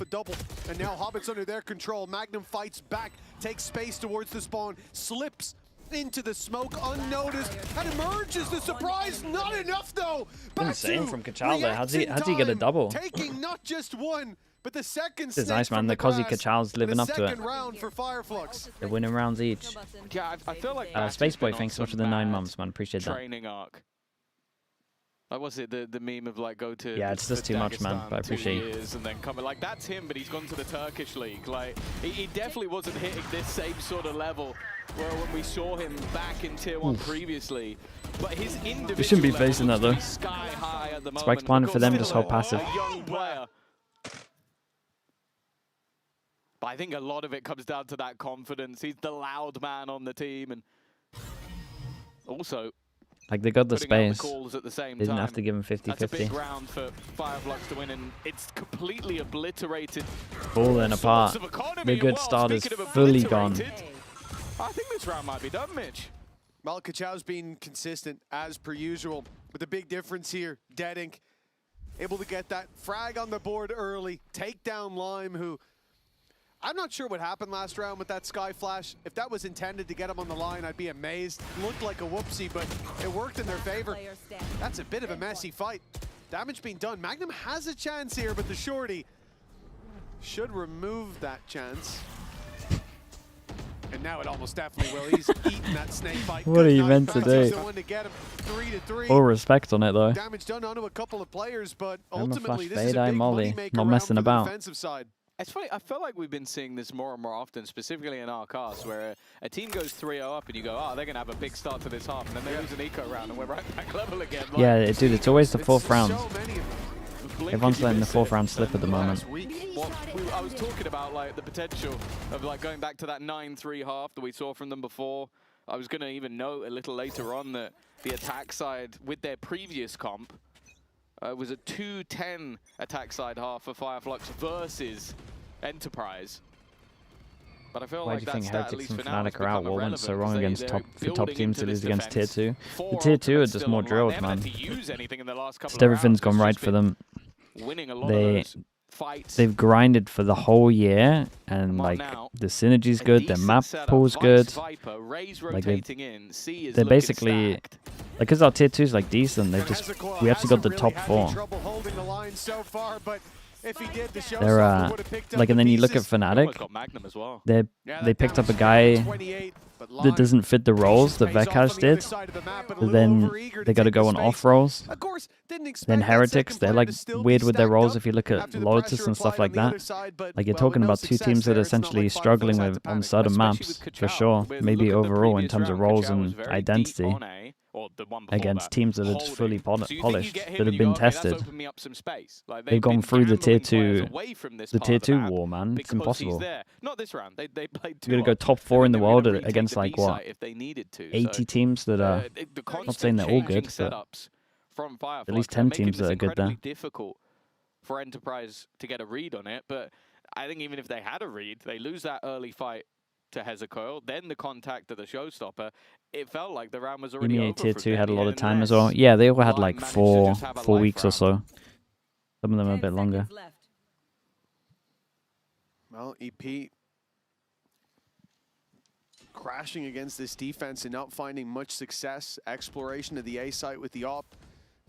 And now Hobbit's under their control. Magnum fights back, takes space towards the spawn, slips into the smoke unnoticed, and emerges the surprise. Not enough though. Insane Batu from Kachao there. How'd he reacts in get a time, double? Taking not just one, but the second. This is snake nice, man. from The Cozy grass, Kachao's and living a up to it. second round for FIREFLUX. They're winning rounds each. Yeah, I feel like Spaceboy, thanks so much for the 9 months, man. Appreciate that. training arc. Like, was it the meme of like go to? Yeah, it's just too much, man, but I appreciate it. 2 years and then coming like that's him, but he's gone to the Turkish league. Like he definitely wasn't hitting this same sort of level where when we saw him back in Tier 1 previously. But his individual We shouldn't be level facing that looks to though. be sky high at the moment. Spike's planning for them, Still just hold a passive. young player. But I think a lot of it comes down to that confidence. He's the loud man on the team, and also Like, they got the putting out space. calls at the same They didn't time. have to give him That's a big 50-50. round for FIREFLUX to win, and it's completely obliterated. Falling all apart. sorts of economy. The good Well, starters speaking of fully gone. obliterated, I think this round might be done, Mitch. Well, Kachao's been consistent as per usual, but the big difference here, Dedink able to get that frag on the board early, take down Lime, who I'm not sure what happened last round with that Sky Flash. If that was intended to get him on the line, I'd be amazed. Looked like a whoopsie, but it worked in their favor. That's a bit of a messy fight. Damage being done. Magnum has a chance here, but the shorty should remove that chance. And now it almost definitely will. He's eaten that snake bite. What are you Good meant knockback. to do? He's the one to get him 3-3. All respect on it though. Damage done onto a couple of players, but Remember ultimately flash this is a fade, big Molly. moneymaker Not round messing for the about. defensive side. It's funny, I feel like we've been seeing this more and more often, specifically in our cast, where a team goes 3-0 up and you go, oh, they're going to have a big start to this half, and then they lose an eco round and we're right back level again. Like, Yeah, dude, it's always the fourth round. So many of them. Everyone's letting the fourth round slip at the moment. I was talking about like the potential of like going back to that 9-3 half that we saw from them before. I was going to even note a little later on that the attack side with their previous comp was a 2-10 attack side half for FIREFLUX versus Enterprise. But I feel Why like do you that think stat, at Heretics least and for now, has Fnatic are out? become What went so irrelevant wrong because against they're top building teams into to lose this against Tier defense. 2? 4 The Tier 2 are ultimates just still more online. drilled, They haven't man. had to use anything in the last couple Just of everything's rounds. gone It's right just for been them. winning a lot of those fights. They've grinded for the whole year, and like the synergy's good, their map pool's good. Viper, Raze Like rotating in, C is they're looking basically stacked. Like, because our tier 2 is like decent, we actually got the top 4. They're like, and then you look at Fnatic, they picked up a guy that doesn't fit the roles that Vekash did. But then they got to go on off roles. Then Heretics, they're like weird with their roles if you look at Lotus and stuff like that. Like, you're talking about two teams that are essentially struggling with on certain maps, for sure. Maybe overall in terms of roles and identity. Against teams that are just fully polished, that have been tested. They've gone through the tier 2 war, man. It's impossible. Not this round. They played You're gonna go top 4 in the world against like what? 80 teams that are. Not saying they're all good, but at least 10 teams that are good there. Difficult for Enterprise to get a read on it, but I think even if they had a read, they lose that early fight to Hezekiah, then the contact of the showstopper. It felt like the round was already EMEA over. tier 2 had a lot of time as well. Yeah, they all had like four weeks or so. Some of them a bit longer. Well, EP crashing against this defense and not finding much success. Exploration of the A site with the op.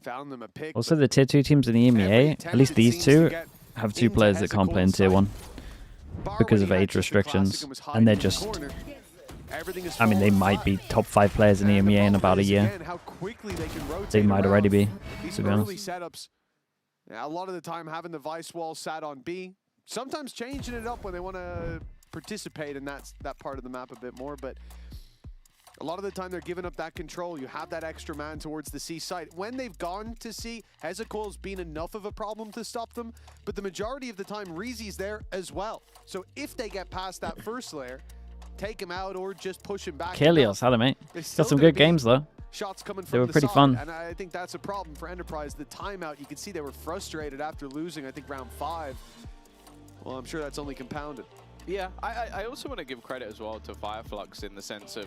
Found them a pick. Also, the tier 2 teams in the EMEA, at least these two, have 2 players that can't play in tier 1 because of age restrictions, and they're just. I mean, they might be top 5 players in the EMEA in about a year. They might already be, to be honest. Setups. A lot of the time having the Vice wall sat on B. Sometimes changing it up when they want to participate in that part of the map a bit more, but a lot of the time they're giving up that control. You have that extra man towards the C site. When they've gone to C, Hezekiah's been enough of a problem to stop them, but the majority of the time Reezy's there as well. So if they get past that first layer, take him out or just push him back. Kalios had him, mate. Got some good games though. Shots coming from they were the pretty side, fun. And I think that's a problem for Enterprise. The timeout, you can see they were frustrated after losing, I think, round 5. Well, I'm sure that's only compounded. Yeah, I also want to give credit as well to FIREFLUX in the sense of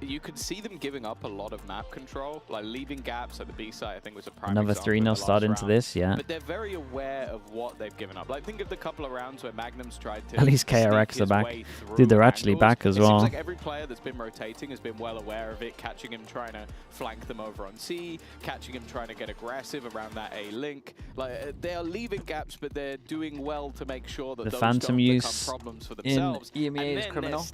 you could see them giving up a lot of map control, like leaving gaps at the B site. I think was a prime Another 3-0 start into this, yeah. But they're very aware of what they've given up. Like, think of the couple of rounds where Magnum's tried to. At least KRX are back. Dude, they're actually back as well. It seems like every player that's been rotating has been well aware of it, catching him trying to flank them over on C, catching him trying to get aggressive around that A link. Like, they are leaving gaps, but they're doing well to make sure that the those Phantom don't use become problems for themselves. in EMEA is criminal.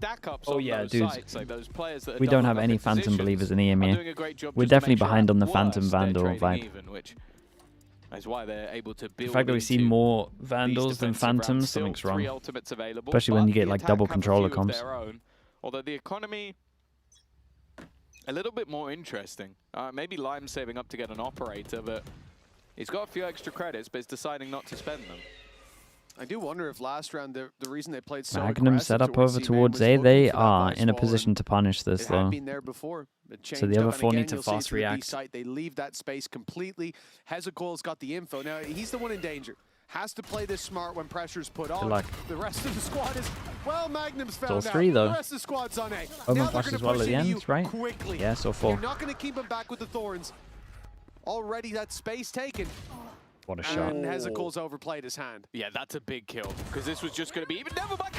Oh yeah, dude. dude. Like players that We don't have any Phantom believers in EMEA. We're definitely behind on the Phantom Vandal vibe. Is why they're able to build the fact that we see more Vandals than Phantoms, something's wrong. Especially when you get like double controller comps. Although the economy, a little bit more interesting. Maybe Lime's saving up to get an operator, but he's got a few extra credits, but he's deciding not to spend them. I do wonder if last round the reason they played so Magnum set up over towards A. They are in a position to punish this though. So the other 4 need to fast react. They leave that space completely. Hezekiah's got the info. Now he's the one in danger. Has to play this smart when pressure's put on. The rest of the squad is, well, Magnum's found so 3 though. The rest of the squad's on A. Omen flash as well at the end, right? Quickly. Yeah, so 4. You're not going to keep him back with the Thorns. Already that space taken. What a shot. And Hezekiah's overplayed his hand. Yeah, that's a big kill, because this was just going to be even never mind.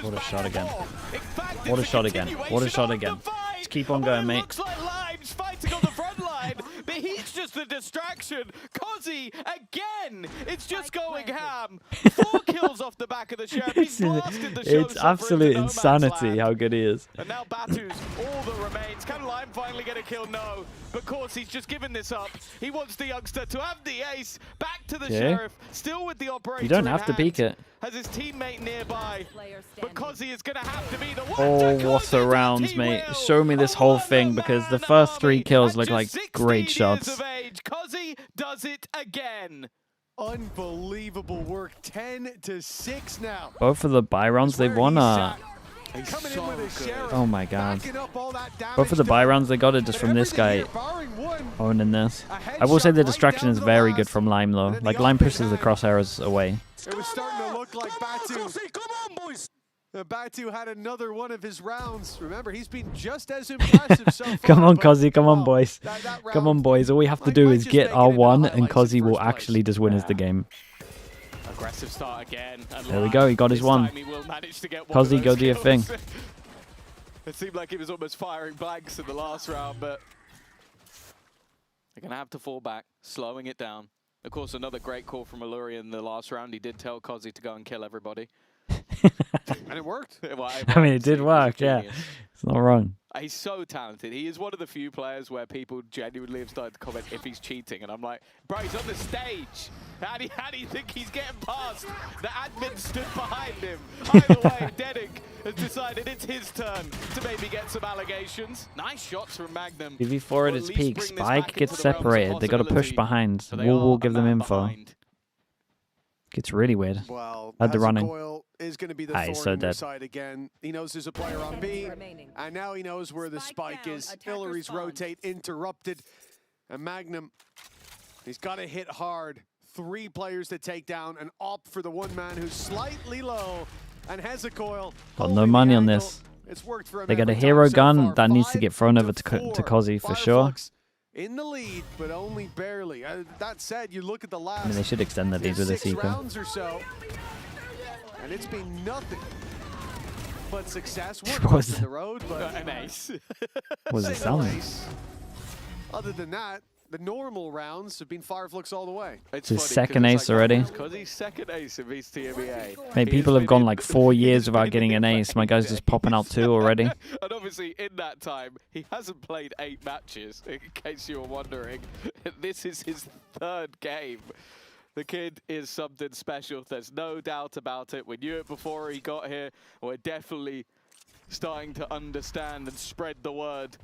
What a shot again. What a shot again. What a shot again. Just keep on going, mate. Looks like Lime's fighting on the front line, but he's just a distraction. Kozi, again, it's just going ham. 4 kills off the back of the sheriff. He's blasted the show. It's absolute insanity how good he is. And now Batu's all that remains. Can Lime finally get a kill? No. But Corsi's just given this up. He wants the youngster to have the ace. Back to the sheriff. Still with the operator. You don't have to peek it. Has his teammate nearby. But Kozi is going to have to be the one. Oh, what a round, mate. Show me this whole thing, because the first 3 kills look like great shots. Kozi does it again. Unbelievable work. 10-6 now. Both of the buy rounds they've won are... Oh my god. Both of the buy rounds they got it just from this guy owning this. I will say the distraction is very good from Lime though. Like Lime pushes the crosshairs away. It was starting to look like Batu. Batu had another one of his rounds. Remember, he's been just as impressive so far. Come on, Kozi. Come on, boys. Come on, boys. All we have to do is get our 1 and Kozi will actually just win us the game. Aggressive start again. There we go. He got his 1. Kozi, go do your thing. It seemed like he was almost firing blanks in the last round, but They're going to have to fall back, slowing it down. Of course, another great call from Alluri in the last round. He did tell Kozzy to go and kill everybody. And it worked. Well, I mean, it did work, yeah. It's not wrong. He's so talented. He is one of the few players where people genuinely have started to comment if he's cheating. And I'm like, bro, he's on the stage. How do you think he's getting past? The admin stood behind him. Either way, Dedic has decided it's his turn to maybe get some allegations. Nice shots from Magnum. PV4 at its peak. Spike gets separated. They got to push behind. Will give them info. Gets really weird. Well, Had the running. Is going to be the he's so dead. side again. He knows there's a player on B, and now he knows where the spike is. Hillary's rotate interrupted, and Magnum, he's got to hit hard. 3 players to take down, and opt for the one man who's slightly low, and Hezecoil. Got no money on this. It's worked for him. They got a hero gun that needs to get thrown over to Kozzy for sure. In the lead, but only barely. That said, you look at the last. I mean, they should extend the lead with this eco. Rounds or so, and it's been nothing but success. One in the road, but an ace. What was it sounding? Other than that, the normal rounds have been FIREFLUX all the way. It's his second ace already. Kozzy's second ace in VCT EMEA. Mate, people have gone like 4 years without getting an ace. My guy's just popping out 2 already. And obviously, in that time, he hasn't played 8 matches, in case you were wondering. This is his 3rd game. The kid is something special. There's no doubt about it. We knew it before he got here. We're definitely starting to understand and spread the word.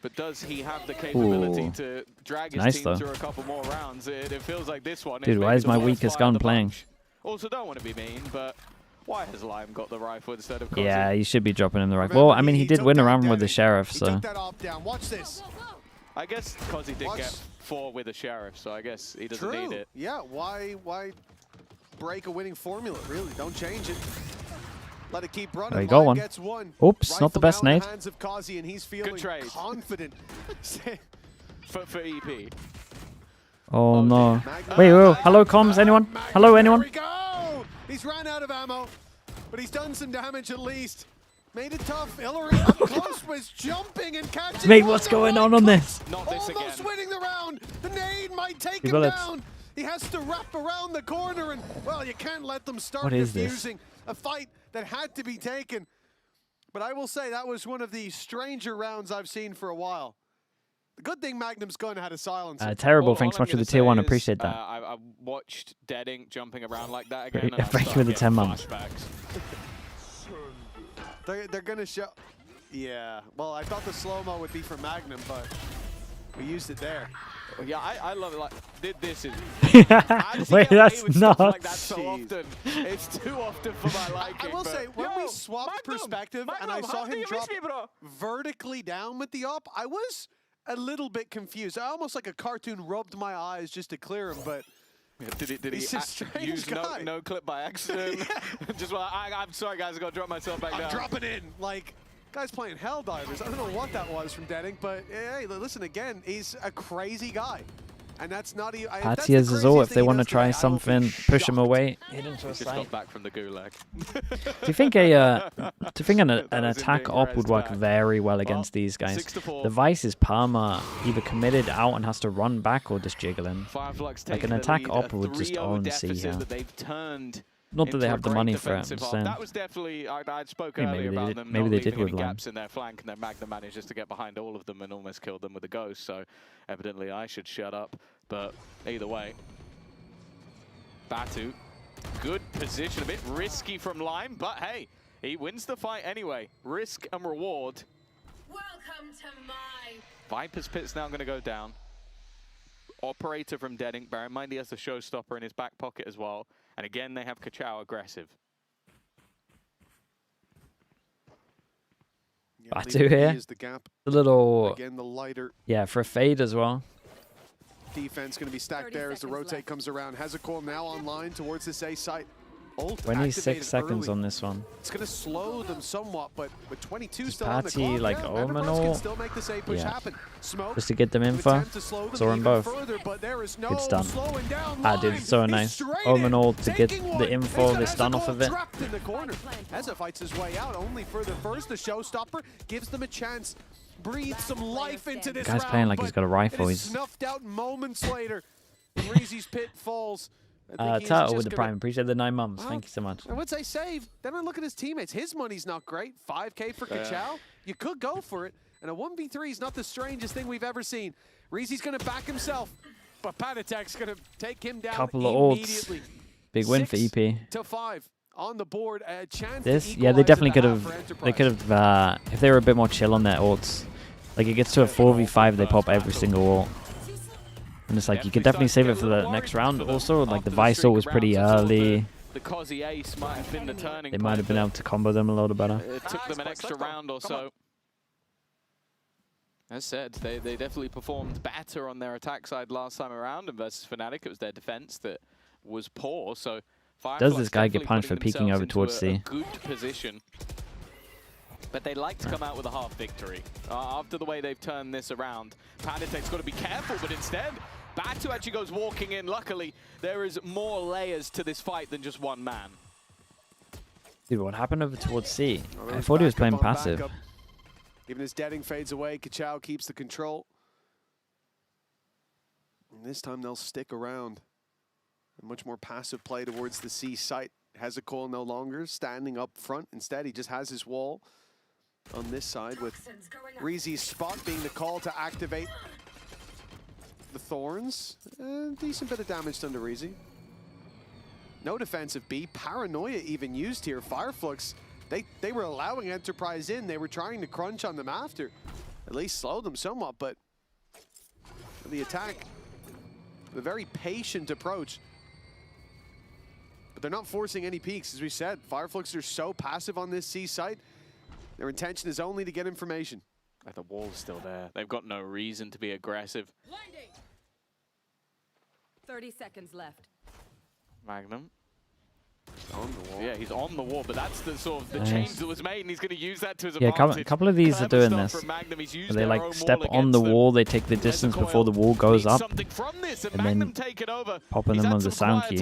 But does he have the capability to drag his team through a couple more rounds? It feels like this one. Dude, why is my weakest gun playing? Also, don't want to be mean, but why has Lime got the rifle instead of Kozzy? Yeah, you should be dropping him the rifle. Well, I mean, he did win a round with the Sheriff, so. Watch this. I guess Kozzy did get 4 with a Sheriff, so I guess he doesn't need it. Yeah, why break a winning formula, really? Don't change it. Let it keep running. There you go, one. Oops, not the best nade. And he's feeling good trade. Confident. for EP. Oh no. Wait, hello comms, anyone? Hello, anyone? There we go! He's ran out of ammo, but he's done some damage at least. Made it tough. Hillary up close was jumping and catching. Mate, what's going on this? Not this again. Almost winning the round. The nade might take him down. He has to wrap around the corner, and well, you can't let them start defusing a fight that had to be taken. But I will say that was one of the stranger rounds I've seen for a while. The good thing Magnum's gun had a silencer. Terrible. Thanks much for the tier 1. Appreciate that. I watched Dedic jumping around like that again. Thank you for the 10 months. They're going to show... Yeah. Well, I thought the slow-mo would be for Magnum, but we used it there. Yeah, I love it. Like, this is... Wait, that's not... Like that so often. It's too often for my liking. I will say, when we swapped perspective and I saw him drop vertically down with the op, I was a little bit confused. I almost like a cartoon rubbed my eyes just to clear him, but... Did he use no clip by accident? Just well, I'm sorry guys, I gotta drop myself back down. I'm dropping in. Like, guy's playing Helldivers. I don't know what that was from Dedic, but hey, listen again, he's a crazy guy. And that's not even... Patty has his ult if they want to try something, push him away. Hit into a just got back from the gulag. Do you think an attack op would work very well against these guys? The Vice is Parma either committed out and has to run back or just jiggling. Like an attack op would just own C here. Not that they have the money for it, I'm just saying. That was definitely, I'd spoken earlier about them maybe not they did leaving with any Lime. gaps in their flank, and then Magnum managed just to get behind all of them and almost killed them with a ghost, so evidently I should shut up. But either way, Batu, good position, a bit risky from Lime, but hey, he wins the fight anyway. Risk and reward. Welcome to my... Viper's Pit's now going to go down. Operator from Dedic, bear in mind he has the showstopper in his back pocket as well. And again, they have Kachao aggressive. Batu here. The little... Again, the lighter. Yeah, for a fade as well. Defense going to be stacked there as the rotate comes around. Hezecoil now online towards this A site. 26 seconds on this one. It's going to slow them somewhat, but with 22 still Patty, on the clock, like can still make this A push happen. Smoke, just to get them info. Saw them both. Good stun. Dude, so nice. Omenol to get the info, the stun off of it. In the corner. Heza fights his way out, only for the first. The showstopper gives them a chance breathe some life into this Guy's round, playing like he's got a rifle. He's snuffed out moments later. Reezy's pit falls. Turtle with the prime. Appreciate the 9 months. Thank you so much. And once they save, then I look at his teammates. His money's not great. 5K for Kachao. You could go for it. And a 1v3 is not the strangest thing we've ever seen. Reezy's going to back himself. But Patatek's going to take him down Couple of immediately. ults. Big win for EP. 6-5 on the board. A chance This, to yeah, they definitely could equalize have. it They could have, if they were a bit more chill on their ults. Like it gets to a 4v5, they pop every single ult. And it's like you could definitely save it for the next round. Also, like the Vice ult was pretty early. The Cozzy ace might have been the turning They might have been able to combo them a little better. It took them an extra round or so. As said, they definitely performed better on their attack side last time around, and versus Fnatic, it was their defense that was poor. So Does this guy get punished for peeking over towards C? Good position. But they like to come out with a half victory. After the way they've turned this around, Patatek's got to be careful, but instead, Batu actually goes walking in. Luckily, there is more layers to this fight than just one man. Dude, what happened over towards C? I thought he was playing passive. Backup. Even as Deading fades away, Kachao keeps the control. And this time they'll stick around. A much more passive play towards the C site. Hezekol no longer standing up front. Instead, he just has his wall on this side with Reezy's spot being the call to activate the Thorns. Decent bit of damage done to Reezy. No defensive B. Paranoia even used here. FIREFLUX, they were allowing Enterprise in. They were trying to crunch on them after. At least slow them somewhat, but the attack, a very patient approach. But they're not forcing any peaks, as we said. FIREFLUX are so passive on this C site. Their intention is only to get information. The wall's still there. They've got no reason to be aggressive. 30 seconds left. Magnum. On the wall. Yeah, he's on the wall, but that's the sort of the change that was made, and he's going to use that to his Yeah, advantage. a couple of these are doing this. Where they like step on the wall, they take the distance before the wall goes up, and then popping them on the sound key.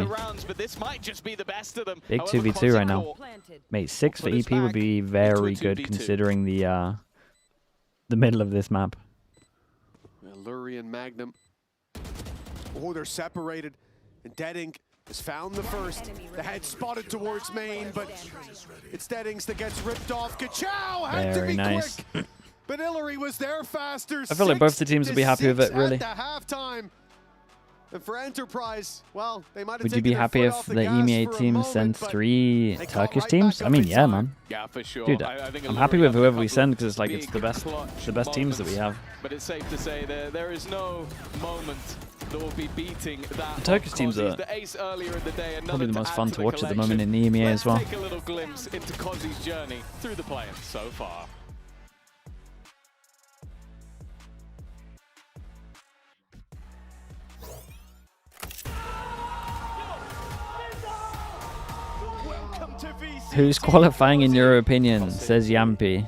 But this might just be the best of them. Big 2v2 right now. Mate, 6 for EP would be very good considering the middle of this map. Lurie and Magnum. Oh, they're separated. And Deadink has found the first. The head spotted towards main, but it's Deadings that gets ripped off. Kachao had to be quick. But Hillary was there faster. I feel like both the teams will be happy with it, really. At the halftime. And for Enterprise, well, they might have Would you be happy if the EMEA team sends 3 Turkish teams? I mean, yeah, man. Yeah, for sure. Dude, I'm happy with whoever we send because it's like it's the best teams that we have. But it's safe to say there is no moment that will be beating that. The Turkish teams are the ace earlier in the day, probably the most fun to watch at the collection. moment in the EMEA as well. Let's take a little glimpse into Cozzy's journey through the play so far. Who's qualifying in your opinion? Says Yampi.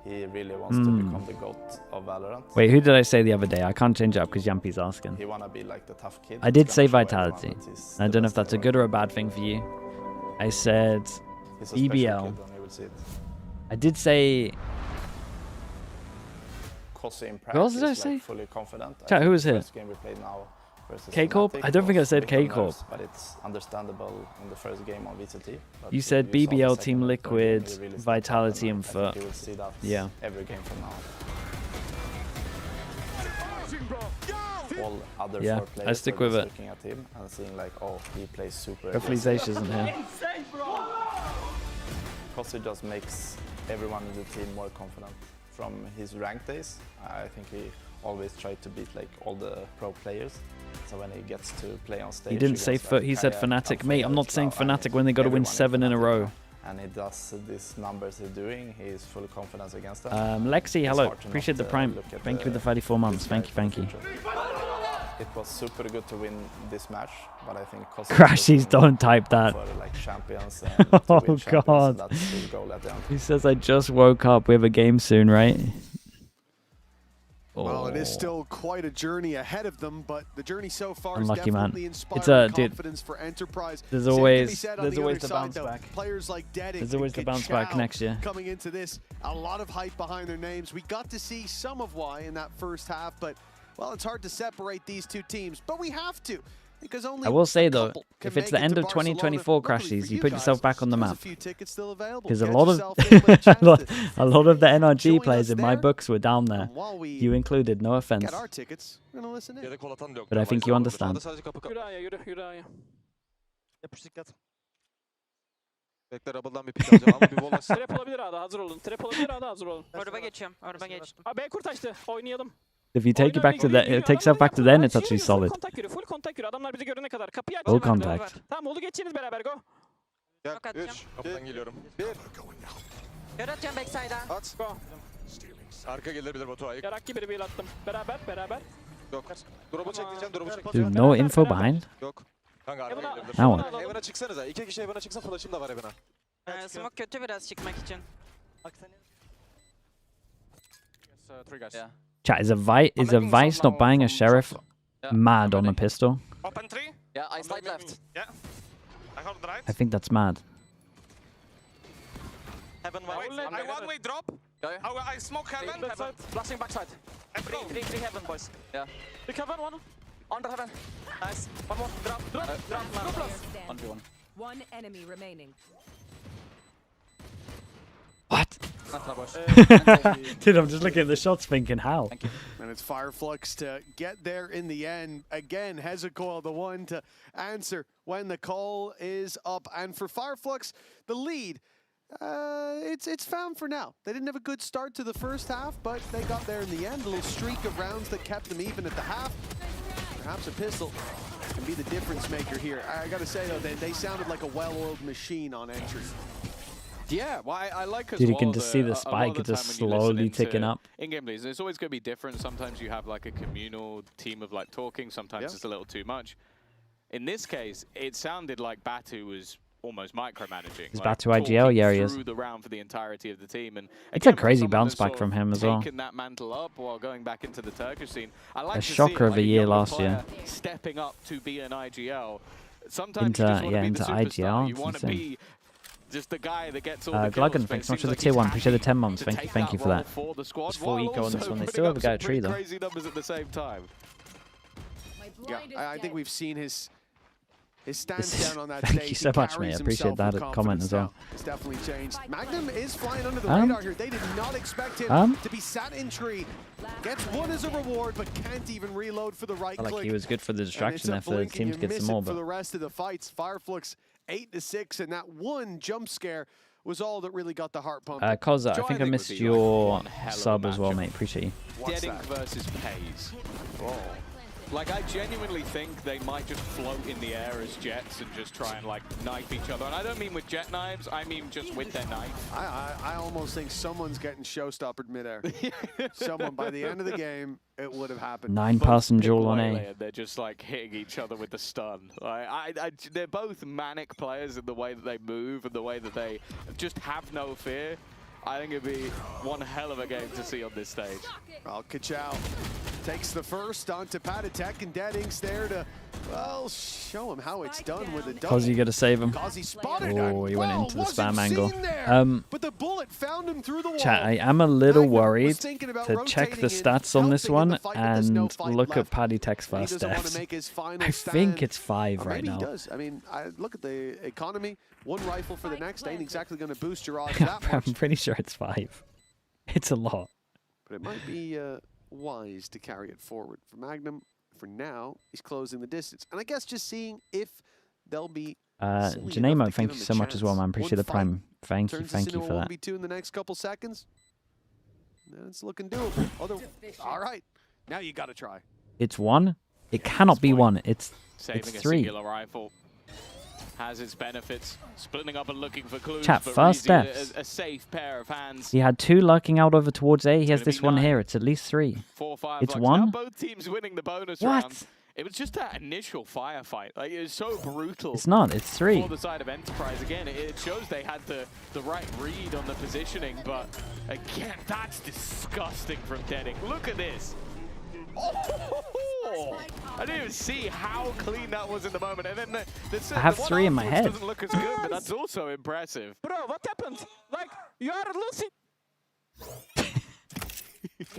He really wants to become the GOAT of Valorant. Wait, who did I say the other day? I can't change it up because Yampi's asking. He wanna be like the tough kid. I did say Vitality. I don't know if that's a good or a bad thing for you. I said EBL. I did say... Who else did I say? Fully confident. Chat, who was here? First game we played now versus K-Corp? Fnatic I don't think I was said a bit of K-Corp. nerves, but it's understandable in the first game on VCT. But You said you saw the BBL, second Team and third Liquid, game, he really stepped up, Vitality, and and I think FUT. you will see that Yeah. every game from now. All other Yeah, 4 players I stick were with just it. looking at him and seeing like, oh, he plays super Hopefully aggressive. Zaysh isn't here. Cozzy just makes everyone in the team more confident. From his rank days, I think he always tried to beat like all the pro players. So when he gets to play on stage, He didn't say against, like, he said Kaya, Fnatic. Alpha, Mate, I'm not saying Cloud, I Fnatic mean, when they got to win everyone is 7 in a Fnatic row. now. And he does these numbers he's doing, he is full confidence against them. Lexi, It's hello. hard to Appreciate the not, prime. look at Thank you for the the 34 months. this Thank guy you, for thank the you. future. It was super good to win this match, but I think Cozzy Crashies, don't type that. for like champions and to Oh win champions, so god. that's the goal at the end. He says I just woke up. We have a game soon, right? Well, it is still quite a journey ahead of them, but the journey so far Unlucky, is definitely man. inspiring Dude, confidence for Enterprise. There's Same always can be said on the other bounce side, though. back. Players like Deddick, There's always the bounce back next year. coming into this, a lot of hype behind their names. We got to see some of why in that first half, but well, it's hard to separate these two teams, but we have to. Because only I will say though, if it's the end of 2024 Crashies, you put yourself back on the map. Because a lot of a lot of the NRG players in my books were down there. You included, no offense. But I think you understand. Bekle Rubble'dan bir pik alacağım ama bir bolas. Trap olabilir Ada, hazır olun. Trap olabilir Ada, hazır olun. Orba geçiyorum, orba geç. B kur taştı, oynayalım. If you take it back to the, take yourself back to then, it's actually solid. Full kontak yürü. Adamlar bizi görene kadar. Kapıyı aç. Full contact. Tamam, Olu geçiniz beraber, go. Gel, 3, kapıdan geliyorum. 1. Kör atacağım backside'a. At. Go. Arka gelebilir Batu ayık. Yarak gibi bir attım. Beraber. Yok. Drop'u çekeceğim, drop'u çek. Dude, no info behind? Yok. Kanka arka gelebilir. Now what? Evine çıksanıza. 2 kişi evine çıksın, flash'ım da var evine. Smoke kötü biraz çıkmak için. Chat, is a Vice not buying a Sheriff mad on a pistol? Open 3. Yeah, I slide left. Yeah. I hold right. I think that's mad. Heaven one. I one way drop. I smoke heaven. Flashing backside. Three heaven, boys. Yeah. Big heaven one. Under heaven. Nice. One more. Drop. Go plus. 1v1. One enemy remaining. What? Dude, I'm just looking at the shots thinking how. And it's FIREFLUX to get there in the end. Again, Hezekiah, the one to answer when the call is up. And for FIREFLUX, the lead, it's found for now. They didn't have a good start to the first half, but they got there in the end. A little streak of rounds that kept them even at the half. Perhaps a pistol can be the difference maker here. I gotta say, though, they sounded like a well-oiled machine on entry. Yeah, well, I like as Dude, you well can just see the spike just slowly ticking up. In-game leads, it's always going to be different. Sometimes you have like a communal team of like talking. Sometimes it's a little too much. In this case, it sounded like Batu was almost micromanaging. Is Batu IGL? Yeah, he is. Through the round for the entirety of the team, and it's a crazy bounce back from him as well. Taking that mantle up while going back into the Turkish scene. I like a shocker of a year last year. Stepping up to be an IGL. Sometimes you just want to be the superstar. You want to be just the guy that gets all the Gluggen, thanks so much for the tier 1. Appreciate the 10 months. Thank you for that. Just full eco on this one. They still have a guy at tree though. Crazy numbers at the same time. Yeah, I think we've seen his stance down on that Thank stage. you so much, mate. I appreciate that comment as well. It's definitely changed. Magnum is flying under the radar here. They did not expect him to be sat in tree. Gets one as a reward, but can't even reload for the right click. Like he was good for the distraction there for the team to get some more. For the rest of the fights, FIREFLUX 8-6, and that one jump scare was all that really got the heart pumping. Koza, I think I missed your sub as well, mate. Appreciate you. Deddick versus Pays. Oh. Like, I genuinely think they might just float in the air as jets and just try and, like, knife each other. And I don't mean with jet knives, I mean just with their knife. I almost think someone's getting showstoppered midair. Someone, by the end of the game, it would have happened. 9-person duel on A. They're just, like, hitting each other with the stun. They're both manic players in the way that they move and the way that they just have no fear. I think it'd be one hell of a game to see on this stage. Well, KIWOOM takes the first onto Patatek, and Deddink's there to, well, show him how it's done with a double. Cause you got to save him. Oh, he went into the spam angle. But the bullet found him through the wall. Chat, I am a little worried to check the stats on this one and look at Patatek's first deaths. I think it's 5 right now. Maybe he does. I mean, look at the economy. One rifle for the next ain't exactly going to boost your odds that much. I'm pretty sure it's 5. It's a lot. But it might be wise to carry it forward. For Magnum, for now, he's closing the distance. And I guess just seeing if they'll be Janemo, thank you so much as well, man. Appreciate the prime. Thank you for that. 1v2 in the next couple seconds. It's looking doable. All right, now you got to try. It's 1. It cannot be 1. It's Saving 3. a singular rifle. has its benefits. Splitting up and looking for clues, Chat, but first Reezy, steps. a safe pair of hands. He had 2 lurking out over towards A. He has gonna this be one 9. here. It's at least 3. 4 FIREFLUX. It's Now 1? both teams winning the bonus What? round. It was just that initial firefight. Like, it was so brutal. It's not. It's 3. For the side of Enterprise. Again, it shows they had the right read on the positioning, but again, that's disgusting from Deading. Look at this. Oh, I didn't even see how clean that was in the moment. And then I have 3 in my head. Doesn't look as good, but that's also impressive. Bro, what happened? Like, you are losing.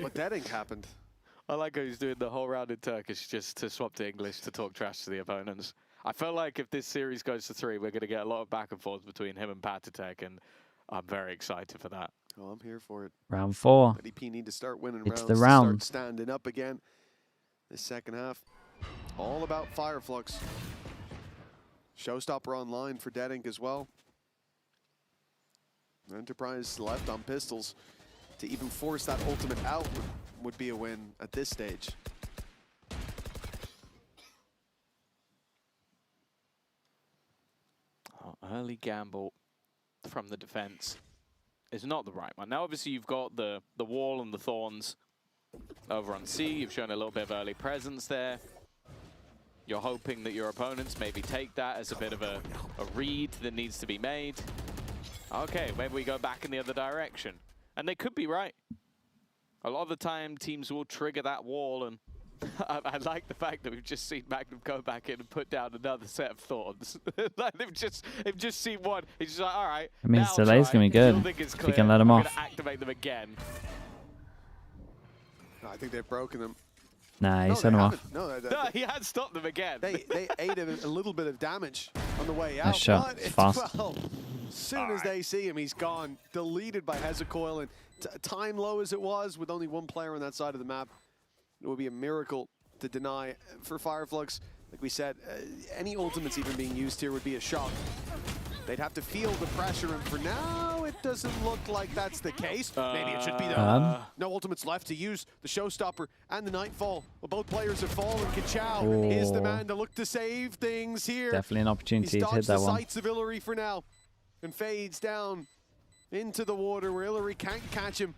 What Deading happened? I like how he's doing the whole round in Turkish just to swap to English to talk trash to the opponents. I feel like if this series goes to 3, we're going to get a lot of back and forth between him and Patitek, and I'm very excited for that. Oh, I'm here for it. Round 4. EDP need to start winning It's rounds the to round. start standing up again. This second half, all about FIREFLUX. Showstopper online for Deadink as well. Enterprise left on pistols. To even force that ultimate out would be a win at this stage. Oh, early gamble from the defense is not the right one. Now, obviously, you've got the wall and the thorns over on C. You've shown a little bit of early presence there. You're hoping that your opponents maybe take that as a bit of a read that needs to be made. Okay, maybe we go back in the other direction. And they could be right. A lot of the time, teams will trigger that wall, and I like the fact that we've just seen Magnum go back in and put down another set of thorns. Like they've just seen one. He's just like, all right. It means now delay's try. gonna be good. You'll think it's If clear. you can let them I'm off. gonna activate them again. No, I think they've broken them. Nah, he No, sent they him off. haven't. No, No, he had stopped them again. They ate a little bit of damage on the way out. Nice shot. But It's it's, fast. well, as soon as they see him, he's gone. Deleted by Hezecoil. And time low as it was, with only 1 player on that side of the map, it would be a miracle to deny. For FIREFLUX, like we said, any ultimates even being used here would be a shock. They'd have to feel the pressure, and for now, it doesn't look like that's the case. Maybe it should be though. No ultimates left to use. The Showstopper and the Nightfall. Well, both players have fallen. Kachao is the man to look to save things here. Definitely an opportunity He's to hit dodged that the one. sights of Hillary for now, and fades down into the water where Hillary can't catch him.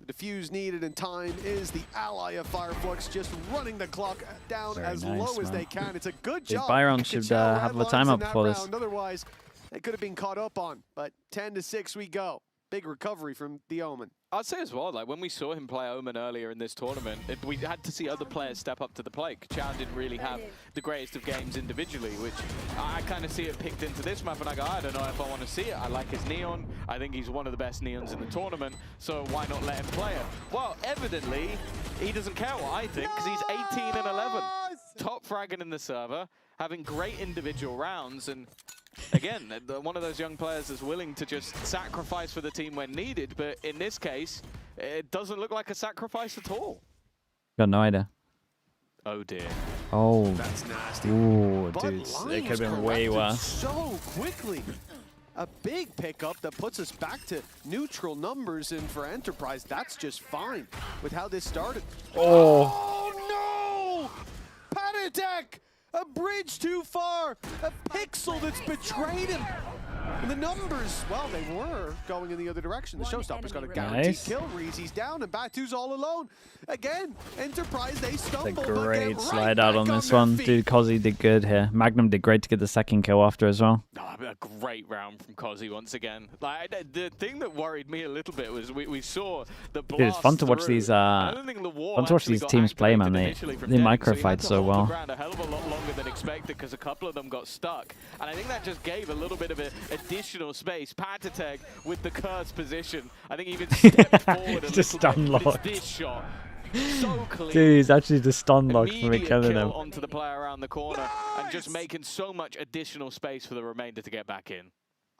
The defuse needed, and time is the ally of FIREFLUX, just running the clock down Very as nice, low as man. they can. It's a good Big job. Byron should Kachao have the redlines timeout in that before this. round. Otherwise, they could have been caught up on, but 10-6 we go. Big recovery from the Omen. I'd say as well, like when we saw him play Omen earlier in this tournament, we had to see other players step up to the plate. Kachao didn't really have the greatest of games individually, which I kind of see it picked into this map, and I go, I don't know if I want to see it. I like his Neon. I think he's one of the best Neons in the tournament, so why not let him play it? Well, evidently, he doesn't care what I think, because he's 18 and 11. Top fragging in the server, having great individual rounds, and again, one of those young players that's willing to just sacrifice for the team when needed, but in this case, it doesn't look like a sacrifice at all. Got no idea. Oh dear. Oh. That's nasty. Ooh, But dude. It Lions could have been way corrected worse. so quickly. A big pickup that puts us back to neutral numbers, and for Enterprise, that's just fine with how this started. Oh no! Patitek! A bridge too far! A pixel that's betrayed him! And the numbers, well, they were going in the other direction. The Showstopper's got a guaranteed Nice. kill. Reezy's down, and Batu's all alone. Again, Enterprise, they It's a stumble, but get great right slide out back on this their one. feet. Dude, Kozzy did good here. Magnum did great to get the second kill after as well. Oh, a great round from Kozzy once again. Like, the thing that worried me a little bit was we saw the blast. Dude, it's fun to watch through. these I don't think the wall fun to watch actually these got teams play, man. activated They initially from they Deading, micro so he had fight to so hold the well. ground a hell of a lot longer than expected because a couple of them got stuck. And I think that just gave a little bit of additional space. Patitek with the cursed position. I think even stepped forward a Just little bit. unlocked. It's this shot. So clean. Dude, he's actually just stun locked for me Immediate killing kill him. onto the player around the corner and just making so much additional space for the remainder to get back in.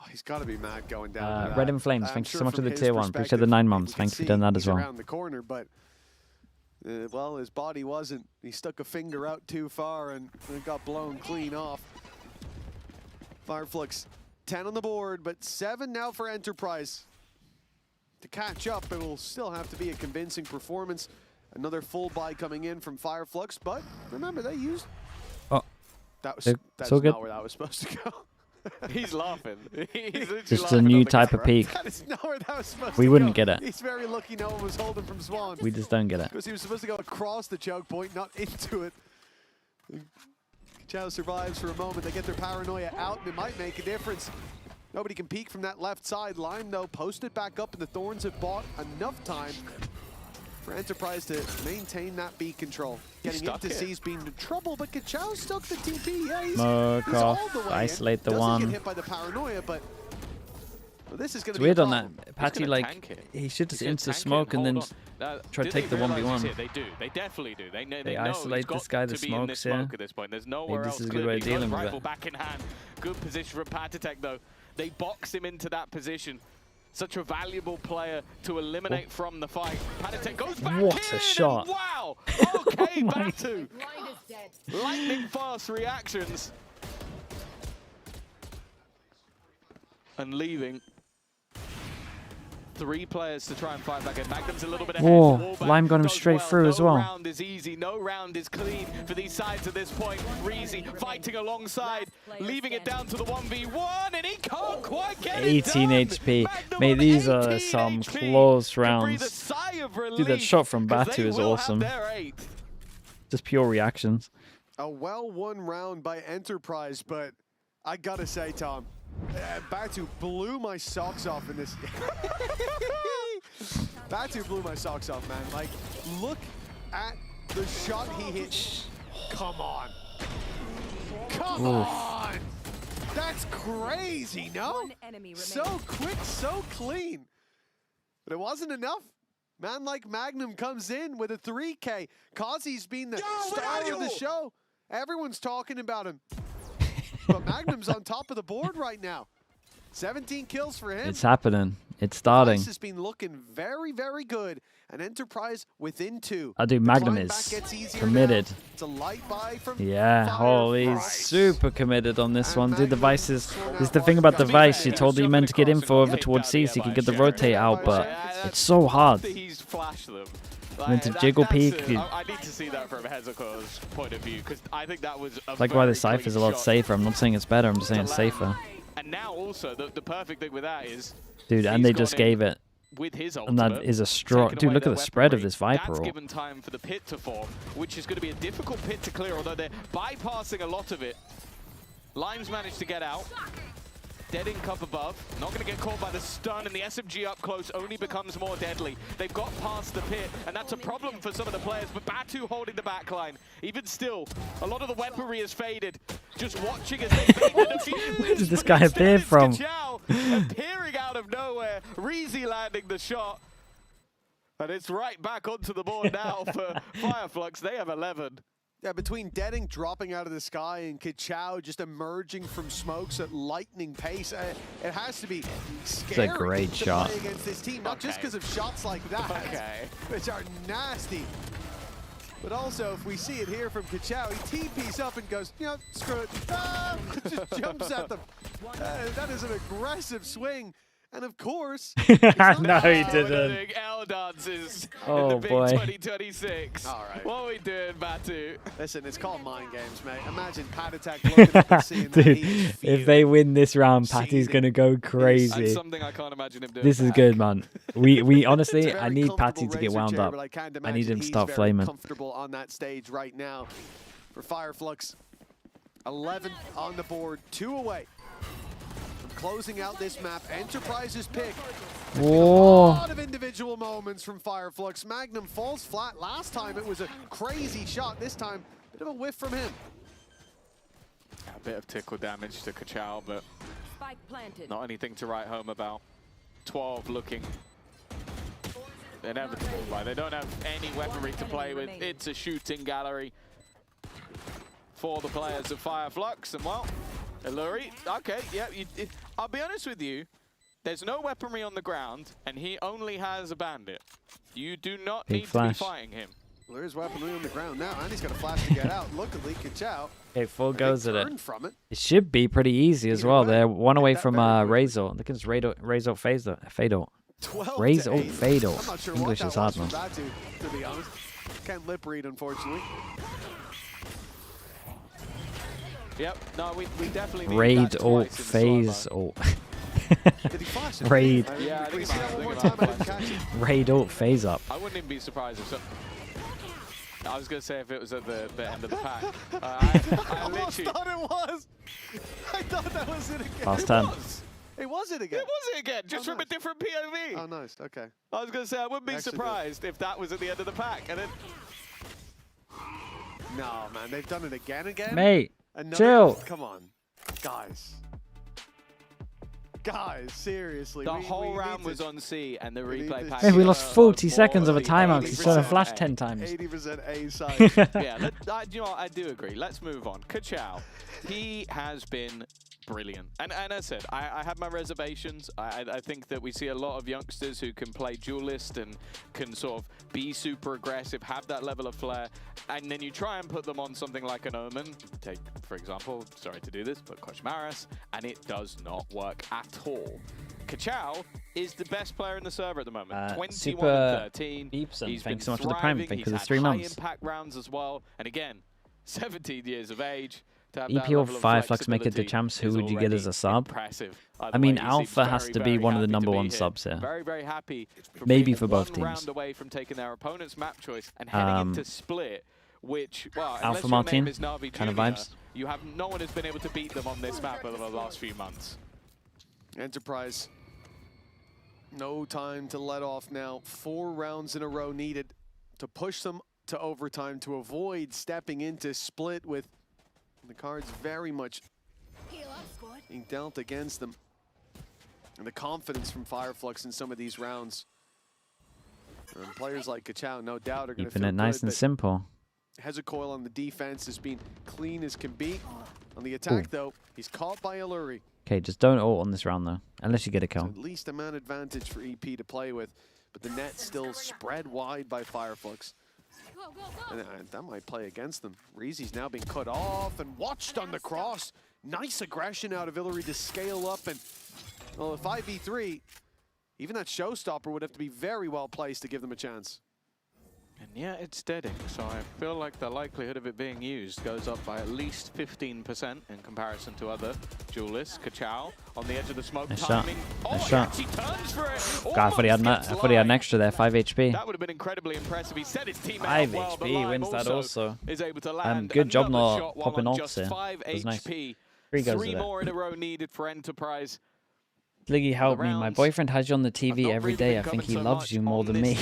Oh, he's got to be mad going down. to that. Red in Flames, I'm thank you sure so much for from the his tier 1. Appreciate the perspective, 9 we months. can Thank you for see doing that as he's well. around the corner, but well, his body wasn't. He stuck a finger out too far and it got blown clean off. FIREFLUX 10 on the board, but 7 now for Enterprise. To catch up, it will still have to be a convincing performance. Another full buy coming in from FIREFLUX, but remember, they used That's so good. not where that was supposed to go. He's laughing. He's Just a new type of peak. That is not where that was supposed We to wouldn't go. get it. He's very lucky no one was holding from Swan. We just don't get it. Because he was supposed to go across the choke point, not into it. Chow survives for a moment. They get their paranoia out, and it might make a difference. Nobody can peek from that left side. Lime, though, posted back up, and the Thorns have bought enough time for Enterprise to maintain that B control. Getting into C's been in trouble, but Kachao stuck the TP. Yeah, he's all the way Isolate the Doesn't one. get hit by the paranoia, but well, this is going It's to be weird a on problem. that. Patty, like, he should just insta smoke and then try to take the 1v1. They do. They definitely do. They know isolate this guy that smokes here. At this point. There's nowhere Maybe else. this is a good way of dealing with Rifle it. back in hand. Good position from Patatech, though. They box him into that position. Such a valuable player to eliminate from the fight. Patatech goes back What in, a shot. and wow! Okay, Batu. Lightning fast reactions. And leaving. 3 players to try and fight back in. Magnum's a little bit ahead. Whoa, Lime got him straight through as well. No round is easy. No round is clean for these sides at this point. Reezy fighting alongside, leaving it down to the 1v1, and he can't quite get 18 it done. HP. Magnum Mate, on these are 18 some HP. close Breathe a rounds. sigh of Dude, that shot from relief, 'cause Batu they is will have awesome. their 8th. Just pure reactions. A well-won round by Enterprise, but I gotta say, Tom, Batu blew my socks off in this. Batu blew my socks off, man. Like, look at the shot he hit. Come on. Come on. That's crazy, no? So quick, so clean. But it wasn't enough. Man like Magnum comes in with a 3K. Kazi's been the star of the show. Everyone's talking about him. But Magnum's on top of the board right now. 17 kills for him. It's happening. It's starting. This has been looking very, very good. An Enterprise within 2. I do. Magnum is committed. It's a light buy from Yeah, holy, super committed on this one. Dude, the Vice is the thing about the Vice. You told that you meant to get info over towards C so you could get the rotate out, but it's so hard. He's flashed them. Meant to jiggle peek. I need to see that from Hezuko's point of view, because I think that was a Like why the very Cypher's a clean lot shot. safer. I'm not saying it's better, I'm just saying it's safer. And now also, the perfect thing with that is... Dude, and they just gave it. With his And that ultimate, is a strong... taken Dude, away look at their the spread of weaponry. this Viper That's ult. given time for the pit to form, which is going to be a difficult pit to clear, although they're bypassing a lot of it. Lime's managed to get out. Dead Ink up above. Not going to get caught by the stun, and the SMG up close only becomes more deadly. They've got past the pit, and that's a problem for some of the players, but Batu holding the backline. Even still, a lot of the weaponry is faded. Just watching as they fade the defuse. Where did this guy appear from? Kachao appearing out of nowhere. Reezy landing the shot. And it's right back onto the board now for FIREFLUX. They have 11. Yeah, between Deadink dropping out of the sky and Kachao just emerging from smokes at lightning pace, it has to be scary It's a great to shot. play against this team. Not just because of shots like that, which are nasty, but also if we see it here from Kachao, he TPs up and goes, you know, screw it. Ah! Just jumps at them. That is an aggressive swing. And of course, no, he didn't. L dances Oh, in the big boy. 2026. All right. What are we doing, Batu? Listen, it's called mind games, mate. Imagine Patatech looking at this, seeing that Dude, he's if they win this round, Patty's going to go That's crazy. something I can't imagine him doing. This is good, man. We honestly, It's a I very need Patty comfortable to get razor wound chair, up. but I can't I need imagine him to he's start very flaming. comfortable on that stage right now for FIREFLUX. 11 on the board, 2 away from closing out this map. Enterprise's pick. A Whoa. lot of individual moments from FIREFLUX. Magnum falls flat. Last time it was a crazy shot. This time, bit of a whiff from him. A bit of tickle damage to Kachao, but Spike planted. not anything to write home about. 12 looking inevitable, right? They don't have any weaponry to play with. It's a shooting gallery for the players of FIREFLUX. And well, Illuri, okay, yeah, I'll be honest with you. There's no weaponry on the ground, and he only has a bandit. You do not Big need flash. to be fighting him. Well, there's weaponry on the ground now, and he's got a flash to get out. Luckily, Kachao. Okay, full goes at it. Turn from it. It should be pretty easy as well. They're one away from Razor. Look at this Razor Fado. 12 Razor to 8. Fado. I'm not sure English what is that hard, was man. from Batu, to be honest. Can't lip read, unfortunately. Yep. No, we definitely need Raid that ult twice in phase solo. ult. Did he flash it? Raid. Yeah, I Can we think see he that might one more have time? I didn't catch it. Raid ult phase up. I wouldn't even be surprised if I was going to say if it was at the end of the pack. I almost thought it was. I thought that was it again. Last turn. It was it again. It was it again, just from a different POV. Oh, nice. Okay. I was going to say I wouldn't be Actually surprised if that was at the end of the pack. And then No, man, they've done it again. Mate, Another, chill. Come on, guys. Guys, seriously. the whole round was on C, and the replay pack. Hey, we lost 40 seconds of a timeout. He's trying to flash 10 times. 80% A side. Yeah, you know what, I do agree. Let's move on. KaChao, he has been brilliant. And as I said, I have my reservations. I think that we see a lot of youngsters who can play duelist and can sort of be super aggressive, have that level of flair, and then you try and put them on something like an Omen. Take, for example, sorry to do this, but Kochmaris, and it does not work at all. KaChao is the best player in the server at the moment. 21 and 13. He's thanks so much been for the Prime thriving. thing for He's the had 3 months. high-impact rounds as well. And again, 17 years of age. EP or FIREFLUX make it to champs, who would you get as a sub? I mean, Alpha has to be one of the #1 subs here. Very, very happy. Maybe for both one round teams. away from taking their opponent's map choice and heading into Split, which, well, Alpha unless your Martin, name is Navi kind of Junior, vibes. you have no one has been able to beat them on this map over the last few months. Enterprise. No time to let off now. 4 rounds in a row needed to push them to overtime to avoid stepping into Split with the cards very much being dealt against them. And the confidence from FIREFLUX in some of these rounds. And players like KaChao, no doubt, are going to Keeping feel it nice good, and simple. Hezecoil on the defense has been clean as can be. On the attack, though, he's caught by Alluri. Okay, just don't ult on this round, though. Unless you get a kill. At least a man advantage for EP to play with. But the net still spread wide by FIREFLUX. And that might play against them. Reezy's now being cut off and watched on the cross. Nice aggression out of Alluri to scale up. And, well, a 5v3, even that showstopper would have to be very well placed to give them a chance. And yeah, it's steadying, so I feel like the likelihood of it being used goes up by at least 15% in comparison to other duelists. KaChao on the edge of the smoke. Nice shot. Timing. Nice He shot. actually turns for it. God, I thought he had an extra there, 5 HP. That would have been incredibly impressive. He set his teammate 5 up well, but HP Lime wins that also. is able to land Good job another not shot while popping on ults just here. 5 That was nice. HP. 3 goes Three with it. more in a row needed for Enterprise. Sliggy, help me. My boyfriend has you on the TV every day. I think he loves you more than me.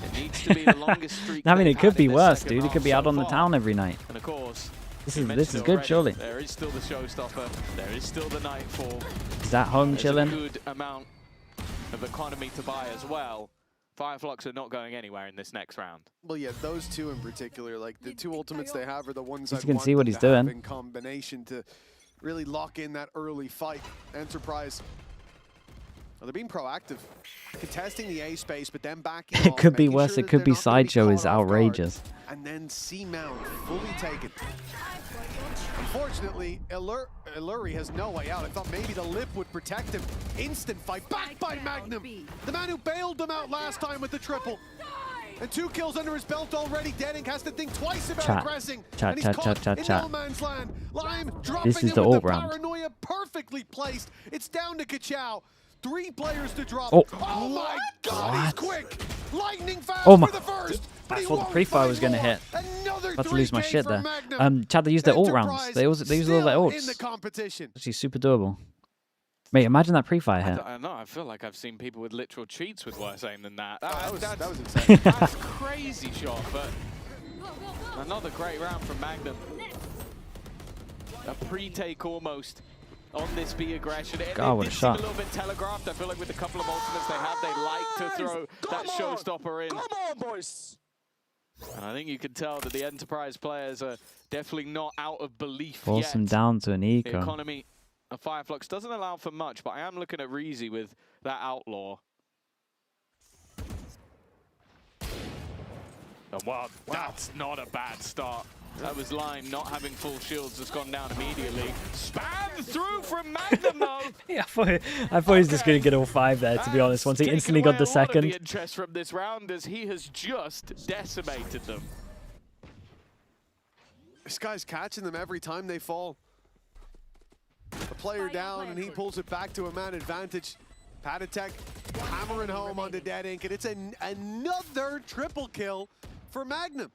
It needs to be the longest streak. I mean, they've it could had be in their worse, second dude. It half could be out so on the far. town every night. And of course, This you is mentioned good, already, surely. There is still the showstopper. There is still the Nightfall. He's at home There's chilling. a good amount of economy to buy as well. FIREFLUX are not going anywhere in this next round. Well, yeah, those two in particular, like the 2 ultimates they have are the ones You I'd can want see what them he's to have doing. in combination to really lock in that early fight. Enterprise, well, they're being proactive, contesting the A space, but then backing It off, could be making worse. sure It that could they're be not gonna Sideshow caught is off guard. outrageous. And then C-Mount fully taken. Unfortunately, Alluri has no way out. I thought maybe the lip would protect him. Instant fight, back by Magnum. The man who bailed them out last time with the triple. And 2 kills under his belt already. Deadink has to think twice about aggressing. And he's caught in no man's land. Lime dropping This is in the with ult the round. paranoia perfectly placed. It's down to KaChao. 3 players to drop. Oh. My God, he's What? quick. Lightning fast Oh my. for the first. I thought the pre-fire was going to hit. About to lose my shit there. Chad, they use their ult rounds. They use all their in the ults. competition. Actually, super doable. Mate, imagine that pre-fire hit. I know, I feel like I've seen people with literal cheats with worse aim than that. That was That's insane. that's crazy shot, but another great round from Magnum. A pre-take almost on this B aggression. God, what a did seem shot. a little bit telegraphed. I feel like with the couple of ultimates they have, they like to throw that showstopper in. Come on, boys. And I think you can tell that the Enterprise players are definitely not out of belief Force yet. him down to an The eco. economy of FIREFLUX doesn't allow for much, but I am looking at Reezy with that Outlaw. And wow, that's not a bad start. That was Lime not having full shields, has gone down immediately. Spam through from Magnum though. Yeah, I thought he was just going to get all 5 there, to be honest, once he instantly got the A lot of the second. interest from this round as he has just decimated them. This guy's catching them every time they fall. A player down, and he pulls it back to a man advantage. Patatek hammering home onto Dead Ink, and it's another triple kill for Magnum.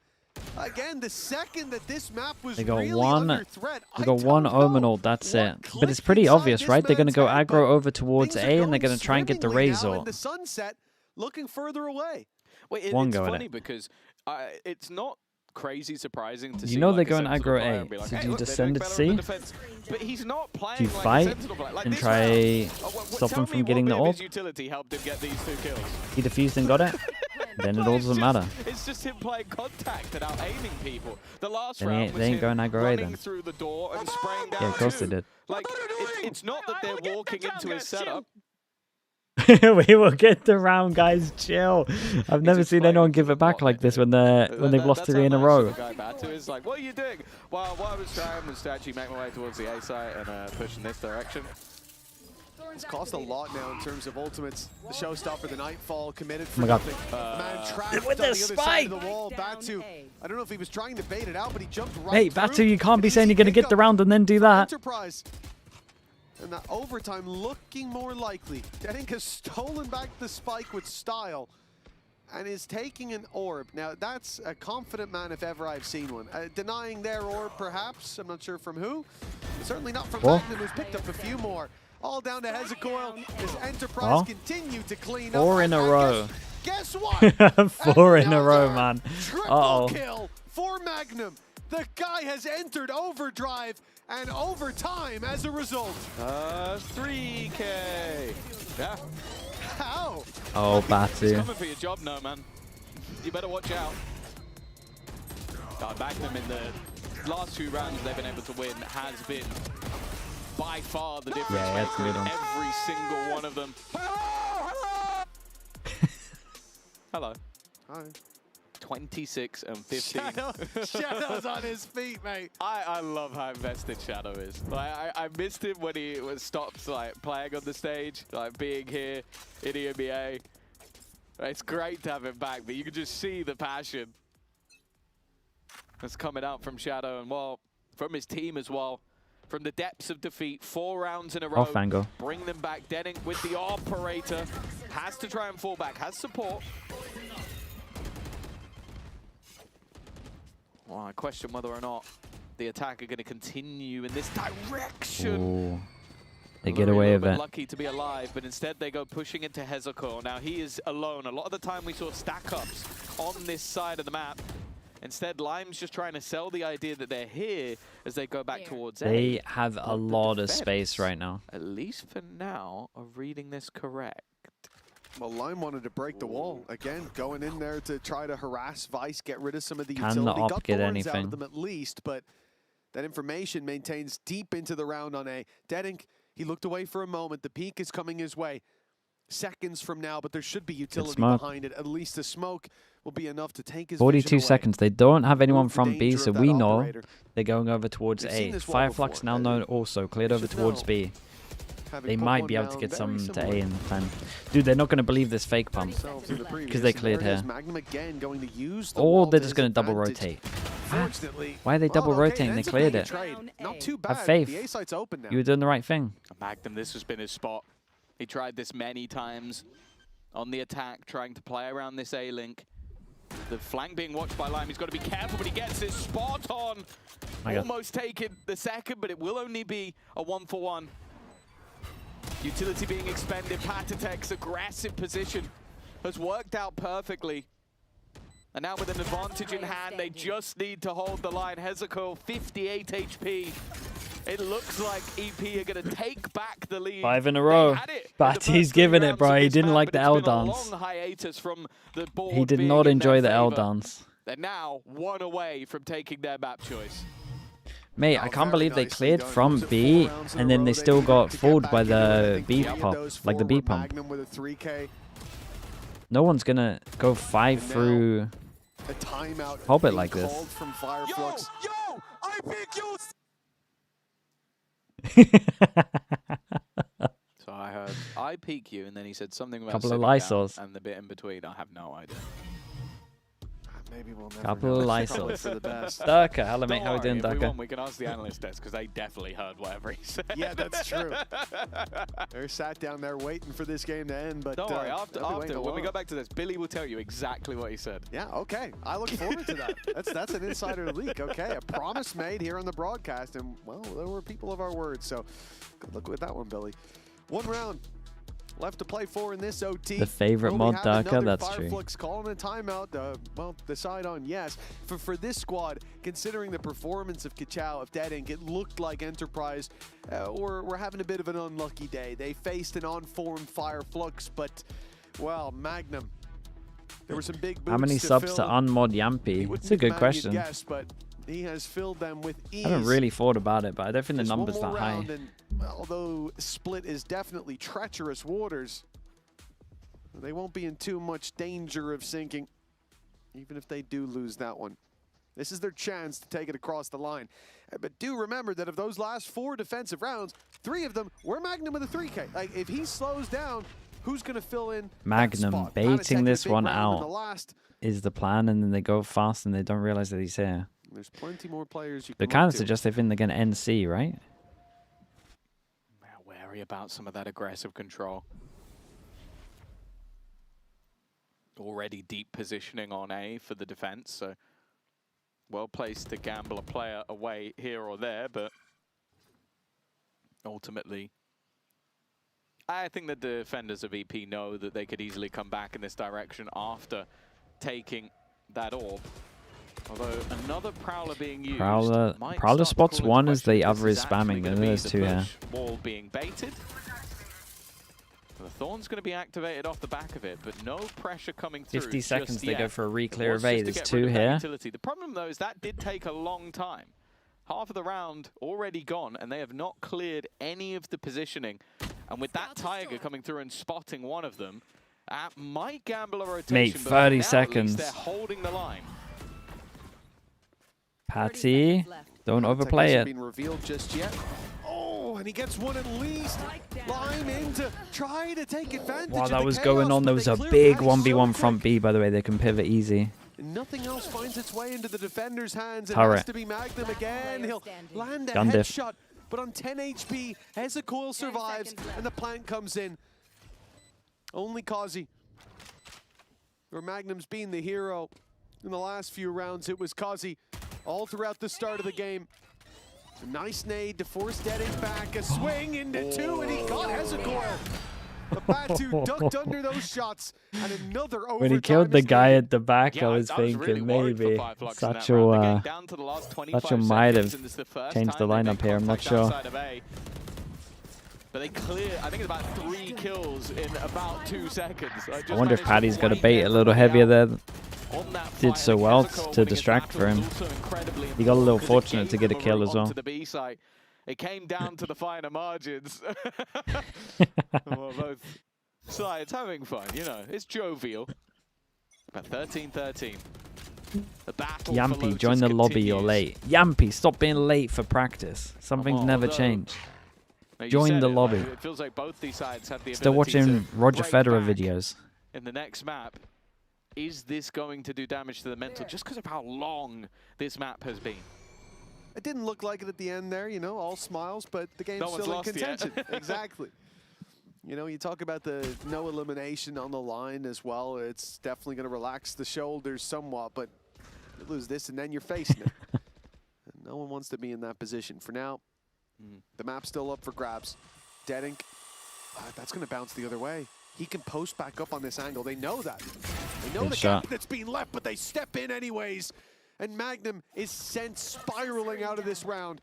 Again, the second that this map was really under threat, they got one Omen ult, that's it. But it's pretty obvious, right? They're going to go aggro over towards A, and they're going to try and get the Razor. The sunset, looking further away. Wait, it's funny because it's not crazy surprising to see. You know they're like going aggro A. like, So hey, do you look, descend at C? But he's not playing Do you like fight a sentinel player. Like and this try round, stop him from getting the Tell me what bit of ult? his utility helped him get these 2 kills. He defused and got it? Then it all doesn't matter. It's just him playing contact and out aiming people. The last Then round they ain't going aggro A running then. through the door and spraying down Yeah, of course they 2. did. Like it's not that they're walking into his setup. We will get the round, guys. Chill. I've never seen anyone give it back like this when they've lost 3 in a row. The guy Batu is like, what are you doing? Well, what I was trying was to actually make my way towards the A site and push in this direction. It's cost a lot now in terms of ultimates. The showstopper, the Nightfall, committed for Oh my God. nothing. Man trapped With on the the other side of the wall. Batu, I don't know if he was trying to bait it out, but he jumped right Hey, through. Batu, you can't be saying you're going to get the round and then do that. Enterprise. And that overtime looking more likely. Deadink has stolen back the spike with style and is taking an orb. Now, that's a confident man if ever I've seen one. Denying their orb, perhaps. I'm not sure from who. But certainly not from Magnum, who's picked up a few more. All down to Hezekiah as Enterprise continue to clean up. 4 in a row. Guess what? 4 in a row, man. Triple kill for Magnum. The guy has entered overdrive and overtime as a result. 3K. Yeah. How? Oh, He's Batu. coming for your job now, man. You better watch out. Magnum in the last 2 rounds they've been able to win has been by far the difference maker in every single one of them. Hello. Hi. 26 and 15. Shadow's on his feet, mate. I love how invested Shadow is. Like, I missed him when he was stopped like playing on the stage, like being here in EMEA. It's great to have him back, but you can just see the passion that's coming out from Shadow and, well, from his team as well. From the depths of defeat, 4 rounds in a row. Off angle. Bring them back. Deadink with the operator. Has to try and fall back. Has support. Well, I question whether or not the attack are going to continue in this direction. Ooh. They get away with it. Lucky to be alive, but instead they go pushing into Hezekiah. Now he is alone. A lot of the time we saw stack-ups on this side of the map. Instead, Lime's just trying to sell the idea that they're here as they go back towards A. They have a lot of space right now. At least for now, are reading this correct. Well, Lime wanted to break the wall. Again, going in there to try to harass Vice, get rid of some of the Can utility. the op Got get thorns out anything? of them at least, but that information maintains deep into the round on A. Deadink, he looked away for a moment. The peak is coming his way. Seconds from now, but there should be utility smoke. behind it. At least the smoke will be enough to take his 42 vision away. seconds. They don't have anyone from B, danger so of that we know operator. they're going over towards We've A. seen this wall FIREFLUX before. now known also cleared over should towards know. B. Having They put might one be able to down, get very some to similar A in time. Dude, they're not going to believe this fake pump themselves in the because previous, they and cleared there it is, here. Magnum again going to use the Or wall they're to just his going to double advantage. rotate. Fortunately, Why are they double well, rotating? okay, They ends up cleared being a it. trade. Not too Have bad. faith. The A site's open now. You were doing the right thing. Magnum, this has been his spot. He tried this many times on the attack, trying to play around this A-link. The flank being watched by Lime. He's got to be careful, but he gets it spot on. Almost taking the second, but it will only be a 1-for-1. Utility being expended. Patatek's aggressive position has worked out perfectly. And now with an advantage in hand, they just need to hold the line. Hezekiah, 58 HP. It looks like EP are going to take back the lead. 5 in a row. But he's giving it, bro. He didn't like the L dance. He did not enjoy the L dance. They're now 1 away from taking their map choice. Mate, I can't believe they cleared from B and then they still got fooled by the B pump, like the B pump. No one's gonna go 5 through Hobbit like this. From FIREFLUX. Yo, I pick you. So I heard, I peek you, and then he said something about Couple of sitting down, Lysols. and the bit in between, I have no idea. Maybe we'll never Couple of Lysels. for the best. Durka, hello mate, Don't how we worry, doing, if we Durka? want, we can ask the analyst desk because they definitely heard whatever he said. Yeah, that's true. They're sat down there waiting for this game to end, but don't worry. After when we go go back to this, Billy will tell you exactly what he said. Yeah, okay. I look forward to that. That's an insider leak. Okay, a promise made here on the broadcast, and well, there were people of our word. So good luck with that one, Billy. One round left to play for in this OT. The favorite mod, Durka, that's true. FIREFLUX calling a timeout. Well, decide on yes. For this squad, considering the performance of Kachao, of Dead Ink, it looked like Enterprise were having a bit of an unlucky day. They faced an on-form FIREFLUX, but, well, Magnum. There were some big boots. How many subs to unmod Yampy? It's a good question. Guess, but he has filled them with ease. I haven't really thought about it, but I don't think the Just number's one more that high. round, and although Split is definitely treacherous waters, they won't be in too much danger of sinking, even if they do lose that one. This is their chance to take it across the line. But do remember that of those last 4 defensive rounds, 3 of them were Magnum with a 3K. Like, if he slows down, who's going to fill in Magnum baiting this one out is the plan, and then they go fast and they don't realize that he's here. There's plenty more players you They can kind look of to. suggest they think they're going to NC, right? Wary about some of that aggressive control. Already deep positioning on A for the defense, so well placed to gamble a player away here or there, but ultimately I think the defenders of EP know that they could easily come back in this direction after taking that orb. Although another Prowler being used. Prowler spots one as the other is spamming, and there's 2 here. Wall being baited. The Thorn's going to be activated off the back of it, but no pressure coming through. 50 seconds just they yet. go for a re-clear of A. Just to There's get rid 2 of that here. utility. The problem though is that did take a long time. Half of the round already gone, and they have not cleared any of the positioning. And with that Tiger coming through and spotting one of them, might gamble a rotation. Mate, but 30 now seconds. At least they're holding the line. Patty, don't overplay it. Been revealed just yet. Oh, and he gets one at least. Lime in to try to take advantage. While of that the was chaos, going on, but there was they a clear big Patty so 1v1 front quick. B, by the way. They can pivot easy. Nothing else finds its way into the defender's hands. It Turret. has to be Magnum again. He'll land a Gun diff. headshot, but on 10 HP, Hezekiah survives, and the plant comes in. Only Kazi. Where Magnum's been the hero in the last few rounds, it was Kazi all throughout the start of the game. A nice nade to force Dead Ink back, a swing into 2, and he got Hezekiah. The Batu ducked under those shots, and another overtime. When he killed the is guy needed. at the back, I was thinking maybe Satchel might have changed the lineup here. I'm not sure. But they clear, I think it's about 3 kills in about 2 seconds. I wonder if Paddy's got a bait a little heavier there. Did so well to distract for him. He got a little fortunate to get a kill as well. It came down to the finer margins. Well, both sides having fun, you know. It's jovial. About 13-13. The battle Yampy, join the lobby, you're late. Yampy, stop being late for practice. Something's never changed. Join the lobby. It feels like both these sides have the Still ability watching to Roger break Federer back videos. in the next map. Is this going to do damage to the mental just because of how long this map has been? It didn't look like it at the end there, you know, all smiles, but the game's No one's still in lost contention. yet. Exactly. You know, you talk about the no elimination on the line as well. It's definitely going to relax the shoulders somewhat, but you lose this and then you're facing it. And no one wants to be in that position. For now, the map's still up for grabs. Dead Ink, that's going to bounce the other way. He can post back up on this angle. They know that. They know Good the shot. gap that's being left, but they step in anyways. And Magnum is sent spiraling out of this round.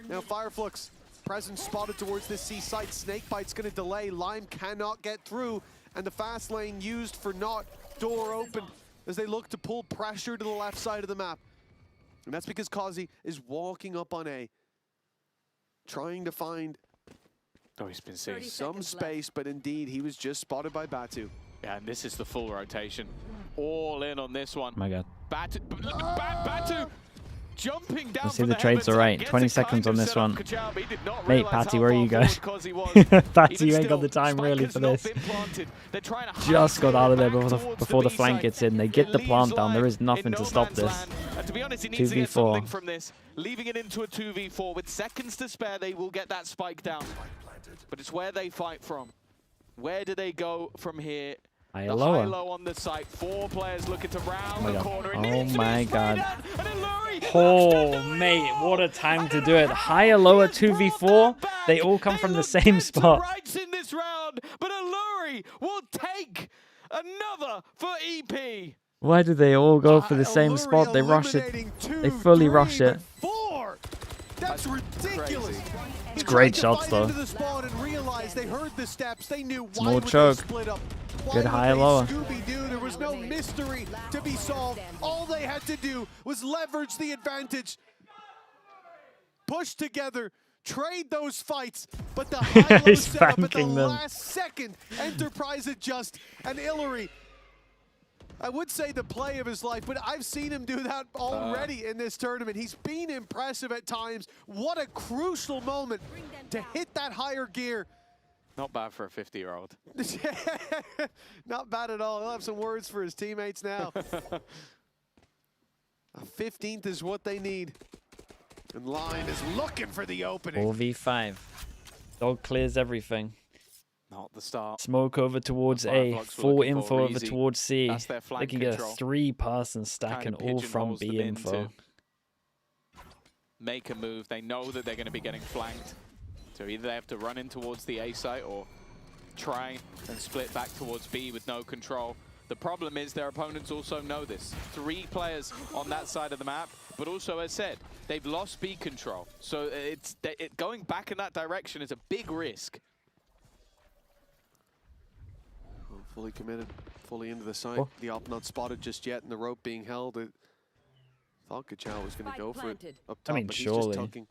Now FIREFLUX, presence spotted towards this C site. Snakebite's going to delay. Lime cannot get through. And the fast lane used for not. Door open as they look to pull pressure to the left side of the map. And that's because Kazi is walking up on A. Trying to find he's been seeing some space, but indeed he was just spotted by Batu. Yeah, and this is the full rotation. All in on this one. My God. Batu. Jumping down Let's see the trades alright. 20 seconds on this one. Mate, Patty, where are you going? Patty, you ain't got the time really for this. Just got out of there before the flank gets in. They get the plant down. There is nothing to stop this. And to be honest, he needs to get 2v4. something from this. Leaving it into a 2v4 with seconds to spare, they will get that spike down. But it's where they fight from. Where do they go from here? High The lower. high-low on the site. 4 players looking to round Oh the my corner. god. It Oh needs to be my sprayed god. out. And Illuri, Oh, mate, what a time to do it. Higher, lower, 2v4. They all come from the same spot. rights in this round, but Illuri will take another for EP. Why do they all go for the same spot? They rush it. They fully rush it. 4. That's ridiculous. It's great shots though. Into the spawn and realized they heard the steps. They knew why Small would they choke. split up. Good high lower. Scooby-Doo. There was no mystery to be solved. All they had to do was leverage the advantage, push together, trade those fights. But the high-low setup at the spanking them. last second, Enterprise adjust, and Illuri, I would say the play of his life, but I've seen him do that already in this tournament. He's been impressive at times. What a crucial moment to hit that higher gear. Not bad for a 50-year-old. Not bad at all. He'll have some words for his teammates now. A 15th is what they need. And Line is looking for the opening. 4v5. Dog clears everything. Not the start. Smoke over towards A. FIREFLUX Full looking info for over easy. towards C. That's their flank They can get a control. 3-person stack Kinda and all from pigeonholes them B info. into make a move. They know that they're going to be getting flanked. So either they have to run in towards the A site or try and split back towards B with no control. The problem is their opponents also know this. 3 players on that side of the map, but also, as said, they've lost B control. So going back in that direction is a big risk. Fully committed, fully into the site. Oh. The op not spotted just yet, and the rope being held. Thought Kachao was going to go for it up top, I mean, but surely. he's just tucking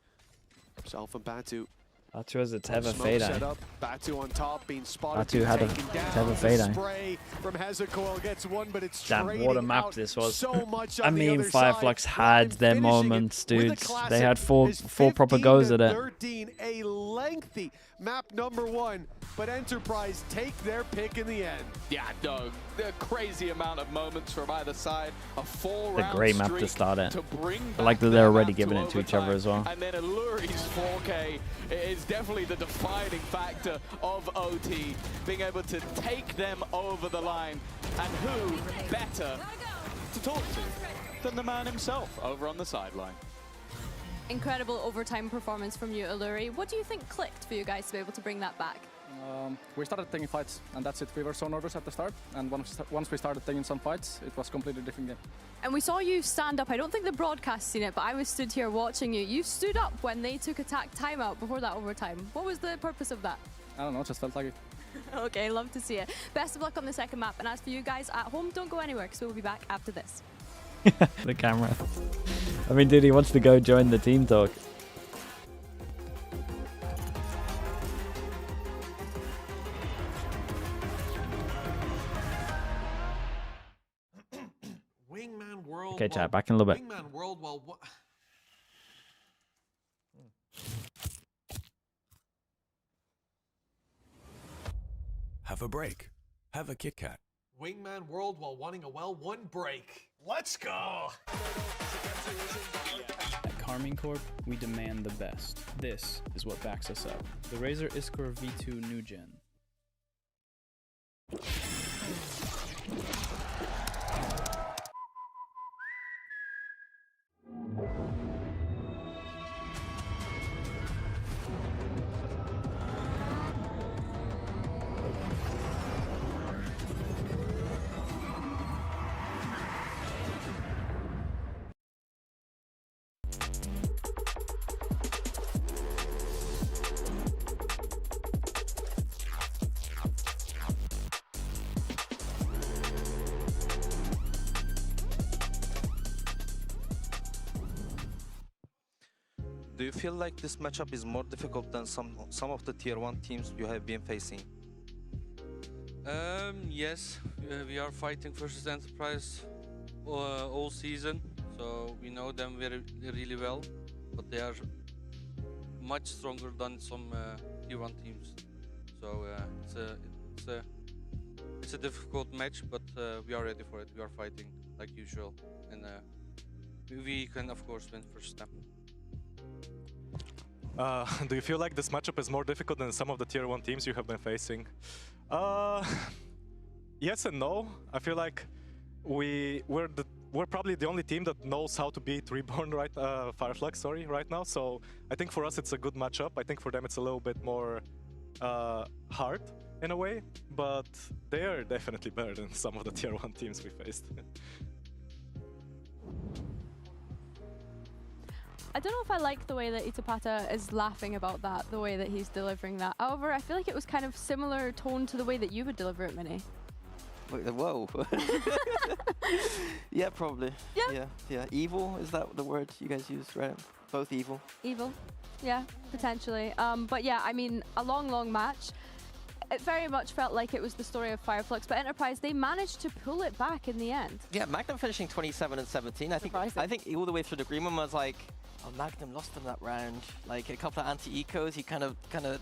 himself and Batu. Batu has a Teva Smoke fade set eye. up. Batu on top, being spotted. Batu being had a taken down. Teva The fade eye. spray from Hezekiah gets one, but it's Damn, what a trading map out this was. so much I on the mean, other side. FIREFLUX had their Finishing it moments, with a dudes. They classic. had four Is proper 15 goes to at it. 13, a lengthy map number 1, but Enterprise take their pick in the end. Yeah, no, the crazy amount of moments from either side. A 4-round It's a great map to streak start it. to bring I like back that they're their already map giving to it to each other overtime. as well. And then Illuri's 4K is definitely the defining factor of OT, being able to take them over the line. And who better to talk to than the man himself over on the sideline. Incredible overtime performance from you, Illuri. What do you think clicked for you guys to be able to bring that back? We started taking fights, and that's it. We were so nervous at the start, and once we started taking some fights, it was a completely different game. And we saw you stand up. I don't think the broadcast seen it, but I was stood here watching you. You stood up when they took attack timeout before that overtime. What was the purpose of that? I don't know, just felt like it. Okay, love to see it. Best of luck on the second map. And as for you guys at home, don't go anywhere because we'll be back after this. The camera. I mean, dude, he wants to go join the team talk. Wingman World. Okay, chat, back in a little bit. Wingman World. Well, what? Have a break. Have a Kit Kat. Wingman World while wanting a well-won break. Let's go. At Carmine Corp, we demand the best. This is what backs us up. The Razer Iskor V2 New Gen. Do you feel like this matchup is more difficult than some of the tier 1 teams you have been facing? Yes, we are fighting versus Enterprise all season, So we know them really well, but they are much stronger than some Tier 1 teams. So it's a difficult match, but we are ready for it. We are fighting like usual, and we can of course win first time. Do you feel like this matchup is more difficult than some of the Tier 1 teams you have been facing? Yes and no. I feel like we're probably the only team that knows how to beat Reborn FIREFLUX, sorry, right now. So I think for us it's a good matchup. I think for them it's a little bit more hard in a way, but they are definitely better than some of the Tier 1 teams we faced. I don't know if I like the way that Itapata is laughing about that, the way that he's delivering that. However, I feel like it was kind of similar tone to the way that you would deliver it, Minnie. Whoa. Yeah, probably. Yeah. Evil, is that the word you guys used, right? Both evil. Evil. Yeah, potentially. But yeah, I mean, a long match. It very much felt like it was the story of FIREFLUX, but Enterprise, they managed to pull it back in the end. Yeah, Magnum finishing 27 and 17. I think all the way through the green one was like, oh, Magnum lost them that round. Like a couple of anti-ecos, he kind of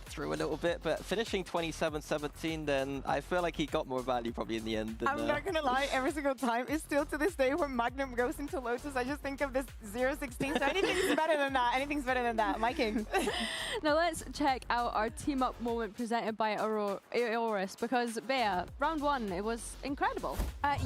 threw a little bit, but finishing 27-17, then I feel like he got more value probably in the end. I'm not gonna lie, every single time, it's still to this day when Magnum goes into Lotus, I just think of this 0-16, so anything's better than that. Anything's better than that. My king. Now let's check out our team up moment presented by Aorus, because Bea, round one, it was incredible.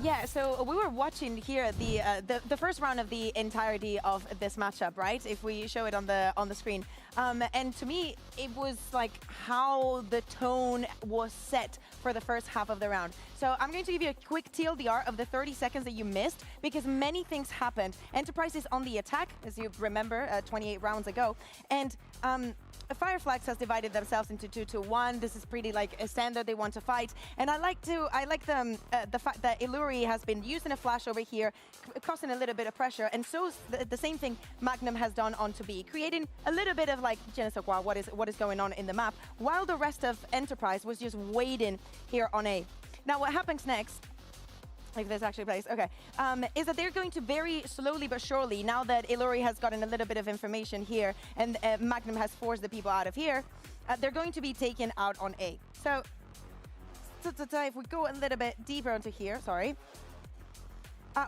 Yeah, so we were watching here the first round of the entirety of this matchup, right? If we show it on the screen, and to me it was like how the tone was set for the first half of the round. So I'm going to give you a quick TLDR of the 30 seconds that you missed, because many things happened. Enterprise is on the attack, as you remember, 28 rounds ago, and FIREFLUX has divided themselves into 2-1. This is pretty like a standard they want to fight, and I like the fact that Illuri has been using a flash over here, causing a little bit of pressure, and so the same thing Magnum has done onto B, creating a little bit of like what is going on in the map, while the rest of Enterprise was just waiting here on A. Now what happens next, if this actually plays, okay, is that they're going to very slowly but surely, now that Illuri has gotten a little bit of information here and Magnum has forced the people out of here, they're going to be taken out on A. So if we go a little bit deeper into here, sorry,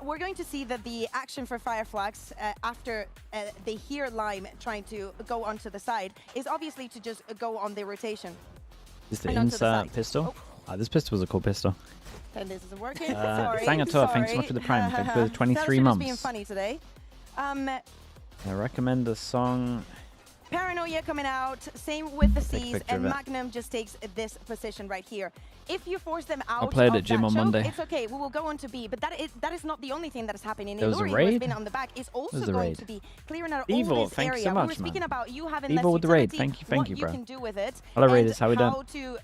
we're going to see that the action for FIREFLUX after they hear Lime trying to go onto the side is obviously to just go on the rotation. Is the insert pistol? This pistol was a cool pistol. And this isn't working. Sorry. Sangator, thanks so much for the prime. Thank you for the 23 months. Being funny today. I recommend the song. Paranoia coming out. Same with the C's, and Magnum just takes this position right here. If you force them out, I'll play it at gym on Monday. It's okay. We will go on to B, but that is not the only thing that is happening. There was a raid. Who has been on the back is also going to be clearing out all this area. So much, we were speaking about you having Evil less with the raid. utility, Thank you, bro. What you can do with it. Hello, Raiders. How we doing? How to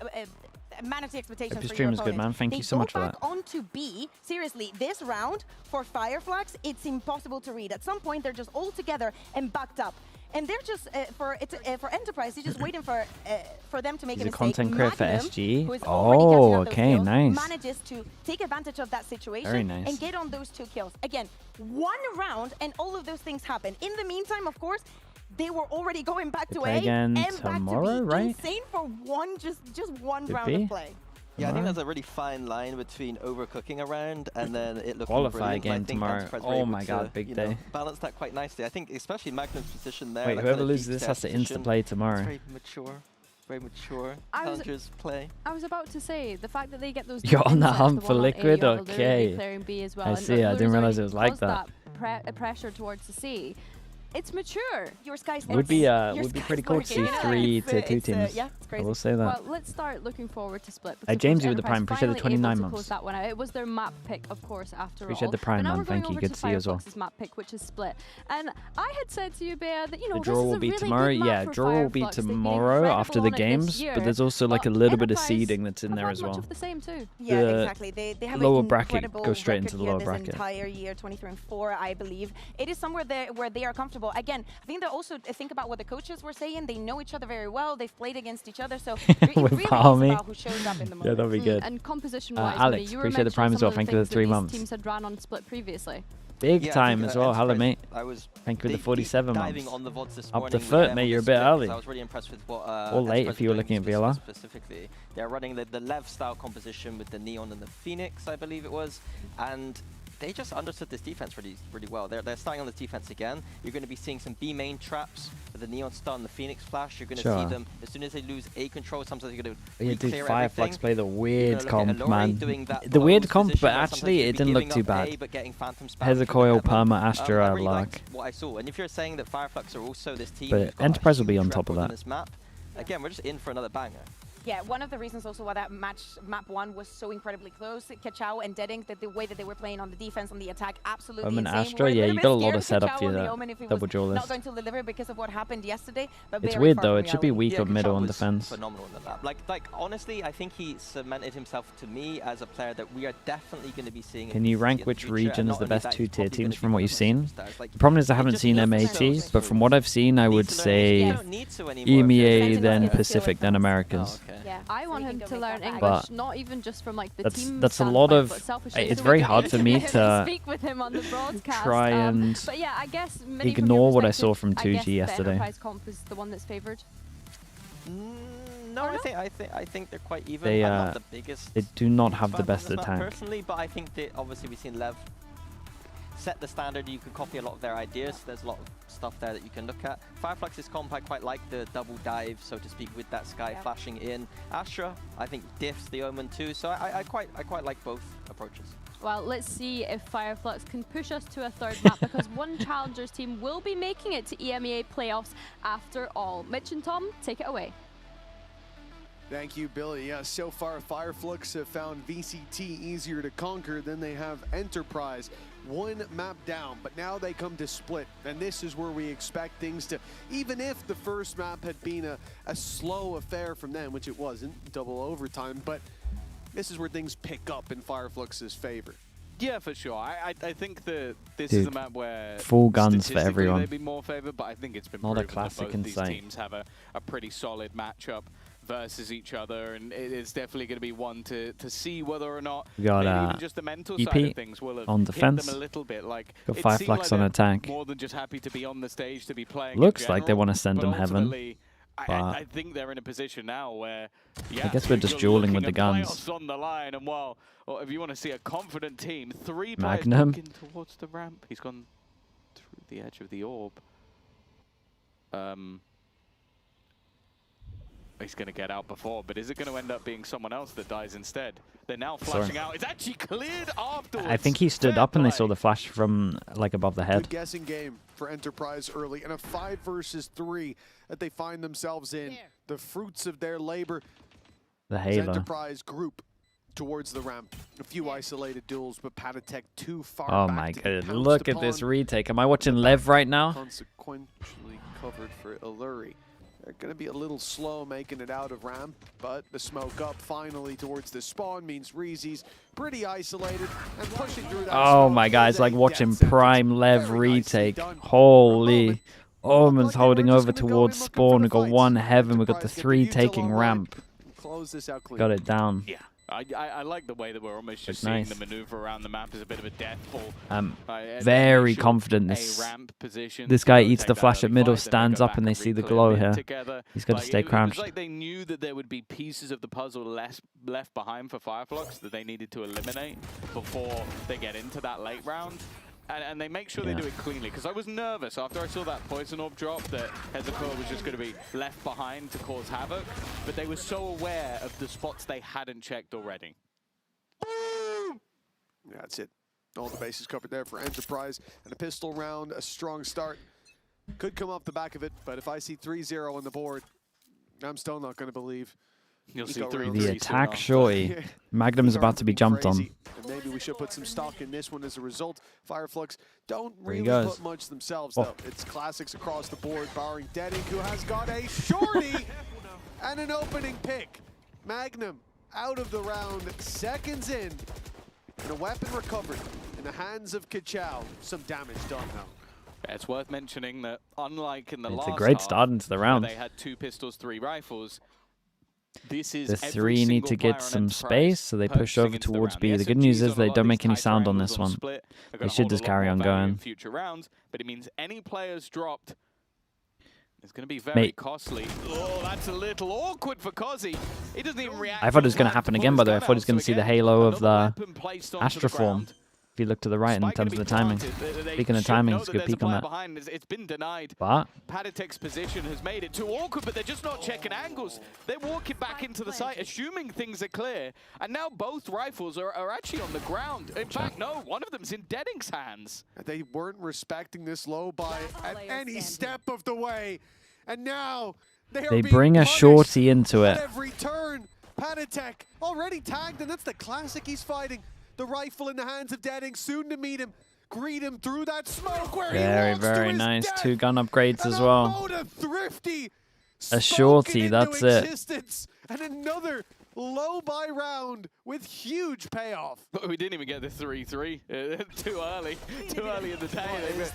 manage the expectations Your for stream your is good, man. Thank you so much for that. Onto B. Seriously, this round for FIREFLUX, it's impossible to read. At some point, they're just all together and backed up. And they're just for Enterprise, they're just waiting for them to make a mistake. Content creator for SG. Who is already catching up those kills, nice. manages to take advantage of that situation Very nice. and get on those 2 kills. Again, 1 round and all of those things happen. In the meantime, of course, they were already going back to A again and tomorrow, back to B. right? Insane for just one round be? of play. Yeah, I think there's a really fine line between overcooking a round and then it looking Qualify brilliant. again tomorrow. Oh my god, big day. Balance that quite nicely. I think especially Magnum's position there. Wait, whoever loses this has to insta-play tomorrow. It's very mature. Challengers play. I was about to say, the fact that they get those... You're on the hump for liquid? A, okay. clearing B as well. I see, I didn't realize it was like that. Pressure towards the C. It's mature. Your Sky's would be pretty cool to see 3 Tier 2 teams. Yeah, it's crazy. I will say that. Well, let's start looking forward to Split. Jamesy with the prime. Appreciate the 29 months. That one out. It was their map pick, of course, after Appreciate all. the prime, man. Thank you. Good to see you as well. Map pick, which is Split. And I had said to you, Bea, that the draw will be tomorrow. Yeah, draw will be tomorrow after the games. But there's also like a little bit of seeding that's in there as well. The same too. Yeah, exactly. They have lower an bracket goes straight into the lower bracket. This entire year, 23-4, I believe. It is somewhere there where they are comfortable. Again, I think they also think about what the coaches were saying. They know each other very well. They've played against each other, so it really is about who shows up in the moment. Yeah, that'll be good. And composition-wise, Alex, you appreciate the prime as well. Thank you for the 3 months. Teams had ran on Split previously. Big time as well. Hello, mate. I was Thank you for the 47 diving months. on the VODs this Up morning the with FUT, them mate. on You're a the bit split, early. so I was really impressed with what Or late Enterprise if you were are looking at doing VLR. specifically. They're running the Lev style composition with the Neon and the Phoenix, I believe it was, and they just understood this defense really well. They're starting on the defense again. You're going to be seeing some B main traps with the Neon stun, the Phoenix flash. You're going to see them as soon as they lose A control. Sometimes they're going to Yeah, dude, clear FIREFLUX everything. play the weird comp, man. The weird comp, but actually it didn't look too bad. Hezekiah, Perma, Astra, I really like. liked what I saw. And if you're saying that FIREFLUX are also this team, But Enterprise will be on top of that. this map, again, we're just in for another banger. Yeah, one of the reasons also why that map 1 was so incredibly close, Kachao and Deadink, that the way that they were playing on the defense, on the attack, absolutely Omen, insane. Astra, We're a yeah, little you bit got a lot scared of setup Kachao for on the that Omen if he double was duelist. not going to deliver because of what happened yesterday. But It's very weird far though, from it should be reality. weak on middle on defense. Phenomenal in that. Like honestly, I think he cemented himself to me as a player that we are definitely going to be seeing. Can you rank which region is the best 2-tier teams from what you've seen? The problem is I haven't seen MEAT, but from what I've seen, I would say EMEA, then Pacific, then Americas. Yeah, I want him to learn English, But not even just from like the team. that's a lot of. but selfishly It's so very we hard can for me to speak with him on the broadcast. try and but yeah, I guess Minnie, from ignore your what I saw perspective, from I guess 2G the yesterday. Enterprise comp is the one that's favored. No, I think they're quite even. They I'm not the biggest they do not have the fan best of this map attack. personally, but I think that obviously we've seen Lev set the standard. You can copy a lot of their ideas. There's a lot of stuff there that you can look at. FIREFLUX's comp, I quite like the double dive, so to speak, with that sky flashing in. Astra, I think diffs the Omen too, so I quite like both approaches. Well, let's see if FIREFLUX can push us to a third map because one Challengers team will be making it to EMEA playoffs after all. Mitch and Tom, take it away. Thank you, Billy. Yeah, so far FIREFLUX have found VCT easier to conquer than they have Enterprise. One map down, but now they come to split, and this is where we expect things to, even if the first map had been a slow affair from them, which it wasn't, double overtime, but this is where things pick up in FIREFLUX's favor. Yeah, for sure. I think that this Dude, is a map where full guns for everyone. They'd be more favored, but I think it's been Not a proven classic that both insight. these teams have a pretty solid matchup versus each other, and it's definitely going to be one to see whether or not We got maybe even just the mental EP side of things will have on hit defense. them a little bit. Like Got it FIREFLUX seemed like on they're attack. more than just happy to be on the stage, to be playing. Looks in like they general, want to send but them heaven. ultimately, but I think they're in a position now where, yeah, I guess we're just dueling with the guns. playoffs on the line, and while, or if you want to see a confident team, 3 players Magnum. walking towards the ramp. He's gone through the edge of the orb. He's going to get out before, but is it going to end up being someone else that dies instead? They're now flashing out. It's actually cleared afterwards. I think he stood up and they saw the flash from like above the Good head. guessing game for Enterprise early, and a 5 versus 3 that they find themselves in. The fruits of their labor. The As Halo. Enterprise group towards the ramp. A few isolated duels, but Patatech too far Oh back my to get god, pounced look at this upon. retake. Am I watching Lev right now? Consequentially covered for Illuri. They're going to be a little slow making it out of ramp, but the smoke up finally towards the spawn means Reezy's pretty isolated and pushing through that Oh smoke my god, it's is like a watching death sentence. Prime Lev Very nicely retake. done. Holy. Omen's holding over towards spawn. We've got one heaven. We've got the 3 taking ramp. Close this out clean. Got it down. Yeah, I like the way that we're almost just Looks seeing nice. the maneuver around the map as a bit of a death ball. Very Initial confident. A This ramp position this to guy go eats take the that flash at early middle, fight, then they stands go up, back and they and see the reclear glow mid here. together. He's got to Like, stay it was crouched. like they knew that there would be pieces of the puzzle left behind for FIREFLUX that they needed to eliminate before they get into that late round. And they make sure they do it cleanly, because I was nervous after I saw that poison orb drop that Hezekiah was just going to be left behind to cause havoc, but they were so aware of the spots they hadn't checked already. That's it. All the bases covered there for Enterprise. And a pistol round, a strong start. Could come off the back of it, but if I see 3-0 on the board, I'm still not going to believe. You'll see Eco 3-3 rounds. The attack shorty. Magnum's about to be jumped on. And maybe we should put some stock in this one as a result. FIREFLUX don't There he really goes. put much themselves, Oh. though. It's classics across the board, barring Deadink, who has got a shorty and an opening pick. Magnum out of the round, seconds in, and a weapon recovered in the hands of Kachao. Some damage done, though. Yeah, it's worth mentioning that unlike in the It's last a great half, start into the where round. they had 2 pistols, 3 rifles, This is The three need to get some space, so they push over towards B. The good news is they don't make any sound on this one. They should just carry on going. Future rounds, but it means any players dropped is going to be very costly. Oh, that's a little awkward for Kozzy. He doesn't even react. I thought it was going to happen again, by the way. I thought he was going to see the halo of the Astroform. If you look to the right in terms of the timing. Speaking of timing, it's a good peek on that. It's been denied. But Patatek's position has made it too awkward, but they're just not checking angles. They're walking back into the site, assuming things are clear. And now both rifles are actually on the ground. In fact, no, one of them's in Deading's hands. They weren't respecting this low buy at any step of the way. And now they bring a shorty into it. Every turn, Patatek already tagged, and that's the classic he's fighting. The rifle in the hands of Deading, soon to meet him, greet him through that smoke where very nice. 2 gun upgrades as well. Thrifty a shorty, that's it. And another low buy round with huge payoff. But we didn't even get the 3-3. Too early. Too early in the day.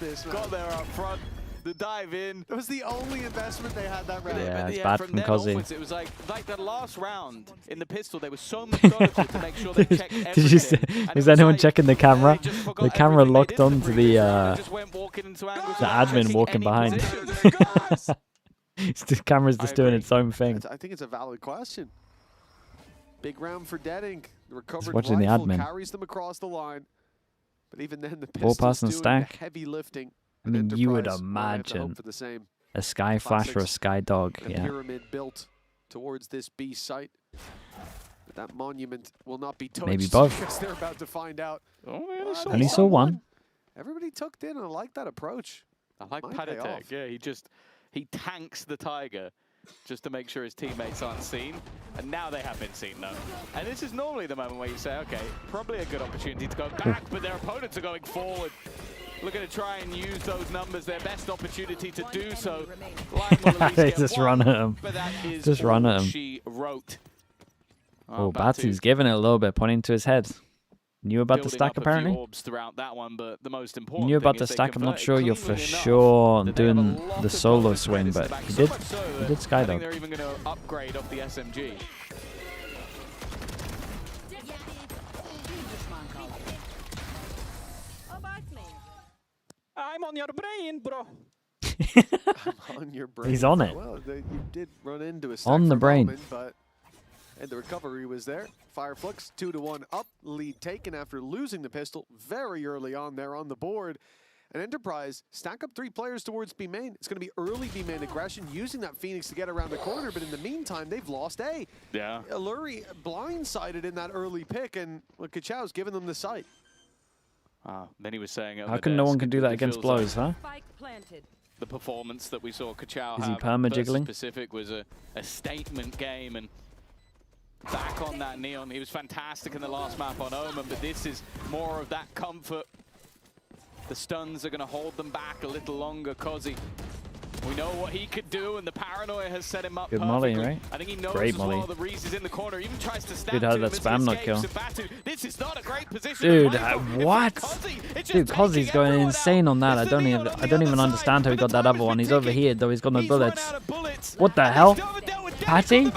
They got there up front. The dive in. That was the only investment they had that round. Yeah, it's bad from Kozzy. It was like the last round in the pistol, they were so methodical to make sure they checked everything. Did you see, was anyone checking the camera? The camera locked onto the admin walking behind. The camera's just doing its own thing. I think it's a valid question. Big round for Deading. The recovered watching rifle the admin. Carries them across the line. But even then, the Ball pass pistol's and doing stack. the heavy lifting. I mean, you would imagine a Sky Flash or a Sky Dog. Yeah. Pyramid built towards this B site. But that monument will not be touched. Maybe both. Because they're about to find out. Only saw one. Everybody tucked in, and I like that approach. I like Patatek. Yeah, he tanks the Tiger just to make sure his teammates aren't seen. And now they have been seen, though. And this is normally the moment where you say, okay, probably a good opportunity to go back, but their opponents are going forward. Looking to try and use those numbers, their best opportunity to do so. Just run at him. Just run at him. She wrote. Oh, Batu's giving it a little bit, pointing to his head. Knew about the stack, apparently? Throughout that one, but the most important Knew about the stack, I'm not sure you're for sure doing the solo swing, but he did Skydog. I think they're even going to upgrade off the SMG. I'm on your brain, bro. I'm on your brain. He's on it. Well, you did run into a stack on the brain. Moment, but and the recovery was there. FIREFLUX 2-1 up, lead taken after losing the pistol very early on there on the board. And Enterprise stack up 3 players towards B main. It's going to be early B main aggression, using that Phoenix to get around the corner, but in the meantime, they've lost A. Yeah. Alluri blindsided in that early pick, and Kachow's given them the sight. Then he was saying, how come no one can do that against blows, huh? The performance that we saw Kachow Is he perma-jiggling? Pacific was a statement game, and back on that Neon. He was fantastic in the last map on Omen, but this is more of that comfort. The stuns are going to hold them back a little longer. Kozzy, we know what he could do, and the paranoia has set him up Good perfectly. molly, right? I think he knows Great as molly. well that Reese is in the corner. Even tries to stab Dude, how to did him that as he spam not escapes, kill? and Batu, this is not a great position. Dude, what? Dude, Kozzy's going insane on that. I don't even understand how he got that other one. He's over here, though. He's got no bullets. What the hell? Patty?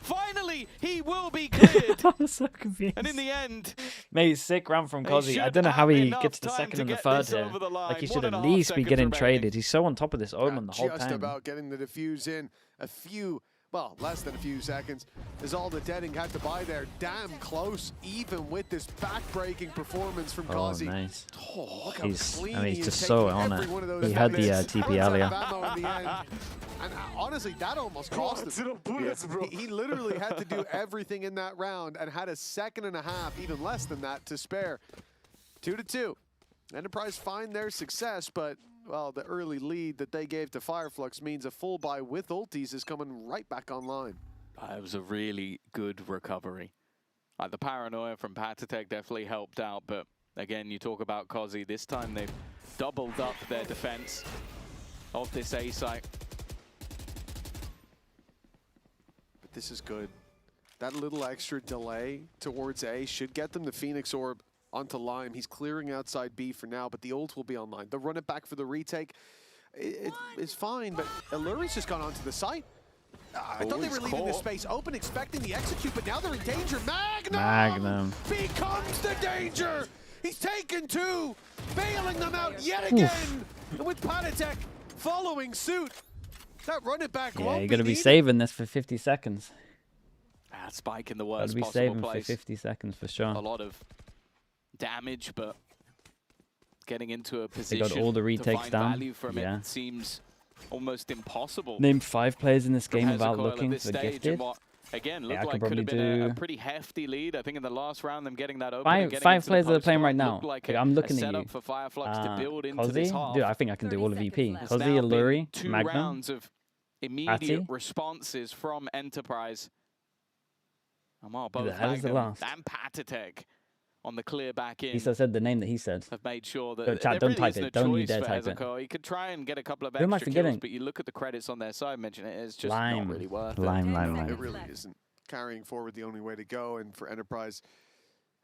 Finally, he will be cleared. I'm so confused. And in the end, mate, sick run from Kozzy. I don't know how he gets the second and the third here. Like, he should at least be getting traded. He's so on top of this Omen the whole time. Just about getting the defuse in. Less than a few seconds is all the Deading had to buy there. Damn close, even with this back-breaking performance from Kozzy. Oh, nice. Oh, look how clean he's just so on it. He had the TP earlier. And honestly, that almost cost him. He literally had to do everything in that round and had a second and a half, even less than that, to spare. 2-2. Enterprise find their success, but, well, the early lead that they gave to FIREFLUX means a full buy with ultis is coming right back online. It was a really good recovery. The paranoia from Patatek definitely helped out, but again, you talk about Kozzy. This time they've doubled up their defense of this A site. But this is good. That little extra delay towards A should get them the Phoenix Orb onto Lime. He's clearing outside B for now, but the ult will be online. The run it back for the retake is fine, but Alluri's just gone onto the site. I thought they were leaving the space open, expecting the execute, but now they're in danger. Magnum becomes the danger. He's taken two, bailing them out yet again. And with Patatek following suit, that run it back. Yeah, you're gonna be saving this for 50 seconds. Spike in the worst Gotta be possible saving place. for 50 seconds for sure. A lot of damage, but getting into a position They got all the retakes to find down. value from it seems almost impossible. Name 5 players in this game without Hezekiah looking at this for stage, gifted. and what, again, looked I like could could have probably been a do pretty hefty lead. I think in the last round, them getting that open. and getting five into the players that are post playing right looked now. Like I'm looking at setup you. for FIREFLUX to build into this half. Dude, I think I can do all of EP. It's Cozy, now been Alluri, 2 Magnum. rounds of immediate responses from Enterprise. And while both the hell is the Magnum last? and Patatek on the clear back in He said the name that he said. have made sure that Chat, there don't really type isn't it. a Don't you choice dare for type it. Hezekiah. He could try and get a couple of Who am I extra forgetting? kills, but you look at the credits on their side, mention it is just Lime. not really worth it. Lime. It really isn't. Carrying forward the only way to go, and for Enterprise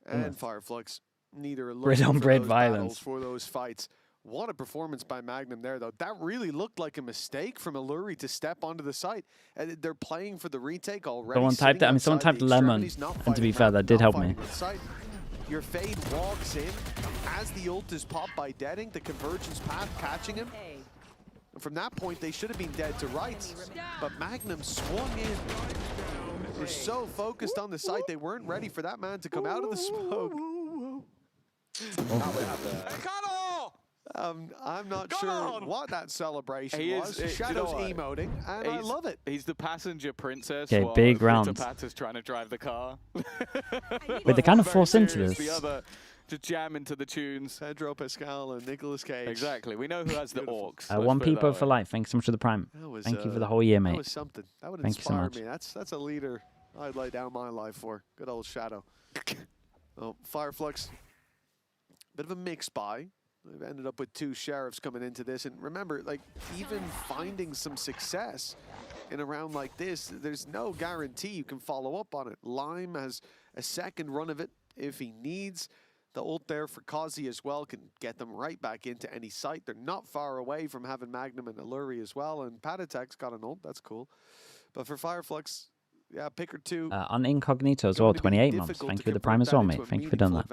and FIREFLUX, neither are Bread looking on for bread those violence. battles, for those fights. What a performance by Magnum there, though. That really looked like a mistake from Alluri to step onto the site. And they're playing for the retake already. Someone typed it. I mean, someone typed lemon. And to be fair, that did help me. Your Fade walks in as the ult is popped by Deading, the convergence path catching him. And from that point, they should have been dead to rights. But Magnum swung in. They're so focused on the site, they weren't ready for that man to come out of the smoke. I'm not sure what that celebration was. Shadow's emoting, and I love it. He's the passenger princess. Okay, while big Rita round. Pat is trying to drive the car. Wait, they kind of force into The this. other to jam into the tunes. Pedro Pascal and Nicolas Cage. Exactly. We know who has the orcs. One people for life. Thanks so much for the prime. Thank you for the whole year, mate. That was something. That would Thank you so inspire much. me. That's a leader I'd lay down my life for. Good old Shadow. Oh, FIREFLUX, bit of a mix buy. We've ended up with 2 sheriffs coming into this. And remember, like, even finding some success in a round like this, there's no guarantee you can follow up on it. Lime has a second run of it if he needs. The ult there for Kazi as well can get them right back into any site. They're not far away from having Magnum and Alluri as well. And Patatek's got an ult, that's cool. But for FIREFLUX, yeah, pick or 2. On Incognito as well, 28 months. Thank you for the prime as well, mate. Thank you for doing that.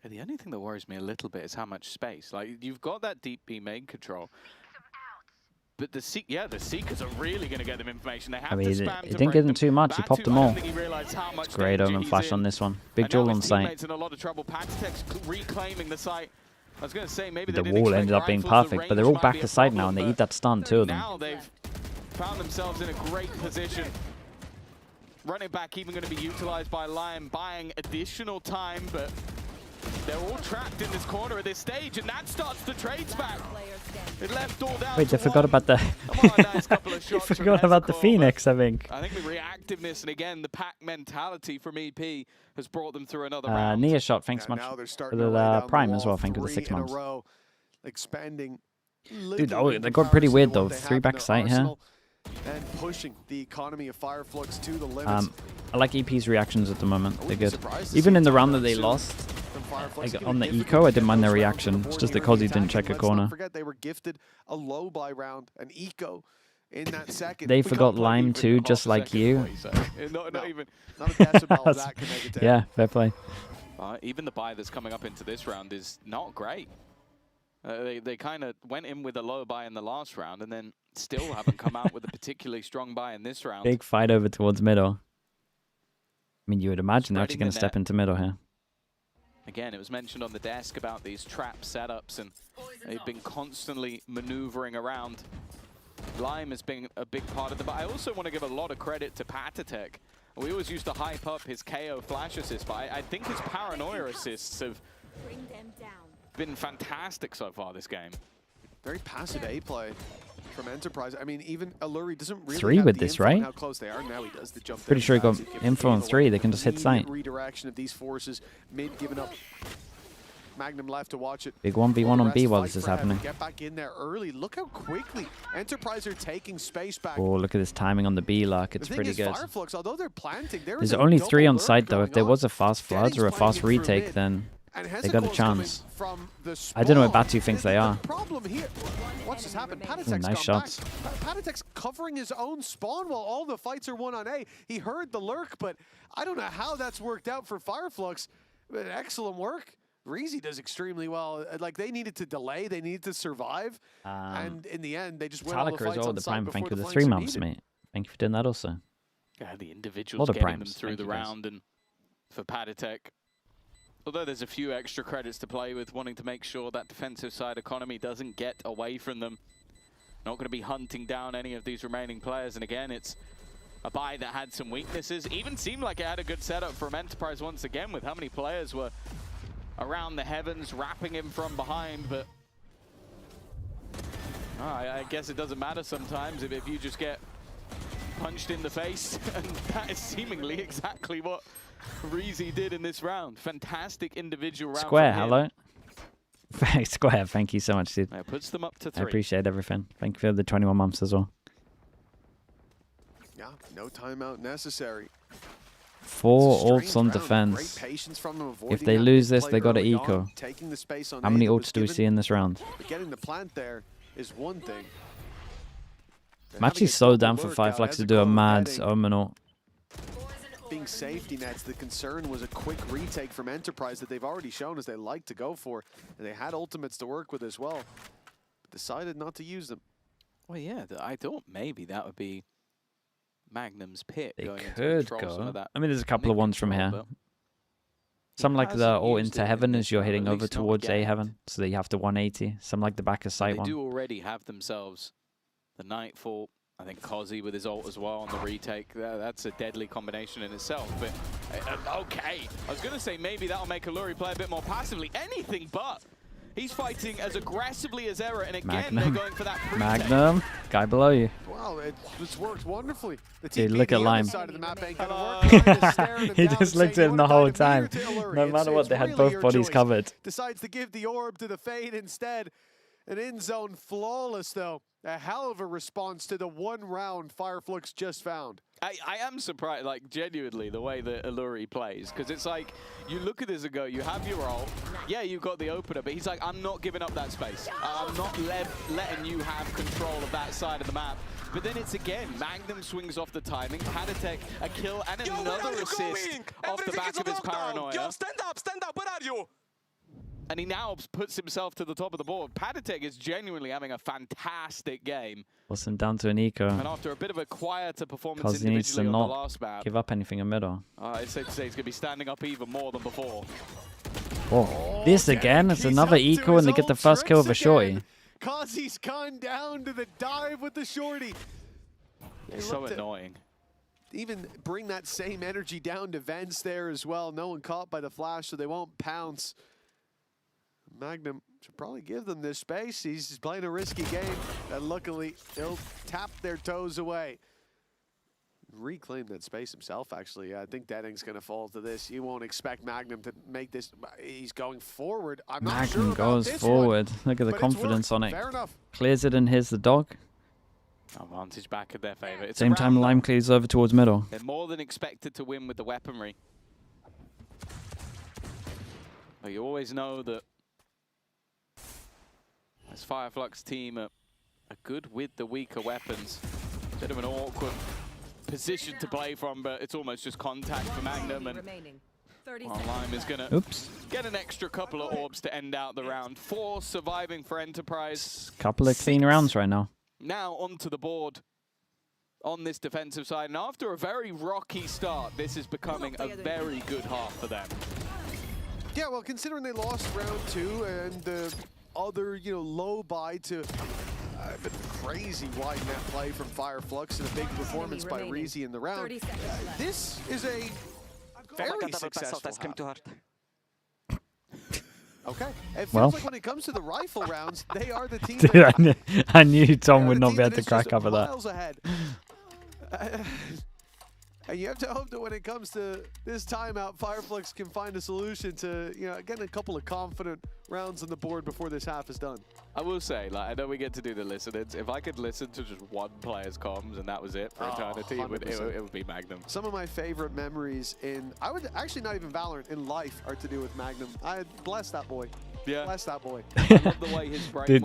And the only thing that worries me a little bit is how much space. Like, you've got that deep B main control. But the Seekers are really going to get them information. They have I mean, to it spam to didn't break give them them. too much. He popped them I all. don't think he realized how much Great danger Omen he's flash in. on this one. Big And now jewel on his site. teammates in a lot of trouble. Patatek's reclaiming the site. I was going to say maybe The they didn't wall expect ended up being rifles. The perfect, but they're range all might back be to a site now, problem, and they but eat that stun, 2 of them. now they've found themselves in a great position. Running back even going to be utilized by Lion, buying additional time, but they're all trapped in this corner at this stage, and that starts the trades back. It left all down. Wait, they forgot about the... They forgot about the Phoenix, I think. I think the reactiveness and, again, the pack mentality from EP has brought them through another round. Nia shot, thanks much for the prime as well. Thank you for the 6 months. Expanding. Dude, they got pretty weird though. 3 back site here. And pushing the economy of FIREFLUX to the limits. I like EP's reactions at the moment. They're good. Even in the round that they lost, like on the eco, I didn't mind their reaction. It's just that Cozy didn't check a corner. Don't forget they were gifted a low buy round, an eco in that second. They forgot Lime too, just like you. Not even. Not a decibel of that can make it down. Yeah, fair play. Even the buy that's coming up into this round is not great. They kind of went in with a low buy in the last round and then still haven't come out with a particularly strong buy in this round. Big fight over towards middle. I mean, you would imagine they're actually going to step into middle here. Again, it was mentioned on the desk about these trap setups, and they've been constantly maneuvering around. Lime has been a big part of the, but I also want to give a lot of credit to Patatek. We always used to hype up his KO flash assist, but I think his paranoia assists have been fantastic so far this game. Very passive A play from Enterprise. I mean, even Alluri doesn't really 3 have with the this, info on right? how close they are. Now he does the jump. Pretty sure he got info on 3. They can just hit site. Redirection of these forces. Mid giving up. Magnum left to watch it. Big 1v1 on B while this is happening. Get back in there early. Look how quickly Enterprise are taking space back. Oh, look at this timing on the B lock. It's pretty good. FIREFLUX, although they're planting, There's only 3 on site though. If there was a fast flood or a fast retake, then They got a chance. I don't know what Batu thinks they are. Problem here. What's just happened? Nice shots. Patatek's covering his own spawn while all the fights are won on A. He heard the lurk, but I don't know how that's worked out for FIREFLUX. But excellent work. Reezy does extremely well. Like, they needed to delay, they needed to survive, and in the end, they just win all the fights on site before thank you the for the flanks 3 are months, needed. mate. Thank you for doing that also. Yeah, the individuals getting them through the round, and for Patatek, although there's a few extra credits to play with, wanting to make sure that defensive side economy doesn't get away from them. Not going to be hunting down any of these remaining players, and again, it's a buy that had some weaknesses. Even seemed like it had a good setup from Enterprise once again, with how many players were around the heavens, wrapping him from behind, but I guess it doesn't matter sometimes if you just get punched in the face, and that is seemingly exactly what Reezy did in this round. Fantastic individual round. Square, hello. Square, thank you so much, dude. It puts them up to 3. I appreciate everything. Thank you for the 21 months as well. Yeah, no timeout necessary. 4 ults on defense. If they lose this, they got to eco. How many ults do we see in this round? Getting the plant there is one thing. I'm actually so down for FIREFLUX to do a mad Omen ult. Being safety nets, the concern was a quick retake from Enterprise that they've already shown as they like to go for. And they had ultimates to work with as well, but decided not to use them. Well, yeah, I thought maybe that would be Magnum's pick. They going could to some of go. that I mean, there's a couple of ones from here. Some like the ult into heaven as you're hitting over towards A heaven, so that you have to 180. Some like the back of sight They one. do already have themselves the Nightfall. I think Kozzy with his ult as well on the retake. That's a deadly combination in itself. But okay, I was going to say maybe that'll make Alluri play a bit more passively. Anything but. He's fighting as aggressively as ever, and again, they're going for that pre-take. Magnum, guy below you. Wow, it's worked wonderfully. The Dude, look at Lime. side of the map ain't gonna work. He just looked at him the whole time. No matter what, they had both bodies covered. Decides to give the orb to the Fade instead. An in-zone flawless, though. A hell of a response to the one round FIREFLUX just found. I am surprised, like, genuinely, the way that Alluri plays. Because it's like, you look at this and go, you have your ult. Yeah, you've got the opener, but he's like, I'm not giving up that space. I'm not letting you have control of that side of the map. But then it's again, Magnum swings off the timing, Patatek a kill and another assist off the back of his paranoia. Yo, stand up, where are you? And he now puts himself to the top of the board. Patatek is genuinely having a fantastic game. Wilson down to an eco. And after a bit of a quieter performance Because he needs to individually on the not last map, give up anything in middle. it's safe to say he's going to be standing up even more than before. Oh, this again? It's another eco and they get the first kill of a shorty. Kozzy's gone down to the dive with the shorty. It's so annoying. Even bring that same energy down to Vents there as well. No one caught by the flash, so they won't pounce. Magnum should probably give them this space. He's playing a risky game, and luckily he'll tap their toes away. Reclaim that space himself, actually. I think Deading's going to fall to this. You won't expect Magnum to make this. He's going forward. I'm not sure Magnum about goes this forward. one, Look at the but confidence on it. Fair enough. Clears it and here's the dog. Advantage back in their favor. It's Same time, Lime clears over towards middle. They're more than expected to win with the weaponry. But you always know that this FIREFLUX team are good with the weaker weapons. Bit of an awkward position to play from, but it's almost just contact for Magnum, and Lime is going to get an extra couple of orbs to end out the round. 4 surviving for Enterprise. Couple of clean rounds right now. Now onto the board on this defensive side, and after a very rocky start, this is becoming a very good half for them. Yeah, well, considering they lost round 2 and the other, low buy to a crazy wide net play from FIREFLUX and a big performance by Reezy in the round. This is a very successful half. Okay. It feels like when it comes to the rifle rounds, they are the team. Dude, I knew Tom would not be able to crack up with that. And you have to hope that when it comes to this timeout, FIREFLUX can find a solution to, get a couple of confident rounds on the board before this half is done. I will say, I know we get to do the listenings. If I could listen to just one player's comms and that was it for eternity, it would be Magnum. Some of my favorite memories I would actually not even Valorant, in life are to do with Magnum. I bless that boy. Yeah. Bless that boy. I love the way his brain Dude,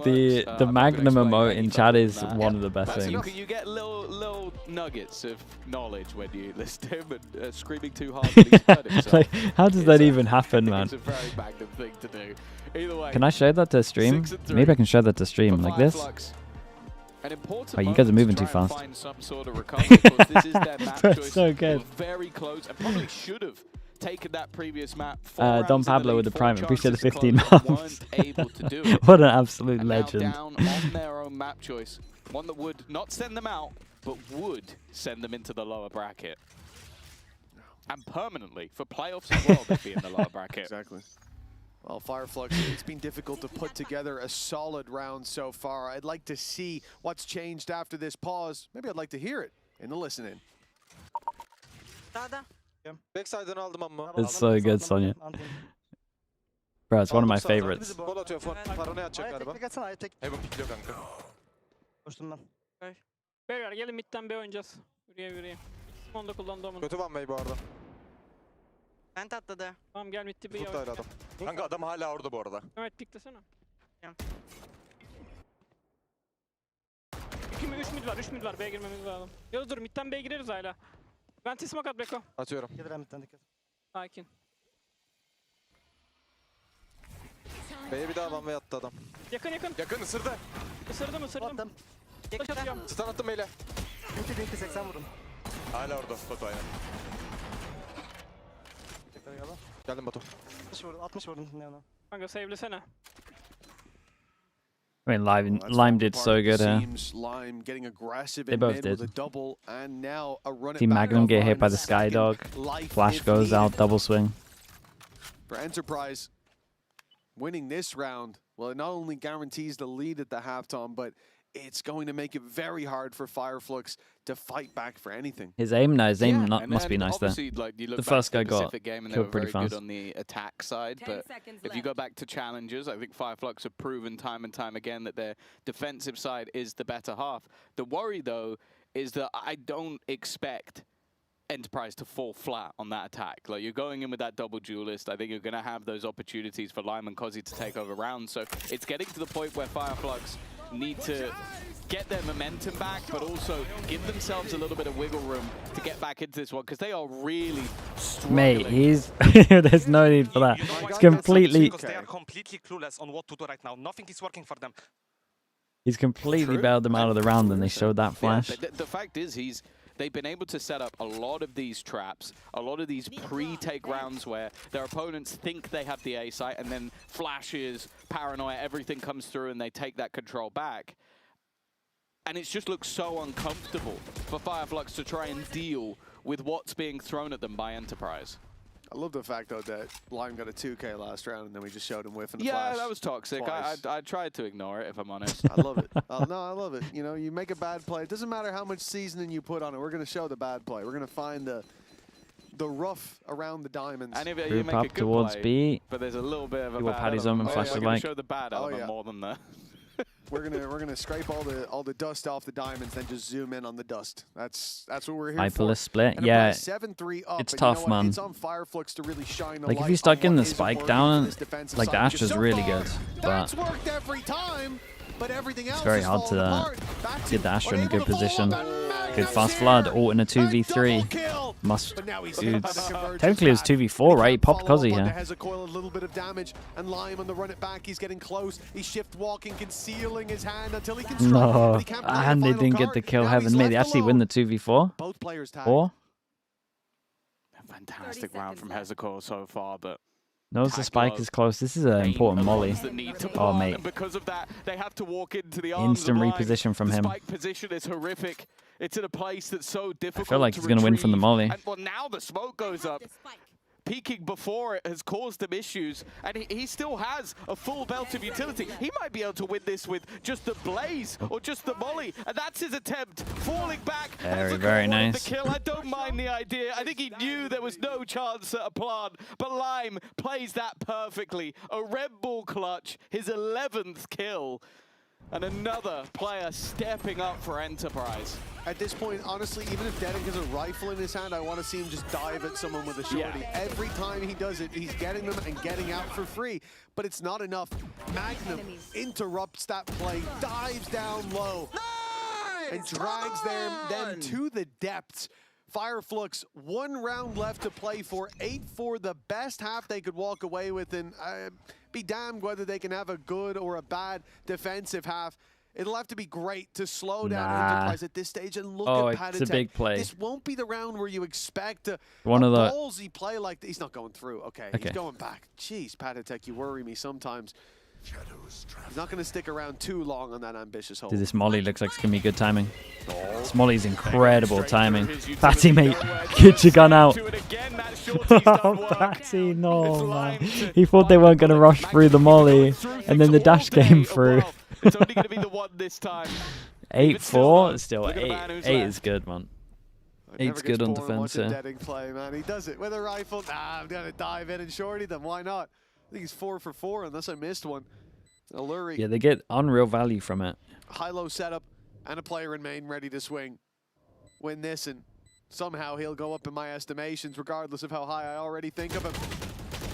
works. the Magnum emote in chat is one of the best things. You get little nuggets of knowledge when you listen to him and screaming too hard that he's hurt himself. Like, how does that even happen, man? It's a very Magnum thing to do. Either way. Can I show that to stream? Maybe I can show that to stream like this. Oh, you guys are moving too fast. Find some sort of recovery, because this is their map choice. So good. Very close, and probably should have taken that previous map. Don Pablo with the prime. Appreciate the 15 months. Able to do it. What an absolute And legend. now down on their own map choice. One that would not send them out, but would send them into the lower bracket. And permanently. For playoffs as well, they'd be in the lower bracket. Exactly. Well, FIREFLUX, it's been difficult to put together a solid round so far. I'd like to see what's changed after this pause. Maybe I'd like to hear it in the listening. Backside'den aldım ama. It's so good, Sonya. Bro, it's one of my favorites. Gol atıyor Paranoya atacak galiba. Heaven pikliyor kanka. Koştum ben. Beyler gelin midden B oynayacağız. Yürüye. Onu da kullandı onun. Kötü Van Bey bu arada. Vent atladı. Tamam gel midde bir Buradaydı adam. Kanka adam hala orada bu arada. Evet piklesene. Tamam. 3 mid var. B'ye girmemiz lazım. Yavuz dur midden B'ye gireriz hala. Vent'i smoke at Beko. Atıyorum. Gelir midden dikkat. Sakin. B'ye bir daha Van Bey attı adam. Yakın. Yakın ısırdı. Isırdım. Taş atıyorum. Stun attım Bey'le. Binti 80 vurdum. Hala orada. Batu aynen. Geldim Batu. 60 vurdum. Kanka save'lesene. I mean, Lime did so good here. They both did. Team Magnum get hit by the Skydog. Flash goes out, double swing. For Enterprise, winning this round, well, it not only guarantees the lead at the halftime, but it's going to make it very hard for FIREFLUX to fight back for anything. His aim must be nice there. Like, The first guy got game and killed they pretty were very fast. good on the attack side, but if you go back to challenges, I think FIREFLUX have proven time and time again that their defensive side is the better half. The worry, though, is that I don't expect Enterprise to fall flat on that attack. Like, you're going in with that double duelist. I think you're going to have those opportunities for Lime and Kozzy to take over rounds. So it's getting to the point where FIREFLUX need to get their momentum back, but also give themselves a little bit of wiggle room to get back into this one, because they are really struggling. Mate, he's... There's no need for that. It's completely... Because they are completely clueless on what to do right now. Nothing is working for them. He's completely bailed them out of the round, and they showed that flash. Yeah, the fact is, they've been able to set up a lot of these traps, a lot of these pre-take rounds where their opponents think they have the A site, and then flashes, paranoia, everything comes through and they take that control back. And it just looks so uncomfortable for FIREFLUX to try and deal with what's being thrown at them by Enterprise. I love the fact, though, that Lime got a 2K last round, and then we just showed him whiffing the Yeah, flash. that was toxic. I tried to ignore it, if I'm honest. I love it. No, I love it. You know, you make a bad play. It doesn't matter how much seasoning you put on it. We're going to show the bad play. We're going to find the rough around the diamonds. And if you Group make up a good towards play, B. but there's a little bit of a See what bad Paddy's element. on and flashes We're gonna like. show the bad element more than the... We're gonna scrape all the dust off the diamonds, then just zoom in on the dust. That's what we're here Hyperless for. split, And yeah. 7-3 up, It's and you know tough, what? man. It's on FIREFLUX to really shine a Like, if light you start on getting what the isn't spike working down, for this defensive like the side. Astra's So really far, good, that's but worked every time, but everything else it's very is hard falling to apart. Back to get the Astra in a good unable to position. follow that Good fast flood, ult in a 2v3. Must. But now he's Dude, got the convergence technically it was back. 2v4, right? He popped Follow Kozzy up on here. the Hezecoil, a little bit of damage, and Lime on the run it back. He's getting close. He's shift walking, concealing his hand until he can strike. No, but he can't play and the they final didn't get card. the kill. Now Heaven he's made. They left actually alone. win the 2v4. Both players tagged. Or Fantastic round from Hezecoil so far, but... knows the spike is close. This is an important molly. Oh, mate. And because of that, they have to walk into the arms Instant of Lime. reposition from the him. Spike position is horrific. It's in a place that's so difficult. I feel like to he's going to win from the retrieve. molly. And, well, now the smoke goes up. peeking before it has caused him issues, and he still has a full belt of utility. He might be able to win this with just the Blaze or just the Molly, and that's his attempt, falling back. Very nice. The kill. I don't mind the idea. I think he knew there was no chance at a plant, but Lime plays that perfectly. A Red Bull clutch, his 11th kill, and another player stepping up for Enterprise. At this point, honestly, even if Dedek has a rifle in his hand, I want to see him just dive at someone with a shorty. Yeah. Every time he does it, he's getting them and getting out for free. But it's not enough. Magnum interrupts that play, dives down low, and drags them to the depths. FIREFLUX, 1 round left to play for, 8-4, the best half they could walk away with, and be damned whether they can have a good or a bad defensive half. It'll have to be great to slow down Enterprise at this stage, and look at Patatech. It's a big play. This won't be the round where you expect a ballsy play like that. He's not going through. Okay, he's going back. Jeez, Patatech, you worry me sometimes. He's not going to stick around too long on that ambitious hole. Dude, this Molly looks like it's going to be good timing. This Molly's incredible timing. Patty, mate, get your gun out. Patty, no, man. He thought they weren't going to rush through the Molly, and then the dash came through. It's only going to be the one this time. 8-4, still 8 is good, man. 8's good on defense. Play, man. He does it with a rifle. Nah, I'm going to dive in and shorty them. Why not? I think he's 4 for 4 unless I missed one. Alluri. Yeah, they get unreal value from it. High-low setup and a player in main ready to swing. Win this and somehow he'll go up in my estimations regardless of how high I already think of him.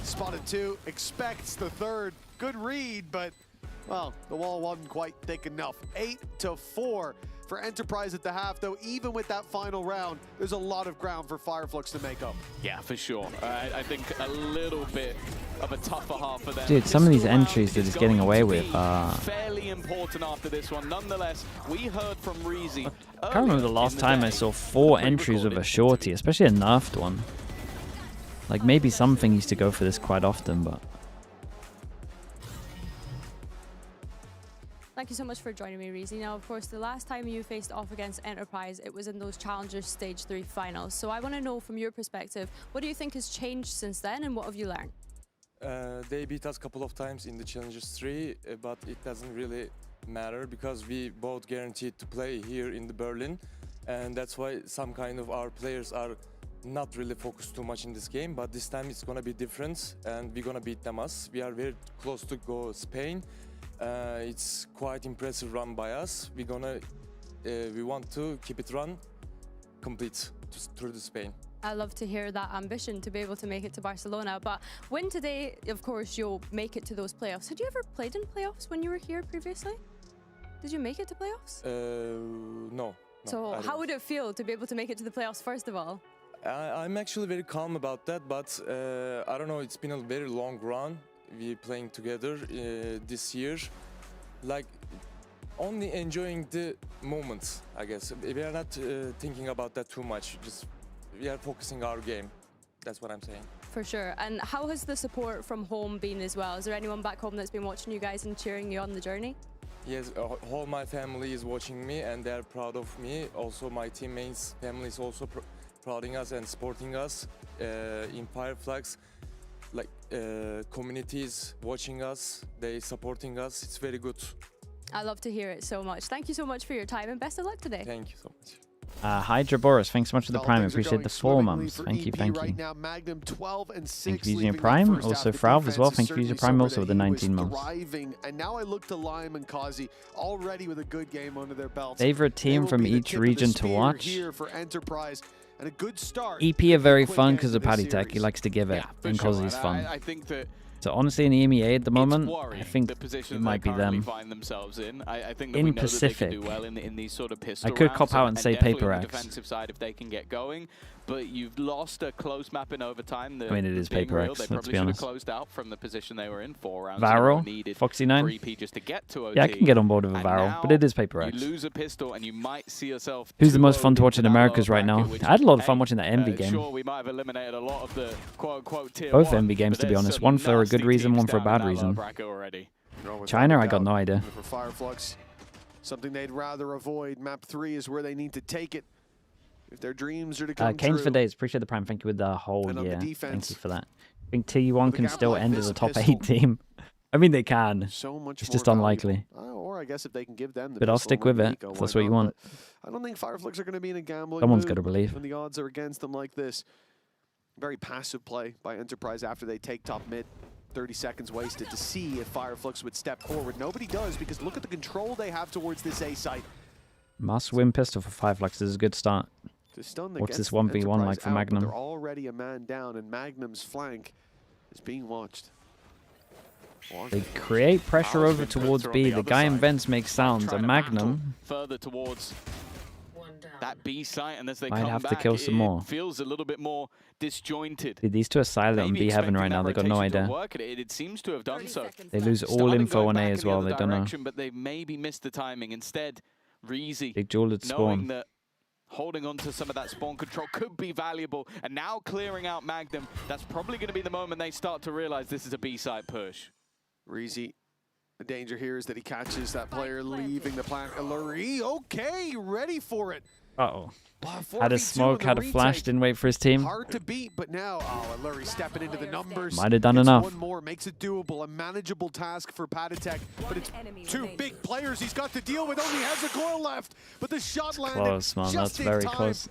Spotted 2, expects the 3rd. Good read, but well, the wall wasn't quite thick enough. 8-4 for Enterprise at the half, though even with that final round, there's a lot of ground for FIREFLUX to make up. Yeah, for sure. I think a little bit of a tougher half for them. Dude, some of these entries that he's getting away with are fairly important after this one. Nonetheless, we heard from Reezy. I can't remember the last time I saw 4 entries with a shorty, especially a nerfed one. Like, maybe something used to go for this quite often, but... Thank you so much for joining me, Reezy. Now, of course, the last time you faced off against Enterprise, it was in those Challengers Stage 3 finals. So I want to know, from your perspective, what do you think has changed since then, and what have you learned? They beat us a couple of times in the Challengers 3, but it doesn't really matter because we both guaranteed to play here in the Berlin, and that's why some kind of our players are not really focused too much in this game, but this time it's gonna be different, and we're gonna beat them us. We are very close to go Spain. It's quite impressive run by us. We want to keep it run complete through the Spain. I love to hear that ambition to be able to make it to Barcelona, but win today, of course, you'll make it to those playoffs. Had you ever played in playoffs when you were here previously? Did you make it to playoffs? No. So how would it feel to be able to make it to the playoffs, first of all? I'm actually very calm about that, but I don't know, it's been a very long run. We're playing together this year, like only enjoying the moments, I guess. We are not thinking about that too much, just we are focusing our game. That's what I'm saying. For sure. And how has the support from home been as well? Is there anyone back home that's been watching you guys and cheering you on the journey? Yes, all my family is watching me and they're proud of me. Also my teammates' family is also prouding us and supporting us in FIREFLUX. Like communities watching us, they supporting us. It's very good. I love to hear it so much. Thank you so much for your time and best of luck today. Thank you so much. Hydra Boris, thanks so much for the Prime. I appreciate the 4 months. Thank you, thank you. Right now, Magnum 12 and 6. Thank you for using your Prime. Also, Fralv as well. Thank you for using your Prime also with the 19 months. And now I look to Lime and Kazi already with a good game under their belts. Favorite team from each region to watch? Here for Enterprise. And a good start. EP are very fun because of Patatech. He likes to give it, and Kazi's fun. I think that so honestly, in the EMEA at the moment, I think it might be them. Find themselves in. I think that in we know Pacific, that they can do well in these sort of pistol I could rounds cop out and say Paper on the X. defensive side if they can get going. But you've lost a close map in overtime. I mean, it is Paper X. They probably should have closed out from the position they were in 4 rounds. Varro, Foxy 9. Just to get to OT. Yeah, I can get on board with a Varro, but it is Paper X. You lose a pistol and you might see yourself. Who's the most fun to watch in Americas right now? I had a lot of fun watching that Envy game. Sure, we might have eliminated a lot of the quote-unquote tier Both Envy games, to be honest. One for a good reason, one for a bad reason. China, I got no idea. For FIREFLUX, something they'd rather avoid. Map 3 is where they need to take it. if their dreams are to come Canes true. for days. Appreciate the prime. Thank you with the whole And on the year. defense, Thank you for that. I think T1 can gap still like end this, as a a top pistol. 8 team. I mean, they can. So much It's more just valuable. unlikely. Or I guess if they can give them the But I'll pistol stick with it Nico, if why that's what you not? want. But I don't think FIREFLUX are going to be in a gambling Someone's mood got to believe. when the odds are against them like this. Very passive play by Enterprise after they take top mid. 30 seconds wasted to see if FIREFLUX would step forward. Nobody does because look at the control they have towards this A site. Must win pistol for FIREFLUX. This is a good start. To stun What's against this 1v1 Enterprise like for out, but Magnum? They're already a man down, and Magnum's flank is being watched. They create pressure over towards B. The guy in vents makes sounds. A Magnum further towards that B site, and as they might come have back, to kill some more. it feels a little bit more disjointed. Dude, these two are silent on Maybe B heaven expecting right now. that They got no rotation to idea. work, and it seems to have done so. They lose all Starting info going on A back as in the well. other They don't know. direction, but they maybe missed the timing. Instead, Reezy, Big jewel at knowing spawn. that holding on to some of that spawn control could be valuable, and now clearing out Magnum, that's probably going to be the moment they start to realize this is a B-side push. Reezy, the danger here is that he catches that player leaving the plant. Lurie, okay, ready for it. Uh-oh. Wow, Had a 4v2 smoke, in had a the flash, retake. didn't wait for his team. Hard to beat, but now, Lurie stepping into the numbers. Might have done Gets enough. One more, makes it doable, a manageable task for Patatek, but it's two big players he's got to deal with. Only has a coil left, but the shot landed Close, man. just That's in very time. close.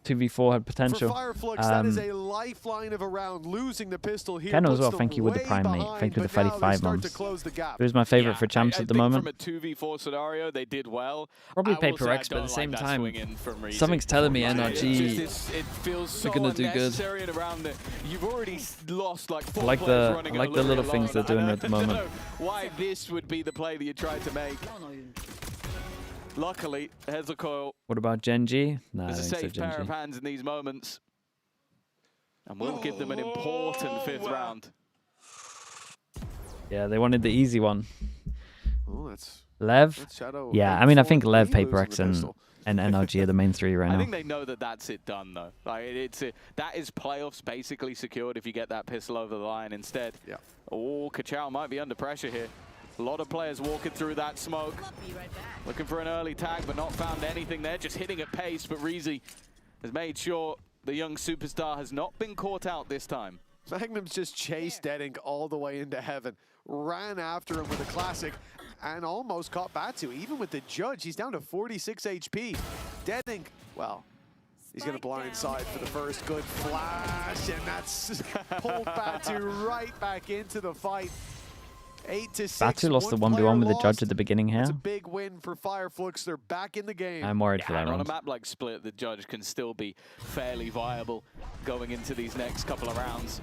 2v4 had potential. For FIREFLUX, that is a lifeline of a round. Losing the pistol here Keno as puts well. them Thank you with the way prime, mate. behind, Thank you with the but now they 35 start to months. close the gap. Who's my favorite for champs I at the think moment? From a 2v4 scenario, they did well. Probably I will say I KRX, but at the don't same like that time, swing in from Reezy. something's telling me NRG It feels so are gonna do good. unnecessary and around that you've already lost like 4 I like players the running I like a the Lurie little things they're alone. doing at the I don't moment. know why this would be the play that you tried to make. Luckily, here's a coil. What about Genji? No, I There's a don't think safe so, pair of Genji. hands in these moments. And we'll give them an important 5th round. Yeah, they wanted the easy one. Oh, that's Lev? Shadow. Yeah, I mean, I think Lev, PaperX, and NRG are the main three right I now. think they know that that's it done, though. Like that is playoffs basically secured if you get that pistol over the line instead. Yeah. Oh, Kachao might be under pressure here. A lot of players walking through that smoke. Looking for an early tag, but not found anything there. Just hitting at pace, but Reezy has made sure the young superstar has not been caught out this time. Magnum's just chased Dedink all the way into heaven. Ran after him with a classic and almost caught Batu. Even with the judge, he's down to 46 HP. Dedink, well, he's going to blindside for the first good flash, and that's pulled Batu right back into the fight. 8-6. Batu lost the one 1v1 with the player judge at the beginning here. It's a big win for FIREFLUX. They're back in the game. I'm worried for that And on a round. map like Split, the judge can still be fairly viable going into these next couple of rounds.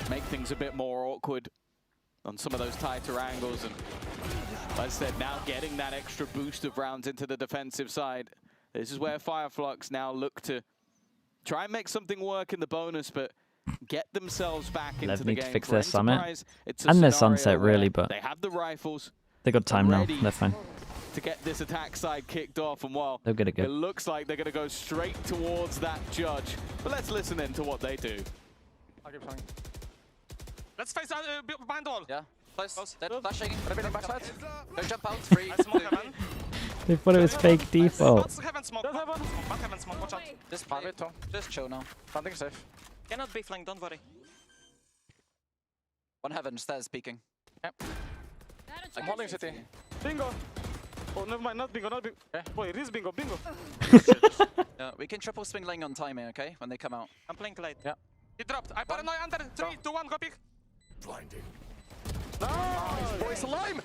Make things a bit more awkward on some of those tighter angles. And like I said, now getting that extra boost of rounds into the defensive side. This is where FIREFLUX now look to try and make something work in the bonus, but get themselves back into the Need game. to fix For their summit Enterprise, it's a and their scenario sunset, where really, but they have the rifles. they got time now. ready They're fine. To get this attack side kicked off, and while They'll get it good. it looks like they're going to go straight towards that judge, but let's listen in to what they do. Let's face behind wall. Yeah. Close. Dead. Flashing. Revealing backside. Go jump out. 3. I smoke heaven. They thought it was fake default. Heaven smoke. Back heaven smoke. Watch out. Just play. Just chill now. Planting safe. Cannot be flanked, don't worry. One heaven. Stairs peeking. Yep. I'm holding city. Bingo. Oh, never mind. Not bingo. Not bingo. Okay. Boy, it is bingo. Bingo. Yeah, we can triple swing lane on timing, okay? When they come out. I'm playing late. Yeah. He dropped. I paranoid under. 3, 2, 1. Go pick. Blinding. Nice, boys. Lime.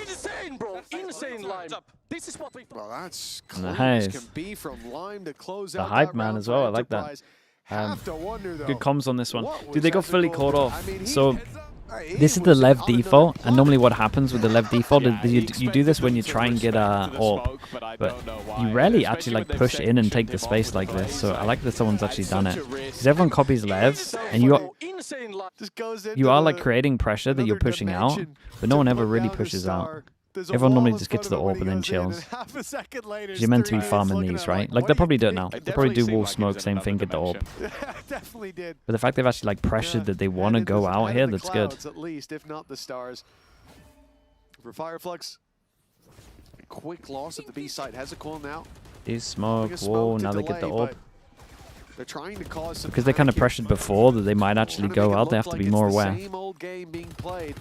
Insane, bro. Insane lime. This is what we thought. Well, that's clean Nice. as can be from Lime to close The out hype that man round as for well. I like that. Enterprise. Have to wonder, though, Good comms on this one. what Dude, was they got fully ethical? caught I off. mean, he So it this is the was Lev on another default, and clock. normally what happens with the Lev default Yeah, is you do this when you try and get respect to the AWP, smoke, but I but don't know why. you rarely Especially actually like when they've push in and take sectioned the him off space with like the this. So I laser. like that someone's actually That's done it. such a risk. Because everyone copies Lev, and Insane lime. Just goes you are like into creating pressure that you're another pushing out, dimension but no to one ever put really down the pushes out. star. There's a Everyone wall normally in just gets to the front of AWP him and then when he goes in, chills. and half a second later, You're meant to be 3 farming looking these, at right? what Like do they'll you probably do it think? now. It They'll probably do definitely wall seemed like smoke, it was same in thing, get the another AWP. Definitely did. But the fact they've actually like pressured that they want to And it go was out ahead here, of the that's good. clouds, at least, if not the stars. For FIREFLUX, a quick loss at the B side. Has a call now. These smoke. Whoa, now they get the orb. They're trying to cause some Because they're kind of pressured before that they might actually go out, they have to be more aware. Same old game being played.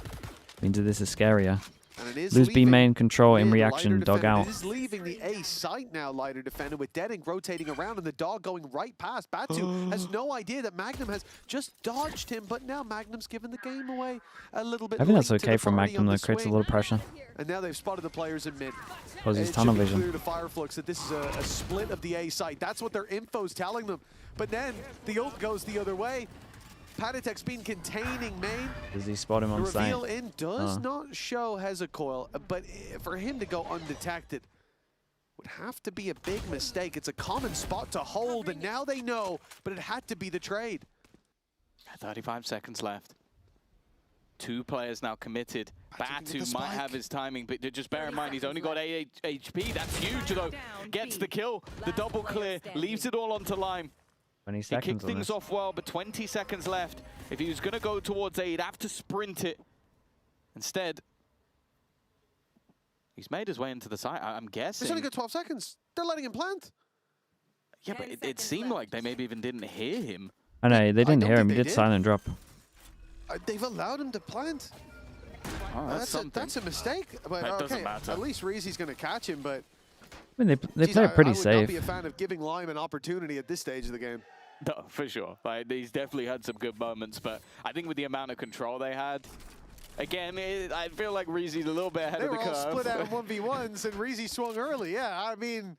Means that this is scarier. And it is Lose B main control in mid, reaction, Lighter dog defender. out. It is leaving the A site now, Lighter defender, with Deadink rotating around and the dog going right past. Batu has no idea that Magnum has just dodged him, but now Magnum's given the game away a little bit. I think that's late to okay the for party Magnum, on that the creates a swing. little pressure. And now they've spotted the players in mid. Poses It tunnel should be vision. clear to FIREFLUX that this is a split of the A site. That's what their info's telling them. But then the ult goes the other way. Patatek's been containing main. Does he spot him The on site? reveal in does not show Hezecoil, but for him to go undetected would have to be a big mistake. It's a common spot to hold, and now they know, but it had to be the trade. 35 seconds left. 2 players now committed. Batu might have his timing, but just bear in mind he's only got 8 HP. That's huge though. Gets the kill, the double clear, leaves it all onto Lime. 20 He seconds kicked on things this. off well, but 20 seconds left. If he was going to go towards A, he'd have to sprint it. Instead, he's made his way into the site, I'm guessing. He's only got 12 seconds. They're letting him plant. Yeah, but it seemed like they maybe even didn't hear him. I know, they didn't hear him. He they did did. silent drop. They've allowed him to plant. Oh, That's a mistake. But It doesn't okay, matter. at least Reezy's going to catch him, but I mean, they geez, play it pretty I would safe. not be a fan of giving Lime an opportunity at this stage of the game. No, for sure. Like, he's definitely had some good moments, but I think with the amount of control they had, again, I feel like Reezy's a little bit ahead They of the were all curve. split out in 1v1s, and Reezy swung early. Yeah, I mean,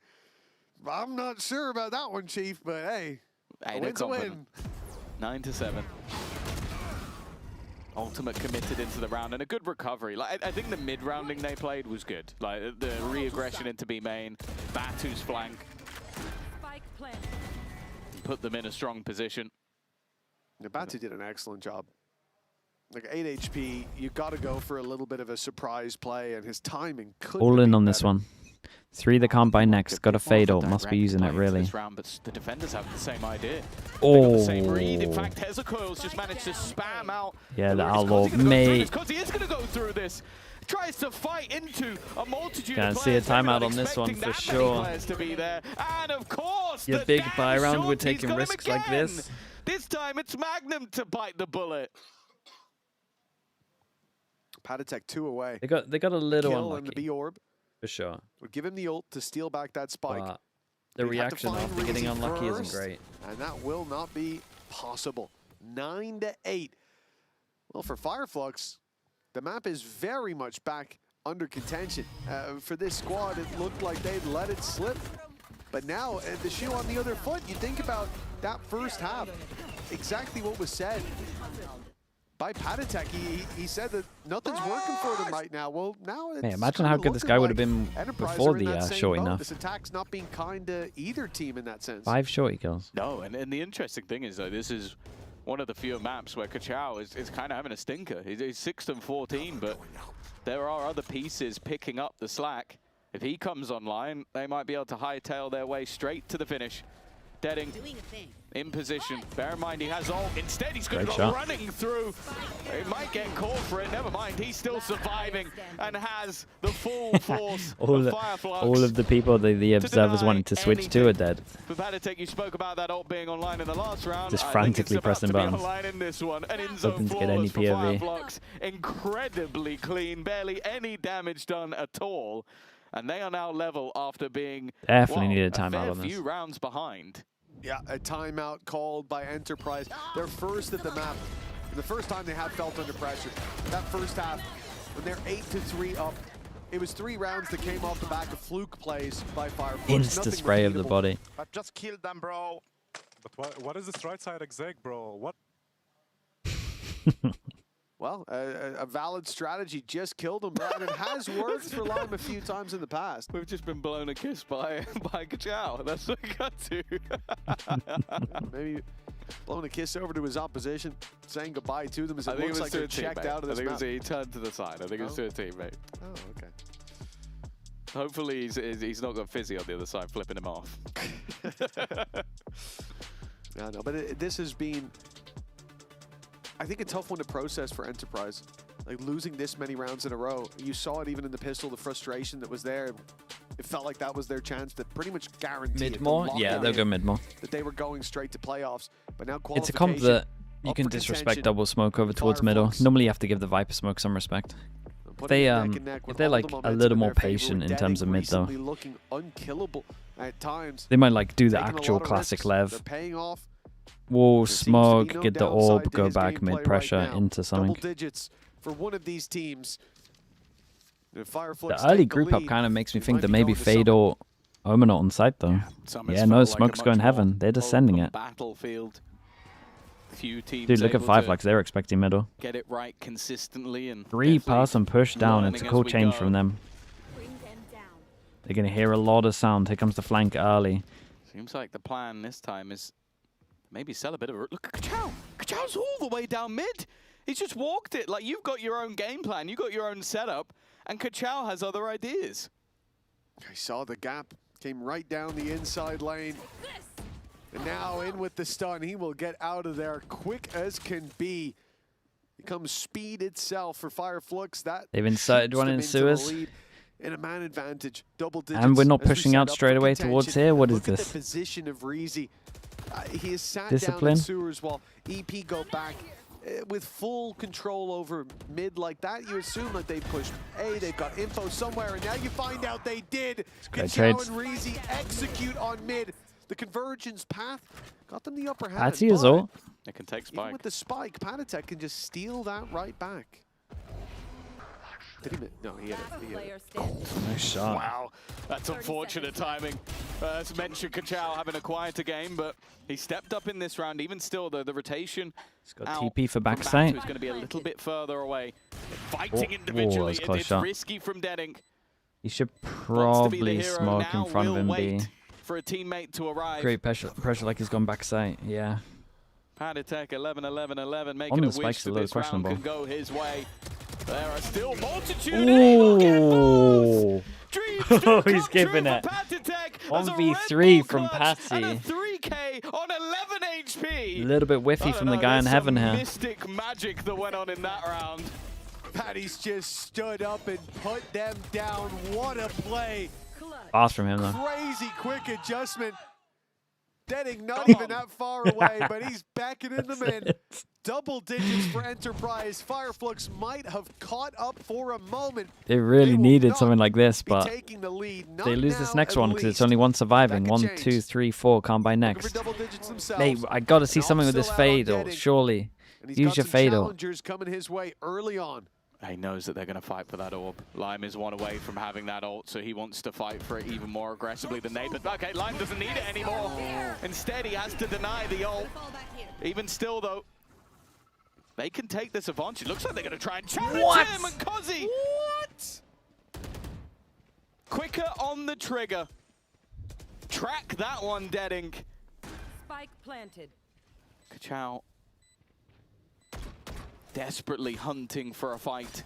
I'm not sure about that one, Chief, but hey, a win's a win. 9-7. Ultimate committed into the round and a good recovery. Like I think the mid rounding they played was good. Like the re-aggression into B main, Batu's flank, put them in a strong position. Yeah, Batu did an excellent job. Like 8 HP, you got to go for a little bit of a surprise play, and his timing couldn't All have in been on this better. one. 3 they can't buy next. Got a fade ult. Must be using it really. This round, but the defenders have the same idea. Oh. They got the same read. In fact, Hezecoil's just managed to spam out. Yeah, the Is outlaw, Cozzy gonna go through mate. this? Cozzy is going to go through this. Tries to fight into a multitude Gonna of see a players. Maybe timeout not on this one expecting for that many sure. players to be there. And of course, Your the big damn buy round, we're shorty's taking got him risks like again. this. This time it's Magnum to bite the bullet. Patatek 2 away. They got a little Kill and the unlucky B orb for sure. would give him the ult to steal back that spike. But the He'd have to reaction find after getting Reezy unlucky first, isn't great. and that will not be possible. 9-8. Well, for FIREFLUX, the map is very much back under contention. For this squad, it looked like they'd let it slip. But now, the shoe on the other foot, you think about that first half, exactly what was said by Patatek. He said that nothing's working for them right now. Well, now it's Man, imagine how kinda good this looking guy would have like been Enterprise before are in the that same short boat. enough. This attack's not being kind to either team in that sense. 5 shorty kills. No, and the interesting thing is, though, this is one of the few maps where Kachao is kind of having a stinker. He's 6-14, but there are other pieces picking up the slack. If he comes online, they might be able to hightail their way straight to the finish. Deading in position. Bear in mind he has ult. Instead, he's going to Great go shot. running through. He might get caught for it. Never mind. He's still surviving and has the full force of FIREFLUX. all of the people the observers deny wanted to switch to are dead. For Patatek, you spoke about that ult being online in the last round. Just I think frantically it's about pressing to be buttons. online in this one. An in-zone Hoping to get any flawless for POV. FIREFLUX. Incredibly clean. Barely any damage done at all. And they are now level after being Definitely needed a fair timeout on this. few rounds behind. Yeah, a timeout called by Enterprise. They're first at the map. The first time they have felt under pressure. That first half, when they're 8-3 up, it was 3 rounds that came off the back of fluke plays by FIREFLUX. Insta spray of the body. But just kill them, bro. But what is this right side exec, bro? What? Well, a valid strategy just killed him, and it has worked for Lime a few times in the past. We've just been blown a kiss by Kachao. That's what we got to. Maybe blowing a kiss over to his opposition, saying goodbye to them as I it think looks it was like to they're a checked teammate. out of this I think map. he turned to the side. I think it was to a teammate. Oh, okay. Hopefully he's not got Fizzy on the other side flipping him off. Yeah, no, but this has been, I think, a tough one to process for Enterprise. Like losing this many rounds in a row. You saw it even in the pistol, the frustration that was there. it felt like that was their chance to pretty much guarantee Mid more? Yeah, they'll go mid more. that they were going straight to playoffs. But now It's a comp that you can disrespect double smoke over towards middle. Normally you have to give the Viper smoke some respect. If they're like a little more patient in terms of mid though, looking unkillable at times. they might like do the actual classic Lev. Paying off. Wall, smoke, get the orb, go back mid pressure into something. Double digits for one of these teams. The early group up kind of makes me think that maybe Fade or Omen are on site though. Yeah, no, smoke's going heaven. They're descending it. Battlefield. Few teams Dude, look at FIREFLUX. They're expecting middle. Get it right consistently and 3-pass and push down. It's a cool change from them. They're going to hear a lot of sound. Here comes the flank early. Seems like the plan this time is maybe sell a bit of a... Look at Kachao. Kachao's all the way down mid. He's just walked it. Like, you've got your own game plan. You've got your own setup. And Kachao has other ideas. I saw the gap. Came right down the inside lane. And now in with the stun. He will get out of there quick as can be. Becomes speed itself for FIREFLUX. They've inserted one in sewers. In a man advantage, double digits. And we're not pushing out straight away towards here. What is this? Look at the position of Reezy. He is sat Discipline. down in sewers while EP go back with full control over mid like that. You assume that they pushed A, they've got info somewhere, and now you find out they did. Kachao and Reezy execute on mid. The convergence path got them the upper hand. Patty is all. They can take spike. Even with the spike, Panatek can just steal that right back. Did he? No, he had it. Nice shot. Wow, that's unfortunate timing. As mentioned, Kachao having a quieter game, but he stepped up in this round. Even still, the rotation. He's got TP for backside. He's going to be a little bit further away. Fighting individually, it's risky from Deadink. He should probably smoke in front of him. B. For a teammate to arrive. Great pressure like he's gone backside. Yeah. Panatek 11-11-11, making a wish that this round can go his way. There are still multitude. Ooh. He's giving it. 1v3 from Patty. And a 3K on 11 HP. A little bit whiffy from the guy in heaven here. Mystic magic that went on in that round. Patty's just stood up and put them down. What a play. Fast from him though. Crazy quick adjustment. Deadink not even that far away, but he's backing in them in. Double digits for Enterprise. FIREFLUX might have caught up for a moment. They really needed something like this, but the lead. They lose this next one because it's only one surviving. 1, 2, 3, 4. Can't buy next. Hey, I got to see something with this Fatal. Surely, use your Fatal. Challengers coming his way early on. He knows that they're going to fight for that orb. Lime is one away from having that ult, so he wants to fight for it even more aggressively than they. But okay, Lime doesn't need it anymore. Instead, he has to deny the ult. Even still, though, they can take this advantage. It looks like they're going to try and challenge him and Kozzy. What? Quicker on the trigger. Track that one, Deadink. Spike planted. Kachao desperately hunting for a fight.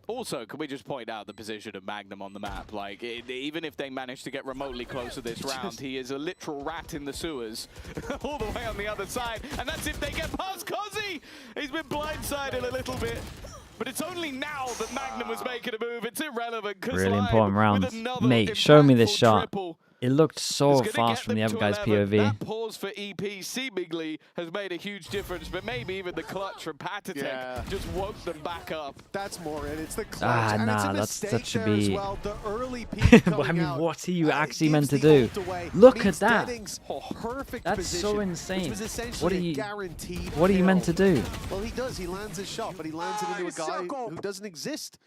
Also, can we just point out the position of Magnum on the map? Like, even if they manage to get remotely close to this round, he is a literal rat in the sewers all the way on the other side. And that's if they get past Kozzy. He's been blindsided a little bit. But it's only now that Magnum was making a move. It's irrelevant. Really important rounds. Mate, show me this shot. It looked so fast from the other guy's POV. That pause for EP seemingly has made a huge difference, but maybe even the clutch from Patatek just woke them back up. That's more it. It's the clutch. Nah, that should be. Well. The early peak I mean, what are you actually meant to do? Look at that. That's so insane. What are you? What are you meant to do? Well, he does. He lands his shot, but he lands it into a guy who doesn't exist.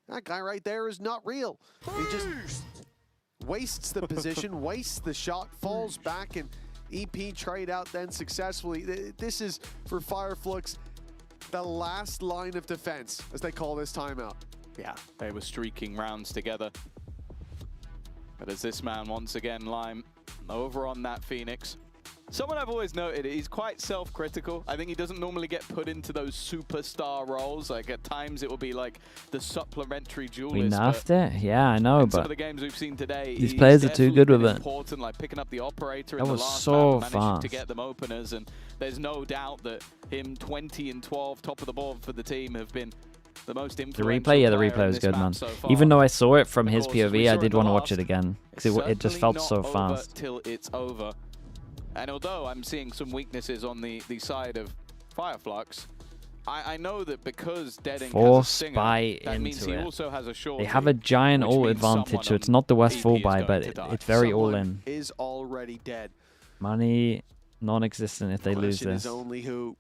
That guy right there is not real. He just wastes the position, wastes the shot, falls back, and EP trade out then successfully. This is, for FIREFLUX, the last line of defense, as they call this timeout. Yeah, they were streaking rounds together. But as this man, once again, Lime, over on that Phoenix. Someone I've always noted, he's quite self-critical. I think he doesn't normally get put into those superstar roles. Like, at times it will be like the supplementary duelist. We nerfed it? Yeah, I know, but some of the games we've seen today, these players are too good with it. Important, like picking up the operator that in the was last so map, managing to get them openers, and there's no doubt that him 20 and 12, top of the board for the team, have been the most The influential replay, yeah, the player replay in was this good, map man. so far. Even though I saw it from Of his course, as we POV, saw I in did the want to watch it last, again it's because it just felt certainly so not over fast. till it's over. And although I'm seeing some weaknesses on the side of FIREFLUX, I know that because Deadink has a stinger, buy that means into he it. also has a short. They have a giant ult advantage, so it's not the worst full buy, but it's very all in. Is already dead. Money non-existent if they lose Question is this. only who.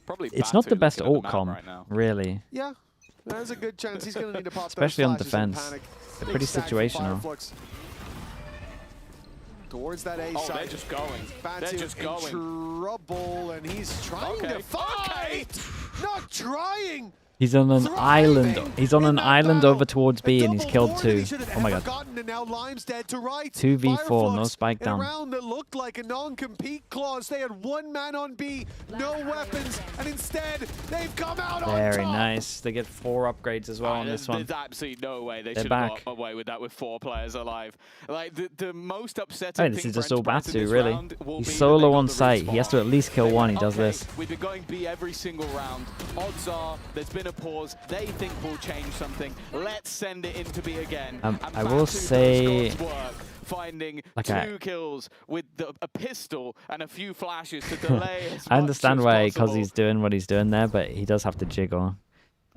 Probably It's not the Batu best looking at ult the map comp, right now. really. Yeah, there's a good chance he's going to need to pop Especially those on flashes and defense. panic. They're Big pretty stack from situational. FIREFLUX. Towards that A Oh, side. they're just going. Batu They're just going. in trouble, and he's trying to fight. Not trying. He's on an island. He's on an island over towards B, and he's killed 2. Oh my god. 2v4, no spike In a down. round that looked like a non-compete clause, they had one man on B, no weapons, and instead they've come out on Very top. nice. They get 4 upgrades as well on this one. There's absolutely no way they They're should have back. got away with that with 4 players alive. Like the most upsetting I mean, this thing is for just all Enterprise in Batu, this really. round will He's be that solo they got on the site. He has to at least kill 1. He does Okay, this. We've been going B every single round. Odds are there's been a pause. They think we'll change something. Let's send it into B again. And I will Batu say, does God's work, finding like 2 kills with a pistol and a few flashes to delay as I understand much why, as because possible. he's doing what he's doing there, but he does have to jiggle.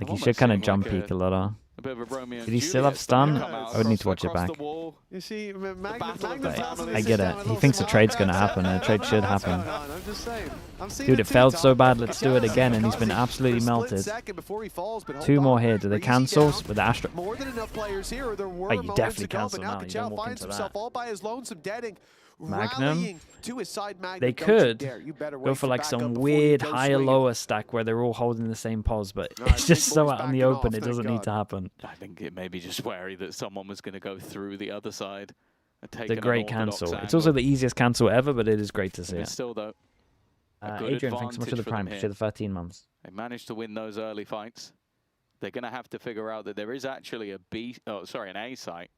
Like, he should kind of jump peek a little. A bit of a Romeo Did he and still have Juliet stun? come out I would need to across- watch it across back. the wall. You see, Magnum I get it. He thinks a trade's going to happen, and a trade should happen. I'm just saying. I'm seeing Dude, it it too, failed Tom. so bad. Let's do it Yeah, again, and he's been because absolutely for a split melted. second before he falls, but hold 2 more on. here. Do they Breezy cancel down. with the Astro? More than enough players here. There were Oh, you moments definitely ago, cancel but now now. You don't Kachao walk finds into himself that. all by his lonesome, Deadink. Magnum? Rallying to his side. Magnum, They don't you could dare. You better go wait for like backup some before you weird go higher swinging. lower stack where they're all holding the same pose, but Alright, it's just big so boys out in the backing open. off, It thank doesn't need God. to happen. I think it may be just wary that someone was going to go through the other side. And take It's a an great unorthodox cancel. It's angle. also the easiest cancel ever, but it is great to see But it. still, though, a good Adrian, thanks so much for the advantage for them prime. here. Appreciate the 13 months. They managed to win those early fights. They're going to have to figure out that there is actually an A site.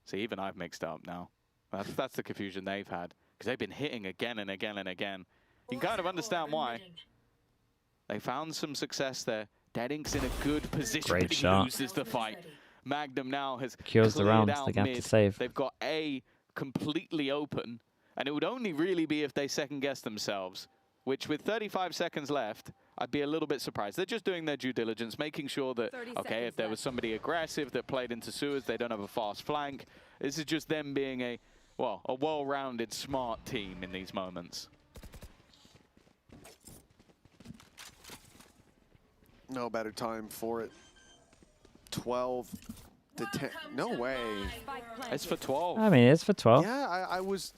See, even I've mixed up now. That's the confusion they've had, because they've been hitting again and again and again. You can kind of understand why. They found some success there. Dedink's in a good position, Great but he shot. loses the fight. Magnum now has Cures the cleared round. out They have to mid. save. They've got A completely open, and it would only really be if they second-guess themselves, which with 35 seconds left, I'd be a little bit surprised. They're just doing their due diligence, making sure that, okay, if there was somebody aggressive that played into sewers, they don't have a fast flank. This is just them being a well-rounded, smart team in these moments. No better time for it. 12 to 10. No way. It's for 12. I mean, it's for 12. Yeah, I was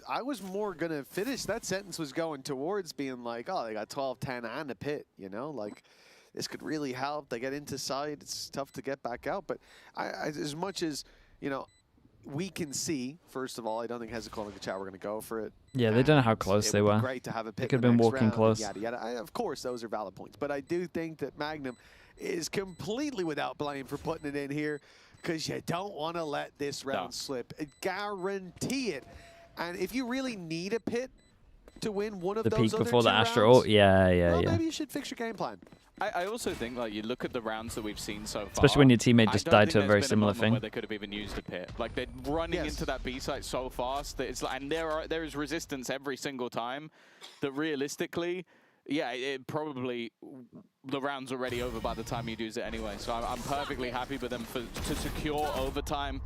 more gonna finish. That sentence was going towards being like, oh, they got 12, 10, and a pit. You know, like this could really help. They get into side. It's tough to get back out. But as much as we can see, first of all, I don't think Hezekiah and Kachao were going to go for it. Yeah, they don't know how close they It would were. be great to have a They pick could in have the been next walking round, close. Yada, yada. Of course, those are valid points. But I do think that Magnum is completely without blame for putting it in here, because you don't want to let this round slip. Guarantee it. And if you really need a pit to win one of The those peak other before the 2 Astro rounds, ult? Yeah, well, yeah. maybe you should fix your game plan. I also think, like, you look at the rounds that we've seen so far. Especially when your teammate just I don't died think to a there's very been similar moment thing. Where they could have even used a pit. Like, they're running into that B site so fast that it's like, and there is resistance every single time. That realistically, yeah, it probably the round's already over by the time you use it anyway. So I'm perfectly happy with them to secure overtime.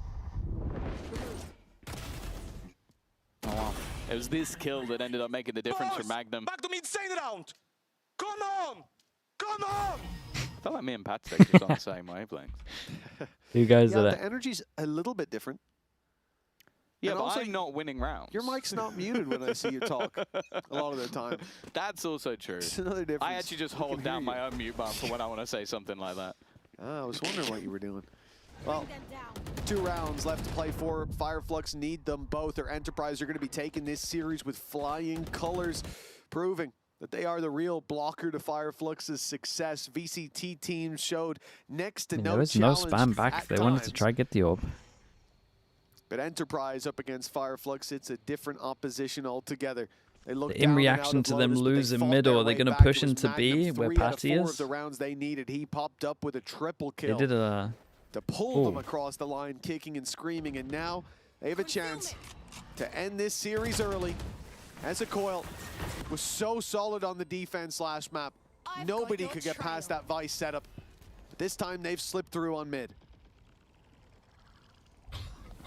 Oh wow! It was this kill that ended up making the difference for Magnum. Back to me, insane round. Come on, come on. I felt like me and Patrick just on the same wavelength. You guys Yeah, are the energy's a little bit different. Yeah, And but also, I'm not winning rounds. Your mic's not muted when I see you talk a lot of the time. That's also true. It's another difference. I actually just hold down my own mute button for when I want to say something like that. I was wondering what you were doing. Well, 2 rounds left to play for. FIREFLUX need them both. Their Enterprise are going to be taking this series with flying colors, proving that they are the real blocker to FIREFLUX's success. VCT teams showed next to no There was no challenge spam back. at They wanted to times. try get the orb. But Enterprise up against FIREFLUX, it's a different opposition altogether. In reaction to them losing middle, are they going to push into B where Patty is? The rounds they needed, he popped up with a triple kill. They did a... to pull them across the line, kicking and screaming, and now they have a chance to end this series early. As a Coil was so solid on the defense last map, nobody could get past that Vice setup. But this time they've slipped through on mid.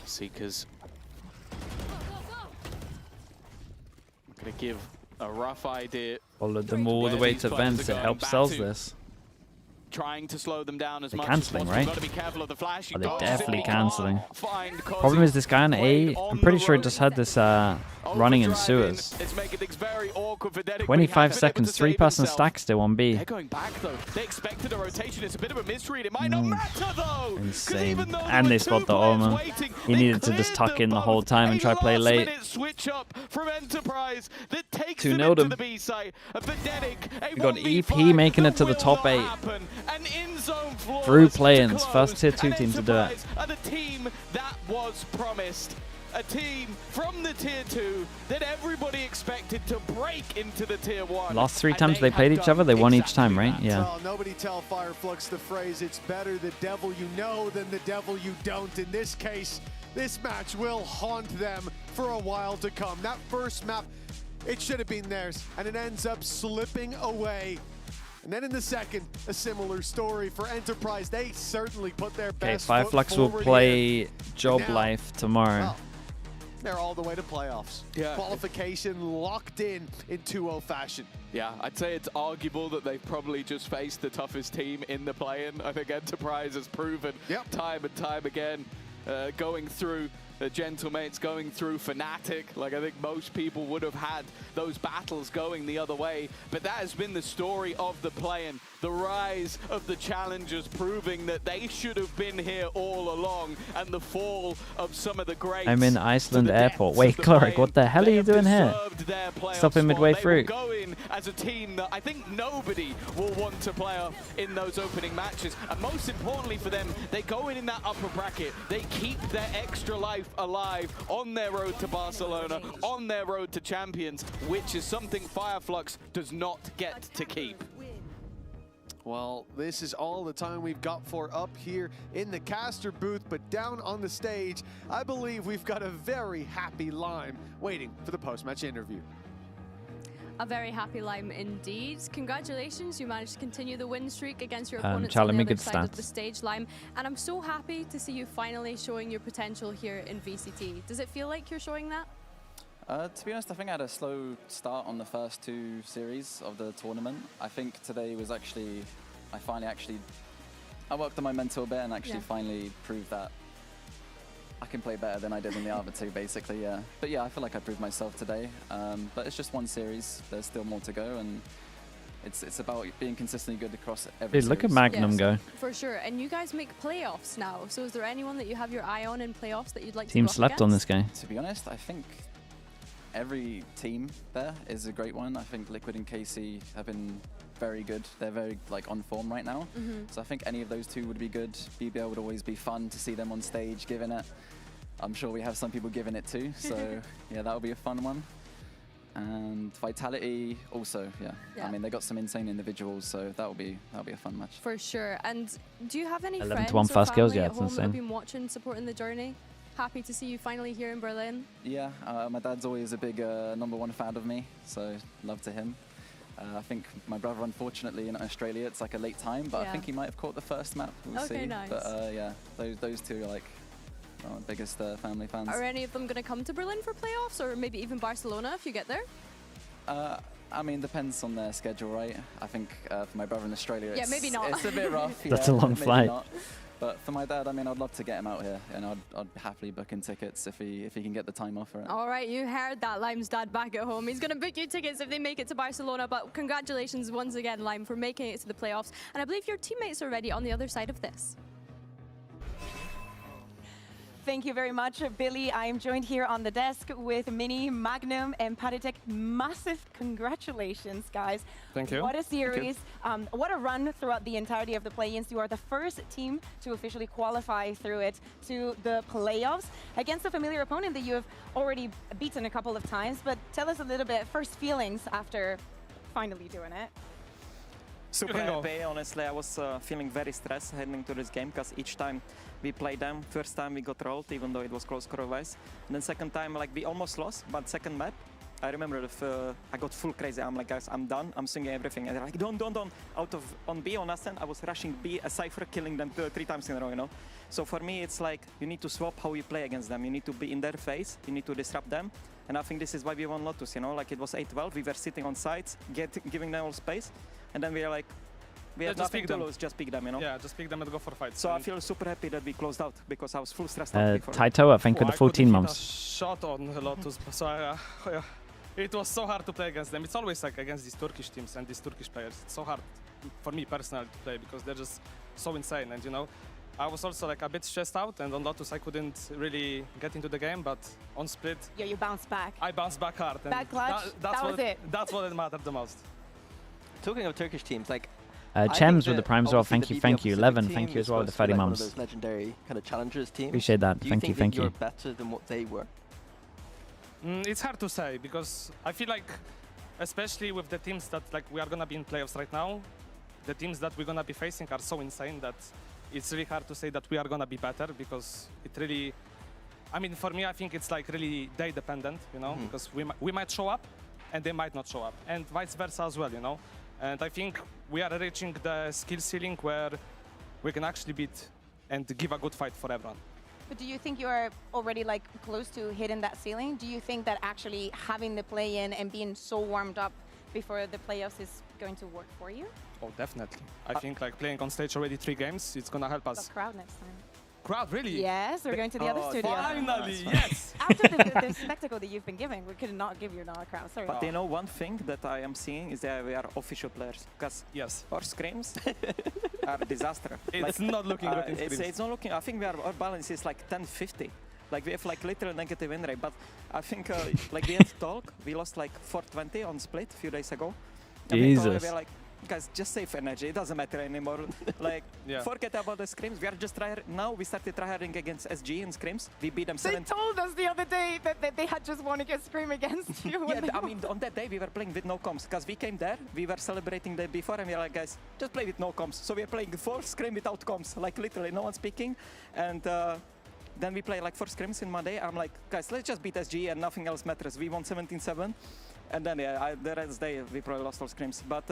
Seekers gonna give a rough idea. Followed them all the way to vents. It helps sells this. Trying to slow them down as They're much cancelling, as right? Got to be careful of the flash. Oh, they're definitely cancelling. Problem is this guy on A, I'm pretty sure he just had this running in sewers. It's making things very awkward for Dedic. 25 seconds, 3-person stack still on B. They're going back though. They expected a rotation. It's a bit of a misread. It might not matter though. Insane. And they spot the Omen. He needed to just tuck in the whole time and try to play late. Switch up from Enterprise that takes 2-0'd him. the B site. We got EP making it to the top 8. Through play-ins, first tier 2 team to do it. And a team that was promised. A team from the tier 2 that everybody expected to break into the tier 1. Last 3 times they played each other, they won each time, right? Yeah. Well, nobody tell FIREFLUX the phrase, it's better the devil you know than the devil you don't. In this case, this match will haunt them for a while to come. That first map, it should have been theirs, and it ends up slipping away. And then in the second, a similar story for Enterprise. They certainly put their best foot FIREFLUX will forward play here. Job Now, Life tomorrow. well, they're all the way to playoffs. Yeah. Qualification locked in 2-0 fashion. Yeah, I'd say it's arguable that they've probably just faced the toughest team in the play-in. I think Enterprise has proven time and time again, going through the Gentlemates, going through Fnatic. Like, I think most people would have had those battles going the other way. But that has been the story of the play-in. The rise of the challengers proving that they should have been here all along, and the fall of some of the greats. I'm in Iceland Airport. Wait, Clark, what the hell are you doing here? Stop him midway through. They will go in as a team that I think nobody will want to play off in those opening matches. And most importantly for them, they go in that upper bracket. They keep their extra life alive on their road to Barcelona, on their road to champions, which is something FIREFLUX does not get to keep. Well, this is all the time we've got for up here in the caster booth, but down on the stage, I believe we've got a very happy Lime waiting for the post-match interview. A very happy Lime indeed. Congratulations, you managed to continue the win streak against your opponents Charlie, on the make other good side of stats. the stage, Lime. And I'm so happy to see you finally showing your potential here in VCT. Does it feel like you're showing that? To be honest, I think I had a slow start on the first 2 series of the tournament. I think today was actually, I worked on my mental a bit and actually finally proved that I can play better than I did in the other 2, basically, yeah. But yeah, I feel like I proved myself today. But it's just 1 series. There's still more to go, and it's about being consistently good across every Dude, look at Yes, Magnum go. For sure. And you guys make playoffs now. So is there anyone that you have your eye on in playoffs that you'd like Team to slept on this guy. To be honest, I think every team there is a great one. I think Liquid and KC have been very good. They're very on form right now. So I think any of those 2 would be good. BBL would always be fun to see them on stage giving it. I'm sure we have some people giving it too. So yeah, that would be a fun one. And Vitality also, yeah. I mean, they got some insane individuals, so that'll be a fun match. For sure. And do you have any 11 friends to 1 or fast kills, family yeah, at it's home that have insane. been watching, supporting the journey? Happy to see you finally here in Berlin. Yeah, my dad's always a big #1 fan of me, so love to him. I think my brother, unfortunately, in Australia, it's like a late time, but I think he might have caught the first map. We'll see. Nice. But yeah, those 2 are biggest family fans. Are any of them going to come to Berlin for playoffs, or maybe even Barcelona if you get there? I mean, depends on their schedule, right? I think for my brother in Australia, Yeah, maybe not. It's a bit rough. That's a long maybe flight. not. But for my dad, I mean, I'd love to get him out here, and I'd happily book in tickets if he can get the time off for it. All right, you heard that, Lime's dad back at home. He's going to book you tickets if they make it to Barcelona, but congratulations once again, Lime, for making it to the playoffs. And I believe your teammates are ready on the other side of this. Thank you very much, Billy. I am joined here on the desk with Mini, Magnum, and Paditek. Massive congratulations, guys. Thank you. What a series. What a run throughout the entirety of the play-ins. You are the first team to officially qualify through it to the playoffs against a familiar opponent that you have already beaten a couple of times. But tell us a little bit, first feelings after finally doing it. Super happy, honestly. I was feeling very stressed heading to this game because each time we played them, first time we got rolled, even though it was close score-wise. And then second time, like, we almost lost, but second map, I remember I got full crazy. I'm like, guys, I'm done. I'm swinging everything. And they're like, don't. On B, on Ascent, I was rushing B, a Cypher, killing them 3 times in a row, you know? So for me, it's like, you need to swap how you play against them. You need to be in their face. You need to disrupt them. And I think this is why we won Lotus, you know? Like, it was 8-12. We were sitting on sides, giving them all space. And then we are like, we have nothing to lose, just pick them, you know? Yeah, just pick them and go for fights. So I feel super happy that we closed out, because I was full stressed out before. Taito, I think, with the 14 months. Shot on Lotus, so it was so hard to play against them. It's always like against these Turkish teams and these Turkish players. It's so hard for me personally to play, because they're just so insane. And, you know, I was also like a bit stressed out, and on Lotus I couldn't really get into the game, but on Split... Yeah, you bounced back. I bounced back hard. And that clutch, that was it. That's what it mattered the most. Talking of Turkish teams, like... Chems with the prime as well, thank you. 11, thank you as well with the 30 like mums. One of those legendary kind of challengers teams. Appreciate that, thank you. Do you think you're better than what they were? It's hard to say, because I feel like, especially with the teams that like we are gonna be in playoffs right now, the teams that we're gonna be facing are so insane that it's really hard to say that we are gonna be better, because it really, I mean, for me, I think it's like really day dependent, you know, because we might show up and they might not show up, and vice versa as well, you know. And I think we are reaching the skill ceiling where we can actually beat and give a good fight for everyone. But do you think you are already like close to hitting that ceiling? Do you think that actually having the play-in and being so warmed up before the playoffs is going to work for you? Oh, definitely. I think like playing on stage already 3 games, it's gonna help us. The crowd next time. Crowd, really? Yes, we're going to the other studio. Finally, yes! After the spectacle that you've been giving, we could not give you another crowd, sorry. But you know, one thing that I am seeing is that we are official players, because our scrims are a disaster. It's not looking good in scrims. It's not looking, I think our balance is like 10-50. Like we have like literal negative win rate, but I think like we had talk, we lost like 420 on Split a few days ago. Jesus. We were like, guys, just save energy, it doesn't matter anymore. Like, forget about the scrims, we are just now we started tryharding against SG in scrims, we beat them 7. They told us the other day that they had just won against Scream against you. Yeah, I mean, on that day we were playing with no comms, because we came there, we were celebrating the day before, and we were like, guys, just play with no comms. So we are playing 4 scrim without comms, like literally no one speaking. And then we play like 4 scrims in one day. I'm like, guys, let's just beat SG and nothing else matters. We won 17-7. And then, yeah, the rest day we probably lost all scrims. But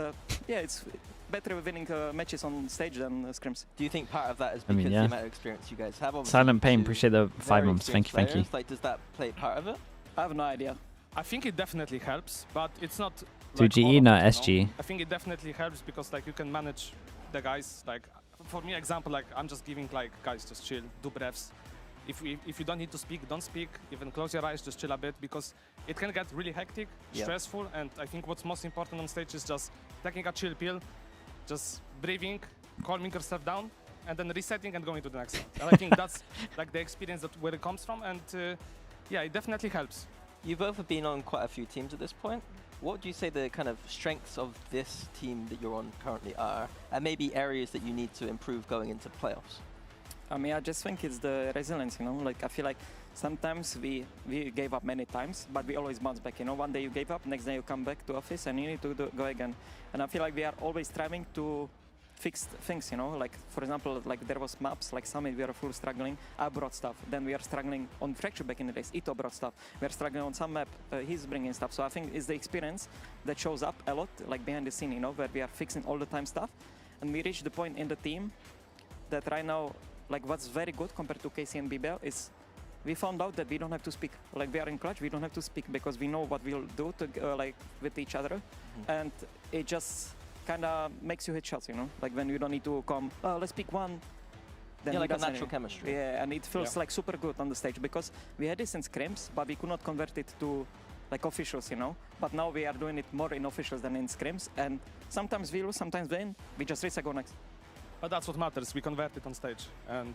yeah, it's better winning matches on stage than scrims. Do you think part of that is because the amount of experience you guys have? Silent Pain, appreciate the 5 months, thank you. Like, does that play part of it? I have no idea. I think it definitely helps, but it's not. Like, 2GE, not SG. I think it definitely helps because like you can manage the guys. Like for me, example, like I'm just giving like guys just chill, do breaths. If you don't need to speak, don't speak. Even close your eyes, just chill a bit, because it can get really hectic, stressful, and I think what's most important on stage is just taking a chill pill, just breathing, calming yourself down, and then resetting and going to the next one. And I think that's like the experience that where it comes from, and yeah, it definitely helps. You've both been on quite a few teams at this point. What do you say the kind of strengths of this team that you're on currently are, and maybe areas that you need to improve going into playoffs? I mean, I just think it's the resilience, you know, like I feel like sometimes we gave up many times, but we always bounce back, you know. One day you gave up, next day you come back to office and you need to go again. And I feel like we are always striving to fix things, you know, like for example, like there was maps, like Summit, we are full struggling, I brought stuff, then we are struggling on Fracture back in the days, Ito brought stuff, we are struggling on some map, he's bringing stuff. So I think it's the experience that shows up a lot, like behind the scene, you know, where we are fixing all the time stuff. And we reached the point in the team that right now, like what's very good compared to KC and BBL is we found out that we don't have to speak. Like we are in clutch, we don't have to speak because we know what we'll do to, like with each other. And it just kind of makes you hit shots, you know? Like when you don't need to come, let's pick one. Then like a natural chemistry. Yeah, and it feels like super good on the stage because we had this in scrims, but we could not convert it to like officials, you know? But now we are doing it more in officials than in scrims. And sometimes we lose, sometimes win. We just reset, go next. But that's what matters, we convert it on stage. And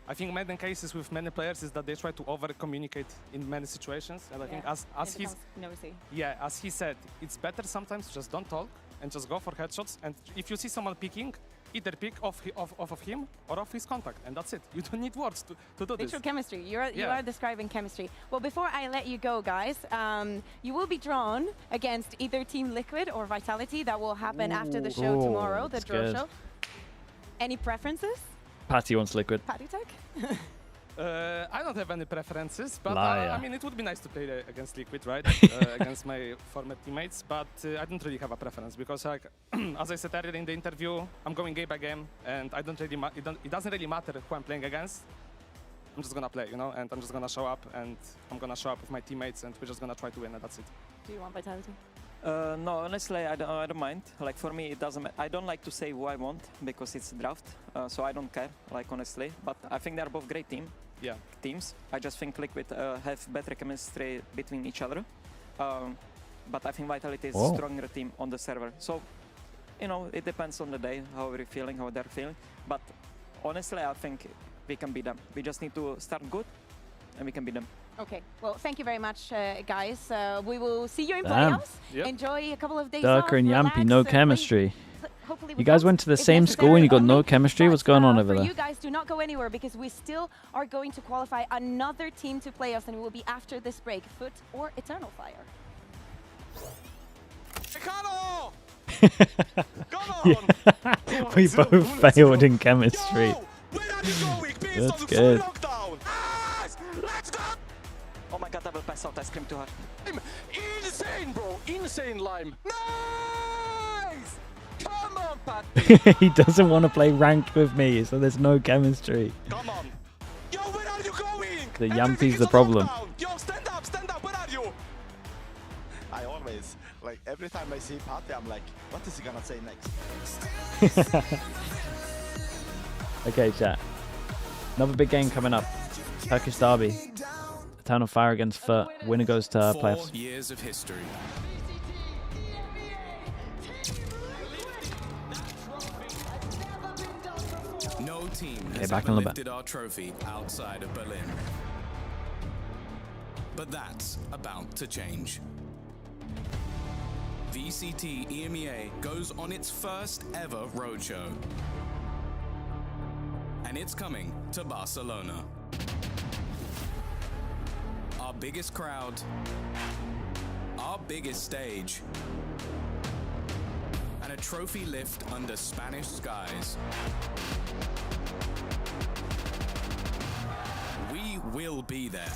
I think many cases with many players is that they try to over-communicate in many situations, and I think as he said, it's better sometimes to just don't talk and just go for headshots. And if you see someone picking, either pick off of him or off his contact, and that's it. You don't need words to do this. Literal chemistry. You are describing chemistry. Well, before I let you go, guys, you will be drawn against either Team Liquid or Vitality. That will happen after the show tomorrow, the draw show. Any preferences? Patty wants Liquid. Patty Tech? I don't have any preferences, but Liar. I mean, it would be nice to play against Liquid, right? Against my former teammates, but I don't really have a preference because, like, as I said earlier in the interview, I'm going game by game, and I don't really it doesn't really matter who I'm playing against. I'm just gonna play, you know, and I'm just gonna show up, and I'm gonna show up with my teammates, and we're just gonna try to win, and that's it. Do you want Vitality? No, honestly, I don't mind. Like, for me, it doesn't matter. I don't like to say who I want because it's draft, so I don't care, like, honestly. But I think they're both great teams. I just think Liquid have better chemistry between each other. But I think Vitality is a stronger team on the server. So, you know, it depends on the day, how we're feeling, how they're feeling. But honestly, I think we can beat them. We just need to start good, and we can beat them. Okay, well, thank you very much, guys. We will see you in playoffs. Enjoy a couple of days Darker off, and relax, Yampy, no chemistry. hopefully You guys went to the same school and you got no chemistry? What's going on over there? You guys do not go anywhere because we still are going to qualify another team to playoffs, and it will be after this break, FUT or Eternal Fire. We both failed in chemistry. That's good. Oh my god, I will pass out. I screamed too hard. Insane, bro. Insane lime. Nice! Come on, Patty. He doesn't want to play ranked with me, so there's no chemistry. Come on. Yo, where are you going? The Yampy's the problem. Yo, stand up, where are you? I always, like, every time I see Patty, I'm like, what is he gonna say next? Okay, chat. Another big game coming up. Turkish Derby. Eternal Fire against FUT. Winner goes to playoffs. 4 years of history. No team has ever lifted our trophy outside of Berlin. But that's about to change. VCT EMEA goes on its first ever roadshow. And it's coming to Barcelona. Our biggest crowd, our biggest stage, and a trophy lift under Spanish skies. We will be there.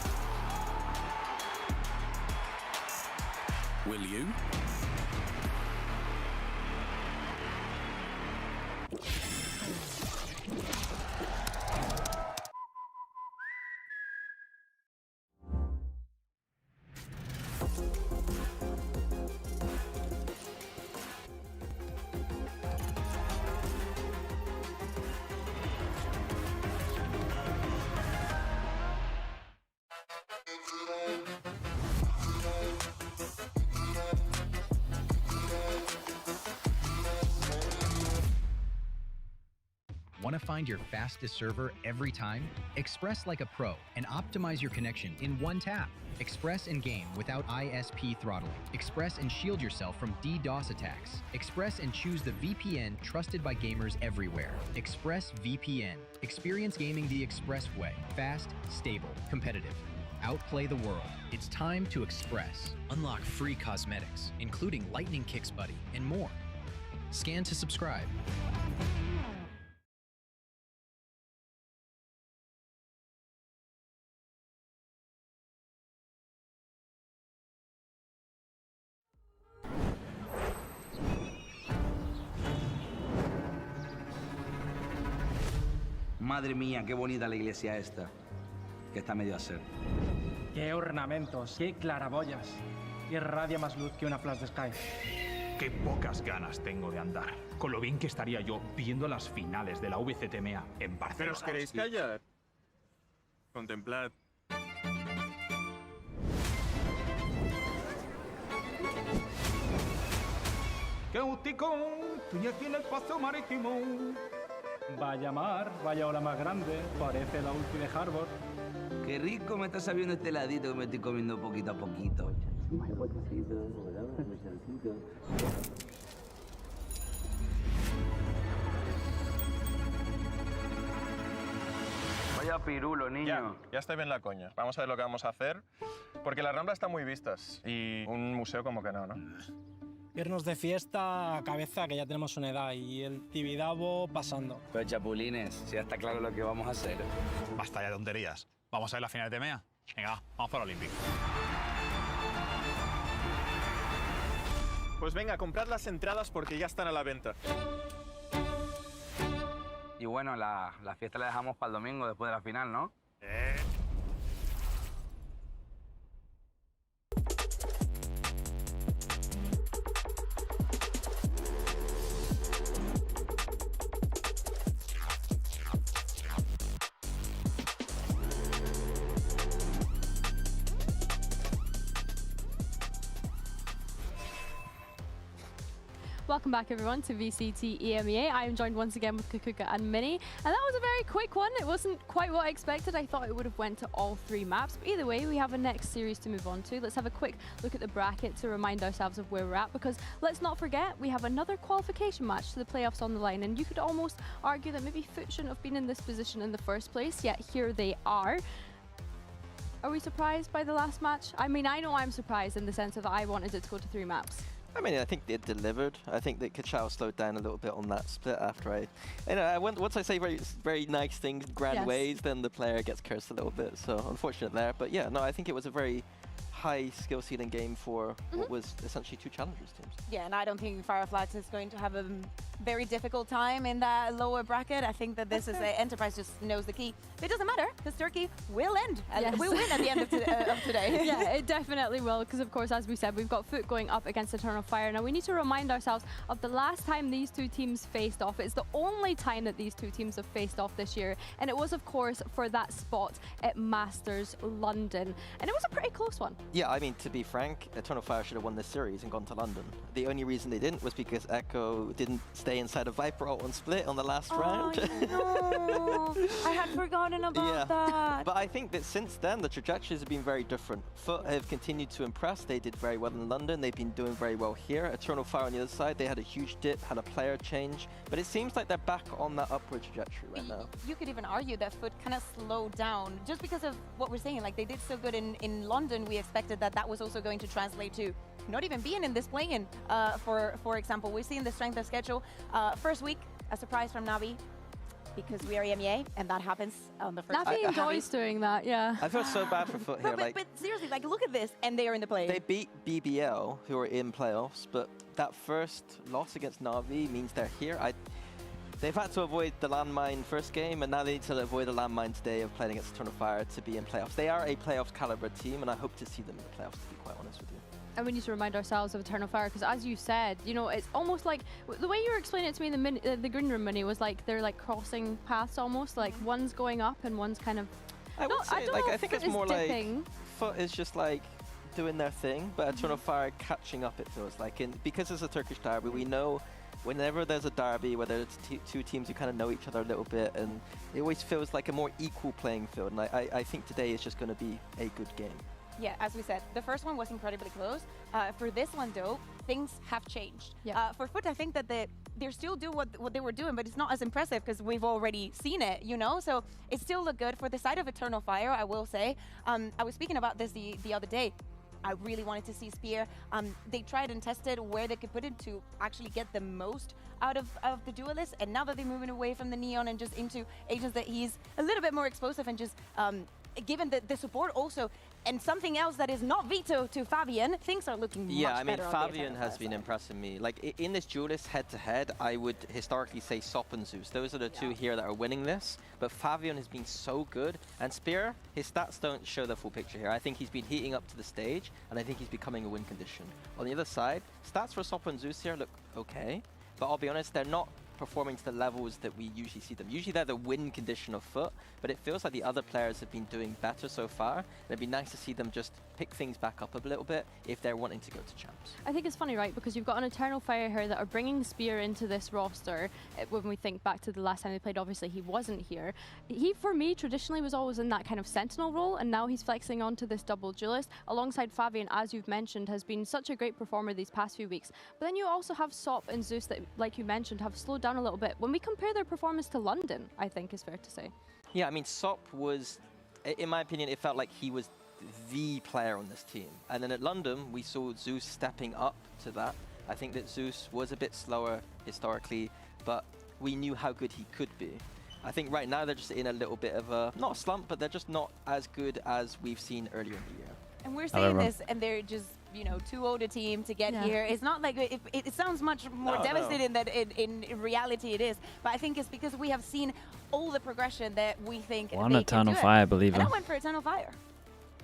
Will you? Want to find your fastest server every time? Express like a pro and optimize your connection in one tap. Express in game without ISP throttling. Express and shield yourself from DDoS attacks. Express and choose the VPN trusted by gamers everywhere. Express VPN. Experience gaming the Express way. Fast, stable, competitive. Outplay the world. It's time to Express. Unlock free cosmetics, including Lightning Kicks Buddy and more. Scan to subscribe. Madre mía, qué bonita la iglesia esta, que está medio a ser. Qué ornamentos, qué claraboyas. Y irradia más luz que una flash de Sky. Qué pocas ganas tengo de andar. Con lo bien que estaría yo viendo las finales de la VCT EMEA en Barcelona. ¿Pero os queréis callar? Contemplad. ¡Qué útico! Estoy aquí en el paso marítimo. Vaya mar, vaya ola más grande, parece la ulti de Harbor. Qué rico me está sabiendo este heladito que me estoy comiendo poquito a poquito. Vaya pirulo, niño. Ya estoy bien la coña. Vamos a ver lo que vamos a hacer. Porque la Rambla está muy vistas. Y un museo como que no, ¿no? Irnos de fiesta a cabeza, que ya tenemos una edad, y el Tibidabo pasando. Pero chapulines, si ya está claro lo que vamos a hacer. Basta ya de tonterías. ¿Vamos a ver la final de EMEA? Venga, vamos para el Olímpico. Pues venga, comprad las entradas porque ya están a la venta. Y bueno, la fiesta la dejamos para el domingo después de la final, ¿no? Welcome back everyone to VCT EMEA. I am joined once again with Kukuka and Mini. And that was a very quick one. It wasn't quite what I expected. I thought it would have went to all 3 maps. But either way, we have a next series to move on to. Let's have a quick look at the bracket to remind ourselves of where we're at. Because let's not forget, we have another qualification match to the playoffs on the line. And you could almost argue that maybe FUT shouldn't have been in this position in the first place. Yet here they are. Are we surprised by the last match? I mean, I know I'm surprised in the sense of that I wanted it to go to 3 maps. I mean, I think they delivered. I think that Kachao slowed down a little bit on that split after once I say very nice things, grand ways, then the player gets cursed a little bit. So unfortunate there. But yeah, no, I think it was a very high skill ceiling game for what was essentially 2 challengers teams. Yeah, and I don't think FIREFLUX is going to have a very difficult time in that lower bracket. I think that this is Enterprise just knows the key. But it doesn't matter because Turkey will end. We'll win at the end of today. Yeah, it definitely will because of course, as we said, we've got FUT going up against Eternal Fire. Now we need to remind ourselves of the last time these 2 teams faced off. It's the only time that these 2 teams have faced off this year. And it was of course for that spot at Masters London. And it was a pretty close one. Yeah, I mean, to be frank, Eternal Fire should have won this series and gone to London. The only reason they didn't was because Echo didn't stay inside of Viper ult on split on the last round. No, I had forgotten about that. But I think that since then, the trajectories have been very different. FUT have continued to impress. They did very well in London. They've been doing very well here. Eternal Fire on the other side, they had a huge dip, had a player change. But it seems like they're back on that upward trajectory right now. You could even argue that FUT kind of slowed down just because of what we're saying. Like, they did so good in London, we expected that was also going to translate to not even being in this play-in. For example, we're seeing the strength of schedule. First week, a surprise from Navi, because we are EMEA, and that happens on the first. Navi enjoys doing that, yeah. I feel so bad for FUT here. But seriously, like, look at this, and they are in the play. They beat BBL, who are in playoffs, but that first loss against Navi means they're here. They've had to avoid the landmine first game, and now they need to avoid the landmine today of playing against Eternal Fire to be in playoffs. They are a playoffs caliber team, and I hope to see them in the playoffs, to be quite honest with you. And we need to remind ourselves of Eternal Fire because, as you said, you know, it's almost like the way you were explaining it to me in the green room, Mini, was like they're like crossing paths almost, like one's going up and one's kind of. I think it's more dipping. Like FUT is just like doing their thing, but Eternal Fire catching up. It feels like, and because it's a Turkish derby, we know whenever there's a derby, whether it's 2 teams who kind of know each other a little bit, and it always feels like a more equal playing field. And I think today is just going to be a good game. Yeah, as we said, the first one was incredibly close. For this one, though, things have changed. Yeah. For FUT, I think that they're still doing what they were doing, but it's not as impressive because we've already seen it, you know? So it still looked good. For the side of Eternal Fire, I will say, I was speaking about this the other day. I really wanted to see Spear. They tried and tested where they could put it to actually get the most out of the duelist. And now that they're moving away from the Neon and just into agents that he's a little bit more explosive and just given the support also, and something else that is not veto to Fabian, things are looking much better. Yeah, I mean, Fabian has been impressing me. Like, in this duelist head-to-head, I would historically say Sop and Zeus. Those are the 2 here that are winning this. But Fabian has been so good. And Spear, his stats don't show the full picture here. I think he's been heating up to the stage, and I think he's becoming a win condition. On the other side, stats for Sop and Zeus here look okay. But I'll be honest, they're not performing to the levels that we usually see them. Usually they're the win condition of FUT, but it feels like the other players have been doing better so far. And it'd be nice to see them just pick things back up a little bit if they're wanting to go to champs. I think it's funny, right? Because you've got an Eternal Fire here that are bringing Spear into this roster. When we think back to the last time they played, obviously he wasn't here. He, for me, traditionally was always in that kind of Sentinel role, and now he's flexing onto this double duelist alongside Fabian, as you've mentioned, has been such a great performer these past few weeks. But then you also have Sop and Zeus that, like you mentioned, have slowed down a little bit. When we compare their performance to London, I think is fair to say. Yeah, I mean, Sop was, in my opinion, it felt like he was the player on this team. And then at London, we saw Zeus stepping up to that. I think that Zeus was a bit slower historically, but we knew how good he could be. I think right now they're just in a little bit of a, not a slump, but they're just not as good as we've seen earlier in the year. And we're saying this, and they're just, you know, too old a team to get here. It's not like, it sounds much more devastating than in reality it is. But I think it's because we have seen all the progression that we think One they Eternal can do Fire, believer. And I went for Eternal Fire.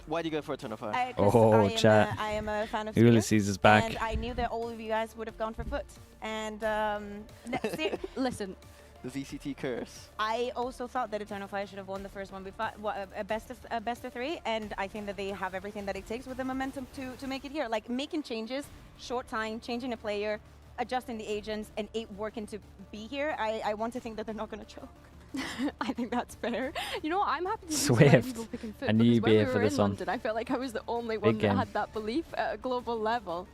Why do you go for Eternal Fire? Oh, chat. I am a fan of Ulysses is back. And I knew that all of you guys would have gone for FUT. And listen. The VCT curse. I also thought that Eternal Fire should have won the first one before, a best of 3, and I think that they have everything that it takes with the momentum to make it here. Like making changes, short time, changing a player, adjusting the agents, and it working to be here. I want to think that they're not going to choke. I think that's fair. You know, I'm happy to see Swift. people picking FUT. I knew you'd be here for in this one. London, I felt like I was the only one that had that belief at a global level.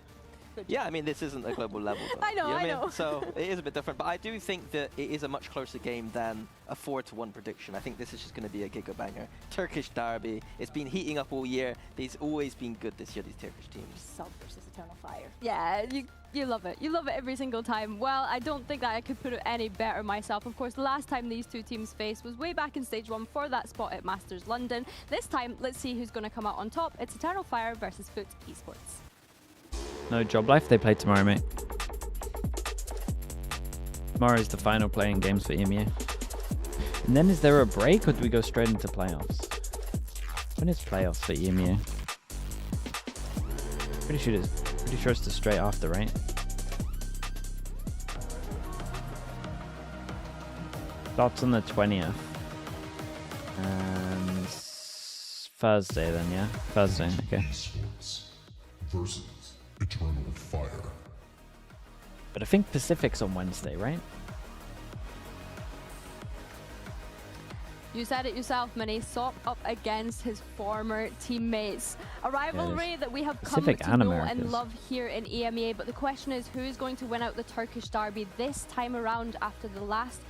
Yeah, I mean, this isn't a global level, though. I know, you know I know. So it is a bit different, but I do think that it is a much closer game than a 4-1 prediction. I think this is just going to be a giga-banger. Turkish derby. It's been heating up all year. They've always been good this year, these Turkish teams. Sub versus Eternal Fire. Yeah, you love it. You love it every single time. Well, I don't think that I could put it any better myself. Of course, the last time these two teams faced was way back in Stage 1 for that spot at Masters London. This time, let's see who's going to come out on top. It's Eternal Fire versus FUT Esports. No job life, they play tomorrow, mate. Tomorrow is the final playing games for EMEA. And then is there a break or do we go straight into playoffs? When is playoffs for EMEA? Pretty sure it's just straight after, right? Starts on the 20th. And Thursday then, yeah? Thursday, okay. Versus Eternal Fire. But I think Pacific's on Wednesday, right? You said it yourself, Mini. Sop up against his former teammates. A rivalry that we have Pacific come to know Americas. and love here in EMEA. But the question is, who's going to win out the Turkish derby this time around after the last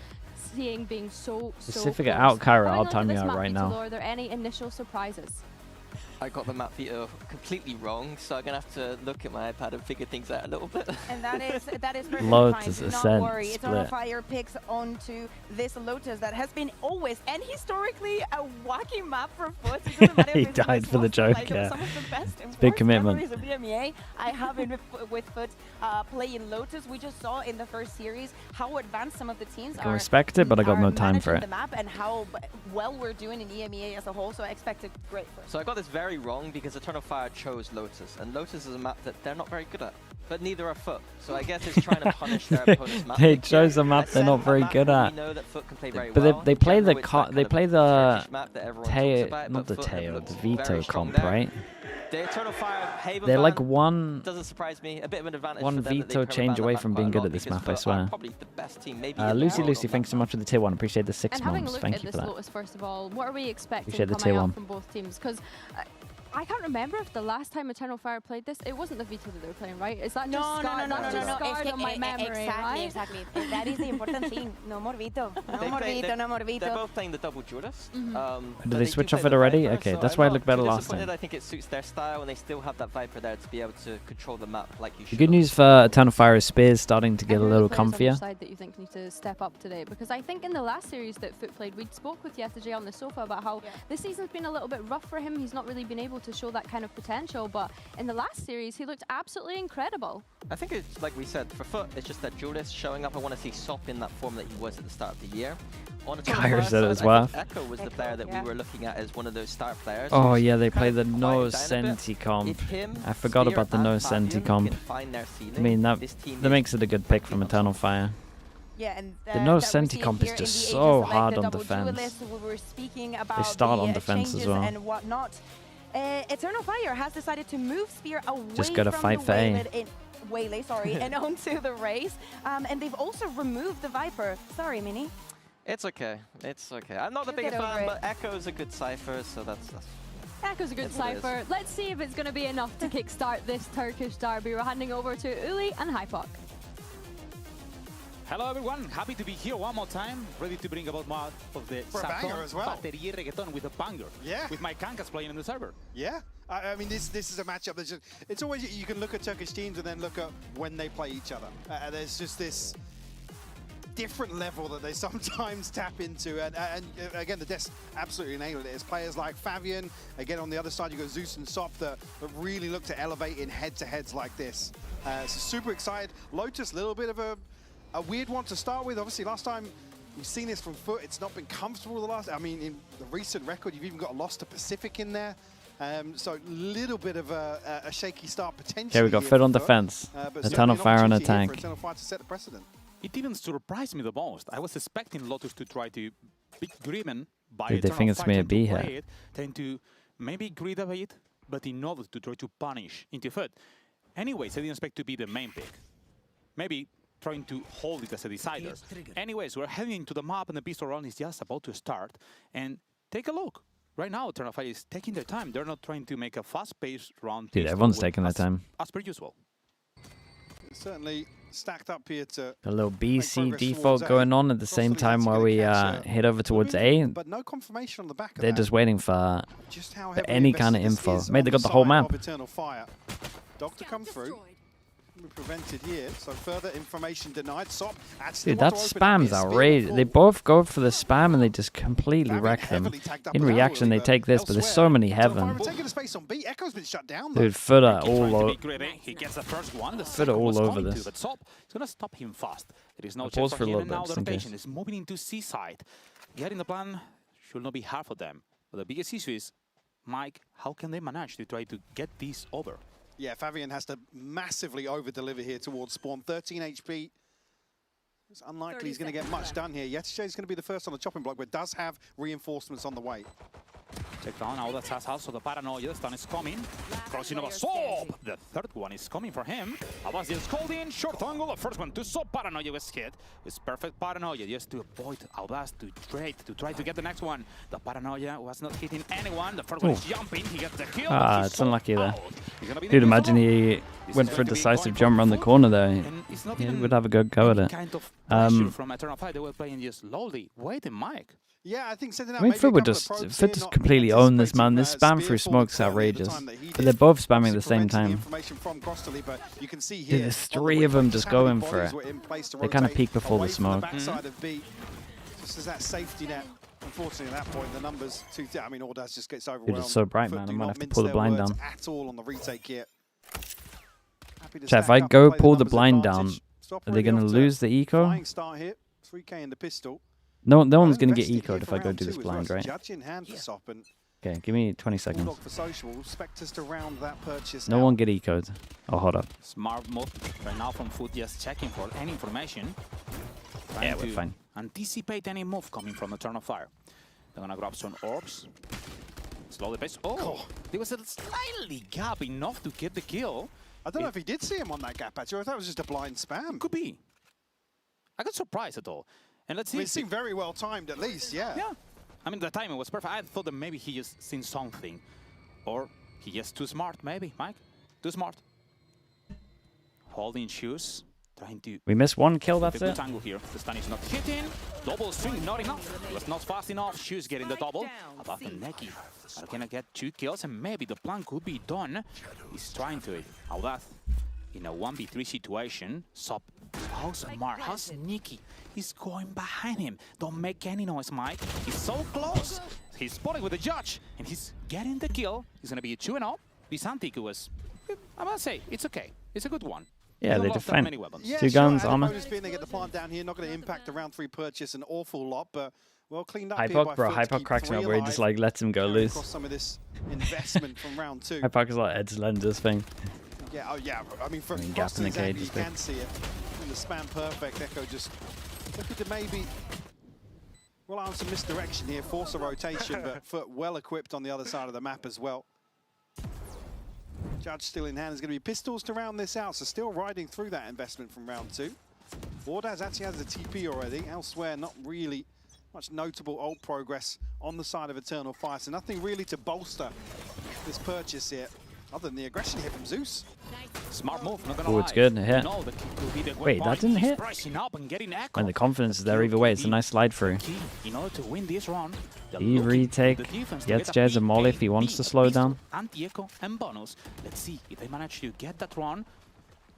seeing being so Pacific close? out, Kyra. I'll Having a look time at you this out map, right Vito, now. Are there any initial surprises? I got the map veto completely wrong, so I'm going to have to look at my iPad and figure things out a little bit. And that is perfectly Lotus fine. Do not Ascent worry. Eternal split. Fire picks onto this Lotus that has been always and historically a wacky map for FUT. It doesn't matter if He it's died for the like joke, yeah. some of the best and It's a big worst commitment. memories of the EMEA I have with FUT playing Lotus. We just saw in the first series how advanced some of the teams I can are. respect it, but I got no time for managing it. the map and how well we're doing in EMEA as a whole. So I expect a great first. So I got this very wrong because Eternal Fire chose Lotus, and Lotus is a map that they're not very good at, but neither are FUT. So I guess it's trying to punish their opponent's map. They chose a map they're not very good at. We know that FUT can play very But well. they play the Generally, it's that kind of Turkish map that everyone talks about, not the but FUT have Teo, looked the very Veto strong comp, there. right? The Eternal Fire Haven They're like ban one doesn't surprise me. A bit of an advantage one for them that they veto permaban change the away map from quite being a good lot at this because map, I FUT swear. are probably the best team, maybe in the Lucy world Lucy, on thanks so much for the tier 1. Appreciate the 6 And having a months. look Thank at you this for that. Lotus, first of all, what are we expecting Appreciate the coming tier out 1. from both teams? Because I can't remember if the last time Eternal Fire played this, it wasn't the Veto that they were playing, right? Is that just scarred? That's just scarred on my memory, right? Exactly. That is the important thing. No more Veto. No They more play- Veto. No more Veto. They're both playing the double duelist. Did but they switch do off play it the already? Viper, Okay, so that's I'm why it not looked better too last disappointed. time. I think it suits their style, and they still have that Viper there to be able to control the map like you The should. good news for Eternal Fire is Spears starting to get a Who are little the players on your comfier. side that you think need to step up today? Because I think in the last series that FUT played, we spoke with yesterday on the sofa about how this season's been a little bit rough for him. He's not really been able to show that kind of potential, but in the last series, he looked absolutely incredible. I think it's like we said, for FUT, it's just that duelist showing up. I want to see Sop in that form that he was at the start of the year. On Eternal Kyra Fire said it side, as I well. think Echo was the player that we were looking at as one of those start players. Oh who's yeah, they kind play of the quieted no down a bit. Senti comp. If him, I forgot Spear about the and no Fabian Senti can comp. find their ceiling, I mean, that this team that is makes it a good pick from Eternal Fire. Yeah, and the no senti comp is just so hard on defense. We were speaking about they start on defense as well. And whatnot. Eternal Fire has decided to move Spear away just gotta from fight the for A. Waylay, sorry, and onto the Raze. And they've also removed the Viper. Sorry, Mini. It's okay. It's okay. I'm not the biggest fan, but Echo's a good Cypher, so that's Echo's a good Cypher. Let's see if it's going to be enough to kickstart this Turkish derby. We're handing over to Uli and Hypok. Hello everyone, happy to be here one more time, ready to bring about more of the banger as well. Batería reggaeton with a banger. Yeah. With my Kankas playing in the server. Yeah. I mean, this is a matchup that's just, it's always, you can look at Turkish teams and then look at when they play each other. There's just this different level that they sometimes tap into, and again, the Des absolutely nailed it. It's players like Fabian, again on the other side you got Zeus and Sop that really look to elevate in head-to-heads like this. So super excited. Lotus, a little bit of a weird one to start with. Obviously last time we've seen this from FUT, it's not been comfortable the last, I mean in the recent record you've even got a loss to Pacific in there. So a little bit of a shaky start potentially. Okay, we got FUT on defense. Eternal Fire on a tank. Eternal Fire to set the precedent. It even surprised me the most. I was expecting Lotus to try to be driven by Dude, they think it's me a B here. Tend to maybe greed a bit, but in order to try to punish into FUT. Anyways, I didn't expect to be the main pick. Maybe trying to hold it as a decider. Anyways, we're heading into the map and the pistol round is just about to start. And take a look. Right now, Eternal Fire is taking their time. They're not trying to make a fast-paced round. Dude, everyone's taking their time. As per usual. Certainly stacked up here to a little BC default going on at the same time while we head over towards A. But no confirmation on the back of They're that. just waiting for any kind of info. Maybe they got the whole map. Eternal Fire. Doctor come through. Prevented here, so further information denied. Sop actually. Dude, that spam's outrageous. They both go for the spam and they just completely wreck them. In reaction, they take this, but there's so many heaven. Dude, FUT are all over. FUT are all over this. But Sop is gonna stop him fast. There is no pause chance for a little and now bit. the rotation is moving into C side. Getting the plan should not be hard for them. But the biggest issue is, Mike, how can they manage to try to get this over? Yeah, Fabian has to massively over-deliver here towards Spawn. 13 HP. It's unlikely he's going to get much done here. Yetishay is going to be the first on the chopping block, but does have reinforcements on the way. Check down now, that has also the paranoia. The stun is coming. Crossing over Sop. The third one is coming for him. Abbas just called in. Short angle. The first one to Sop. Paranoia was hit. It's perfect paranoia just to avoid Abbas to trade, to try to get the next one. The paranoia was not hitting anyone. The first one is jumping. He gets the kill. Ah, it's unlucky there. Dude, imagine he went for a decisive jump around the corner there. He would have a good go at it. From Eternal Fire, they were playing just slowly. Wait, Mike. Yeah, I think I mean, FUT would just completely own this, man. This spam through smoke's outrageous. But they're both spamming at the same time. Dude, there's three of them just going for it. They kind of peek before the smoke. Just as that safety net. Unfortunately, at that point, the numbers too. I mean, Audaz just gets overwhelmed. Dude, it's so bright, man. I might have to pull the blind down. At all on the retake here. Chat, if I go pull the blind down, are they going to lose the eco? Flying start here. 3K in the pistol. No one's going to get eco'd if I go do this blind, right? Okay, give me 20 seconds. No one get eco'd. Oh, hold up. Smart move right now from FUT, just checking for any information. Yeah, we're fine. Anticipate any move coming from Eternal Fire. They're going to grab some orbs. Slow the pace. Oh, there was a slightly gap enough to get the kill. I don't know if he did see him on that gap, actually. I thought it was just a blind spam. Could be. I got surprised at all. And let's see. It seemed very well timed, at least, yeah. Yeah. I mean, the timing was perfect. I thought that maybe he just seen something. Or he just too smart, maybe, Mike. Too smart. Holding shoes. Trying to... We missed one kill, that's it. Angle here. The stun is not hitting. Double string, not enough. It was not fast enough. Shoes getting the double. Above the Neki. Are gonna get 2 kills and maybe the plan could be done. He's trying to it. Audaz in a 1v3 situation. Sop. How smart, how sneaky. He's going behind him. Don't make any noise, Mike. He's so close. He's spotting with the judge and he's getting the kill. He's gonna be a 2-0. Bisantic was, I must say, it's okay. It's a good one. Yeah, they defend. Yeah, 2 guns, armor. They get the plant down here, not going to impact the round 3 purchase an awful lot, but well cleaned up. Hypok, bro, Hypok cracks me up where he just like lets him go loose. Some of this investment from round 2. Hypok is like Ed's lender's thing. Yeah, oh yeah. I mean, from gap in the cage you can see it. And the spam perfect. Echo just looking to maybe rely on some misdirection here, force a rotation, but FUT well equipped on the other side of the map as well. Judge still in hand. There's going to be pistols to round this out, so still riding through that investment from round 2. Wardaz actually has the TP already. Elsewhere, not really much notable ult progress on the side of Eternal Fire, so nothing really to bolster this purchase here, other than the aggression here from Zeus. Smart move, not gonna Oh, it's good. A hit. No, the kick will be the Wait, that didn't hit? And the confidence is there either way. It's a nice slide through. In order to win this round, He retake. Gets Jazz a molly if he wants to slow down. Anti-echo and bonus. Let's see if they manage to get that round.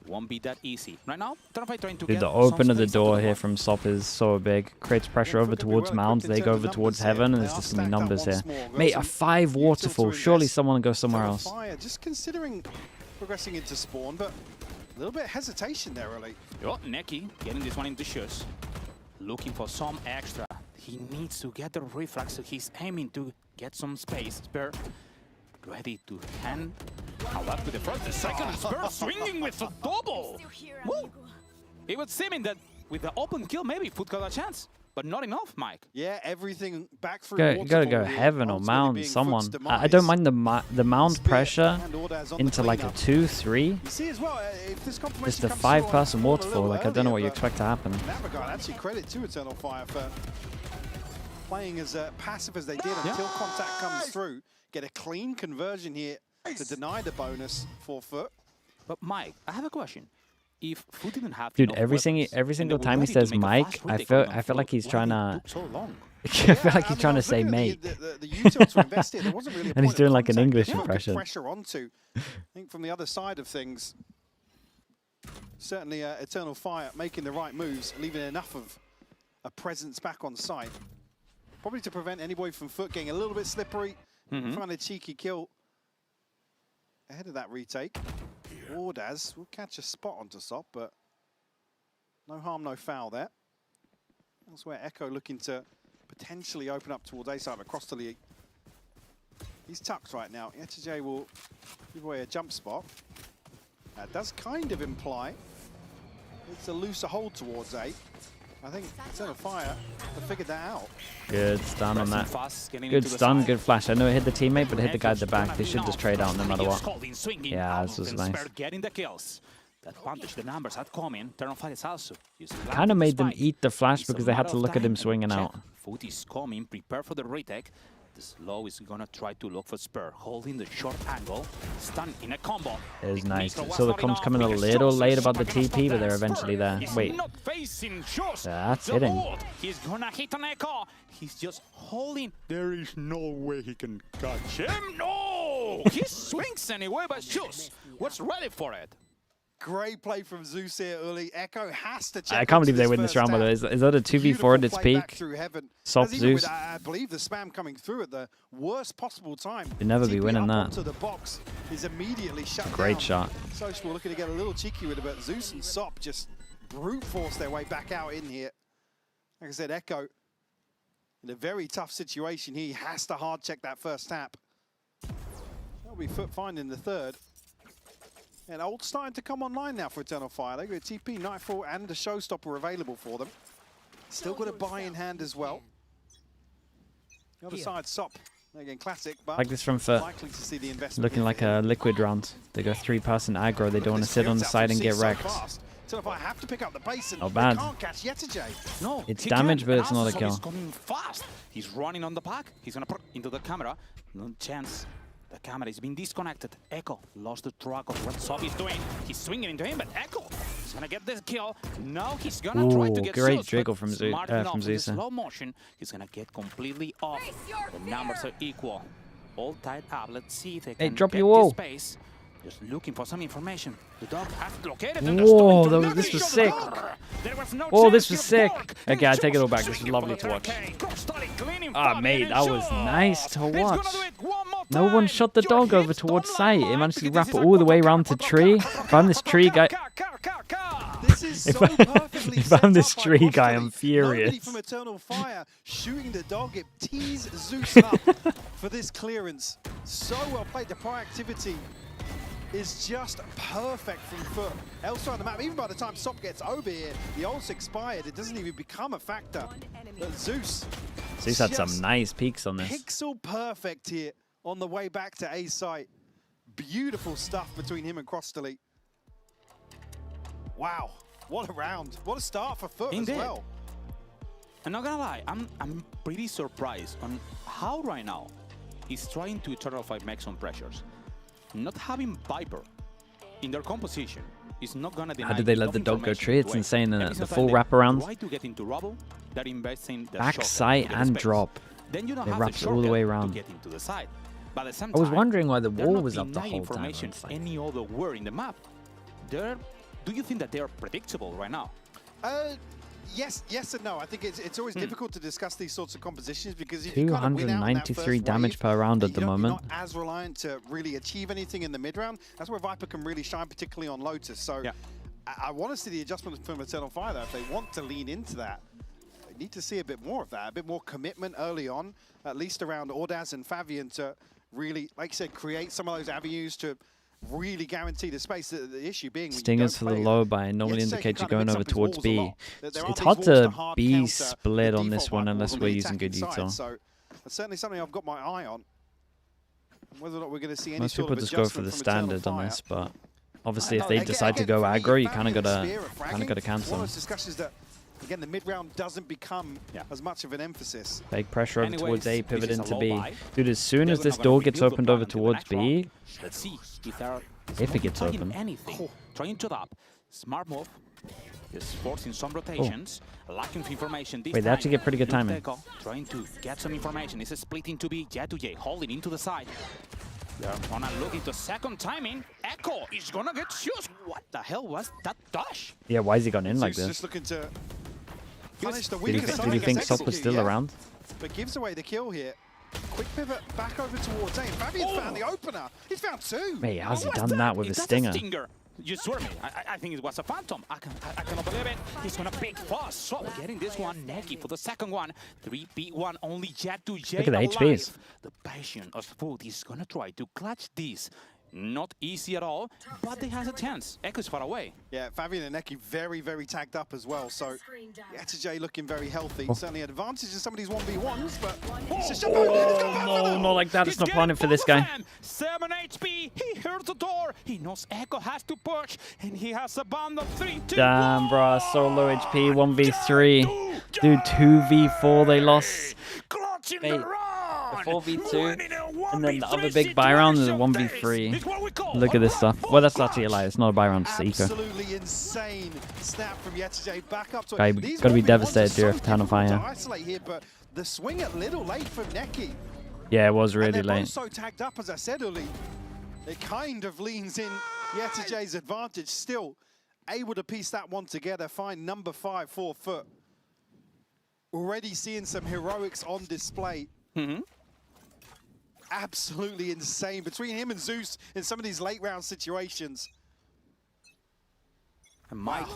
Won't be that easy. Right now, Eternal trying to Dude, get the open of the some space door here from Sop is so big. Creates pressure over towards Mount. They go over towards Heaven, and there's just going to be numbers here. Mate, a 5 waterfall. Surely someone will go somewhere else. Just considering progressing into spawn, but a little bit of hesitation there, really. Oh, Neki getting this one into shoes. Looking for some extra. He needs to get the reflex, so he's aiming to get some space. Spur ready to hand. Now up to the first, the second. Spur swinging with a double. Woo! It was seeming that with the open kill, maybe FUT got a chance. But not enough, Mike. Yeah, everything back through. Gotta go Heaven or Mount, someone. I don't mind the Mount pressure into like a 2-3. It's the 5-person waterfall. Like, I don't know what you expect to happen. In that regard, actually credit to Eternal Fire for playing as passive as they did until contact comes through. Get a clean conversion here to deny the bonus for FUT. But Mike, I have a question. If FUT didn't have dude, every single time he says Mike, I feel like he's trying to. I feel like he's trying to say mate. And he's doing like an English impression. Pressure onto. I think from the other side of things, certainly Eternal Fire making the right moves, leaving enough of a presence back on site, probably to prevent anybody from FUT getting a little bit slippery. Find a cheeky kill ahead of that retake. Wardaz will catch a spot onto Sop, but no harm, no foul there. That's where Echo looking to potentially open up towards A side across the league. He's tucked right now. ETJ will give away a jump spot. That does kind of imply it's a looser hold towards A. I think Eternal Fire have figured that out. Good stun on that. Good stun, good flash. I know it hit the teammate, but it hit the guy at the back. They should just trade out no matter what. Yeah, this was nice. Kind of made them eat the flash because they had to look at him swinging out. FUT is coming, prepare for the retake. The slow is gonna try to look for Spur, holding the short angle, stun in a combo. It is nice. So the comms coming a little late about the TP, but they're eventually there. Wait. That's hitting. He's gonna hit an echo. He's just holding. There is no way he can catch him. No! He swings anyway, but Shoes was ready for it. Great play from Zeus here, Uli. Echo has to check. I can't believe they win this round, by the way. Is that a 2v4 at its peak? Sop Zeus. With, I believe the spam coming through at the worst possible time. You'd never be winning that. The box is immediately shut Great down. shot. Social looking to get a little cheeky with it, but Zeus and Sop just brute force their way back out in here. Like I said, Echo in a very tough situation. He has to hard check that first tap. That'll be FUT finding the third. And ult starting to come online now for Eternal Fire. They've got a TP, Nightfall, and a Showstopper available for them. Still got a buy in hand as well. The other side, Sop. Again, classic, but like this from FUT. Likely to see the investment. Looking like a liquid round. They go 3-person aggro. They don't want to sit on the side and get wrecked. Eternal Fire have to pick up the base and not bad. Can't catch ETJ. No, it's damage, but it's not a kill. He's coming fast. He's running on the back. He's gonna put into the camera. No chance. The camera is being disconnected. Echo lost the track of what Sop is doing. He's swinging into him, but Echo is gonna get this kill. Now he's gonna try to get great Zeus, jiggle from ZETA. Slow motion, he's gonna get completely off. The numbers are equal. All tied up. Let's see if they can drop get your wall. this space. Just looking for some information. The dog has located. Whoa, this was sick. Oh, this was sick. Okay, I take it all back. This was lovely to watch. Ah, mate, that was nice to watch. No one shot the dog over towards site. It managed to wrap it all the way around to tree. If I'm this tree guy... If I'm this tree guy, I'm furious. From Eternal Fire, shooting the dog, it tees Zeus up for this clearance. So well played, the proactivity is just perfect from FUT. Elsewhere on the map, even by the time Sop gets over here, the ult's expired. It doesn't even become a factor. But Zeus had some nice peaks on this. Pixel perfect here on the way back to A site. Beautiful stuff between him and Cross Delete. Wow, what a round. What a start for FUT as well. I'm not gonna lie, I'm pretty surprised on how right now he's trying to Eternal 5 make some pressures. Not having Viper in their composition is not gonna deny. How did they let the dog go tree? It's insane, the full wraparound. Try to get into rubble, they're investing the Back sight and drop. Then you don't they have wrapped the all the way to around. get into the side. But at the same I was time, wondering why the they're wall not was up the denying whole time. information any other where in the map. Do you think that they are predictable right now? Yes and no. I think it's always difficult to discuss these sorts of compositions because if 293 damage per round at the moment. You're not as reliant to really achieve anything in the mid round. That's where Viper can really shine, particularly on Lotus. So I want to see the adjustments from Eternal Fire though. If they want to lean into that, they need to see a bit more of that, a bit more commitment early on, at least around Audaz and Fabian to really, like I said, create some of those avenues to really guarantee the space. The issue being Stingers for the low buy normally indicate you're going over towards B. It's hard to be split on this one unless we're using good util. So that's certainly something I've got my eye on. Whether or not we're going to see any Most sort people of just go for the standard on this, but obviously if they decide to go aggro, you kind of gotta cancel. One of those discussions that, again, the mid round doesn't become as much of an emphasis. Big pressure over towards A, pivot into B. Dude, as soon as this door gets opened over towards B, let's see if it gets open. Anything. Trying to up. Smart move. Just forcing some rotations. Lacking information. Wait, they actually get pretty good timing. Trying to get some information. It's a splitting to B. Jet to J. Holding into the side. They're gonna look into second timing. Echo is gonna get shoes. What the hell was that dash? Yeah, why is he gone in like Just this? looking to punish the Did he think Sop was still around? But gives away the kill here. Quick pivot back over towards A. Fabian's found the opener. He's found two. Mate, how's he done that with a stinger? You swear me. I think it was a phantom. I cannot believe it. He's gonna pick fast. So getting this one, Neki for the second one. 3v1 only Jet to J. Look at the HPs. The passion of FUT is gonna try to clutch this. Not easy at all, but they has a chance. Echo's far away. Yeah, Fabian and Neki very, very tagged up as well. So J looking very healthy. Certainly an advantage in some of these 1v1s, but no, not like that. It's not planning for this guy. 7 HP. He heard the door. He knows Echo has to push, and he has a band of 3, 2, Damn, bro. So low HP. 1v3. Dude, 2v4 they lost. Mate, the 4v2, and then the other big buy round is a 1v3. Look at this stuff. Well, that's actually a lie. It's not a buy round, it's eco. Absolutely insane snap from J. Back up to Guy gotta be devastated here if Eternal Fire. Isolate here, but the swing a little late from Neki. Yeah, it was really and they're late. both so tagged up, as I said earlier. It kind of leans in J's advantage. Still able to piece that one together. Find number 5 for FUT. Already seeing some heroics on display. Absolutely insane between him and Zeus in some of these late round situations. And Mike,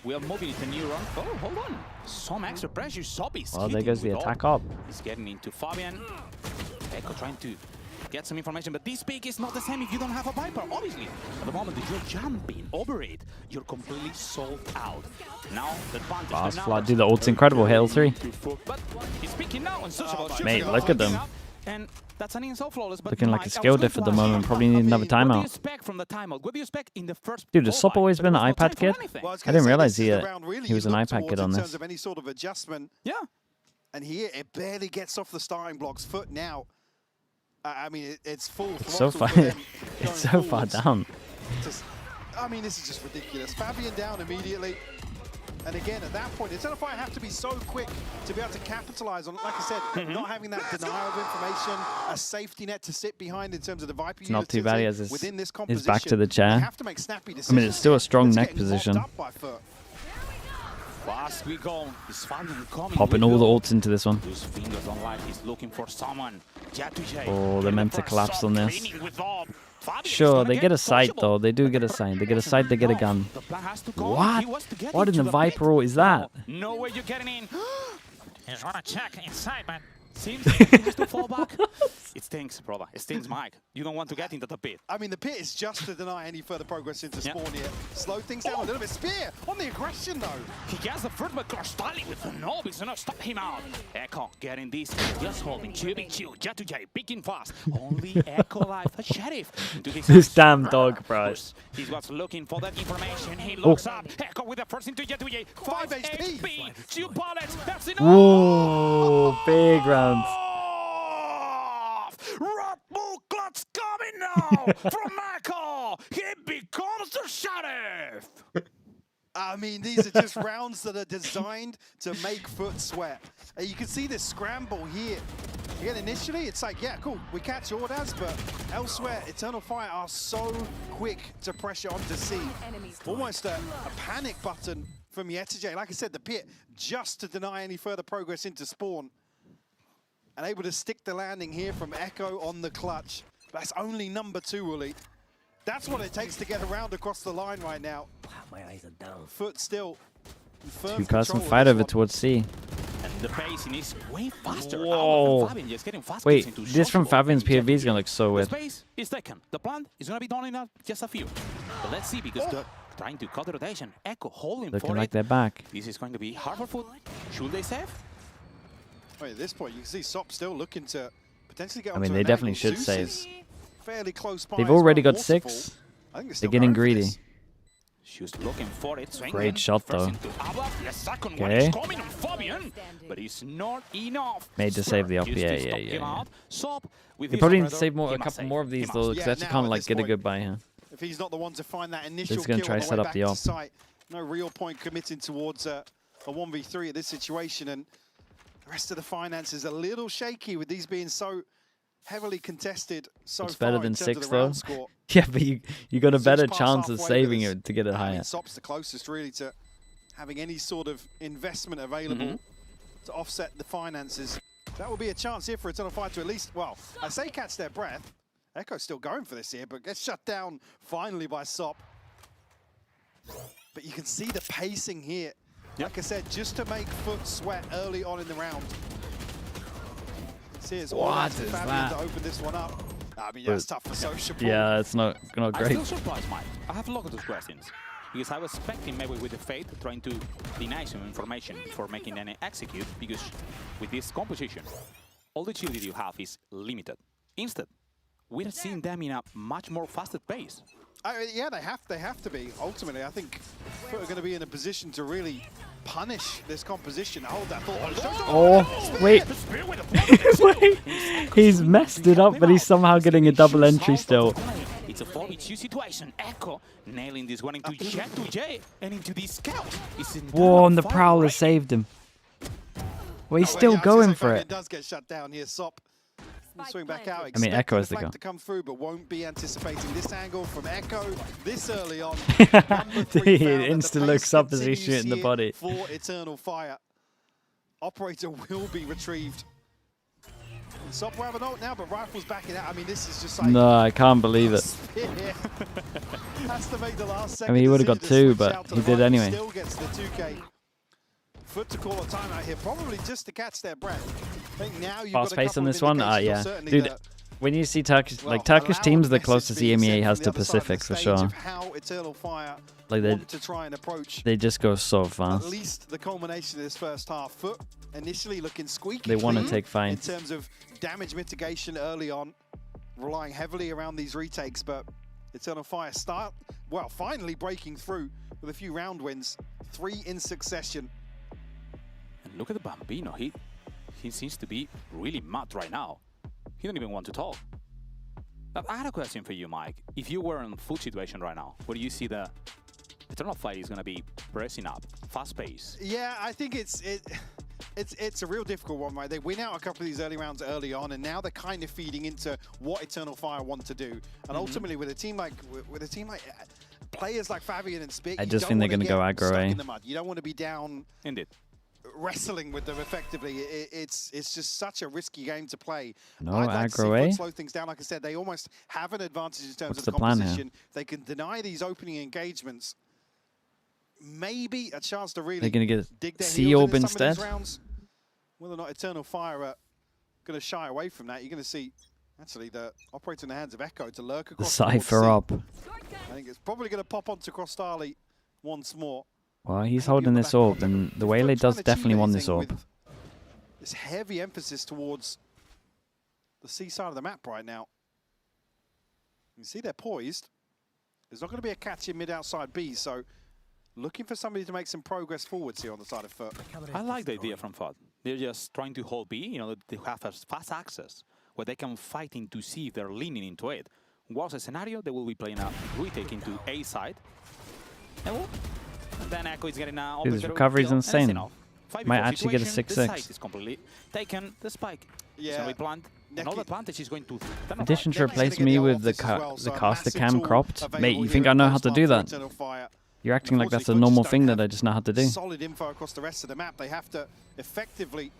we are moving into new run. Oh, hold on. Some extra pressure. Sobby's well, there goes the attack up. He's getting into Fabian. Echo trying to get some information, but this pick is not the same if you don't have a Viper, obviously. At the moment that you're jumping over it, you're completely sold out. Now, the advantage... Fast flat. Dude, the ult's incredible. Hail 3. But he's picking now on social Mate, look at them. And that's an so flawless, but looking like a skill diff at the moment. Probably need another timeout. What do you expect from the timeout? What do you expect in the first? Dude, has Sop always been an iPad kid? Well, I didn't realize he was an iPad kid on in this. terms of any sort of adjustment. Yeah. And here, it barely gets off the starting blocks. FUT now. I mean, it's full. It's so far. It's so far down. I mean, this is just ridiculous. Fabian down immediately. And again, at that point, Eternal Fire have to be so quick to be able to capitalize on it. Like I said, not having that denial of information, a safety net to sit behind in terms of the Viper. It's not too bad. He has his back to the They chair. have to make snappy decisions. I mean, it's still a strong neck position. Fast we go. Popping all the ults into this one. His fingers on life. He's looking for someone. Oh, they're meant to collapse on this. Sure, they get a sight though. They do get a sight. They get a sight, they get a gun. What? What in the Viper ult is that? No way you're getting in. He's gonna check inside, but Seems like he has to fall back. It stinks, brother. It stinks, Mike. You don't want to get into the pit. I mean, the pit is just to deny any further progress into spawn here. Slow things down a little bit. Spear on the aggression, though. He gets the first, but Sliggy with the knob is gonna stop him out. Echo getting this, just holding 2v2, Jet to J, picking fast. Only Echo alive, a sheriff. This damn dog, bro. He was looking for that information. He looks up. Echo with the first into Jet to J. 5 HP, 2 bullets. That's enough. Whoa, big rounds. Red Bull Clutch coming now from Echo. He becomes the sheriff. I mean, these are just rounds that are designed to make FUT sweat. You can see this scramble here. Again, initially, it's like, yeah, cool, we catch orders, but elsewhere, Eternal Fire are so quick to pressure onto C. Almost a panic button from YetaJ. Like I said, the pit just to deny any further progress into spawn. And able to stick the landing here from Echo on the clutch. That's only number 2, Uli. That's what it takes to get around across the line right now. My eyes are down. FUT still firm 2-person control fight of over towards C. And the pacing is way faster. Whoa. Fabian just getting faster. Wait, this from Fabian's POV is going to look so weird. The space is taken. The plant is going to be done in just a few. But let's see, because they're trying to cut the rotation. Echo holding Looking for like it. they're back. This is going to be hard for FUT. Should they save? Wait, at this point, you can see Sop still looking to potentially get I mean, onto they an definitely angle. should Zeus save. is fairly close by They've as well. already got Waterfall, 6. I think They're getting greedy. this. She was looking for it. Swinging. Great shot, though. The second one is coming on Fabian, but it's not enough. Made to save the up. Used Yeah, to yeah, stop him yeah. out. Sop with They his probably need to operator, save more, he a must couple save. more of He these, must. though, because Yeah, that's now kind of at like this get a point, goodbye here. If he's not the one to find that initial gonna kill try on to the set way up back the to op. site, no real point committing towards a 1v3 at this situation, and the rest of the finances a little shaky with these being so heavily contested so It's far better than in terms 6 of the though. round score. Yeah, but you got a Zeus better pass chance of halfway, saving but it to get it I higher. mean, Sop's the closest really to having any sort of investment available to offset the finances. That will be a chance here for Eternal Fire to at least, well, I say catch their breath. Echo's still going for this here, but gets shut down finally by Sop. But you can see the pacing here. Like I said, just to make FUT sweat early on in the round. See, it's all What up to is Fabian that? to open this one up. I mean, that's tough for social. Yeah, it's not I'm great. still surprised, Mike. I have a lot of those questions. Because I was expecting maybe with the Fate trying to deny some information before making any execute, because with this composition, all the agility you have is limited. Instead, we're seeing them in a much more faster pace. Yeah, they have to be. Ultimately, I think FUT are going to be in a position to really punish this composition. Hold that thought. Oh, wait. Wait. He's messed it up, but he's somehow getting a double entry still. It's a 4v2 situation. Echo nailing this one into Jet to J and into the scout. Whoa, and the Prowler saved him. Well, he's still going for it. It does get shut down here. Sop will swing back out. I mean, Echo has the to go. to come through, but won't be anticipating this angle from Echo this early on. He instant looks up as he's shooting the body. For Eternal Fire. Operator will be retrieved. Sop will have an ult now, but Rifle's backing out. I mean, this is just like... No, I can't believe it. Has to make the last I mean, he would have got 2, but he did anyway. Still gets the 2K. FUT to call a timeout here, probably just to catch their breath. I think now you've Fast got a pace couple on of this one? indications, Yeah. certainly Dude, the- when you see Turkish, well, Turkish teams, the allowed closest the message being EMEA sent has from to the other side of Pacific the for stage sure. of how Eternal Fire Like want to try and approach they just go so at fast. least the culmination of this first half. FUT initially looking squeaky They want to clean take in fights. terms of damage mitigation early on, relying heavily around these retakes, but Eternal Fire finally breaking through with a few round wins, 3 in succession. And look at the Bambino. He seems to be really mad right now. He don't even want to talk. I had a question for you, Mike. If you were in a FUT situation right now, where do you see the Eternal Fire is going to be pressing up, fast pace? Yeah, I think it's a real difficult one, right? They win out a couple of these early rounds early on, and now they're kind of feeding into what Eternal Fire want to do. And ultimately, with a team like players like Fabian and Spick, I just think they're going to go aggro, stuck eh? in the mud. You don't want to be down. Indeed. Wrestling with them effectively. It's just such a risky game to play. No, I'd like to see aggro, FUT eh? slow things down. Like I said, they almost have an advantage in terms What's of the plan here? composition. They can deny these opening engagements. Maybe a chance to really They're going to dig get their C heels orb in some of instead. these rounds. Whether or not Eternal Fire are going to shy away from that. You're going to see, actually, the operator in the hands of Echo to lurk The across Cypher up. I think it's probably going to pop onto Crostali once more. Well, he's holding this orb, and the Waylay does definitely want this orb. This heavy emphasis towards the C side of the map right now. You see they're poised. There's not going to be a catch in mid-outside B, so looking for somebody to make some progress forwards here on the side of FUT. I like the idea from FUT. They're just trying to hold B, you know, they have a fast access where they can fight in to see if they're leaning into it. Worst scenario, they will be playing a retake into A side. And then Echo is getting a Dude, this recovery is insane. Might actually get a 6-6. The site is completely taken. The spike. Yeah. Plant. Another advantage is going to. Addition to replace me with the caster cam cropped. Mate, you think I know how to do that? You're acting like that's a normal thing that I just know how to do. Solid info across the rest of the map. They have to effectively.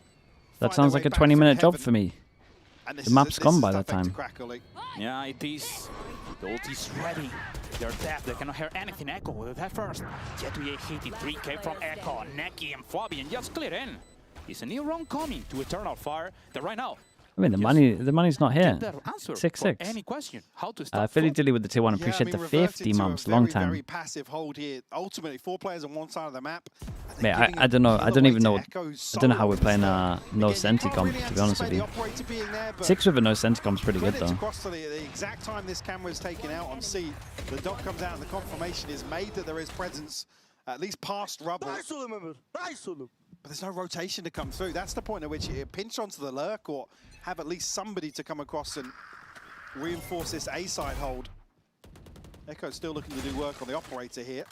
That sounds like a 20-minute job for me. The map's gone by that time. Yeah, it is. The ult is ready. They're dead. They cannot hear anything. Echo with that first. Jet2a hitting 3K from Echo. Neki and Fabian just clear in. It's a new round coming to Eternal Fire. That right now. I mean, the money's not here. 6-6. Any question? How to stop Philly Dilly with the tier 1. Appreciate the 50 months. Long time. Very passive hold here. Ultimately, 4 players on one side of the map. Mate, I don't know. I don't even know. I don't know how we're playing no senti comp, to be honest with you. 6 with a no senti comp's pretty good though. The exact time this camera is taken out on C, the dot comes out and the confirmation is made that there is presence at least past rubble. But there's no rotation to come through. That's the point at which you pinch onto the lurk or have at least somebody to come across and reinforce this A side hold. Echo's still looking to do work on the operator here.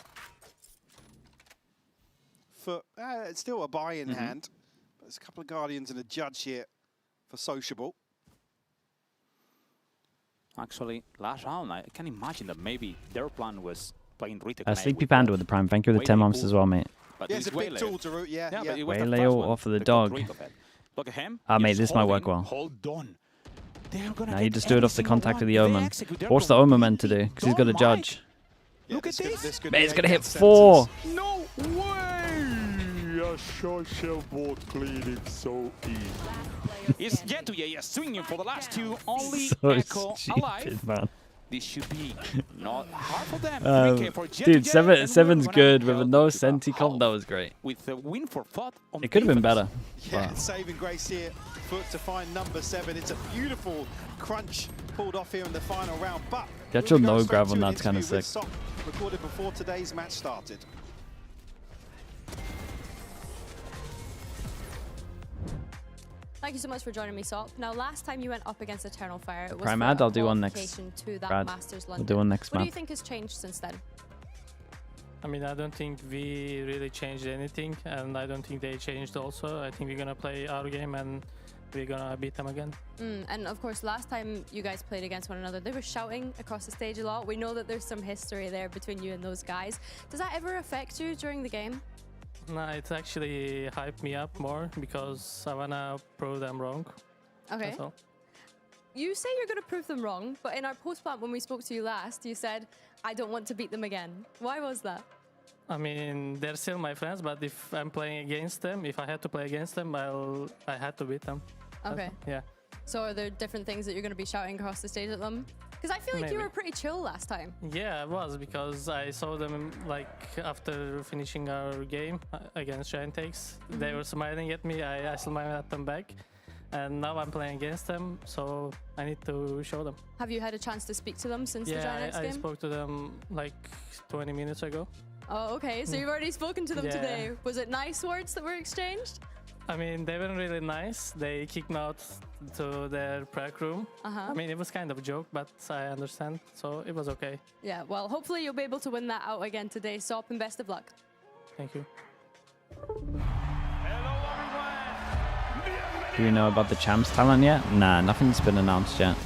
For it's still a buy in hand. But there's a couple of Guardians and a Judge here for Sociable. Actually, last round, I can imagine that maybe their plan was playing retake. Sleepy Panda with the prime. Thank you for the 10 months as well, mate. Yeah, it's a big tool to root, yeah. Waylay off of the dog. Look at him. Ah, mate, this might work well. Hold on. Now you just do it off the contact of the Omen. What's the Omen meant to do? Because he's got a Judge. Look at this. Mate, he's going to hit 4. No way! A social bot cleaning so easy. It's Jet2a swinging for the last 2. Only So Echo stupid, alive. man. This should be not hard for them. Dude, 7's good with a no senti comp. That was great. With a win for FUT on it could have been better. Yeah, wow. Saving grace here. FUT to find number 7. It's a beautiful crunch pulled off here in the final round. But The actual no grab on that's kind of sick. Recorded before today's match started. Thank you so much for joining me, Sop. Now, last time you went up against Eternal Fire, it was Prime for ad, a I'll do one next. qualification to that Brad, Masters we'll London. do one next What do month. you think has changed since then? I mean, I don't think we really changed anything, and I don't think they changed also. I think we're gonna play our game and we're gonna beat them again. And of course, last time you guys played against one another, they were shouting across the stage a lot. We know that there's some history there between you and those guys. Does that ever affect you during the game? No, it's actually hyped me up more because I wanna prove them wrong. Okay. That's all. You say you're going to prove them wrong, but in our post-plant when we spoke to you last, you said, I don't want to beat them again. Why was that? I mean, they're still my friends, but if I'm playing against them, if I had to play against them, I had to beat them. Okay. Yeah. So are there different things that you're going to be shouting across the stage at them? Because I feel like you Maybe. were pretty chill last time. Yeah, I was, because I saw them like after finishing our game against Giant Takes. They were smiling at me, I smiled at them back. And now I'm playing against them, so I need to show them. Have you had a chance to speak to them since the Giant X game? game? I spoke to them like 20 minutes ago. Oh, okay. So you've already spoken to them today. Was it nice words that were exchanged? I mean, they weren't really nice. They kicked me out to their prac room. I mean, it was kind of a joke, but I understand, so it was okay. Yeah, well, hopefully you'll be able to win that out again today, Sop, and best of luck. Thank you. Do you know about the Champs talent yet? Nah, nothing's been announced yet.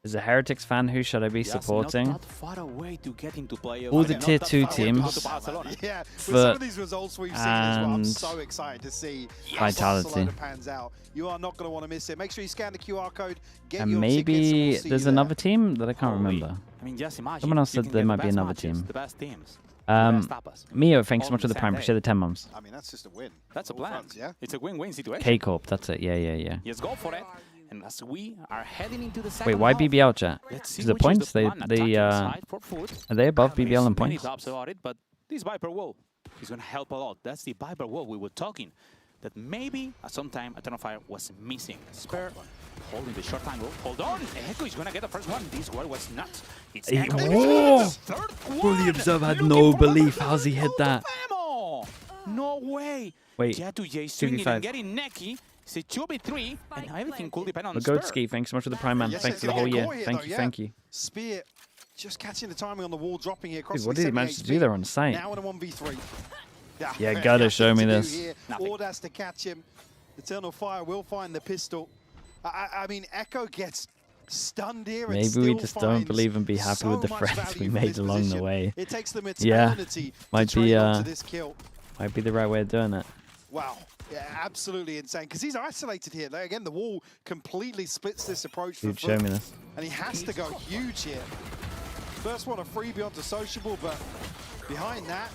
As a Heretics fan, who should I be supporting? Not far away to get into All the tier 2 teams. Yeah, with FUT some of these results we've seen as well, I'm so excited to see how Vitality. Barcelona pans out. You are not going to want to miss it. Make sure you scan the QR code, get And your tickets, and maybe we'll see there's you another team that I can't remember. I mean, just imagine. Someone else you said can there get might the be best another matches, team. The best teams. The best tapas. Mio, thanks so All much for the the prime. same Appreciate the 10 mums. I mean, that's just a win. That's a plan. Fronts, yeah? It's a win-win situation. K-Corp, that's it. Yeah. Yes, go for it. And as we are heading into the second Wait, why half, BBL, chat? let's see Because the which is points, the plan. Attacking side for FUT. are they above BBL in Many points? doubts about it, but this Viper wall is going to help a lot. That's the Viper wall we were talking. That maybe at some time Eternal Fire was missing. Spare holding the short angle. Hold on, Echo is going to get the first one. This one was not. It's Echo. Oh! Bro, the Observer had no belief. How's he hit that? No way. Wait, J2J swinging 2v5. and getting necky. It's a 2v3, and everything could depend on But Spur. Goatski, thanks so much for the prime, man. Yes, Thanks it's for the a whole good year. call here, Thank though, you, yeah. thank you. Spear just catching the timing on the wall, dropping it across. Dude, what did he manage to do there on site? Now in a 1v3. Yeah, gotta show me this. Ordas to catch him. Eternal Fire will find the pistol. I mean, Echo gets stunned here. And Maybe we still just don't finds believe and be happy so with the much friends we value for made this along the position. way. It takes them Yeah, eternity might to be trade onto this kill. might be the right way of doing it. Wow. Yeah, absolutely insane. Because he's isolated here. Like, again, the wall completely splits this approach for Dude, show FUT, me this. and he has to go huge here. First one, a freebie onto Sociable, but behind that,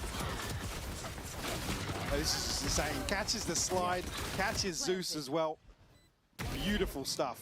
oh, this is just insane. Catches the slide, catches Zeus as well. Beautiful stuff.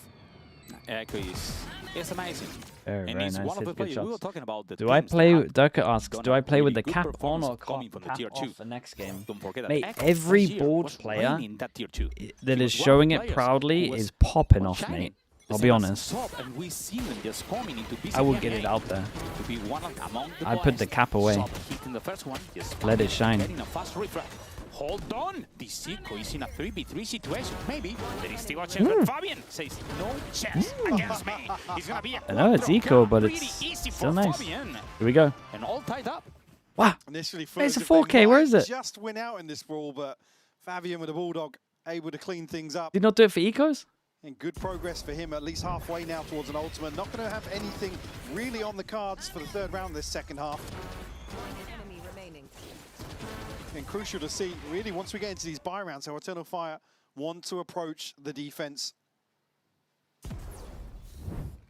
Echo is amazing. Very, and very he's nice. one of the Good players we were shots. talking about. The Do I teams play? that Durka asks, do I play with the really good cap on performance or coming from the cap tier 2? off the next game? Don't forget that Mate, Echo every last year board was player reigning that tier 2. that He is was one of showing the it players proudly who was is popping off, shining. mate. The I'll same be as honest. Sob, and we see them just coming into I will get it BCT out there. to be one among the I'd put the boys. cap away. Sob hitting the first one, just Let it shine. getting a fast refrag. Hold on! This Zico is in a 3v3 situation. Maybe there is still a chance, but Fabian says no chance against me. He's gonna be a I know it's eco, but really it's easy still for nice. Fabian. Here we go. And all tied up. Wow. Initially, Hey, it's a as if they 4K. Where might is it? Just win out in this brawl, but Fabian with a Bulldog able to clean things up. Did not do it for ecos? And good progress for him, at least halfway now towards an ultimate. Not going to have anything really on the cards for the third round of this second half. And crucial to see, really, once we get into these buy rounds, how Eternal Fire want to approach the defense.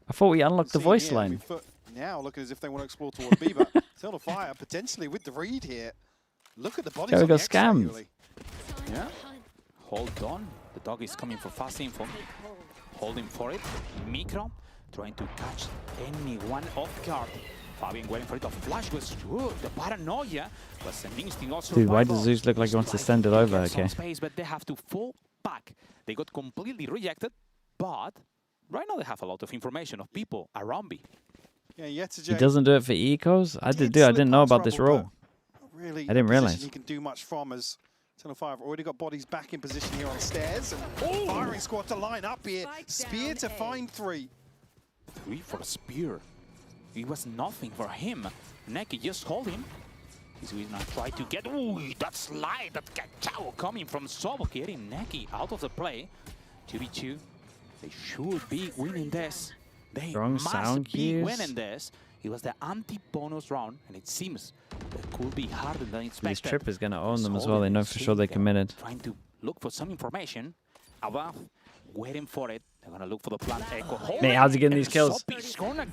I thought we unlocked the voice Here, line. now looking as if they want to explore toward B, but Eternal Fire potentially with the read here. Look at the bodies There we on go, the X-ray, scams. really. Yeah. Hold on. The dog is coming for fast info. Holding for it. Micro trying to catch anyone off guard. Fabian waiting for it. The flash was good. The paranoia was an instinct also. Dude, why does Zeus look like he wants to send it over? Okay. Space, but they have to fall back. They got completely rejected, but right now they have a lot of information of people around B. Yeah, He doesn't do it for ecos? I didn't know about this rule. Really, I didn't realize. He can do much from as Eternal Fire have already got bodies back in position here on stairs. And firing squad to line up here. Spear to find 3. 3 for Spear. It was nothing for him. Neki just hold him. He's gonna try to get. Ooh, that slide, that cacao coming from Sobo, getting Neki out of the play. 2v2. They should be winning this. They Strong must sound be cues. winning this. It was the anti-bonus round, and it seems it could be harder than expected. This trip is going to own them as Just well. They holding know it, for sure they're seeing committed. Trying to look for some information. Above, waiting for it. They're gonna look for the plant Echo. Mate, how's he getting these kills? 20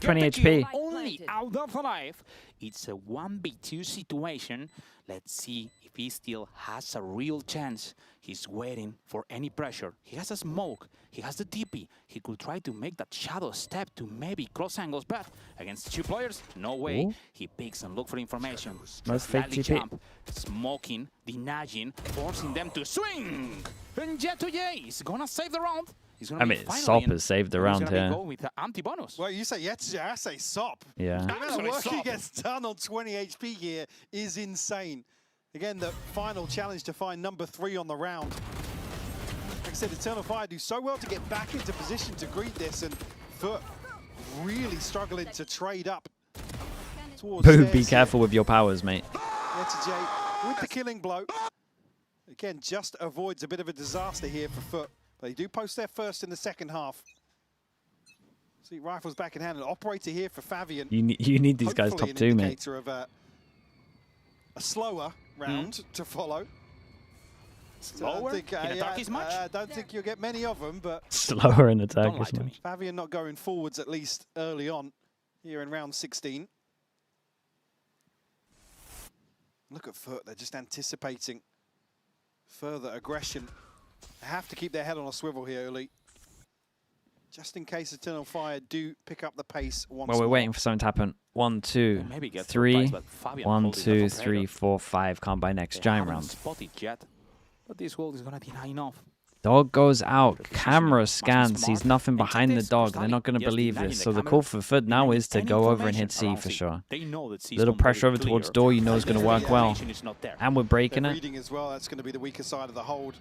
HP. Only out of alive. It's a 1v2 situation. Let's see if he still has a real chance. He's waiting for any pressure. He has a smoke. He has the TP. He could try to make that shadow step to maybe cross angles, but against 2 players, no way. Ooh. He picks and look for information. Most fake Slightly TP. jump, smoking, denying, forcing them to swing. And J2J is gonna save the round. He's gonna I be mean, finally Sop in. has saved the He's round gonna be here. going with the anti-bonus. Well, you say yes, I say Sop. Yeah. The amount of Actually, work he Sop. gets done on 20 HP here is insane. Again, the final challenge to find number 3 on the round. Like I said, Eternal Fire do so well to get back into position to greet this, and FUT really struggling to trade up towards Boo, stairs be here. careful with your powers, mate. J with the killing blow. Again, just avoids a bit of a disaster here for FUT. They do post their first in the second half. See, rifles back in hand. An operator here for Fabian. You need these guys top 2, mate. Of a slower round to follow. Slower? In a Turkish match? I don't think you'll get many of them, but... Slower in a Turkish match. Fabian not going forwards, at least early on, here in round 16. Look at FUT, they're just anticipating further aggression. They have to keep their head on a swivel here, Uli. Just in case Eternal Fire do pick up the pace once more. Well, we're waiting for something to happen. 1, 2, 3. 1, 2, 3, 4, 5. Can't buy next. Giant round. Spotted yet, but this wall is gonna be high enough. Dog goes out. Camera scans. Sees nothing behind the dog. They're not going to believe this. So the call for FUT now is to go over and hit C for sure. Little pressure over towards door. You know is going to work well. And we're breaking it. Reading as well. That's going to be the weaker side of the hold.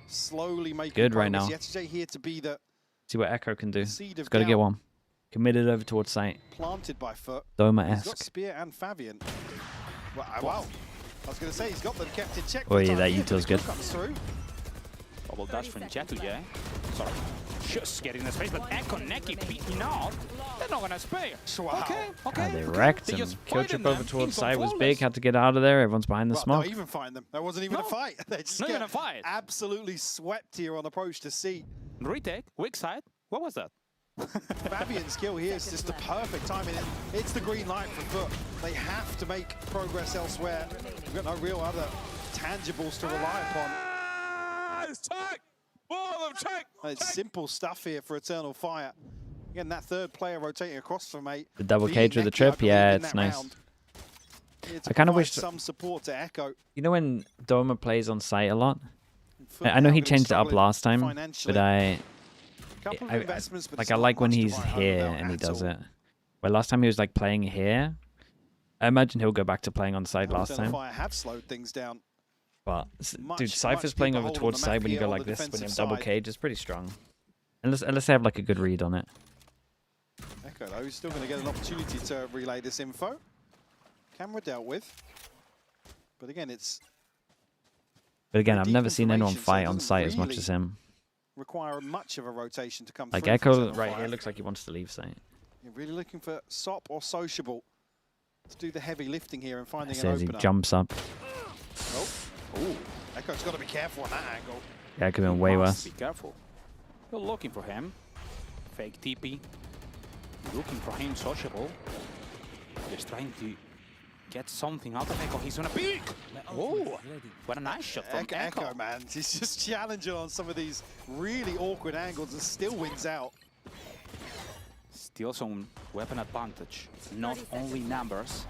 Slowly making good progress. right now. Yesterday here to be the see what Echo can do. He's got to get one. Committed over towards site. Planted by FUT. Doma-esque. He's got Spear and Fabian. Wow. I was going to say he's got them kept in check. Oh yeah, that util's good. Double dash from Jetu, yeah. Sorry. Just getting the space, but Echo Neki beating out. They're not gonna spare. Wow. Okay. They wrecked him. Kill trip over towards side was big. Had to get out of there. Everyone's behind the smoke. Not even find them. That wasn't even a fight. They just not even a fight. Absolutely swept here on approach to C. Retake. Weak side. What was that? Fabian's kill here is just the perfect timing. It's the green light for FUT. They have to make progress elsewhere. We've got no real other tangibles to rely upon. It's simple stuff here for Eternal Fire. Again, that third player rotating across from mate. The double cage with the trip, yeah, it's nice. I kind of wish some support to Echo. You know when Doma plays on site a lot? I know he changed it up last time, but I like when he's here and he does it. But last time he was like playing here. I imagine he'll go back to playing on side last time. Fire have slowed things down. But dude, Cypher's playing over towards side when you go like this, when you have double cage, is pretty strong. Unless they have like a good read on it. Echo though, he's still going to get an opportunity to relay this info. Camera dealt with. But again, it's... But again, I've never seen anyone fight on site as much as him. Require much of a rotation to come like through. Echo right here looks like he wants to leave site. You're really looking for SOP or Sociable to do the heavy lifting here and finding an Says opener. he jumps up. Oh. Ooh. Echo's got to be careful on that angle. Yeah, it could have been way worse. Be careful. You're looking for him. Fake TP. Looking for him, Sociable. Just trying to get something out of Echo. He's gonna peek! Oh, what a nice shot from Echo, man. He's just challenging on some of these really awkward angles and still wins out. Still some weapon advantage. Not only numbers.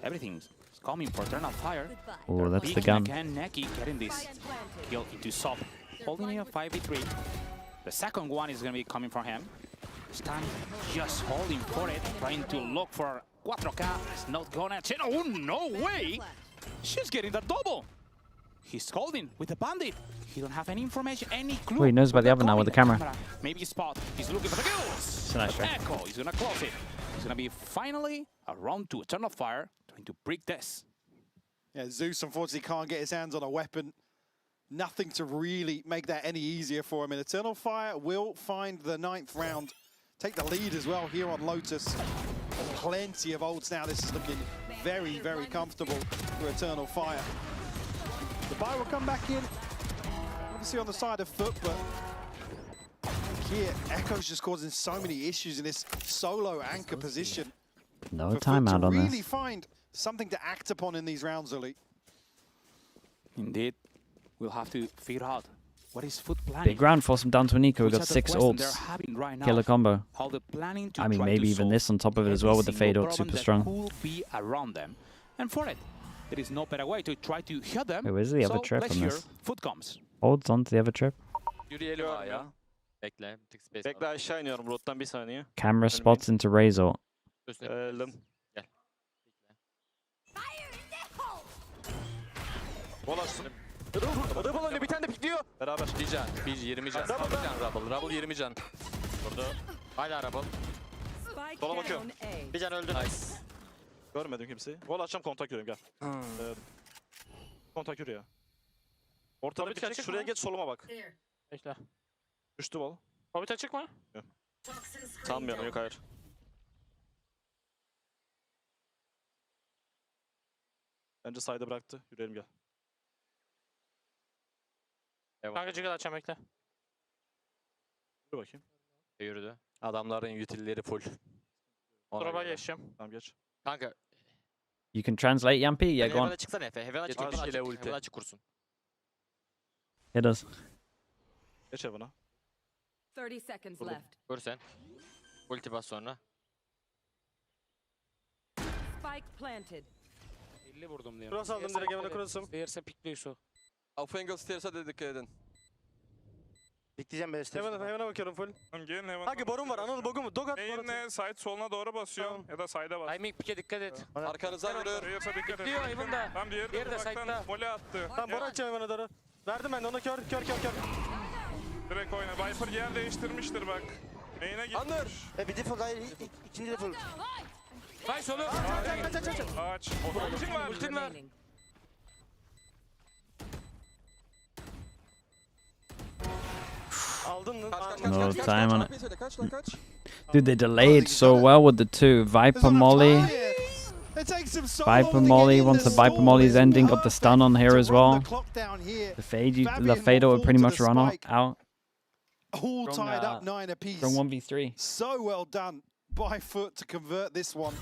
Everything's coming for Eternal Fire. Oh, that's the gun. Again, Neki getting this kill into SOP. Holding a 5v3. The second one is gonna be coming from him. Stan just holding for it, trying to look for 4K. It's not gonna change. Oh, no way! She's getting the double. He's holding with the bandit. He don't have any information, any clue. Oh, he knows about the other now with the camera. Maybe spot. He's looking for the kills. It's a nice try. Echo, he's gonna close it. It's gonna be finally a round 2 Eternal Fire, trying to break this. Yeah, Zeus unfortunately can't get his hands on a weapon. Nothing to really make that any easier for him. And Eternal Fire will find the 9th round. Take the lead as well here on Lotus. Plenty of ults now. This is looking very, very comfortable for Eternal Fire. The buy will come back in. Obviously on the side of FUT, but here, Echo's just causing so many issues in this solo anchor position. No timeout on really this. Find something to act upon in these rounds, Uli. Indeed. We'll have to figure out what is FUT planning. Big round, force him down to Nico. We've got 6 ults. Right Killer combo. How they're planning to I mean, maybe even this on top of it as well with the fade ult, super strong. Could be around them. And for it, there is no better way to try to hit them. Wait, where's the other trip on this? FUT comes. Holds on to the other trip. Yürüyelim ya. Bekle. Bir tık space. Bekle aşağı iniyorum road'dan bir saniye. Camera spots into Razor. Geldim. Gel. Bol açtım. Rubble önde bir tane de pikliyor. Beraber. Bir can. 20 can. Bir can Rubble. Rubble 20 can. Vurdu. Hala Rubble. Sola bakıyorum. Bir can öldü. Nice. Görmedim kimseyi. Bol açacağım kontak yürüyorum gel. Kontak yürüyor. Ortada bir şuraya geç soluma bak. Bekle. Düştü bol. Hobbit açık mı? Yok. Sanmıyorum, yok hayır. Bence side'a bıraktı. Yürüyelim gel. Kanka çıkar açacağım bekle. Yürü bakayım. Yürüdü. Adamların utility'leri full. Drop'a geçeceğim. Tamam geç. Kanka. You can translate, Yampi? Yeah, go on. Heaven'a çıksana Efe. Heaven'a çık. Heaven'a açık kursun. It does. Geç Heaven'a. 30 seconds left. Vur sen. Ulti bas sonra. Spike planted. 50 vurdum diye. Cross aldım direkt Heaven'a cross'um. Stairs'e pikliyor su. Auf angle stairs'e de dikkat edin. Bekleyeceğim ben stairs'e. Heaven'a bakıyorum full. Tamam gelin hemen. Kanka borun var. Anıl bogu mu? Dog at borun. Main'le side soluna doğru basıyorum ya da side'a bas. Timing pike dikkat et. Arkanızdan yürür. Reyos'a dikkat et. Pikliyor Heaven'da. Tam diğeri Diğeri de de uzaktan side'da. mole attı. Tamam boru açacağım Heaven'a doğru. Verdim ben de ona kör. Direkt oyna. Viper yer değiştirmiştir bak. Main'e gitmiş. Bir default hayır. İkinci default. Nice oğlum. Aç. Ultim var. Ultin var. Aldın mı? No time on it. Dude, they delayed so well with the two. Viper Molly. Viper Molly, once the Viper Molly's ending, got the stun on here as well. The Fader would pretty much run out. All tied up 9 apiece. From 1v3. So well done by FUT to convert this one.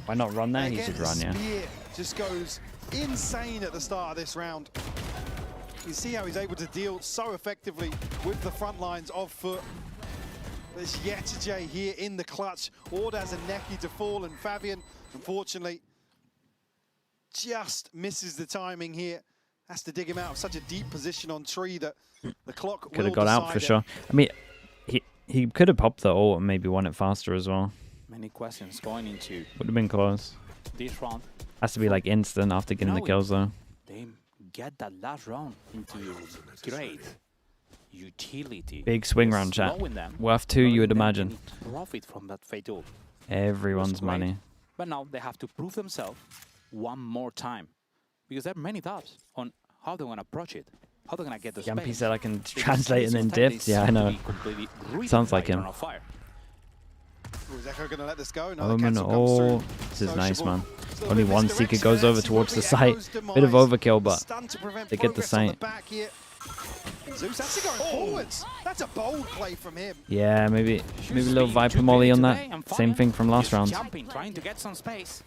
Why not run there? He should run, yeah. Spear just goes insane at the start of this round. You see how he's able to deal so effectively with the front lines of FUT. There's ZETA here in the clutch. Ordaz and Neki to fall, and Fabian, unfortunately, just misses the timing here. Has to dig him out of such a deep position on tree that the clock Could have got out for sure. I mean, he could have popped the ult and maybe won it faster as well. Many questions going into Would have been close. this round. Has to be like instant after getting the kills though. They get that last round into great utility. Big swing round, chat. Slowing them, Worth 2, you would letting them imagine. Profit from that fatal. Everyone's money. But now they have to prove themselves one more time, because there are many doubts on how they're going to approach it, how they're going to get the Yampi space. said I can translate and then dipped. Yeah, I know. Sounds like him. Is Echo going to let this go? No, Oh, man, oh, this is nice, man. Only one Seeker goes over towards the site. Bit of overkill, but they get the site. Zeus actually going forwards. That's a bold play from him. Yeah, maybe a little Viper Molly on that. Same thing from last round. Jumping, trying to get some space.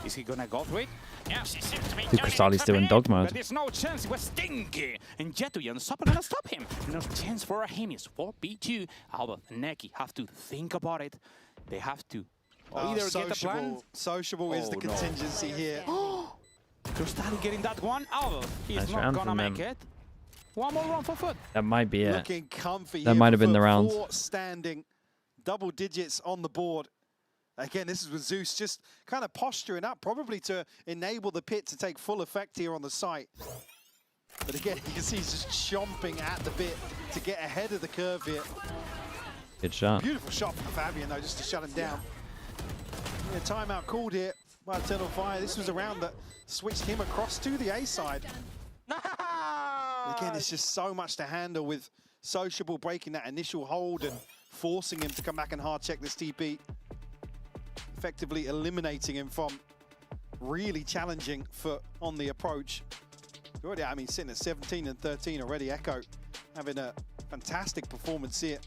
Is he gonna go for it? Yes, he seems to be Dude, Crystalli's still in dog mode. But there's no chance. It was Stinky. And Jetu and Supper gonna stop him. No chance for a him. It's 4v2. Albert and Neki have to think about it. They have to either get a plan. Sociable is the contingency here. Crystalli getting that one. Albert, he's Nice not round gonna from make him. it. One more round for FUT. That might be it. Looking comfy That here might have been for the round. 4 standing, double digits on the board. Again, this is with Zeus just kind of posturing up, probably to enable the pit to take full effect here on the site. But again, you can see he's just chomping at the bit to get ahead of the curve here. Good shot. Beautiful shot from Fabian, though, just to shut him down. Yeah, timeout called here by Eternal Fire. This was a round that switched him across to the A side. Again, it's just so much to handle with Sociable breaking that initial hold and forcing him to come back and hard check this TP. Effectively eliminating him from really challenging for on the approach. Already, I mean, sitting at 17 and 13 already. Echo having a fantastic performance here.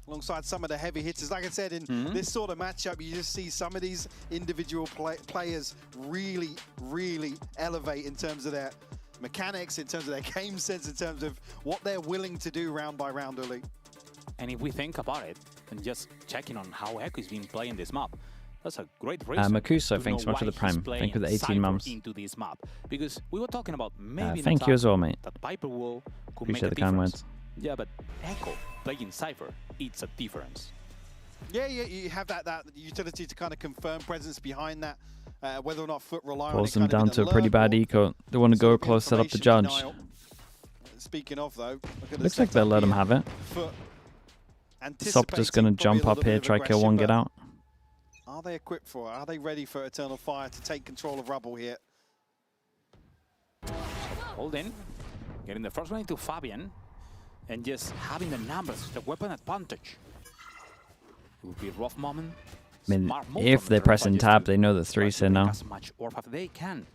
Alongside some of the heavy hitters. Like I said, in this sort of matchup, you just see some of these individual players really, really elevate in terms of their mechanics, in terms of their game sense, in terms of what they're willing to do round by round, Uli. And if we think about it, and just checking on how Echo has been playing this map, that's a great reason. Makuso, thanks so much for the prime. Thank you for the 18 months. Into this map, because we were talking about maybe thank you as well, mate. That Piper wall could Appreciate make a the kind difference. words. Yeah, but Echo playing Cypher, it's a difference. Yeah, you have that utility to kind of confirm presence behind that, whether or not FUT rely on it. Pulls them down to a pretty bad eco. They want to go close, set up the judge. Speaking of, though, Looks like they'll let him have it. Sop just going to jump up here, try kill one, get out. Are they equipped for it? Are they ready for Eternal Fire to take control of Rubble here? Hold in, getting the first one into Fabian. and just having the numbers, the weapon advantage. It will be a rough moment. I mean, if they press and tap, they know the 3's here now. As much orb as they can.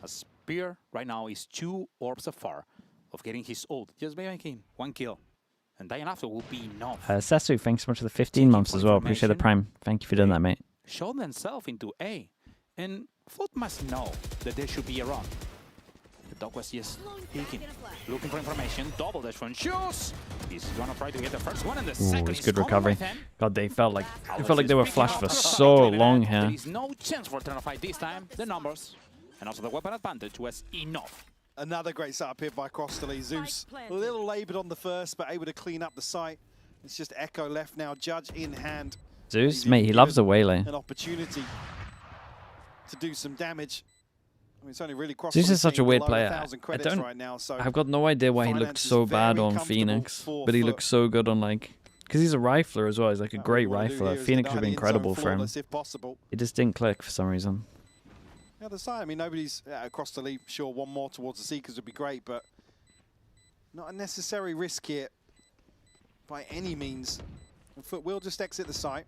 A Spear right now is 2 orbs afar of getting his ult. Just by making 1 kill. And dying after will be enough. Sesu, thanks so much for the 15 months as well. Appreciate the prime. Thank you for doing that, mate. Show themselves into A. And FUT must know that they should be around. The dog was just peeking, looking for information. Double dash from shoes. He's gonna try to get the first one and the second. It's good recovery. God, they felt like they were flashed for so long here. There is no chance for turn of fight this time. The numbers and also the weapon advantage was enough. Another great setup here by Crossley. Zeus a little laboured on the first, but able to clean up the site. It's just Echo left now, Judge in hand. Zeus, mate, he loves the Waylay. An opportunity to do some damage. I mean, it's only really Zeus is such a weird player. I've got no idea why he looks so bad on Phoenix, but he looks so good on like, because he's a rifler as well. He's like a great rifler. Phoenix would be incredible for him. It just didn't click for some reason. The other side, I mean, nobody's across the leap. Sure, one more towards the Seekers would be great, but not a necessary risk here by any means. And FUT will just exit the site.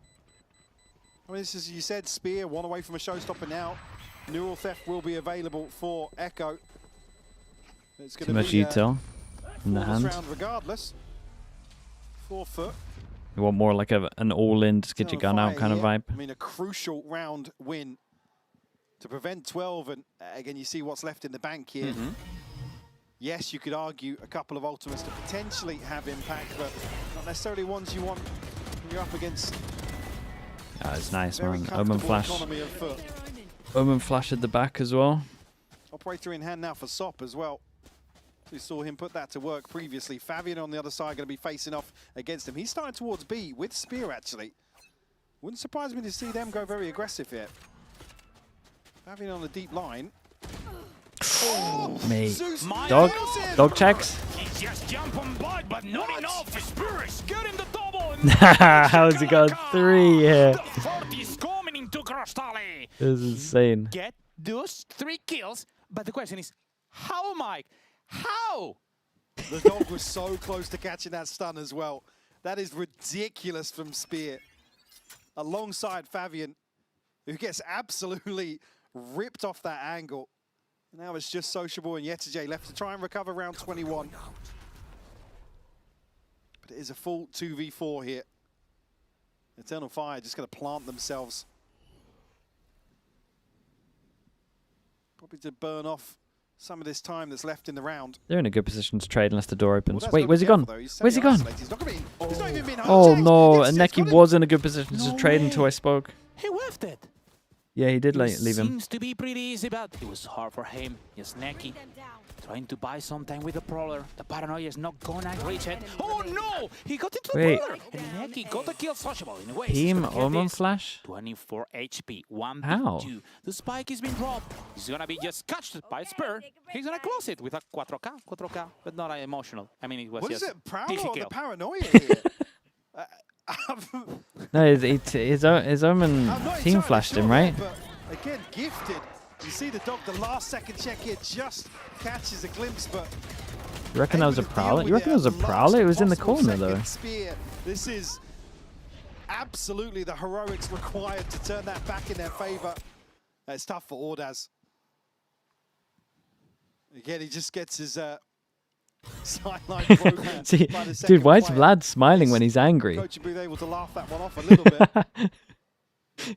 I mean, this is, you said, Spear, one away from a showstopper now. Neural Theft will be available for Echo. It's going Too much util in the hand. Round regardless. 4 FUT. You want more like an all-in, just get your gun out kind of vibe. I mean, a crucial round win to prevent 12, and again, you see what's left in the bank here. Yes, you could argue a couple of ultimates to potentially have impact, but not necessarily ones you want when you're up against. It's nice, man. Omen flash. Omen flash at the back as well. Operator in hand now for Sop as well. We saw him put that to work previously. Fabian on the other side going to be facing off against him. He's starting towards B with Spear, actually. Wouldn't surprise me to see them go very aggressive here. Fabian on the deep line. Mate. Dog checks. He's just jumping by, but not enough. Spears getting the double. How's he got 3 here? The 40 is coming into Crossley. This is insane. Get those 3 kills, but the question is, how, Mike? How? The dog was so close to catching that stun as well. That is ridiculous from Spear. Alongside Fabian, who gets absolutely ripped off that angle. Now it's just Sociable and Yetajay left to try and recover round 21. But it is a full 2v4 here. Eternal Fire just going to plant themselves. Probably to burn off some of this time that's left in the round. They're in a good position to trade unless the door opens. Wait, where's he gone? Where's he gone? He's not even been Oh no, and Neki was in a good position to trade until I spoke. He whiffed it. Yeah, he did leave him. Seems to be pretty easy, but it was hard for him. Just Neki trying to buy some time with the Prowler. The paranoia is not gonna reach it. Oh no! He got into the Prowler! And Neki got the kill Sociable in a way. Team Omen flash? 24 HP, 1 How? 2. The spike is being dropped. He's gonna be just catched by Spur. He's gonna close it with a 4K, but not emotional. I mean, it was just it? Prowler or the paranoia here? No, his Omen team flashed him, right? But again, gifted. You see the dog, the last second check here just catches a glimpse, but... You reckon that was a Prowler? You reckon it was a Prowler? It was in the corner, though. Spear. This is absolutely the heroics required to turn that back in their favor. It's tough for Ordaz. Again, he just gets his... sideline broken. See, dude, why is Vlad smiling when he's angry? Coach will be able to laugh that one off a little bit.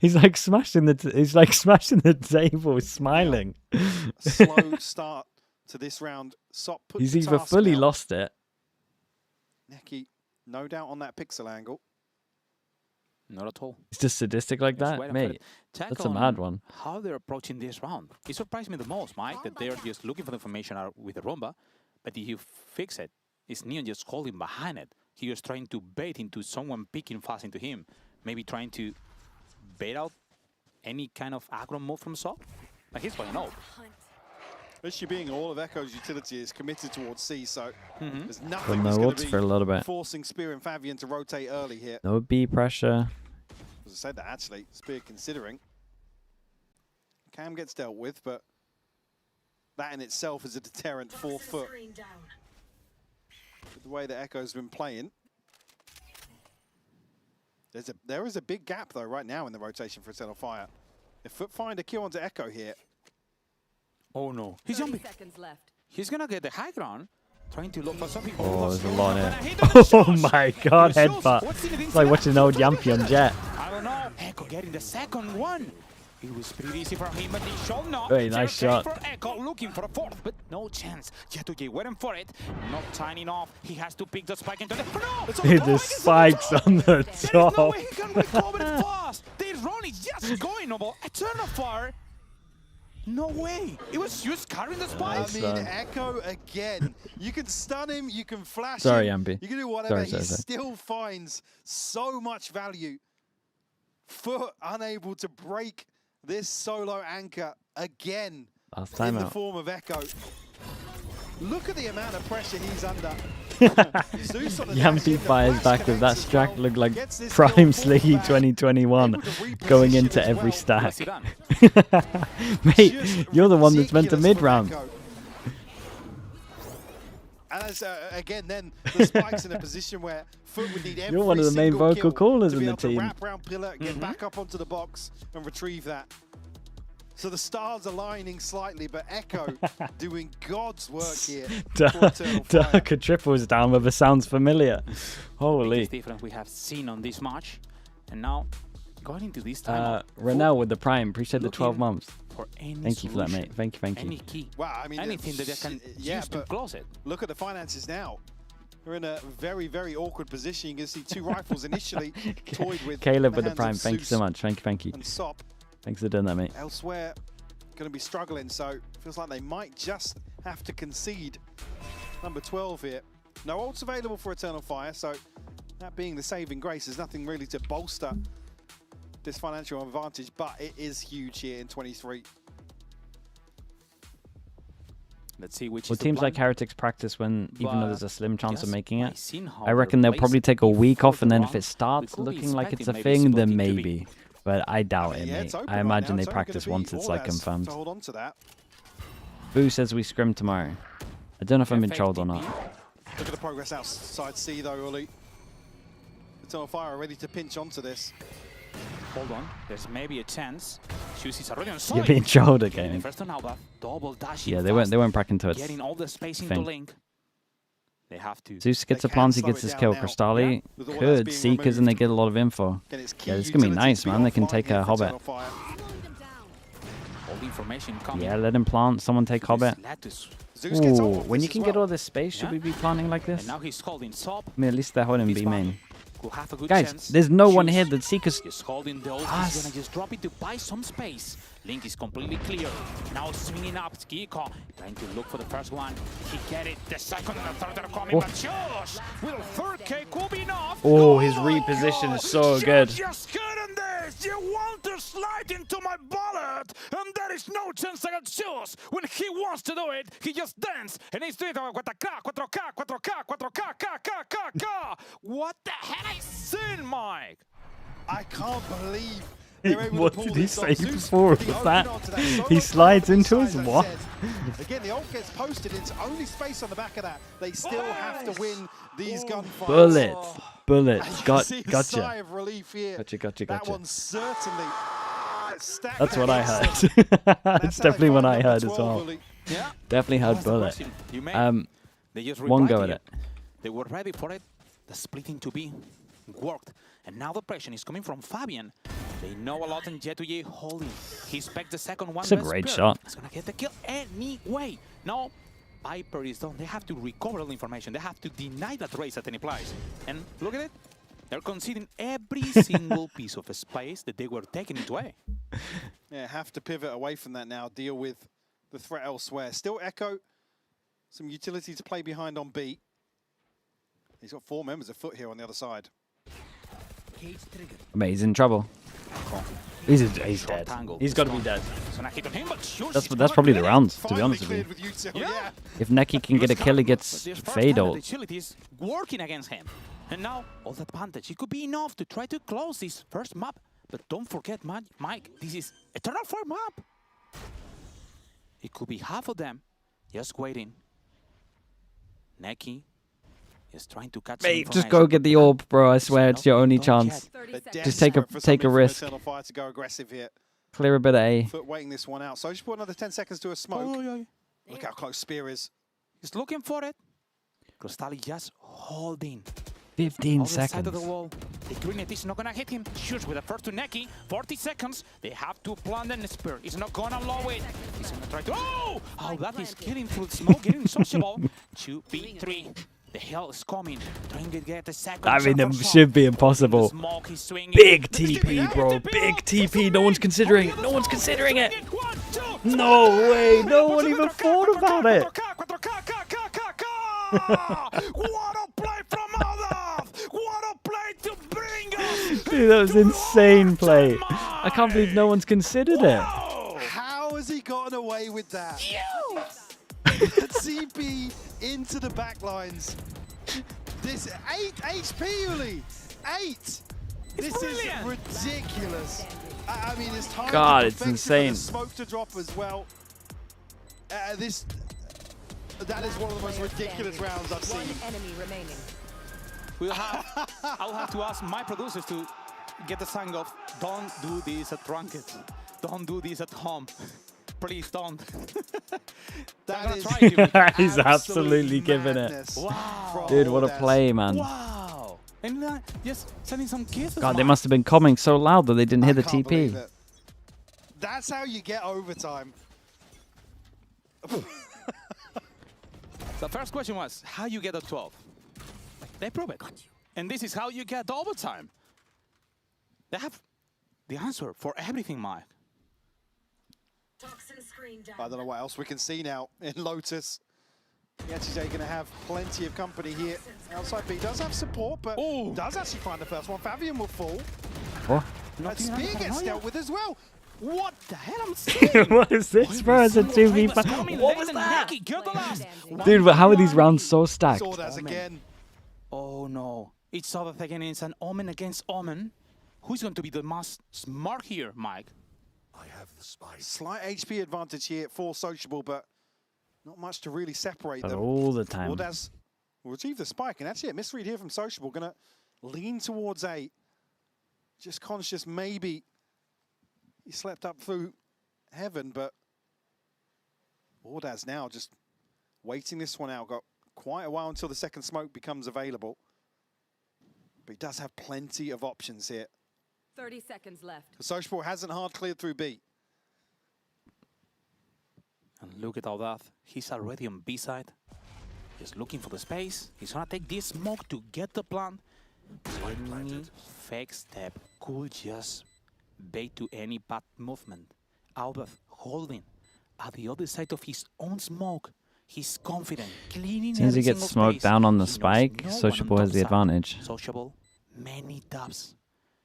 He's like smashing the table, smiling. A slow start to this round. Sop put He's either fully lost it. Neki, no doubt on that pixel angle. Not at all. He's just sadistic like that, mate. That's a mad one. How they're approaching this round. It surprised me the most, Mike, that they're just looking for the information with the Rumba. But if you fix it, it's Neon just holding behind it. He was trying to bait into someone picking fast into him. Maybe trying to bait out any kind of aggro move from Sop. Like he's playing out. Especially being all of Echo's utility is committed towards C, so there's nothing that's going to be for a little bit. Forcing Spear and Fabian to rotate early here. No B pressure. As I said that actually, Spear considering. Cam gets dealt with, but that in itself is a deterrent for FUT. the way that Echo's been playing. There is a big gap though right now in the rotation for Eternal Fire. If FUT find a kill onto Echo here. Oh no, he's jumping. Seconds left. He's gonna get the high ground, trying to look for something. Oh, there's a lot in it. Oh my god, headbutt. It's like watching an old Yampy on Jet. I don't know. Echo getting the second one. It was pretty easy for him, but he showed not. Very nice shot. For Echo, looking for a fourth, but no chance. Jet2J waiting for it. Not tiny enough. He has to pick the spike into the. No! Dude, the spikes on the top. No way he can recover it fast. This run is just going over. Eternal Fire. No way. It was just carrying the spike. I mean, Echo again. You can stun him. You can flash Sorry, him. Ambi. You can do whatever. Sorry. Still finds so much value. FUT unable to break this solo anchor again in the form of Echo. Look at the amount of pressure he's under. Yampy fires back with that stack. Looked like prime Sliggy 2021 going into every stack. Mate, you're the one that's meant to mid-round. And as, again, then the spike's in a position where FUT would need every You're one of the main vocal callers in the team. Wrap round pillar, get back up onto the box and retrieve that. So the stars aligning slightly, but Echo doing God's work here. Darker triples down with the sounds familiar. Holy. Difference we have seen on this match, and now going into this time. Renell with the prime. Appreciate the 12 months. Thank you for that, mate. Thank you. Any key. Wow, I mean, anything that they can use to close it. Look at the finances now. We're in a very, very awkward position. You can see two rifles initially toyed with. Caleb with the prime. Thank you so much. Thank you. And Sop. Thanks for doing that, mate. Elsewhere, going to be struggling, so feels like they might just have to concede. Number 12 here. No ults available for Eternal Fire, so that being the saving grace, there's nothing really to bolster this financial advantage, but it is huge here in 23. Let's see which. Well, teams like Heretics practice when, even though there's a slim chance of making it. I reckon they'll probably take a week off, and then if it starts looking like it's a thing, then maybe. But I doubt it, mate. I imagine they practice once it's like confirmed. Boo says we scrim tomorrow. I don't know if I'm in trolled or not. Look at the progress outside C though, Uli. Eternal Fire ready to pinch onto this. Hold on, there's maybe a chance. Is already on side. You're being trolled again. First on Alba, double dash. Yeah, they won't crack into it. Getting all the space into Link. They have to. Zeus gets a plant, he gets his kill. Crystalli could. Seekers, and they get a lot of info. Yeah, this is going to be nice, man. They can take a Hobbit. Yeah, let him plant. Someone take Hobbit. Ooh, when you can get all this space, should we be planting like this? Now he's holding Sop. I mean, at least they're holding B main. Guys, there's no one here that Seekers. He's holding the ult. He's gonna just drop it to buy some space. Link is completely clear. Now swinging up, Skiko trying to look for the first one. He get it. The second and the third are coming, but Josh will 3K could be enough. Oh, his reposition is so good. Just getting this. You want to slide into my bullet, and there is no chance against Josh. When he wants to do it, he just dance, and he's doing it 4K. What the hell I seen, Mike? I can't believe. What did he say before? Was that he slides into his what? Again, the ult gets posted. It's only space on the back of that. They still have to win these gunfights. Bullet. Gotcha. Gotcha. That one certainly. That's what I heard. That's definitely what I heard as well. Yeah. Definitely heard bullet. One go at it. They were ready for it. The splitting to be worked. And now the pressure is coming from Fabian. They know a lot in Jet2J holding. He expects the second one. It's a great shot. He's going to get the kill anyway. Now, Viper is done. They have to recover all the information. They have to deny that race at any price. And look at it. They're conceding every single piece of space that they were taking into A. Yeah, have to pivot away from that now. Deal with the threat elsewhere. Still Echo. Some utility to play behind on B. He's got 4 members of FUT here on the other side. Mate, he's in trouble. He's dead. He's got to be dead. That's probably the round, to be honest with you. Yeah. If Neki can get a kill, he gets fade ult. Working against him. And now, all that advantage. It could be enough to try to close this first map. But don't forget, Mike, this is Eternal Fire map. It could be half of them just waiting. Neki He's trying to catch Mate, just go get the orb, bro. I swear it's your only chance. Just take a risk. Fire to go aggressive here. Clear a bit of A. FUT waiting this one out. So just put another 10 seconds to a smoke. Look how close Spear is. He's looking for it. Crystalli just holding. 15 Other seconds. side of the wall. The grenade is not gonna hit him. Shoots with the first to Neki. 40 seconds. They have to plant the Spear. He's not gonna allow it. He's gonna try to. Oh! Oh, that is killing through the smoke, getting sociable. 2v3. The hell is coming. Trying to get the second. I mean, it should be impossible. Big TP, bro. Big TP. No one's considering it. No one's considering it. No way. No one even thought about it. What a play from Olaf! What a play to bring us! Dude, that was insane play. I can't believe no one's considered it. How has he gotten away with that? CP into the backlines. This 8 HP, Uli. 8. This is ridiculous. I mean, it's time. God, it's insane. Smoke to drop as well. That is one of the most ridiculous rounds I've seen. One enemy remaining. I'll have to ask my producers to get the sign off. Don't do this at Ranked. Don't do this at home. Please don't. He's absolutely giving it. Wow. Dude, what a play, man. Wow. And just sending some kisses. God, they must have been coming so loud that they didn't hear the TP. That's how you get overtime. The first question was, how you get a 12? They prove it. And this is how you get the overtime. They have the answer for everything, Mike. I don't know what else we can see now in Lotus. Yachijay going to have plenty of company here. Outside B does have support, but does actually find the first one. Fabian will fall. What? And Spear gets dealt with as well. What the hell am I saying? What is this, bro? It's a 2v5. What was that? Dude, but how are these rounds so stacked? Again. Oh no. It's over again. It's an Omen against Omen. Who's going to be the most smart here, Mike? I have the spike. Slight HP advantage here for Sociable, but not much to really separate them. All the time. Wardaz will retrieve the spike, and actually a misread here from Sociable. Gonna lean towards 8. Just conscious maybe he slept up through heaven, but Wardaz now just waiting this one out. Got quite a while until the second smoke becomes available. But he does have plenty of options here. 30 seconds left. Sociable hasn't hard cleared through B. And look at all that. He's already on B side. Just looking for the space. He's gonna take this smoke to get the plant. Any fake step could just bait to any bad movement. Albert holding at the other side of his own smoke. He's confident, cleaning. As soon as he gets smoked down on the spike, Sociable has the advantage. Sociable, many taps.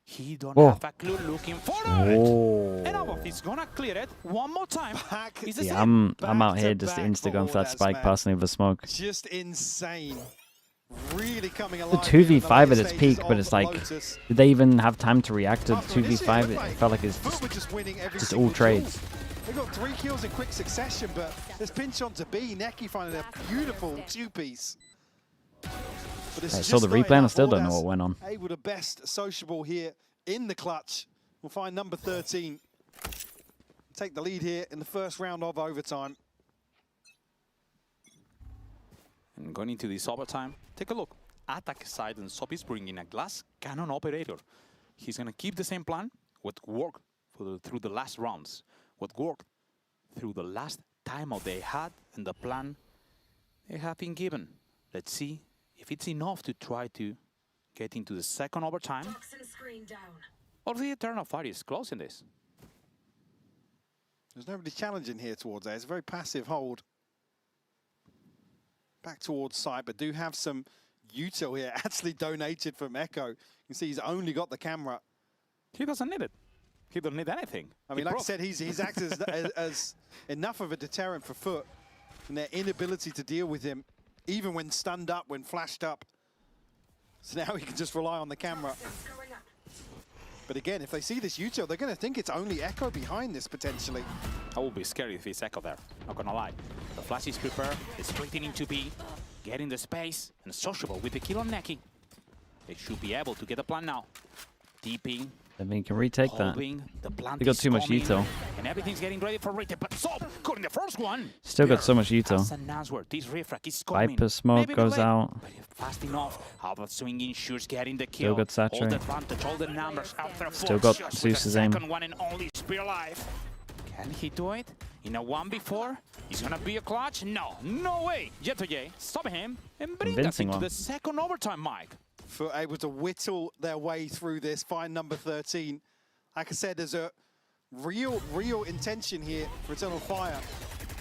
He don't have a clue, looking for it. And Albert is gonna clear it one more time. Yeah, I'm out here just insta going for that spike personally with a smoke. Just insane. Really coming alive. The 2v5 at its peak, but it's like, did they even have time to react to the 2v5? It felt like it's just all trades. They got 3 kills in quick succession, but there's pinch on to B. Neki finding a beautiful 2-piece. I saw the replay and I still don't know what went on. Able to best Sociable here in the clutch. We'll find number 13. Take the lead here in the first round of overtime. And going into this overtime, take a look. Attack side and Sop is bringing a glass cannon operator. He's going to keep the same plan. What worked through the last rounds. What worked through the last timeout they had and the plan they have been given. Let's see if it's enough to try to get into the second overtime. Or the Eternal Fire is close in this. There's nobody challenging here towards A. It's a very passive hold. Back towards side, but do have some util here. Actually donated from Echo. You can see he's only got the camera. He doesn't need it. He doesn't need anything. I mean, like I said, he's acted as enough of a deterrent for FUT and their inability to deal with him, even when stunned up, when flashed up. So now he can just rely on the camera. But again, if they see this util, they're going to think it's only Echo behind this, potentially. I will be scary if it's Echo there, not gonna lie. The flash is prepared, it's splitting into B. getting the space, and Sociable with the kill on Neki. They should be able to get the plan now. Deeping. I mean, can retake that. They got too much util. And everything's getting ready for retake, but Sob cutting the first one. Still got so much util. Viper smoke goes out. Fast enough. How about swinging shoots, getting the kill? Still got Satchel. All the advantage, all the numbers after Still got Zeus's aim. Second one and only Spear alive. Can he do it? In a 1v4? He's gonna be a clutch? No, no way. J2J, stop him and bring us into the second overtime, Mike. FUT able to whittle their way through this, find number 13. Like I said, there's a real intention here for Eternal Fire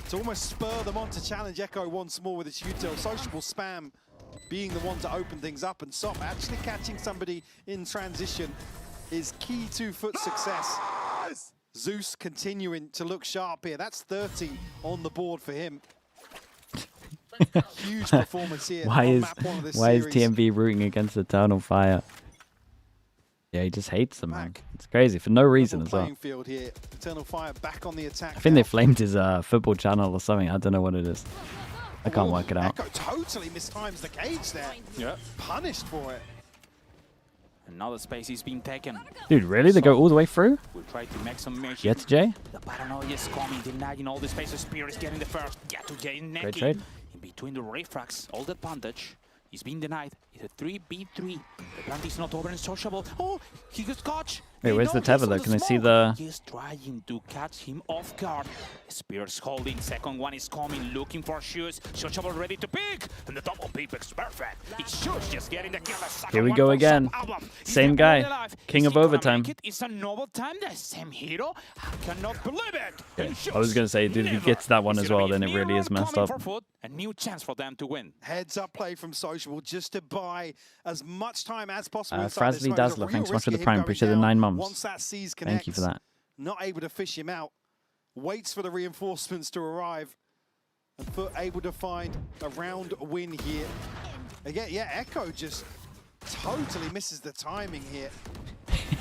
to almost spur them on to challenge Echo once more with its util. Sociable spam being the one to open things up, and Sop actually catching somebody in transition is key to FUT's success. Zeus continuing to look sharp here. That's 30 on the board for him. Huge performance here. Why is TMV rooting against Eternal Fire? Yeah, he just hates them, man. It's crazy for no reason as well. Field here. Eternal Fire back on the attack. I think they flamed his football channel or something. I don't know what it is. I can't work it out. Echo totally mistimes the cage there. Yeah. Punished for it. Another space is being taken. Dude, really? They go all the way through? We'll try to make some measure. J2J? The paranoia is coming, denying all the space. Spear is getting the first. J2J, Neki. Great trade. In between the refrags, all the advantage is being denied. It's a 3v3. The plant is not over and Sociable. Oh, he got caught. Wait, where's the tether though? Can I see the... He's trying to catch him off guard. Spears holding. Second one is coming, looking for shoes. Sociable ready to pick. And the double pick is perfect. It's shoes just getting the kill. Here we go again. Same guy. King of overtime. It's a noble time. The same hero. I cannot believe it. Okay. I was going to say, dude, if he gets that one as well, then it really is messed up. A new chance for them to win. Heads up play from Sociable just to buy as much time as possible. Frasley Dazzler, thanks so much for the prime. Appreciate the 9 months. Once that sees connects, thank you for that. Not able to fish him out. Waits for the reinforcements to arrive. And FUT able to find a round win here. Again, yeah, Echo just totally misses the timing here.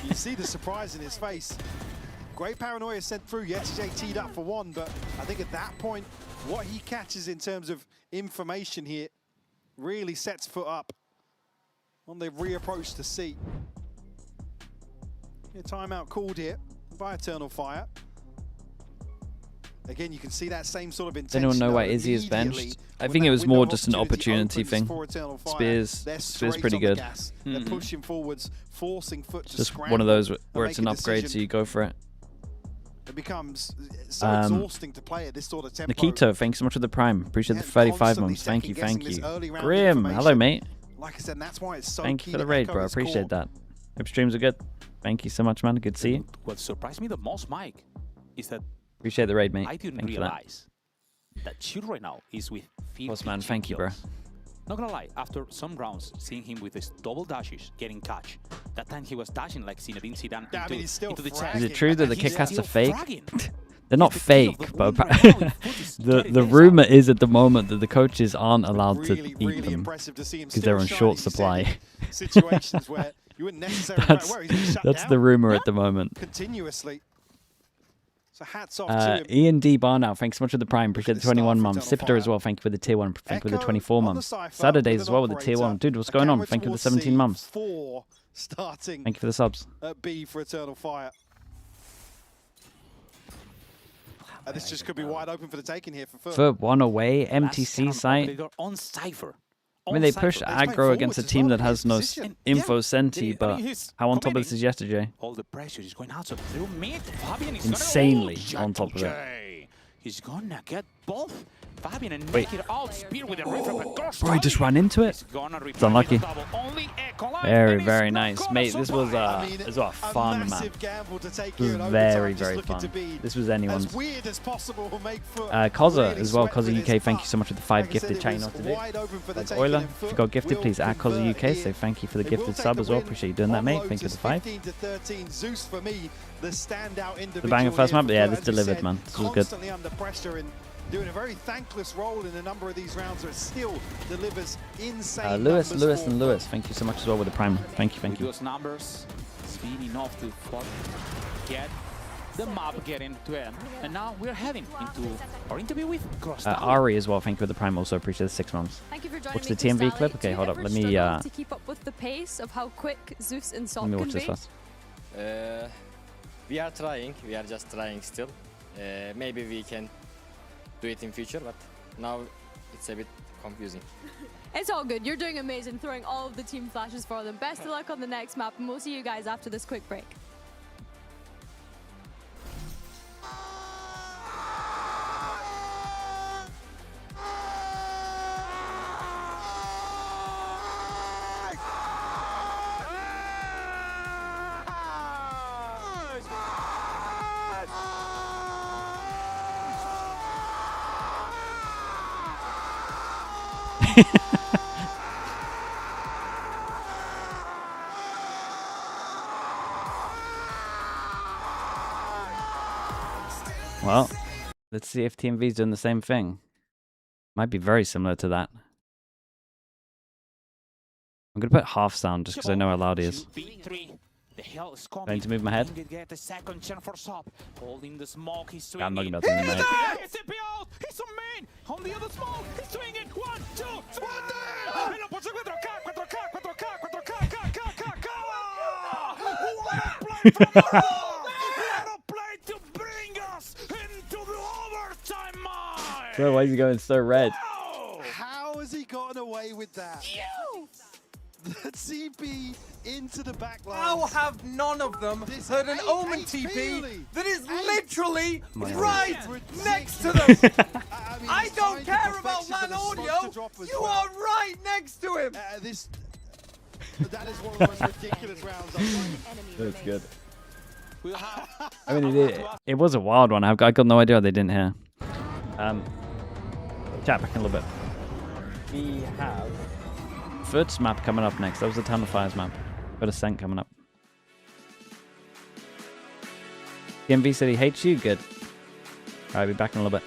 You see the surprise in his face. Great paranoia sent through. J2J teed up for one, but I think at that point, what he catches in terms of information here really sets FUT up on the reapproach to C. A timeout called here by Eternal Fire. Again, you can see that same sort of intention. Does anyone know why Izzy is benched? I think it was more just an opportunity thing. Spears pretty good. They're pushing forwards, forcing FUT to just one of those where it's an upgrade, so you go for it. It becomes so exhausting to play at this sort of tempo. Nikito, thanks so much for the prime. Appreciate the 35 months. Thank you, thank you. Grim, hello, mate. Like I said, that's why it's so thank you for the raid, bro. Appreciate that. Hope streams are good. Thank you so much, man. Good to see you. What surprised me the most, Mike, is that appreciate the raid, mate. I didn't realize that Shoot right now is with 50 man, thank you, bro. Not gonna lie, after some rounds, seeing him with his double dashes, getting touch. That time he was dashing like Zinedine Zidane into the chest. Is it true that the Kick-Cats are fake? They're not fake, but the rumor is at the moment that the coaches aren't allowed to eat them because they're on short supply. Situations where you wouldn't necessarily that's the rumor at the moment. Continuously. So hats off to him. Ian D. Barnow, thanks so much for the prime. Appreciate the 21 months. Sifter as well, thank you for the tier 1. Thank you for the 24 months. Saturdays as well with the tier 1. Dude, what's going on? Thank you for the 17 months. Starting thank you for the subs. At B for Eternal Fire. This just could be wide open for the taking here for FUT. FUT one away, MTC site. On Cypher. I mean, they push aggro against a team that has no info senti, but how on top of this is yesterday? All the pressure is going out through mid. Fabian is insanely on top of it. He's gonna get both. Fabian and Neki out spear with a bro, he just ran into it. It's unlucky. Very, very nice. Mate, this was a fun match. It was very, very fun. This was anyone's. Koza as well. Koza UK, thank you so much for the 5 gifted. Chat you not to do. Like Euler, if you got gifted, please add Koza UK. So thank you for the gifted sub as well. Appreciate you doing that, mate. Thank you for the 5. The banger first map, yeah, this delivered, man. This was good. Doing a very thankless role in a number of these rounds, but it still delivers insane Lewis, and Lewis, thank you so much as well with the prime. Thank you, thank you. Those numbers, speed enough to get the map getting to end. And now we're heading into our interview with Cross. Ari as well, thank you for the prime. Also appreciate the 6 months. Thank you for joining Watch me, the TMV Crystalli. clip. Okay, Do you hold up. ever Let me struggle to keep up with the pace of how quick Zeus and Salt let me can watch this be? first. We are trying. We are just trying still. Maybe we can do it in future, but now it's a bit confusing. It's all good. You're doing amazing, throwing all of the team flashes for them. Best of luck on the next map, and we'll see you guys after this quick break. Well, let's see if TMV's doing the same thing. Might be very similar to that. I'm going to put half sound just because I know how loud he is. I need to move my head. Holding the smoke, he's Yeah, I'm not swinging. going to be able to move my head. He's out! He's on main! On the other smoke, he's swinging! 1, 2, 3! E lo puso 4K, 4K, 4K, 4K, K. What a play from Marlo! What a play to bring us into the overtime mine! Bro, why is he going so red? How has he gotten away with that? The TP into the back line. How have none of them heard an Omen TP that is literally right next to them? I don't care about LAN audio. You are right next to him. That is one of the most ridiculous rounds I've seen. That's good. I mean, it was a wild one. I got no idea what they didn't hear. Chat back in a little bit. We have FUT's map coming up next. That was the Town of Fires map. Got Ascent coming up. TMV said he hates you. Good. Alright, be back in a little bit.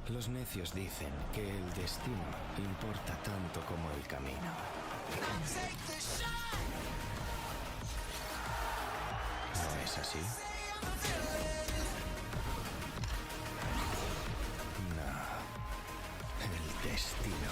Los necios dicen que el destino importa tanto como el camino. ¿No es así? No. El destino.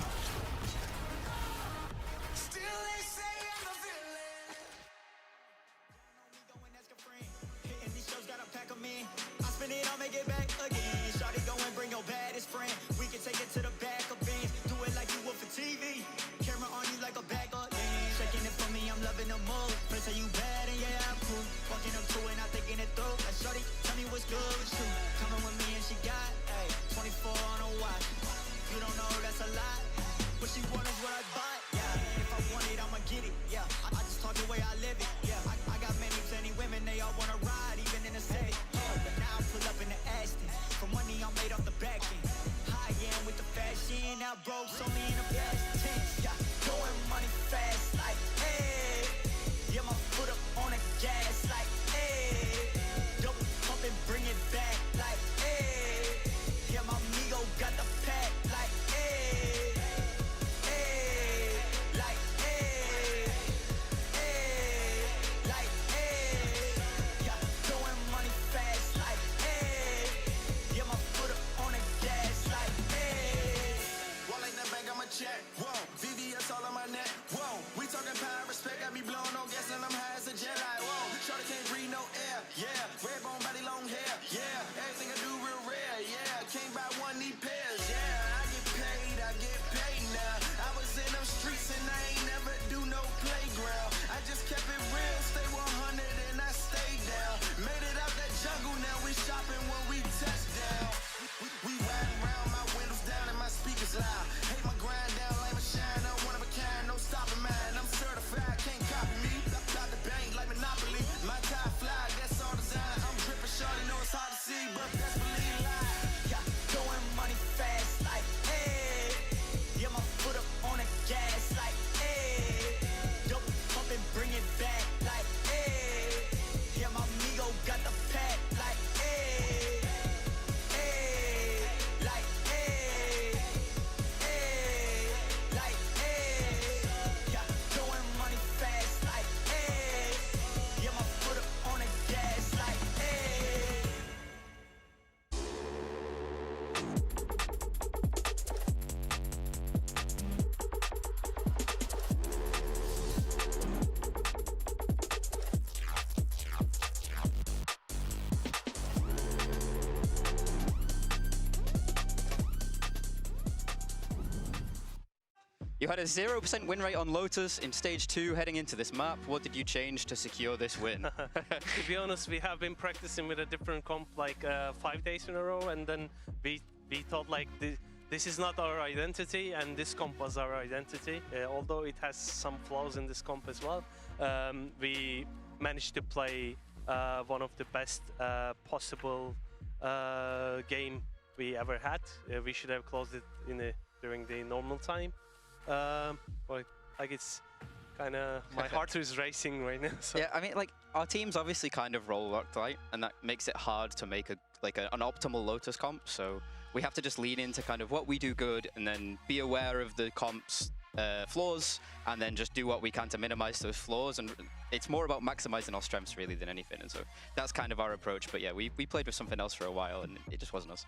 Going money fast You had a 0% win rate on Lotus in stage 2 heading into this map. What did you change to secure this win? To be honest, we have been practicing with a different comp like 5 days in a row, and then we thought like this is not our identity, and this comp was our identity. Although it has some flaws in this comp as well, we managed to play one of the best possible game we ever had. We should have closed it during the normal time. But like it's kind of my heart is racing right now. So. Yeah, I mean, like our team's obviously kind of role locked, right? And that makes it hard to make an optimal Lotus comp. So we have to just lean into kind of what we do good, and then be aware of the comp's flaws, and then just do what we can to minimize those flaws. And it's more about maximizing our strengths really than anything. And so that's kind of our approach. But yeah, we played with something else for a while, and it just wasn't us.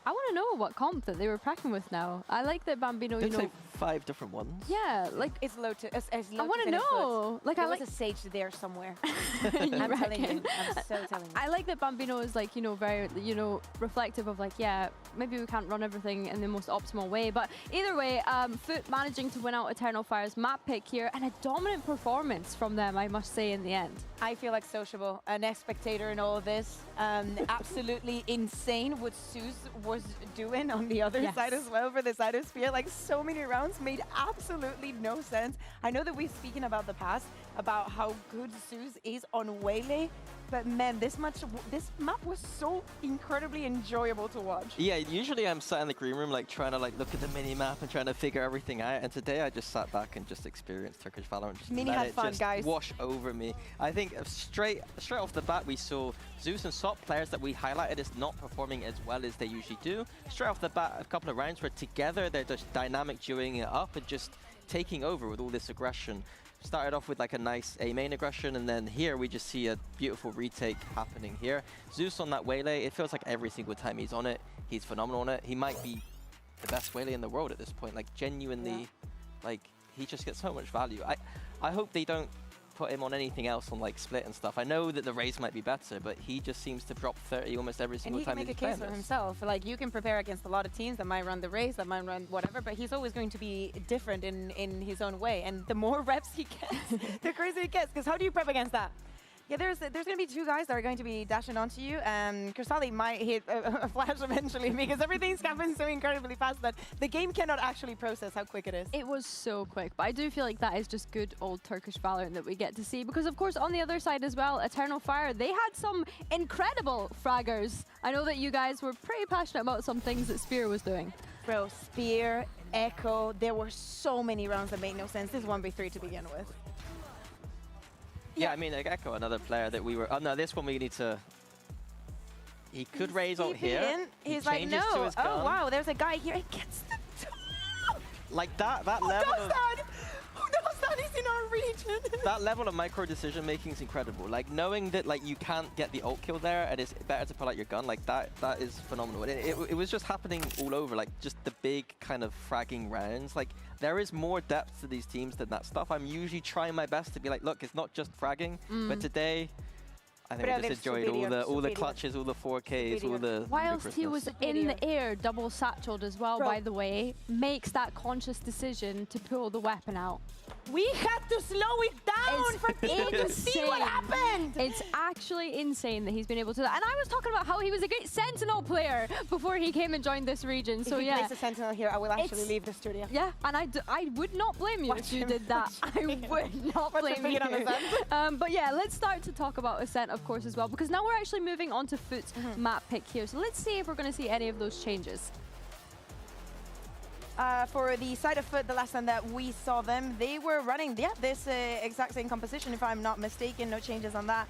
I want to know what comp that they were practicing with now. I like that Bambino, you know... Like 5 different ones. Yeah, like... It's Lotus. I want to know. Like, there was a Sage there somewhere. I'm telling you. I'm so telling you. I like that Bambino is like, you know, very, you know, reflective of like, yeah, maybe we can't run everything in the most optimal way. But either way, FUT managing to win out Eternal Fire's map pick here, and a dominant performance from them, I must say, in the end. I feel like sociable, an spectator in all of this. Absolutely insane what Zeus was doing on the other side as well for the Cytosphere. Like, so many rounds made absolutely no sense. I know that we're speaking about the past, about how good Zeus is on Waylay, but man, this map was so incredibly enjoyable to watch. Yeah, usually I'm sat in the green room like trying to like look at the mini map and trying to figure everything out, and today I just sat back and just experienced Turkish Valorant. Just Mini let had it fun, just guys. wash over me. I think straight off the bat we saw Zeus and SOP, players that we highlighted as not performing as well as they usually do. Straight off the bat, a couple of rounds where together they're just dynamic duoing it up and just taking over with all this aggression. Started off with like a nice A main aggression, and then here we just see a beautiful retake happening here. Zeus on that Waylay, it feels like every single time he's on it, he's phenomenal on it. He might be the best Waylay in the world at this point, like genuinely, like he just gets so much value. I hope they don't put him on anything else on like Split and stuff. I know that the Raze might be better, but he just seems to drop 30 almost every single time. And he can make a case for himself. Like, you can prepare against a lot of teams that might run the Raze, that might run whatever, but he's always going to be different in his own way. And the more reps he gets, the crazier he gets. Because how do you prep against that? Yeah, there's going to be 2 guys that are going to be dashing onto you. Kristali might hit a flash eventually because everything's happening so incredibly fast that the game cannot actually process how quick it is. It was so quick, but I do feel like that is just good old Turkish Valorant that we get to see, because of course on the other side as well, Eternal Fire, they had some incredible fraggers. I know that you guys were pretty passionate about some things that Spear was doing. Bro, Spear, Echo, there were so many rounds that made no sense. This 1v3 to begin with. Yeah, I mean, like Echo, another player that we were... Oh, no, this one we need to... He could raise out here. He's like, no. Oh, wow, there's a guy here. He gets the... Like that Who level does that? Who does that? He's in our region. That level of micro decision making is incredible. Like knowing that like you can't get the ult kill there and it's better to pull out your gun, like that is phenomenal. And it was just happening all over, like just the big kind of fragging rounds. Like there is more depth to these teams than that stuff. I'm usually trying my best to be like, look, it's not just fragging, but today I think I just enjoyed all the clutches, all the 4Ks, all the Whilst he was in the air, double satcheled as well, by the way, makes that conscious decision to pull the weapon out. We had to slow it down for people to see what happened. It's actually insane that he's been able to do that. And I was talking about how he was a great Sentinel player before he came and joined this region. So if he plays a Sentinel here, I will actually leave the studio. Yeah, and I would not blame you if you did that. I would not blame you. But yeah, let's start to talk about Ascent, of course, as well, because now we're actually moving on to FUT's map pick here. So let's see if we're going to see any of those changes. For the side of FUT, the last time that we saw them, they were running this exact same composition, if I'm not mistaken. No changes on that.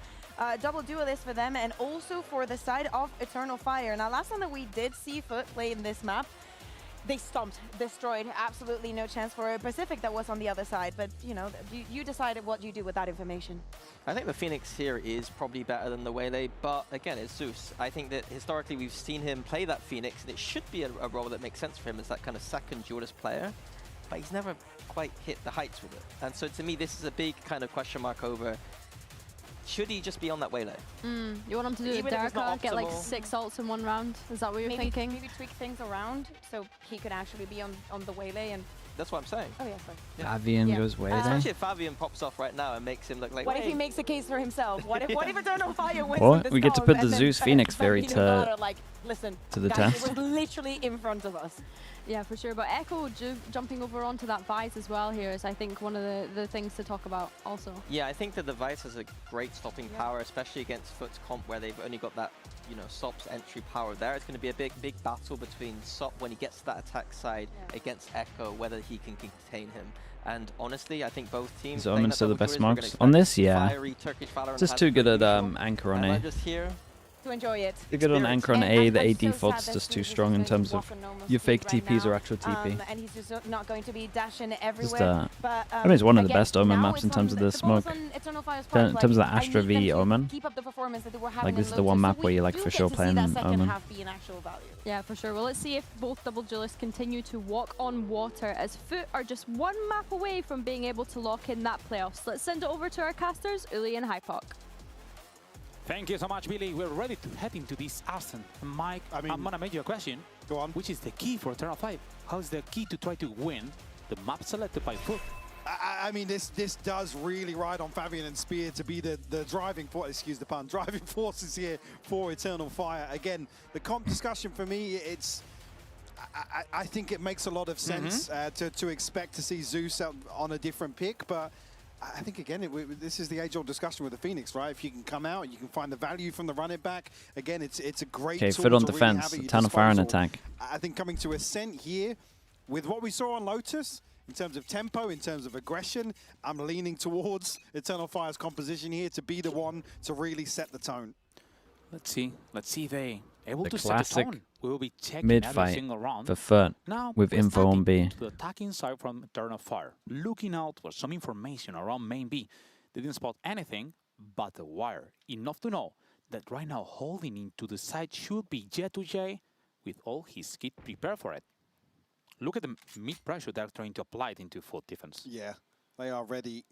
Double duelist for them, and also for the side of Eternal Fire. Now, last time that we did see FUT play in this map, they stomped, destroyed, absolutely no chance for Pacific that was on the other side. But, you know, you decided what you do with that information. I think the Phoenix here is probably better than the Waylay, but again, it's Zeus. I think that historically we've seen him play that Phoenix, and it should be a role that makes sense for him as that kind of second duelist player, but he's never quite hit the heights with it. And so to me, this is a big kind of question mark over should he just be on that waylay? You want him to do Even if it's Derka, not get like optimal. 6 ults in 1 round? Is that what you're maybe, thinking? Maybe tweak things around so he could actually be on the waylay and. That's what I'm saying. Oh yeah, sorry. Fabian goes waylay. Especially if Fabian pops off right now and makes him look like. What if he makes a case for himself? What if Eternal Fire wins? Or with this we get to comp put the and then Zeus Phoenix theory Valorant to are like, listen, the guys, test. It was literally in front of us. Yeah, for sure. But Echo jumping over onto that Vice as well here is, I think, one of the things to talk about also. Yeah, I think that the Vice has a great stopping power, especially against FUT's comp where they've only got that, you know, Sop's entry power there. It's going to be a big battle between Sop when he gets to that attack side against Echo, whether he can contain him. And honestly, I think both teams. Is Omen still the best smokes? On this, yeah. Just too good at Anchor on A. To enjoy it. Too good on Anchor on A, the A default's just too strong in terms of your fake TPs or actual TP. And he's just not going to be dashing everywhere. But, I mean, it's one of the best Omen maps in terms of the smoke. In terms of the Astra v Omen. Like, this is the one map where you're like for sure playing Omen. Yeah, for sure. Well, let's see if both double duelists continue to walk on water, as FUT are just 1 map away from being able to lock in that playoffs. Let's send it over to our casters, Uli and Hypok. Thank you so much, Billy. We're ready to head into this Aston. Mike, I'm gonna make you a question. Go on. Which is the key for Eternal 5? How is the key to try to win the map selected by FUT? I mean, this does really ride on Fabian and Spear to be the driving force, excuse the pun, driving forces here for Eternal Fire. Again, the comp discussion for me, it's, I think it makes a lot of sense to expect to see Zeus out on a different pick, but I think, again, this is the age-old discussion with the Phoenix, right? If you can come out, you can find the value from the run it back. Again, it's a great tool FUT on to defense, really have at your Eternal Fire on disposal. attack. I think coming to Ascent here, with what we saw on Lotus, in terms of tempo, in terms of aggression, I'm leaning towards Eternal Fire's composition here to be the one to really set the tone. Let's see if they able The to set the classic tone. We will be checking mid every fight single round. for FUT Now, with we're info on starting B. to the attacking side from Eternal Fire, looking out for some information around main B. They didn't spot anything but the wire. Enough to know that right now holding into the side should be J2J with all his kit prepared for it. Look at the mid pressure they're trying to apply it into full defense. Yeah, they are ready.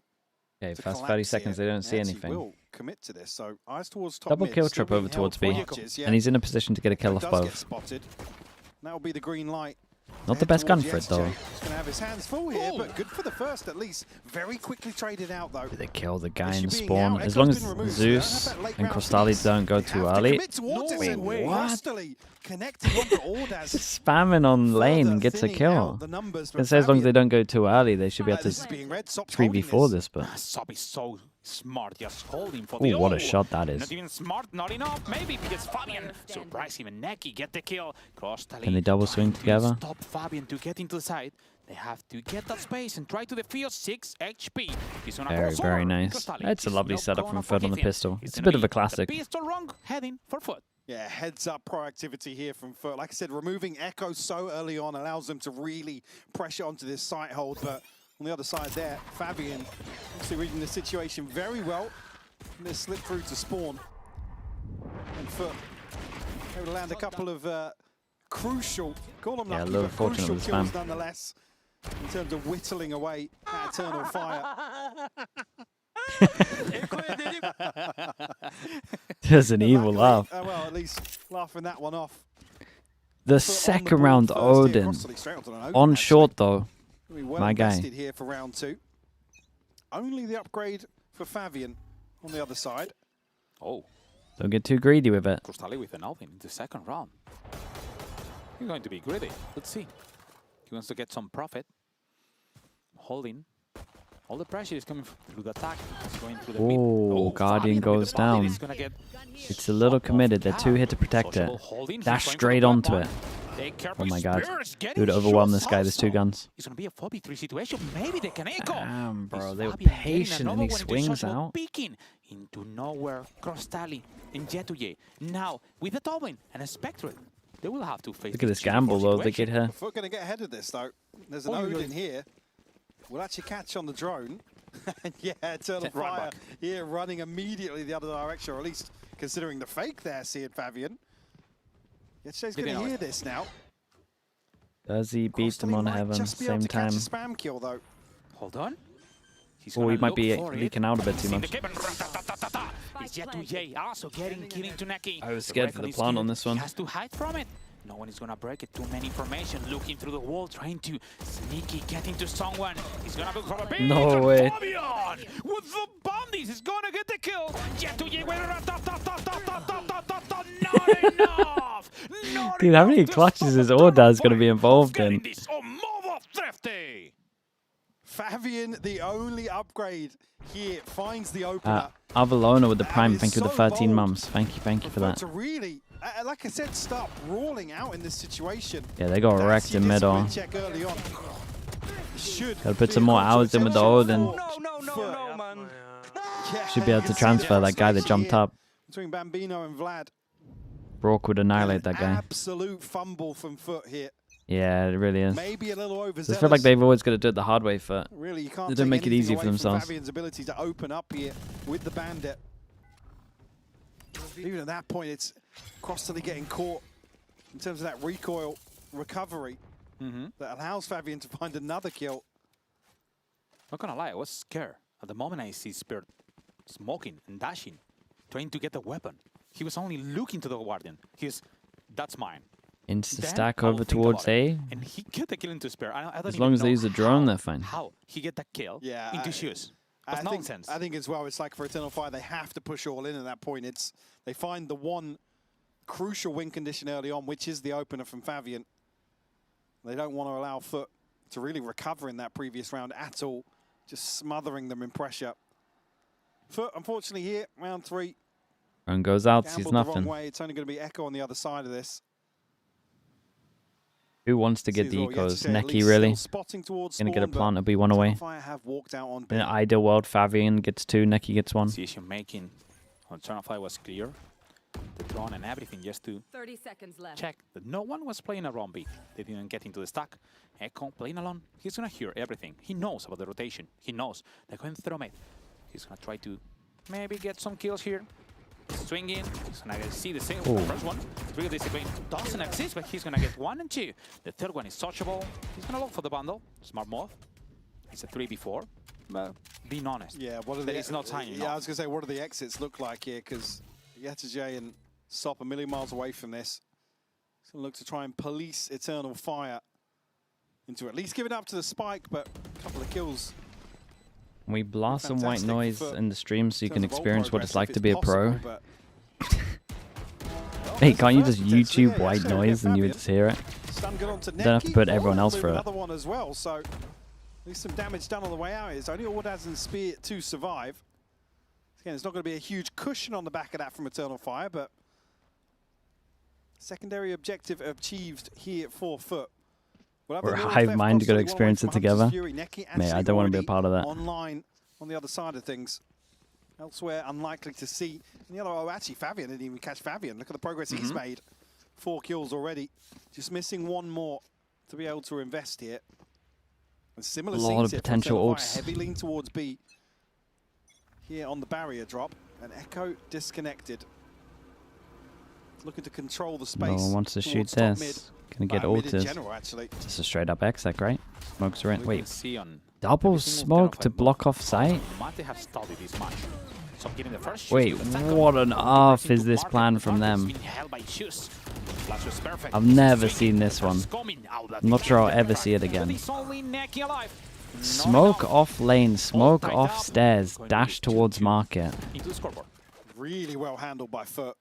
Okay, to first 30 collapse seconds, here. they don't see Actually anything. will commit to this. So eyes towards top Double mid, kill still trip over being towards held B. for Watches, yeah. And he's in a position to get a kill off Does get both. spotted. That'll be the green light. Not the best gun for it, though. He's going to have his hands full here, but good for the first at least. Very quickly traded out, though. They kill the guy in Issue being spawn. out, As Echo's long been as removed, so Zeus they don't have that late and round Crostali piece. don't go They too have to early. commit towards it, and Wait, what? Crostali connected onto Ordaz. Spamming on lane and gets a kill. It says as long as they don't go too early, they should be able to This is being read. Sop's 3v4 this, but... Sop is so smart, just holding for Ooh, the what a shot that is. Not even smart, not enough. Maybe because Fabian surprise him and Neki get the kill. Crostali Can they double swing together? stop Fabian to get into the side. They have to get that space and try to defuse 6 HP. He's on a Very, crossover. very nice. Crostali It's a is lovely not setup gonna from FUT on the forget him. pistol. It's It's a gonna bit of a be classic. the pistol wrong, heading for FUT. Yeah, heads up proactivity here from FUT. Like I said, removing Echo so early on allows them to really pressure onto this site hold. But on the other side there, Fabian obviously reading the situation very well. And they slip through to spawn. And FUT able to land a couple of crucial, call them Yeah, a lucky, little but fortunate crucial with the kills spam. nonetheless. In terms of whittling away at Eternal Fire. There's an evil laugh. Well, at least laughing that one off. The second round Odin. On short though. Well My guy. invested here for round 2. Only the upgrade for Fabian on the other side. Oh. Don't get too greedy with it. Crostali with an Alvin in the second round. He's going to be greedy. Let's see. He wants to get some profit. Holding. All the pressure is coming through the attack. He's going through the mid. Oh, Guardian goes down. It's a little committed. They're too hit to protect it. Dash straight onto it. Oh my god. He would overwhelm this guy. There's 2 guns. It's going to be a 4v3 situation. Maybe they can echo. Damn, bro. They were Fabian getting patient and he another one into swings social out. Peeking into nowhere. Crostali and J2J. Now, with the Tobin and a Spectre, they will have to face Look at this G4 gamble though. They situation. get her. FUT going to get ahead of this though. There's an Odin here. We'll actually catch on the drone. And yeah, Eternal Fire here running immediately the other direction, or at least considering the fake there, seeing Fabian. Yetche's going to hear this now. Does he beat them on heaven same time? Spam kill though. Hold on. Or he might be leaking out a bit too much. is Jet2J also getting killing to Neki. I was scared for the plant on this one. He has to hide from it. No one is gonna break it. Too many information. Looking through the wall, trying to sneaky get into someone. He's gonna look for a big. No way. Fabian with the bounties is gonna get the kill. Jet2J not enough. Dude, how many clutches is Ordaz going to be involved in? Fabian, the only upgrade here, finds the opener. Avalona with the prime. Thank you for the 13 months. Thank you for that. To really, like I said, start brawling out in this situation. Yeah, they got wrecked in mid on. Gotta put some more hours in with the Odin. No, man. Should be able to transfer that guy that jumped up. Between Bambino and Vlad. Brock would annihilate that guy. Absolute fumble from FUT here. Yeah, it really is. Maybe a little overzealous. I feel like they've always got to do it the hard way for. Really, you can't they don't make it easy for themselves. Fabian's ability to open up here with the bandit. Even at that point, it's constantly getting caught in terms of that recoil recovery that allows Fabian to find another kill. Not gonna lie, I was scared. At the moment I see Spirit smoking and dashing, trying to get the weapon. He was only looking to the Guardian. That's mine. Insta stack over towards A. And he get the kill into Spirit. I don't as long as they use a drone, they're fine. How he get that kill into shoes? That's nonsense. I think as well, it's like for Eternal Fire, they have to push all in at that point. They find the one crucial win condition early on, which is the opener from Fabian. They don't want to allow FUT to really recover in that previous round at all, just smothering them in pressure. FUT, unfortunately, here, round 3. Run goes out, sees nothing. The wrong way. It's only going to be Echo on the other side of this. Who wants to get the ecos? Neki, really? Gonna get a plant, it'll be 1 away. In an ideal world, Fabian gets 2, Neki gets 1. Decision making on Eternal Fire was clear. The drone and everything just to 30 seconds left. Check that no one was playing around B. They didn't get into the stack. Echo playing alone. He's gonna hear everything. He knows about the rotation. He knows they're going through mid. He's gonna try to maybe get some kills here. Swinging. He's gonna see the single. The first one. Real discipline doesn't exist, but he's gonna get 1 and 2. The third one is touchable. He's gonna look for the bundle. Smart move. It's a 3v4. But being honest. Yeah, it's not tiny. Yeah, I was gonna say, what do the exits look like here? Because ZETA and Sop a million miles away from this. He's gonna look to try and police Eternal Fire into at least giving up to the spike, but a couple of kills. We blast some white noise in the stream so you can experience what it's like to be a pro. Hey, can't you just YouTube white noise and you would just hear it? You don't have to put everyone else through it. Another one as well, so at least some damage done on the way out. It's only Ordaz and Spear to survive. Again, it's not going to be a huge cushion on the back of that from Eternal Fire, but secondary objective achieved here for FUT. We're a hive mind, you got to experience it together. Mate, I don't want to be a part of that. Online on the other side of things. Elsewhere, unlikely to see. And the other, actually, Fabian didn't even catch Fabian. Look at the progress he's made. 4 kills already. Just missing 1 more to be able to invest here. And similar a lot of potential ults. Heavy lean towards B. Here on the barrier drop. And Echo disconnected. Looking to control the space. No one wants to shoot this. Gonna get ulted. Just a straight up exec, right? Smokes are in. Wait. Double smoke to block off sight? Wait, what on earth is this plan from them? I've never seen this one. I'm not sure I'll ever see it again. Smoke off lane, smoke off stairs, dash towards market. Really well handled by FUT.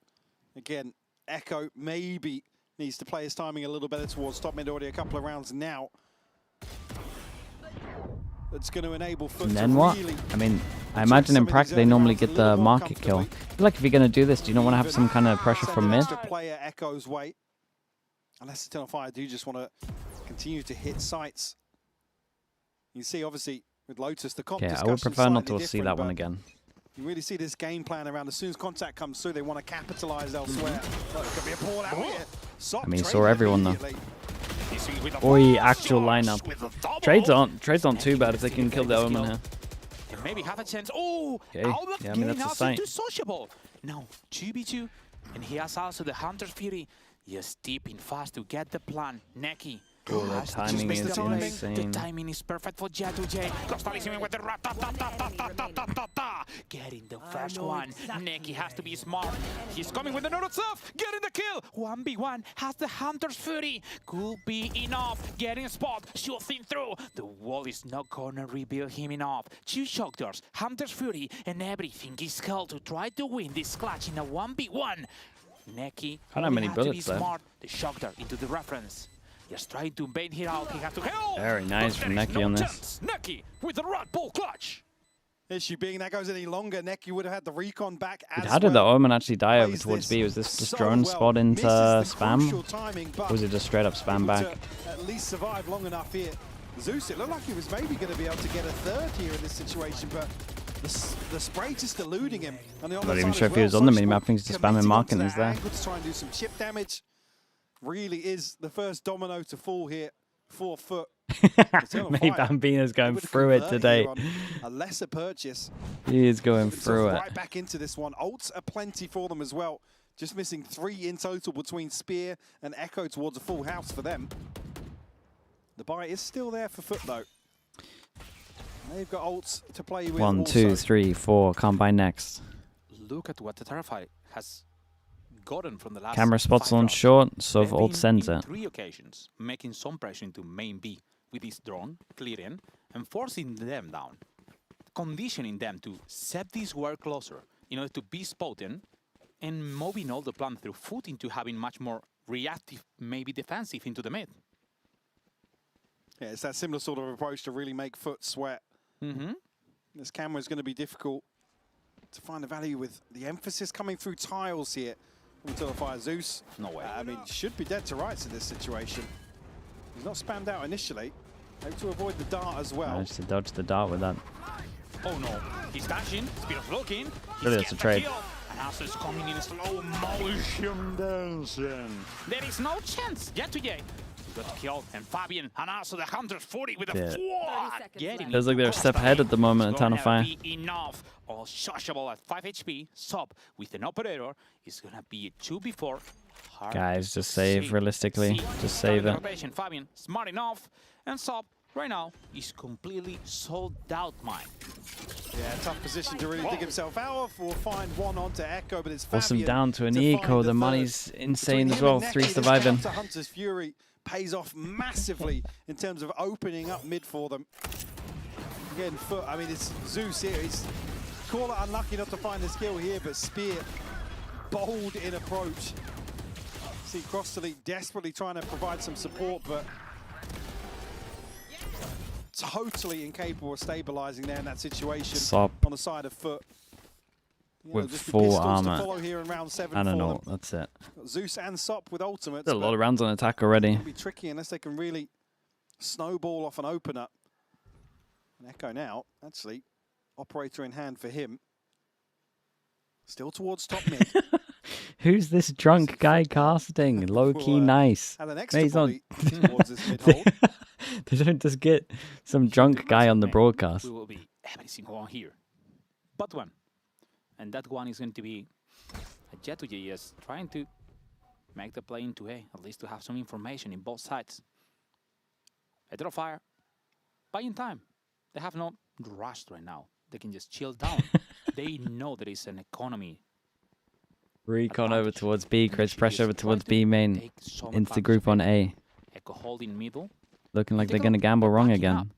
Again, Echo maybe needs to play his timing a little better towards top mid. Already a couple of rounds now. That's going to enable FUT. And then what? I mean, I imagine in practice they normally get the market kill. I feel like if you're going to do this, do you not want to have some kind of pressure from mid? Player Echo's way. Unless Eternal Fire do just want to continue to hit sites. You see, obviously, with Lotus, the comp I would prefer not to see that one again. You really see this game plan around. As soon as contact comes through, they want to capitalize elsewhere. Look, it could be a pull out here. I mean, he saw everyone though. Oi, actual lineup. Trades aren't too bad if they can kill the Omen here. Maybe have a chance. Oh, okay. Yeah, I mean that's a sight. Sociable. Now 2v2, and he has also the Hunter's Fury. Just deeping fast to get the plan. Neki. Oh, the timing is insane. The timing is perfect for Jet2J. Crystallizing with the rat-ta-ta-ta-ta-ta-ta-ta-ta. Getting the First one, Neki has to be smart. He's coming with another stuff, getting the kill. 1v1 has the Hunter's Fury. Could be enough. Getting a spot, shooting through. The wall is not gonna rebuild him enough. 2 Shockers, Hunter's Fury, and everything is held to try to win this clutch in a 1v1. Neki I don't have many has to be bullets there. smart. The Shocker into the reference. Just trying to bait him out. He has to help. Very nice from Neki on this. Neki with the Rat Bull clutch. Issue being that goes any longer, Neki would have had the recon back as How did the well. Omen actually die over towards B? Was this just drone spot into spam? Timing, Or was it just straight up spam back? At least survive long enough here. Zeus, it looked like he was maybe going to be able to get a third here in this situation, but the spray just eluding him. And the Not even sure if he was on the minimap. I think he's just spamming markings there. To try and do some chip damage. Really is the first domino to fall here for FUT. Maybe Bambina's going through it today. A lesser purchase. He is going through it. Right back into this one. Ults are plenty for them as well. Just missing 3 in total between Spear and Echo towards a full house for them. The buy is still there for FUT though. They've got ults to play with. 1, 2, 3, 4. Can't buy next. Look at what the Terrify has gotten from the last Camera spots 5 on rounds. short, so They've ult been sends in it. 3 occasions, making some pressure into main B with this drone, clearing, and forcing them down. Conditioning them to set this work closer in order to be spotted and moving all the plan through FUT into having much more reactive, maybe defensive into the mid. Yeah, it's that similar sort of approach to really make FUT sweat. This camera is going to be difficult to find the value with the emphasis coming through tiles here from Terrifier Zeus. No way. I mean, should be dead to rights in this situation. He's not spammed out initially. Able to avoid the dart as well. Managed to dodge the dart with that. Oh no, he's dashing, speed of looking. Really, it's a trade. And also is coming in slow motion dancing. There is no chance. Jet to J. Got killed, and Fabian, and also the Hunter's 40 with a Yeah. Feels like they're a step ahead at the moment at Town of Fire. Enough. All shushable at 5 HP. Sub with an operator is gonna be a 2v4. Guys, just save realistically. Just save it. Fabian, smart enough, and Sub right now is completely sold out. Mine. Yeah, tough position to really dig himself out of. We'll find one onto Echo, but it's Force him Fabian down to an to eco. find The third. money's insane Between as him well. and 3 Neki, this surviving. counter Hunter's Fury pays off massively in terms of opening up mid for them. Again, FUT, I mean, it's Zeus here. He's call it unlucky not to find the skill here, but Spear, bold in approach. See Crossley desperately trying to provide some support, but totally incapable of stabilizing there in that situation. Sop. On the side of FUT. With just the full pistols to armor. follow here in round 7 I don't for know. them. That's it. Zeus and Sop with ultimates. There's a lot but of rounds on attack already. it'll be tricky unless they can really snowball off an opener. And Echo now, actually, operator in hand for him. Still towards top mid. Who's this drunk guy casting? Low key nice. And an Mate, extra he's not- body towards this mid hold. They don't just get some drunk guy on the broadcast. We will be every single one here. But one. And that one is going to be a Jet to JS trying to make the play into A, at least to have some information in both sides. A fire, buying time. They have not rushed right now. They can just chill down. They know there is an economy. Recon over towards B. Creates pressure over towards B main. Into the group on A. Echo holding middle. Looking like they're going to gamble wrong again.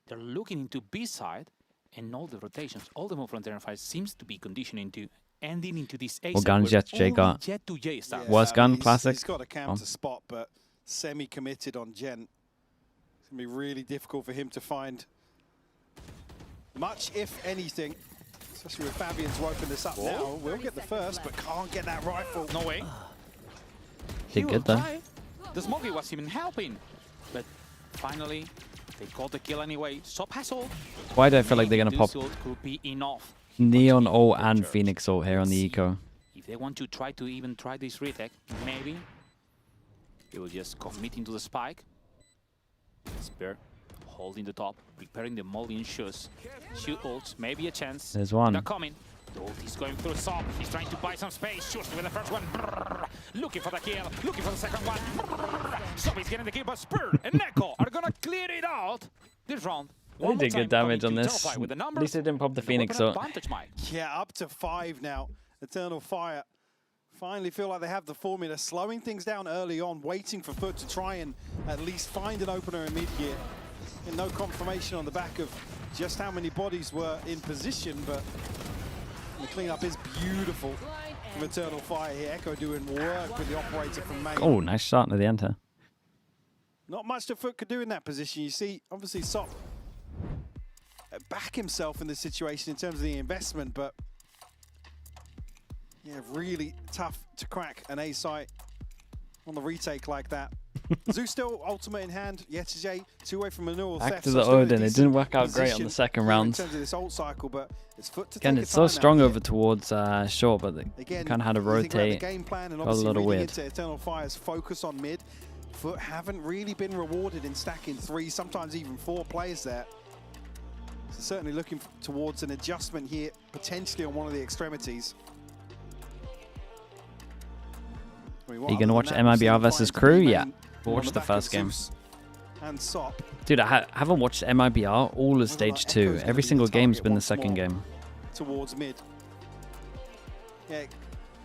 They're looking into B side, and all the rotations, all the move from Terrifier seems to be conditioning to ending into this A What side. gun where Jet to J only got? Jet to J starts. Worst gun, classic. He's got a counter spot, but semi-committed on Gen. It's going to be really difficult for him to find much, if anything. Especially with Fabian's open this up now. We'll get the first, but can't get that rifle. No way. Did good though. The Smokey was even helping. But finally, they got the kill anyway. Sop has ult. Why do I feel like they're going to pop Could be enough. Neon ult and Phoenix ult here on the eco? If they want to try to even try this retake, maybe they will just commit into the spike. Spear holding the top, preparing the molding shoes. Shoot ults, maybe a chance. There's one. They're coming. The ult is going through Sop. He's trying to buy some space. Shoots with the first one. Brrr. Looking for the kill. Looking for the second one. Sop is getting the kill, but Spear and Neko are gonna clear it out this round. They did good damage on this. At least they didn't pop the Phoenix up. Yeah, up to 5 now. Eternal Fire finally feel like they have the formula, slowing things down early on, waiting for FUT to try and at least find an opener in mid here. And no confirmation on the back of just how many bodies were in position, but the cleanup is beautiful from Eternal Fire here. Echo doing work with the operator from main. Oh, nice shot near the enter. Not much that FUT could do in that position. You see, obviously, Sop back himself in this situation in terms of the investment, but yeah, really tough to crack an A site on the retake like that. Zeus still ultimate in hand. Yetaj 2 away from Manure. Back to the Odin. It didn't work out great on the second round. In terms of this ult cycle, but it's FUT to Again, take it's so strong here. over towards short, but they kind of had to rotate. The game plan and got a little weird. Into Eternal Fire's focus on mid. FUT haven't really been rewarded in stacking 3, sometimes even 4 players there. So certainly looking towards an adjustment here, potentially on one of the extremities. Are you going to watch MIBR versus Crew? Yeah. We'll watch the first game. And Sop. Dude, I haven't watched MIBR all of stage 2. Every single game's been the second game. Towards mid. Yeah,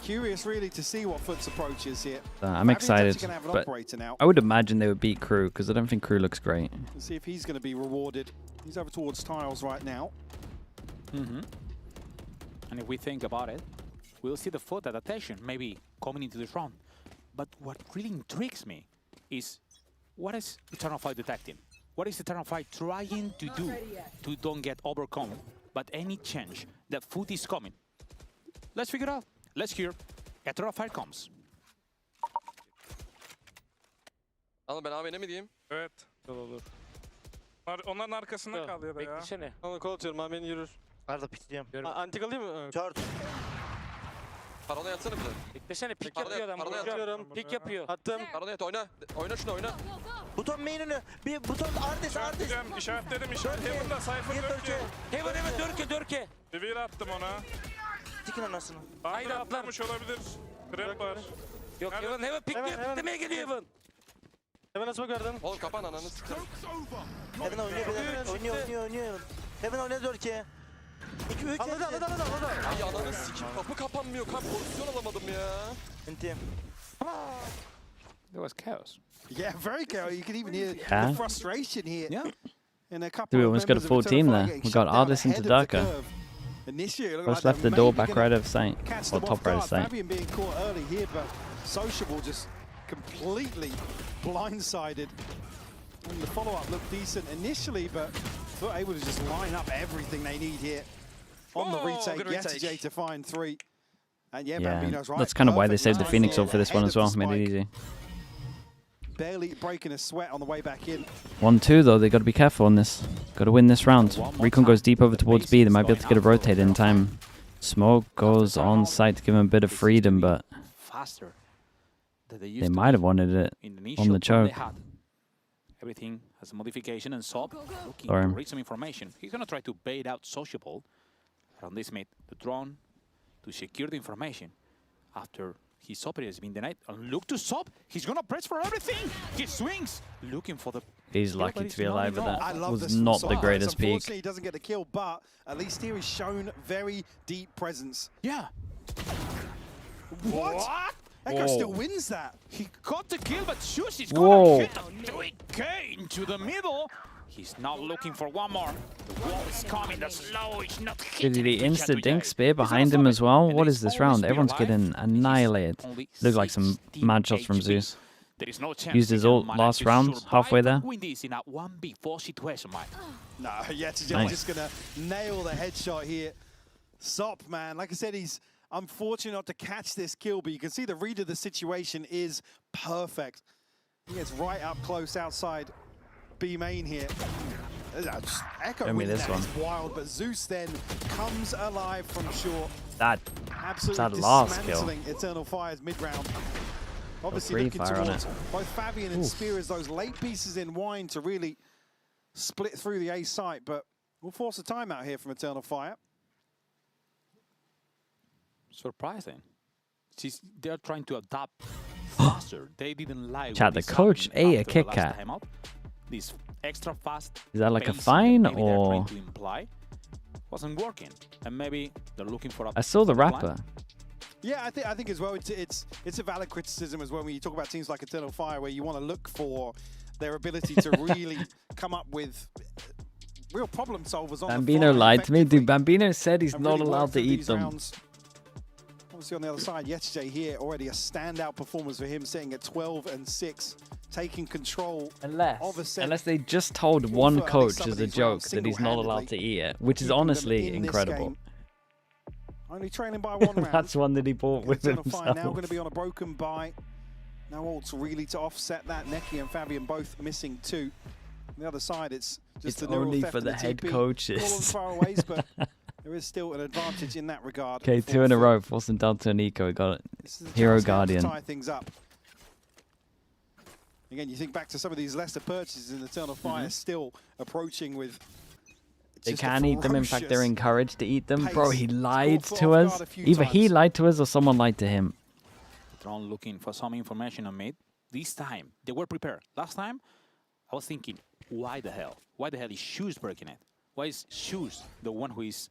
curious really to see what FUT's approach is here. I'm excited, but I would imagine they would beat Crew because I don't think Crew looks great. Let's see if he's going to be rewarded. He's over towards Tiles right now. And if we think about it, we'll see the FUT adaptation maybe coming into this round. But what really intrigues me is what is Eternal Fire detecting? What is Eternal Fire trying to do to don't get overcome? But any change that FUT is coming. Let's figure it out. Let's hear. Eternal Fire comes. Alın ben AVM'e mi diyeyim? Evet. Olur. Onların arkasında kal ya da ya. Beklesene. Alın kol atıyorum AVM'ni yürür. Arda pikleyeceğim. Antik alayım mı? Çağır. Paranoya atsana bize. Beklesene pik yapıyor adam. Paranoya atıyorum. Pik yapıyor. Attım. Paranoya at oyna. Oyna şunu oyna. Buton main önü. Bir buton Ardes. İşaretledim. Heaven'da Cypher 4K. Heaven 4K. Bir attım ona. Dikin anasını. Haydi atlamış olabilir. Trap var. Yok Heaven piklemeye geliyor Heaven. Heaven'a smoke verdim. Oğlum kapan ananı sıkırım. Heaven oynuyor. Heaven oynuyor 4K. 2-3 Anladı. Ay ananı sikim. Kapı kapanmıyor. Pozisyon alamadım ya. Intim. There was chaos. Yeah, very chaos. You can even hear the frustration here. Yeah. In a couple Dude, we of almost got a full team there. We got Ardis into Darker. First left the door, back right of sight. Or top right of sight. Fabian being caught early here, but Sociable just completely blindsided. And the follow-up looked decent initially, but FUT able to just line up everything they need here on the retake. Yetaj to find 3. And yeah, Bambino's right. That's kind of why they saved the Phoenix ult for this one as well. Made it easy. Barely breaking a sweat on the way back in. 1-2 though, they got to be careful on this. Got to win this round. Recon goes deep over towards B. They might be able to get a rotate in time. Smoke goes on site to give him a bit of freedom, but they might have wanted it on the choke. Everything has a modification, and Sop looking to read some information. He's going to try to bait out Sociable from this mid, the drone, to secure the information after his operator has been denied. And look to Sop, he's going to press for everything. He swings, looking for the... He's lucky to be alive with that. I love was this not the greatest peak. Unfortunately, he doesn't get the kill, but at least here he's shown very deep presence. Yeah. What? Echo still wins that. He got the kill, but Shush is going to hit a 3K into the middle. He's not looking for one more. The wall is coming, the slow is not hitting. Did he insta-dink spear behind him as well? What is this round? Everyone's getting annihilated. Look like some mad shots from Zeus. Used his ult last round, halfway there. Win this in a 1v4 situation, Mike. No, Yetaj just going to nail the headshot here. Sop, man, like I said, he's unfortunate not to catch this kill, but you can see the read of the situation is perfect. He gets right up close outside B main here. Echo winning that is wild, but Zeus then comes alive from short. Absolutely last kill. Eternal Fire's mid-round. Obviously looking towards both Fabian and Spear as those late pieces in wine to really split through the A site, but we'll force a timeout here from Eternal Fire. Surprising. They're trying to adapt faster. They didn't like Chat, the coach ate a Kit Kat. This extra fast. Is that like a pacing fine that maybe they're trying or? to imply wasn't working, and maybe they're looking for a. I saw the plan. rapper. Yeah, I think as well. It's a valid criticism as well when you talk about teams like Eternal Fire, where you want to look for their ability to really come up with real problem solvers on Bambino the fly lied to me. Dude, Bambino said he's not allowed to eat them. Rounds. Obviously on the other side, Yesterday here already a standout performance for him, sitting at 12 and 6, taking control of a set. Unless they just told one coach as a joke that he's not allowed to eat it, which is honestly incredible. Only trailing by 1 round. That's one that he bought with Eternal himself. Fire now going to be on a broken bye. Now ults really to offset that. Neki and Fabian both missing 2. On the other side, it's just the neural only theft for of the head TP. coaches. All on far aways, but there is still an advantage in that regard. Okay, 2 in a row. Forcing down to Nico. We got it. Hero Guardian. Tie things up. Again, you think back to some of these lesser purchases in Eternal Fire, still approaching with. They can eat them. In fact, they're ferocious encouraged to eat them. Bro, he pace. lied Caught to off us. guard a few Either he times. lied to us or someone lied to him. Drone looking for some information on mid. This time, they were prepared. Last time, I was thinking, why the hell? Why the hell is Shoes breaking it? Why is Shoes the one who is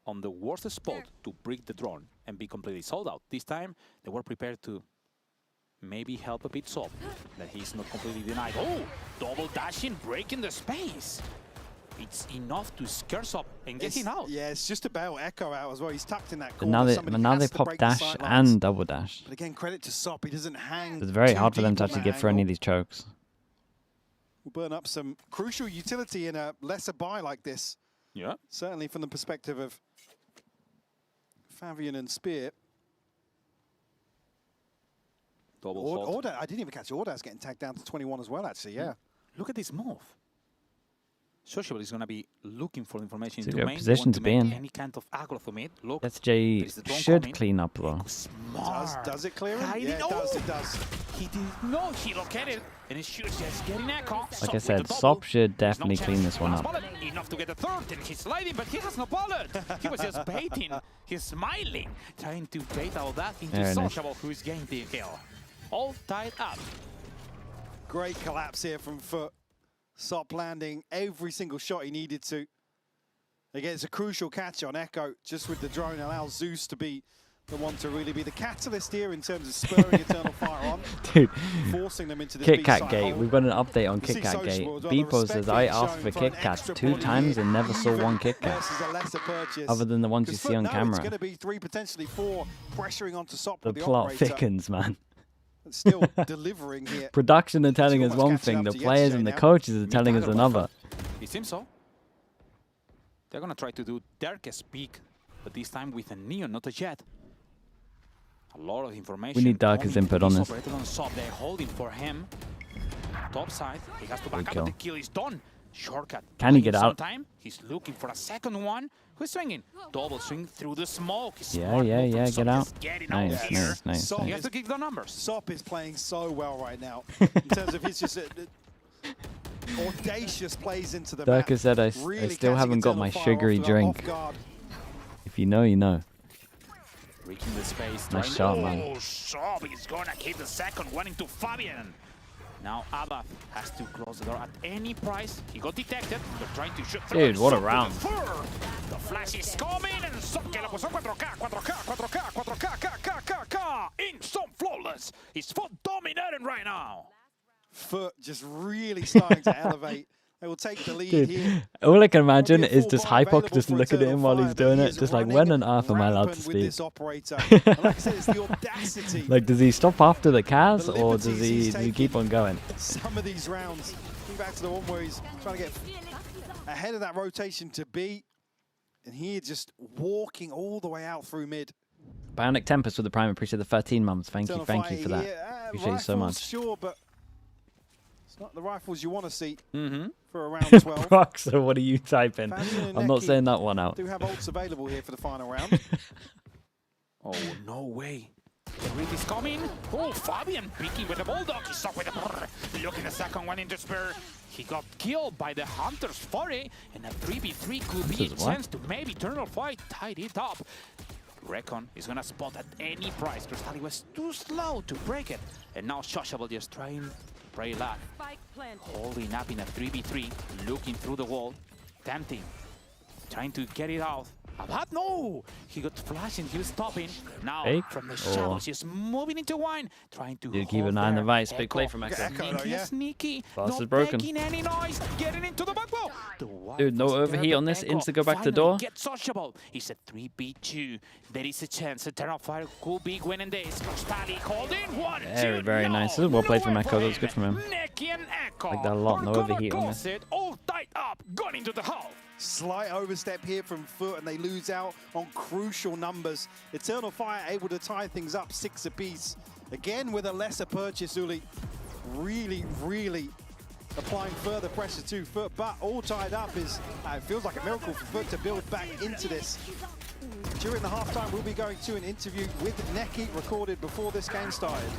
on the worst spot to break the drone and be completely sold out? This time, they were prepared to maybe help a bit Sop, that he's not completely denied. Oh, double dashing, breaking the space. It's enough to scare Sop and get him out. Yeah, it's just about Echo out as well. He's tucked in that But corner. now Somebody they has to pop break the dash sidelines. and double dash. But again, credit to Sop. He doesn't hang. It's very too hard for them deep to on actually that get through any of angle. these chokes. Will burn up some crucial utility in a lesser buy like this. Yeah. Certainly from the perspective of Fabian and Spear. Orda, I didn't even catch Ordas getting tagged down to 21 as well, actually, yeah. Look at this move. Sociable is going to be looking for information It's a to good main. position Want to to be make in. any kind of aggro for mid. Look, SJ there's the drone should coming. clean up though. Does it clear him? Hiding. Yeah, it does, it does. He did not. He located and he shoots just getting echo. Like I said, Sop should definitely clean this one up. Enough to get a third, and he's sliding, but he has no bullet. He was just baiting. He's smiling, trying to bait all that into Very nice. Sociable, who's getting the kill. All tied up. Great collapse here from FUT. Sop landing every single shot he needed to. Again, it's a crucial catch on Echo, just with the drone, allows Zeus to be the one to really be the catalyst here in terms of spurring Eternal Fire on. Dude, forcing them into this Kit Kat B-side Gate. hole. We've got an update on You see Kit Kat Gate. Sociable as well, the Beepo says, respect I being asked shown for for Kit an Kats extra 2 point times here, and never saw even one Kit Kat. versus a lesser purchase. Other than the ones you Because see on FUT know camera. It's going to be 3, potentially 4, pressuring onto Sop The with the plot operator. thickens, man. But still delivering here. Production are telling us almost one catching thing, up the to players yesterday and the now. coaches are telling us another. It seems so. They're going to try to do Darkest Peak, but this time with a Neon, not a Jet. A lot of information. We need Darkest coming input to on this this. operator on Sop. They're holding for him. Top side. He has to back Good up, kill. but the kill is done. Shortcut. Can he Buying get some out? Time. He's looking for a second one. Who's swinging? Double swing through the smoke. Yeah, Smart yeah, move from yeah, Sop, get out. just getting Nice, out here. nice, nice, Sop He nice. has to kick the numbers. Sop is playing so well right now in terms of his just audacious plays into the Durka map. said, I Really still catching haven't got Eternal my Fire sugary off drink. guard. If you know, you know. Reaching the space. Nice trying- shot, man. Oh, Sop is gonna keep the second one into Fabian. Now Abba has to close the door at any price. He got detected. They're trying to shoot through. Dude, what a Sop with round. the third. The flash is coming and Sop que la puso 4K, 4K, 4K, 4K, K. In Sop flawless. He's FUT dominating right now. FUT just really starting to elevate. They will take the lead Dude, here. all I can imagine is full just buy Hypox available just for looking at Eternal him while Fire, he's but doing he it, is just like, running when on earth am I allowed to rampant with speak? this operator. And like I said, it's the audacity. Like, does he stop after the Cas, The or does liberties he he's keep on going? Some of these rounds, think back to the one where he's trying to get ahead of that rotation to B, and here just walking all the way out through mid. Bionic Tempest with the Prime, appreciate the 13 months. Thank you Eternal for Fire that. here. Appreciate you so Rifles, much. Sure, but it's not the rifles you want to see for a round 12. Proxer, what are you typing? Fabian and I'm not Neki saying that one out. do have ults available here for the final round. Oh, no way. The read is coming. Oh, Fabian peeking with the Bulldog. He's stuck with the brrr. Look at the second one in despair. He got killed by the Hunter's 40, and a 3v3 could be a This is what? chance to maybe Eternal Fire tied it up. Recon is gonna spot at any price. Crystalli was too slow to break it. And now Sociable just trying Spray lag. Holding up in a 3v3, looking through the wall, tempting, trying to get it out. But no! He got flashed and he was stopping. Now, Fake? from the shadows, he's moving into wine, trying to Dude, keep an eye on the vice. Big play from Echo. Sneaky, Fast is not broken. making any noise, getting into the back wall. Dude, no overheat on this. Insta go back to door. Get sociable. He's a 3v2. There is a chance Eternal Fire could be winning this. Stali holding one. Very nice. This is well played from Echo. That was good from him. Neki and Echo. Like that a lot. No overheat on this. All tied up, going into the hole. Slight overstep here from FUT, and they lose out on crucial numbers. Eternal Fire able to tie things up 6 apiece. Again with a lesser purchase, Uli. Really applying further pressure to FUT, but all tied up is, it feels like a miracle for FUT to build back into this. During the halftime, we'll be going to an interview with Neki, recorded before this game started.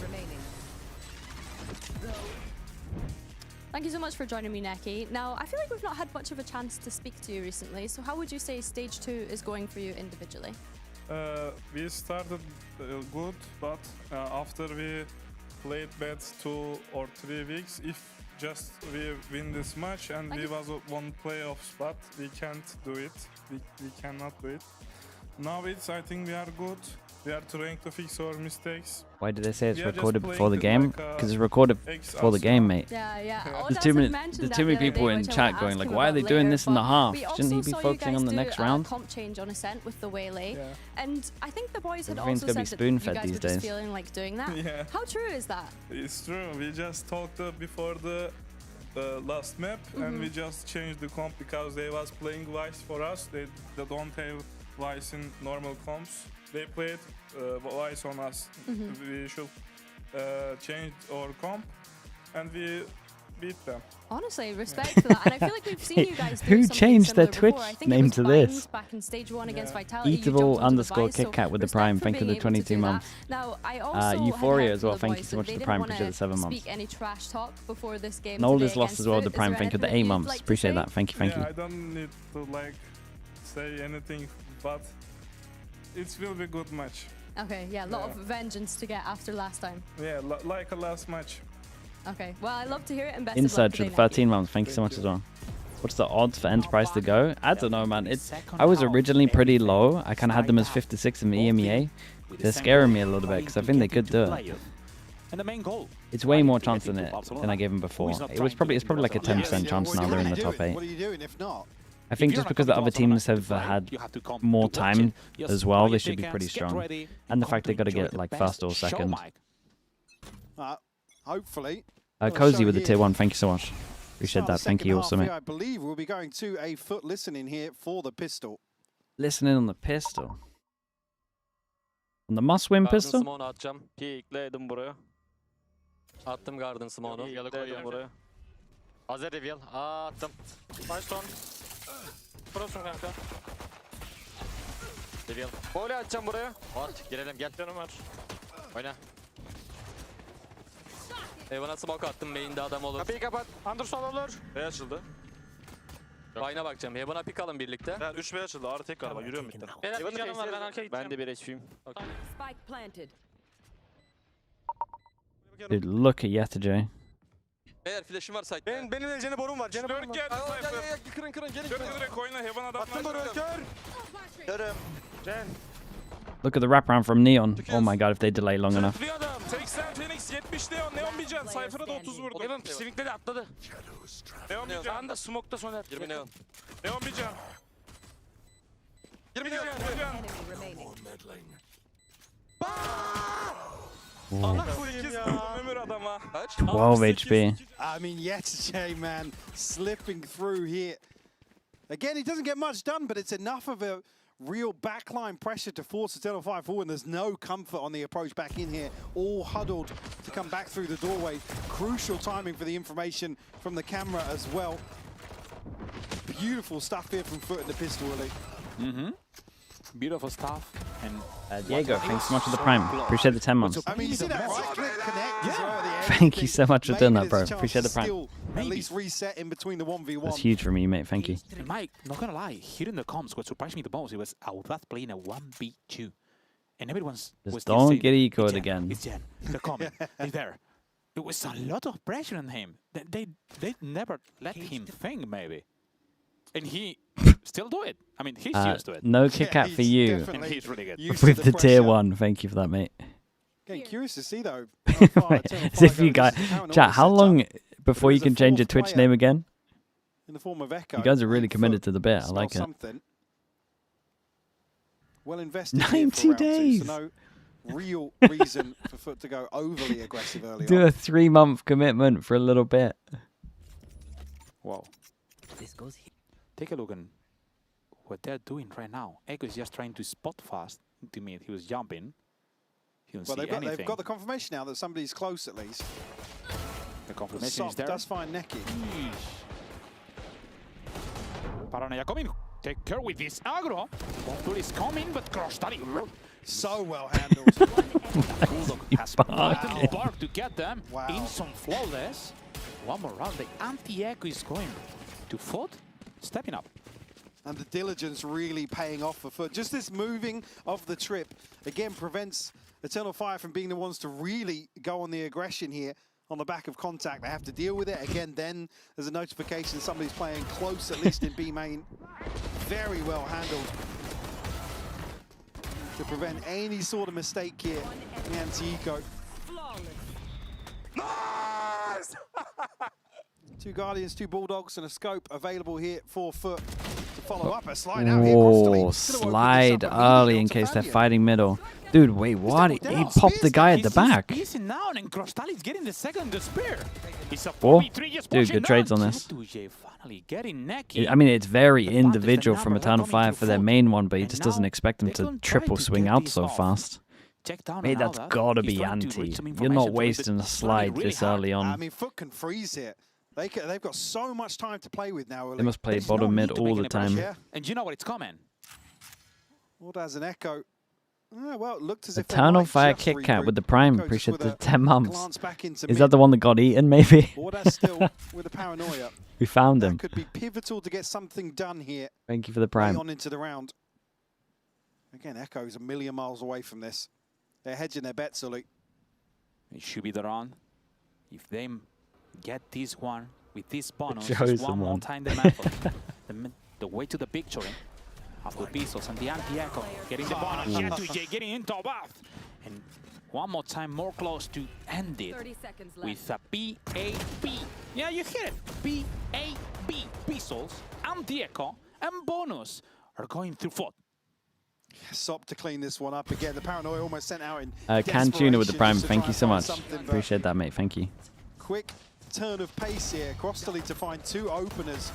Thank you so much for joining me, Neki. Now, I feel like we've not had much of a chance to speak to you recently, so how would you say Stage 2 is going for you individually? We started good, but after we played bad 2 or 3 weeks, if just we win this match and we was one playoff spot, we can't do it. We cannot do it. Now I think we are good. We are trying to fix our mistakes. Why did they say it's recorded before the game? Because it's recorded before the game, mate. Yeah. There's too many people in chat going like, why are they doing this in the half? Shouldn't he be focusing on the next round? Comp change on Ascent with the Waylay, and I think the boys had Everything's also gonna said be that you spoon-fed guys these were just days. feeling like doing that. Yeah. How true is that? It's true. We just talked before the last map, and we just changed the comp because they was playing Vice for us. They don't have Vice in normal comps. They played Vice on us. We should change our comp, and we beat them. Honestly, respect for that. And I feel like we've seen you guys do Who something changed their similar Twitch before. I think name it was to Vines this? back in Stage 1 against Vitality. You Eatable jumped onto the _KitKat Vice, so with the respect Prime. for Thank you for being the able to 22 do months. that. Now, I also Euphoria had as well. heard from Thank the you so much boys for the that Prime. they Appreciate the didn't 7 wanna months. speak any trash talk before this game. Noel today is lost against as well with FUT. the Prime. Is there Thank you for the anything 8 that you'd months. like to Appreciate say? that. Thank you. I don't need to say anything, but it will be a good match. Okay, yeah, a lot of vengeance to get after last time. Yeah, like a last match. Okay, well, I love to hear it, and best Inside of for luck the today, 13 months. Thank you so much as well. What's the odds for Enterprise to go? I don't know, man. I was originally pretty low. I kind of had them as 56 in the EMEA. They're scaring me a little bit because I think they could do it. And the main goal. It's way more chance than I gave them before. It's probably like a 10% chance now they're in the top 8. What are you doing if not? I think just because the other teams have had more time as well, they should be pretty strong. And the fact they got to get like first or second. Hopefully. Cozy with the tier 1. Thank you so much. Appreciate that. Thank you also, mate. I believe we'll be going to a FUT listening here for the pistol. Listening on the pistol. On the must-win pistol? Smoke'u atacağım. Peekledim buraya. Attım Garden Smoke'u. Peekledim buraya. Hazır reveal. Attım. Nice one. Prosun kanka. Reveal. Voley atacağım buraya. At. Girelim gel. Canım var. Oyna. Evan'a smoke attım. Main'de adam olur. Kapıyı kapat. Anderson olur. B açıldı. Ayna bakacağım. Evan'a pick alın birlikte. 3 B açıldı. Ağrı tek galiba. Yürüyorum midden. Bir canım var. Ben arkaya gideceğim. Ben de bir HP'yim. Spike planted. Dude, look at Yetterjay. Eğer flash'im var site. Benim de Cene borum var. Cene borum var. Kırın gelin. Kır direkt oyna. Heaven adam var. Attım boru. Görüm. Cen. Look at the wraparound from Neon. Oh my god, if they delay long enough. 80 Phoenix 70 Neon. Neon bir can. Cypher'a da 30 vurdu. Evan Pacific'te de atladı. Neon bir can. Sağında smoke'da Soner. 20 Neon. Neon bir can. 20 Neon. Allah koyayım ya. Ömür adama. 12 HP. I mean, Yetterjay, man, slipping through here. Again, he doesn't get much done, but it's enough of a real backline pressure to force Eternal Fire forward. There's no comfort on the approach back in here. All huddled to come back through the doorway. Crucial timing for the information from the camera as well. Beautiful stuff here from FUT in the pistol, really. Beautiful stuff. And Diego, thanks so much for the Prime. Appreciate the 10 months. I mean, you see that right click connect as well at the end. Thank you so much for doing that, bro. Maybe there's a Appreciate the chance Prime. to still at least reset in between the 1v1. That's huge for me, mate. Thank you. And Mike, not gonna lie, hearing the comms, what surprised me the most, it was Outback playing a 1v2. And everyone's Just was don't saying, get ecoed "It's Jen, again." It's Jen. They're coming. They're there. It was a lot of pressure on him. They never let him think, maybe. And he still do it. I mean, he's used to it. No kick out for you. And he's really good. With the tier 1. Thank you for that, mate. Getting curious to see, though. As if you guys... Chat, how long before you can change your Twitch name again? In the form of Echo. You guys are really committed to the bit. I like it. Well invested 90 days. So no real reason for FUT to go overly aggressive early Do on. a 3-month commitment for a little bit. Wow. This goes here. Take a look at what they're doing right now. Echo is just trying to spot fast to mid. He was jumping. He don't see anything. They've got the confirmation now that somebody's close at least. The confirmation is there. Does find Neki. Paranoia coming. Take care with this aggro. Ball is coming, but Crosstally so well handled. Bulldog has quite bark to get them. In some flawless. One more round. The anti-echo is going to FUT, stepping up. And the diligence really paying off for FUT. Just this moving of the trip, again, prevents Eternal Fire from being the ones to really go on the aggression here on the back of contact. They have to deal with it. Again, then there's a notification somebody's playing close, at least in B main. Very well handled to prevent any sort of mistake here in the anti-eco. Nice! 2 Guardians, 2 Bulldogs, and a scope available here for FUT to follow up. A slide out here. Oh, slide early in case they're fighting middle. Dude, wait, what? He popped the guy at the back. He's now, and Crosstally is getting the second the spear. Oh, dude, good trades on this. I mean, it's very individual from Eternal Fire for their main one, but he just doesn't expect them to triple swing out so fast. Mate, that's gotta be anti. You're not wasting a slide this early on. I mean, FUT can freeze here. They've got so much time to play with now. They must play bottom mid all the time. And you know what? It's coming. What has an echo? Well, it looked as if Eternal Fire Kit Kat with the Prime. Appreciate the 10 months. Is that the one that got eaten, maybe? Still with the paranoia. We found him. Could be pivotal to get something done here. Thank you for the Prime. On into the round. Again, Echo's a million miles away from this. They're hedging their bets, Uli. It should be the round. If they get this one with this bonus, one more time the way to the victory. Of the pistols and the anti-echo, getting the bonus, getting into a bath. And one more time, more close to end it with a PAB. Yeah, you hear it. PAB. Pistols, anti-echo, and bonus are going through FUT. Sop to clean this one up again. The paranoia almost sent out in Can Tuna with the Prime. Thank you so much. Appreciate that, mate. Thank you. Quick turn of pace here. Crosstally to find 2 openers.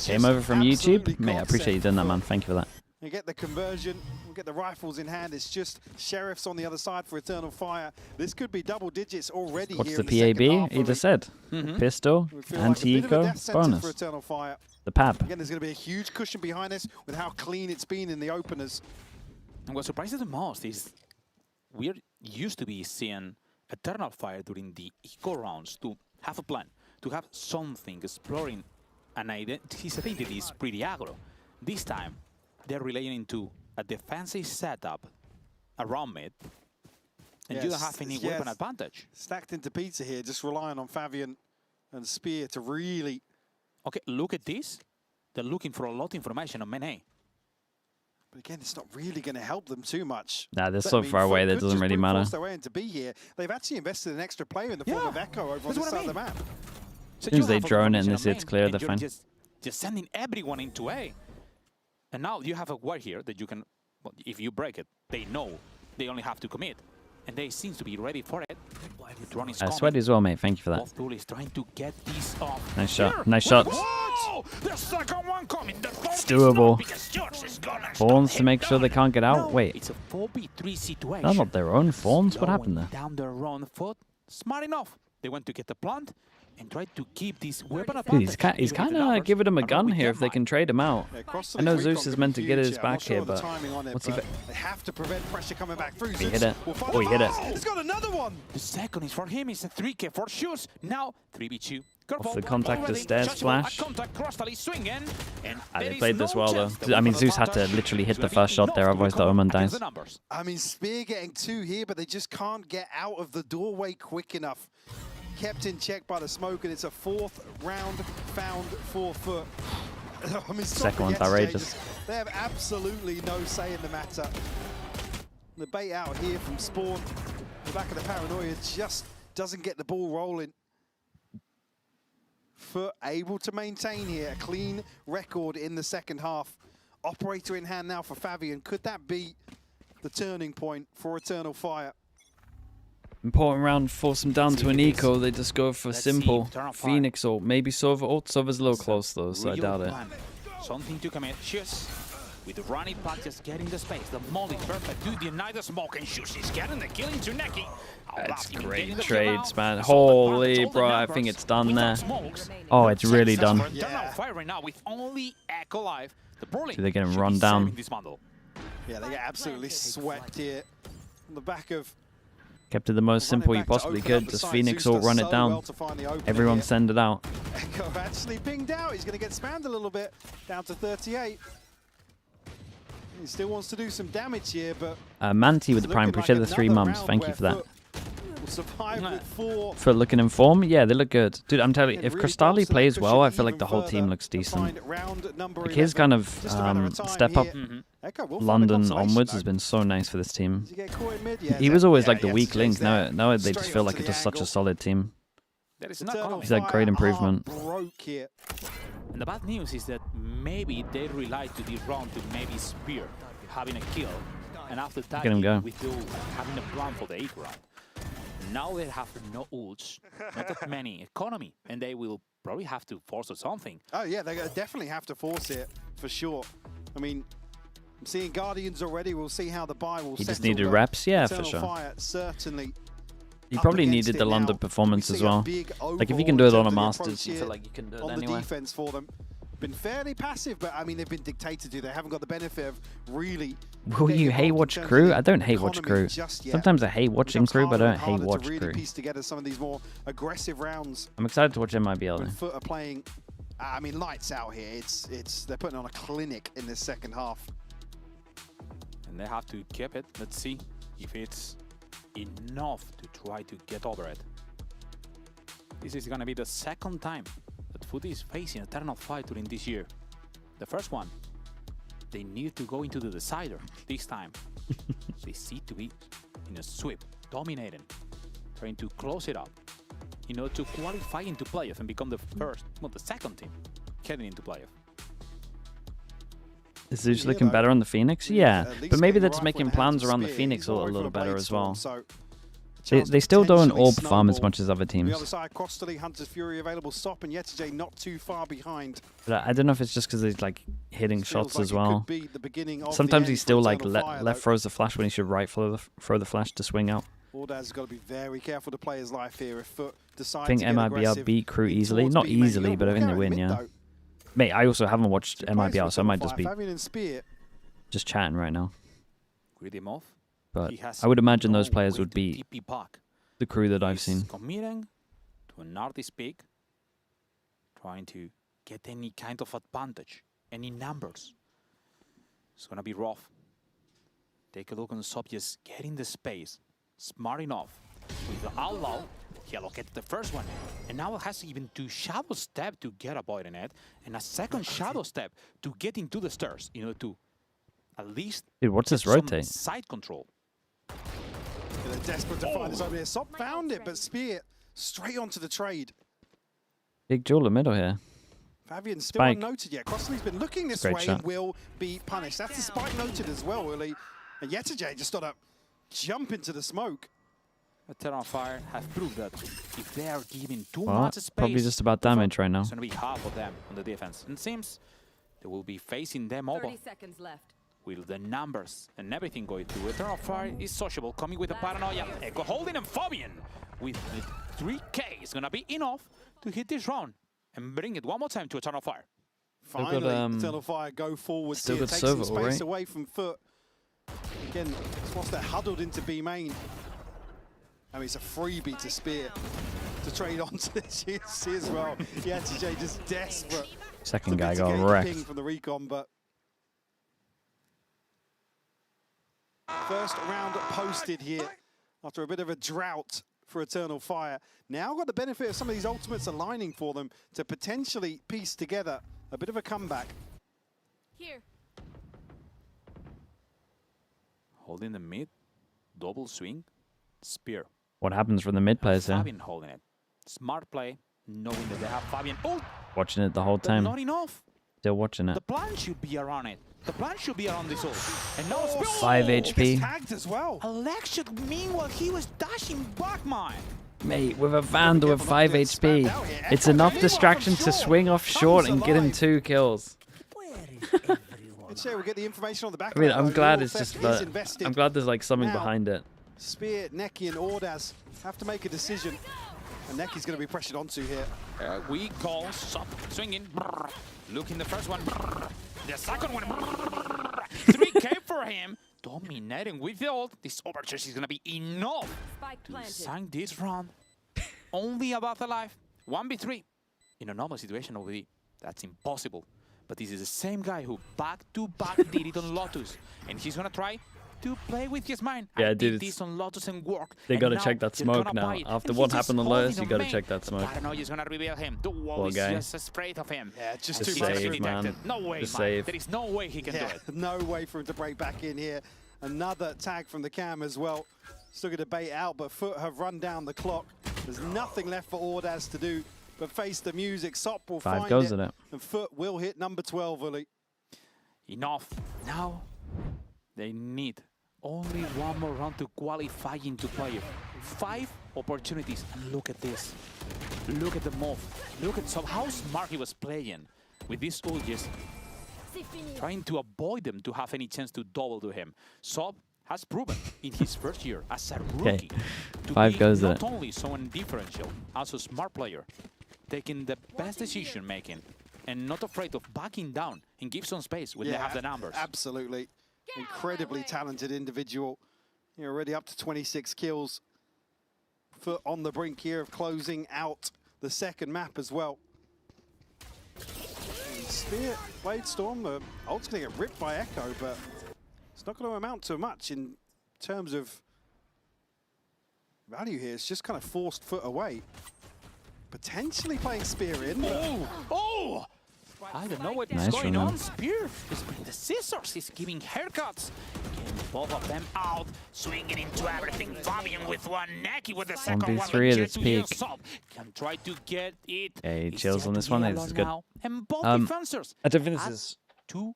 Came over from YouTube. Mate, I appreciate you doing that, man. Thank you for that. You get the conversion. We'll get the rifles in hand. It's just Sheriffs on the other side for Eternal Fire. This could be double digits already. What's the PAB? He just said. Pistol, anti-eco, bonus. For Eternal Fire. The PAB. Again, there's going to be a huge cushion behind this with how clean it's been in the openers. And what surprises the most is we're used to be seeing Eternal Fire during the eco rounds to have a plan, to have something exploring. And his identity is pretty aggro. This time, they're relying into a defensive setup around mid, and you don't have any weapon advantage. Stacked into pizza here, just relying on Fabian and Spear to really... Okay, look at this. They're looking for a lot of information on main A. But again, it's not really going to help them too much. Nah, they're so far away that it doesn't really matter. Their way into be here. They've actually invested an extra player in the form of Echo over on this side of the map. As soon as they drone it and this it's clear, they're fine. Just sending everyone into A. And now you have a ward here that you can, well, if you break it, they know they only have to commit. And they seem to be ready for it. Sweaty as well, mate. Thank you for that. Both is trying to get this off. Nice shot. Nice shots. The second one coming. It's doable. Fawns to make sure they can't get out. Wait. It's a 4v3 situation. They're not their own Fawns? What happened there? Down their own foot. Smart enough. They went to get the plant. and try to keep this weapon Dude, he's kind of giving him a gun here if they can trade him out. I know Zeus is meant to get his back here, but what's he? They have to prevent pressure coming back through. He hit it. Oh, he hit it. He's got another one. The second is for him. It's a 3K for shoes. Now 3v2. Off the contact to stairs flash. They played this well though. I mean, Zeus had to literally hit the first shot there, otherwise the Omen dies. I mean, Spear getting 2 here, but they just can't get out of the doorway quick enough. Kept in check by the smoke, and it's a 4th round found for FUT. I mean, second one's outrageous. They have absolutely no say in the matter. The bait out here from Spawn. The back of the Paranoia just doesn't get the ball rolling. FUT able to maintain here a clean record in the second half. Operator in hand now for Fabian. Could that be the turning point for Eternal Fire? Important round, force them down to an eco. They just go for simple Phoenix ult, maybe Sova ult. Sova's a little close though, so I doubt it. Something to commit. Shoes with the running back, just getting the space. The molly perfect to deny the smoke, and Shoes is getting the kill into Neki. That's great trades, man. Holy bro, I think it's done there. Oh, it's really done. Fire right now with only Echo live. So they're getting run down. Yeah, they get absolutely swept here on the back of. Kept it the most simple you possibly could. Just Phoenix ult, run it down. Everyone send it out. Echo actually pinged out. He's going to get spammed a little bit, down to 38. He still wants to do some damage here, but Manti with the prime. Appreciate the 3 months. Thank you for that. For looking in form, yeah, they look good. Dude, I'm telling you, if Crystalli plays well, I feel like the whole team looks decent. Like his kind of step up London onwards has been so nice for this team. He was always like the weak link. Now they just feel like it's just such a solid team. He's a great improvement. And the bad news is that maybe they relied to this round to maybe Spear having a kill, and after that with having a plan for the 8th round. Now they have no ults, not that many economy, and they will probably have to force or something. Oh yeah, they definitely have to force it for sure. I mean, I'm seeing Guardians already. We'll see how the buy will. He just needed reps, yeah, for sure. Fire, certainly. He probably needed the London performance as well. Like if you can do it on a Masters, you feel like you can do it on anyway. The defense for them. Been fairly passive, but I mean they've been dictated to. They haven't got the benefit of really. Will you hate watch crew? I don't hate watch crew. Sometimes I hate watching crew, but I don't hate watch crew. Piece together some of these more aggressive rounds. I'm excited to watch MIBL. FUT are playing. I mean, lights out here. It's they're putting on a clinic in this second half. And they have to keep it. Let's see if it's enough to try to get over it. This is gonna be the second time that FUT is facing Eternal Fire during this year. The first one, they need to go into the decider. This time, they seem to be in a sweep, dominating, trying to close it up, you know, to qualify into playoff and become the first, well, the second team heading into playoff. Is Zeus looking better on the Phoenix? Yeah, but maybe they're just making plans around the Phoenix a little better as well. They still don't orb farm as much as other teams. The other side, Crossley, Hunter's Fury available, Stop, and Yetijay not too far behind. But I don't know if it's just because he's like hitting shots as well. Sometimes he's still like left throws the flash when he should right throw the flash to swing out. Ordaz has got to be very careful to play his life here. If FUT decides I think MIBR beat crew easily. Not easily, but I think they win, yeah. Mate, I also haven't watched MIBR, so I might just be just chatting right now. Read him off. But I would imagine those players would beat the crew that I've seen. Committing to an artist pick, trying to get any kind of advantage, any numbers. It's gonna be rough. Take a look on the sub, just getting the space. Smart enough. With the outlaw, he allocated the first one. And now it has even to shadow step to get a void in it, and a second shadow step to get into the stairs, you know, to at least dude, what's this rotate? Side control. They're desperate to find this over here. Sop found it, but Spear straight onto the trade. Big jewel in the middle here. Fabian's still unnoted yet. Crossley's been looking this way and will be punished. That's the spike noted as well, Willie. And Yetijay just got to jump into the smoke. Eternal Fire have proved that if they are giving too much space, probably just about damage right now. It's going to be half of them on the defense. And it seems they will be facing them over. 30 seconds left. With the numbers and everything going through. Eternal Fire is sociable, coming with a paranoia. Echo holding and Fabian with the 3K is going to be enough to hit this round and bring it one more time to Eternal Fire. Finally, Eternal Fire go forward. Still here, got takes some server, space right? away from FUT. Again, once they're huddled into B main. I mean, it's a freebie to Spear to trade onto this GSC as well. Yeah, TJ just desperate. Second guy got wrecked. From the recon, but first round posted here after a bit of a drought for Eternal Fire. Now got the benefit of some of these ultimates aligning for them to potentially piece together a bit of a comeback. Here. Holding the mid, double swing, Spear. What happens from the mid players here? Fabian holding it. Smart play, knowing that they have Fabian. Oh, Watching it the whole but time. not enough. Still watching it. The plan should be around it. The plan should be around this ult. And now Spear. 5 HP. Tagged as well. Alexic, meanwhile, he was dashing back, man. Mate, with a Vandal with 5 HP, it's enough distraction to swing off short and get him 2 kills. We'll get the information on the back. I mean, I'm glad it's just, I'm glad there's like something behind it. Spear, Neki, and Ordaz have to make a decision, and Neki's going to be pressured onto here. We call Sop swinging. Look in the first one. The second one. 3K for him. Dominating with the ult. This overcharge is going to be enough to sign this round. Only about alive. 1v3. In a normal situation over there, that's impossible. But this is the same guy who back-to-back did it on Lotus. And he's going to try to play with his mind. Yeah, I dude, did this on Lotus and work. They and got to now check that they're smoke gonna now. buy it. After And what he's just happened on Lotus, you holding got to main. check that The smoke. paranoia is going to reveal him. The wall Poor is guy. just afraid of him. Yeah, just The too much. save, man. No way, The man. save. There is no way he can do it. No way for him to break back in here. Another tag from the cam as well. Still going to bait out, but FUT have run down the clock. There's nothing left for Ordaz to do but face the music. Sop will 5 find goes it, at it. and FUT will hit number 12, Uli. Enough. Now they need only one more round to qualify into playoff. 5 opportunities, and look at this. Look at the move. Look at how smart he was playing with these ult, just trying to avoid them to have any chance to double to him. Sob has proven in his first year as a rookie to 5 be goes not at it. only someone differential, also a smart player, taking the best decision making and not afraid of backing down and give some space when they have the numbers. Absolutely. Incredibly talented individual. You're already up to 26 kills. FUT on the brink here of closing out the second map as well. And Spear, Blade Storm, ult's going to get ripped by Echo, but it's not going to amount to much in terms of value here. It's just kind of forced FUT away. Potentially playing Spear in. Oh! I don't know what's going on. Spear is bringing the scissors. He's giving haircuts. Getting both of them out. Swinging into everything. Fabian with one. Neki with the second one. 1v3 at its peak. Can try to get it. Okay, chills on this one. This is good. And both defensors. I don't think this is...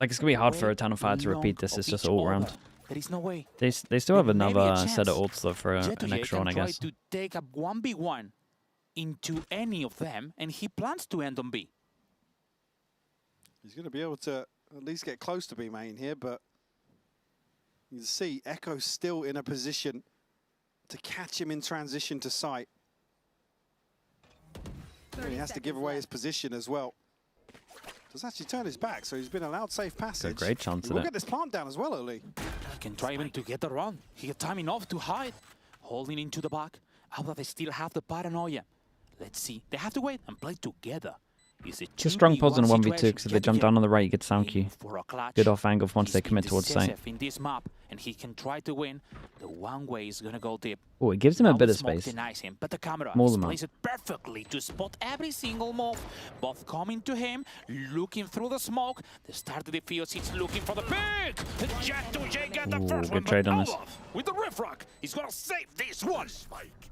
Like, it's going to be hard for Eternal Fire to repeat this. It's just all round. There is no way. They still have another set of ults, though, for an extra one, I guess. Try to take a 1v1 into any of them, and he plans to end on B. He's going to be able to at least get close to B main here, but you can see Echo's still in a position to catch him in transition to site. And he has to give away his position as well. Does actually turn his back, so he's been allowed safe passage. Got a great chance We'll at it. get this plant down as well, Oli. He can try even to get the run. He got time enough to hide. Holding into the back. How about they still have the paranoia? Let's see. They have to wait and play together. It's a strong pause in a 1v2 because if they jump down on the right, you get sound Q. Good off angle once they commit towards site. In this map, and he can try to win. The one way is gonna go deep. Oh, it gives him a bit of Smoke space. denies him, but the camera More than plays it perfectly to spot every single move. Both coming to him, looking through the smoke. The start of the field, he's looking for the pick. The Jet 2J get the first good one, trade but on this. Olaf with the Riffrock, he's gonna save this one.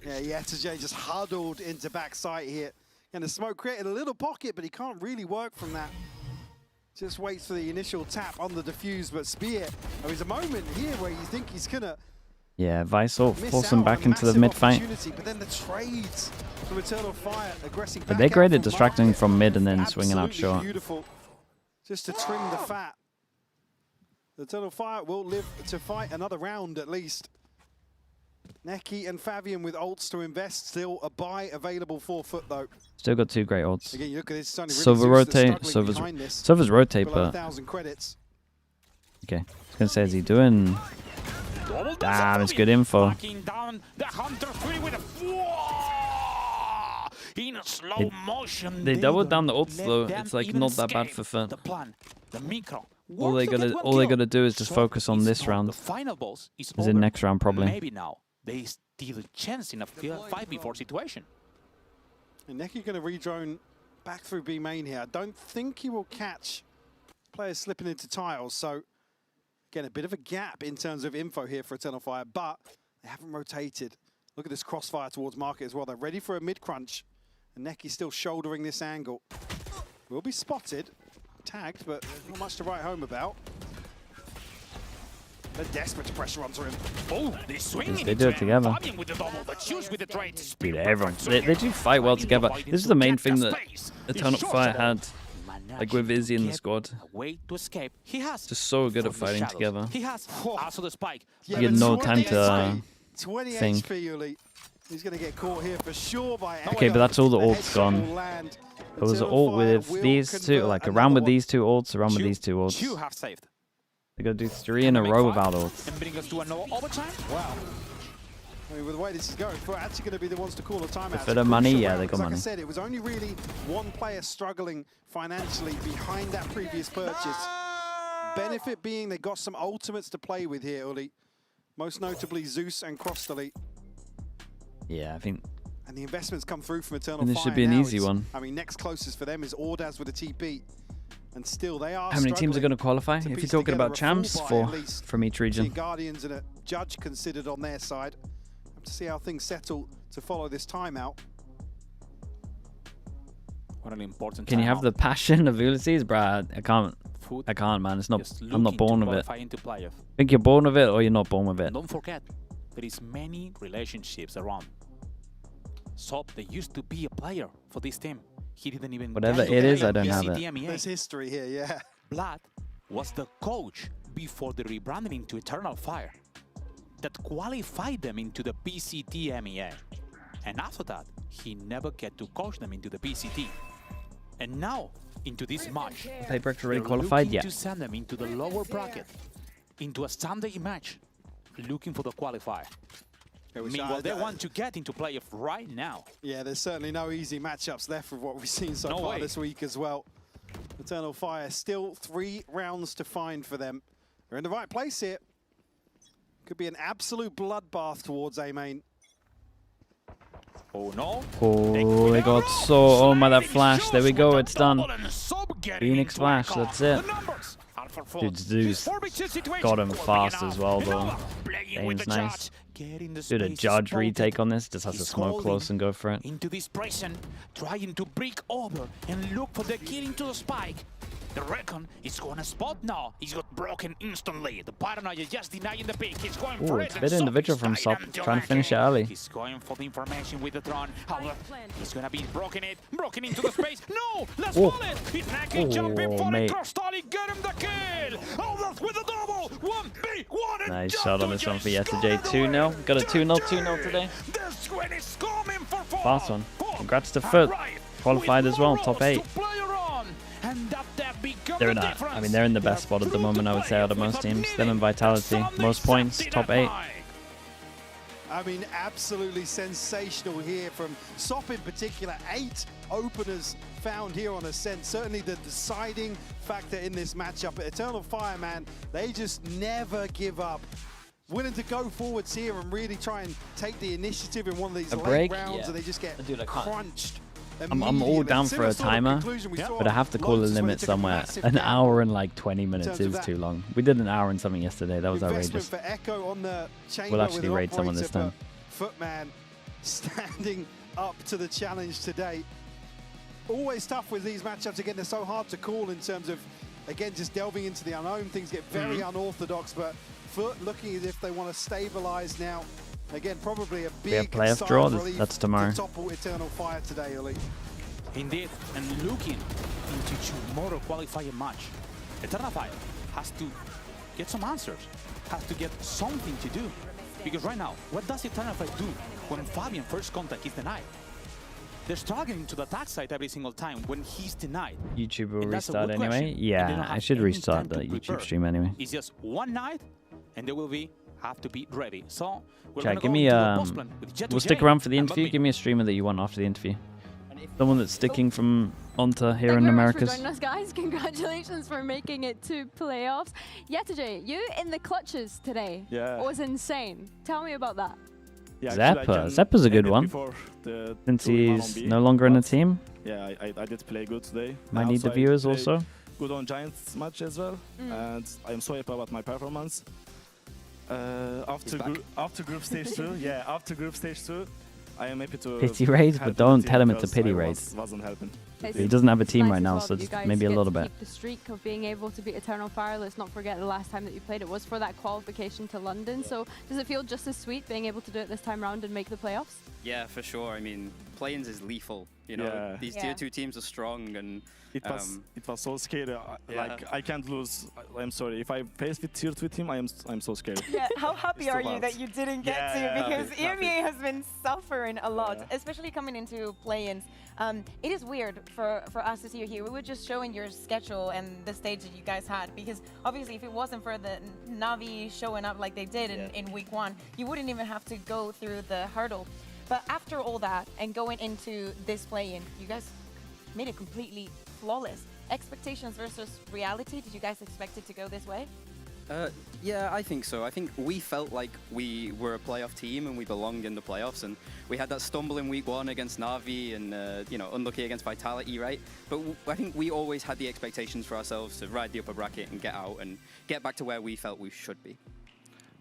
Yeah, TJ just huddled into backside here. And the smoke created a little pocket, but he can't really work from that. Just waits for the initial tap on the defuse, but Spear, there's a moment here where you think he's gonna Yeah, Visor miss force him out back on a into the massive mid fight. opportunity, but then the trades from Eternal Fire aggressing But back they're out great at from distracting market. from mid and then swinging out Absolutely short. Beautiful, just to trim the fat. The Eternal Fire will live to fight another round at least. Neki and Fabian with ults to invest. Still a buy available for FUT though. Still got 2 great ults. Again, you look at this, it's only really Silver Zeus that's rotate. struggling behind this. Silver's rotate, Below but 1,000 credits. okay. I was gonna say, is he doing? Damn, it's good info. Down the Hunter 3 with a in a slow motion. They doubled down the ults though. It's like not that bad for FUT. The plan, the micro. All they gotta do is just focus on this round. The final boss is As in next round probably. Maybe now they steal a chance in a 5v4 situation. And Neki going to re-drone back through B main here. I don't think he will catch players slipping into tiles. So again, a bit of a gap in terms of info here for Eternal Fire, but they haven't rotated. Look at this crossfire towards market as well. They're ready for a mid crunch, and Neki's still shouldering this angle. Will be spotted, tagged, but not much to write home about. They're desperate to pressure onto him. Oh, they swing. They do it together. With the double, the choose with the trade. Dude, everyone. They do fight well together. This is the main thing that Eternal Fire had. Like with Izzy in the squad. Way to escape. He has just so good at fighting together. He has also the spike. You get no time to 20 think. HP, Uli. He's going to get caught here for sure by Okay, but that's all the ults gone. There was an ult with these two, like around with these 2 ults, around with these 2 ults. You have saved. They gotta do 3 in a row without ults. And bring us to another overtime? Wow. I mean, with the way this is going, we're actually going to be the ones to call a timeout. For the money, yeah, they got money. Like I said, it was only really one player struggling financially behind that previous purchase. Benefit being they got some ultimates to play with here, Uli. Most notably Zeus and Crosstally. Yeah, I think. And the investments come through from Eternal And Fire. this should be an easy one. I mean, next closest for them is Ordaz with a TP. And still, they are. How many teams are going to qualify? If you're talking about champs, 4 from each region. Guardians and a judge considered on their side. Have to see how things settle to follow this timeout. What an important. Can you have the passion of Ulysses, Brad? I can't, man. It's not. I'm not born with it. I think you're born with it, or you're not born with it. Don't forget, there is many relationships around. Sop, they used to be a player for this team. He didn't even. Whatever it is, I don't have it. There's history here, yeah. Blood was the coach before the rebranding into Eternal Fire that qualified them into the VCT EMEA. And after that, he never get to coach them into the VCT. And now, into this match, Paybreak's already qualified yet. To send them into the lower bracket, into a Sunday match, looking for the qualifier. Meanwhile, they want to get into playoff right now. Yeah, there's certainly no easy matchups left with what we've seen so far this week as well. Eternal Fire, still 3 rounds to find for them. They're in the right place here. Could be an absolute bloodbath towards A main. Oh no. Oh, they got so. Oh my, that flash. There we go, it's done. Phoenix flash, that's it. Dude, Zeus got him fast as well, though. Aim's nice. Dude, a judge retake on this. Just has to smoke close and go for it. Into this prison, trying to break over and look for the kill into the spike. The Recon is going to spot now. He's got broken instantly. The Paranoia just denying the pick. He's going for it. It's a bit individual from Sop, trying to finish it early. He's going for the information with the Tron. However, he's going to be broken into the space. No! Let's pull it! He's Neki jumping for the cross-tally. Get him the kill! Aldous with the double! 1v1 Nice shot on this one for yesterday. 2-0. Got a 2-0 today. Fast one. Congrats to FUT. Qualified as well, top 8. They're in that. I mean, they're in the best spot at the moment, I would say, out of most teams. Them and Vitality. Most points, top 8. I mean, absolutely sensational here from Sop in particular. 8 openers found here on Ascent. Certainly the deciding factor in this matchup. Eternal Fire, man, they just never give up. Willing to go forwards here and really try and take the initiative in one of these late rounds, and they just get crunched. I'm all down for a timer, but I have to call a limit somewhere. An hour and like 20 minutes is too long. We did an hour and something yesterday. That was outrageous. We'll actually raid someone this time. Footman standing up to the challenge today. Always tough with these matchups. Again, they're so hard to call in terms of, again, just delving into the unknown. Things get very unorthodox, but FUT looking as if they want to stabilize now. Again, probably a big playoff draw. That's tomorrow. Topple Eternal Fire today, Uli. Indeed, and looking into tomorrow qualifying match, Eternal Fire has to get some answers, has to get something to do. Because right now, what does Eternal Fight do when Fabian first contact is denied? They're struggling to the attack side every single time when he's denied. YouTube will And that's a restart good anyway. question. And they Yeah, don't I have should any restart time the to YouTube prepare. stream anyway. It's just one night, and they will have to be ready. So we're Chat, gonna give go me into the post plan with Jet to we'll stick J around for the and interview. Bumpy. Give me a streamer that you want after the interview. Someone that's sticking from Onta here Thank in you very Americas. much for joining us, guys. Congratulations for making it to playoffs. Yetajay, you in the clutches today. Yeah. Was insane. Tell me about that. Yeah, actually, I Zeppa. can Zeppa's a good end it one. before the Since 2-1 he's on B, no longer in the but team. Yeah, I did play good today. Might And need the also I viewers played also. Good on Giants match as well, and I'm so happy about my performance. After group stage 2, yeah, after group stage 2, I am happy to Pity raid, help but the don't team tell him it's a because pity I raid. wasn't helping. He doesn't have a team Nice right as now, well so that you just guys maybe a get little to bit. keep the streak of being able to beat Eternal Fire. Let's not forget the last time that you played. It was for that qualification to London. So does it feel just as sweet being able to do it this time round and make the playoffs? Yeah, for sure. I mean, play-ins is lethal. You know, Yeah. these tier 2 teams are strong, and It was so scary. Like I can't lose. I'm sorry. If I face with tier 2 team, I'm so scared. Yeah, how happy It's are too you hard. that you didn't get Yeah, to? Because happy. EMEA has been suffering a lot, Yeah. especially coming into play-ins. It is weird for us to see you here. We were just showing your schedule and the stage that you guys had, because obviously if it wasn't for the Navi showing up like they did in week 1, you wouldn't even have to go through the hurdle. But after all that and going into this play-in, you guys made it completely flawless. Expectations versus reality, did you guys expect it to go this way? Yeah, I think so. I think we felt like we were a playoff team and we belonged in the playoffs, and we had that stumble in week 1 against Na'Vi and you know, unlucky against Vitality, right? But I think we always had the expectations for ourselves to ride the upper bracket and get out and get back to where we felt we should be.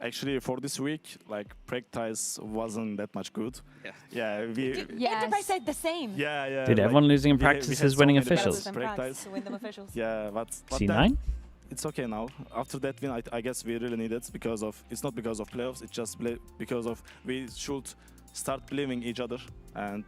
Actually, for this week, like practice wasn't that much good. Yeah. Yeah. Enterprise said the same. Yeah. Dude, like, everyone losing in we had practice so is winning many officials. battles in practice. To win them officials. Yeah, but C9? then it's okay now. After that win, I guess we really need it because of it's not because of playoffs. It's just because of we should start believing each other, and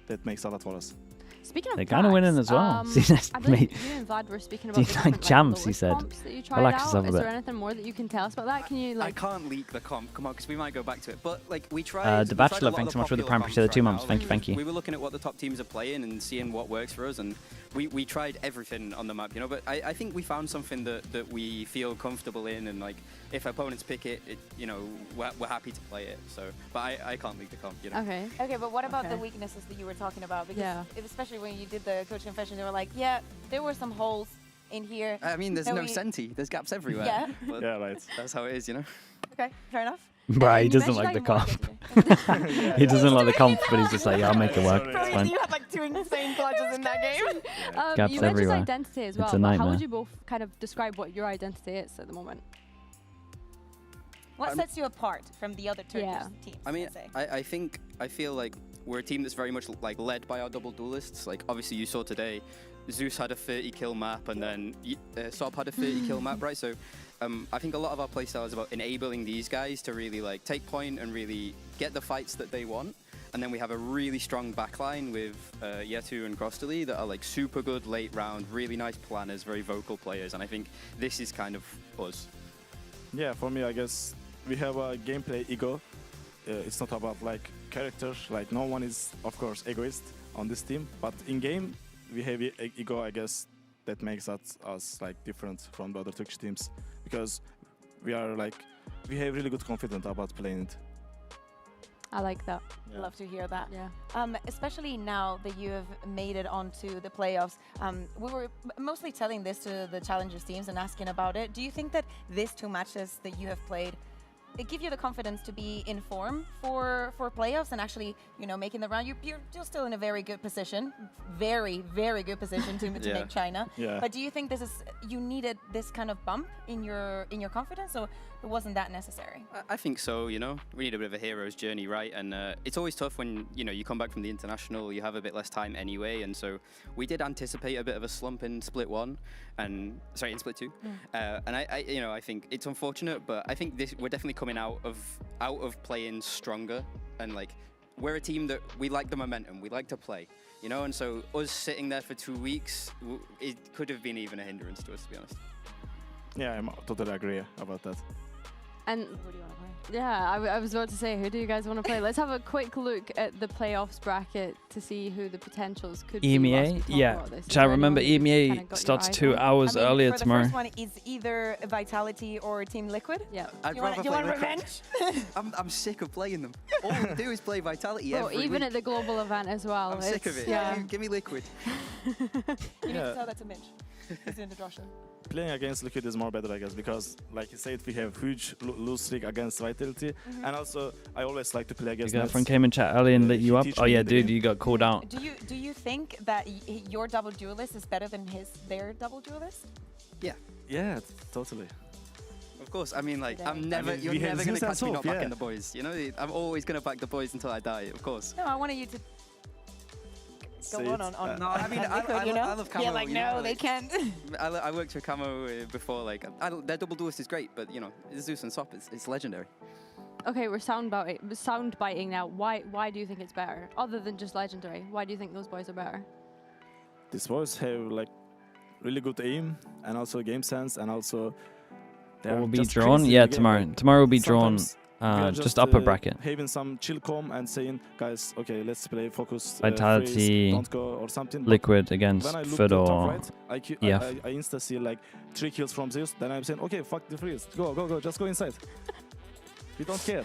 that makes a lot for us. Speaking of They're kind of winning as well. See, that's I believe me. you and Vlad were speaking about the C9 different, champs, he lowest said. comps that you tried Relax out. yourself a Is bit. there anything more that you can tell us about that? Can you I can't leak the comp, come on, because we might go back to it. But like we tried. The we tried a Bachelor, lot thanks of so much for the popular prime appreciate the comps 2 right months. now. Thank you, thank you. We were looking at what the top teams are playing and seeing what works for us, and we tried everything on the map, you know. But I think we found something that we feel comfortable in, and like if opponents pick it, you know, we're happy to play it. So, but I can't leak the comp, you know. Okay. Okay, but what about the Okay. weaknesses that you were talking about? Because Yeah. especially when you did the coach confession, they were like, yeah, there were some holes in here. I mean, there's that no we- Senti. There's gaps everywhere. Yeah. But Yeah, right. That's how it is, you know. Okay, fair enough. Bruh, he you doesn't mentioned like the like more comp. He doesn't like the comp, but he's just like, yeah, I'll make it work. It's Bro, fine. you had like 2 insane clutches in that game. Gaps you mentioned everywhere. identity as It's well. a But how nightmare. would you both kind of describe what your identity is at the moment? What sets you apart from the other Turkish teams? I mean, let's say? I feel like we're a team that's very much like led by our double duelists. Like obviously you saw today, Zeus had a 30 kill map, and then Sob had a 30 kill map, right? So I think a lot of our playstyle is about enabling these guys to really like take point and really get the fights that they want. And then we have a really strong backline with Yetu and Crostally that are like super good late round, really nice planners, very vocal players. And I think this is kind of us. Yeah, for me, I guess we have a gameplay ego. It's not about like character. Like no one is, of course, egoist on this team. But in game, we have ego. I guess that makes us like different from the other Turkish teams because we are like we have really good confidence about playing it. I like that. Yeah. Love to hear that. Yeah. Especially now that you have made it onto the playoffs. We were mostly telling this to the challengers teams and asking about it. Do you think that these 2 matches that you have played, it give you the confidence to be in form for playoffs and actually, you know, making the round? You're still in a very good position, very, very good position to make China. Yeah. But do you think you needed this kind of bump in your confidence, or it wasn't that necessary? I think so, you know. We need a bit of a hero's journey, right? And it's always tough when, you know, you come back from the international, you have a bit less time anyway. And so we did anticipate a bit of a slump in split 1 and in split 2. And I you know, I think it's unfortunate, but I think we're definitely coming out of playing stronger. And like, we're a team that we like the momentum, we like to play, you know. And so us sitting there for 2 weeks, it could have been even a hindrance to us, to be honest. Yeah, I totally agree about that. And yeah, I was about to say, who do you guys want to play? Let's have a quick look at the playoffs bracket to see who the potentials could be. EMEA, yeah. Chat, remember EMEA starts 2 hours earlier for tomorrow. The first one is either Vitality or Team Liquid. Yeah. You want revenge? I'm sick of playing them. All we do is play Vitality Bro, every even week. at the global event as well. I'm sick of it. Yeah. Give me Liquid. You need to tell that to Mitch. He's in the Joshua. Playing against Liquid is more better, I guess, because, like you said, we have huge lose streak against Vitality, and also I always like to play against. Your girlfriend came in chat early and lit you up. Oh yeah, dude, you got called out. Do you think that your double duelist is better than their double duelist? Yeah, totally. of course. I mean, like, you're never gonna catch me not backing the boys. You know, I'm always gonna back the boys until I die. Of course. No, I wanted you to go on. No, I mean, I love Camo. Yeah, like, you know, no, they can't. I worked for Camo before. Like, their double duelist is great, but you know, Zeus and Sop, it's legendary. Okay, we're sound biting now. Why do you think it's better? Other than just legendary, why do you think those boys are better? These boys have like really good aim and also game sense, and also What will be drawn? Yeah, tomorrow. Tomorrow will be drawn. Just upper bracket. Having some chill calm and saying, guys, okay, let's play focus. Vitality, freeze, don't go or something. Liquid against FUT or I insta see like 3 kills from Zeus. Then I'm saying, okay, fuck the freeze. Go, just go inside. We don't care.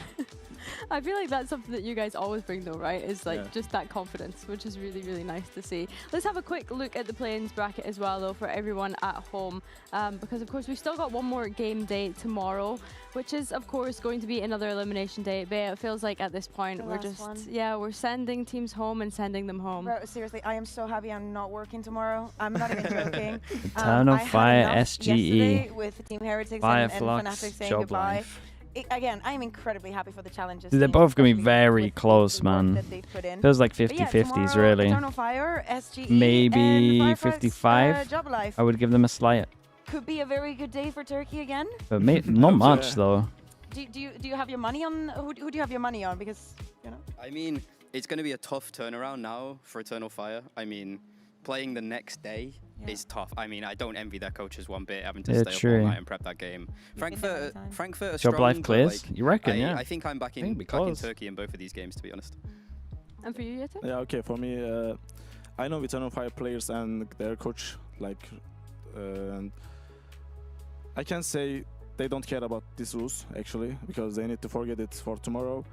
I feel like that's something that you guys always bring though, right? Is like just that confidence, which is really, really nice to see. Let's have a quick look at the play-ins bracket as well though for everyone at home. Because of course we've still got one more game day tomorrow, which is of course going to be another elimination day. But it feels like at this point we're sending teams home and sending them home. Bro, seriously, I am so happy I'm not working tomorrow. I'm not even joking. Eternal Fire SGE. With Team Heretics FIREFLUX, and Fnatic saying job goodbye. life. Again, I'm incredibly happy for the challenges. They're both going to be very close, man. Feels like 50-50s, really. Eternal Fire, SGE, maybe 55. Job life. I would give them a slight. Could be a very good day for Turkey again. But not much, though. Do you have your money on? Who do you have your money on? Because, you know. I mean, it's going to be a tough turnaround now for Eternal Fire. I mean, playing the next day is tough. I mean, I don't envy their coaches one bit, having to stay up all night and prep that game. Frankfurt are strong. Job life clears? Like, you reckon, yeah? I think I'm backing Turkey in both of these games, to be honest. And for you, Yeta? Yeah, okay, for me, I know Eternal Fire players and their coach, like, and I can say they don't care about these rules, actually, because they need to forget it for tomorrow.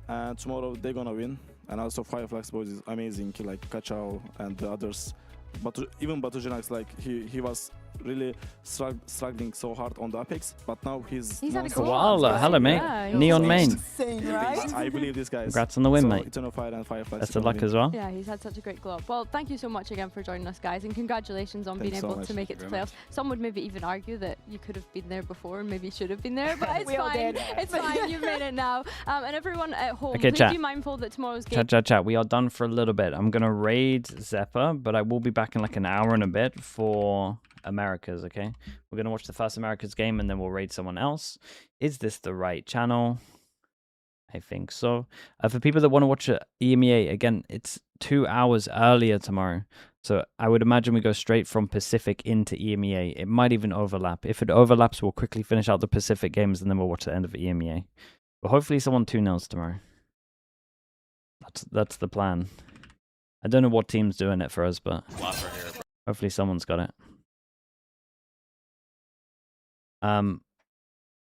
And tomorrow they're gonna win. And also FIREFLUX boys is amazing, like Kachao and the others. But even Batujanak, like he was really struggling so hard on the Apex, but now he's had a Koala, hello mate. Neon main. Insane, right? I believe these guys. Congrats on the win, mate. Eternal Fire and FIREFLUX. Best of luck as well. Yeah, he's had such a great glow up. Well, thank you so much again for joining us, guys, and congratulations on being able to make it to playoffs. Some would maybe even argue that you could have been there before and maybe should have been there, but it's fine. It's fine. You've made it now. And everyone at home, please be mindful that tomorrow's game. Chat. We are done for a little bit. I'm gonna raid Zeppa, but I will be back in like an hour and a bit for Americas, okay? We're going to watch the first Americas game and then we'll raid someone else. Is this the right channel? I think so. For people that want to watch EMEA, again, it's 2 hours earlier tomorrow. So I would imagine we go straight from Pacific into EMEA. It might even overlap. If it overlaps, we'll quickly finish out the Pacific games and then we'll watch the end of EMEA. But hopefully someone 2-0s tomorrow. That's the plan. I don't know what team's doing it for us, but hopefully someone's got it. All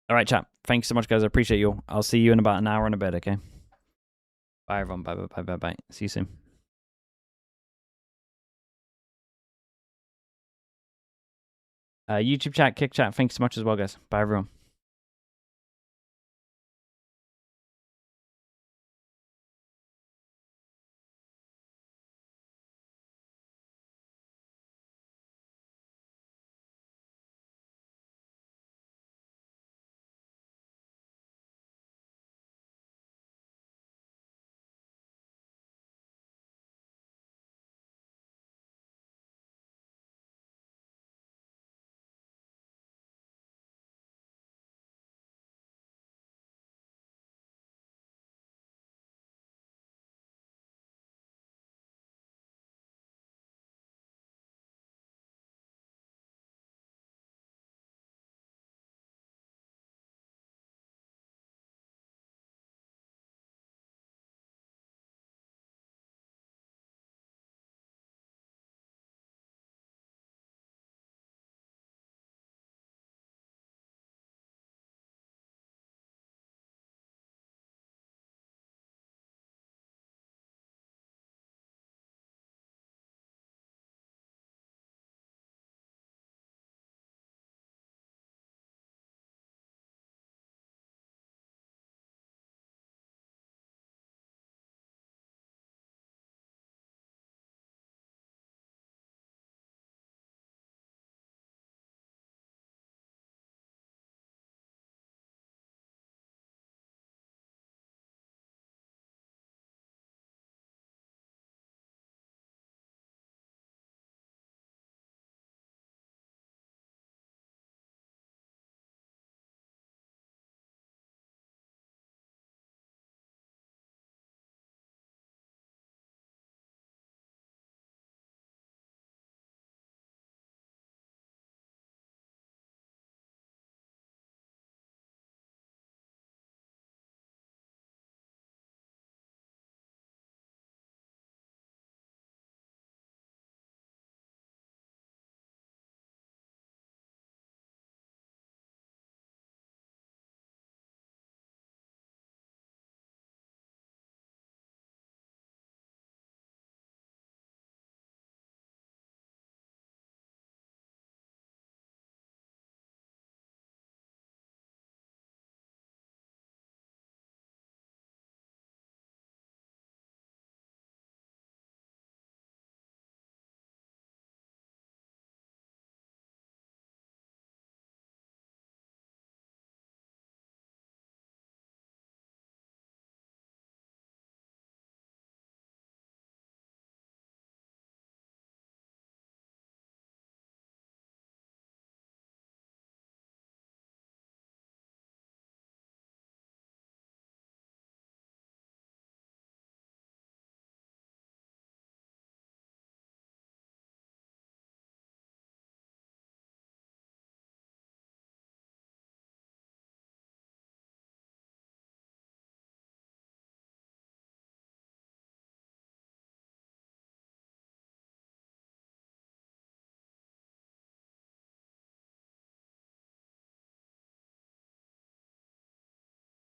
right, chat. Thanks so much, guys. I appreciate you. I'll see you in about an hour and a bit, okay? Bye, everyone. Bye. See you soon. YouTube chat, Kick chat. Thanks so much as well, guys. Bye, everyone.